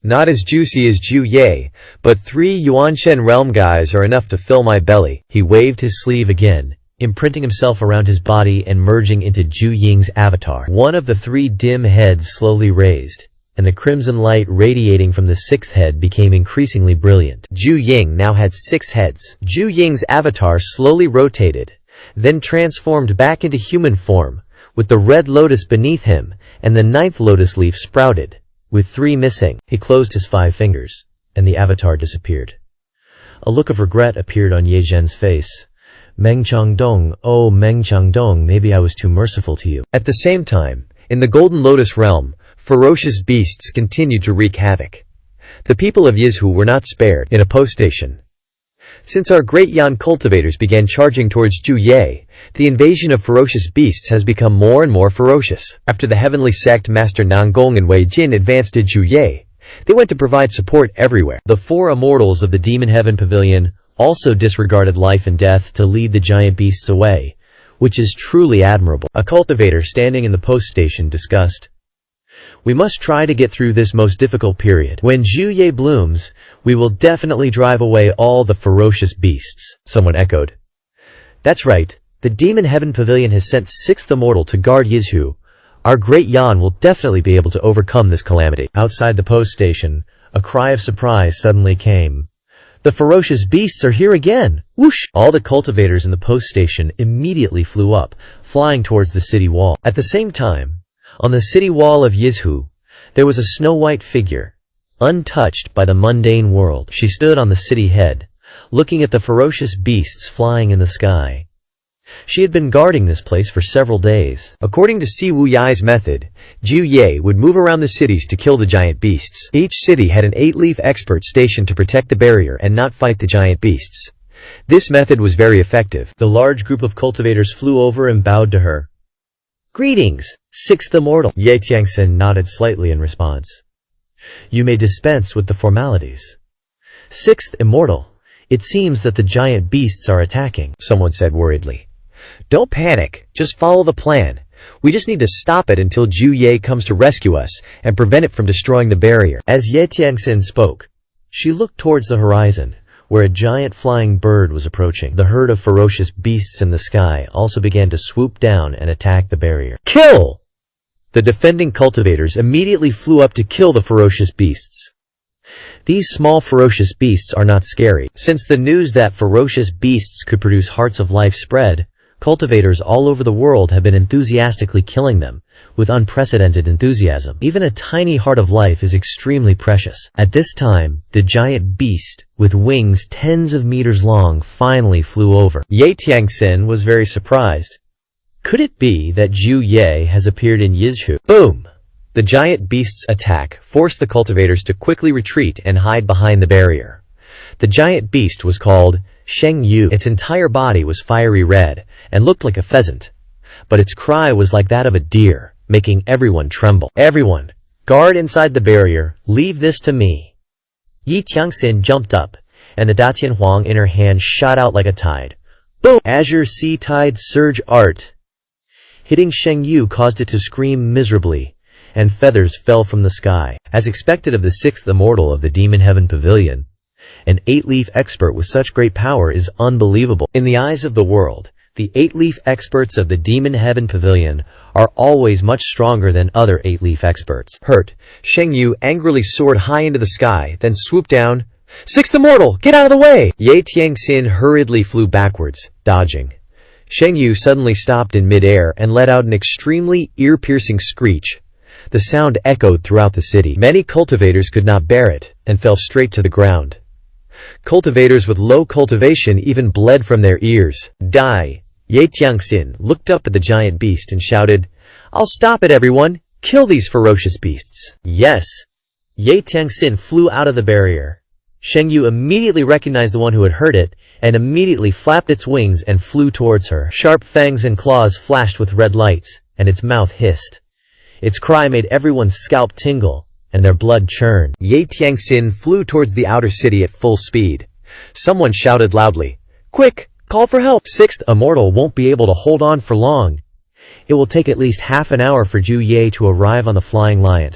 Not as juicy as Zhu Ye, but 3 Yuanshen realm guys are enough to fill my belly. He waved his sleeve again, imprinting himself around his body and merging into Zhu Ying's avatar. One of the 3 dim heads slowly raised, and the crimson light radiating from the 6th head became increasingly brilliant. Zhu Ying now had 6 heads. Zhu Ying's avatar slowly rotated, then transformed back into human form, with the red lotus beneath him, and the 9th lotus leaf sprouted, with 3 missing. He closed his 5 fingers, and the avatar disappeared. A look of regret appeared on Ye Zhen's face. Meng Changdong, oh Meng Changdong, maybe I was too merciful to you. At the same time, in the Golden Lotus realm, ferocious beasts continued to wreak havoc. The people of Yizhu were not spared. In a post station, since our great Yan cultivators began charging towards Zhu Ye, the invasion of ferocious beasts has become more and more ferocious. After the heavenly sect Master Nangong and Wei Jin advanced to Zhu Ye, they went to provide support everywhere. The 4 immortals of the Demon Heaven Pavilion also disregarded life and death to lead the giant beasts away, which is truly admirable. A cultivator standing in the post station discussed, "We must try to get through this most difficult period. When Zhu Ye blooms, we will definitely drive away all the ferocious beasts." Someone echoed, "That's right. The Demon Heaven Pavilion has sent 6th Immortal to guard Yizhu. Our great Yan will definitely be able to overcome this calamity." Outside the post station, a cry of surprise suddenly came. "The ferocious beasts are here again! Whoosh!" All the cultivators in the post station immediately flew up, flying towards the city wall. At the same time, on the city wall of Yizhu, there was a snow-white figure, untouched by the mundane world. She stood on the city head, looking at the ferocious beasts flying in the sky. She had been guarding this place for several days. According to Si Wu Yai's method, Zhu Ye would move around the cities to kill the giant beasts. Each city had an 8-leaf expert stationed to protect the barrier and not fight the giant beasts. This method was very effective. The large group of cultivators flew over and bowed to her. "Greetings, 6th Immortal." Ye Tiangxin nodded slightly in response. "You may dispense with the formalities." 6th Immortal, it seems that the giant beasts are attacking," someone said worriedly. "Don't panic, just follow the plan. We just need to stop it until Zhu Ye comes to rescue us and prevent it from destroying the barrier." As Ye Tiangxin spoke, she looked towards the horizon, where a giant flying bird was approaching. The herd of ferocious beasts in the sky also began to swoop down and attack the barrier. Kill! The defending cultivators immediately flew up to kill the ferocious beasts. These small ferocious beasts are not scary. Since the news that ferocious beasts could produce hearts of life spread, cultivators all over the world have been enthusiastically killing them, with unprecedented enthusiasm. Even a tiny heart of life is extremely precious. At this time, the giant beast, with wings tens of meters long, finally flew over. Ye Tianxin was very surprised. Could it be that Zhu Ye has appeared in Yizhu? Boom! The giant beast's attack forced the cultivators to quickly retreat and hide behind the barrier. The giant beast was called Sheng Yu. Its entire body was fiery red and looked like a pheasant, but its cry was like that of a deer, making everyone tremble. Everyone, guard inside the barrier, leave this to me. Yi Tianxin jumped up, and the Datian Huang in her hand shot out like a tide. Boom! Azure Sea Tide Surge Art. Hitting Sheng Yu caused it to scream miserably, and feathers fell from the sky. As expected of the sixth immortal of the Demon Heaven Pavilion, an 8-leaf expert with such great power is unbelievable. In the eyes of the world, the 8-leaf experts of the Demon Heaven Pavilion are always much stronger than other 8-leaf experts. Hurt, Sheng Yu angrily soared high into the sky, then swooped down. Sixth immortal, get out of the way! Ye Tianxin hurriedly flew backwards, dodging. Sheng Yu suddenly stopped in midair and let out an extremely ear-piercing screech. The sound echoed throughout the city. Many cultivators could not bear it and fell straight to the ground. Cultivators with low cultivation even bled from their ears. Die! Ye Tianxin looked up at the giant beast and shouted, "I'll stop it, everyone! Kill these ferocious beasts!" Yes! Ye Tianxin flew out of the barrier. Sheng Yu immediately recognized the one who had heard it and immediately flapped its wings and flew towards her. Sharp fangs and claws flashed with red lights, and its mouth hissed. Its cry made everyone's scalp tingle, and their blood churned. Ye Tianxin flew towards the outer city at full speed. Someone shouted loudly, "Quick, call for help! Sixth immortal won't be able to hold on for long. It will take at least half an hour for Zhu Ye to arrive on the flying lion.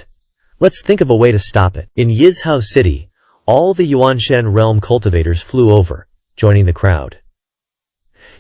Let's think of a way to stop it." In Yizhou City, all the Yuanshan realm cultivators flew over, joining the crowd.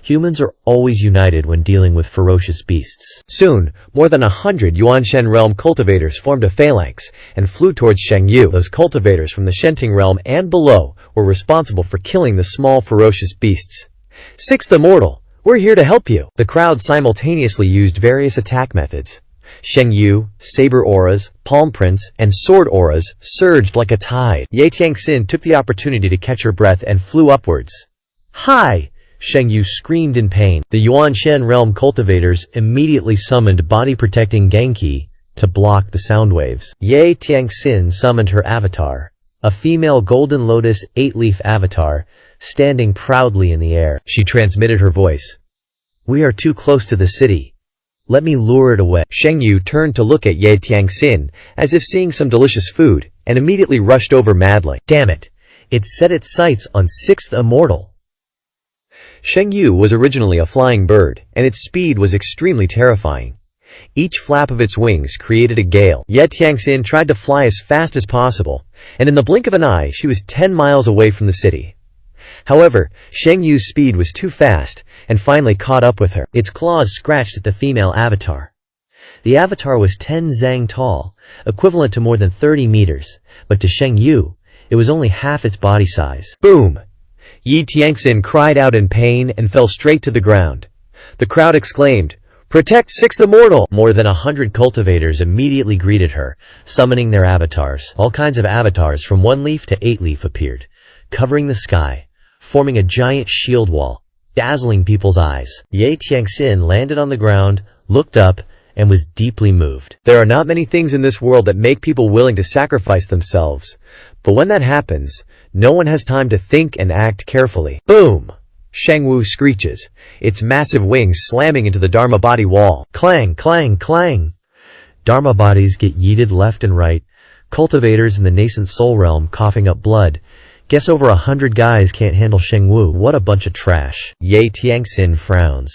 Humans are always united when dealing with ferocious beasts. Soon, more than 100 Yuanshan realm cultivators formed a phalanx and flew towards Sheng Yu. Those cultivators from the Shenting realm and below were responsible for killing the small ferocious beasts. Sixth immortal, we're here to help you. The crowd simultaneously used various attack methods. Sheng Yu, saber auras, palm prints, and sword auras surged like a tide. Ye Tianxin took the opportunity to catch her breath and flew upwards. Hi! Sheng Yu screamed in pain. The Yuanshan realm cultivators immediately summoned body-protecting Genki to block the sound waves. Ye Tianxin summoned her avatar, a female golden lotus 8-leaf avatar, standing proudly in the air. She transmitted her voice. "We are too close to the city. Let me lure it away." Sheng Yu turned to look at Ye Tianxin, as if seeing some delicious food, and immediately rushed over madly. Damn it! It set its sights on sixth immortal. Sheng Yu was originally a flying bird, and its speed was extremely terrifying. Each flap of its wings created a gale. Ye Tianxin tried to fly as fast as possible, and in the blink of an eye she was 10 miles away from the city. However, Sheng Yu's speed was too fast, and finally caught up with her. Its claws scratched at the female avatar. The avatar was 10 zang tall, equivalent to more than 30 meters, but to Sheng Yu, it was only half its body size. Boom! Ye Tianxin cried out in pain and fell straight to the ground. The crowd exclaimed, "Protect sixth immortal!" More than 100 cultivators immediately greeted her, summoning their avatars. All kinds of avatars from 1-leaf to 8-leaf appeared, covering the sky, forming a giant shield wall, dazzling people's eyes. Ye Tianxin landed on the ground, looked up, and was deeply moved. There are not many things in this world that make people willing to sacrifice themselves, but when that happens, no one has time to think and act carefully. Boom! Sheng Wu screeches, its massive wings slamming into the Dharma body wall. Clang, clang, clang! Dharma bodies get yeeted left and right, cultivators in the nascent soul realm coughing up blood. Guess over 100 guys can't handle Sheng Wu. What a bunch of trash. Ye Tianxin frowns.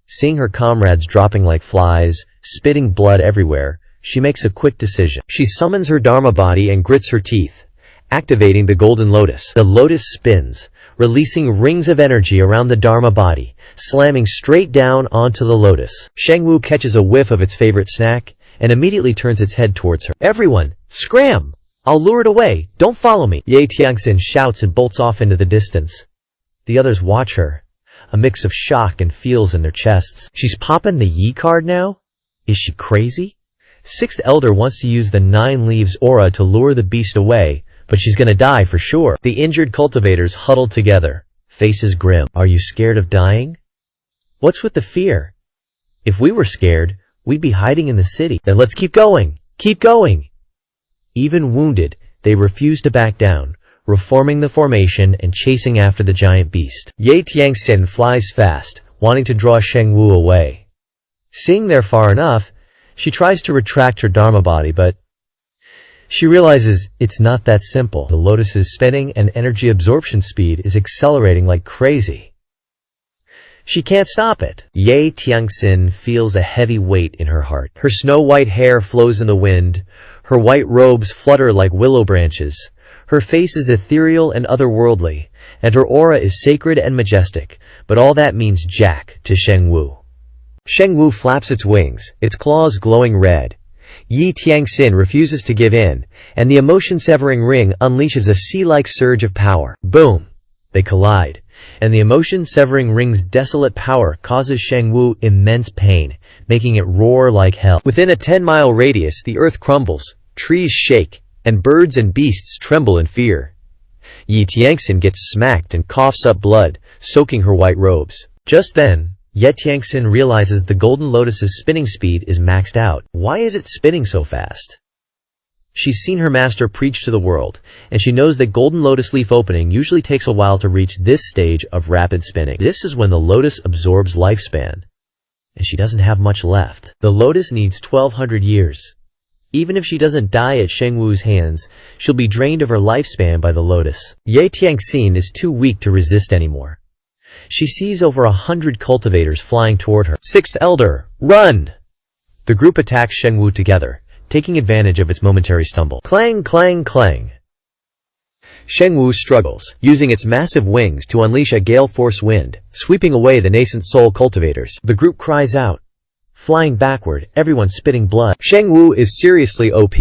Seeing her comrades dropping like flies, spitting blood everywhere, she makes a quick decision. She summons her Dharma body and grits her teeth. activating the golden lotus. The lotus spins, releasing rings of energy around the Dharma body, slamming straight down onto the lotus. Shangwu catches a whiff of its favorite snack and immediately turns its head towards her. "Everyone, scram! I'll lure it away. Don't follow me!" Ye Tianxin shouts and bolts off into the distance. The others watch her, a mix of shock and feels in their chests. She's popping the Yi card now? Is she crazy? Sixth Elder wants to use the 9 Leaves aura to lure the beast away, but she's gonna die for sure. The injured cultivators huddled together, faces grim. "Are you scared of dying? What's with the fear? If we were scared, we'd be hiding in the city." "Then let's keep going! Keep going!" Even wounded, they refuse to back down, reforming the formation and chasing after the giant beast. Ye Tianxin flies fast, wanting to draw Shangwu away. Seeing they're far enough, she tries to retract her Dharma body, but she realizes it's not that simple. The lotus is spinning and energy absorption speed is accelerating like crazy. She can't stop it. Ye Tianxin feels a heavy weight in her heart. Her snow-white hair flows in the wind, her white robes flutter like willow branches, her face is ethereal and otherworldly, and her aura is sacred and majestic, but all that means jack to Shangwu. Shangwu flaps its wings, its claws glowing red. Yi Tianxin refuses to give in, and the emotion-severing ring unleashes a sea-like surge of power. Boom! They collide, and the emotion-severing ring's desolate power causes Shangwu immense pain, making it roar like hell. Within a 10-mile radius, the earth crumbles, trees shake, and birds and beasts tremble in fear. Yi Tianxin gets smacked and coughs up blood, soaking her white robes. Just then, Ye Tianxin realizes the golden lotus's spinning speed is maxed out. Why is it spinning so fast? She's seen her master preach to the world, and she knows that golden lotus leaf opening usually takes a while to reach this stage of rapid spinning. This is when the lotus absorbs lifespan, and she doesn't have much left. The lotus needs 1,200 years. Even if she doesn't die at Shangwu's hands, she'll be drained of her lifespan by the lotus. Ye Tianxin is too weak to resist anymore. She sees over 100 cultivators flying toward her. Sixth Elder, run! The group attacks Shangwu together, taking advantage of its momentary stumble. Clang, clang, clang. Shangwu struggles, using its massive wings to unleash a gale force wind, sweeping away the nascent soul cultivators. The group cries out. Flying backward, everyone spitting blood. Shangwu is seriously OP,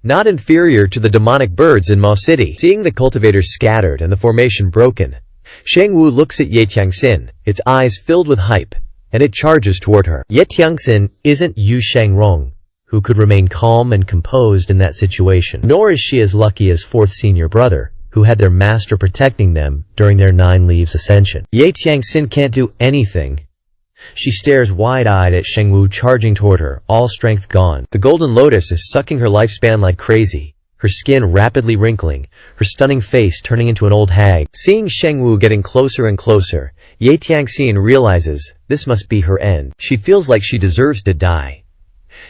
not inferior to the demonic birds in Mao City. Seeing the cultivators scattered and the formation broken, Shangwu looks at Ye Tianxin, its eyes filled with hype, and it charges toward her. Ye Tianxin isn't Yu Shangrong, who could remain calm and composed in that situation. Nor is she as lucky as fourth senior brother, who had their master protecting them during their 9 Leaves ascension. Ye Tianxin can't do anything. She stares wide-eyed at Shangwu charging toward her, all strength gone. The golden lotus is sucking her lifespan like crazy, her skin rapidly wrinkling, her stunning face turning into an old hag. Seeing Shangwu getting closer and closer, Ye Tianxin realizes this must be her end. She feels like she deserves to die.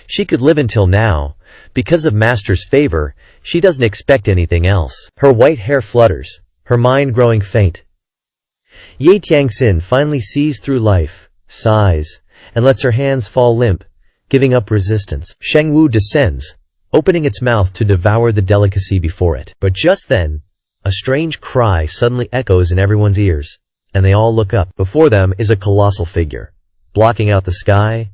She could live until now. Because of Master's favor, she doesn't expect anything else. Her white hair flutters, her mind growing faint. Ye Tianxin finally sees through life, sighs, and lets her hands fall limp, giving up resistance. Shangwu descends, opening its mouth to devour the delicacy before it. But just then, a strange cry suddenly echoes in everyone's ears, and they all look up. Before them is a colossal figure, blocking out the sky,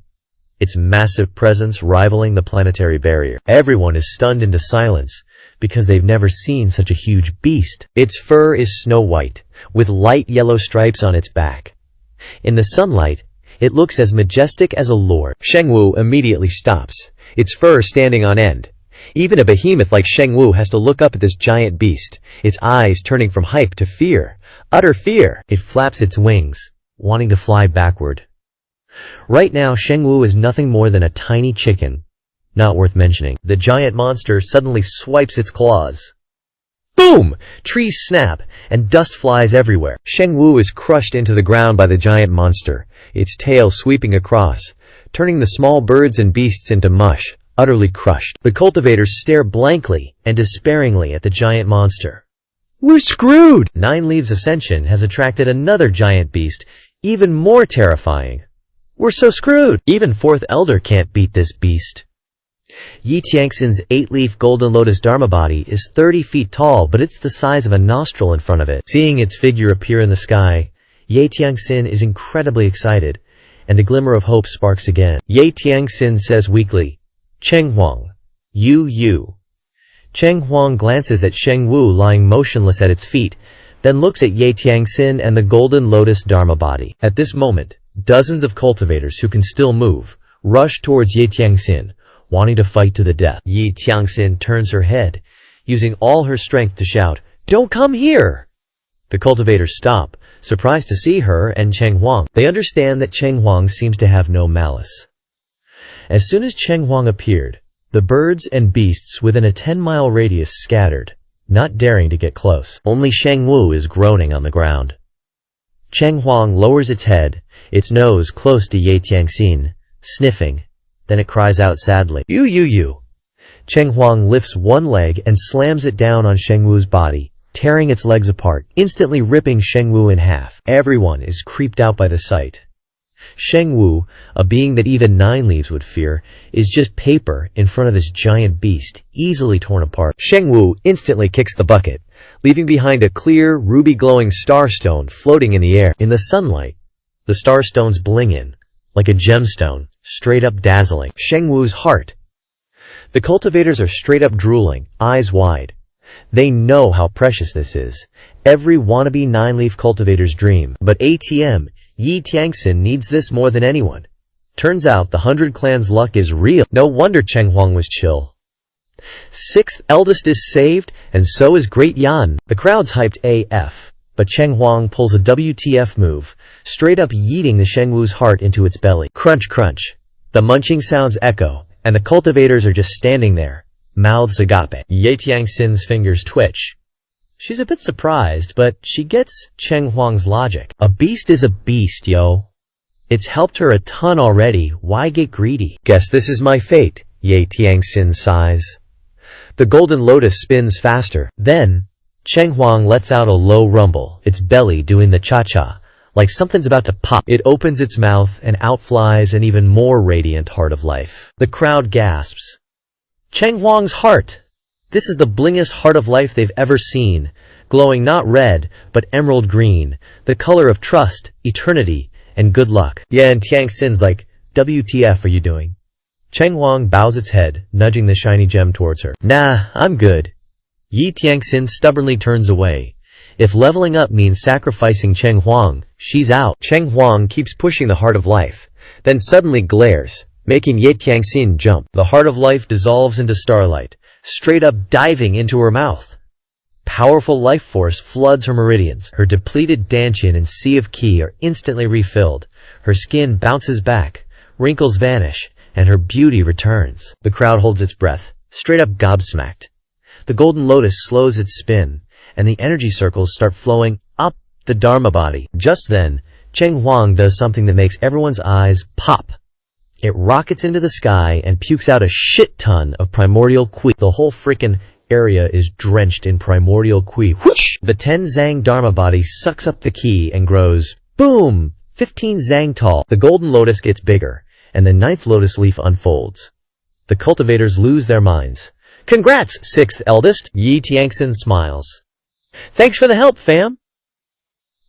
its massive presence rivaling the planetary barrier. Everyone is stunned into silence, because they've never seen such a huge beast. Its fur is snow-white, with light yellow stripes on its back. In the sunlight, it looks as majestic as a lord. Shangwu immediately stops, its fur standing on end. Even a behemoth like Shangwu has to look up at this giant beast, its eyes turning from hype to fear, utter fear. It flaps its wings, wanting to fly backward. Right now, Shangwu is nothing more than a tiny chicken, not worth mentioning. The giant monster suddenly swipes its claws. Boom! Trees snap, and dust flies everywhere. Shangwu is crushed into the ground by the giant monster, its tail sweeping across, turning the small birds and beasts into mush, utterly crushed. The cultivators stare blankly and despairingly at the giant monster. We're screwed! 9 Leaves Ascension has attracted another giant beast, even more terrifying. We're so screwed! Even fourth elder can't beat this beast. Yi Tiangxin's 8-leaf golden lotus dharma body is 30 feet tall, but it's the size of a nostril in front of it. Seeing its figure appear in the sky, Yi Tiangxin is incredibly excited, and a glimmer of hope sparks again. Yi Tiangxin says weakly, "Cheng Huang, you." Cheng Huang glances at Sheng Wu lying motionless at its feet, then looks at Yi Tiangxin and the golden lotus dharma body. At this moment, dozens of cultivators who can still move rush towards Yi Tiangxin, wanting to fight to the death. Yi Tiangxin turns her head, using all her strength to shout, "Don't come here!" The cultivators stop, surprised to see her and Cheng Huang. They understand that Cheng Huang seems to have no malice. As soon as Cheng Huang appeared, the birds and beasts within a 10-mile radius scattered, not daring to get close. Only Sheng Wu is groaning on the ground. Cheng Huang lowers its head, its nose close to Yi Tiangxin, sniffing. Then it cries out sadly, You. Cheng Huang lifts one leg and slams it down on Sheng Wu's body, tearing its legs apart, instantly ripping Sheng Wu in half. Everyone is creeped out by the sight. Sheng Wu, a being that even 9 leaves would fear, is just paper in front of this giant beast, easily torn apart. Sheng Wu instantly kicks the bucket, leaving behind a clear, ruby-glowing starstone floating in the air. In the sunlight, the starstones bling in, like a gemstone, straight up dazzling. Sheng Wu's heart. The cultivators are straight up drooling, eyes wide. They know how precious this is. Every wannabe 9-leaf cultivator's dream. But ATM, Yi Tiangxin needs this more than anyone. Turns out the 100 Clan's luck is real. No wonder Cheng Huang was chill. 6th eldest is saved, and so is Great Yan. The crowd's hyped AF. But Cheng Huang pulls a WTF move, straight up yeeting the Sheng Wu's heart into its belly. Crunch, crunch. The munching sounds echo, and the cultivators are just standing there, mouths agape. Yi Tiangxin's fingers twitch. She's a bit surprised, but she gets Cheng Huang's logic. A beast is a beast, yo. It's helped her a ton already, why get greedy? Guess this is my fate, Yi Tiangxin sighs. The golden lotus spins faster. Then, Cheng Huang lets out a low rumble, its belly doing the cha-cha, like something's about to pop. It opens its mouth and out flies an even more radiant heart of life. The crowd gasps. Cheng Huang's heart! This is the blingest heart of life they've ever seen, glowing not red, but emerald green, the color of trust, eternity, and good luck. Yeah, and Tiangxin's like, WTF are you doing? Cheng Huang bows its head, nudging the shiny gem towards her. Nah, I'm good. Yi Tiangxin stubbornly turns away. If leveling up means sacrificing Cheng Huang, she's out. Cheng Huang keeps pushing the heart of life, then suddenly glares, making Yi Tiangxin jump. The heart of life dissolves into starlight, straight up diving into her mouth. Powerful life force floods her meridians. Her depleted dantian and sea of qi are instantly refilled. Her skin bounces back, wrinkles vanish, and her beauty returns. The crowd holds its breath, straight up gobsmacked. The golden lotus slows its spin, and the energy circles start flowing up the dharma body. Just then, Cheng Huang does something that makes everyone's eyes pop. It rockets into the sky and pukes out a shit ton of primordial qi. The whole frickin' area is drenched in primordial qi. Whoosh! The 10 zang dharma body sucks up the qi and grows, boom, 15 zang tall. The golden lotus gets bigger, and the 9th lotus leaf unfolds. The cultivators lose their minds. Congrats, 6th eldest! Yi Tiangxin smiles. Thanks for the help, fam!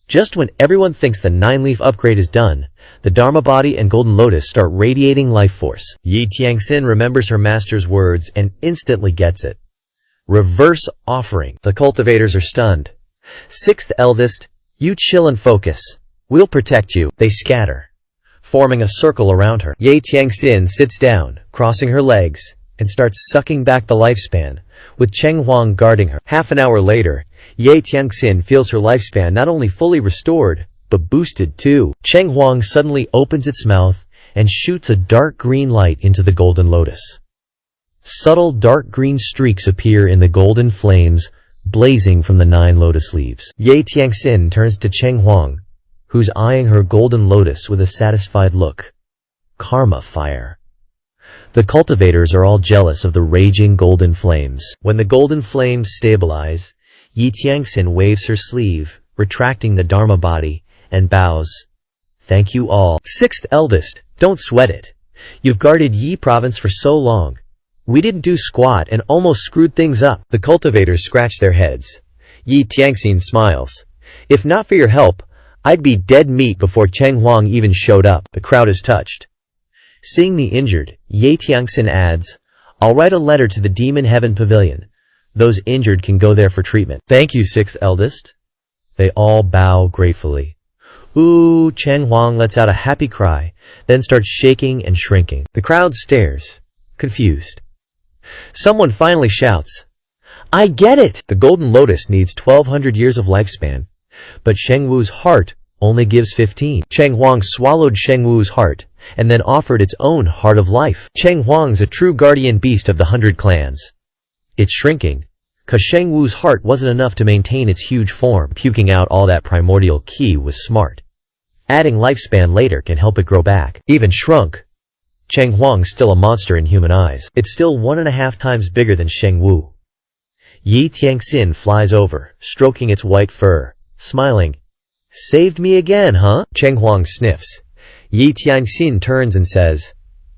Just when everyone thinks the 9-leaf upgrade is done, the Dharma body and golden lotus start radiating life force. Yi Tiangxin remembers her master's words and instantly gets it. Reverse offering. The cultivators are stunned. 6th eldest, you chill and focus. We'll protect you. They scatter, forming a circle around her. Yi Tiangxin sits down, crossing her legs, and starts sucking back the lifespan, with Cheng Huang guarding her. Half an hour later, Yi Tiangxin feels her lifespan not only fully restored, but boosted too. Cheng Huang suddenly opens its mouth and shoots a dark green light into the golden lotus. Subtle dark green streaks appear in the golden flames, blazing from the 9 lotus leaves. Yi Tiangxin turns to Cheng Huang, who's eyeing her golden lotus with a satisfied look. Karma fire. The cultivators are all jealous of the raging golden flames. When the golden flames stabilize, Yi Tiangxin waves her sleeve, retracting the Dharma body, and bows. Thank you all. 6th eldest, don't sweat it. You've guarded Yi province for so long. We didn't do squat and almost screwed things up. The cultivators scratch their heads. Yi Tianxin smiles. If not for your help, I'd be dead meat before Cheng Huang even showed up. The crowd is touched. Seeing the injured, Ye Tianxin adds, I'll write a letter to the Demon Heaven Pavilion. Those injured can go there for treatment. Thank you, sixth eldest. They all bow gratefully. Ooh, Cheng Huang lets out a happy cry, then starts shaking and shrinking. The crowd stares, confused. Someone finally shouts, I get it! The golden lotus needs 1200 years of lifespan. But Sheng Wu's heart only gives 15. Cheng Huang swallowed Sheng Wu's heart, and then offered its own heart of life. Cheng Huang's a true guardian beast of the 100 clans. It's shrinking, cause Sheng Wu's heart wasn't enough to maintain its huge form. Puking out all that primordial ki was smart. Adding lifespan later can help it grow back. Even shrunk. Cheng Huang's still a monster in human eyes. It's still 1.5 times bigger than Sheng Wu. Yi Tianxin flies over, stroking its white fur, smiling. Saved me again, huh? Cheng Huang sniffs. Yi Tianxin turns and says,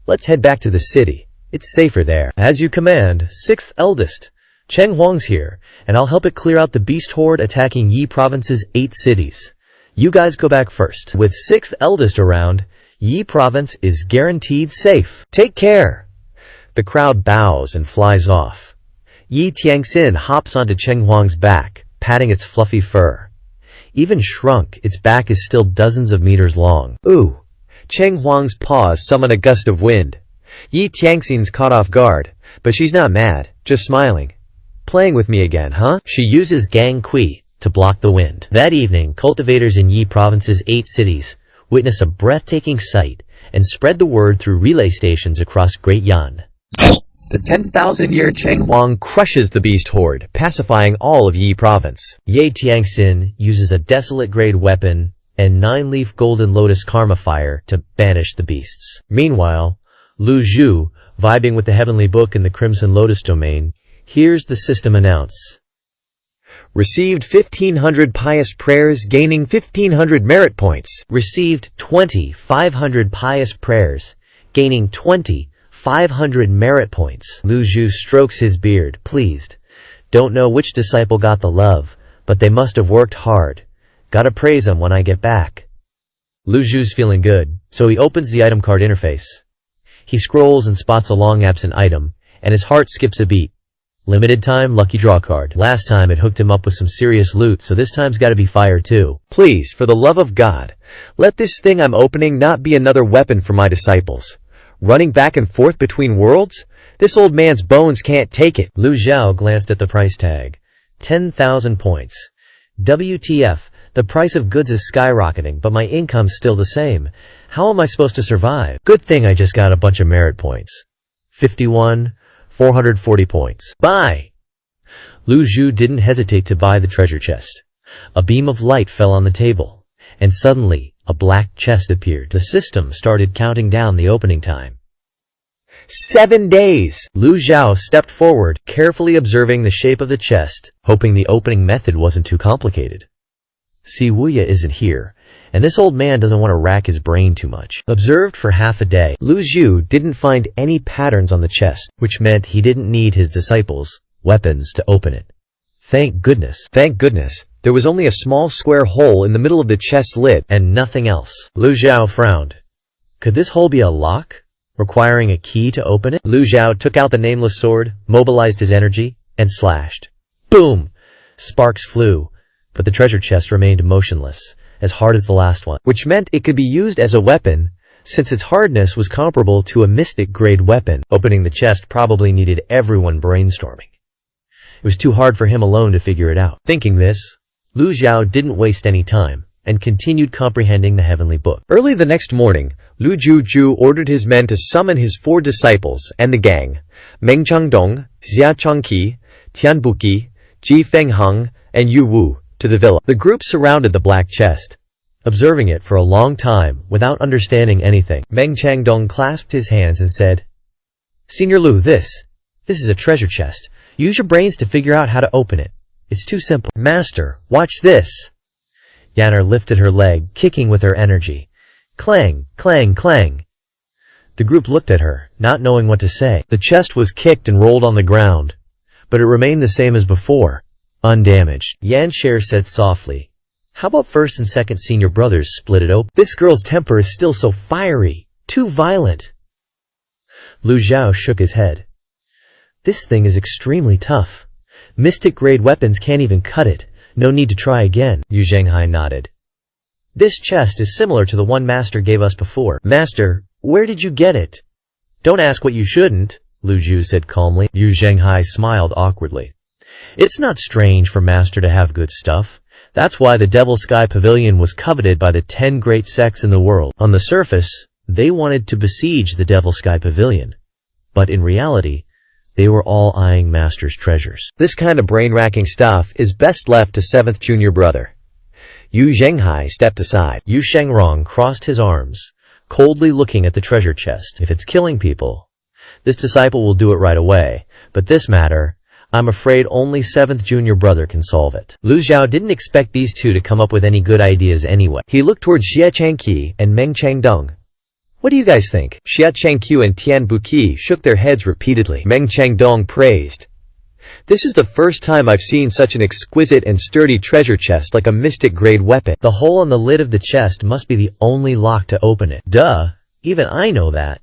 let's head back to the city. It's safer there. As you command, sixth eldest. Cheng Huang's here, and I'll help it clear out the beast horde attacking Yi Province's 8 cities. You guys go back first. With sixth eldest around, Yi Province is guaranteed safe. Take care. The crowd bows and flies off. Yi Tianxin hops onto Cheng Huang's back, patting its fluffy fur. Even shrunk, its back is still dozens of meters long. Ooh! Cheng Huang's paws summon a gust of wind. Yi Tianxin's caught off guard, but she's not mad, just smiling. Playing with me again, huh? She uses Gang Kui to block the wind. That evening, cultivators in Yi Province's 8 cities witness a breathtaking sight and spread the word through relay stations across Great Yan. The 10,000-year Cheng Huang crushes the beast horde, pacifying all of Yi Province. Ye Tianxin uses a desolate-grade weapon and 9-leaf golden lotus karma fire to banish the beasts. Meanwhile, Lu Zhu, vibing with the heavenly book in the crimson lotus domain, hears the system announce. Received 1,500 pious prayers, gaining 1,500 merit points. Received 2,500 pious prayers, gaining 2,500 merit points. Lu Zhu strokes his beard, pleased. Don't know which disciple got the love, but they must have worked hard. Gotta praise them when I get back. Lu Zhu's feeling good, so he opens the item card interface. He scrolls and spots a long-absent item, and his heart skips a beat. Limited time lucky draw card. Last time it hooked him up with some serious loot, so this time's gotta be fire too. Please, for the love of God, let this thing I'm opening not be another weapon for my disciples. Running back and forth between worlds? This old man's bones can't take it. Lu Zhao glanced at the price tag. 10,000 points. WTF, the price of goods is skyrocketing, but my income's still the same. How am I supposed to survive? Good thing I just got a bunch of merit points. 51, 440 points. Buy! Lu Zhu didn't hesitate to buy the treasure chest. A beam of light fell on the table, and suddenly, a black chest appeared. The system started counting down the opening time. 7 days! Lu Zhao stepped forward, carefully observing the shape of the chest, hoping the opening method wasn't too complicated. Si Wuya isn't here, and this old man doesn't want to rack his brain too much. Observed for half a day, Lu Zhu didn't find any patterns on the chest, which meant he didn't need his disciples' weapons to open it. Thank goodness. Thank goodness. There was only a small square hole in the middle of the chest's lid, and nothing else. Lu Zhao frowned. Could this hole be a lock, requiring a key to open it? Lu Zhao took out the nameless sword, mobilized his energy, and slashed. Boom! Sparks flew, but the treasure chest remained motionless, as hard as the last one, which meant it could be used as a weapon, since its hardness was comparable to a mystic-grade weapon. Opening the chest probably needed everyone brainstorming. It was too hard for him alone to figure it out. Thinking this, Lu Zhao didn't waste any time, and continued comprehending the heavenly book. Early the next morning, Lu Zhu ordered his men to summon his 4 disciples and the gang, Meng Changdong, Xia Changqi, Tian Buqi, Ji Fenghang, and Yu Wu, to the villa. The group surrounded the black chest, observing it for a long time without understanding anything. Meng Changdong clasped his hands and said, Senior Lu, this is a treasure chest. Use your brains to figure out how to open it. It's too simple. Master, watch this. Yanner lifted her leg, kicking with her energy. Clang, clang, clang. The group looked at her, not knowing what to say. The chest was kicked and rolled on the ground, but it remained the same as before, undamaged. Yanshare said softly, "How about first and second senior brothers split it open? This girl's temper is still so fiery, too violent." Lu Zhao shook his head. "This thing is extremely tough. Mystic-grade weapons can't even cut it. No need to try again." Yu Zhenghai nodded. "This chest is similar to the one Master gave us before." "Master, where did you get it?" "Don't ask what you shouldn't," Lu Zhu said calmly. Yu Zhenghai smiled awkwardly. "It's not strange for Master to have good stuff. That's why the Devil Sky Pavilion was coveted by the 10 great sects in the world. On the surface, they wanted to besiege the Devil Sky Pavilion. But in reality, they were all eyeing Master's treasures." This kind of brain-racking stuff is best left to 7th junior brother. Yu Zhenghai stepped aside. Yu Shengrong crossed his arms, coldly looking at the treasure chest. "If it's killing people, this disciple will do it right away. But this matter, I'm afraid only 7th junior brother can solve it." Lu Zhao didn't expect these two to come up with any good ideas anyway. He looked towards Xie Changqi and Meng Changdong. "What do you guys think?" Xie Changqiu and Tian Buqi shook their heads repeatedly. Meng Changdong praised. "This is the first time I've seen such an exquisite and sturdy treasure chest like a mystic-grade weapon. The hole on the lid of the chest must be the only lock to open it." "Duh, even I know that."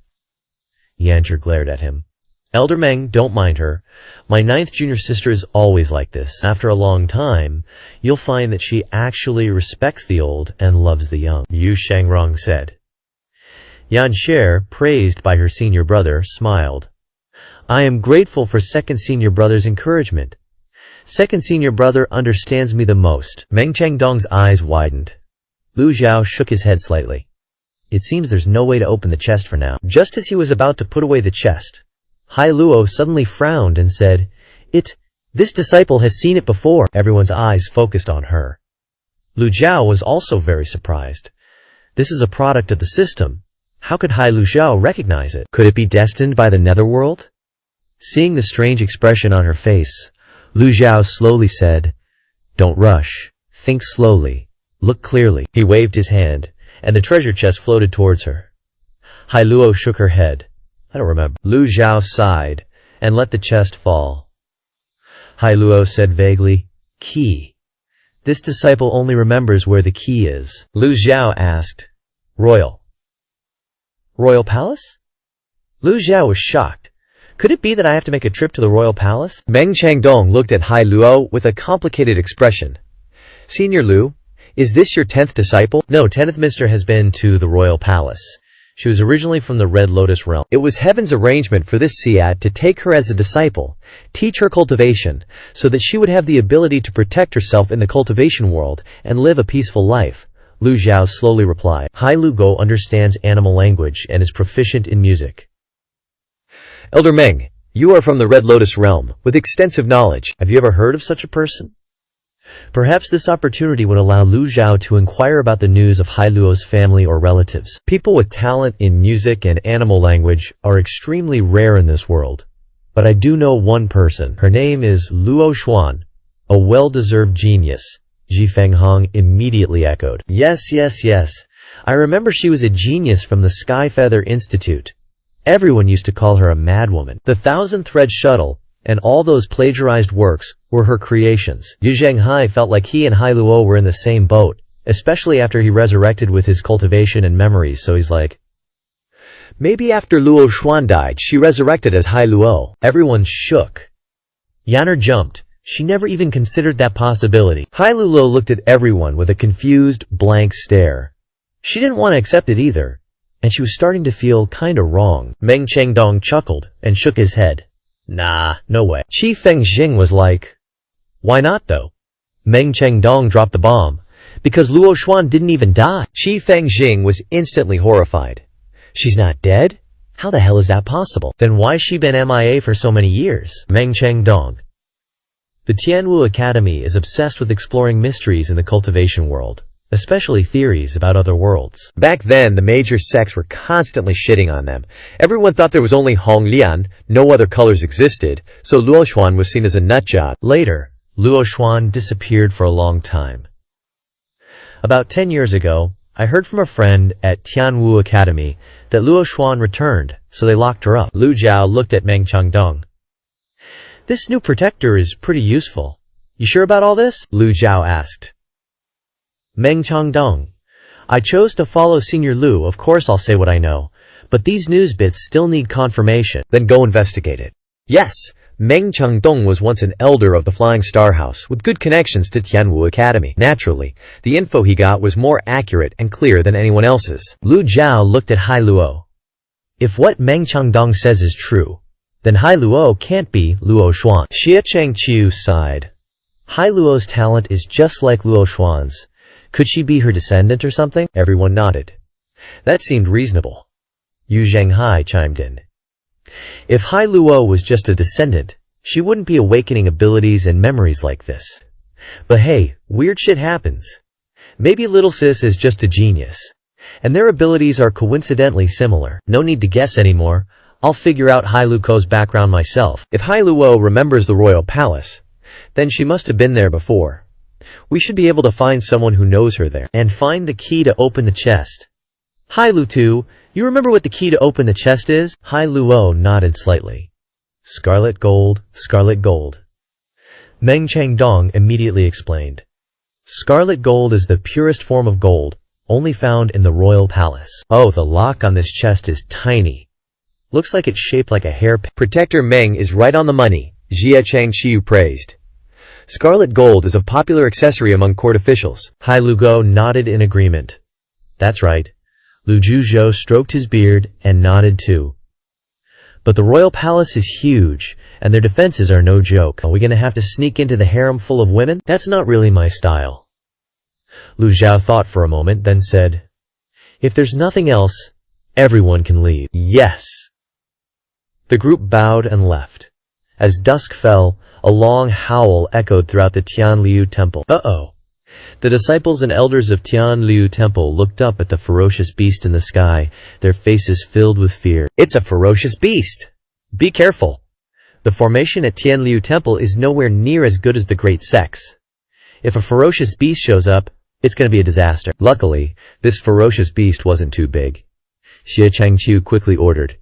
Yancher glared at him. "Elder Meng, don't mind her. My 9th junior sister is always like this. After a long time, you'll find that she actually respects the old and loves the young," Yu Shengrong said. Yanshare, praised by her senior brother, smiled. "I am grateful for 2nd senior brother's encouragement. 2nd senior brother understands me the most." Meng Changdong's eyes widened. Lu Zhao shook his head slightly. "It seems there's no way to open the chest for now." Just as he was about to put away the chest, Hai Luo suddenly frowned and said, This disciple has seen it before." Everyone's eyes focused on her. Lu Zhao was also very surprised. This is a product of the system. How could Hai Lu Zhao recognize it? Could it be destined by the netherworld? Seeing the strange expression on her face, Lu Zhao slowly said, "Don't rush. Think slowly. Look clearly." He waved his hand, and the treasure chest floated towards her. Hai Luo shook her head. "I don't remember." Lu Zhao sighed, and let the chest fall. Hai Luo said vaguely, "Key. This disciple only remembers where the key is." Lu Zhao asked, Royal Palace?" Lu Zhao was shocked. "Could it be that I have to make a trip to the Royal Palace?" Meng Changdong looked at Hai Luo with a complicated expression. "Senior Lu, is this your 10th disciple?" "No, 10th Mister has been to the Royal Palace. She was originally from the Red Lotus realm. It was heaven's arrangement for this Siad to take her as a disciple, teach her cultivation, so that she would have the ability to protect herself in the cultivation world and live a peaceful life," Lu Zhao slowly replied. "Hai Lu Go understands animal language and is proficient in music." "Elder Meng, you are from the Red Lotus realm, with extensive knowledge. Have you ever heard of such a person?" Perhaps this opportunity would allow Lu Zhao to inquire about the news of Hai Luo's family or relatives. People with talent in music and animal language are extremely rare in this world. But I do know one person. Her name is Luo Xuan, a well-deserved genius. Ji Fenghong immediately echoed. Yes. I remember she was a genius from the Skyfeather Institute. Everyone used to call her a madwoman. The 1,000-thread shuttle and all those plagiarized works were her creations. Yu Zhenghai felt like he and Hai Luo were in the same boat, especially after he resurrected with his cultivation and memories, so he's like, maybe after Luo Xuan died, she resurrected as Hai Luo. Everyone shook. Yanner jumped. She never even considered that possibility. Hai Luo looked at everyone with a confused, blank stare. She didn't want to accept it either, and she was starting to feel kinda wrong. Meng Changdong chuckled and shook his head. Nah, no way. Qi Fengxing was like, why not though? Meng Changdong dropped the bomb. Because Luo Xuan didn't even die. Qi Fengxing was instantly horrified. She's not dead? How the hell is that possible? Then why's she been MIA for so many years? Meng Changdong. The Tianwu Academy is obsessed with exploring mysteries in the cultivation world, especially theories about other worlds. Back then, the major sects were constantly shitting on them. Everyone thought there was only Honglian, no other colors existed, so Luo Xuan was seen as a nutjob. Later, Luo Xuan disappeared for a long time. About 10 years ago, I heard from a friend at Tianwu Academy that Luo Xuan returned, so they locked her up. Lu Zhao looked at Meng Changdong. This new protector is pretty useful. You sure about all this? Lu Zhao asked. Meng Changdong. I chose to follow Senior Lu, of course I'll say what I know. But these news bits still need confirmation. Then go investigate it. Yes, Meng Changdong was once an elder of the Flying Star House with good connections to Tianwu Academy. Naturally, the info he got was more accurate and clear than anyone else's. Lu Zhao looked at Hai Luo. If what Meng Changdong says is true, then Hai Luo can't be Luo Xuan. Xie Changqiu sighed. Hai Luo's talent is just like Luo Xuan's. Could she be her descendant or something? Everyone nodded. That seemed reasonable. Yu Zhenghai chimed in. If Hai Luo was just a descendant, she wouldn't be awakening abilities and memories like this. But hey, weird shit happens. Maybe little sis is just a genius. And their abilities are coincidentally similar. No need to guess anymore. I'll figure out Hai Luo's background myself. If Hai Luo remembers the royal palace, then she must have been there before. We should be able to find someone who knows her there. And find the key to open the chest. Hai Luo, you remember what the key to open the chest is? Hai Luo nodded slightly. Scarlet gold, scarlet gold. Meng Changdong immediately explained. Scarlet gold is the purest form of gold, only found in the royal palace. Oh, the lock on this chest is tiny. Looks like it's shaped like a hairpin. Protector Meng is right on the money, Jie Changqiu praised. Scarlet gold is a popular accessory among court officials. Hai Luo nodded in agreement. That's right. Lu Zhuzhou stroked his beard and nodded too. But the royal palace is huge, and their defenses are no joke. Are we gonna have to sneak into the harem full of women? That's not really my style. Lu Zhao thought for a moment, then said, if there's nothing else, everyone can leave. Yes. The group bowed and left. As dusk fell, a long howl echoed throughout the Tianliu Temple. Uh-oh. The disciples and elders of Tianliu Temple looked up at the ferocious beast in the sky, their faces filled with fear. It's a ferocious beast! Be careful! The formation at Tianliu Temple is nowhere near as good as the Great Sex. If a ferocious beast shows up, it's gonna be a disaster. Luckily, this ferocious beast wasn't too big. Xie Changqiu quickly ordered.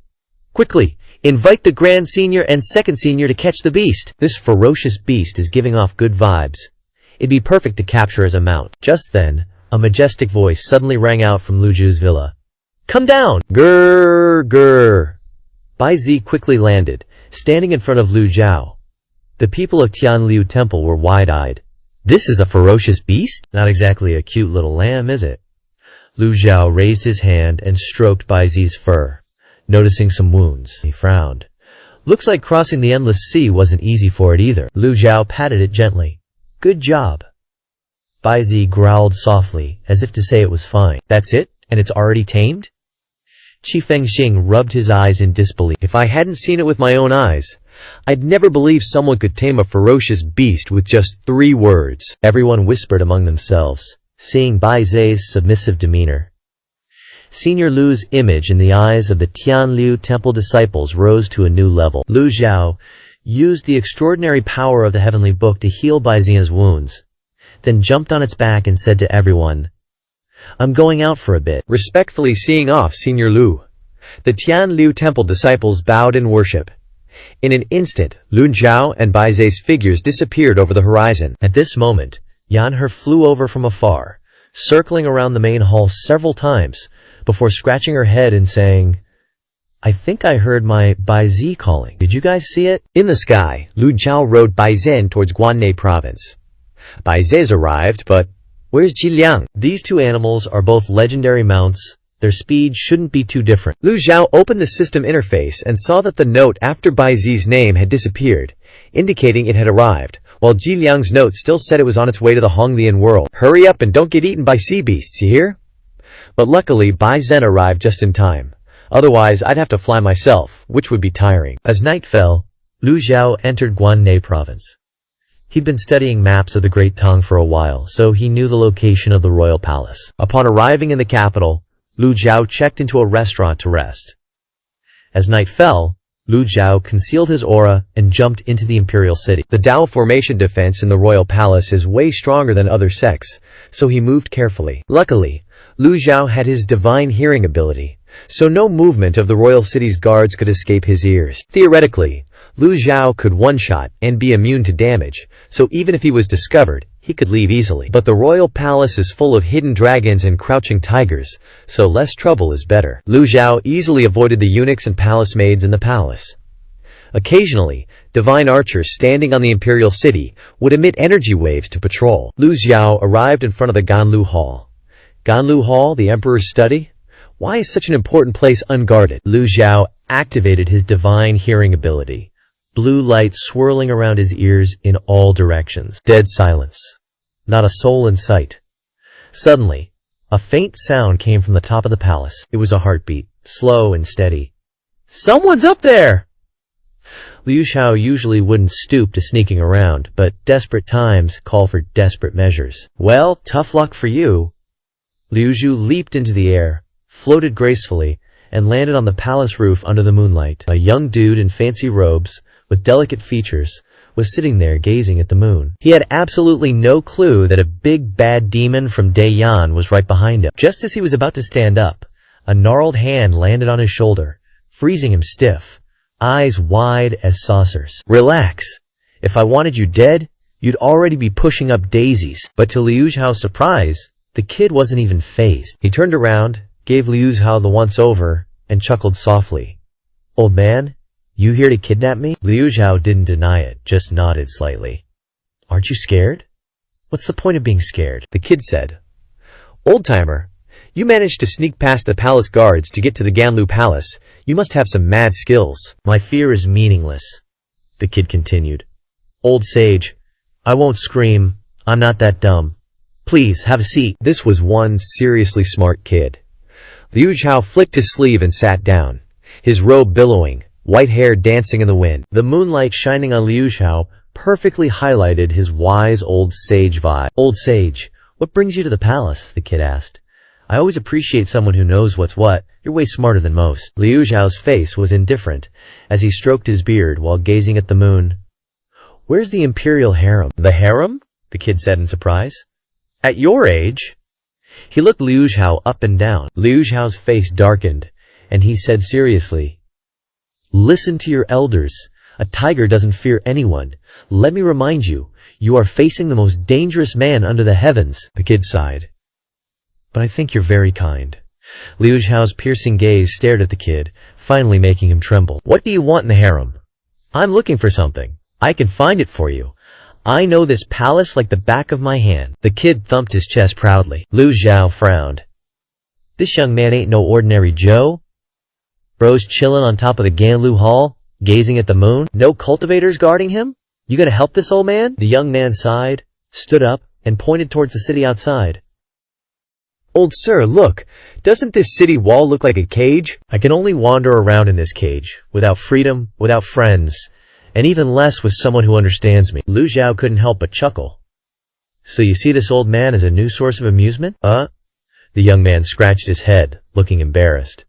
Quickly! Invite the Grand Senior and Second Senior to catch the beast! This ferocious beast is giving off good vibes. It'd be perfect to capture as a mount. Just then, a majestic voice suddenly rang out from Lu Zhu's villa. Come down! Grrr, grrr. Bai Zi quickly landed, standing in front of Lu Zhao. The people of Tianliu Temple were wide-eyed. This is a ferocious beast? Not exactly a cute little lamb, is it? Lu Zhao raised his hand and stroked Bai Zi's fur. Noticing some wounds, he frowned. Looks like crossing the endless sea wasn't easy for it either. Lu Zhao patted it gently. Good job. Bai Zi growled softly, as if to say it was fine. That's it? And it's already tamed? Qi Fengxing rubbed his eyes in disbelief. If I hadn't seen it with my own eyes, I'd never believe someone could tame a ferocious beast with just 3 words. Everyone whispered among themselves, seeing Bai Zi's submissive demeanor. Senior Lu's image in the eyes of the Tianliu Temple disciples rose to a new level. Lu Zhao used the extraordinary power of the heavenly book to heal Bai Zi's wounds, then jumped on its back and said to everyone, I'm going out for a bit. Respectfully seeing off Senior Lu, the Tianliu Temple disciples bowed in worship. In an instant, Lu Zhao and Bai Zi's figures disappeared over the horizon. At this moment, Yan He flew over from afar, circling around the main hall several times, before scratching her head and saying, I think I heard my Bai Zi calling. Did you guys see it? In the sky, Lu Zhao rode Bai Zhen towards Guanne province. Bai Zi's arrived, but where's Jiliang? These 2 animals are both legendary mounts. Their speed shouldn't be too different. Lu Zhao opened the system interface and saw that the note after Bai Zi's name had disappeared, indicating it had arrived, while Jiliang's note still said it was on its way to the Honglian world. Hurry up and don't get eaten by sea beasts, you hear? But luckily Bai Zhen arrived just in time. Otherwise, I'd have to fly myself, which would be tiring. As night fell, Lu Zhao entered Guanne province. He'd been studying maps of the Great Tang for a while, so he knew the location of the royal palace. Upon arriving in the capital, Lu Zhao checked into a restaurant to rest. As night fell, Lu Zhao concealed his aura and jumped into the imperial city. The Dao formation defense in the royal palace is way stronger than other sects, so he moved carefully. Luckily, Lu Zhao had his divine hearing ability, so no movement of the royal city's guards could escape his ears. Theoretically, Lu Zhao could one-shot and be immune to damage, so even if he was discovered, he could leave easily. But the royal palace is full of hidden dragons and crouching tigers, so less trouble is better. Lu Zhao easily avoided the eunuchs and palace maids in the palace. Occasionally, divine archers standing on the imperial city would emit energy waves to patrol. Lu Zhao arrived in front of the Ganlu Hall. Ganlu Hall, the emperor's study? Why is such an important place unguarded? Lu Zhao activated his divine hearing ability. Blue light swirling around his ears in all directions. Dead silence. Not a soul in sight. Suddenly, a faint sound came from the top of the palace. It was a heartbeat, slow and steady. "Someone's up there!" Liu Xiao usually wouldn't stoop to sneaking around, but desperate times call for desperate measures. "Well, tough luck for you." Liu Zhu leaped into the air, floated gracefully, and landed on the palace roof under the moonlight. A young dude in fancy robes, with delicate features, was sitting there gazing at the moon. He had absolutely no clue that a big bad demon from Daiyan was right behind him. Just as he was about to stand up, a gnarled hand landed on his shoulder, freezing him stiff, eyes wide as saucers. "Relax. If I wanted you dead, you'd already be pushing up daisies." But to Liu Zhao's surprise, the kid wasn't even fazed. He turned around, gave Liu Zhao the once-over, and chuckled softly. "Old man, you here to kidnap me?" Liu Zhao didn't deny it, just nodded slightly. "Aren't you scared?" "What's the point of being scared?" the kid said. "Old-timer, you managed to sneak past the palace guards to get to the Ganlu Palace. You must have some mad skills." "My fear is meaningless," the kid continued. "Old sage, I won't scream. I'm not that dumb. Please, have a seat." This was one seriously smart kid. Liu Zhao flicked his sleeve and sat down, his robe billowing, white hair dancing in the wind. The moonlight shining on Liu Zhao perfectly highlighted his wise old sage vibe. "Old sage, what brings you to the palace?" the kid asked. "I always appreciate someone who knows what's what. You're way smarter than most." Liu Zhao's face was indifferent as he stroked his beard while gazing at the moon. "Where's the imperial harem?" "The harem?" the kid said in surprise. "At your age?" He looked Liu Zhao up and down. Liu Zhao's face darkened, and he said seriously, "Listen to your elders. A tiger doesn't fear anyone. Let me remind you, you are facing the most dangerous man under the heavens." The kid sighed. "But I think you're very kind." Liu Zhao's piercing gaze stared at the kid, finally making him tremble. "What do you want in the harem?" "I'm looking for something. I can find it for you. I know this palace like the back of my hand." The kid thumped his chest proudly. Liu Zhao frowned. "This young man ain't no ordinary Joe. Bro's chillin' on top of the Ganlu Hall, gazing at the moon. No cultivators guarding him? You gonna help this old man?" The young man sighed, stood up, and pointed towards the city outside. "Old sir, look, doesn't this city wall look like a cage? I can only wander around in this cage, without freedom, without friends, and even less with someone who understands me." Liu Zhao couldn't help but chuckle. "So you see this old man as a new source of amusement?" The young man scratched his head, looking embarrassed.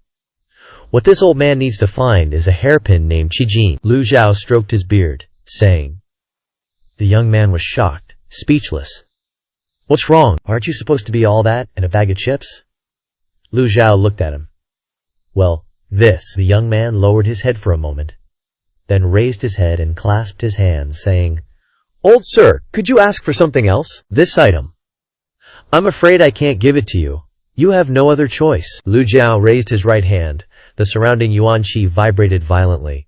"What this old man needs to find is a hairpin named Qijin." Liu Zhao stroked his beard, saying. The young man was shocked, speechless. "What's wrong? Aren't you supposed to be all that and a bag of chips?" Liu Zhao looked at him. "Well, this." The young man lowered his head for a moment, then raised his head and clasped his hands, saying, "Old sir, could you ask for something else?" "This item." "I'm afraid I can't give it to you. You have no other choice." Liu Zhao raised his right hand. The surrounding yuan qi vibrated violently.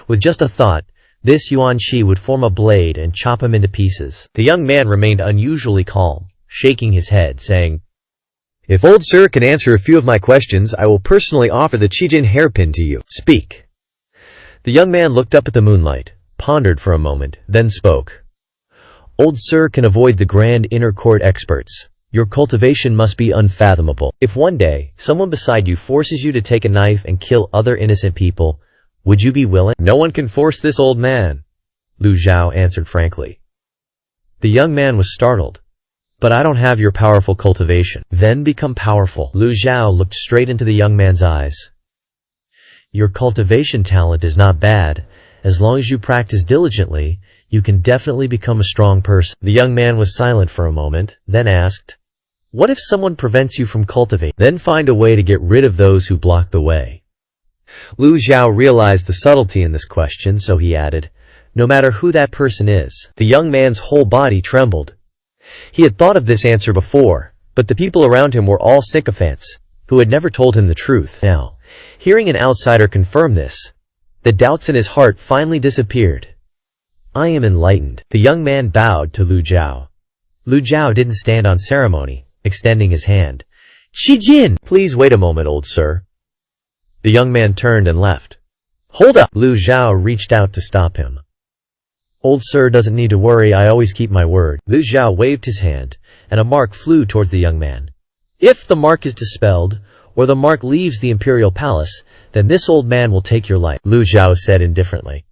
With just a thought, this yuan qi would form a blade and chop him into pieces. The young man remained unusually calm, shaking his head, saying, "If old sir can answer a few of my questions, I will personally offer the Qijin hairpin to you. Speak." The young man looked up at the moonlight, pondered for a moment, then spoke. "Old sir can avoid the grand inner court experts. Your cultivation must be unfathomable. If one day, someone beside you forces you to take a knife and kill other innocent people, would you be willing?" "No one can force this old man," Liu Zhao answered frankly. The young man was startled. "But I don't have your powerful cultivation." "Then become powerful." Liu Zhao looked straight into the young man's eyes. "Your cultivation talent is not bad. As long as you practice diligently, you can definitely become a strong person." The young man was silent for a moment, then asked, What if someone prevents you from cultivating? Then find a way to get rid of those who block the way. Lu Zhao realized the subtlety in this question, so he added, "No matter who that person is." The young man's whole body trembled. He had thought of this answer before, but the people around him were all sycophants, who had never told him the truth. Now, hearing an outsider confirm this, the doubts in his heart finally disappeared. "I am enlightened." The young man bowed to Lu Zhao. Lu Zhao didn't stand on ceremony, extending his hand. "Qijin! Please wait a moment, old sir." The young man turned and left. "Hold up!" Lu Zhao reached out to stop him. "Old sir doesn't need to worry, I always keep my word." Lu Zhao waved his hand, and a mark flew towards the young man. "If the mark is dispelled, or the mark leaves the imperial palace, then this old man will take your life," Lu Zhao said indifferently.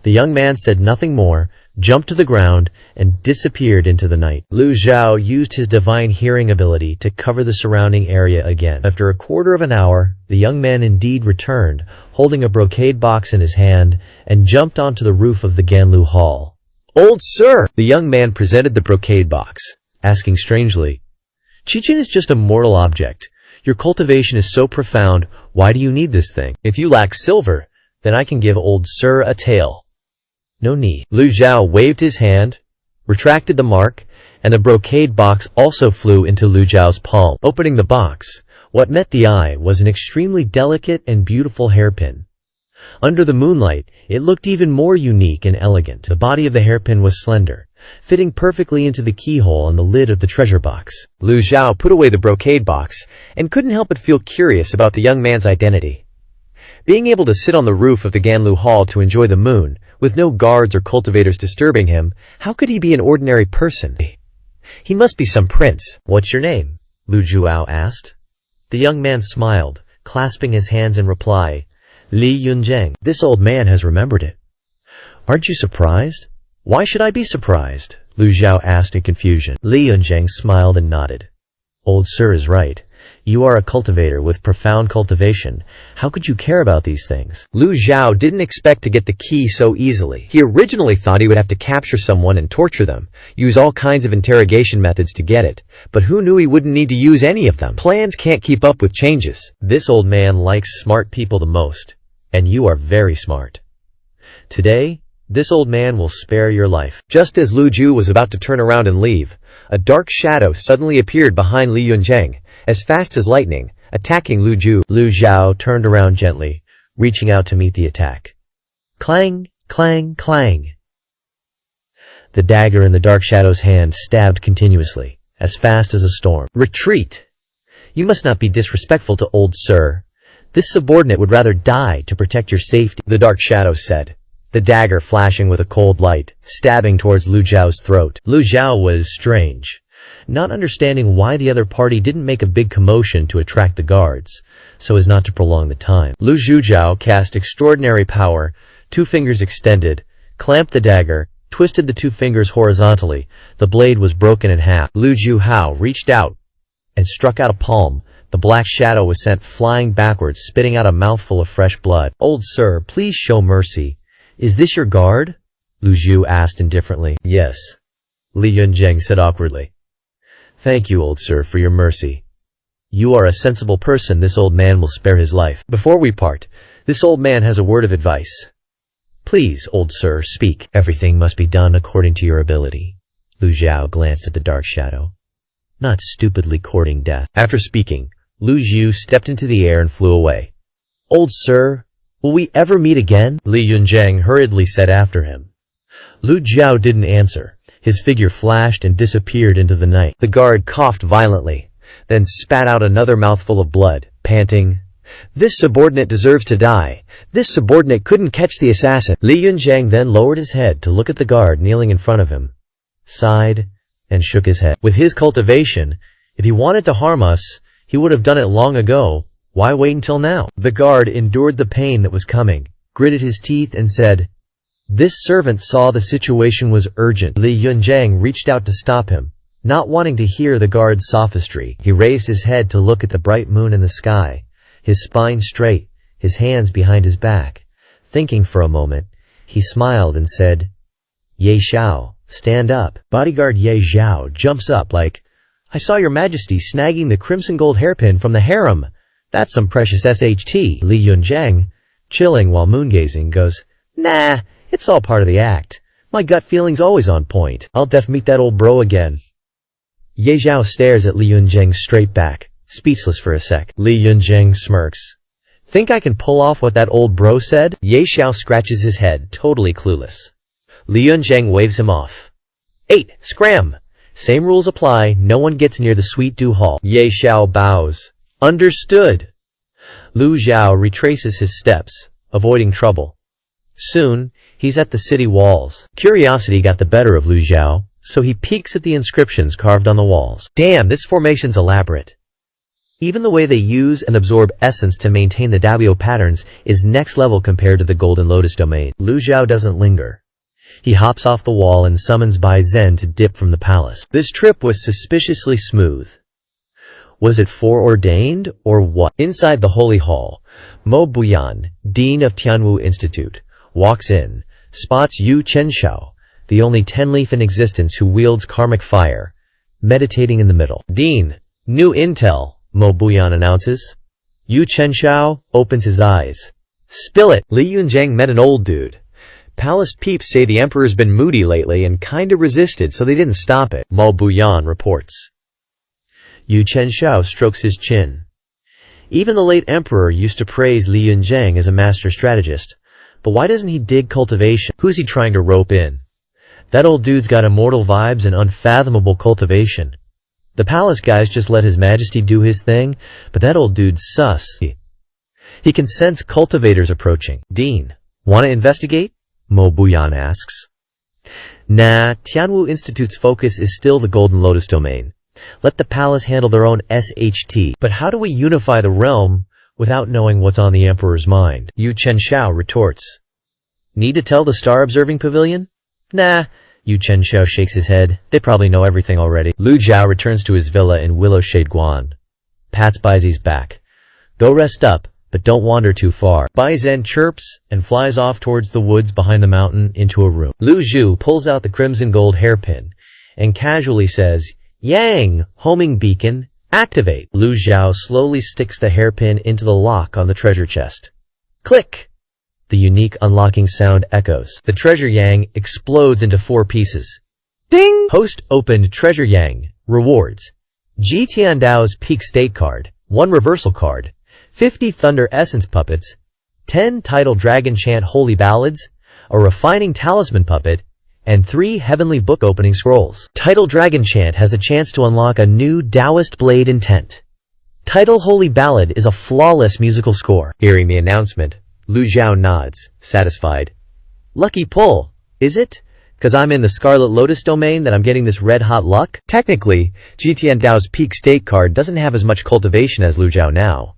The young man said nothing more, jumped to the ground, and disappeared into the night. Lu Zhao used his divine hearing ability to cover the surrounding area again. After a quarter of an hour, the young man indeed returned, holding a brocade box in his hand, and jumped onto the roof of the Ganlu Hall. "Old sir!" The young man presented the brocade box, asking strangely, "Qijin is just a mortal object. Your cultivation is so profound, why do you need this thing? If you lack silver, then I can give old sir a tail." "No need." Lu Zhao waved his hand, retracted the mark, and the brocade box also flew into Lu Zhao's palm. Opening the box, what met the eye was an extremely delicate and beautiful hairpin. Under the moonlight, it looked even more unique and elegant. The body of the hairpin was slender, fitting perfectly into the keyhole on the lid of the treasure box. Lu Zhao put away the brocade box and couldn't help but feel curious about the young man's identity. Being able to sit on the roof of the Ganlu Hall to enjoy the moon, with no guards or cultivators disturbing him, how could he be an ordinary person? He must be some prince. "What's your name?" Lu Zhao asked. The young man smiled, clasping his hands in reply, "Li Yunzheng." This old man has remembered it. "Aren't you surprised?" "Why should I be surprised?" Lu Zhao asked in confusion. Li Yunzheng smiled and nodded. "Old sir is right. You are a cultivator with profound cultivation. How could you care about these things?" Lu Zhao didn't expect to get the key so easily. He originally thought he would have to capture someone and torture them, use all kinds of interrogation methods to get it, but who knew he wouldn't need to use any of them? Plans can't keep up with changes. This old man likes smart people the most, and you are very smart. Today, this old man will spare your life. Just as Lu Zhu was about to turn around and leave, a dark shadow suddenly appeared behind Li Yunzheng, as fast as lightning, attacking Lu Zhu. Lu Zhao turned around gently, reaching out to meet the attack. Clang, clang, clang. The dagger in the dark shadow's hand stabbed continuously, as fast as a storm. "Retreat! You must not be disrespectful to old sir. This subordinate would rather die to protect your safety," the dark shadow said, the dagger flashing with a cold light, stabbing towards Lu Zhao's throat. Lu Zhao was strange, not understanding why the other party didn't make a big commotion to attract the guards, so as not to prolong the time. Lu Zhao cast extraordinary power, 2 fingers extended, clamped the dagger, twisted the 2 fingers horizontally. The blade was broken in half. Lu Zhao reached out and struck out a palm. The black shadow was sent flying backwards, spitting out a mouthful of fresh blood. "Old sir, please show mercy. Is this your guard?" Lu Zhu asked indifferently. "Yes," Li Yunzheng said awkwardly. "Thank you, old sir, for your mercy. You are a sensible person. This old man will spare his life. Before we part, this old man has a word of advice." "Please, old sir, speak." "Everything must be done according to your ability." Lu Zhao glanced at the dark shadow. "Not stupidly courting death." After speaking, Lu Zhu stepped into the air and flew away. "Old sir, will we ever meet again?" Li Yunzheng hurriedly said after him. Lu Zhao didn't answer. His figure flashed and disappeared into the night. The guard coughed violently, then spat out another mouthful of blood, panting, "This subordinate deserves to die. This subordinate couldn't catch the assassin." Li Yunzheng then lowered his head to look at the guard kneeling in front of him, sighed, and shook his head. With his cultivation, if he wanted to harm us, he would have done it long ago. Why wait until now? The guard endured the pain that was coming, gritted his teeth, and said, "This servant saw the situation was urgent." Li Yunzheng reached out to stop him, not wanting to hear the guard's sophistry. He raised his head to look at the bright moon in the sky, his spine straight, his hands behind his back. Thinking for a moment, he smiled and said, "Ye Xiao, stand up." Bodyguard Ye Xiao jumps up like, I saw your majesty snagging the crimson gold hairpin from the harem. That's some precious SHT. Li Yunzhang, chilling while moon-gazing, goes, Nah, it's all part of the act. My gut feeling's always on point. I'll def meet that old bro again. Ye Zhao stares at Li Yunzhang straight back, speechless for a sec. Li Yunzhang smirks. Think I can pull off what that old bro said? Ye Xiao scratches his head, totally clueless. Li Yunzhang waves him off. 8. Scram! Same rules apply, no one gets near the sweet dew hall. Ye Xiao bows. Understood. Lu Zhao retraces his steps, avoiding trouble. Soon, he's at the city walls. Curiosity got the better of Lu Zhao, so he peeks at the inscriptions carved on the walls. Damn, this formation's elaborate. Even the way they use and absorb essence to maintain the Dabio patterns is next level compared to the Golden Lotus domain. Lu Zhao doesn't linger. He hops off the wall and summons Bai Zhen to dip from the palace. This trip was suspiciously smooth. Was it foreordained, or what? Inside the Holy Hall, Mo Buyan, Dean of Tianwu Institute, walks in, spots Yu Chenshao, the only 10-leaf in existence who wields karmic fire, meditating in the middle. Dean, new intel, Mo Buyan announces. Yu Chenshao opens his eyes. Spill it! Li Yunzhang met an old dude. Palace peeps say the emperor's been moody lately and kinda resisted, so they didn't stop it, Mo Buyan reports. Yu Chenshao strokes his chin. Even the late emperor used to praise Li Yunzhang as a master strategist, but why doesn't he dig cultivation? Who's he trying to rope in? That old dude's got immortal vibes and unfathomable cultivation. The palace guys just let His Majesty do his thing, but that old dude's sus. He can sense cultivators approaching. Dean, wanna investigate? Mo Buyan asks. Nah, Tianwu Institute's focus is still the Golden Lotus domain. Let the palace handle their own SHT. But how do we unify the realm without knowing what's on the emperor's mind? Yu Chenshao retorts. Need to tell the star-observing pavilion? Nah. Yu Chenshao shakes his head. They probably know everything already. Lu Zhao returns to his villa in Willowshade Guan. Pats Baizi's back. Go rest up, but don't wander too far. Bai Zhen chirps and flies off towards the woods behind the mountain into a room. Lu Zhu pulls out the crimson gold hairpin and casually says, Yang, homing beacon, activate. Lu Zhao slowly sticks the hairpin into the lock on the treasure chest. Click! The unique unlocking sound echoes. The treasure yang explodes into 4 pieces. Ding! Host opened treasure yang. Rewards. Ji Tiandao's peak state card, 1 reversal card, 50 thunder essence puppets, 10 title dragon chant holy ballads, a refining talisman puppet, and 3 heavenly book opening scrolls. Title dragon chant has a chance to unlock a new Taoist blade intent. Title holy ballad is a flawless musical score. Hearing the announcement, Lu Zhao nods, satisfied. Lucky pull, is it? 'Cause I'm in the Scarlet Lotus domain that I'm getting this red-hot luck? Technically, Jitian Dao's peak state card doesn't have as much cultivation as Lu Zhao now.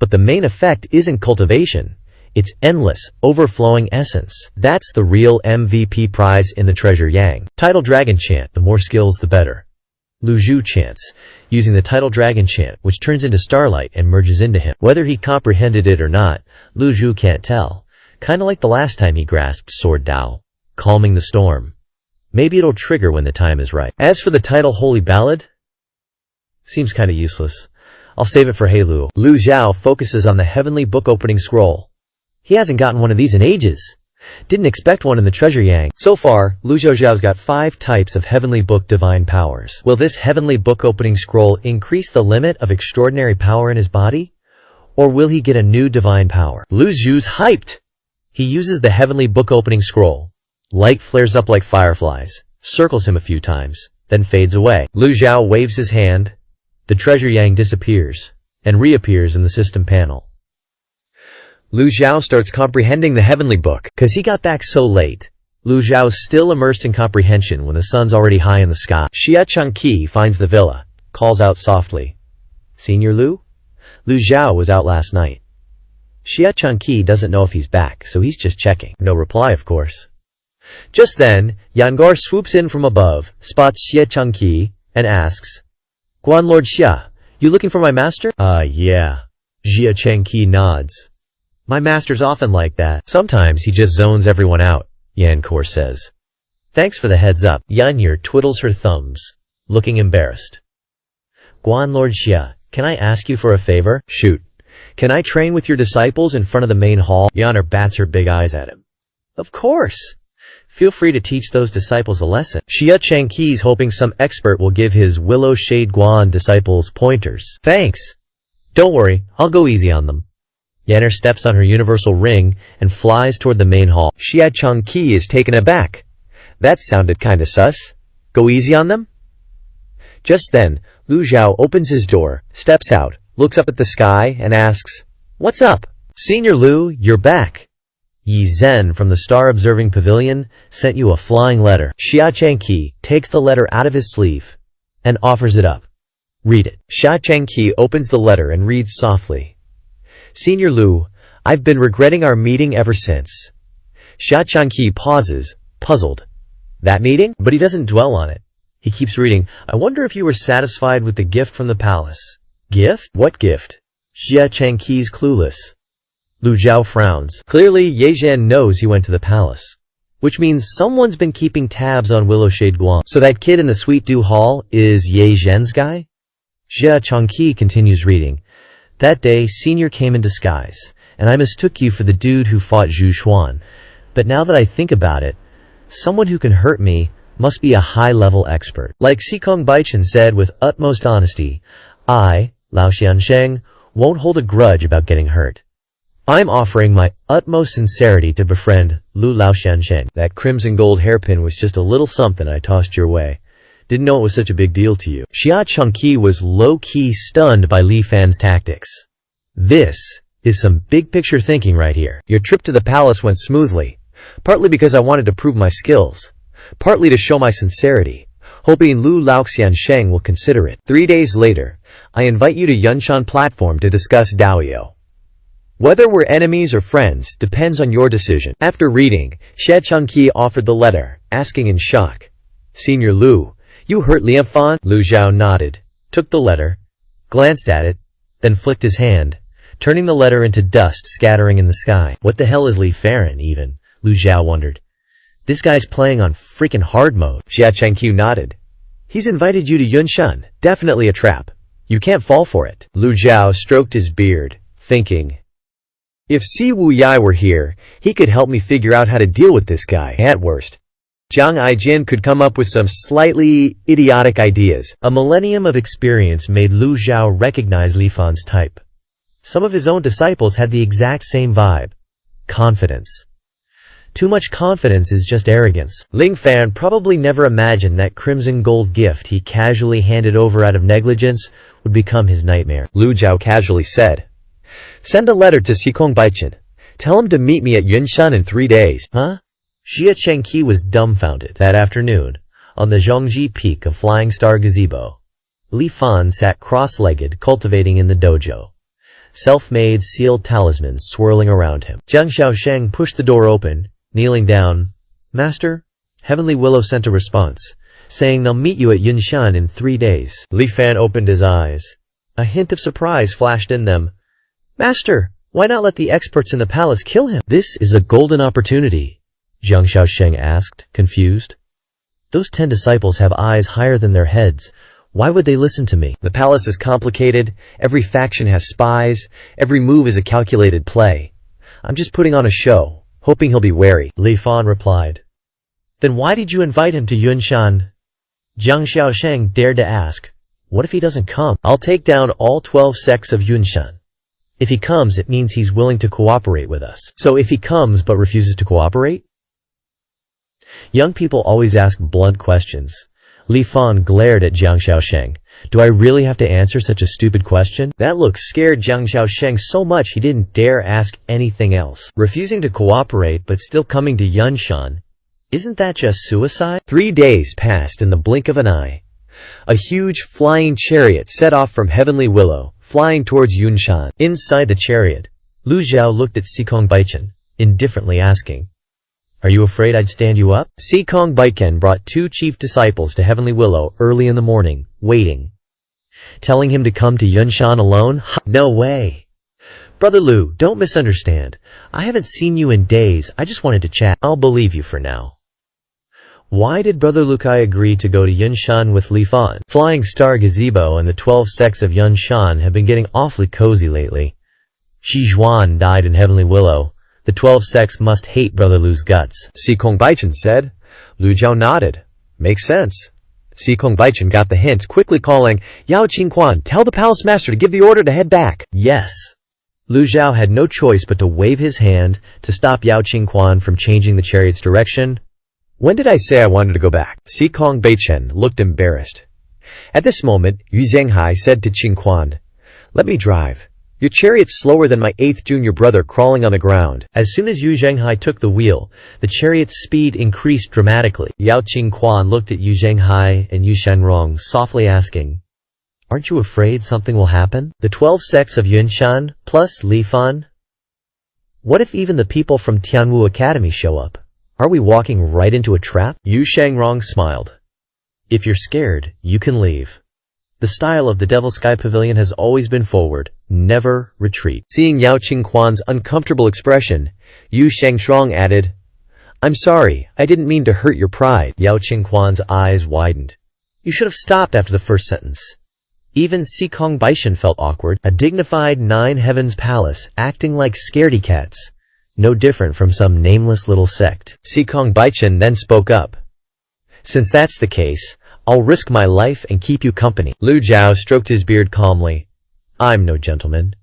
But the main effect isn't cultivation. It's endless, overflowing essence. That's the real MVP prize in the Treasure Yang. Title Dragon Chant, the more skills the better. Lu Zhu chants, using the Title Dragon chant, which turns into starlight and merges into him. Whether he comprehended it or not, Lu Zhu can't tell. Kinda like the last time he grasped Sword Dao, calming the storm. Maybe it'll trigger when the time is right. As for the title Holy Ballad, seems kinda useless. I'll save it for Heilu. Lu Zhao focuses on the Heavenly Book opening scroll. He hasn't gotten one of these in ages. Didn't expect one in the Treasure Yang. So far, Lu Zhao's got 5 types of Heavenly Book divine powers. Will this Heavenly Book opening scroll increase the limit of extraordinary power in his body? Or will he get a new divine power? Lu Zhu's hyped! He uses the Heavenly Book opening scroll. Light flares up like fireflies, circles him a few times, then fades away. Lu Zhao waves his hand. The Treasure Yang disappears, and reappears in the system panel. Lu Zhao starts comprehending the Heavenly Book. 'Cause he got back so late, Lu Zhao's still immersed in comprehension when the sun's already high in the sky. Xia Changqi finds the villa, calls out softly. Senior Lu? Lu Zhao was out last night. Xia Changqi doesn't know if he's back, so he's just checking. No reply, of course. Just then, Yangar swoops in from above, spots Xia Changqi, and asks, Guan Lord Xia, you looking for my master? Yeah. Xia Changqi nods. My master's often like that. Sometimes he just zones everyone out, Yankor says. Thanks for the heads up. Yanyer twiddles her thumbs, looking embarrassed. Guan Lord Xia, can I ask you for a favor? Shoot. Can I train with your disciples in front of the main hall? Yaner bats her big eyes at him. Of course. Feel free to teach those disciples a lesson. Xia Changqi's hoping some expert will give his Willow Shade Guan disciples pointers. Thanks. Don't worry, I'll go easy on them. Yaner steps on her universal ring and flies toward the main hall. Xia Changqi is taken aback. That sounded kinda sus. Go easy on them? Just then, Lu Zhao opens his door, steps out, looks up at the sky, and asks, "What's up?" Senior Lu, you're back. Yi Zhen from the Star Observing Pavilion sent you a flying letter. Xia Changqi takes the letter out of his sleeve and offers it up. Read it. Xia Changqi opens the letter and reads softly. Senior Lu, I've been regretting our meeting ever since. Xia Changqi pauses, puzzled. That meeting? But he doesn't dwell on it. He keeps reading. I wonder if you were satisfied with the gift from the palace. Gift? What gift? Xia Changqi's clueless. Lu Zhao frowns. Clearly, Ye Zhen knows he went to the palace. Which means someone's been keeping tabs on Willow Shade Guan. So that kid in the Sweet Dew Hall is Ye Zhen's guy? Xia Changqi continues reading. That day, Senior came in disguise, and I mistook you for the dude who fought Zhu Xuan. But now that I think about it, someone who can hurt me must be a high-level expert. Like Xikong Baichen said with utmost honesty, I, Lao Xiansheng, won't hold a grudge about getting hurt. I'm offering my utmost sincerity to befriend Lu Lao Xiansheng. That crimson gold hairpin was just a little something I tossed your way. Didn't know it was such a big deal to you. Xia Changqi was low-key stunned by Li Fan's tactics. This is some big-picture thinking right here. Your trip to the palace went smoothly, partly because I wanted to prove my skills, partly to show my sincerity, hoping Lu Lao Xiansheng will consider it. 3 days later, I invite you to Yunshan platform to discuss Daoyo. Whether we're enemies or friends depends on your decision. After reading, Xia Changqi offered the letter, asking in shock, Senior Lu, you hurt Lian Fan? Lu Zhao nodded, took the letter, glanced at it, then flicked his hand, turning the letter into dust scattering in the sky. What the hell is Li Fan even? Lu Zhao wondered. This guy's playing on freaking hard mode. Xia Changqi nodded. He's invited you to Yunshan. Definitely a trap. You can't fall for it. Lu Zhao stroked his beard, thinking, if Si Wuyai were here, he could help me figure out how to deal with this guy. At worst, Zhang Aijin could come up with some slightly idiotic ideas. A millennium of experience made Lu Zhao recognize Li Fan's type. Some of his own disciples had the exact same vibe. Confidence. Too much confidence is just arrogance. Ling Fan probably never imagined that crimson gold gift he casually handed over out of negligence would become his nightmare. Lu Zhao casually said, send a letter to Xikong Baichen. Tell him to meet me at Yunshan in 3 days. Huh? Xia Changqi was dumbfounded. That afternoon, on the Zhongji peak of Flying Star Gazebo, Li Fan sat cross-legged cultivating in the dojo. Self-made sealed talismans swirling around him. Zhang Xiaosheng pushed the door open, kneeling down. Master, Heavenly Willow sent a response, saying they'll meet you at Yunshan in 3 days. Li Fan opened his eyes. A hint of surprise flashed in them. Master, why not let the experts in the palace kill him? This is a golden opportunity, Zhang Xiaosheng asked, confused. Those 10 disciples have eyes higher than their heads. Why would they listen to me? The palace is complicated, every faction has spies, every move is a calculated play. I'm just putting on a show, hoping he'll be wary. Li Fan replied. Then why did you invite him to Yunshan? Zhang Xiaosheng dared to ask. What if he doesn't come? I'll take down all 12 sects of Yunshan. If he comes, it means he's willing to cooperate with us. So if he comes but refuses to cooperate? Young people always ask blunt questions. Li Fan glared at Zhang Xiaosheng. Do I really have to answer such a stupid question? That look scared Zhang Xiaosheng so much he didn't dare ask anything else. Refusing to cooperate but still coming to Yunshan, isn't that just suicide? 3 days passed in the blink of an eye. A huge flying chariot set off from Heavenly Willow, flying towards Yunshan. Inside the chariot, Lu Zhao looked at Xikong Baichen, indifferently asking, Are you afraid I'd stand you up? Xikong Baichen brought 2 chief disciples to Heavenly Willow early in the morning, waiting. Telling him to come to Yunshan alone? No way. Brother Lu, don't misunderstand. I haven't seen you in days, I just wanted to chat. I'll believe you for now. Why did Brother Lukai agree to go to Yunshan with Li Fan? Flying Star Gazebo and the 12 sects of Yunshan have been getting awfully cozy lately. Shi Zhuan died in Heavenly Willow. The 12 sects must hate Brother Lu's guts. Si Kongbaichen said. Lu Zhao nodded. Makes sense. Si Kongbaichen got the hint, quickly calling, Yao Qingquan, tell the palace master to give the order to head back. Yes. Lu Zhao had no choice but to wave his hand to stop Yao Qingquan from changing the chariot's direction. When did I say I wanted to go back? Si Kongbaichen looked embarrassed. At this moment, Yu Zhenghai said to Qingquan, let me drive. Your chariot's slower than my 8th junior brother crawling on the ground. As soon as Yu Zhenghai took the wheel, the chariot's speed increased dramatically. Yao Qingquan looked at Yu Zhenghai and Yu Shanrong, softly asking, aren't you afraid something will happen? The 12 sects of Yunshan, plus Li Fan? What if even the people from Tianwu Academy show up? Are we walking right into a trap? Yu Shangrong smiled. If you're scared, you can leave. The style of the Devil Sky Pavilion has always been forward, never retreat. Seeing Yao Qingquan's uncomfortable expression, Yu Shangshong added, I'm sorry, I didn't mean to hurt your pride. Yao Qingquan's eyes widened. You should have stopped after the first sentence. Even Si Kongbaichen felt awkward. A dignified 9 Heavens palace, acting like scaredy cats. No different from some nameless little sect. Si Kongbaichen then spoke up. Since that's the case, I'll risk my life and keep you company. Lu Zhao stroked his beard calmly. I'm no gentleman.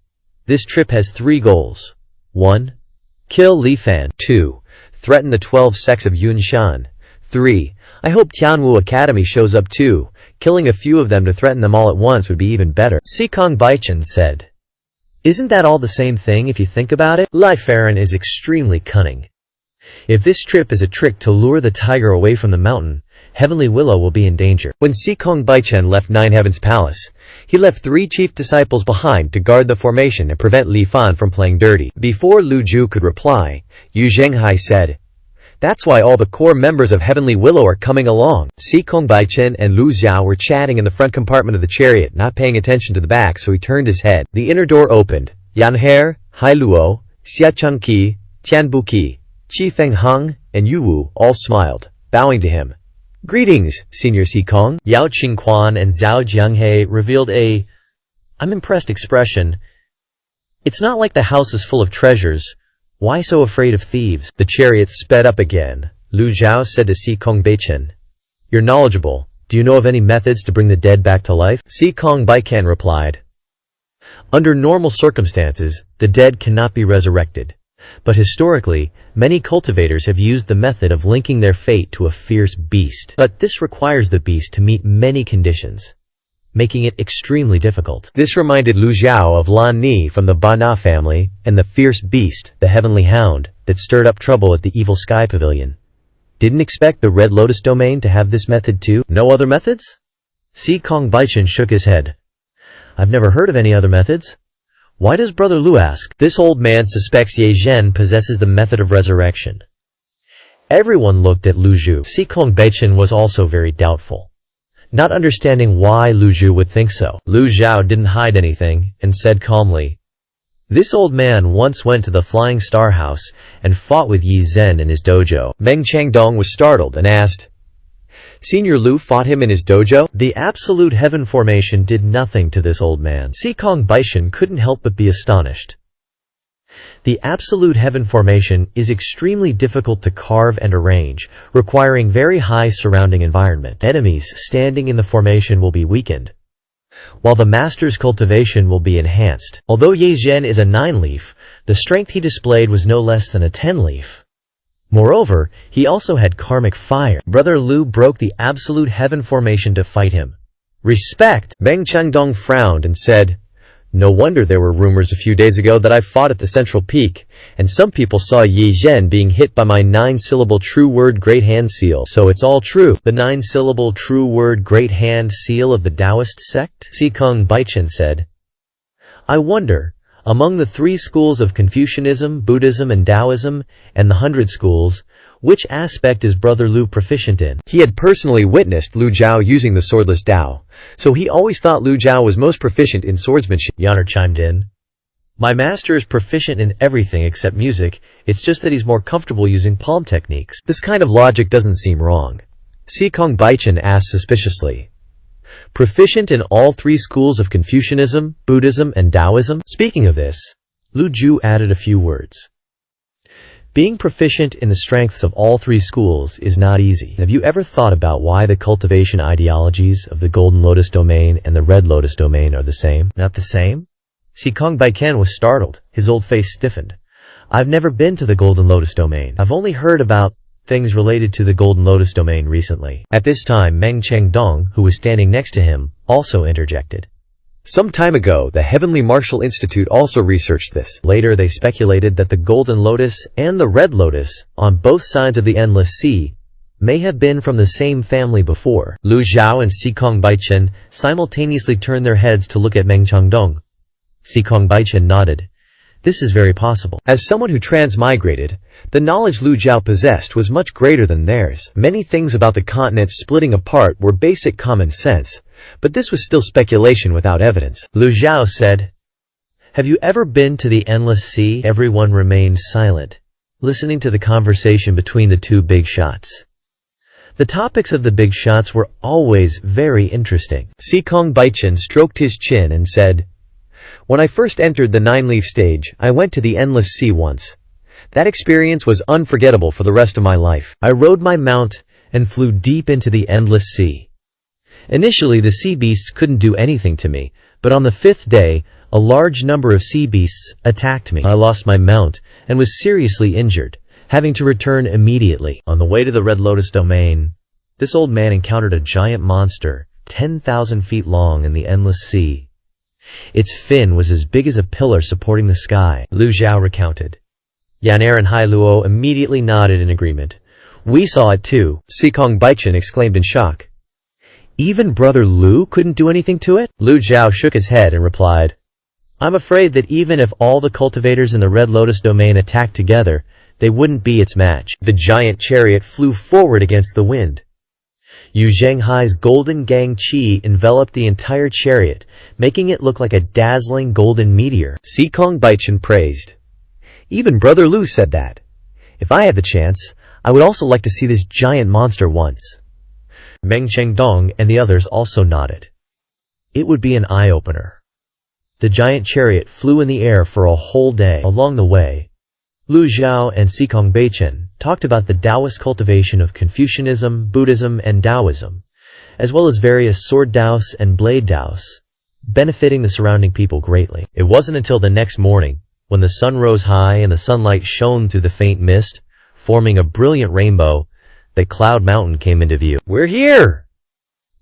This trip has 3 goals. 1. Kill Li Fan. 2. Threaten the 12 sects of Yunshan. 3. I hope Tianwu Academy shows up too. Killing a few of them to threaten them all at once would be even better. Si Kongbaichen said. Isn't that all the same thing if you think about it? Li Fan is extremely cunning. If this trip is a trick to lure the tiger away from the mountain, Heavenly Willow will be in danger. When Si Kongbaichen left 9 Heavens Palace, he left 3 chief disciples behind to guard the formation and prevent Li Fan from playing dirty. Before Lu Zhu could reply, Yu Zhenghai said, that's why all the core members of Heavenly Willow are coming along. Si Kongbaichen and Lu Zhao were chatting in the front compartment of the chariot, not paying attention to the back, so he turned his head. The inner door opened. Yanher, Hai Luo, Xia Chunqi, Tian Buqi, Qi Fengheng, and Yu Wu all smiled, bowing to him. Greetings, Senior Si Kong. Yao Qingquan and Zhao Jianghe revealed a I'm impressed expression. It's not like the house is full of treasures. Why so afraid of thieves? The chariot sped up again. Lu Zhao said to Si Kongbaichen, you're knowledgeable. Do you know of any methods to bring the dead back to life? Si Kongbaichen replied, under normal circumstances, the dead cannot be resurrected. But historically, many cultivators have used the method of linking their fate to a fierce beast. But this requires the beast to meet many conditions, making it extremely difficult. This reminded Lu Zhao of Lan Ni from the Bana family and the fierce beast, the Heavenly Hound, that stirred up trouble at the Evil Sky Pavilion. Didn't expect the Red Lotus domain to have this method too? No other methods? Si Kongbaichen shook his head. I've never heard of any other methods. Why does Brother Lu ask? This old man suspects Ye Zhen possesses the method of resurrection. Everyone looked at Lu Zhu. Si Kongbaichen was also very doubtful, not understanding why Lu Zhu would think so. Lu Zhao didn't hide anything and said calmly, this old man once went to the Flying Star House and fought with Yi Zhen in his dojo. Meng Changdong was startled and asked, Senior Lu fought him in his dojo? The Absolute Heaven formation did nothing to this old man. Si Kongbaichen couldn't help but be astonished. The Absolute Heaven formation is extremely difficult to carve and arrange, requiring very high surrounding environment. Enemies standing in the formation will be weakened, while the Master's cultivation will be enhanced. Although Ye Zhen is a 9-leaf, the strength he displayed was no less than a 10-leaf. Moreover, he also had karmic fire. Brother Lu broke the Absolute Heaven formation to fight him. Respect! Meng Changdong frowned and said, no wonder there were rumors a few days ago that I fought at the Central Peak, and some people saw Ye Zhen being hit by my 9-syllable true word Great Hand Seal. So it's all true. The 9-syllable true word Great Hand Seal of the Taoist sect? Si Kongbaichen said. I wonder, among the 3 schools of Confucianism, Buddhism, and Taoism, and the 100 schools, which aspect is Brother Lu proficient in? He had personally witnessed Lu Zhao using the swordless Tao, so he always thought Lu Zhao was most proficient in swordsmanship. Yanner chimed in. My master is proficient in everything except music, it's just that he's more comfortable using palm techniques. This kind of logic doesn't seem wrong. Sikong Baichen asked suspiciously. Proficient in all three schools of Confucianism, Buddhism, and Taoism? Speaking of this, Lu Ju added a few words. Being proficient in the strengths of all three schools is not easy. Have you ever thought about why the cultivation ideologies of the Golden Lotus domain and the Red Lotus domain are the same? Not the same? Sikong Baichen was startled. His old face stiffened. I've never been to the Golden Lotus domain. I've only heard about things related to the Golden Lotus domain recently. At this time, Meng Chengdong, who was standing next to him, also interjected. Some time ago, the Heavenly Martial Institute also researched this. Later, they speculated that the Golden Lotus and the Red Lotus, on both sides of the Endless Sea, may have been from the same family before. Lu Zhao and Sikong Baichen simultaneously turned their heads to look at Meng Chengdong. Sikong Baichen nodded. This is very possible. As someone who transmigrated, the knowledge Lu Zhao possessed was much greater than theirs. Many things about the continents splitting apart were basic common sense, but this was still speculation without evidence. Lu Zhao said, Have you ever been to the Endless Sea? Everyone remained silent, listening to the conversation between the two big shots. The topics of the big shots were always very interesting. Sikong Baichen stroked his chin and said, When I first entered the nine-leaf stage, I went to the Endless Sea once. That experience was unforgettable for the rest of my life. I rode my mount and flew deep into the Endless Sea. Initially, the sea beasts couldn't do anything to me, but on the fifth day, a large number of sea beasts attacked me. I lost my mount and was seriously injured, having to return immediately. On the way to the Red Lotus domain, this old man encountered a giant monster, 10,000 feet long in the Endless Sea. Its fin was as big as a pillar supporting the sky. Lu Zhao recounted. Yaner and Hai Luo immediately nodded in agreement. We saw it too, Sikong Baichen exclaimed in shock. Even Brother Lu couldn't do anything to it? Lu Zhao shook his head and replied, I'm afraid that even if all the cultivators in the Red Lotus domain attacked together, they wouldn't be its match. The giant chariot flew forward against the wind. Yu Zhenghai's golden gang qi enveloped the entire chariot, making it look like a dazzling golden meteor. Sikong Baichen praised. Even Brother Lu said that. If I had the chance, I would also like to see this giant monster once. Meng Chengdong and the others also nodded. It would be an eye-opener. The giant chariot flew in the air for a whole day. Along the way, Lu Zhao and Sikong Baichen talked about the Taoist cultivation of Confucianism, Buddhism, and Taoism, as well as various sword Daos and blade Daos, benefiting the surrounding people greatly. It wasn't until the next morning, when the sun rose high and the sunlight shone through the faint mist, forming a brilliant rainbow, that Cloud Mountain came into view. We're here!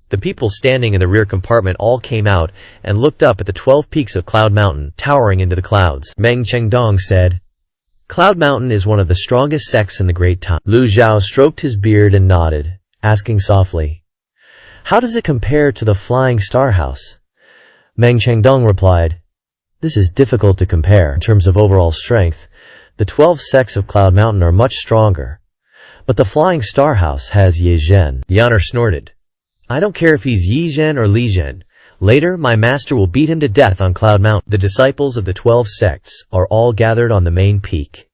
The people standing in the rear compartment all came out and looked up at the 12 peaks of Cloud Mountain, towering into the clouds. Meng Chengdong said, Cloud Mountain is one of the strongest sects in the Great Tang. Lu Zhao stroked his beard and nodded, asking softly, How does it compare to the Flying Star House? Meng Chengdong replied, This is difficult to compare. In terms of overall strength, the 12 sects of Cloud Mountain are much stronger. But the Flying Star House has Ye Zhen. Yaner snorted. I don't care if he's Yi Zhen or Li Zhen. Later, my master will beat him to death on Cloud Mountain. The disciples of the 12 sects are all gathered on the main peak.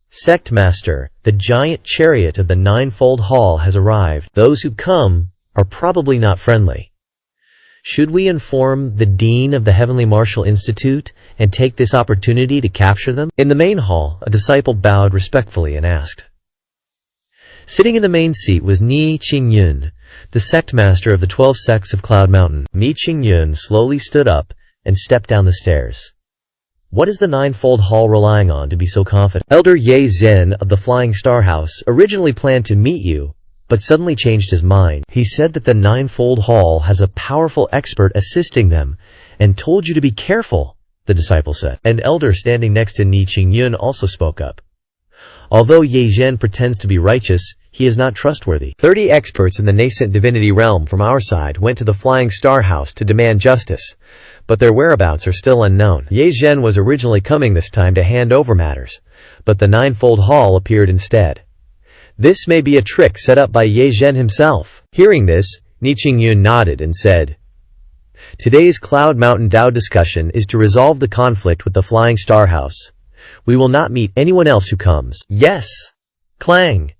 Sect Master, the giant chariot of the ninefold hall has arrived. Those who come are probably not friendly. Should we inform the Dean of the Heavenly Martial Institute and take this opportunity to capture them? In the main hall, a disciple bowed respectfully and asked. Sitting in the main seat was Ni Qingyun, the sect master of the 12 sects of Cloud Mountain. Ni Qingyun slowly stood up and stepped down the stairs. What is the ninefold hall relying on to be so confident? Elder Ye Zhen of the Flying Star House originally planned to meet you, but suddenly changed his mind. He said that the ninefold hall has a powerful expert assisting them, and told you to be careful, the disciple said. An elder standing next to Ni Qingyun also spoke up. Although Ye Zhen pretends to be righteous, he is not trustworthy. 30 experts in the nascent divinity realm from our side went to the Flying Star House to demand justice, but their whereabouts are still unknown. Ye Zhen was originally coming this time to hand over matters, but the ninefold hall appeared instead. This may be a trick set up by Ye Zhen himself. Hearing this, Ni Qingyun nodded and said, Today's Cloud Mountain Dao discussion is to resolve the conflict with the Flying Star House. We will not meet anyone else who comes. Yes! Clang!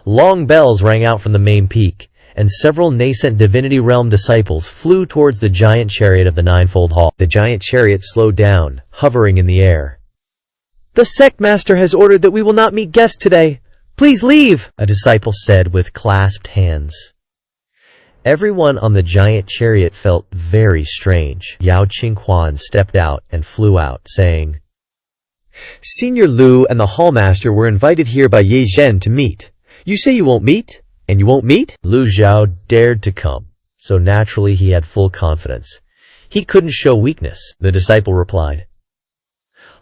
Long bells rang out from the main peak, and several nascent Divinity Realm disciples flew towards the giant chariot of the Ninefold Hall. The giant chariot slowed down, hovering in the air. "The sect master has ordered that we will not meet guests today. Please leave," a disciple said with clasped hands. Everyone on the giant chariot felt very strange. Yao Qingquan stepped out and flew out, saying, Senior Lu and the hallmaster were invited here by Ye Zhen to meet. You say you won't meet? And you won't meet? Lu Zhao dared to come, so naturally he had full confidence. He couldn't show weakness, the disciple replied.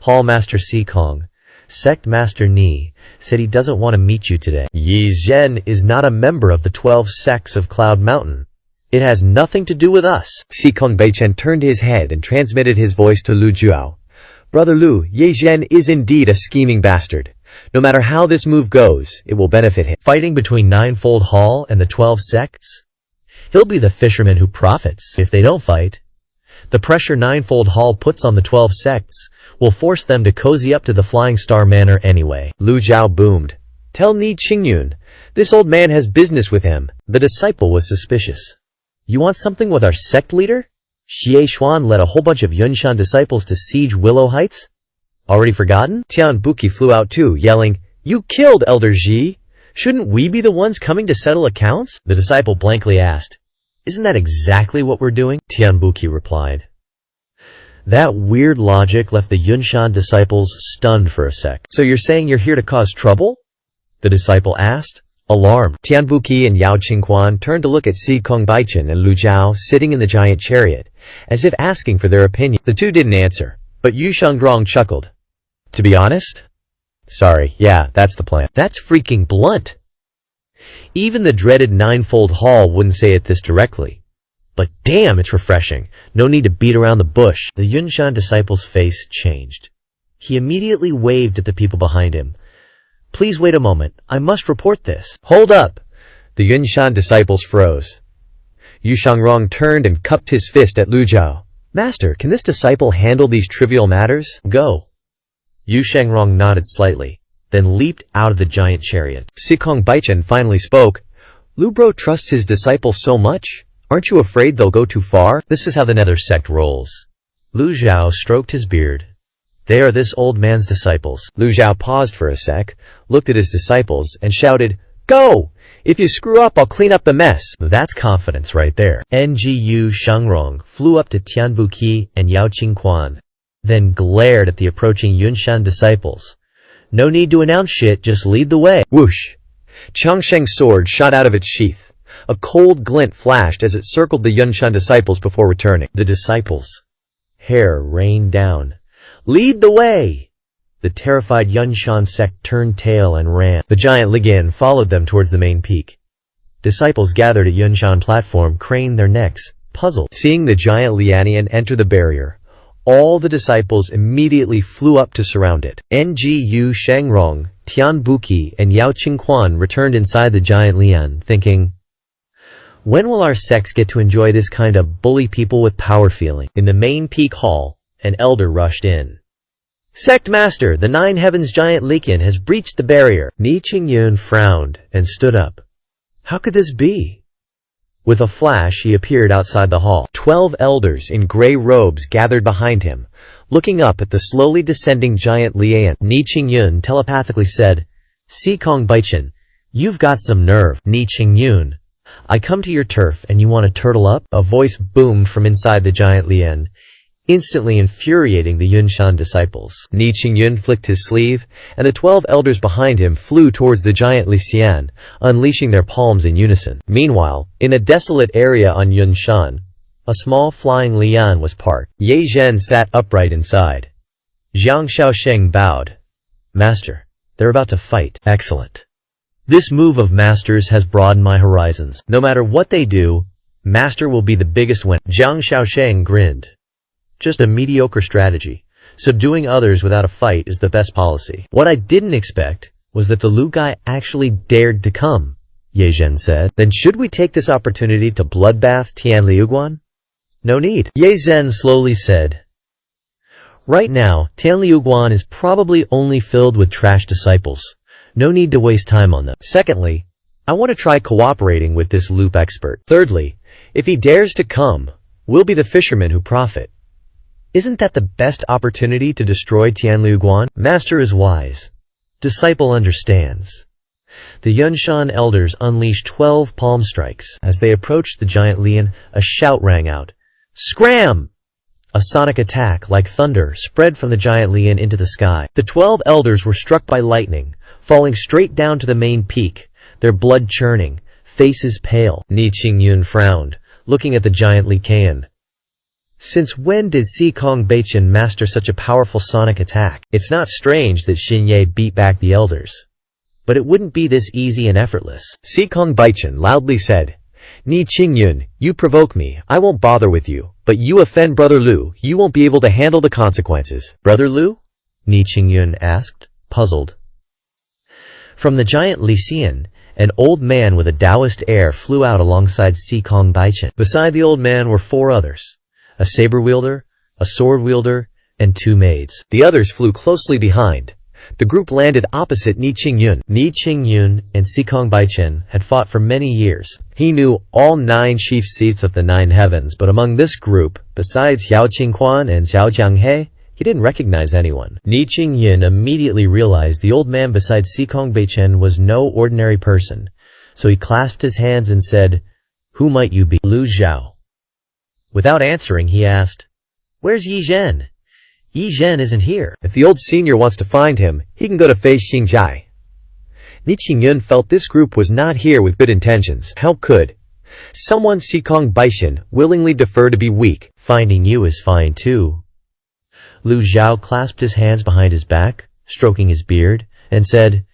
Hallmaster Sikong, Sect Master Ni, said he doesn't want to meet you today. Yi Zhen is not a member of the 12 sects of Cloud Mountain. It has nothing to do with us. Sikong Beichen turned his head and transmitted his voice to Lu Zhao. Brother Lu, Ye Zhen is indeed a scheming bastard. No matter how this move goes, it will benefit him. Fighting between Ninefold Hall and the 12 sects? He'll be the fisherman who profits if they don't fight. The pressure Ninefold Hall puts on the 12 sects will force them to cozy up to the Flying Star Manor anyway. Lu Zhao boomed. Tell Ni Qingyun, this old man has business with him. The disciple was suspicious. You want something with our sect leader? Xie Xuan led a whole bunch of Yunshan disciples to siege Willow Heights? Already forgotten? Tian Buki flew out too, yelling, You killed Elder Ji! Shouldn't we be the ones coming to settle accounts? The disciple blankly asked, Isn't that exactly what we're doing? Tian Buki replied. That weird logic left the Yunshan disciples stunned for a sec. So you're saying you're here to cause trouble? The disciple asked, alarmed. Tian Buki and Yao Qingquan turned to look at Sikong Baichen and Lu Zhao sitting in the giant chariot, as if asking for their opinion. The two didn't answer, but Yu Shangrong chuckled. To be honest? Sorry, yeah, that's the plan. That's freaking blunt. Even the dreaded Ninefold Hall wouldn't say it this directly. But damn, it's refreshing. No need to beat around the bush. The Yunshan disciple's face changed. He immediately waved at the people behind him. Please wait a moment. I must report this. Hold up! The Yunshan disciples froze. Yu Shangrong turned and cupped his fist at Lu Zhao. Master, can this disciple handle these trivial matters? Go. Yu Shangrong nodded slightly, then leaped out of the giant chariot. Sikong Baichen finally spoke. Lu Bro trusts his disciple so much? Aren't you afraid they'll go too far? This is how the Nether sect rolls. Lu Zhao stroked his beard. They are this old man's disciples. Lu Zhao paused for a sec, looked at his disciples, and shouted, Go! If you screw up, I'll clean up the mess. That's confidence right there. Ngu Shangrong flew up to Tian Buki and Yao Qingquan, then glared at the approaching Yunshan disciples. No need to announce shit, just lead the way. Whoosh! Changsheng's sword shot out of its sheath. A cold glint flashed as it circled the Yunshan disciples before returning. The disciples' hair rained down. Lead the way! The terrified Yunshan sect turned tail and ran. The giant Ligan followed them towards the main peak. Disciples gathered at Yunshan platform craned their necks, puzzled. Seeing the giant Lianian enter the barrier, all the disciples immediately flew up to surround it. Ngu Shangrong, Tian Buki, and Yao Qingquan returned inside the giant Lian, thinking, when will our sects get to enjoy this kind of bully people with power feeling? In the main peak hall, an elder rushed in. Sect Master, the Nine Heavens giant Likan has breached the barrier. Ni Qingyun frowned and stood up. How could this be? With a flash, he appeared outside the hall. 12 elders in gray robes gathered behind him, looking up at the slowly descending giant Lian. Ni Qingyun telepathically said, Sikong Baichen, you've got some nerve. Ni Qingyun, I come to your turf and you want to turtle up? A voice boomed from inside the giant Lian, instantly infuriating the Yunshan disciples. Ni Qingyun flicked his sleeve, and the 12 elders behind him flew towards the giant Li Xian, unleashing their palms in unison. Meanwhile, in a desolate area on Yunshan, a small flying lian was parked. Ye Zhen sat upright inside. Zhang Xiaosheng bowed. Master, they're about to fight. Excellent. This move of Master's has broadened my horizons. No matter what they do, Master will be the biggest winner. Zhang Xiaosheng grinned. Just a mediocre strategy. Subduing others without a fight is the best policy. What I didn't expect was that the Lu guy actually dared to come, Ye Zhen said. Then should we take this opportunity to bloodbath Tian Liuguan? No need. Ye Zhen slowly said. Right now, Tian Liuguan is probably only filled with trash disciples. No need to waste time on them. Secondly, I want to try cooperating with this loop expert. Thirdly, if he dares to come, we'll be the fishermen who profit. Isn't that the best opportunity to destroy Tianliu Guan? Master is wise. Disciple understands. The Yunshan elders unleashed 12 palm strikes. As they approached the giant lion, a shout rang out. Scram! A sonic attack, like thunder, spread from the giant lion into the sky. The 12 elders were struck by lightning, falling straight down to the main peak, their blood churning, faces pale. Ni Qingyun frowned, looking at the giant Li Qian. Since when did Si Kong Baichen master such a powerful sonic attack? It's not strange that Xin Ye beat back the elders. But it wouldn't be this easy and effortless. Si Kong Baichen loudly said, Ni Qingyun, you provoke me, I won't bother with you, but you offend Brother Lu, you won't be able to handle the consequences. Brother Lu? Ni Qingyun asked, puzzled. From the giant Li Xian, an old man with a Taoist air flew out alongside Si Kong Baichen. Beside the old man were 4 others, a saber wielder, a sword wielder, and 2 maids. The others flew closely behind. The group landed opposite Ni Qingyun. Ni Qingyun and Si Kong Baichen had fought for many years. He knew all 9 chief seats of the 9 heavens, but among this group, besides Xiao Qingquan and Xiao Jianghe, he didn't recognize anyone. Ni Qingyun immediately realized the old man beside Si Kong Baichen was no ordinary person, so he clasped his hands and said, Who might you be? Lu Zhao. Without answering, he asked, Where's Yi Zhen? Yi Zhen isn't here. If the old senior wants to find him, he can go to Fei Xingjai. Ni Qingyun felt this group was not here with good intentions. How could someone Si Kong Baichen willingly defer to be weak? Finding you is fine too. Lu Zhao clasped his hands behind his back, stroking his beard, and said,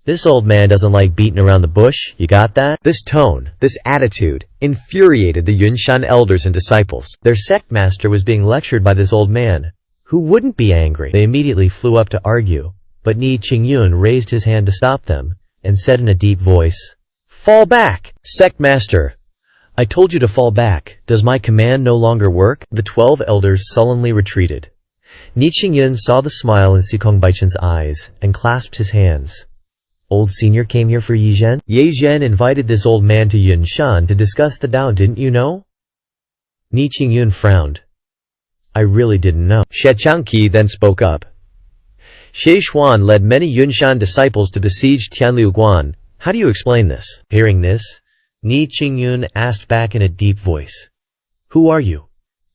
This old man doesn't like beating around the bush, you got that? This tone, this attitude, infuriated the Yunshan elders and disciples. Their sect master was being lectured by this old man. Who wouldn't be angry? They immediately flew up to argue, but Ni Qingyun raised his hand to stop them, and said in a deep voice, Fall back! Sect master, I told you to fall back. Does my command no longer work? The 12 elders sullenly retreated. Ni Qingyun saw the smile in Si Kong Baichen's eyes, and clasped his hands. Old senior came here for Yi Zhen? Yi Zhen invited this old man to Yunshan to discuss the Tao, didn't you know? Ni Qingyun frowned. I really didn't know. Xie Changqi then spoke up. Xie Xuan led many Yunshan disciples to besiege Tianliu Guan. How do you explain this? Hearing this, Ni Qingyun asked back in a deep voice. Who are you?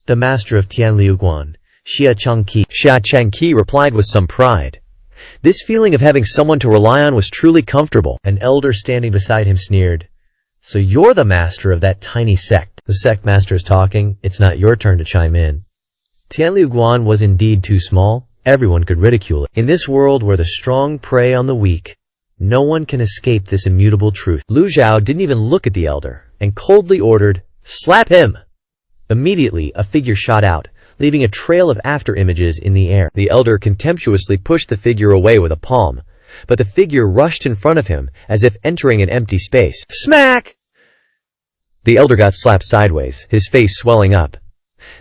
The master of Tianliu Guan, Xie Changqi. Xie Changqi replied with some pride. This feeling of having someone to rely on was truly comfortable. An elder standing beside him sneered. So you're the master of that tiny sect. The sect master is talking, it's not your turn to chime in. Tianliu Guan was indeed too small, everyone could ridicule it. In this world where the strong prey on the weak, no one can escape this immutable truth. Lu Zhao didn't even look at the elder, and coldly ordered, Slap him! Immediately, a figure shot out, leaving a trail of after-images in the air. The elder contemptuously pushed the figure away with a palm, but the figure rushed in front of him, as if entering an empty space. Smack! The elder got slapped sideways, his face swelling up.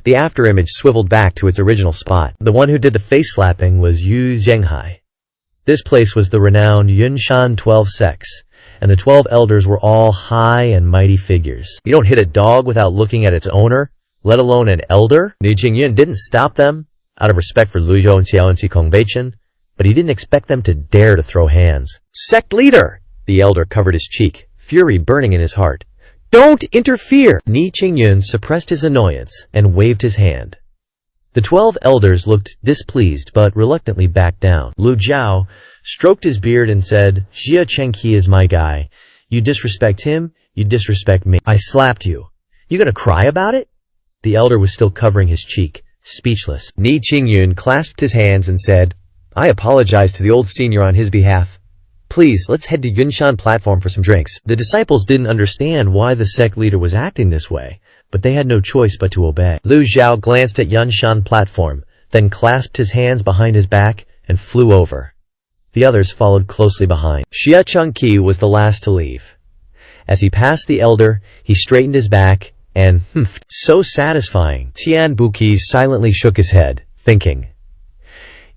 The afterimage swiveled back to its original spot. The one who did the face slapping was Yu Zhenghai. This place was the renowned Yunshan 12 sects, and the 12 elders were all high and mighty figures. You don't hit a dog without looking at its owner, let alone an elder. Ni Qingyun didn't stop them, out of respect for Lu Zhou and Xiao and Si Kong Baichen, but he didn't expect them to dare to throw hands. Sect leader! The elder covered his cheek, fury burning in his heart. Don't interfere! Ni Qingyun suppressed his annoyance and waved his hand. The 12 elders looked displeased but reluctantly backed down. Lu Zhao stroked his beard and said, Xie Chengqi is my guy. You disrespect him, you disrespect me. I slapped you. You gonna cry about it? The elder was still covering his cheek, speechless. Ni Qingyun clasped his hands and said, I apologize to the old senior on his behalf. Please, let's head to Yunshan platform for some drinks. The disciples didn't understand why the sect leader was acting this way, but they had no choice but to obey. Lu Zhao glanced at Yunshan platform, then clasped his hands behind his back and flew over. The others followed closely behind. Xie Changqi was the last to leave. As he passed the elder, he straightened his back and humphed. So satisfying. Tian Buqi silently shook his head, thinking,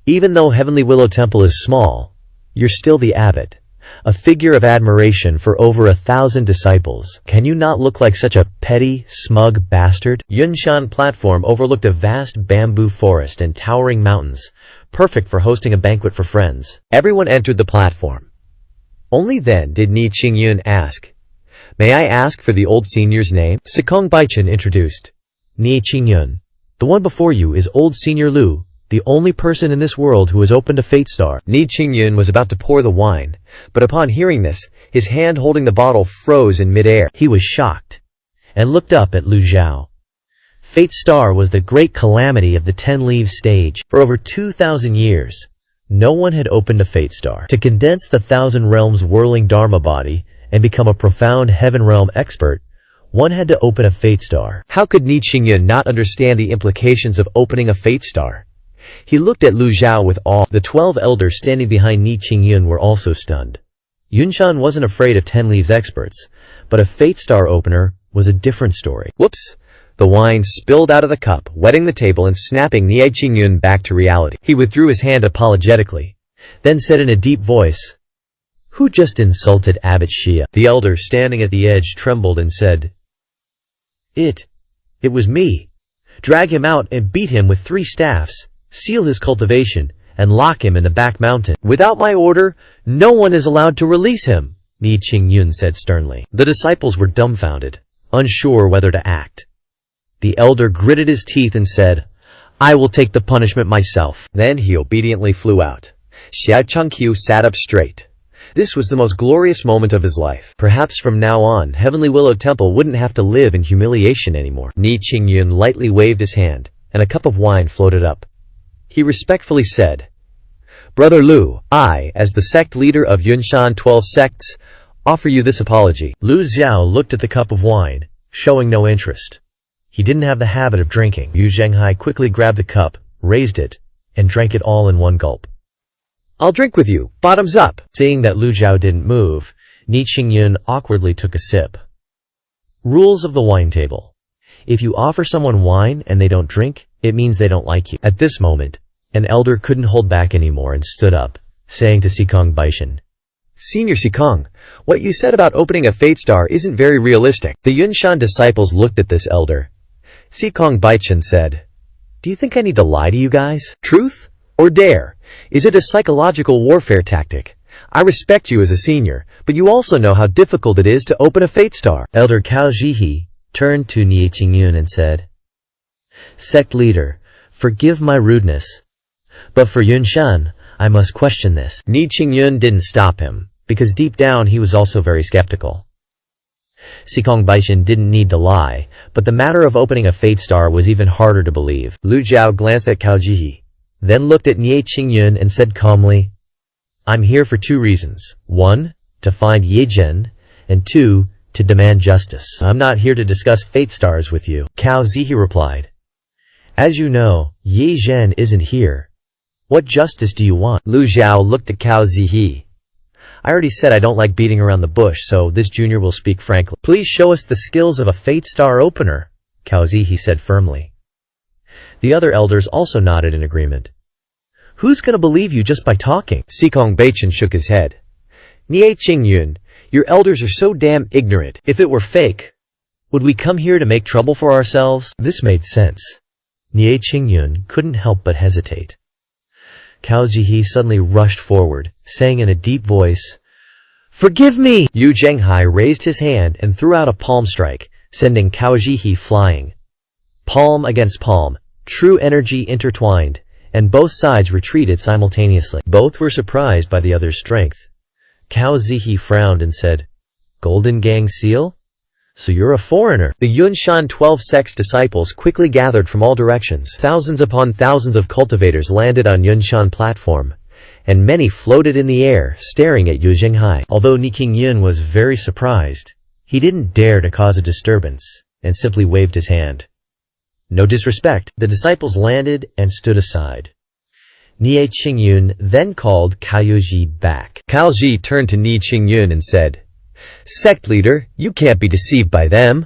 even though Heavenly Willow Temple is small, you're still the abbot. a figure of admiration for over 1,000 disciples. Can you not look like such a petty, smug bastard? Yunshan platform overlooked a vast bamboo forest and towering mountains, perfect for hosting a banquet for friends. Everyone entered the platform. Only then did Ni Qingyun ask, "May I ask for the old senior's name?" Sikong Baichen introduced. "Ni Qingyun. The one before you is old senior Lu, the only person in this world who has opened a fate star." Ni Qingyun was about to pour the wine, but upon hearing this, his hand holding the bottle froze in midair. He was shocked, and looked up at Lu Zhao. Fate star was the great calamity of the 10 Leaves stage. For over 2,000 years, no one had opened a fate star. To condense the 1,000 realms whirling Dharma body and become a profound heaven realm expert, one had to open a fate star. How could Ni Qingyun not understand the implications of opening a fate star? He looked at Lu Zhao with awe. The 12 elders standing behind Ni Qingyun were also stunned. Yunshan wasn't afraid of 10 Leaves experts, but a fate star opener was a different story. Whoops! The wine spilled out of the cup, wetting the table and snapping Ni Qingyun back to reality. He withdrew his hand apologetically, then said in a deep voice, "Who just insulted Abbot Xia?" The elder standing at the edge trembled and said, It was me. Drag him out and beat him with 3 staffs, seal his cultivation, and lock him in the back mountain. Without my order, no one is allowed to release him," Ni Qingyun said sternly. The disciples were dumbfounded, unsure whether to act. The elder gritted his teeth and said, "I will take the punishment myself." Then he obediently flew out. Xia Chengqiu sat up straight. This was the most glorious moment of his life. Perhaps from now on, Heavenly Willow Temple wouldn't have to live in humiliation anymore. Ni Qingyun lightly waved his hand, and a cup of wine floated up. He respectfully said, "Brother Lu, I, as the sect leader of Yunshan 12 sects, offer you this apology." Lu Xiao looked at the cup of wine, showing no interest. He didn't have the habit of drinking. Yu Zhenghai quickly grabbed the cup, raised it, and drank it all in one gulp. "I'll drink with you, bottoms up." Seeing that Lu Zhao didn't move, Ni Qingyun awkwardly took a sip. Rules of the wine table. If you offer someone wine and they don't drink, it means they don't like you. At this moment, an elder couldn't hold back anymore and stood up, saying to Sikong Baishan, "Senior Sikong, what you said about opening a fate star isn't very realistic." The Yunshan disciples looked at this elder. Sikong Baishan said, "Do you think I need to lie to you guys? Truth or dare? Is it a psychological warfare tactic? I respect you as a senior, but you also know how difficult it is to open a fate star." Elder Cao Zihi turned to Nie Qingyun and said, "Sect leader, forgive my rudeness, but for Yunshan, I must question this." Nie Qingyun didn't stop him, because deep down he was also very skeptical. Sikong Baishan didn't need to lie, but the matter of opening a fate star was even harder to believe. Lu Zhao glanced at Cao Zihi, then looked at Nie Qingyun and said calmly, "I'm here for 2 reasons. 1, to find Ye Zhen, and 2, to demand justice. I'm not here to discuss fate stars with you." Cao Zihi replied, "As you know, Ye Zhen isn't here. What justice do you want?" Lu Zhao looked at Cao Zihi. "I already said I don't like beating around the bush, so this junior will speak frankly." "Please show us the skills of a fate star opener," Cao Zihi said firmly. The other elders also nodded in agreement. "Who's gonna believe you just by talking?" Sikong Baichan shook his head. "Nie Qingyun, your elders are so damn ignorant. If it were fake, would we come here to make trouble for ourselves?" This made sense. Nie Qingyun couldn't help but hesitate. Cao Zihi suddenly rushed forward, saying in a deep voice, "Forgive me!" Yu Zhenghai raised his hand and threw out a palm strike, sending Cao Zihi flying. Palm against palm, true energy intertwined, and both sides retreated simultaneously. Both were surprised by the other's strength. Cao Zihi frowned and said, "Golden Gang Seal? So you're a foreigner." The Yunshan 12 sects disciples quickly gathered from all directions. Thousands upon thousands of cultivators landed on Yunshan platform, and many floated in the air, staring at Yu Zhenghai. Although Ni Qingyun was very surprised, he didn't dare to cause a disturbance, and simply waved his hand. No disrespect. The disciples landed and stood aside. Nie Qingyun then called Cao Ji back. Cao Ji turned to Nie Qingyun and said, "Sect leader, you can't be deceived by them.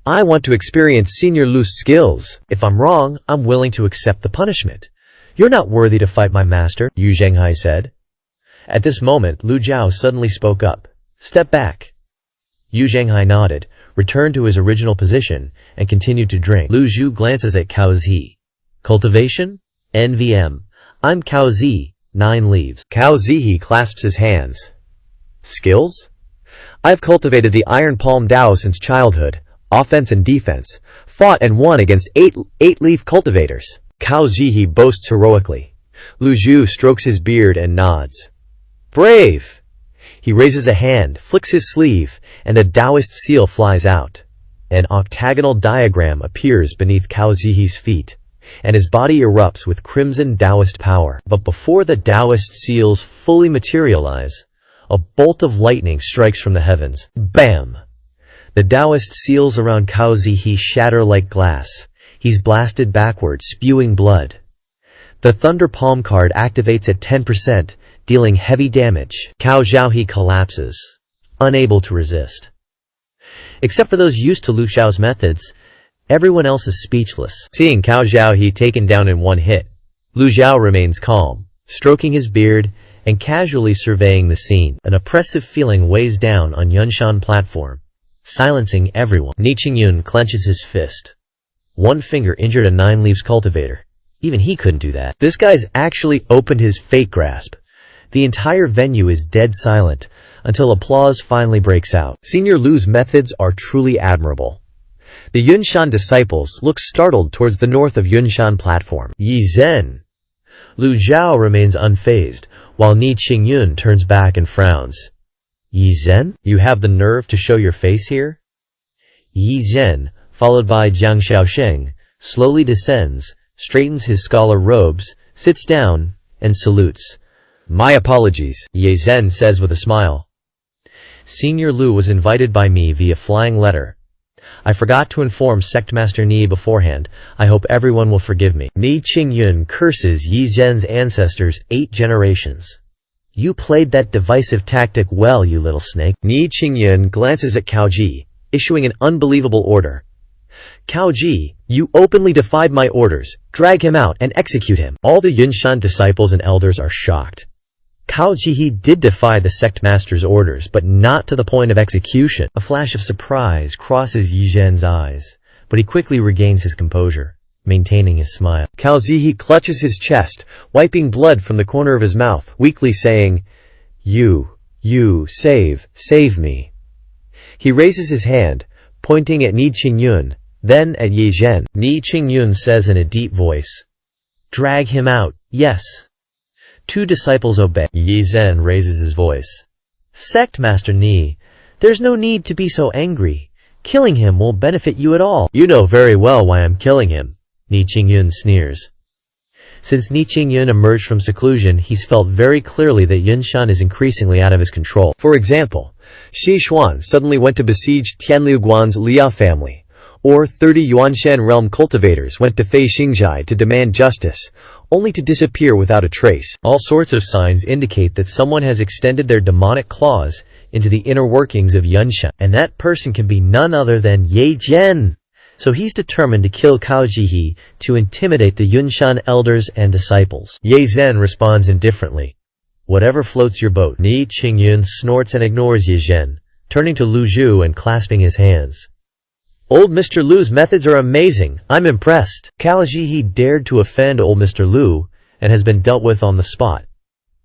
I want to experience Senior Lu's skills. If I'm wrong, I'm willing to accept the punishment. You're not worthy to fight my master," Yu Zhenghai said. At this moment, Lu Jiao suddenly spoke up. Step back. Yu Zhanghai nodded, returned to his original position, and continued to drink. Lu Zhu glances at Cao Zi. Cultivation? NVM. I'm Cao Zi, 9 leaves. Cao Zihe clasps his hands. Skills? I've cultivated the Iron Palm Dao since childhood, offense and defense, fought and won against 8-leaf cultivators. Cao Zihe boasts heroically. Lu Zhu strokes his beard and nods. Brave! He raises a hand, flicks his sleeve, and a Taoist seal flies out. An octagonal diagram appears beneath Cao Zihe's feet, and his body erupts with crimson Taoist power. But before the Taoist seals fully materialize, a bolt of lightning strikes from the heavens. Bam! The Taoist seals around Cao Zihe shatter like glass. He's blasted backward, spewing blood. The Thunder Palm card activates at 10%, dealing heavy damage. Cao Zhaohe collapses, unable to resist. Except for those used to Lu Xiao's methods, everyone else is speechless. Seeing Cao Zhaohe taken down in one hit, Lu Xiao remains calm, stroking his beard and casually surveying the scene. An oppressive feeling weighs down on Yunshan platform, silencing everyone. Ni Qingyun clenches his fist. One finger injured a 9 leaves cultivator. Even he couldn't do that. This guy's actually opened his fate grasp. The entire venue is dead silent, until applause finally breaks out. Senior Lu's methods are truly admirable. The Yunshan disciples look startled towards the north of Yunshan platform. Yi Zhen. Lu Zhao remains unfazed, while Ni Qingyun turns back and frowns. Yi Zhen? You have the nerve to show your face here? Yi Zhen, followed by Jiang Xiaosheng, slowly descends, straightens his scholar robes, sits down, and salutes. My apologies, Ye Zhen says with a smile. Senior Lu was invited by me via flying letter. I forgot to inform Sectmaster Ni beforehand. I hope everyone will forgive me. Ni Qingyun curses Yi Zhen's ancestors 8 generations. You played that divisive tactic well, you little snake. Ni Qingyun glances at Cao Ji, issuing an unbelievable order. Cao Ji, you openly defied my orders. Drag him out and execute him. All the Yunshan disciples and elders are shocked. Cao Ji did defy the sect master's orders, but not to the point of execution. A flash of surprise crosses Yi Zhen's eyes, but he quickly regains his composure, maintaining his smile. Cao Zihe clutches his chest, wiping blood from the corner of his mouth, weakly saying, You, save me. He raises his hand, pointing at Ni Qingyun, then at Yi Zhen. Ni Qingyun says in a deep voice, Drag him out, yes. 2 disciples obey. Yi Zhen raises his voice. Sect Master Ni, there's no need to be so angry. Killing him won't benefit you at all. You know very well why I'm killing him. Ni Qingyun sneers. Since Ni Qingyun emerged from seclusion, he's felt very clearly that Yunshan is increasingly out of his control. For example, Shi Xuan suddenly went to besiege Tianliu Guan's Liao family, or 30 Yuanshan realm cultivators went to Fei Xingjai to demand justice, only to disappear without a trace. All sorts of signs indicate that someone has extended their demonic claws into the inner workings of Yunshan, and that person can be none other than Ye Zhen. So he's determined to kill Cao Ji to intimidate the Yunshan elders and disciples. Ye Zhen responds indifferently. Whatever floats your boat. Ni Qingyun snorts and ignores Ye Zhen, turning to Lu Zhu and clasping his hands. Old Mr. Lu's methods are amazing. I'm impressed. Cao Ji dared to offend old Mr. Lu, and has been dealt with on the spot.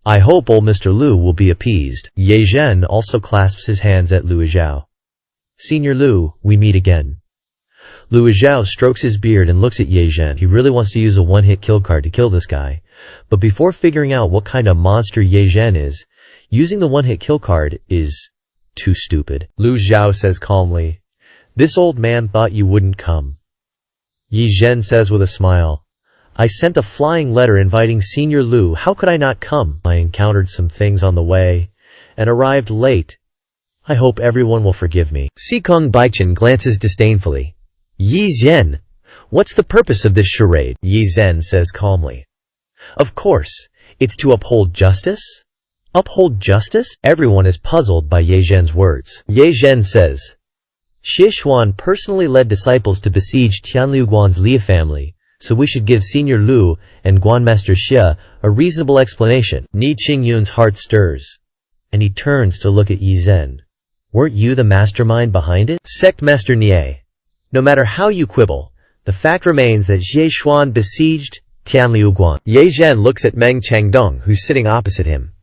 I hope old Mr. Lu will be appeased. Ye Zhen also clasps his hands at Lu Zhao. Senior Lu, we meet again. Lu Zhao strokes his beard and looks at Ye Zhen. He really wants to use a one-hit kill card to kill this guy. But before figuring out what kind of monster Ye Zhen is, using the one-hit kill card is too stupid. Lu Zhao says calmly, This old man thought you wouldn't come. Yi Zhen says with a smile, I sent a flying letter inviting Senior Lu. How could I not come? I encountered some things on the way, and arrived late. I hope everyone will forgive me. Sikong Baichen glances disdainfully. Yi Zhen, what's the purpose of this charade? Yi Zhen says calmly. Of course, it's to uphold justice. Uphold justice? Everyone is puzzled by Ye Zhen's words. Ye Zhen says, Shi Xuan personally led disciples to besiege Tianliu Guan's Liao family, so we should give Senior Lu and Guanmaster Xie a reasonable explanation. Ni Qingyun's heart stirs, and he turns to look at Yi Zhen. Weren't you the mastermind behind it? Sect Master Nie. No matter how you quibble, the fact remains that Jie Xuan besieged Tianliu Guan. Ye Zhen looks at Meng Changdong, who's sitting opposite him.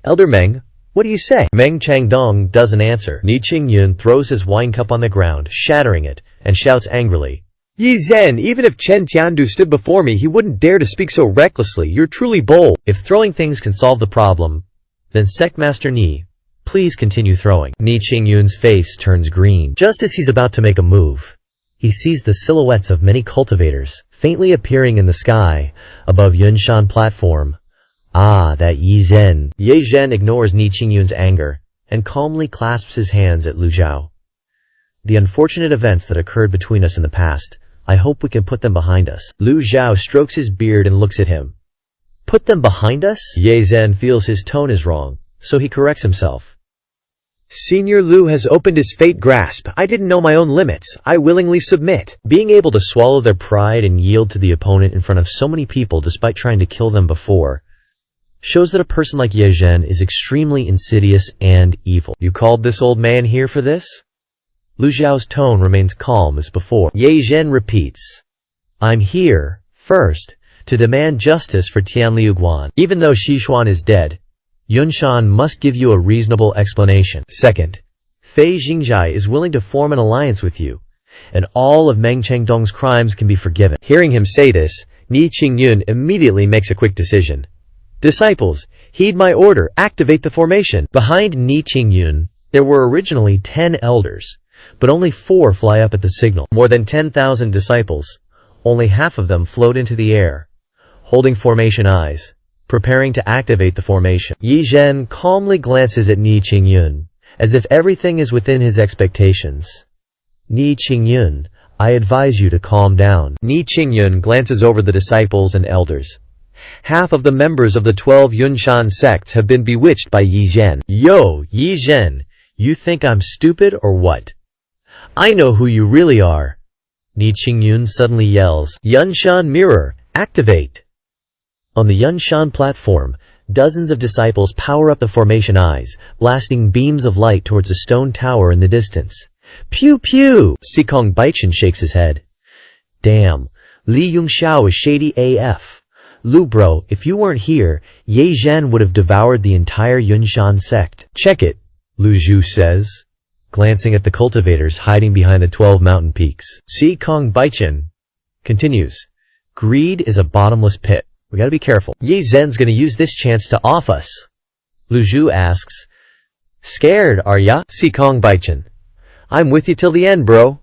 Elder Meng, what do you say? Meng Changdong doesn't answer. Ni Qingyun throws his wine cup on the ground, shattering it, and shouts angrily, Yi Zhen, even if Chen Tiandu stood before me, he wouldn't dare to speak so recklessly. You're truly bold. If throwing things can solve the problem, then Sect Master Ni, please continue throwing. Ni Qingyun's face turns green. Just as he's about to make a move, he sees the silhouettes of many cultivators faintly appearing in the sky above Yunshan platform. Ah, that Yi Zhen. Ye Zhen ignores Ni Qingyun's anger and calmly clasps his hands at Lu Zhao. The unfortunate events that occurred between us in the past, I hope we can put them behind us. Lu Zhao strokes his beard and looks at him. Put them behind us? Ye Zhen feels his tone is wrong, so he corrects himself. Senior Lu has opened his fate grasp. I didn't know my own limits. I willingly submit. Being able to swallow their pride and yield to the opponent in front of so many people despite trying to kill them before shows that a person like Ye Zhen is extremely insidious and evil. You called this old man here for this? Lu Zhao's tone remains calm as before. Ye Zhen repeats, I'm here, first, to demand justice for Tianliu Guan. Even though Xishuan is dead, Yunshan must give you a reasonable explanation. Second, Fei Xingzhai is willing to form an alliance with you, and all of Meng Chengdong's crimes can be forgiven. Hearing him say this, Ni Qingyun immediately makes a quick decision. Disciples, heed my order, activate the formation. Behind Ni Qingyun, there were originally 10 elders, but only 4 fly up at the signal. More than 10,000 disciples, only half of them float into the air, holding formation eyes, preparing to activate the formation. Yi Zhen calmly glances at Ni Qingyun, as if everything is within his expectations. Ni Qingyun, I advise you to calm down. Ni Qingyun glances over the disciples and elders. Half of the members of the 12 Yunshan sects have been bewitched by Yi Zhen. Yo, Yi Zhen, you think I'm stupid or what? I know who you really are. Ni Qingyun suddenly yells, Yunshan Mirror, activate! On the Yunshan platform, dozens of disciples power up the formation eyes, blasting beams of light towards a stone tower in the distance. Pew pew! Sikong Baichen shakes his head. Damn, Li Yongxiao is shady AF. Lu bro, if you weren't here, Ye Zhen would have devoured the entire Yunshan sect. Check it, Lu Zhu says, glancing at the cultivators hiding behind the 12 mountain peaks. Sikong Baichen continues, greed is a bottomless pit. We gotta be careful. Ye Zhen's gonna use this chance to off us. Lu Zhu asks, scared, are ya? Sikong Baichen, I'm with you till the end, bro.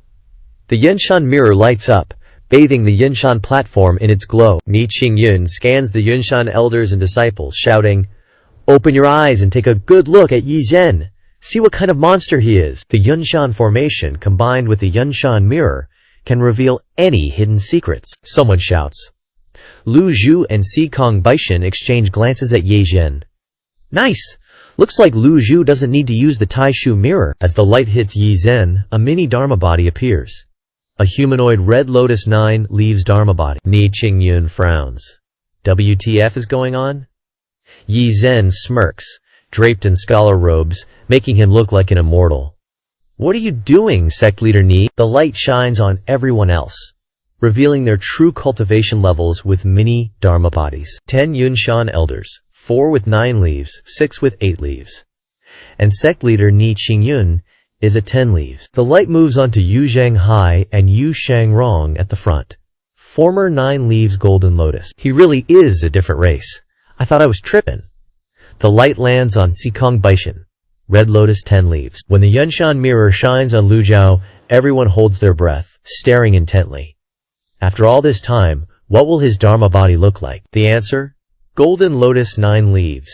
The Yunshan mirror lights up, bathing the Yunshan platform in its glow. Ni Qingyun scans the Yunshan elders and disciples, shouting, open your eyes and take a good look at Yi Zhen. See what kind of monster he is. The Yunshan formation combined with the Yunshan mirror can reveal any hidden secrets. Someone shouts. Lu Zhu and Sikong Baichen exchange glances at Ye Zhen. Nice! Looks like Lu Zhu doesn't need to use the Taishu mirror. As the light hits Yi Zhen, a mini Dharma body appears. A humanoid Red Lotus 9 leaves Dharma body. Ni Qingyun frowns. WTF is going on? Yi Zhen smirks, draped in scholar robes, making him look like an immortal. What are you doing, sect leader Ni? The light shines on everyone else, revealing their true cultivation levels with mini Dharma bodies. 10 Yunshan elders, 4 with 9 leaves, 6 with 8 leaves. And sect leader Ni Qingyun is at 10 leaves. The light moves on to Yu Zhanghai and Yu Shangrong at the front. Former 9 leaves Golden Lotus. He really is a different race. I thought I was tripping. The light lands on Sikong Baichen, Red Lotus 10 leaves. When the Yunshan mirror shines on Lu Zhao, everyone holds their breath, staring intently. After all this time, what will his Dharma body look like? The answer? Golden Lotus 9 leaves.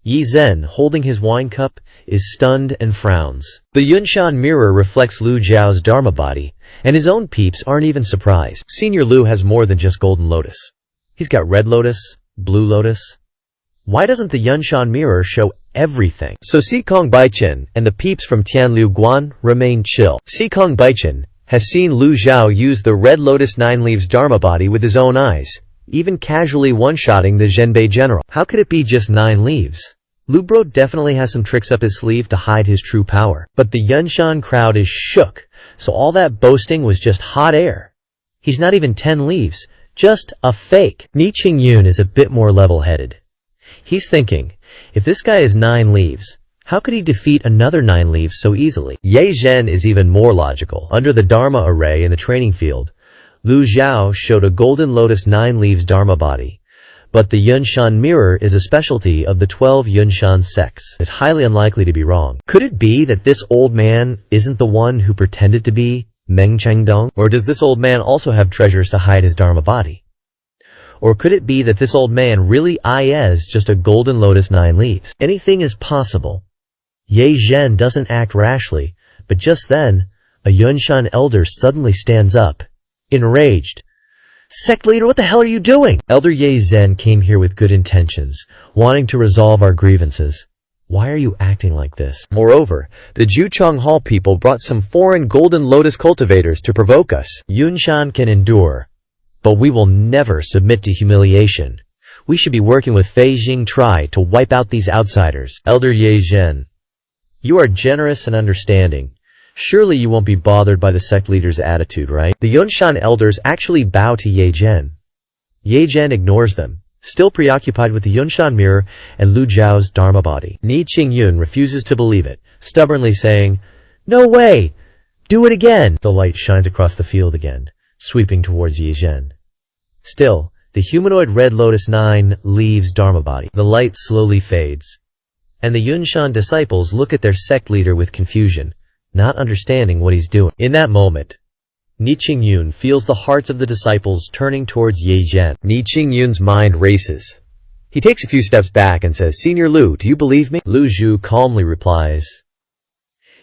Yi Zhen, holding his wine cup, is stunned and frowns. The Yunshan mirror reflects Lu Zhao's Dharma body, and his own peeps aren't even surprised. Senior Lu has more than just Golden Lotus. He's got Red Lotus, Blue Lotus. Why doesn't the Yunshan mirror show everything? So Sikong Baichen and the peeps from Tianliu Guan remain chill. Sikong Baichen, has seen Lu Zhao use the Red Lotus Nine Leaves Dharma body with his own eyes, even casually one-shotting the Zhenbei general. How could it be just 9 leaves? Lu Bro definitely has some tricks up his sleeve to hide his true power. But the Yunshan crowd is shook, so all that boasting was just hot air. He's not even 10 leaves, just a fake. Ni Qingyun is a bit more level-headed. He's thinking, if this guy is 9 leaves, how could he defeat another 9 leaves so easily? Ye Zhen is even more logical. Under the Dharma array in the training field, Lu Zhao showed a golden lotus 9 leaves Dharma body. But the Yunshan mirror is a specialty of the 12 Yunshan sects. It's highly unlikely to be wrong. Could it be that this old man isn't the one who pretended to be Meng Chengdong? Or does this old man also have treasures to hide his Dharma body? Or could it be that this old man really is just a golden lotus 9 leaves? Anything is possible. Ye Zhen doesn't act rashly, but just then, a Yunshan elder suddenly stands up, enraged. Sect leader, what the hell are you doing? Elder Ye Zhen came here with good intentions, wanting to resolve our grievances. Why are you acting like this? Moreover, the Juchong Hall people brought some foreign golden lotus cultivators to provoke us. Yunshan can endure, but we will never submit to humiliation. We should be working with Fei Jing Tri to wipe out these outsiders. Elder Ye Zhen, you are generous and understanding. Surely you won't be bothered by the sect leader's attitude, right? The Yunshan elders actually bow to Ye Zhen. Ye Zhen ignores them, still preoccupied with the Yunshan mirror and Lu Zhao's Dharma body. Ni Qingyun refuses to believe it, stubbornly saying, "No way! Do it again!" The light shines across the field again, sweeping towards Ye Zhen. Still, the humanoid Red Lotus 9 leaves Dharma body. The light slowly fades, and the Yunshan disciples look at their sect leader with confusion, not understanding what he's doing. In that moment, Ni Qingyun feels the hearts of the disciples turning towards Ye Zhen. Ni Qingyun's mind races. He takes a few steps back and says, "Senior Lu, do you believe me?" Lu Zhu calmly replies,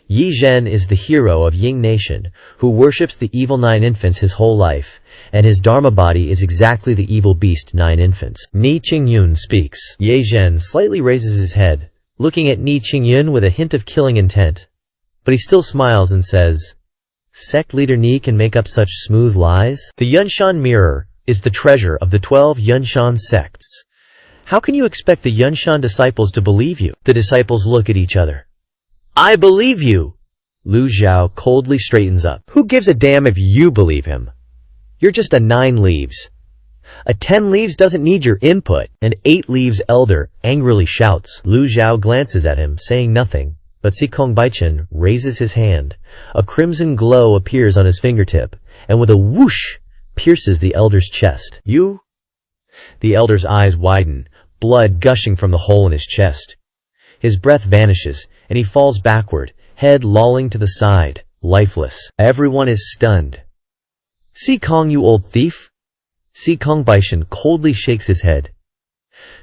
Ye Zhen is the hero of Ying Nation, who worships the evil 9 infants his whole life, and his Dharma body is exactly the evil beast 9 infants. Ni Qingyun speaks. Ye Zhen slightly raises his head, looking at Ni Qingyun with a hint of killing intent. But he still smiles and says, Sect leader Ni can make up such smooth lies? The Yunshan mirror is the treasure of the 12 Yunshan sects. How can you expect the Yunshan disciples to believe you? The disciples look at each other. I believe you! Lu Zhao coldly straightens up. Who gives a damn if you believe him? You're just a 9 leaves. A 10 leaves doesn't need your input. An 8 leaves elder angrily shouts. Lu Zhao glances at him, saying nothing. But Sikong Baichen raises his hand. A crimson glow appears on his fingertip, and with a whoosh, pierces the elder's chest. You? The elder's eyes widen, blood gushing from the hole in his chest. His breath vanishes, and he falls backward, head lolling to the side, lifeless. Everyone is stunned. Sikong, you old thief! Sikong Baichen coldly shakes his head.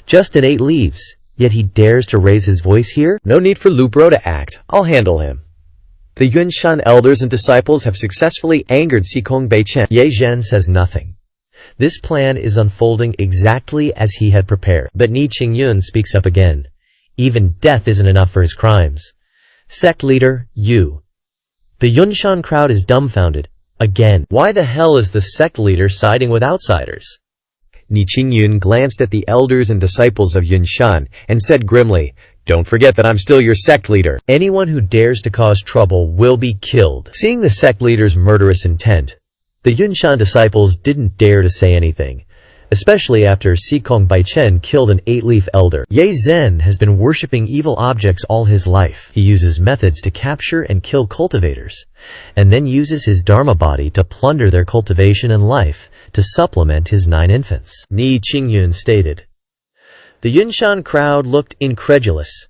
Just an 8 leaves. Yet he dares to raise his voice here? No need for Lu Bro to act. I'll handle him. The Yunshan elders and disciples have successfully angered Sikong Baichen. Ye Zhen says nothing. This plan is unfolding exactly as he had prepared. But Ni Qingyun speaks up again. Even death isn't enough for his crimes. Sect leader, you. The Yunshan crowd is dumbfounded. Again. Why the hell is the sect leader siding with outsiders? Ni Qingyun glanced at the elders and disciples of Yunshan and said grimly, "Don't forget that I'm still your sect leader. Anyone who dares to cause trouble will be killed." Seeing the sect leader's murderous intent, the Yunshan disciples didn't dare to say anything, especially after Sikong Baichen killed an 8-leaf elder. Ye Zhen has been worshipping evil objects all his life. He uses methods to capture and kill cultivators, and then uses his Dharma body to plunder their cultivation and life, to supplement his 9 infants. Ni Qingyun stated. The Yunshan crowd looked incredulous.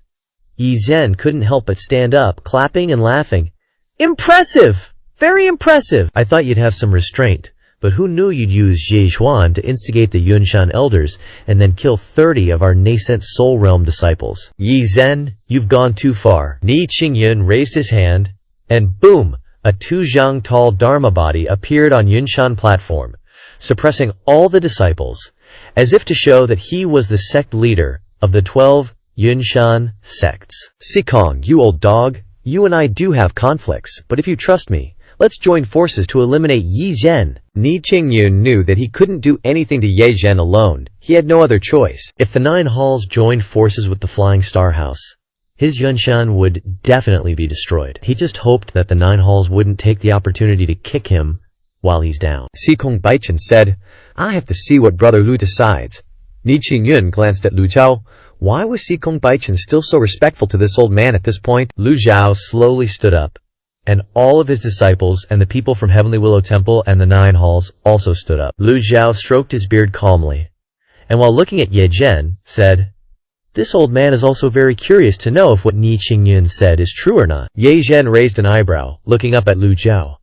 Ye Zhen couldn't help but stand up, clapping and laughing. Impressive! Very impressive! I thought you'd have some restraint, but who knew you'd use Jie Xuan to instigate the Yunshan elders and then kill 30 of our nascent Soul Realm disciples? Ye Zhen, you've gone too far. Ni Qingyun raised his hand, and boom! A 2-zhang tall Dharma body appeared on Yunshan platform, suppressing all the disciples, as if to show that he was the sect leader of the 12 Yunshan sects. Sikong, you old dog, you and I do have conflicts, but if you trust me, Let's join forces to eliminate Yi Zhen. Ni Qingyun knew that he couldn't do anything to Ye Zhen alone. He had no other choice. If the 9 halls joined forces with the Flying Star House, his Yunshan would definitely be destroyed. He just hoped that the 9 halls wouldn't take the opportunity to kick him while he's down. Xikong Baichen said, I have to see what Brother Lu decides. Ni Qingyun glanced at Lu Zhao. Why was Xikong Baichen still so respectful to this old man at this point? Lu Zhao slowly stood up, and all of his disciples and the people from Heavenly Willow Temple and the 9 halls also stood up. Lu Zhao stroked his beard calmly, and while looking at Ye Zhen, said, this old man is also very curious to know if what Ni Qingyun said is true or not. Ye Zhen raised an eyebrow, looking up at Lu Zhao.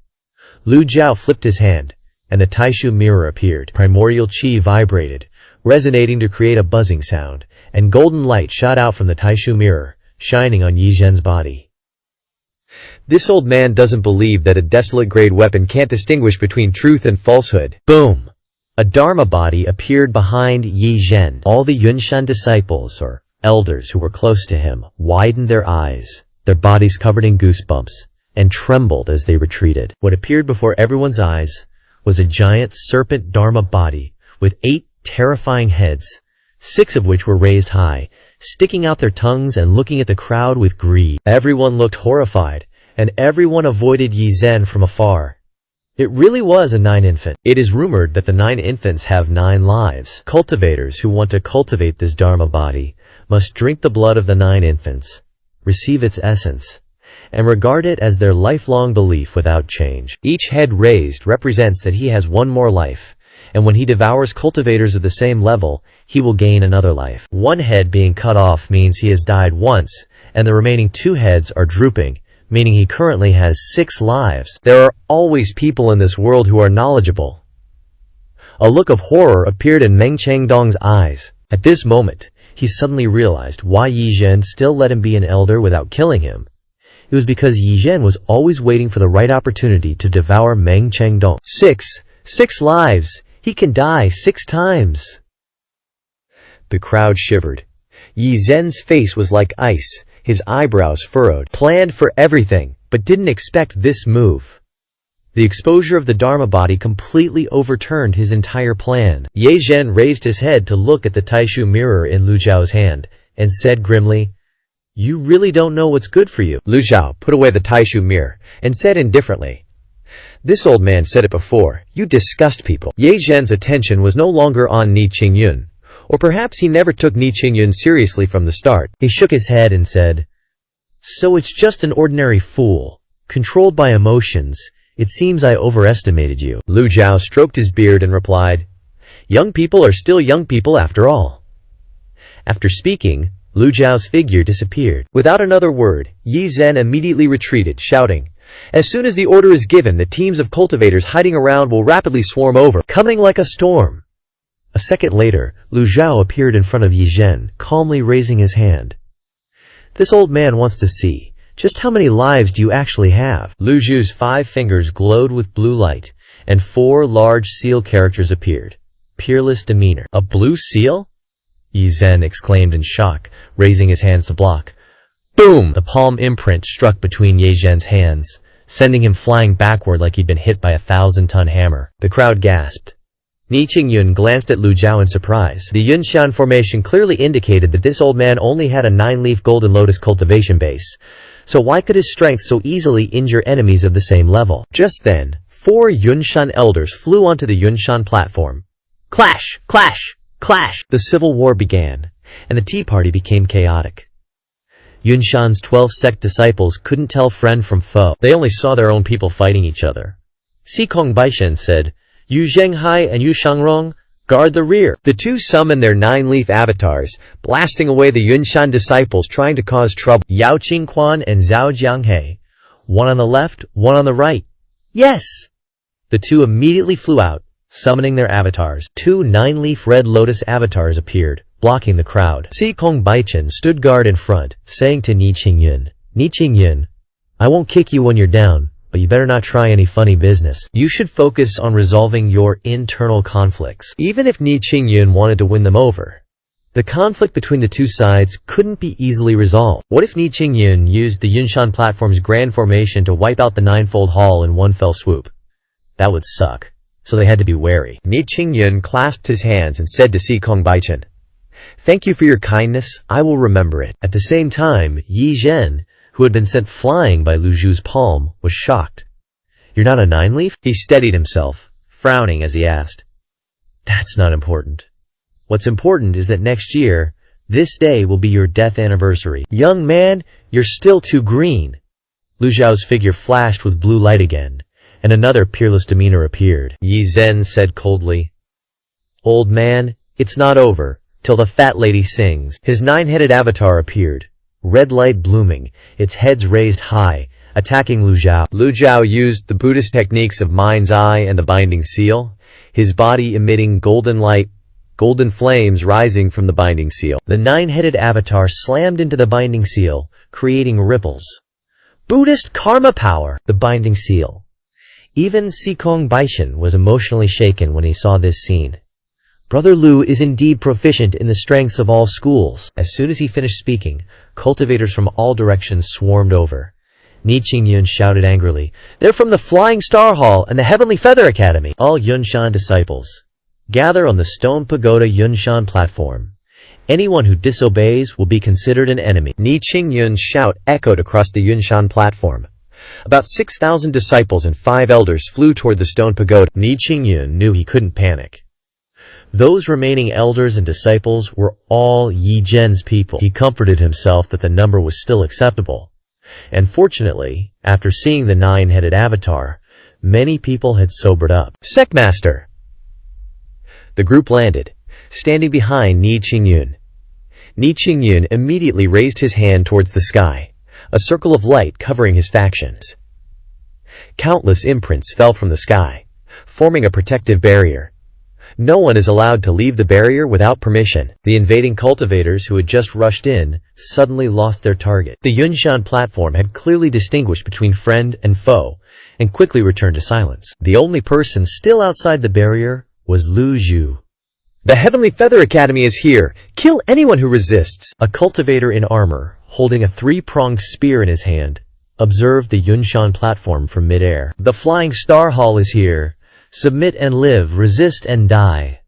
Lu Zhao flipped his hand, and the Taishu mirror appeared. Primordial chi vibrated, resonating to create a buzzing sound, and golden light shot out from the Taishu mirror, shining on Yi Zhen's body. This old man doesn't believe that a desolate-grade weapon can't distinguish between truth and falsehood. Boom! A Dharma body appeared behind Yi Zhen. All the Yunshan disciples, or elders who were close to him, widened their eyes, their bodies covered in goosebumps, and trembled as they retreated. What appeared before everyone's eyes was a giant serpent Dharma body with 8 terrifying heads, 6 of which were raised high, sticking out their tongues and looking at the crowd with greed. Everyone looked horrified, and everyone avoided Yi Zhen from afar. It really was a 9 infant. It is rumored that the 9 infants have 9 lives. Cultivators who want to cultivate this Dharma body must drink the blood of the 9 infants, receive its essence, and regard it as their lifelong belief without change. Each head raised represents that he has 1 more life, and when he devours cultivators of the same level, he will gain another life. 1 head being cut off means he has died once, and the remaining 2 heads are drooping, meaning he currently has 6 lives. There are always people in this world who are knowledgeable. A look of horror appeared in Meng Changdong's eyes. At this moment, he suddenly realized why Yi Zhen still let him be an elder without killing him. It was because Yi Zhen was always waiting for the right opportunity to devour Meng Changdong. 6 lives! He can die 6 times! The crowd shivered. Yi Zhen's face was like ice, his eyebrows furrowed. Planned for everything, but didn't expect this move. The exposure of the Dharma body completely overturned his entire plan. Ye Zhen raised his head to look at the Taishu mirror in Lu Zhao's hand, and said grimly, you really don't know what's good for you. Lu Zhao put away the Taishu mirror, and said indifferently, this old man said it before, you disgust people. Ye Zhen's attention was no longer on Ni Qingyun. Or perhaps he never took Ni Qingyun seriously from the start. He shook his head and said, so it's just an ordinary fool, controlled by emotions. It seems I overestimated you. Lu Zhao stroked his beard and replied, young people are still young people after all. After speaking, Lu Zhao's figure disappeared. Without another word, Yi Zhen immediately retreated, shouting, as soon as the order is given, the teams of cultivators hiding around will rapidly swarm over, coming like a storm. A second later, Lu Zhao appeared in front of Yi Zhen, calmly raising his hand. This old man wants to see, just how many lives do you actually have? Lu Zhu's 5 fingers glowed with blue light, and 4 large seal characters appeared. Peerless demeanor. A blue seal? Yi Zhen exclaimed in shock, raising his hands to block. Boom! The palm imprint struck between Ye Zhen's hands, sending him flying backward like he'd been hit by a 1,000-ton hammer. The crowd gasped. Ni Qingyun glanced at Lu Zhao in surprise. The Yunshan formation clearly indicated that this old man only had a 9-leaf golden lotus cultivation base, so why could his strength so easily injure enemies of the same level? Just then, 4 Yunshan elders flew onto the Yunshan platform. Clash! Clash! Clash! The civil war began, and the tea party became chaotic. Yunshan's 12 sect disciples couldn't tell friend from foe. They only saw their own people fighting each other. Xikong Baishen said, Yu Zhenghai and Yu Shangrong, guard the rear. The 2 summoned their 9-leaf avatars, blasting away the Yunshan disciples trying to cause trouble. Yao Qingquan and Zhao Jianghe, one on the left, one on the right. Yes! The 2 immediately flew out, summoning their avatars. 2 9-leaf red lotus avatars appeared, blocking the crowd. Xikong Baichen stood guard in front, saying to Ni Qingyun, I won't kick you when you're down, but you better not try any funny business. You should focus on resolving your internal conflicts. Even if Ni Qingyun wanted to win them over, The conflict between the two sides couldn't be easily resolved. What if Ni Qingyun used the Yunshan platform's grand formation to wipe out the ninefold hall in one fell swoop? That would suck. So they had to be wary. Ni Qingyun clasped his hands and said to Sikong Baichen, "Thank you for your kindness, I will remember it." At the same time, Yi Zhen, who had been sent flying by Lu Zhu's palm, was shocked. "You're not a nine-leaf?" He steadied himself, frowning as he asked. "That's not important. What's important is that next year, this day will be your death anniversary." "Young man, you're still too green." Lu Zhao's figure flashed with blue light again, and another peerless demeanor appeared. Yi Zhen said coldly, "Old man, it's not over till the fat lady sings." His nine-headed avatar appeared, red light blooming, its heads raised high, attacking Lu Zhao. Lu Zhao used the Buddhist techniques of mind's eye and the binding seal, his body emitting golden light, golden flames rising from the binding seal. The nine-headed avatar slammed into the binding seal, creating ripples. Buddhist karma power! The binding seal. Even Sikong Baichen was emotionally shaken when he saw this scene. Brother Lu is indeed proficient in the strengths of all schools. As soon as he finished speaking, cultivators from all directions swarmed over. Ni Qingyun shouted angrily, "They're from the Flying Star Hall and the Heavenly Feather Academy! All Yunshan disciples, gather on the Stone Pagoda Yunshan platform. Anyone who disobeys will be considered an enemy." Ni Qingyun's shout echoed across the Yunshan platform. About 6,000 disciples and 5 elders flew toward the stone pagoda. Ni Qingyun knew he couldn't panic. Those remaining elders and disciples were all Yi Zhen's people. He comforted himself that the number was still acceptable. And fortunately, after seeing the nine-headed avatar, many people had sobered up. "Secmaster!" The group landed, standing behind Ni Qingyun. Ni Qingyun immediately raised his hand towards the sky, a circle of light covering his factions. Countless imprints fell from the sky, forming a protective barrier. No one is allowed to leave the barrier without permission. The invading cultivators who had just rushed in suddenly lost their target. The Yunshan platform had clearly distinguished between friend and foe, and quickly returned to silence. The only person still outside the barrier was Lu Zhu. "The Heavenly Feather Academy is here! Kill anyone who resists!" A cultivator in armor, holding a three-pronged spear in his hand, observed the Yunshan platform from mid-air. "The Flying Star Hall is here. Submit and live, resist and die."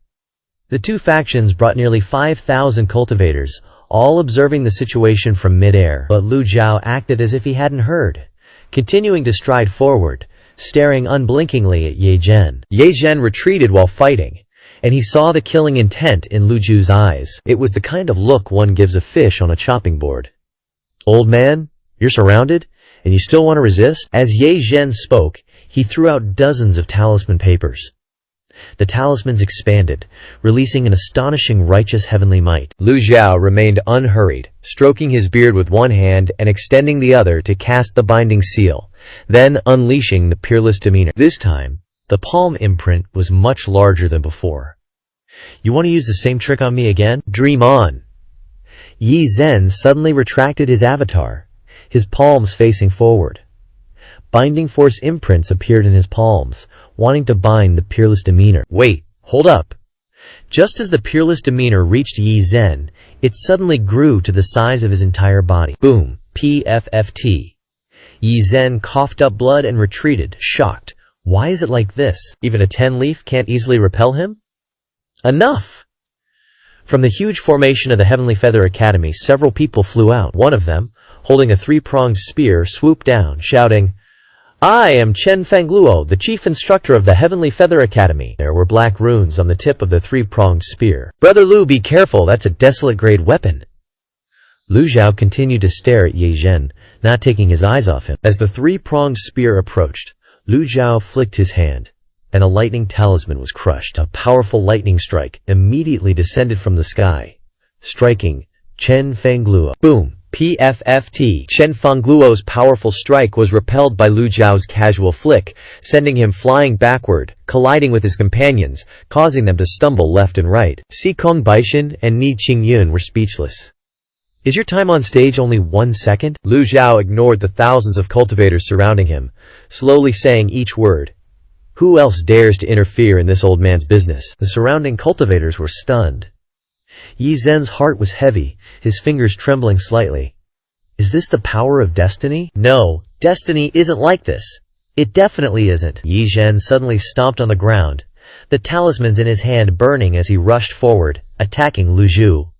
The two factions brought nearly 5,000 cultivators, all observing the situation from mid-air. But Lu Zhao acted as if he hadn't heard, continuing to stride forward, staring unblinkingly at Ye Zhen. Ye Zhen retreated while fighting, and he saw the killing intent in Lu Zhu's eyes. It was the kind of look one gives a fish on a chopping board. "Old man, you're surrounded, and you still want to resist?" As Ye Zhen spoke, he threw out dozens of talisman papers. The talismans expanded, releasing an astonishing righteous heavenly might. Lu Zhao remained unhurried, stroking his beard with one hand and extending the other to cast the binding seal, then unleashing the peerless demeanor. This time, the palm imprint was much larger than before. "You want to use the same trick on me again? Dream on." Yi Zhen suddenly retracted his avatar, his palms facing forward. Binding force imprints appeared in his palms, wanting to bind the peerless demeanor. Wait, hold up. Just as the peerless demeanor reached Yi Zhen, it suddenly grew to the size of his entire body. Boom. PFFT. Yi Zhen coughed up blood and retreated, shocked. Why is it like this? Even a 10-leaf can't easily repel him? Enough! From the huge formation of the Heavenly Feather Academy, several people flew out. One of them, holding a three-pronged spear, swooped down, shouting, "I am Chen Fangluo, the chief instructor of the Heavenly Feather Academy." There were black runes on the tip of the three-pronged spear. "Brother Lu, be careful, that's a desolate-grade weapon." Lu Zhao continued to stare at Ye Zhen, not taking his eyes off him. As the three-pronged spear approached, Lu Zhao flicked his hand, and a lightning talisman was crushed. A powerful lightning strike immediately descended from the sky, striking Chen Fangluo. Boom! PFFT. Chen Fangluo's powerful strike was repelled by Lu Zhao's casual flick, sending him flying backward, colliding with his companions, causing them to stumble left and right. Sikong Baichen and Ni Qingyun were speechless. "Is your time on stage only 1 second? Lu Zhao ignored the thousands of cultivators surrounding him, slowly saying each word. Who else dares to interfere in this old man's business? The surrounding cultivators were stunned. Yi Zhen's heart was heavy, his fingers trembling slightly. Is this the power of destiny? No, destiny isn't like this. It definitely isn't. Yi Zhen suddenly stomped on the ground, the talismans in his hand burning as he rushed forward, attacking Lu Zhu.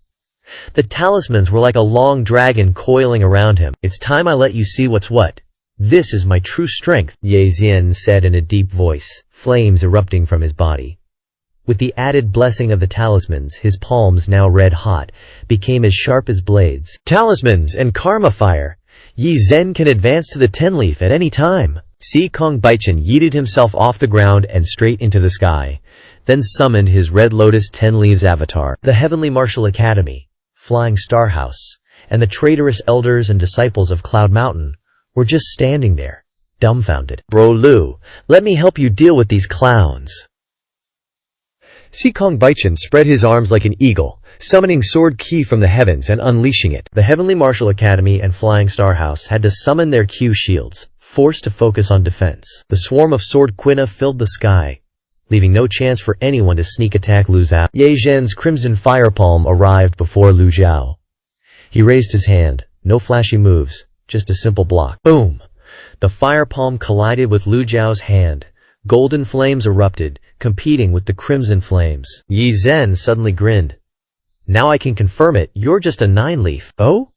The talismans were like a long dragon coiling around him. It's time I let you see what's what. This is my true strength, Ye Xian said in a deep voice, flames erupting from his body. With the added blessing of the talismans, his palms, now red hot, became as sharp as blades. Talismans and karma fire. Yi Zhen can advance to the 10-leaf at any time. Si Kong Baichen yeeted himself off the ground and straight into the sky, then summoned his Red Lotus 10 Leaves avatar. The Heavenly Martial Academy, Flying Star House, and the traitorous elders and disciples of Cloud Mountain were just standing there, dumbfounded. Bro Lu, let me help you deal with these clowns. Si Kong Baichen spread his arms like an eagle, summoning sword ki from the heavens and unleashing it. The Heavenly Martial Academy and Flying Star House had to summon their Q shields, forced to focus on defense. The swarm of sword quina filled the sky, leaving no chance for anyone to sneak attack Lu Zhao. Ye Zhen's crimson fire palm arrived before Lu Zhao. He raised his hand, no flashy moves, just a simple block. Boom! The fire palm collided with Lu Zhao's hand. Golden flames erupted, competing with the crimson flames. Yi Zhen suddenly grinned. Now I can confirm it, you're just a 9-leaf. Oh?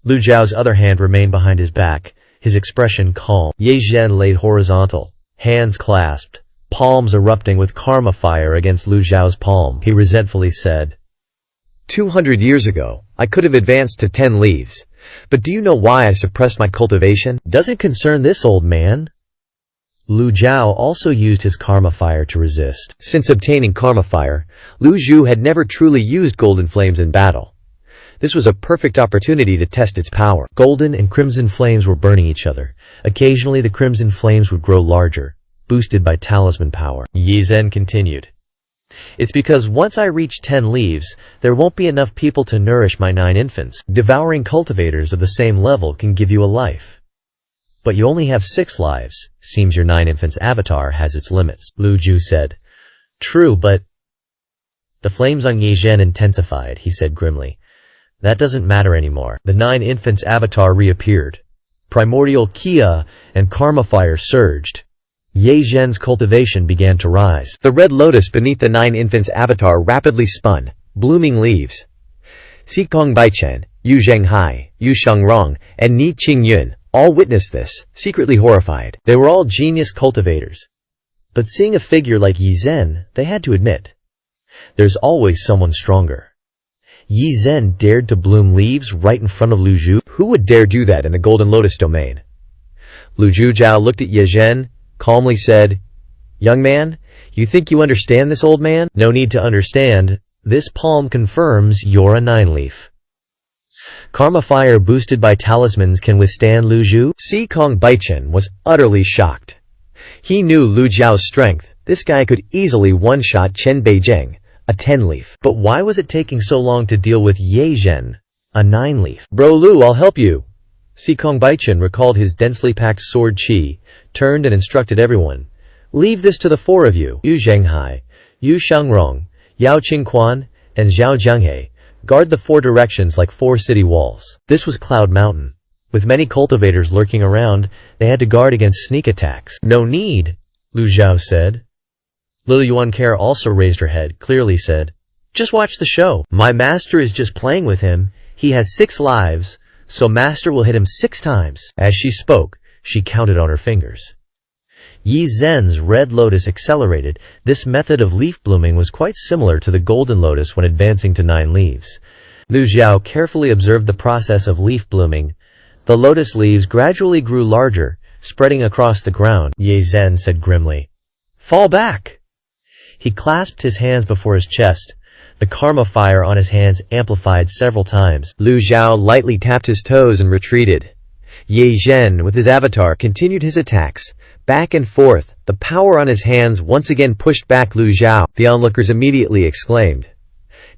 Lu Zhao's other hand remained behind his back, his expression calm. Ye Zhen laid horizontal, hands clasped, palms erupting with karma fire against Lu Zhao's palm. He resentfully said, 200 years ago, I could have advanced to 10 leaves. But do you know why I suppressed my cultivation? Doesn't concern this old man. Lu Zhao also used his karma fire to resist. Since obtaining karma fire, Lu Zhu had never truly used golden flames in battle. This was a perfect opportunity to test its power. Golden and crimson flames were burning each other. Occasionally the crimson flames would grow larger, boosted by talisman power. Yi Zhen continued. It's because once I reach 10 leaves, there won't be enough people to nourish my 9 infants. Devouring cultivators of the same level can give you a life. But you only have 6 lives. Seems your 9 infants avatar has its limits, Lu Zhu said. True, but... The flames on Yi Zhen intensified, he said grimly. That doesn't matter anymore. The 9 infants avatar reappeared. Primordial Kia and karma fire surged. Ye Zhen's cultivation began to rise. The red lotus beneath the 9 infants avatar rapidly spun, blooming leaves. Si Kong Baichen, Yu Zhenghai, Yu Shangrong, and Ni Qingyun all witnessed this, secretly horrified. They were all genius cultivators. But seeing a figure like Yi Zhen, they had to admit, there's always someone stronger. Yi Zhen dared to bloom leaves right in front of Lu Zhu. Who would dare do that in the Golden Lotus domain? Lu Zhu looked at Ye Zhen, calmly said, Young man, you think you understand this old man? No need to understand. This palm confirms you're a 9-leaf. Karma fire boosted by talismans can withstand Lu Zhu? Si Kong Baichen was utterly shocked. He knew Lu Zhao's strength. This guy could easily one-shot Chen Beijing, a 10-leaf. But why was it taking so long to deal with Ye Zhen, a 9-leaf? Bro Lu, I'll help you. Si Kong Baichen recalled his densely packed sword qi, turned and instructed everyone. Leave this to the 4 of you, Yu Zhenghai, Yu Shangrong, Yao Qingquan, and Zhao Zhenghe. Guard the 4 directions like 4 city walls. This was Cloud Mountain. With many cultivators lurking around, they had to guard against sneak attacks. No need, Lu Zhao said. Lil Yuan Care also raised her head, clearly said, Just watch the show. My master is just playing with him. He has 6 lives, so master will hit him 6 times. As she spoke, she counted on her fingers. Yi Zhen's red lotus accelerated. This method of leaf blooming was quite similar to the golden lotus when advancing to 9 leaves. Lu Zhao carefully observed the process of leaf blooming. The lotus leaves gradually grew larger, spreading across the ground. Ye Zhen said grimly, Fall back! He clasped his hands before his chest. The karma fire on his hands amplified several times. Lu Zhao lightly tapped his toes and retreated. Ye Zhen, with his avatar, continued his attacks. Back and forth, the power on his hands once again pushed back Lu Zhao. The onlookers immediately exclaimed.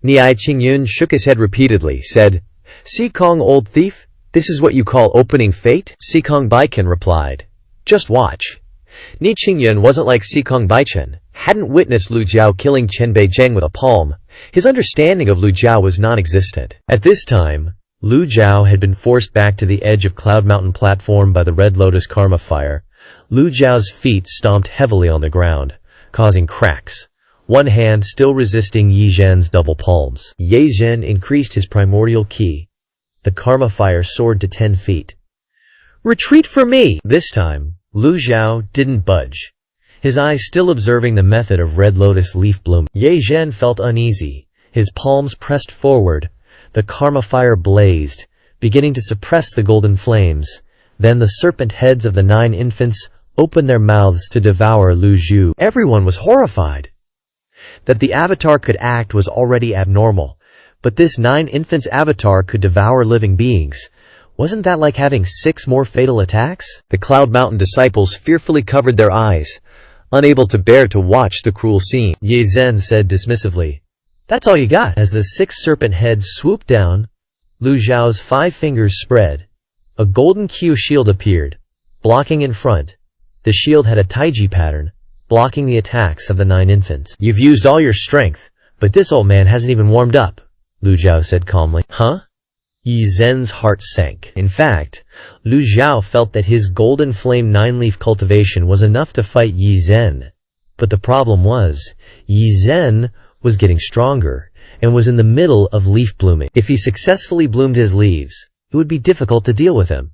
Niai Qingyun shook his head repeatedly, said, Si Kong, old thief, this is what you call opening fate? Si Kong Baichen replied, Just watch. Ni Qingyun wasn't like Si Kong Baichen. hadn't witnessed Lu Jiao killing Chen Beizheng with a palm. His understanding of Lu Jiao was non-existent. At this time, Lu Jiao had been forced back to the edge of Cloud Mountain platform by the Red Lotus Karma fire. Lu Jiao's feet stomped heavily on the ground, causing cracks, one hand still resisting Yi Zhen's double palms. Ye Zhen increased his primordial ki. The karma fire soared to 10 feet. "Retreat for me!" This time, Lu Jiao didn't budge, his eyes still observing the method of red lotus leaf bloom. Ye Zhen felt uneasy, his palms pressed forward. The karma fire blazed, beginning to suppress the golden flames. Then the serpent heads of the 9 infants opened their mouths to devour Lu Zhu. Everyone was horrified. That the avatar could act was already abnormal, but this 9 infants avatar could devour living beings. Wasn't that like having 6 more fatal attacks? The Cloud Mountain disciples fearfully covered their eyes, unable to bear to watch the cruel scene. Ye Zhen said dismissively, "That's all you got." As the 6 serpent heads swooped down, Lu Zhao's 5 fingers spread. A golden Q shield appeared, blocking in front. The shield had a taiji pattern, blocking the attacks of the 9 infants. "You've used all your strength, but this old man hasn't even warmed up," Lu Zhao said calmly. "Huh?" Yi Zhen's heart sank. In fact, Lu Zhao felt that his golden flame 9-leaf cultivation was enough to fight Yi Zhen. But the problem was, Yi Zhen was getting stronger, and was in the middle of leaf blooming. If he successfully bloomed his leaves, it would be difficult to deal with him.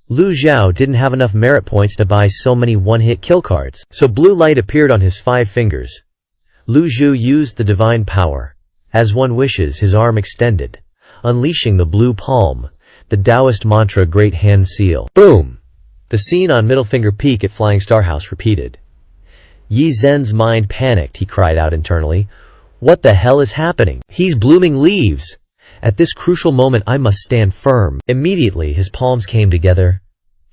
Lu Zhao didn't have enough merit points to buy so many one-hit kill cards, so blue light appeared on his 5 fingers. Lu Zhu used the divine power. As one wishes, his arm extended, unleashing the blue palm, the Taoist mantra Great Hand Seal. Boom! The scene on Middle Finger Peak at Flying Star House repeated. Yi Zhen's mind panicked. He cried out internally, "What the hell is happening? He's blooming leaves! At this crucial moment I must stand firm." Immediately his palms came together.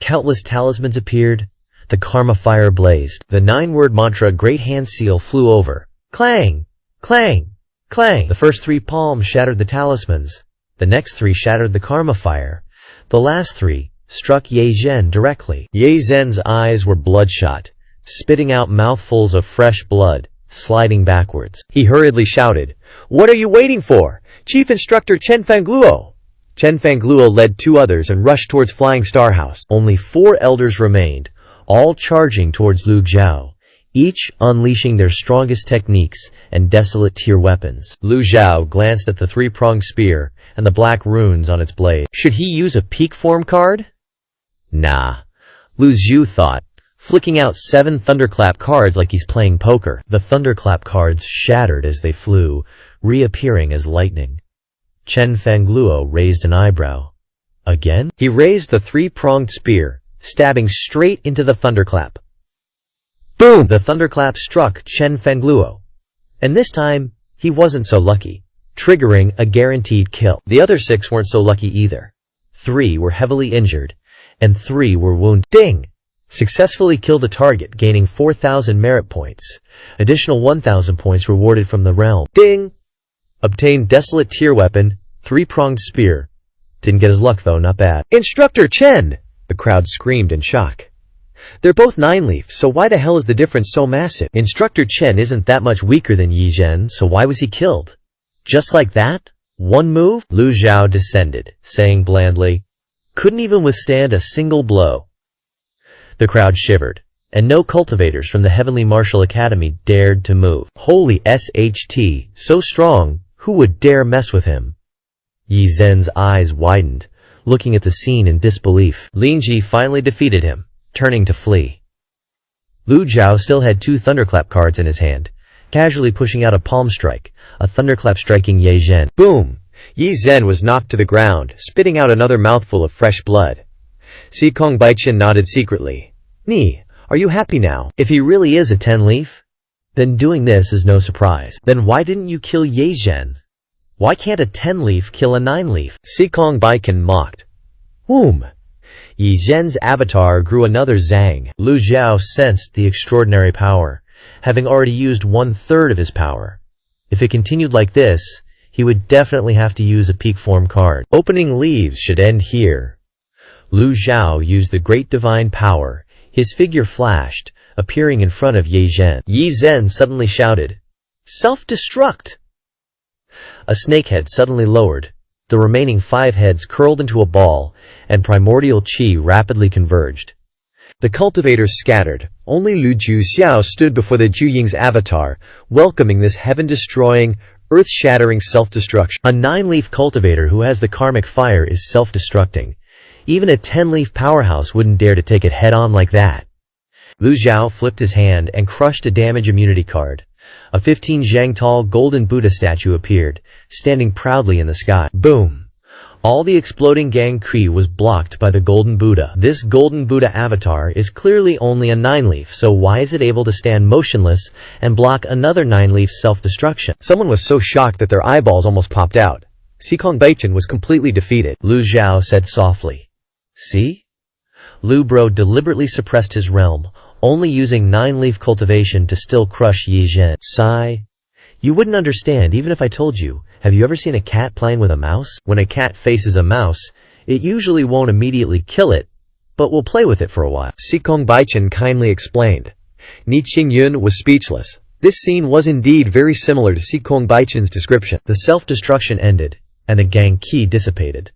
Countless talismans appeared. The karma fire blazed. The 9-word mantra Great Hand Seal flew over. Clang! Clang! Clang! The first 3 palms shattered the talismans. The next 3 shattered the karma fire. The last 3 struck Ye Zhen directly. Ye Zhen's eyes were bloodshot, spitting out mouthfuls of fresh blood, sliding backwards. He hurriedly shouted, "What are you waiting for? Chief Instructor Chen Fangluo!" Chen Fangluo led 2 others and rushed towards Flying Star House. Only 4 elders remained, all charging towards Lu Zhao, each unleashing their strongest techniques and desolate tier weapons. Lu Zhao glanced at the 3-pronged spear and the black runes on its blade. Should he use a peak form card? Nah, Lu Zhu thought, flicking out 7 thunderclap cards like he's playing poker. The thunderclap cards shattered as they flew, reappearing as lightning. Chen Fangluo raised an eyebrow. Again? He raised the 3-pronged spear, stabbing straight into the thunderclap. Boom! The thunderclap struck Chen Fangluo. And this time, he wasn't so lucky, triggering a guaranteed kill. The other 6 weren't so lucky either. 3 were heavily injured, and 3 were wounded. Ding! Successfully killed a target, gaining 4,000 merit points. Additional 1,000 points rewarded from the realm. Ding! Obtained desolate tier weapon, 3-pronged spear. Didn't get his luck though, not bad. Instructor Chen! The crowd screamed in shock. They're both 9-leaf, so why the hell is the difference so massive? Instructor Chen isn't that much weaker than Yi Zhen, so why was he killed? Just like that? One move? Lu Zhao descended, saying blandly, "Couldn't even withstand a single blow." The crowd shivered, and no cultivators from the Heavenly Martial Academy dared to move. Holy SHT, so strong, who would dare mess with him? Yi Zhen's eyes widened, looking at the scene in disbelief. Lin Ji finally defeated him, turning to flee. Lu Zhao still had 2 thunderclap cards in his hand, casually pushing out a palm strike, a thunderclap striking Ye Zhen. Boom! Yi Zhen was knocked to the ground, spitting out another mouthful of fresh blood. Si Kong Baichen nodded secretly. "Ni, are you happy now? If he really is a 10-leaf, then doing this is no surprise. Then why didn't you kill Ye Zhen? Why can't a 10-leaf kill a 9-leaf? Si Kong Baichen mocked. Whom? Yi Zhen's avatar grew another zang. Lu Zhao sensed the extraordinary power, having already used 1/3 of his power. If it continued like this, he would definitely have to use a peak form card. Opening leaves should end here. Lu Zhao used the great divine power. His figure flashed, appearing in front of Ye Zhen. Ye Zhen suddenly shouted, "Self-destruct!" A snake head suddenly lowered. The remaining 5 heads curled into a ball, and primordial chi rapidly converged. The cultivators scattered. Only Lu Juxiao stood before the Juying's avatar, welcoming this heaven-destroying, earth-shattering self-destruction. A 9-leaf cultivator who has the karmic fire is self-destructing. Even a 10-leaf powerhouse wouldn't dare to take it head-on like that. Lu Zhao flipped his hand and crushed a damage immunity card. A 15 zhang tall golden Buddha statue appeared, standing proudly in the sky. Boom! All the exploding gang Kree was blocked by the golden Buddha. This golden Buddha avatar is clearly only a 9-leaf, so why is it able to stand motionless and block another 9-leaf self-destruction? Someone was so shocked that their eyeballs almost popped out. Sikong Baichen was completely defeated. Lu Zhao said softly. See? Lu Bro deliberately suppressed his realm, only using 9-leaf cultivation to still crush Ye Zhen. Sigh. You wouldn't understand even if I told you. Have you ever seen a cat playing with a mouse? When a cat faces a mouse, it usually won't immediately kill it, but will play with it for a while. Sikong Baichen kindly explained. Ni Qingyun was speechless. This scene was indeed very similar to Sikong Baichen's description. The self-destruction ended, and the gang Qi dissipated.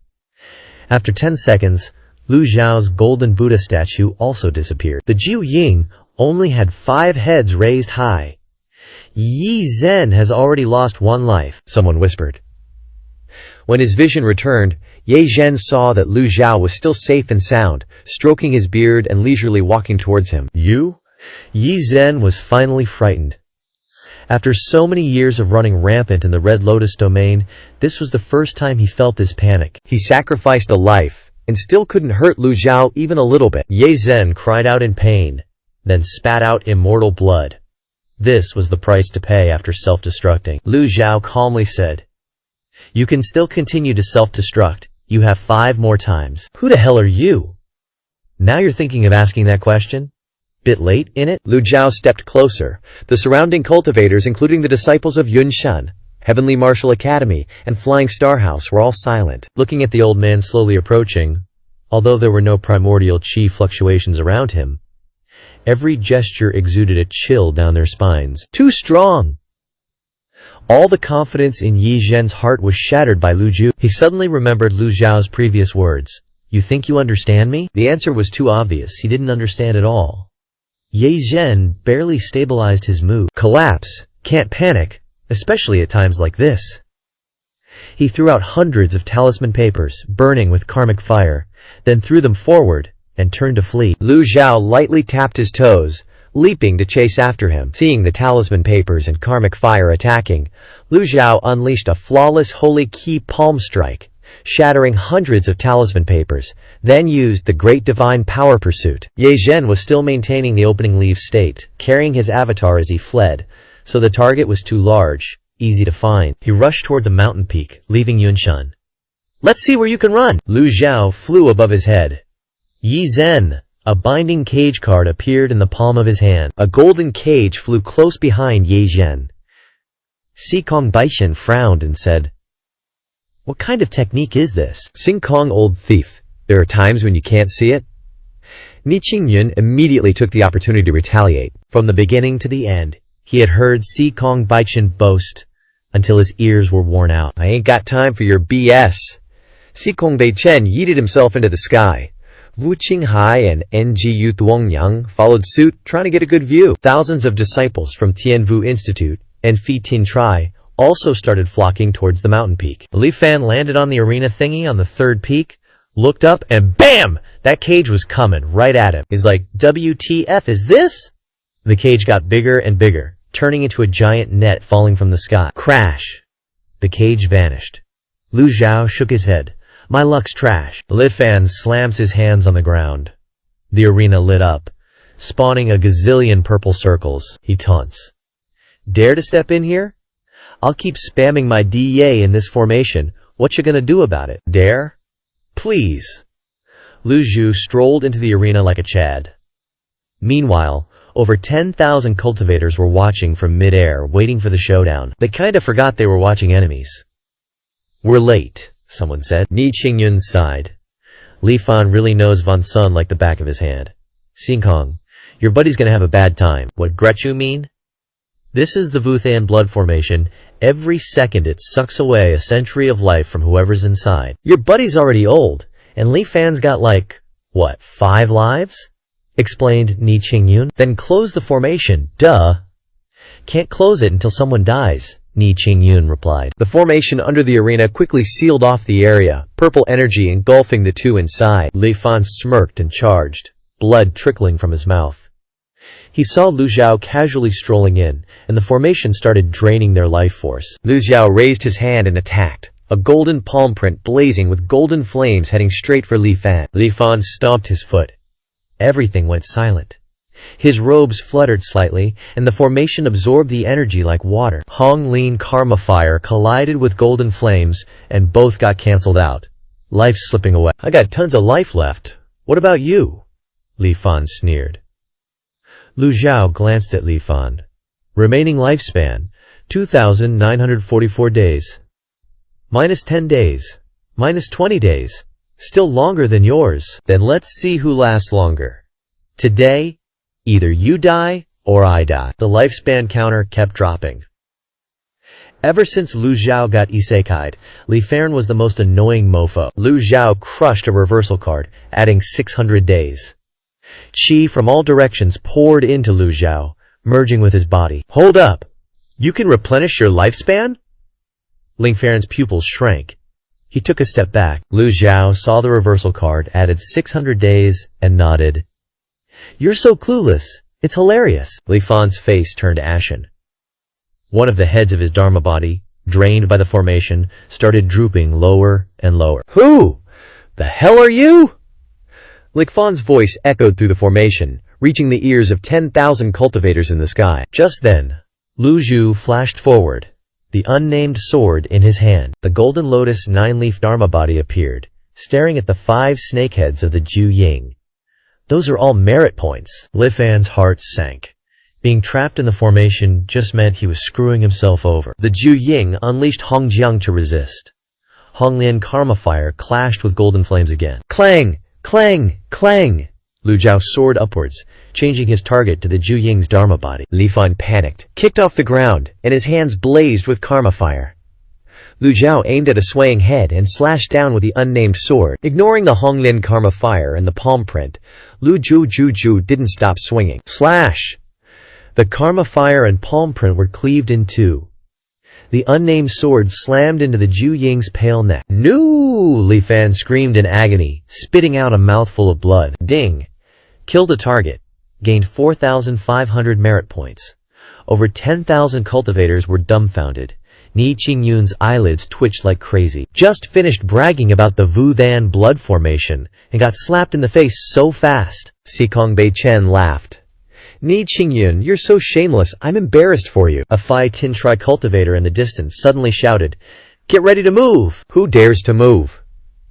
After 10 seconds, Lu Zhao's golden Buddha statue also disappeared. The Ju Ying only had 5 heads raised high. Ye Zhen has already lost 1 life, someone whispered. When his vision returned, Ye Zhen saw that Lu Zhao was still safe and sound, stroking his beard and leisurely walking towards him. You? Ye Zhen was finally frightened. After so many years of running rampant in the Red Lotus domain, this was the first time he felt this panic. He sacrificed a life, and still couldn't hurt Lu Zhao even a little bit. Ye Zhen cried out in pain, then spat out immortal blood. This was the price to pay after self-destructing. Lu Zhao calmly said, "You can still continue to self-destruct. You have 5 more times." Who the hell are you? Now you're thinking of asking that question? Bit late, innit? Lu Zhao stepped closer. The surrounding cultivators, including the disciples of Yun Shan, Heavenly Martial Academy, and Flying Star House, were all silent. Looking at the old man slowly approaching, although there were no primordial chi fluctuations around him, every gesture exuded a chill down their spines. Too strong! All the confidence in Ye Zhen's heart was shattered by Lu Zhu. He suddenly remembered Lu Zhao's previous words. You think you understand me? The answer was too obvious. He didn't understand at all. Ye Zhen barely stabilized his mood. Collapse. Can't panic, especially at times like this. He threw out hundreds of talisman papers, burning with karmic fire, then threw them forward and turned to flee. Lu Zhao lightly tapped his toes, leaping to chase after him. Seeing the talisman papers and karmic fire attacking, Lu Zhao unleashed a flawless holy ki palm strike, shattering hundreds of talisman papers, then used the great divine power pursuit. Ye Zhen was still maintaining the opening leave state, carrying his avatar as he fled, so the target was too large, easy to find. He rushed towards a mountain peak, leaving Yunshan. Let's see where you can run! Lu Zhao flew above his head. Ye Zhen! A binding cage card appeared in the palm of his hand. A golden cage flew close behind Ye Zhen. Sikong Baichen frowned and said, "What kind of technique is this?" Sikong, old thief. There are times when you can't see it. Ni Qingyun immediately took the opportunity to retaliate. From the beginning to the end, he had heard Sikong Baichen boast until his ears were worn out. I ain't got time for your BS. Sikong Baichen yeeted himself into the sky. Wu Qinghai and Ngu Tuongyang followed suit, trying to get a good view. Thousands of disciples from Tianvu Institute and Phi Tin Tri also started flocking towards the mountain peak. Li Fan landed on the arena thingy on the 3rd peak, looked up, and BAM! That cage was coming right at him. He's like, WTF is this? The cage got bigger and bigger, turning into a giant net falling from the sky. Crash! The cage vanished. Lu Zhao shook his head. My luck's trash. Li Fan slams his hands on the ground. The arena lit up, spawning a gazillion purple circles. He taunts. Dare to step in here? I'll keep spamming my DEA in this formation. What you gonna do about it? Dare? Please. Lu Zhu strolled into the arena like a Chad. Meanwhile, over 10,000 cultivators were watching from mid-air, waiting for the showdown. They kinda forgot they were watching enemies. We're late, someone said. Ni Qingyun sighed. Li Fan really knows Van Sun like the back of his hand. Sikong, Your buddy's gonna have a bad time. What Gretchu mean? This is the Vuthan blood formation. Every second it sucks away a century of life from whoever's inside. Your buddy's already old, and Li Fan's got like, what, 5 lives? Explained Ni Qingyun. Then close the formation, duh. Can't close it until someone dies, Ni Qingyun replied. The formation under the arena quickly sealed off the area, purple energy engulfing the two inside. Li Fan smirked and charged, blood trickling from his mouth. He saw Lu Xiao casually strolling in, and the formation started draining their life force. Lu Xiao raised his hand and attacked, a golden palm print blazing with golden flames heading straight for Li Fan. Li Fan stomped his foot. Everything went silent. His robes fluttered slightly, and the formation absorbed the energy like water. Hong Lin Karma Fire collided with golden flames, and both got cancelled out. Life slipping away. I got tons of life left. What about you? Li Fan sneered. Lu Xiao glanced at Li Fan. Remaining lifespan, 2,944 days. Minus 10 days. Minus 20 days. Still longer than yours. Then let's see who lasts longer. Today, either you die, or I die. The lifespan counter kept dropping. Ever since Lu Xiao got isekai'd, Li Fan was the most annoying mofo. Lu Xiao crushed a reversal card, adding 600 days. Qi from all directions poured into Lu Xiao, merging with his body. Hold up! You can replenish your lifespan? Li Fan's pupils shrank. He took a step back. Lu Xiao saw the reversal card, added 600 days, and nodded. You're so clueless. It's hilarious. Li Fan's face turned ashen. One of the heads of his Dharma body, drained by the formation, started drooping lower and lower. Who the hell are you? Li Fan's voice echoed through the formation, reaching the ears of 10,000 cultivators in the sky. Just then, Lu Zhu flashed forward, the unnamed sword in his hand. The golden lotus 9-leaf Dharma body appeared, staring at the 5 snakeheads of the Ju Ying. Those are all merit points. Li Fan's heart sank. Being trapped in the formation just meant he was screwing himself over. The Ju Ying unleashed Hongjiang to resist. Honglin Karma Fire clashed with golden flames again. Clang! Clang! Clang! Lu Xiao soared upwards, changing his target to the Ju Ying's Dharma body. Li Fan panicked, kicked off the ground, and his hands blazed with Karma Fire. Lu Xiao aimed at a swaying head and slashed down with the unnamed sword. Ignoring the Honglin Karma Fire and the palm print, Lu Ju didn't stop swinging. Slash! The Karma Fire and palm print were cleaved in two. The unnamed sword slammed into the Ju Ying's pale neck. No! Li Fan screamed in agony, spitting out a mouthful of blood. Ding! Killed a target. Gained 4,500 merit points. Over 10,000 cultivators were dumbfounded. Ni Qingyun's eyelids twitched like crazy. Just finished bragging about the Vuthan blood formation and got slapped in the face so fast. Sikong Bei Chen laughed. Ni Qingyun, you're so shameless, I'm embarrassed for you. A Phi Tin Tri cultivator in the distance suddenly shouted, Get ready to move! Who dares to move?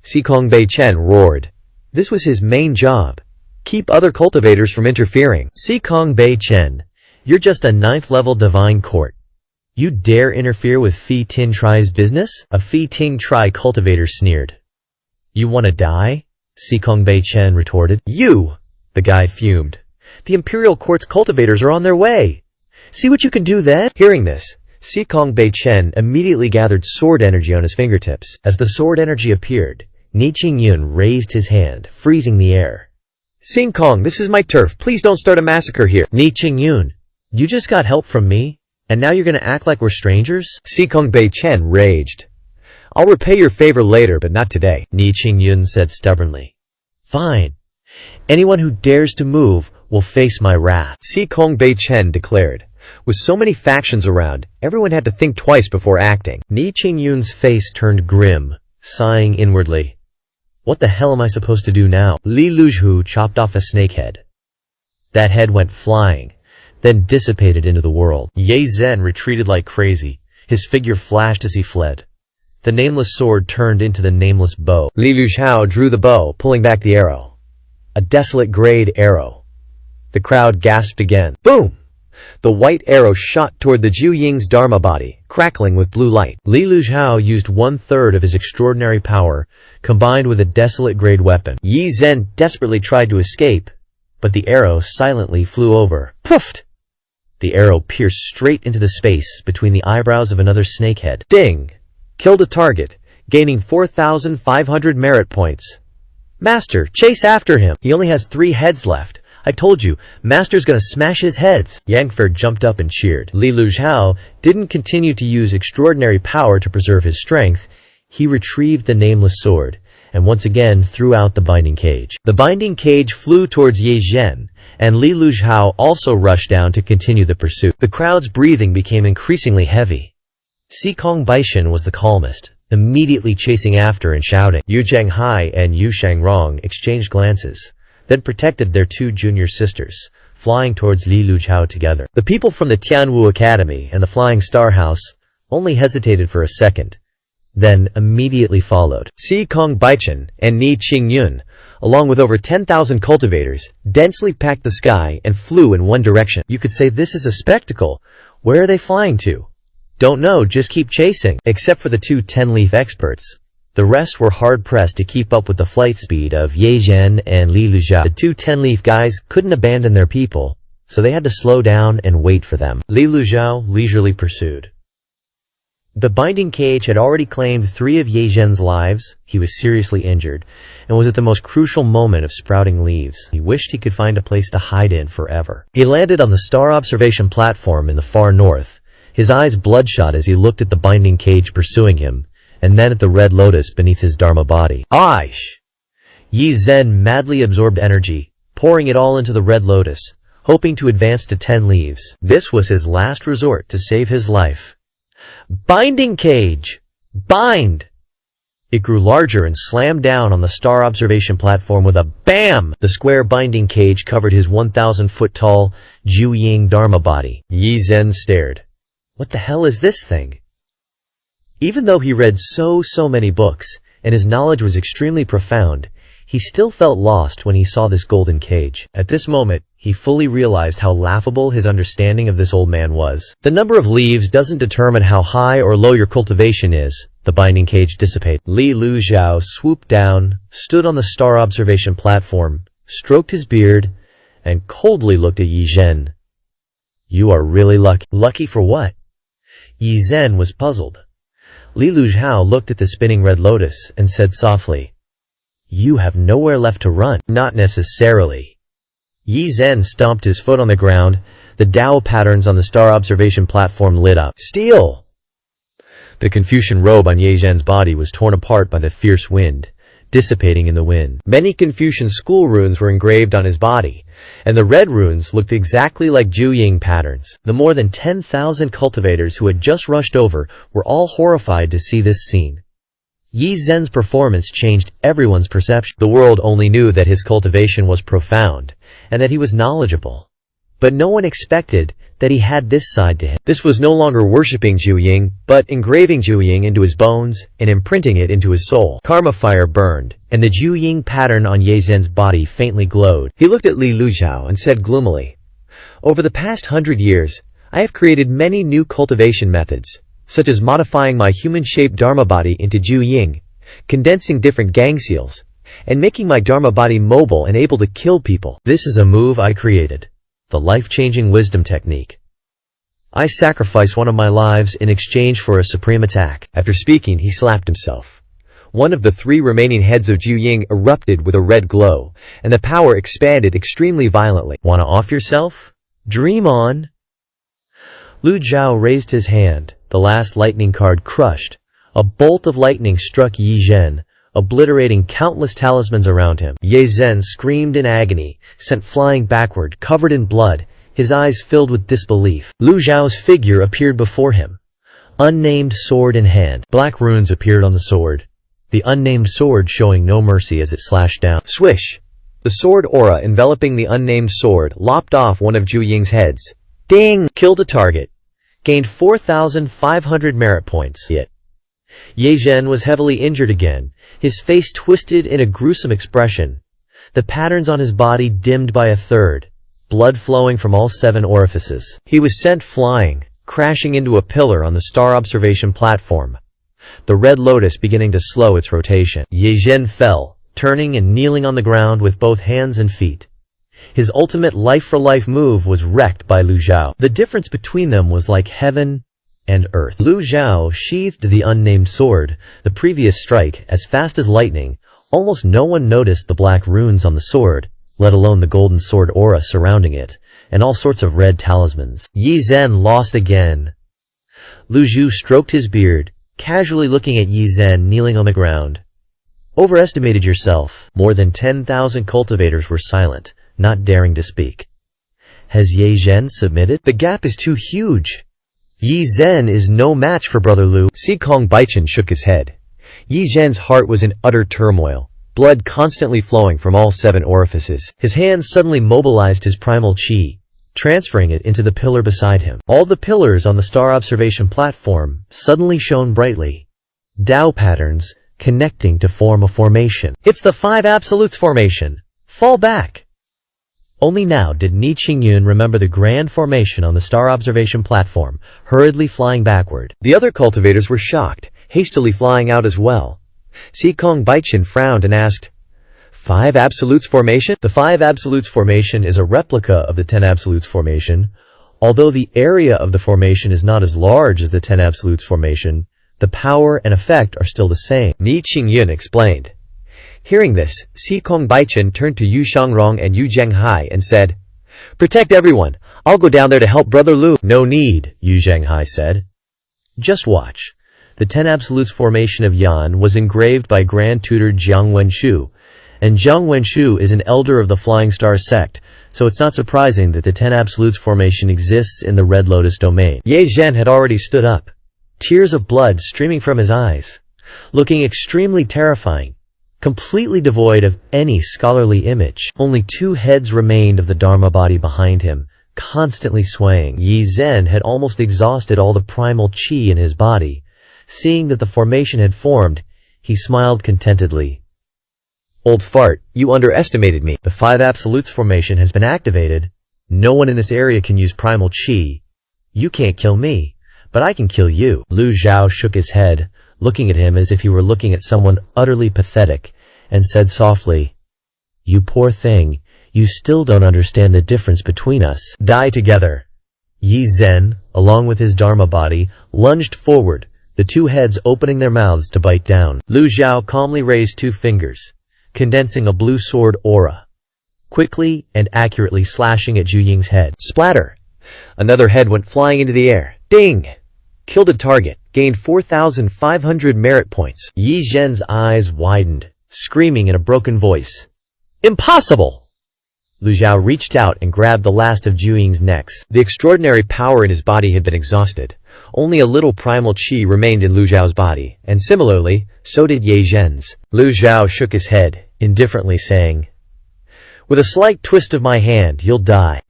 Sikong Bei Chen roared. This was his main job. Keep other cultivators from interfering. Sikong Bei Chen, you're just a 9th level divine court. You dare interfere with Phi Tin Tri's business? A Phi Tin Tri cultivator sneered. You wanna die? Sikong Bei Chen retorted. You! The guy fumed. The Imperial Court's cultivators are on their way. See what you can do then? Hearing this, Sikong Bei Chen immediately gathered sword energy on his fingertips. As the sword energy appeared, Ni Qingyun raised his hand, freezing the air. Sikong, this is my turf. Please don't start a massacre here. Ni Qingyun, you just got help from me, and now you're gonna act like we're strangers? Sikong Bei Chen raged. I'll repay your favor later, but not today, Ni Qingyun said stubbornly. Fine. Anyone who dares to move will face my wrath, Sikong Bei Chen declared. With so many factions around, everyone had to think twice before acting. Ni Qingyun's face turned grim, sighing inwardly. What the hell am I supposed to do now? Li Luzhu chopped off a snake head. That head went flying, then dissipated into the world. Ye Zhen retreated like crazy. His figure flashed as he fled. The nameless sword turned into the nameless bow. Li Luzhao drew the bow, pulling back the arrow. A desolate grayed arrow. The crowd gasped again. Boom! The white arrow shot toward the Ju Ying's Dharma body, crackling with blue light. Li Luzhao used 1/3 of his extraordinary power, combined with a desolate grade weapon. Yi Zhen desperately tried to escape, but the arrow silently flew over. Poofed! The arrow pierced straight into the space between the eyebrows of another snakehead. Ding! Killed a target, gaining 4,500 merit points. Master, chase after him. He only has 3 heads left. I told you, Master's gonna smash his heads. Yangfer jumped up and cheered. Li Luzhao didn't continue to use extraordinary power to preserve his strength. He retrieved the nameless sword, and once again threw out the binding cage. The binding cage flew towards Ye Zhen, and Li Luzhao also rushed down to continue the pursuit. The crowd's breathing became increasingly heavy. Xikong Baishan was the calmest, immediately chasing after and shouting. Yu Zhenghai and Yu Shangrong exchanged glances, then protected their 2 junior sisters, flying towards Li Luzhao together. The people from the Tianwu Academy and the Flying Star House only hesitated for a second, then immediately followed. Xikong Baichan and Ni Qingyun, along with over 10,000 cultivators, densely packed the sky and flew in one direction. You could say this is a spectacle. Where are they flying to? Don't know, just keep chasing. Except for the 2 10-leaf experts, the rest were hard-pressed to keep up with the flight speed of Ye Zhen and Li Luzhao. The 2 10-leaf guys couldn't abandon their people, so they had to slow down and wait for them. Li Luzhao leisurely pursued. The binding cage had already claimed 3 of Ye Zhen's lives. He was seriously injured, and was at the most crucial moment of sprouting leaves. He wished he could find a place to hide in forever. He landed on the star observation platform in the far north, his eyes bloodshot as he looked at the binding cage pursuing him, and then at the red lotus beneath his dharma body. Aish! Ye Zhen madly absorbed energy, pouring it all into the red lotus, hoping to advance to 10 leaves. This was his last resort to save his life. Binding cage! Bind! It grew larger and slammed down on the star observation platform with a BAM! The square binding cage covered his 1,000-foot-tall Ju-Ying Dharma body. Ye Zhen stared. What the hell is this thing? Even though he read so many books, and his knowledge was extremely profound, he still felt lost when he saw this golden cage. At this moment, he fully realized how laughable his understanding of this old man was. The number of leaves doesn't determine how high or low your cultivation is. The binding cage dissipated. Li Luzhao swooped down, stood on the star observation platform, stroked his beard, and coldly looked at Ye Zhen. You are really lucky. Lucky for what? Ye Zhen was puzzled. Li Luzhao looked at the spinning red lotus and said softly, You have nowhere left to run. Not necessarily. Ye Zhen stomped his foot on the ground. The Dao patterns on the star observation platform lit up. Steel! The Confucian robe on Ye Zhen's body was torn apart by the fierce wind, dissipating in the wind. Many Confucian school runes were engraved on his body, and the red runes looked exactly like Ju-Ying patterns. The more than 10,000 cultivators who had just rushed over were all horrified to see this scene. Ye Zhen's performance changed everyone's perception. The world only knew that his cultivation was profound, and that he was knowledgeable. But no one expected that he had this side to him. This was no longer worshipping Ju-Ying, but engraving Ju-Ying into his bones and imprinting it into his soul. Karma fire burned, and the Ju-Ying pattern on Ye Zhen's body faintly glowed. He looked at Li Luzhao and said gloomily, Over the past 100 years, I have created many new cultivation methods, such as modifying my human-shaped Dharma body into Ju-Ying, condensing different gang seals, and making my Dharma body mobile and able to kill people. This is a move I created. The life-changing wisdom technique. I sacrifice one of my lives in exchange for a supreme attack. After speaking, he slapped himself. One of the 3 remaining heads of Ju-Ying erupted with a red glow, and the power expanded extremely violently. Wanna off yourself? Dream on! Lu Zhao raised his hand. The last lightning card crushed. A bolt of lightning struck Ye Zhen, obliterating countless talismans around him. Ye Zhen screamed in agony, sent flying backward, covered in blood, his eyes filled with disbelief. Lu Zhao's figure appeared before him, unnamed sword in hand. Black runes appeared on the sword, the unnamed sword showing no mercy as it slashed down. Swish! The sword aura enveloping the unnamed sword lopped off one of Ju-Ying's heads. Ding! Killed a target. Gained 4,500 merit points. Yet Ye Zhen was heavily injured again, his face twisted in a gruesome expression, the patterns on his body dimmed by a third, blood flowing from all 7 orifices. He was sent flying, crashing into a pillar on the star observation platform, the red lotus beginning to slow its rotation. Ye Zhen fell, turning and kneeling on the ground with both hands and feet. His ultimate life-for-life move was wrecked by Lu Zhao. The difference between them was like heaven and earth. Lu Zhao sheathed the unnamed sword, the previous strike, as fast as lightning. Almost no one noticed the black runes on the sword, let alone the golden sword aura surrounding it, and all sorts of red talismans. Yi Zhen lost again. Lu Zhu stroked his beard, casually looking at Yi Zhen kneeling on the ground. Overestimated yourself. More than 10,000 cultivators were silent, not daring to speak. Has Yi Zhen submitted? The gap is too huge. Yi Zhen is no match for Brother Lu. Sikong Baichen shook his head. Yi Zhen's heart was in utter turmoil, blood constantly flowing from all 7 orifices. His hands suddenly mobilized his primal chi, transferring it into the pillar beside him. All the pillars on the star observation platform suddenly shone brightly. Dao patterns connecting to form a formation. It's the 5 absolutes formation. Fall back. Only now did Ni Qingyun remember the grand formation on the star observation platform, hurriedly flying backward. The other cultivators were shocked, hastily flying out as well. Sikong Baichen frowned and asked, 5 absolutes formation? The 5 absolutes formation is a replica of the 10 absolutes formation. Although the area of the formation is not as large as the 10 absolutes formation, the power and effect are still the same. Ni Qingyun explained. Hearing this, Sikong Baichen turned to Yu Shangrong and Yu Zhenghai and said, "Protect everyone. I'll go down there to help Brother Lu." "No need," Yu Zhenghai said. "Just watch." The 10 absolutes formation of Yan was engraved by Grand Tutor Jiang Wenshu, and Jiang Wenshu is an elder of the Flying Star sect, so it's not surprising that the 10 absolutes formation exists in the Red Lotus domain. Ye Zhen had already stood up, tears of blood streaming from his eyes, looking extremely terrifying, completely devoid of any scholarly image. Only 2 heads remained of the Dharma body behind him, constantly swaying. Yi Zhen had almost exhausted all the primal chi in his body. Seeing that the formation had formed, he smiled contentedly. "Old fart, you underestimated me." "The 5 absolutes formation has been activated. No one in this area can use primal chi. You can't kill me, but I can kill you." Lu Zhao shook his head, looking at him as if he were looking at someone utterly pathetic, and said softly, "You poor thing, you still don't understand the difference between us. Die together." Yi Zhen, along with his Dharma body, lunged forward, the 2 heads opening their mouths to bite down. Lu Zhao calmly raised 2 fingers, condensing a blue sword aura, quickly and accurately slashing at Zhu Ying's head. Splatter! Another head went flying into the air. Ding! Killed a target, gained 4,500 merit points. Yi Zhen's eyes widened, screaming in a broken voice, "Impossible!" Lu Zhao reached out and grabbed the last of Zhu Ying's necks. The extraordinary power in his body had been exhausted. Only a little primal chi remained in Lu Zhao's body, and similarly, so did Ye Zhen's. Lu Zhao shook his head, indifferently saying, "With a slight twist of my hand, you'll die."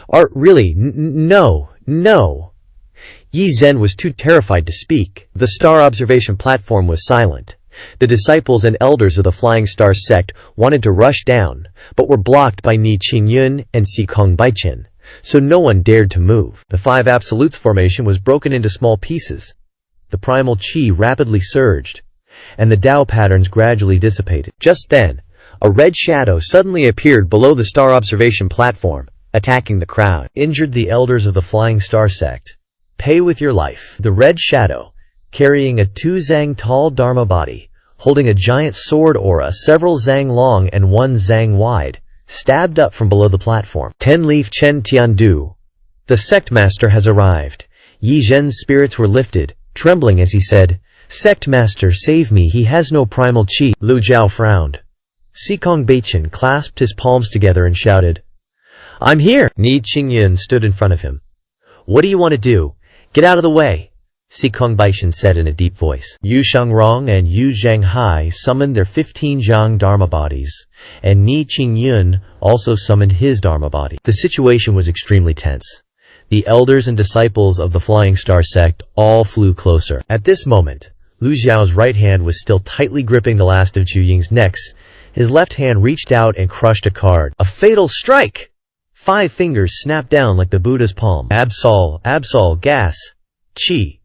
"Art really? No, no." Yi Zhen was too terrified to speak. The star observation platform was silent. The disciples and elders of the Flying Star sect wanted to rush down, but were blocked by Ni Qingyun and Sikong Baichen, so no one dared to move. The 5 absolutes formation was broken into small pieces. The primal chi rapidly surged, and the Dao patterns gradually dissipated. Just then, a red shadow suddenly appeared below the star observation platform, attacking the crowd. "Injured the elders of the Flying Star sect. Pay with your life." The red shadow, carrying a 2 zang tall Dharma body, holding a giant sword aura several zang long and 1 zang wide, stabbed up from below the platform. "10 Chen Tiandu. The sect master has arrived." Yi Zhen's spirits were lifted, trembling as he said, "Sect master, save me, he has no primal chi." Lu Zhao frowned. Sikong Baichen clasped his palms together and shouted, "I'm here!" Ni Qingyun stood in front of him. "What do you want to do? Get out of the way," Sikong Baichen said in a deep voice. Yu Shangrong and Yu Zhenghai summoned their 15 Zhang Dharma bodies, and Ni Qingyun also summoned his Dharma body. The situation was extremely tense. The elders and disciples of the Flying Star sect all flew closer. At this moment, Lu Zhao's right hand was still tightly gripping the last of Zhu Ying's necks. His left hand reached out and crushed a card. A fatal strike! 5 fingers snapped down like the Buddha's palm. Absol, gas, chi.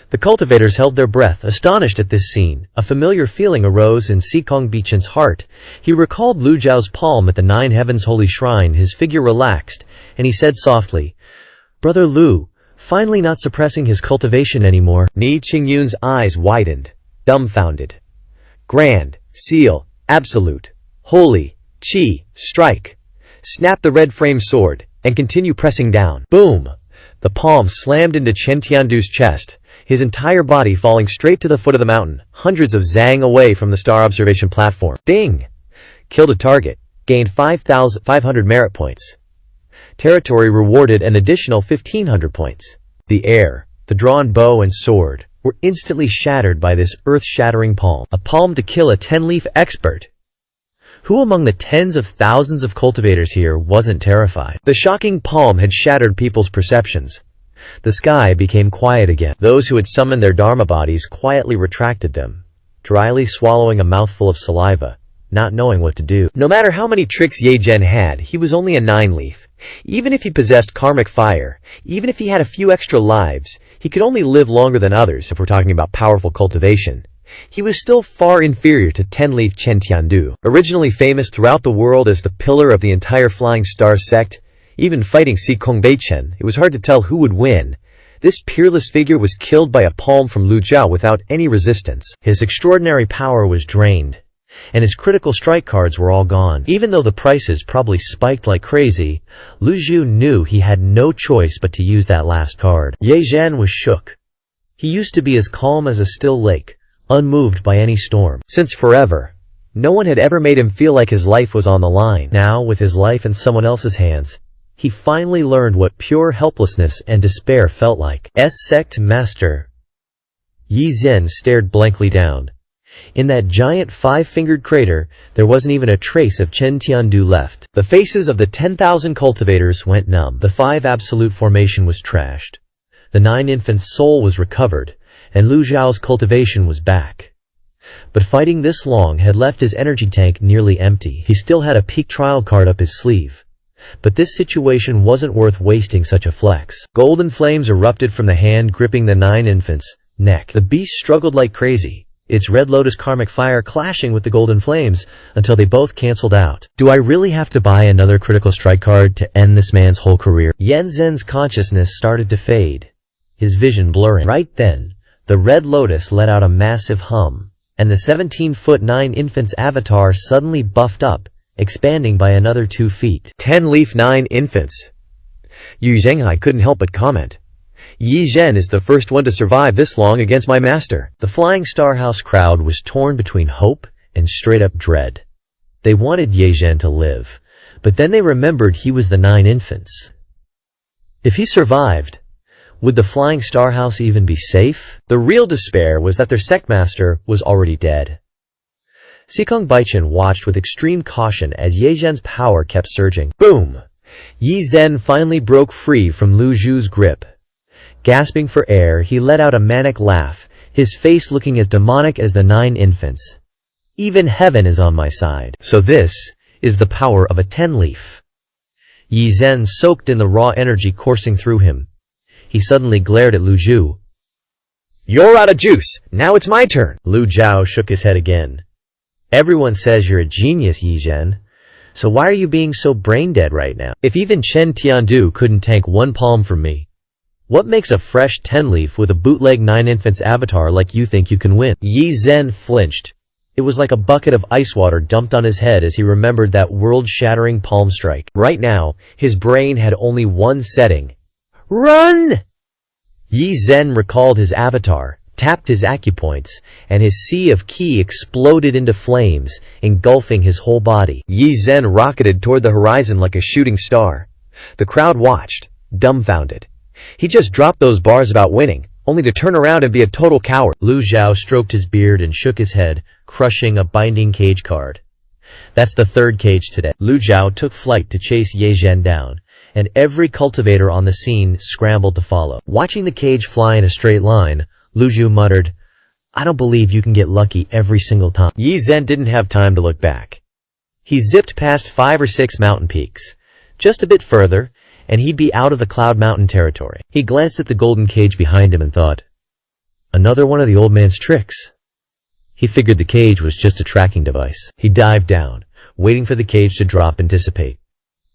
The cultivators held their breath, astonished at this scene. A familiar feeling arose in Sikong Bichen's heart. He recalled Lu Zhao's palm at the Nine Heavens Holy Shrine. His figure relaxed, and he said softly, "Brother Lu, finally not suppressing his cultivation anymore." Ni Qingyun's eyes widened, dumbfounded. Grand, seal, absolute, holy, qi, strike. Snap the red frame sword, and continue pressing down. Boom! The palm slammed into Chen Tiandu's chest, his entire body falling straight to the foot of the mountain, hundreds of zang away from the star observation platform. Ding! Killed a target, gained 5,500 merit points. Territory rewarded an additional 1,500 points. The air, the drawn bow and sword, were instantly shattered by this earth-shattering palm. A palm to kill a 10-leaf expert. Who among the tens of thousands of cultivators here wasn't terrified? The shocking palm had shattered people's perceptions. The sky became quiet again. Those who had summoned their dharma bodies quietly retracted them, dryly swallowing a mouthful of saliva, not knowing what to do. No matter how many tricks Ye Zhen had, he was only a 9-leaf. Even if he possessed karmic fire, even if he had a few extra lives, he could only live longer than others if we're talking about powerful cultivation. He was still far inferior to 10-leaf Chen Tiandu. Originally famous throughout the world as the pillar of the entire Flying Star sect, even fighting Sikong Beichen, it was hard to tell who would win. This peerless figure was killed by a palm from Lu Zhao without any resistance. His extraordinary power was drained, and his critical strike cards were all gone. Even though the prices probably spiked like crazy, Lu Zhu knew he had no choice but to use that last card. Ye Zhen was shook. He used to be as calm as a still lake, unmoved by any storm. Since forever, no one had ever made him feel like his life was on the line. Now, with his life in someone else's hands, he finally learned what pure helplessness and despair felt like. Sect Master. Yi Zhen stared blankly down. In that giant 5-fingered crater, there wasn't even a trace of Chen Tiandu left. The faces of the 10,000 cultivators went numb. The 5 absolute formation was trashed. The 9 infants' soul was recovered, and Lu Zhao's cultivation was back. But fighting this long had left his energy tank nearly empty. He still had a peak trial card up his sleeve. But this situation wasn't worth wasting such a flex. Golden flames erupted from the hand gripping the 9 infants' neck. The beast struggled like crazy, its red lotus karmic fire clashing with the golden flames until they both canceled out. Do I really have to buy another critical strike card to end this man's whole career? Yan Zhen's consciousness started to fade, his vision blurring. Right then, the red lotus let out a massive hum, and the 17-foot 9 infant's avatar suddenly buffed up, expanding by another 2 feet. 10-leaf 9 infants. Yu Zhenghai couldn't help but comment. Yi Zhen is the first one to survive this long against my master. The Flying Star House crowd was torn between hope and straight-up dread. They wanted Ye Zhen to live, but then they remembered he was the 9 infants. If he survived, would the Flying Star House even be safe? The real despair was that their sectmaster was already dead. Sikong Baichen watched with extreme caution as Ye Zhen's power kept surging. Boom! Yi Zhen finally broke free from Lu Zhu's grip. Gasping for air, he let out a manic laugh, his face looking as demonic as the 9 infants. Even heaven is on my side. So this is the power of a 10-leaf. Yi Zhen soaked in the raw energy coursing through him. He suddenly glared at Lu Zhu. You're out of juice! Now it's my turn! Lu Zhao shook his head again. Everyone says you're a genius, Yi Zhen. So why are you being so brain-dead right now? If even Chen Tiandu couldn't tank 1 palm from me, what makes a fresh 10-leaf with a bootleg 9 infants avatar like you think you can win? Yi Zhen flinched. It was like a bucket of ice water dumped on his head as he remembered that world-shattering palm strike. Right now, his brain had only one setting. Run! Yi Zhen recalled his avatar, tapped his acupoints, and his sea of ki exploded into flames, engulfing his whole body. Yi Zhen rocketed toward the horizon like a shooting star. The crowd watched, dumbfounded. He just dropped those bars about winning, only to turn around and be a total coward. Lu Zhao stroked his beard and shook his head, crushing a binding cage card. That's the 3rd cage today. Lu Zhao took flight to chase Ye Zhen down, and every cultivator on the scene scrambled to follow. Watching the cage fly in a straight line, Lu Zhu muttered, I don't believe you can get lucky every single time. Yi Zhen didn't have time to look back. He zipped past 5 or 6 mountain peaks. Just a bit further, and he'd be out of the Cloud Mountain territory. He glanced at the golden cage behind him and thought, Another one of the old man's tricks. He figured the cage was just a tracking device. He dived down, waiting for the cage to drop and dissipate.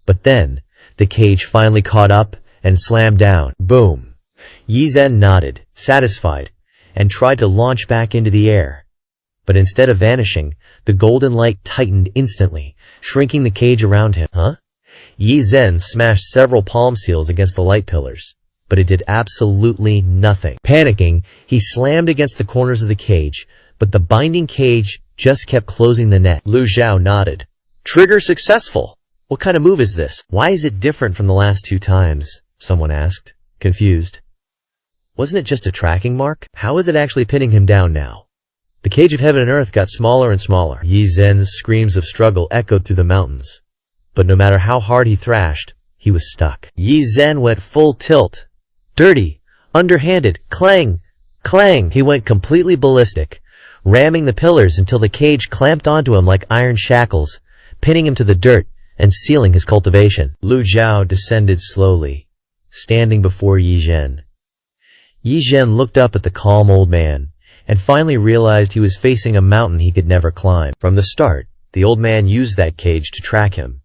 But then, the cage finally caught up and slammed down. Boom! Yi Zhen nodded, satisfied, and tried to launch back into the air. But instead of vanishing, the golden light tightened instantly, shrinking the cage around him. Yi Zhen smashed several palm seals against the light pillars, but it did absolutely nothing. Panicking, he slammed against the corners of the cage, but the binding cage just kept closing the net. Lu Zhao nodded. Trigger successful! What kind of move is this? Why is it different from the last 2 times? Someone asked, confused. Wasn't it just a tracking mark? How is it actually pinning him down now? The cage of heaven and earth got smaller and smaller. Yi Zhen's screams of struggle echoed through the mountains. But no matter how hard he thrashed, he was stuck. Yi Zhen went full tilt. Dirty, underhanded, clang, clang. He went completely ballistic, ramming the pillars until the cage clamped onto him like iron shackles, pinning him to the dirt and sealing his cultivation. Lu Zhao descended slowly, standing before Yi Zhen. Yi Zhen looked up at the calm old man, and finally realized he was facing a mountain he could never climb. From the start, the old man used that cage to track him.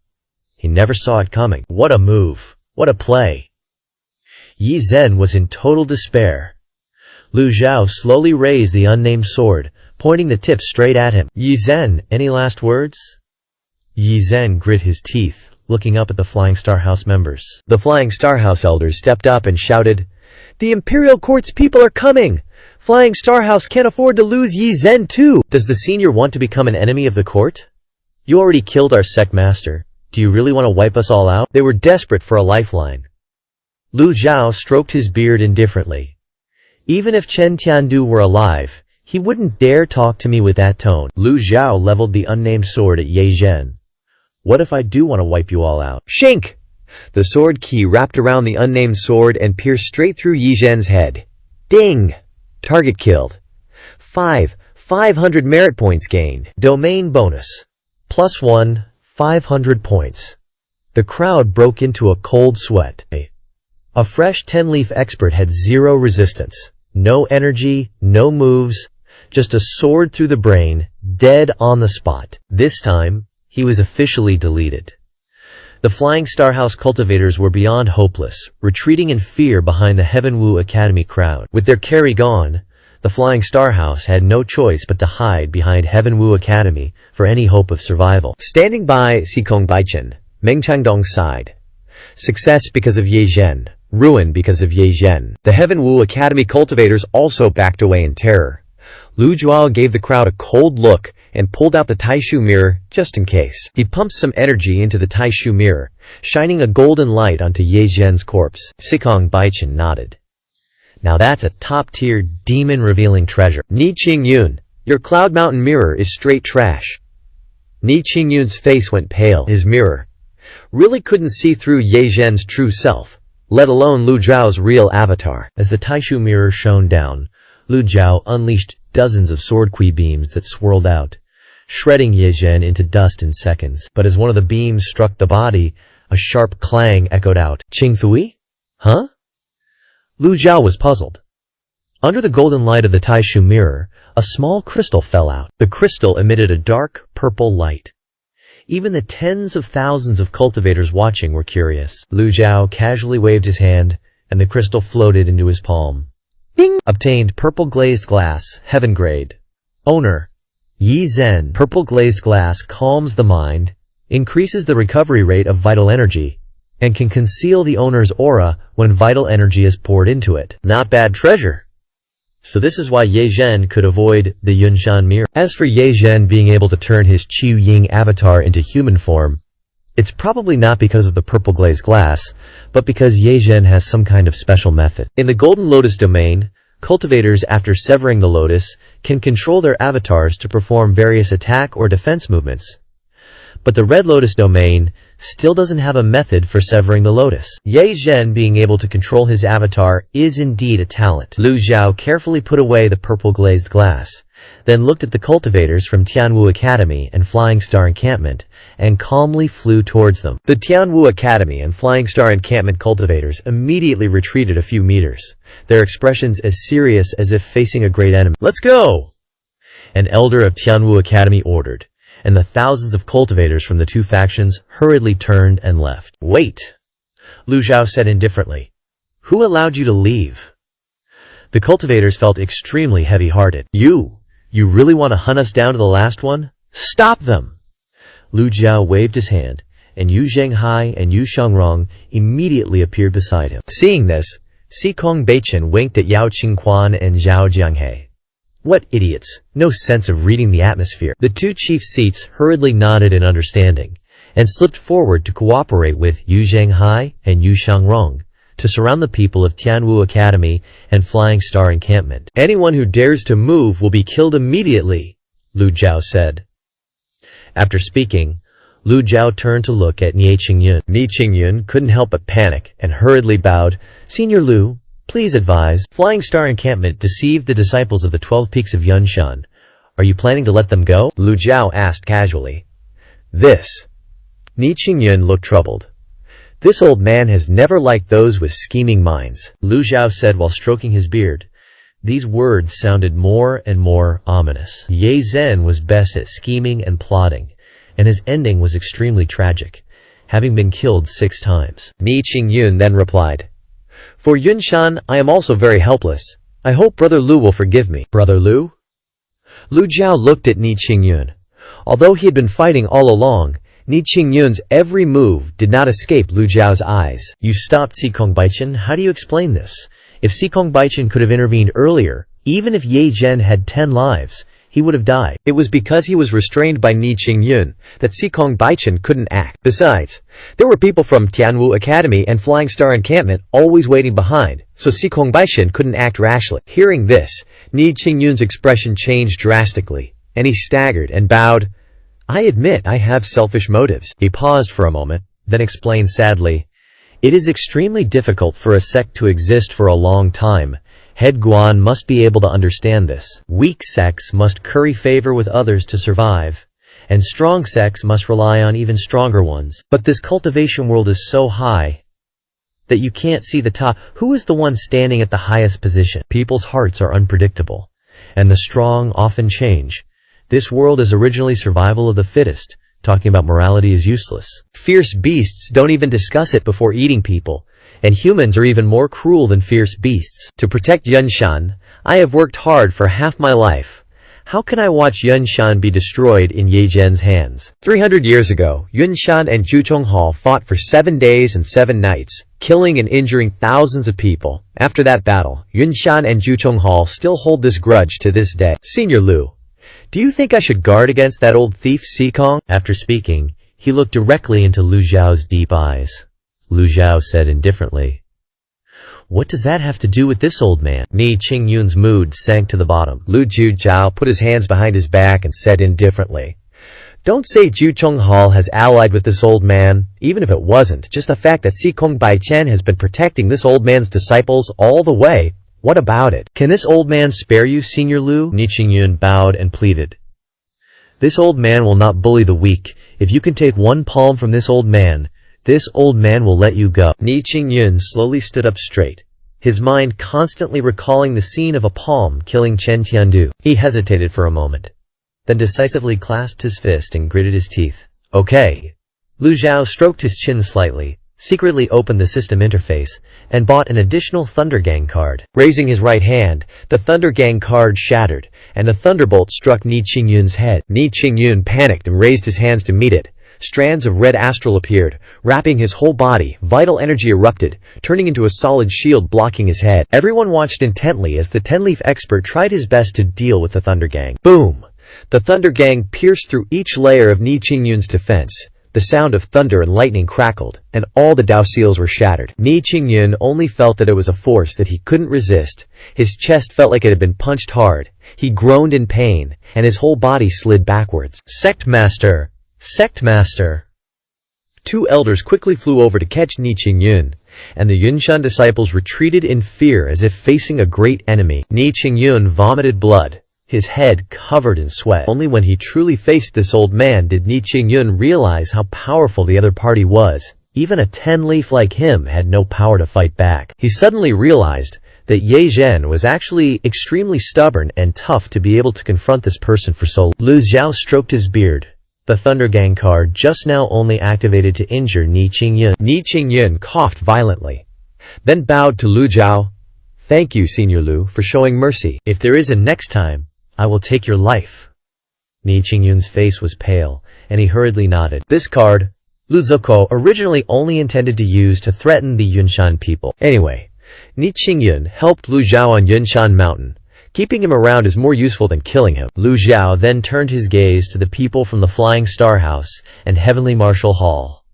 He never saw it coming. What a move! What a play! Yi Zhen was in total despair. Lu Zhao slowly raised the unnamed sword, pointing the tip straight at him. Yi Zhen, any last words? Yi Zhen grit his teeth, looking up at the Flying Star House members. The Flying Star House elders stepped up and shouted, "The Imperial Court's people are coming! Flying Star House can't afford to lose Yi Zhen too! Does the senior want to become an enemy of the court? You already killed our sect master. Do you really want to wipe us all out?" They were desperate for a lifeline. Lu Zhao stroked his beard indifferently. Even if Chen Tiandu were alive, he wouldn't dare talk to me with that tone. Lu Zhao leveled the unnamed sword at Yi Zhen. What if I do want to wipe you all out? Shink! The sword key wrapped around the unnamed sword and pierced straight through Yi Zhen's head. Ding! Target killed. 500 merit points gained. Domain bonus. +1, 500 points. The crowd broke into a cold sweat. A fresh 10-leaf expert had 0 resistance. No energy, no moves, just a sword through the brain, dead on the spot. This time, he was officially deleted. The Flying Star House cultivators were beyond hopeless, retreating in fear behind the Heavenwu Academy crowd. With their carry gone, the Flying Star House had no choice but to hide behind Heavenwu Academy for any hope of survival. Standing by Xikong Baichen, Meng Changdong sighed. Success because of Yi Zhen, ruin because of Yi Zhen. The Heavenwu Academy cultivators also backed away in terror. Lu Zhao gave the crowd a cold look and pulled out the Taishu mirror just in case. He pumped some energy into the Taishu mirror, shining a golden light onto Yi Zhen's corpse. Xikong Baichen nodded. Now that's a top-tier demon-revealing treasure. Ni Qingyun, your Cloud Mountain mirror is straight trash. Ni Qingyun's face went pale. His mirror really couldn't see through Yi Zhen's true self, let alone Lu Zhao's real avatar. As the Taishu mirror shone down, Lu Zhao unleashed dozens of sword qui beams that swirled out, shredding Yi Zhen into dust in seconds. But as one of the beams struck the body, a sharp clang echoed out. Qingthui? Huh? Lu Zhao was puzzled. Under the golden light of the Taishu mirror, a small crystal fell out. The crystal emitted a dark, purple light. Even the tens of thousands of cultivators watching were curious. Lu Zhao casually waved his hand, and the crystal floated into his palm. Bing! Obtained purple glazed glass, heaven grade. Owner: Yi Zhen. Purple glazed glass calms the mind, increases the recovery rate of vital energy, and can conceal the owner's aura when vital energy is poured into it. Not bad treasure. So this is why Yi Zhen could avoid the Yunshan mirror. As for Yi Zhen being able to turn his Qiu Ying avatar into human form, it's probably not because of the purple glazed glass, but because Yi Zhen has some kind of special method. In the Golden Lotus domain, cultivators, after severing the lotus, can control their avatars to perform various attack or defense movements. But the Red Lotus domain still doesn't have a method for severing the lotus. Ye Zhen being able to control his avatar is indeed a talent. Lu Zhao carefully put away the purple glazed glass, then looked at the cultivators from Tianwu Academy and Flying Star Encampment, and calmly flew towards them. The Tianwu Academy and Flying Star Encampment cultivators immediately retreated a few meters, their expressions as serious as if facing a great enemy. "Let's go!" An elder of Tianwu Academy ordered, and the thousands of cultivators from the two factions hurriedly turned and left. "Wait," Lu Zhao said indifferently. "Who allowed you to leave?" The cultivators felt extremely heavy-hearted. You really want to hunt us down to the last one? Stop them!" Lu Zhao waved his hand, and Yu Zhenghai and Yu Shangrong immediately appeared beside him. Seeing this, Xikong Beichen winked at Yao Qingquan and Zhao Jianghe. What idiots! No sense of reading the atmosphere. The two chief seats hurriedly nodded in understanding, and slipped forward to cooperate with Yu Zhenghai and Yu Shangrong to surround the people of Tianwu Academy and Flying Star Encampment. "Anyone who dares to move will be killed immediately," Lu Zhao said. After speaking, Lu Zhao turned to look at Nie Qingyun. Nie Qingyun couldn't help but panic and hurriedly bowed. "Senior Lu, please advise." Flying Star Encampment deceived the disciples of the 12 peaks of Yunshan. "Are you planning to let them go?" Lu Zhao asked casually. Nie Qingyun looked troubled. "This old man has never liked those with scheming minds," Lu Zhao said while stroking his beard. These words sounded more and more ominous. Ye Zhen was best at scheming and plotting, and his ending was extremely tragic, having been killed 6 times. Nie Qingyun then replied, "For Yunshan, I am also very helpless. I hope Brother Lu will forgive me." "Brother Lu?" Lu Zhao looked at Nie Qingyun. Although he had been fighting all along, Nie Qingyun's every move did not escape Lu Zhao's eyes. "You stopped Xikong Baichen? How do you explain this? If Xikong Baichen could have intervened earlier, even if Ye Zhen had 10 lives, he would have died." It was because he was restrained by Nie Qingyun that Xikong Baichen couldn't act. Besides, there were people from Tianwu Academy and Flying Star Encampment always waiting behind, so Xikong Baichen couldn't act rashly. Hearing this, Nie Qingyun's expression changed drastically, and he staggered and bowed. "I admit I have selfish motives." He paused for a moment, then explained sadly, "It is extremely difficult for a sect to exist for a long time. Head Guan must be able to understand this. Weak sects must curry favor with others to survive, and strong sects must rely on even stronger ones. But this cultivation world is so high that you can't see the top. Who is the one standing at the highest position? People's hearts are unpredictable, and the strong often change. This world is originally survival of the fittest. Talking about morality is useless. Fierce beasts don't even discuss it before eating people, and humans are even more cruel than fierce beasts. To protect Yunshan, I have worked hard for half my life. How can I watch Yunshan be destroyed in Ye Zhen's hands?" 300 years ago, Yunshan and Zhuchonghao fought for 7 days and 7 nights, killing and injuring thousands of people. After that battle, Yunshan and Zhuchonghao still hold this grudge to this day. "Senior Lu, do you think I should guard against that old thief Xikong?" After speaking, he looked directly into Lu Zhao's deep eyes. Lu Zhao said indifferently, "What does that have to do with this old man?" Nie Qingyun's mood sank to the bottom. Lu Zhao put his hands behind his back and said indifferently, "Don't say Zhuchonghao has allied with this old man, even if it wasn't. Just the fact that Xikong Baichen has been protecting this old man's disciples all the way. What about it? Can this old man spare you, Senior Lu?" Nie Qingyun bowed and pleaded. "This old man will not bully the weak. If you can take 1 palm from this old man will let you go." Nie Qingyun slowly stood up straight, his mind constantly recalling the scene of a palm killing Chen Tiandu. He hesitated for a moment, then decisively clasped his fist and gritted his teeth. "Okay." Lu Zhao stroked his chin slightly, secretly opened the system interface, and bought an additional Thunder Gang card. Raising his right hand, the Thunder Gang card shattered, and a thunderbolt struck Nie Qingyun's head. Nie Qingyun panicked and raised his hands to meet it. Strands of red astral appeared, wrapping his whole body. Vital energy erupted, turning into a solid shield blocking his head. Everyone watched intently as the 10-leaf expert tried his best to deal with the Thunder Gang. Boom! The Thunder Gang pierced through each layer of Nie Qingyun's defense. The sound of thunder and lightning crackled, and all the Dao seals were shattered. Nie Qingyun only felt that it was a force that he couldn't resist. His chest felt like it had been punched hard. He groaned in pain, and his whole body slid backwards. "Sect Master, Sect Master. Two elders quickly flew over to catch Ni Qingyun, and the Yunshan disciples retreated in fear as if facing a great enemy. Ni Qingyun vomited blood, his head covered in sweat. Only when he truly faced this old man did Ni Qingyun realize how powerful the other party was. Even a 10-leaf like him had no power to fight back. He suddenly realized that Ye Zhen was actually extremely stubborn and tough to be able to confront this person for so long. Lu Xiao stroked his beard. The Thunder Gang card just now only activated to injure Ni Qingyun. Ni Qingyun coughed violently, then bowed to Lu Xiao. "Thank you, Senior Lu, for showing mercy. If there is a next time, I will take your life." Ni Qingyun's face was pale, and he hurriedly nodded. This card, Lu Zuko, originally only intended to use to threaten the Yunshan people. Anyway, Ni Qingyun helped Lu Xiao on Yunshan Mountain. Keeping him around is more useful than killing him. Lu Xiao then turned his gaze to the people from the Flying Star House and Heavenly Martial Hall.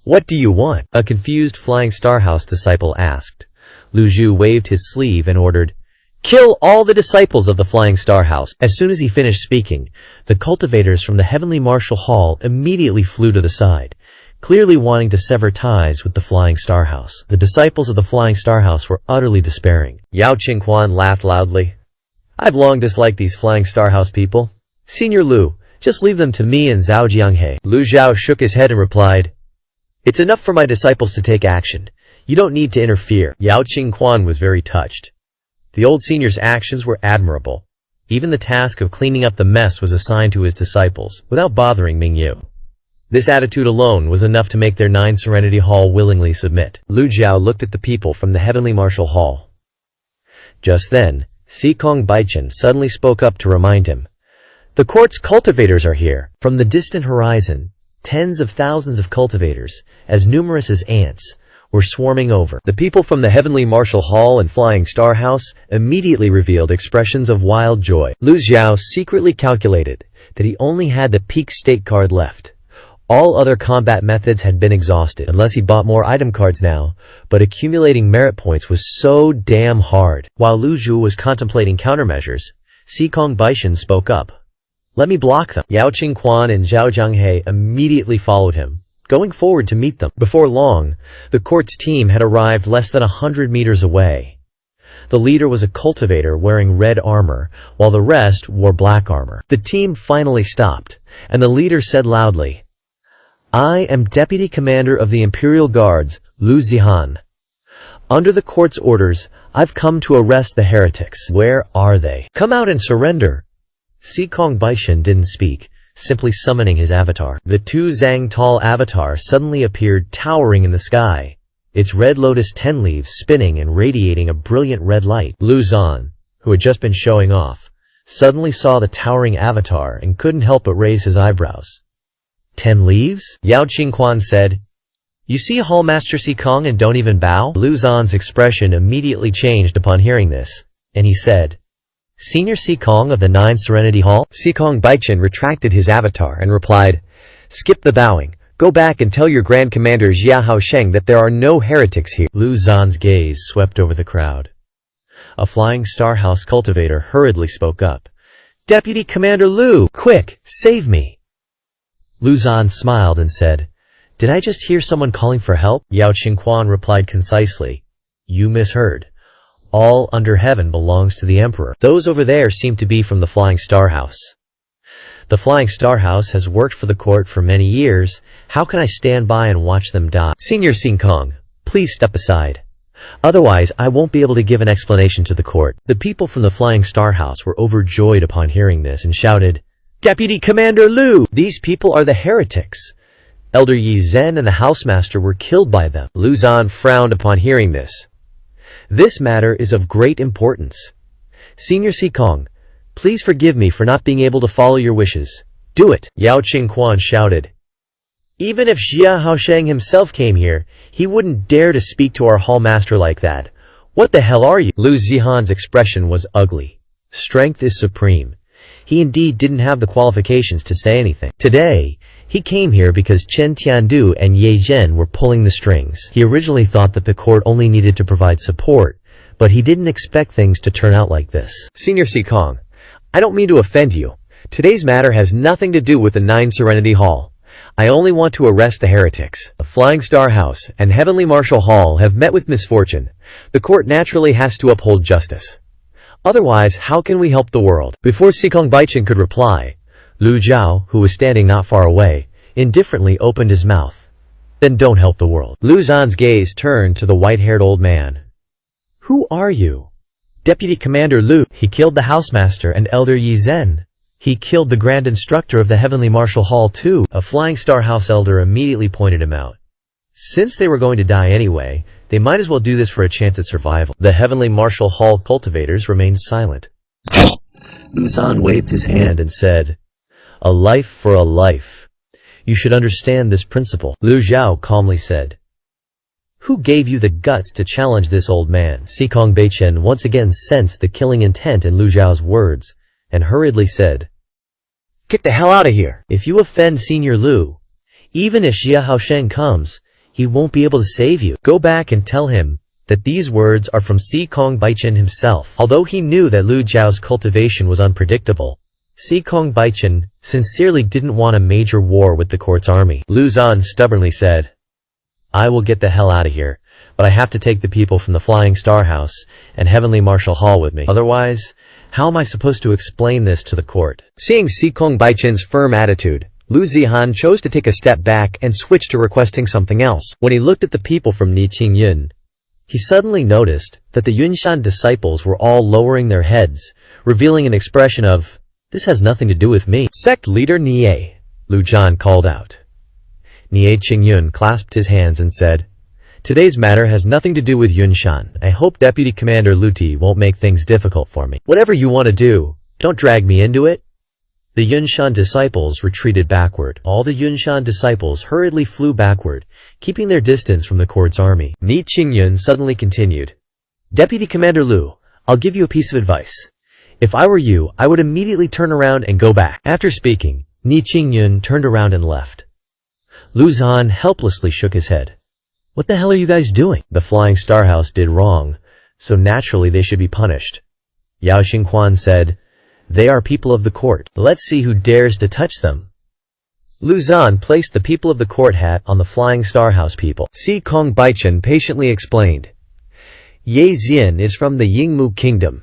"What do you want?" a confused Flying Star House disciple asked. Lu Zhu waved his sleeve and ordered, "Kill all the disciples of the Flying Star House." As soon as he finished speaking, the cultivators from the Heavenly Martial Hall immediately flew to the side, clearly wanting to sever ties with the Flying Star House. The disciples of the Flying Star House were utterly despairing. Yao Qingquan laughed loudly. "I've long disliked these Flying Star House people. Senior Lu, just leave them to me and Zhao Jianghe." Lu Xiao shook his head and replied, "It's enough for my disciples to take action. You don't need to interfere." Yao Qingquan was very touched. The old senior's actions were admirable. Even the task of cleaning up the mess was assigned to his disciples, without bothering Mingyu. This attitude alone was enough to make their 9 Serenity Hall willingly submit. Lu Xiao looked at the people from the Heavenly Martial Hall. Just then, Sikong Baichen suddenly spoke up to remind him. "The court's cultivators are here." From the distant horizon, tens of thousands of cultivators, as numerous as ants, were swarming over. The people from the Heavenly Martial Hall and Flying Star House immediately revealed expressions of wild joy. Lu Xiao secretly calculated that he only had the peak state card left. All other combat methods had been exhausted, unless he bought more item cards now, but accumulating merit points was so damn hard. While Lu Zhu was contemplating countermeasures, Sikong Baichen spoke up. "Let me block them." Yao Qingquan and Zhao Jianghe immediately followed him, going forward to meet them. Before long, the court's team had arrived less than 100 meters away. The leader was a cultivator wearing red armor, while the rest wore black armor. The team finally stopped, and the leader said loudly, "I am Deputy Commander of the Imperial Guards, Lu Zihan. Under the court's orders, I've come to arrest the heretics." "Where are they? Come out and surrender." Sikong Baichen didn't speak, simply summoning his avatar. The 2 Zhang Tall avatar suddenly appeared towering in the sky, its red lotus 10 leaves spinning and radiating a brilliant red light. Lu Zhan, who had just been showing off, suddenly saw the towering avatar and couldn't help but raise his eyebrows. 10 leaves? Yao Qingquan said. "You see Hallmaster Sikong and don't even bow?" Lu Zhan's expression immediately changed upon hearing this, and he said, "Senior Sikong of the 9 Serenity Hall?" Sikong Baichen retracted his avatar and replied, "Skip the bowing. Go back and tell your Grand Commander Jia Haosheng that there are no heretics here." Lu Zhan's gaze swept over the crowd. A Flying Star House cultivator hurriedly spoke up. "Deputy Commander Lu, quick, save me!" Lu Zhan smiled and said, "Did I just hear someone calling for help?" Yao Qingquan replied concisely, "You misheard. All under heaven belongs to the Emperor. Those over there seem to be from the Flying Star House. The Flying Star House has worked for the court for many years. How can I stand by and watch them die? Senior Sikong, please step aside. Otherwise, I won't be able to give an explanation to the court." The people from the Flying Star House were overjoyed upon hearing this and shouted, "Deputy Commander Lu! These people are the heretics. Elder Yi Zhen and the housemaster were killed by them." Lu Zhan frowned upon hearing this. "This matter is of great importance. Senior Sikong, please forgive me for not being able to follow your wishes. Do it!" Yao Qingquan shouted. "Even if Jia Haosheng himself came here, he wouldn't dare to speak to our hallmaster like that. What the hell are you?" Lu Zihan's expression was ugly. Strength is supreme. He indeed didn't have the qualifications to say anything. Today, he came here because Chen Tiandu and Ye Zhen were pulling the strings. He originally thought that the court only needed to provide support, but he didn't expect things to turn out like this. "Senior Sikong, I don't mean to offend you, Today's matter has nothing to do with the 9 Serenity Hall. I only want to arrest the heretics. The Flying Star House and Heavenly Marshal Hall have met with misfortune. The court naturally has to uphold justice. Otherwise, how can we help the world?" Before Sikong Baichen could reply, Lu Zhao, who was standing not far away, indifferently opened his mouth. "Then don't help the world." Lu Zhan's gaze turned to the white-haired old man. "Who are you?" "Deputy Commander Lu. He killed the housemaster and Elder Yi Zhen. He killed the Grand Instructor of the Heavenly Marshal Hall too." A Flying Star House elder immediately pointed him out. Since they were going to die anyway, they might as well do this for a chance at survival. The Heavenly Marshal Hall cultivators remained silent. Lu Zhan waved his hand and said, "A life for a life. You should understand this principle." Lu Zhao calmly said, "Who gave you the guts to challenge this old man?" Sikong Baichen once again sensed the killing intent in Lu Zhao's words, and hurriedly said, "Get the hell out of here! If you offend Senior Lu, even if Xia Haosheng comes, he won't be able to save you. Go back and tell him that these words are from Sikong Baichen himself." Although he knew that Lu Zhao's cultivation was unpredictable, Sikong Baichen sincerely didn't want a major war with the court's army. Lu Zhan stubbornly said, "I will get the hell out of here, but I have to take the people from the Flying Star House and Heavenly Marshal Hall with me. Otherwise, how am I supposed to explain this to the court?" Seeing Sikong Baichen's firm attitude, Lu Zihan chose to take a step back and switch to requesting something else. When he looked at the people from Niqingyun, he suddenly noticed that the Yunshan disciples were all lowering their heads, revealing an expression of, "This has nothing to do with me." "Sect leader Nie," Lu Zhan called out. Nie Qingyun clasped his hands and said, "Today's matter has nothing to do with Yunshan. I hope Deputy Commander Luti won't make things difficult for me. Whatever you want to do, don't drag me into it." The Yunshan disciples retreated backward. All the Yunshan disciples hurriedly flew backward, keeping their distance from the court's army. Ni Qingyun suddenly continued, "Deputy Commander Lu, I'll give you a piece of advice. If I were you, I would immediately turn around and go back." After speaking, Ni Qingyun turned around and left. Lu Zhan helplessly shook his head. "What the hell are you guys doing?" "The Flying Star House did wrong, so naturally they should be punished." Yao Xingquan said, "They are people of the court. Let's see who dares to touch them." Lu Zhan placed the people of the court hat on the Flying Star House people. Sikong Baichen patiently explained, "Ye Xian is from the Yingmu Kingdom.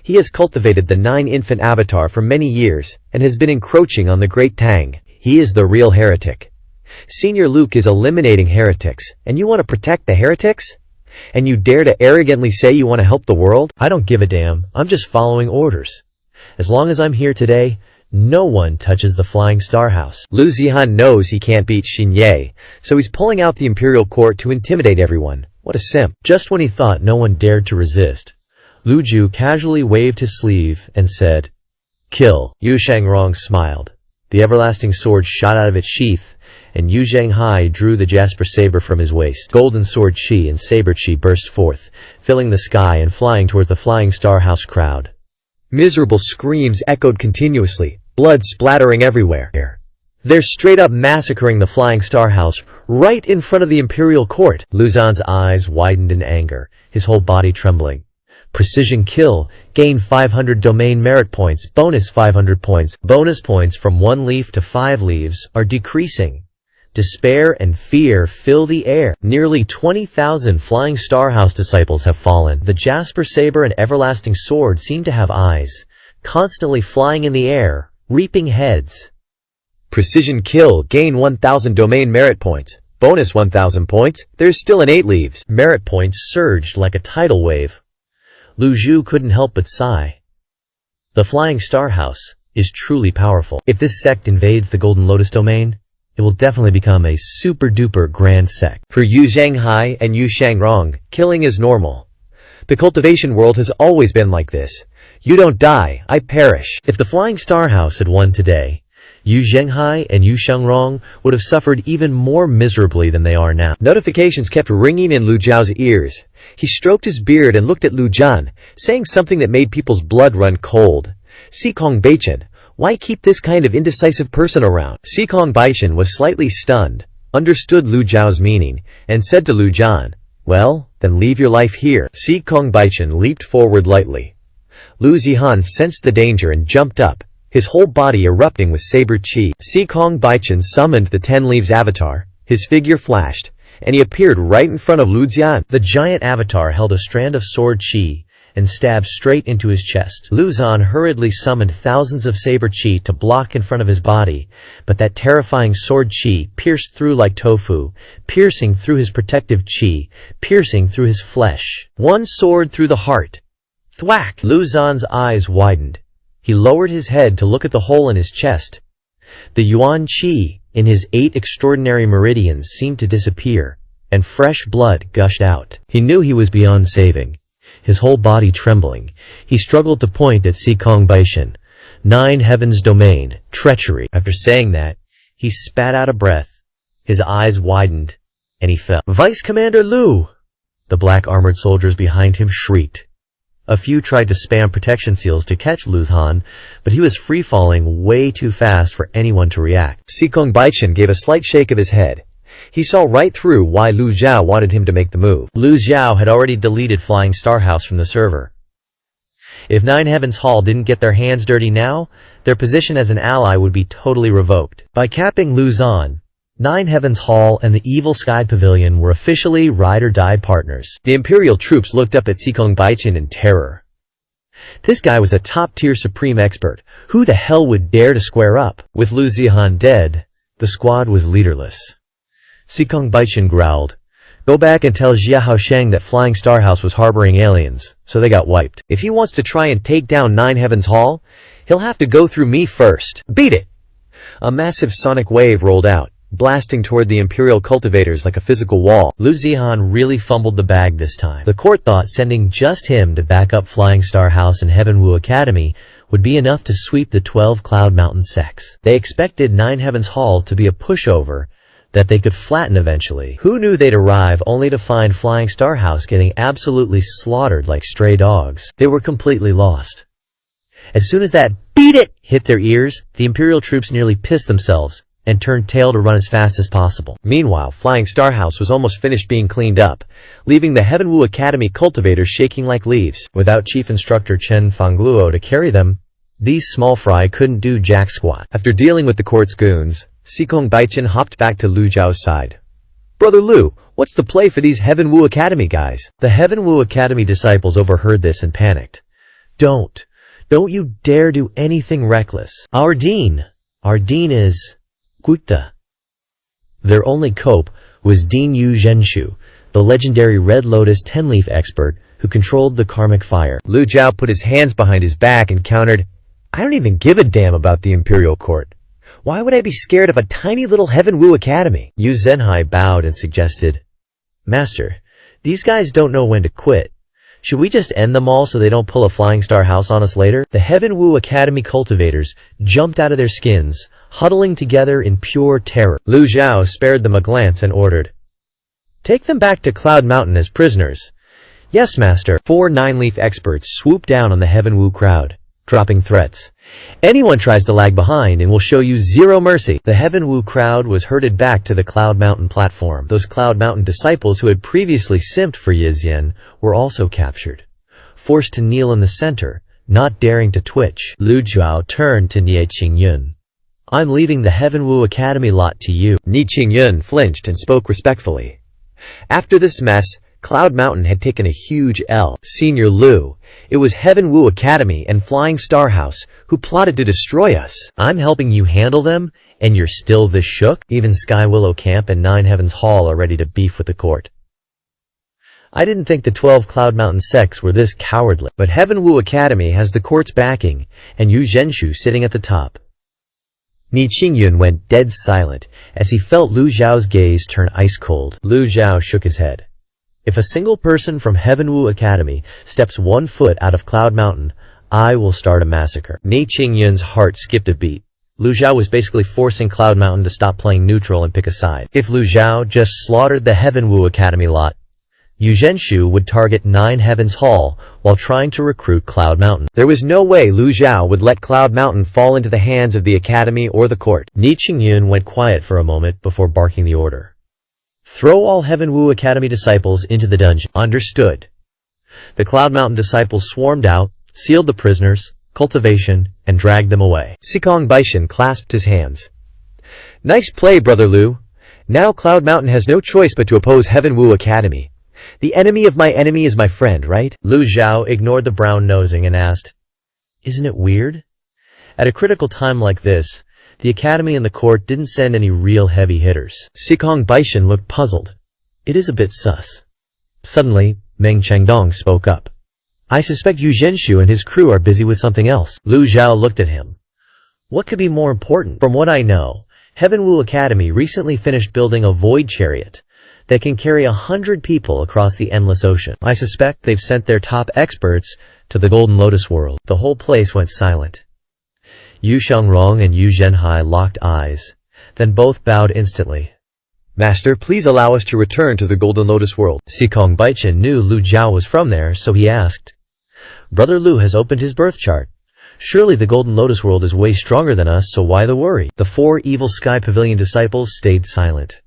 He has cultivated the 9 infant avatar for many years and has been encroaching on the Great Tang. He is the real heretic. Senior Luke is eliminating heretics, and you want to protect the heretics? And you dare to arrogantly say you want to help the world? I don't give a damn. I'm just following orders. As long as I'm here today, no one touches the Flying Star House." Lu Zihan knows he can't beat Xin Ye, so he's pulling out the imperial court to intimidate everyone. What a simp. Just when he thought no one dared to resist, Lu Ju casually waved his sleeve and said, "Kill." Yu Shangrong smiled. The everlasting sword shot out of its sheath, and Yu Zhanghai drew the jasper saber from his waist. Golden sword chi and saber chi burst forth, filling the sky and flying toward the Flying Star House crowd. Miserable screams echoed continuously, blood splattering everywhere. "They're straight up massacring the Flying Star House right in front of the imperial court." Lu Zhan's eyes widened in anger, his whole body trembling. Precision kill, gain 500 domain merit points, bonus 500 points. Bonus points from 1 leaf to 5 leaves are decreasing. Despair and fear fill the air. Nearly 20,000 Flying Star House disciples have fallen. The Jasper Saber and Everlasting Sword seem to have eyes, constantly flying in the air, reaping heads. Precision kill, gain 1,000 domain merit points, bonus 1,000 points. There's still an 8 leaves. Merit points surged like a tidal wave. Lu Zhu couldn't help but sigh. The Flying Star House is truly powerful. If this sect invades the Golden Lotus domain, it will definitely become a super-duper grand sect. For Yu Zhanghai and Yu Shangrong, killing is normal. The cultivation world has always been like this. You don't die, I perish. If the Flying Star House had won today, Yu Zhanghai and Yu Shangrong would have suffered even more miserably than they are now. Notifications kept ringing in Lu Zhao's ears. He stroked his beard and looked at Lu Zhan, saying something that made people's blood run cold. "Sikong Baichen, why keep this kind of indecisive person around?" Sikong Baichen was slightly stunned, understood Lu Zhao's meaning, and said to Lu Zhan, "Well, then leave your life here." Sikong Baichen leaped forward lightly. Lu Zihan sensed the danger and jumped up, his whole body erupting with saber chi. Sikong Baichen summoned the 10 Leaves avatar, his figure flashed, and he appeared right in front of Lu Zian. The giant avatar held a strand of sword chi and stabbed straight into his chest. Lu Zian hurriedly summoned thousands of saber chi to block in front of his body, but that terrifying sword chi pierced through like tofu, piercing through his protective chi, piercing through his flesh. One sword through the heart. Thwack! Lu Zian's eyes widened. He lowered his head to look at the hole in his chest. The yuan chi in his 8 extraordinary meridians seemed to disappear, and fresh blood gushed out. He knew he was beyond saving. His whole body trembling, he struggled to point at Sikong Baishan. 9 heavens domain, treachery. After saying that, he spat out a breath. His eyes widened, and he fell. Vice Commander Lu! The black armored soldiers behind him shrieked. A few tried to spam protection seals to catch Lu Zian, but he was free-falling way too fast for anyone to react. Sikong Baichen gave a slight shake of his head. He saw right through why Lu Zhao wanted him to make the move. Lu Zhao had already deleted Flying Star House from the server. If 9 Heavens Hall didn't get their hands dirty now, their position as an ally would be totally revoked. By capping Lu Zian, 9 Heavens Hall and the Evil Sky Pavilion were officially ride-or-die partners. The Imperial troops looked up at Sikong Baichen in terror. This guy was a top-tier supreme expert. Who the hell would dare to square up? With Lu Zihan dead, the squad was leaderless. Sikong Baichen growled, "Go back and tell Jia Haosheng that Flying Star House was harboring aliens, so they got wiped. If he wants to try and take down 9 Heavens Hall, he'll have to go through me first. Beat it!" A massive sonic wave rolled out, blasting toward the Imperial cultivators like a physical wall. Lu Zihan really fumbled the bag this time. The court thought sending just him to back up Flying Star House and Heavenwu Academy would be enough to sweep the 12 Cloud Mountain sects. They expected 9 Heavens Hall to be a pushover that they could flatten eventually. Who knew they'd arrive only to find Flying Star House getting absolutely slaughtered like stray dogs? They were completely lost. As soon as that "beat it" hit their ears, the Imperial troops nearly pissed themselves and turned tail to run as fast as possible. Meanwhile, Flying Star House was almost finished being cleaned up, leaving the Heavenwu Academy cultivators shaking like leaves. Without Chief Instructor Chen Fangluo to carry them, these small fry couldn't do jack squat. After dealing with the court's goons, Sikong Baichen hopped back to Lu Zhao's side. "Brother Lu, what's the play for these Heavenwu Academy guys?" The Heavenwu Academy disciples overheard this and panicked. Don't you dare do anything reckless. Our dean is Guikta." Their only cope was Dean Yu Zhenshu, the legendary Red Lotus 10-leaf expert who controlled the karmic fire. Lu Zhao put his hands behind his back and countered, "I don't even give a damn about the Imperial Court. Why would I be scared of a tiny little Heavenwu Academy?" Yu Zhenhai bowed and suggested, "Master, these guys don't know when to quit. Should we just end them all so they don't pull a Flying Star House on us later?" The Heavenwu Academy cultivators jumped out of their skins, huddling together in pure terror. Lu Zhao spared them a glance and ordered, "Take them back to Cloud Mountain as prisoners." "Yes, Master." 4 9-leaf experts swooped down on the Heavenwu crowd, dropping threats. "Anyone tries to lag behind and we'll show you zero mercy." The Heavenwu crowd was herded back to the Cloud Mountain platform. Those Cloud Mountain disciples who had previously simped for Yixian were also captured, forced to kneel in the center, not daring to twitch. Lu Zhao turned to Nie Qingyun. "I'm leaving the Heavenwu Academy lot to you." Nie Qingyun flinched and spoke respectfully. After this mess, Cloud Mountain had taken a huge L. "Senior Lu, it was Heavenwu Academy and Flying Star House who plotted to destroy us. I'm helping you handle them, and you're still this shook?" Even Sky Willow Camp and 9 Heavens Hall are ready to beef with the court. I didn't think the 12 Cloud Mountain sects were this cowardly. But Heavenwu Academy has the court's backing, and Yu Zhenshu sitting at the top. Nie Qingyun went dead silent as he felt Lu Zhao's gaze turn ice cold. Lu Zhao shook his head. "If a single person from Heavenwu Academy steps 1 foot out of Cloud Mountain, I will start a massacre." Nie Qingyun's heart skipped a beat. Lu Zhao was basically forcing Cloud Mountain to stop playing neutral and pick a side. If Lu Zhao just slaughtered the Heavenwu Academy lot, Yu Zhenshu would target 9 Heavens Hall while trying to recruit Cloud Mountain. There was no way Lu Zhao would let Cloud Mountain fall into the hands of the Academy or the court. Nie Qingyun went quiet for a moment before barking the order. "Throw all Heavenwu Academy disciples into the dungeon." "Understood." The Cloud Mountain disciples swarmed out, sealed the prisoners, cultivation, and dragged them away. Sikong Baishan clasped his hands. Nice play, Brother Lu. Now Cloud Mountain has no choice but to oppose Heaven Wu Academy. The enemy of my enemy is my friend, right? Lu Zhao ignored the brown nosing and asked, "Isn't it weird? At a critical time like this, the academy and the court didn't send any real heavy hitters." Sikong Baishan looked puzzled. It is a bit sus. Suddenly, Meng Changdong spoke up. "I suspect Yu Zhenshu and his crew are busy with something else." Lu Zhao looked at him. "What could be more important? From what I know, Heaven Wu Academy recently finished building a void chariot that can carry 100 people across the endless ocean. I suspect they've sent their top experts to the Golden Lotus world." The whole place went silent. Yu Xiangrong and Yu Zhenhai locked eyes, then both bowed instantly. Master, please allow us to return to the Golden Lotus world. Sikong Baichin knew Lu Zhao was from there, so he asked, "Brother Lu has opened his birth chart. Surely the Golden Lotus world is way stronger than us, so why the worry?" The 4 Evil Sky Pavilion disciples stayed silent.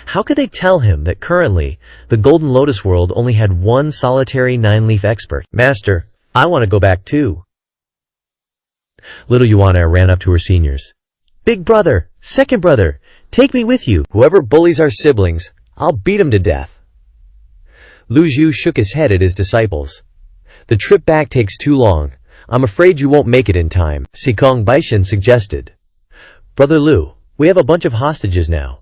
How could they tell him that currently, the Golden Lotus world only had one solitary 9-leaf expert? "Master, I want to go back too." Little Yuana ran up to her seniors. "Big brother, second brother, take me with you." Whoever bullies our siblings, I'll beat him to death. Lu Zhu shook his head at his disciples. The trip back takes too long. I'm afraid you won't make it in time. Sikong Baishan suggested. "Brother Lu, we have a bunch of hostages now.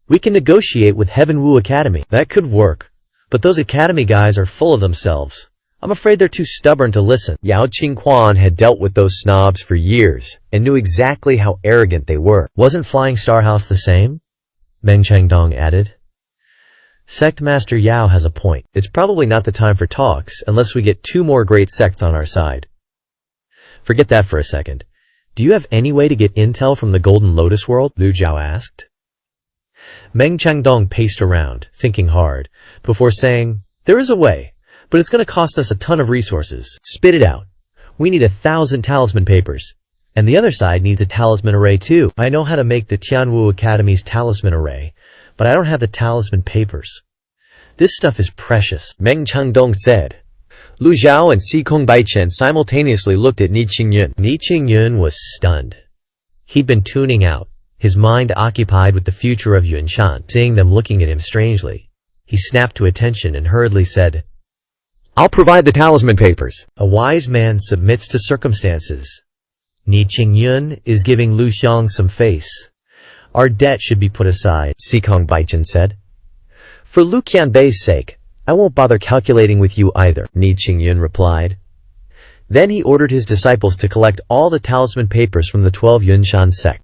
We can negotiate with Heaven Wu Academy." "That could work, but those academy guys are full of themselves. I'm afraid they're too stubborn to listen." Yao Qingquan had dealt with those snobs for years and knew exactly how arrogant they were. "Wasn't Flying Star House the same?" Meng Changdong added. "Sect Master Yao has a point. It's probably not the time for talks unless we get 2 more great sects on our side." "Forget that for a second. Do you have any way to get intel from the Golden Lotus world?" Lu Zhao asked. Meng Changdong paced around, thinking hard, before saying, "There is a way, but it's going to cost us a ton of resources." "Spit it out. We need 1,000 talisman papers. And the other side needs a talisman array too. I know how to make the Tianwu Academy's talisman array, but I don't have the talisman papers. This stuff is precious," Meng Changdong said. Lu Zhao and Sikong Baichen simultaneously looked at Ni Qingyun. Ni Qingyun was stunned. He'd been tuning out, his mind occupied with the future of Yunshan. Seeing them looking at him strangely, he snapped to attention and hurriedly said, "I'll provide the talisman papers." "A wise man submits to circumstances. Ni Qingyun is giving Lu Xiang some face. Our debt should be put aside," Sikong Baichen said. "For Lu Qianbei's sake, I won't bother calculating with you either," Ni Qingyun replied. Then he ordered his disciples to collect all the talisman papers from the 12 Yunshan sect.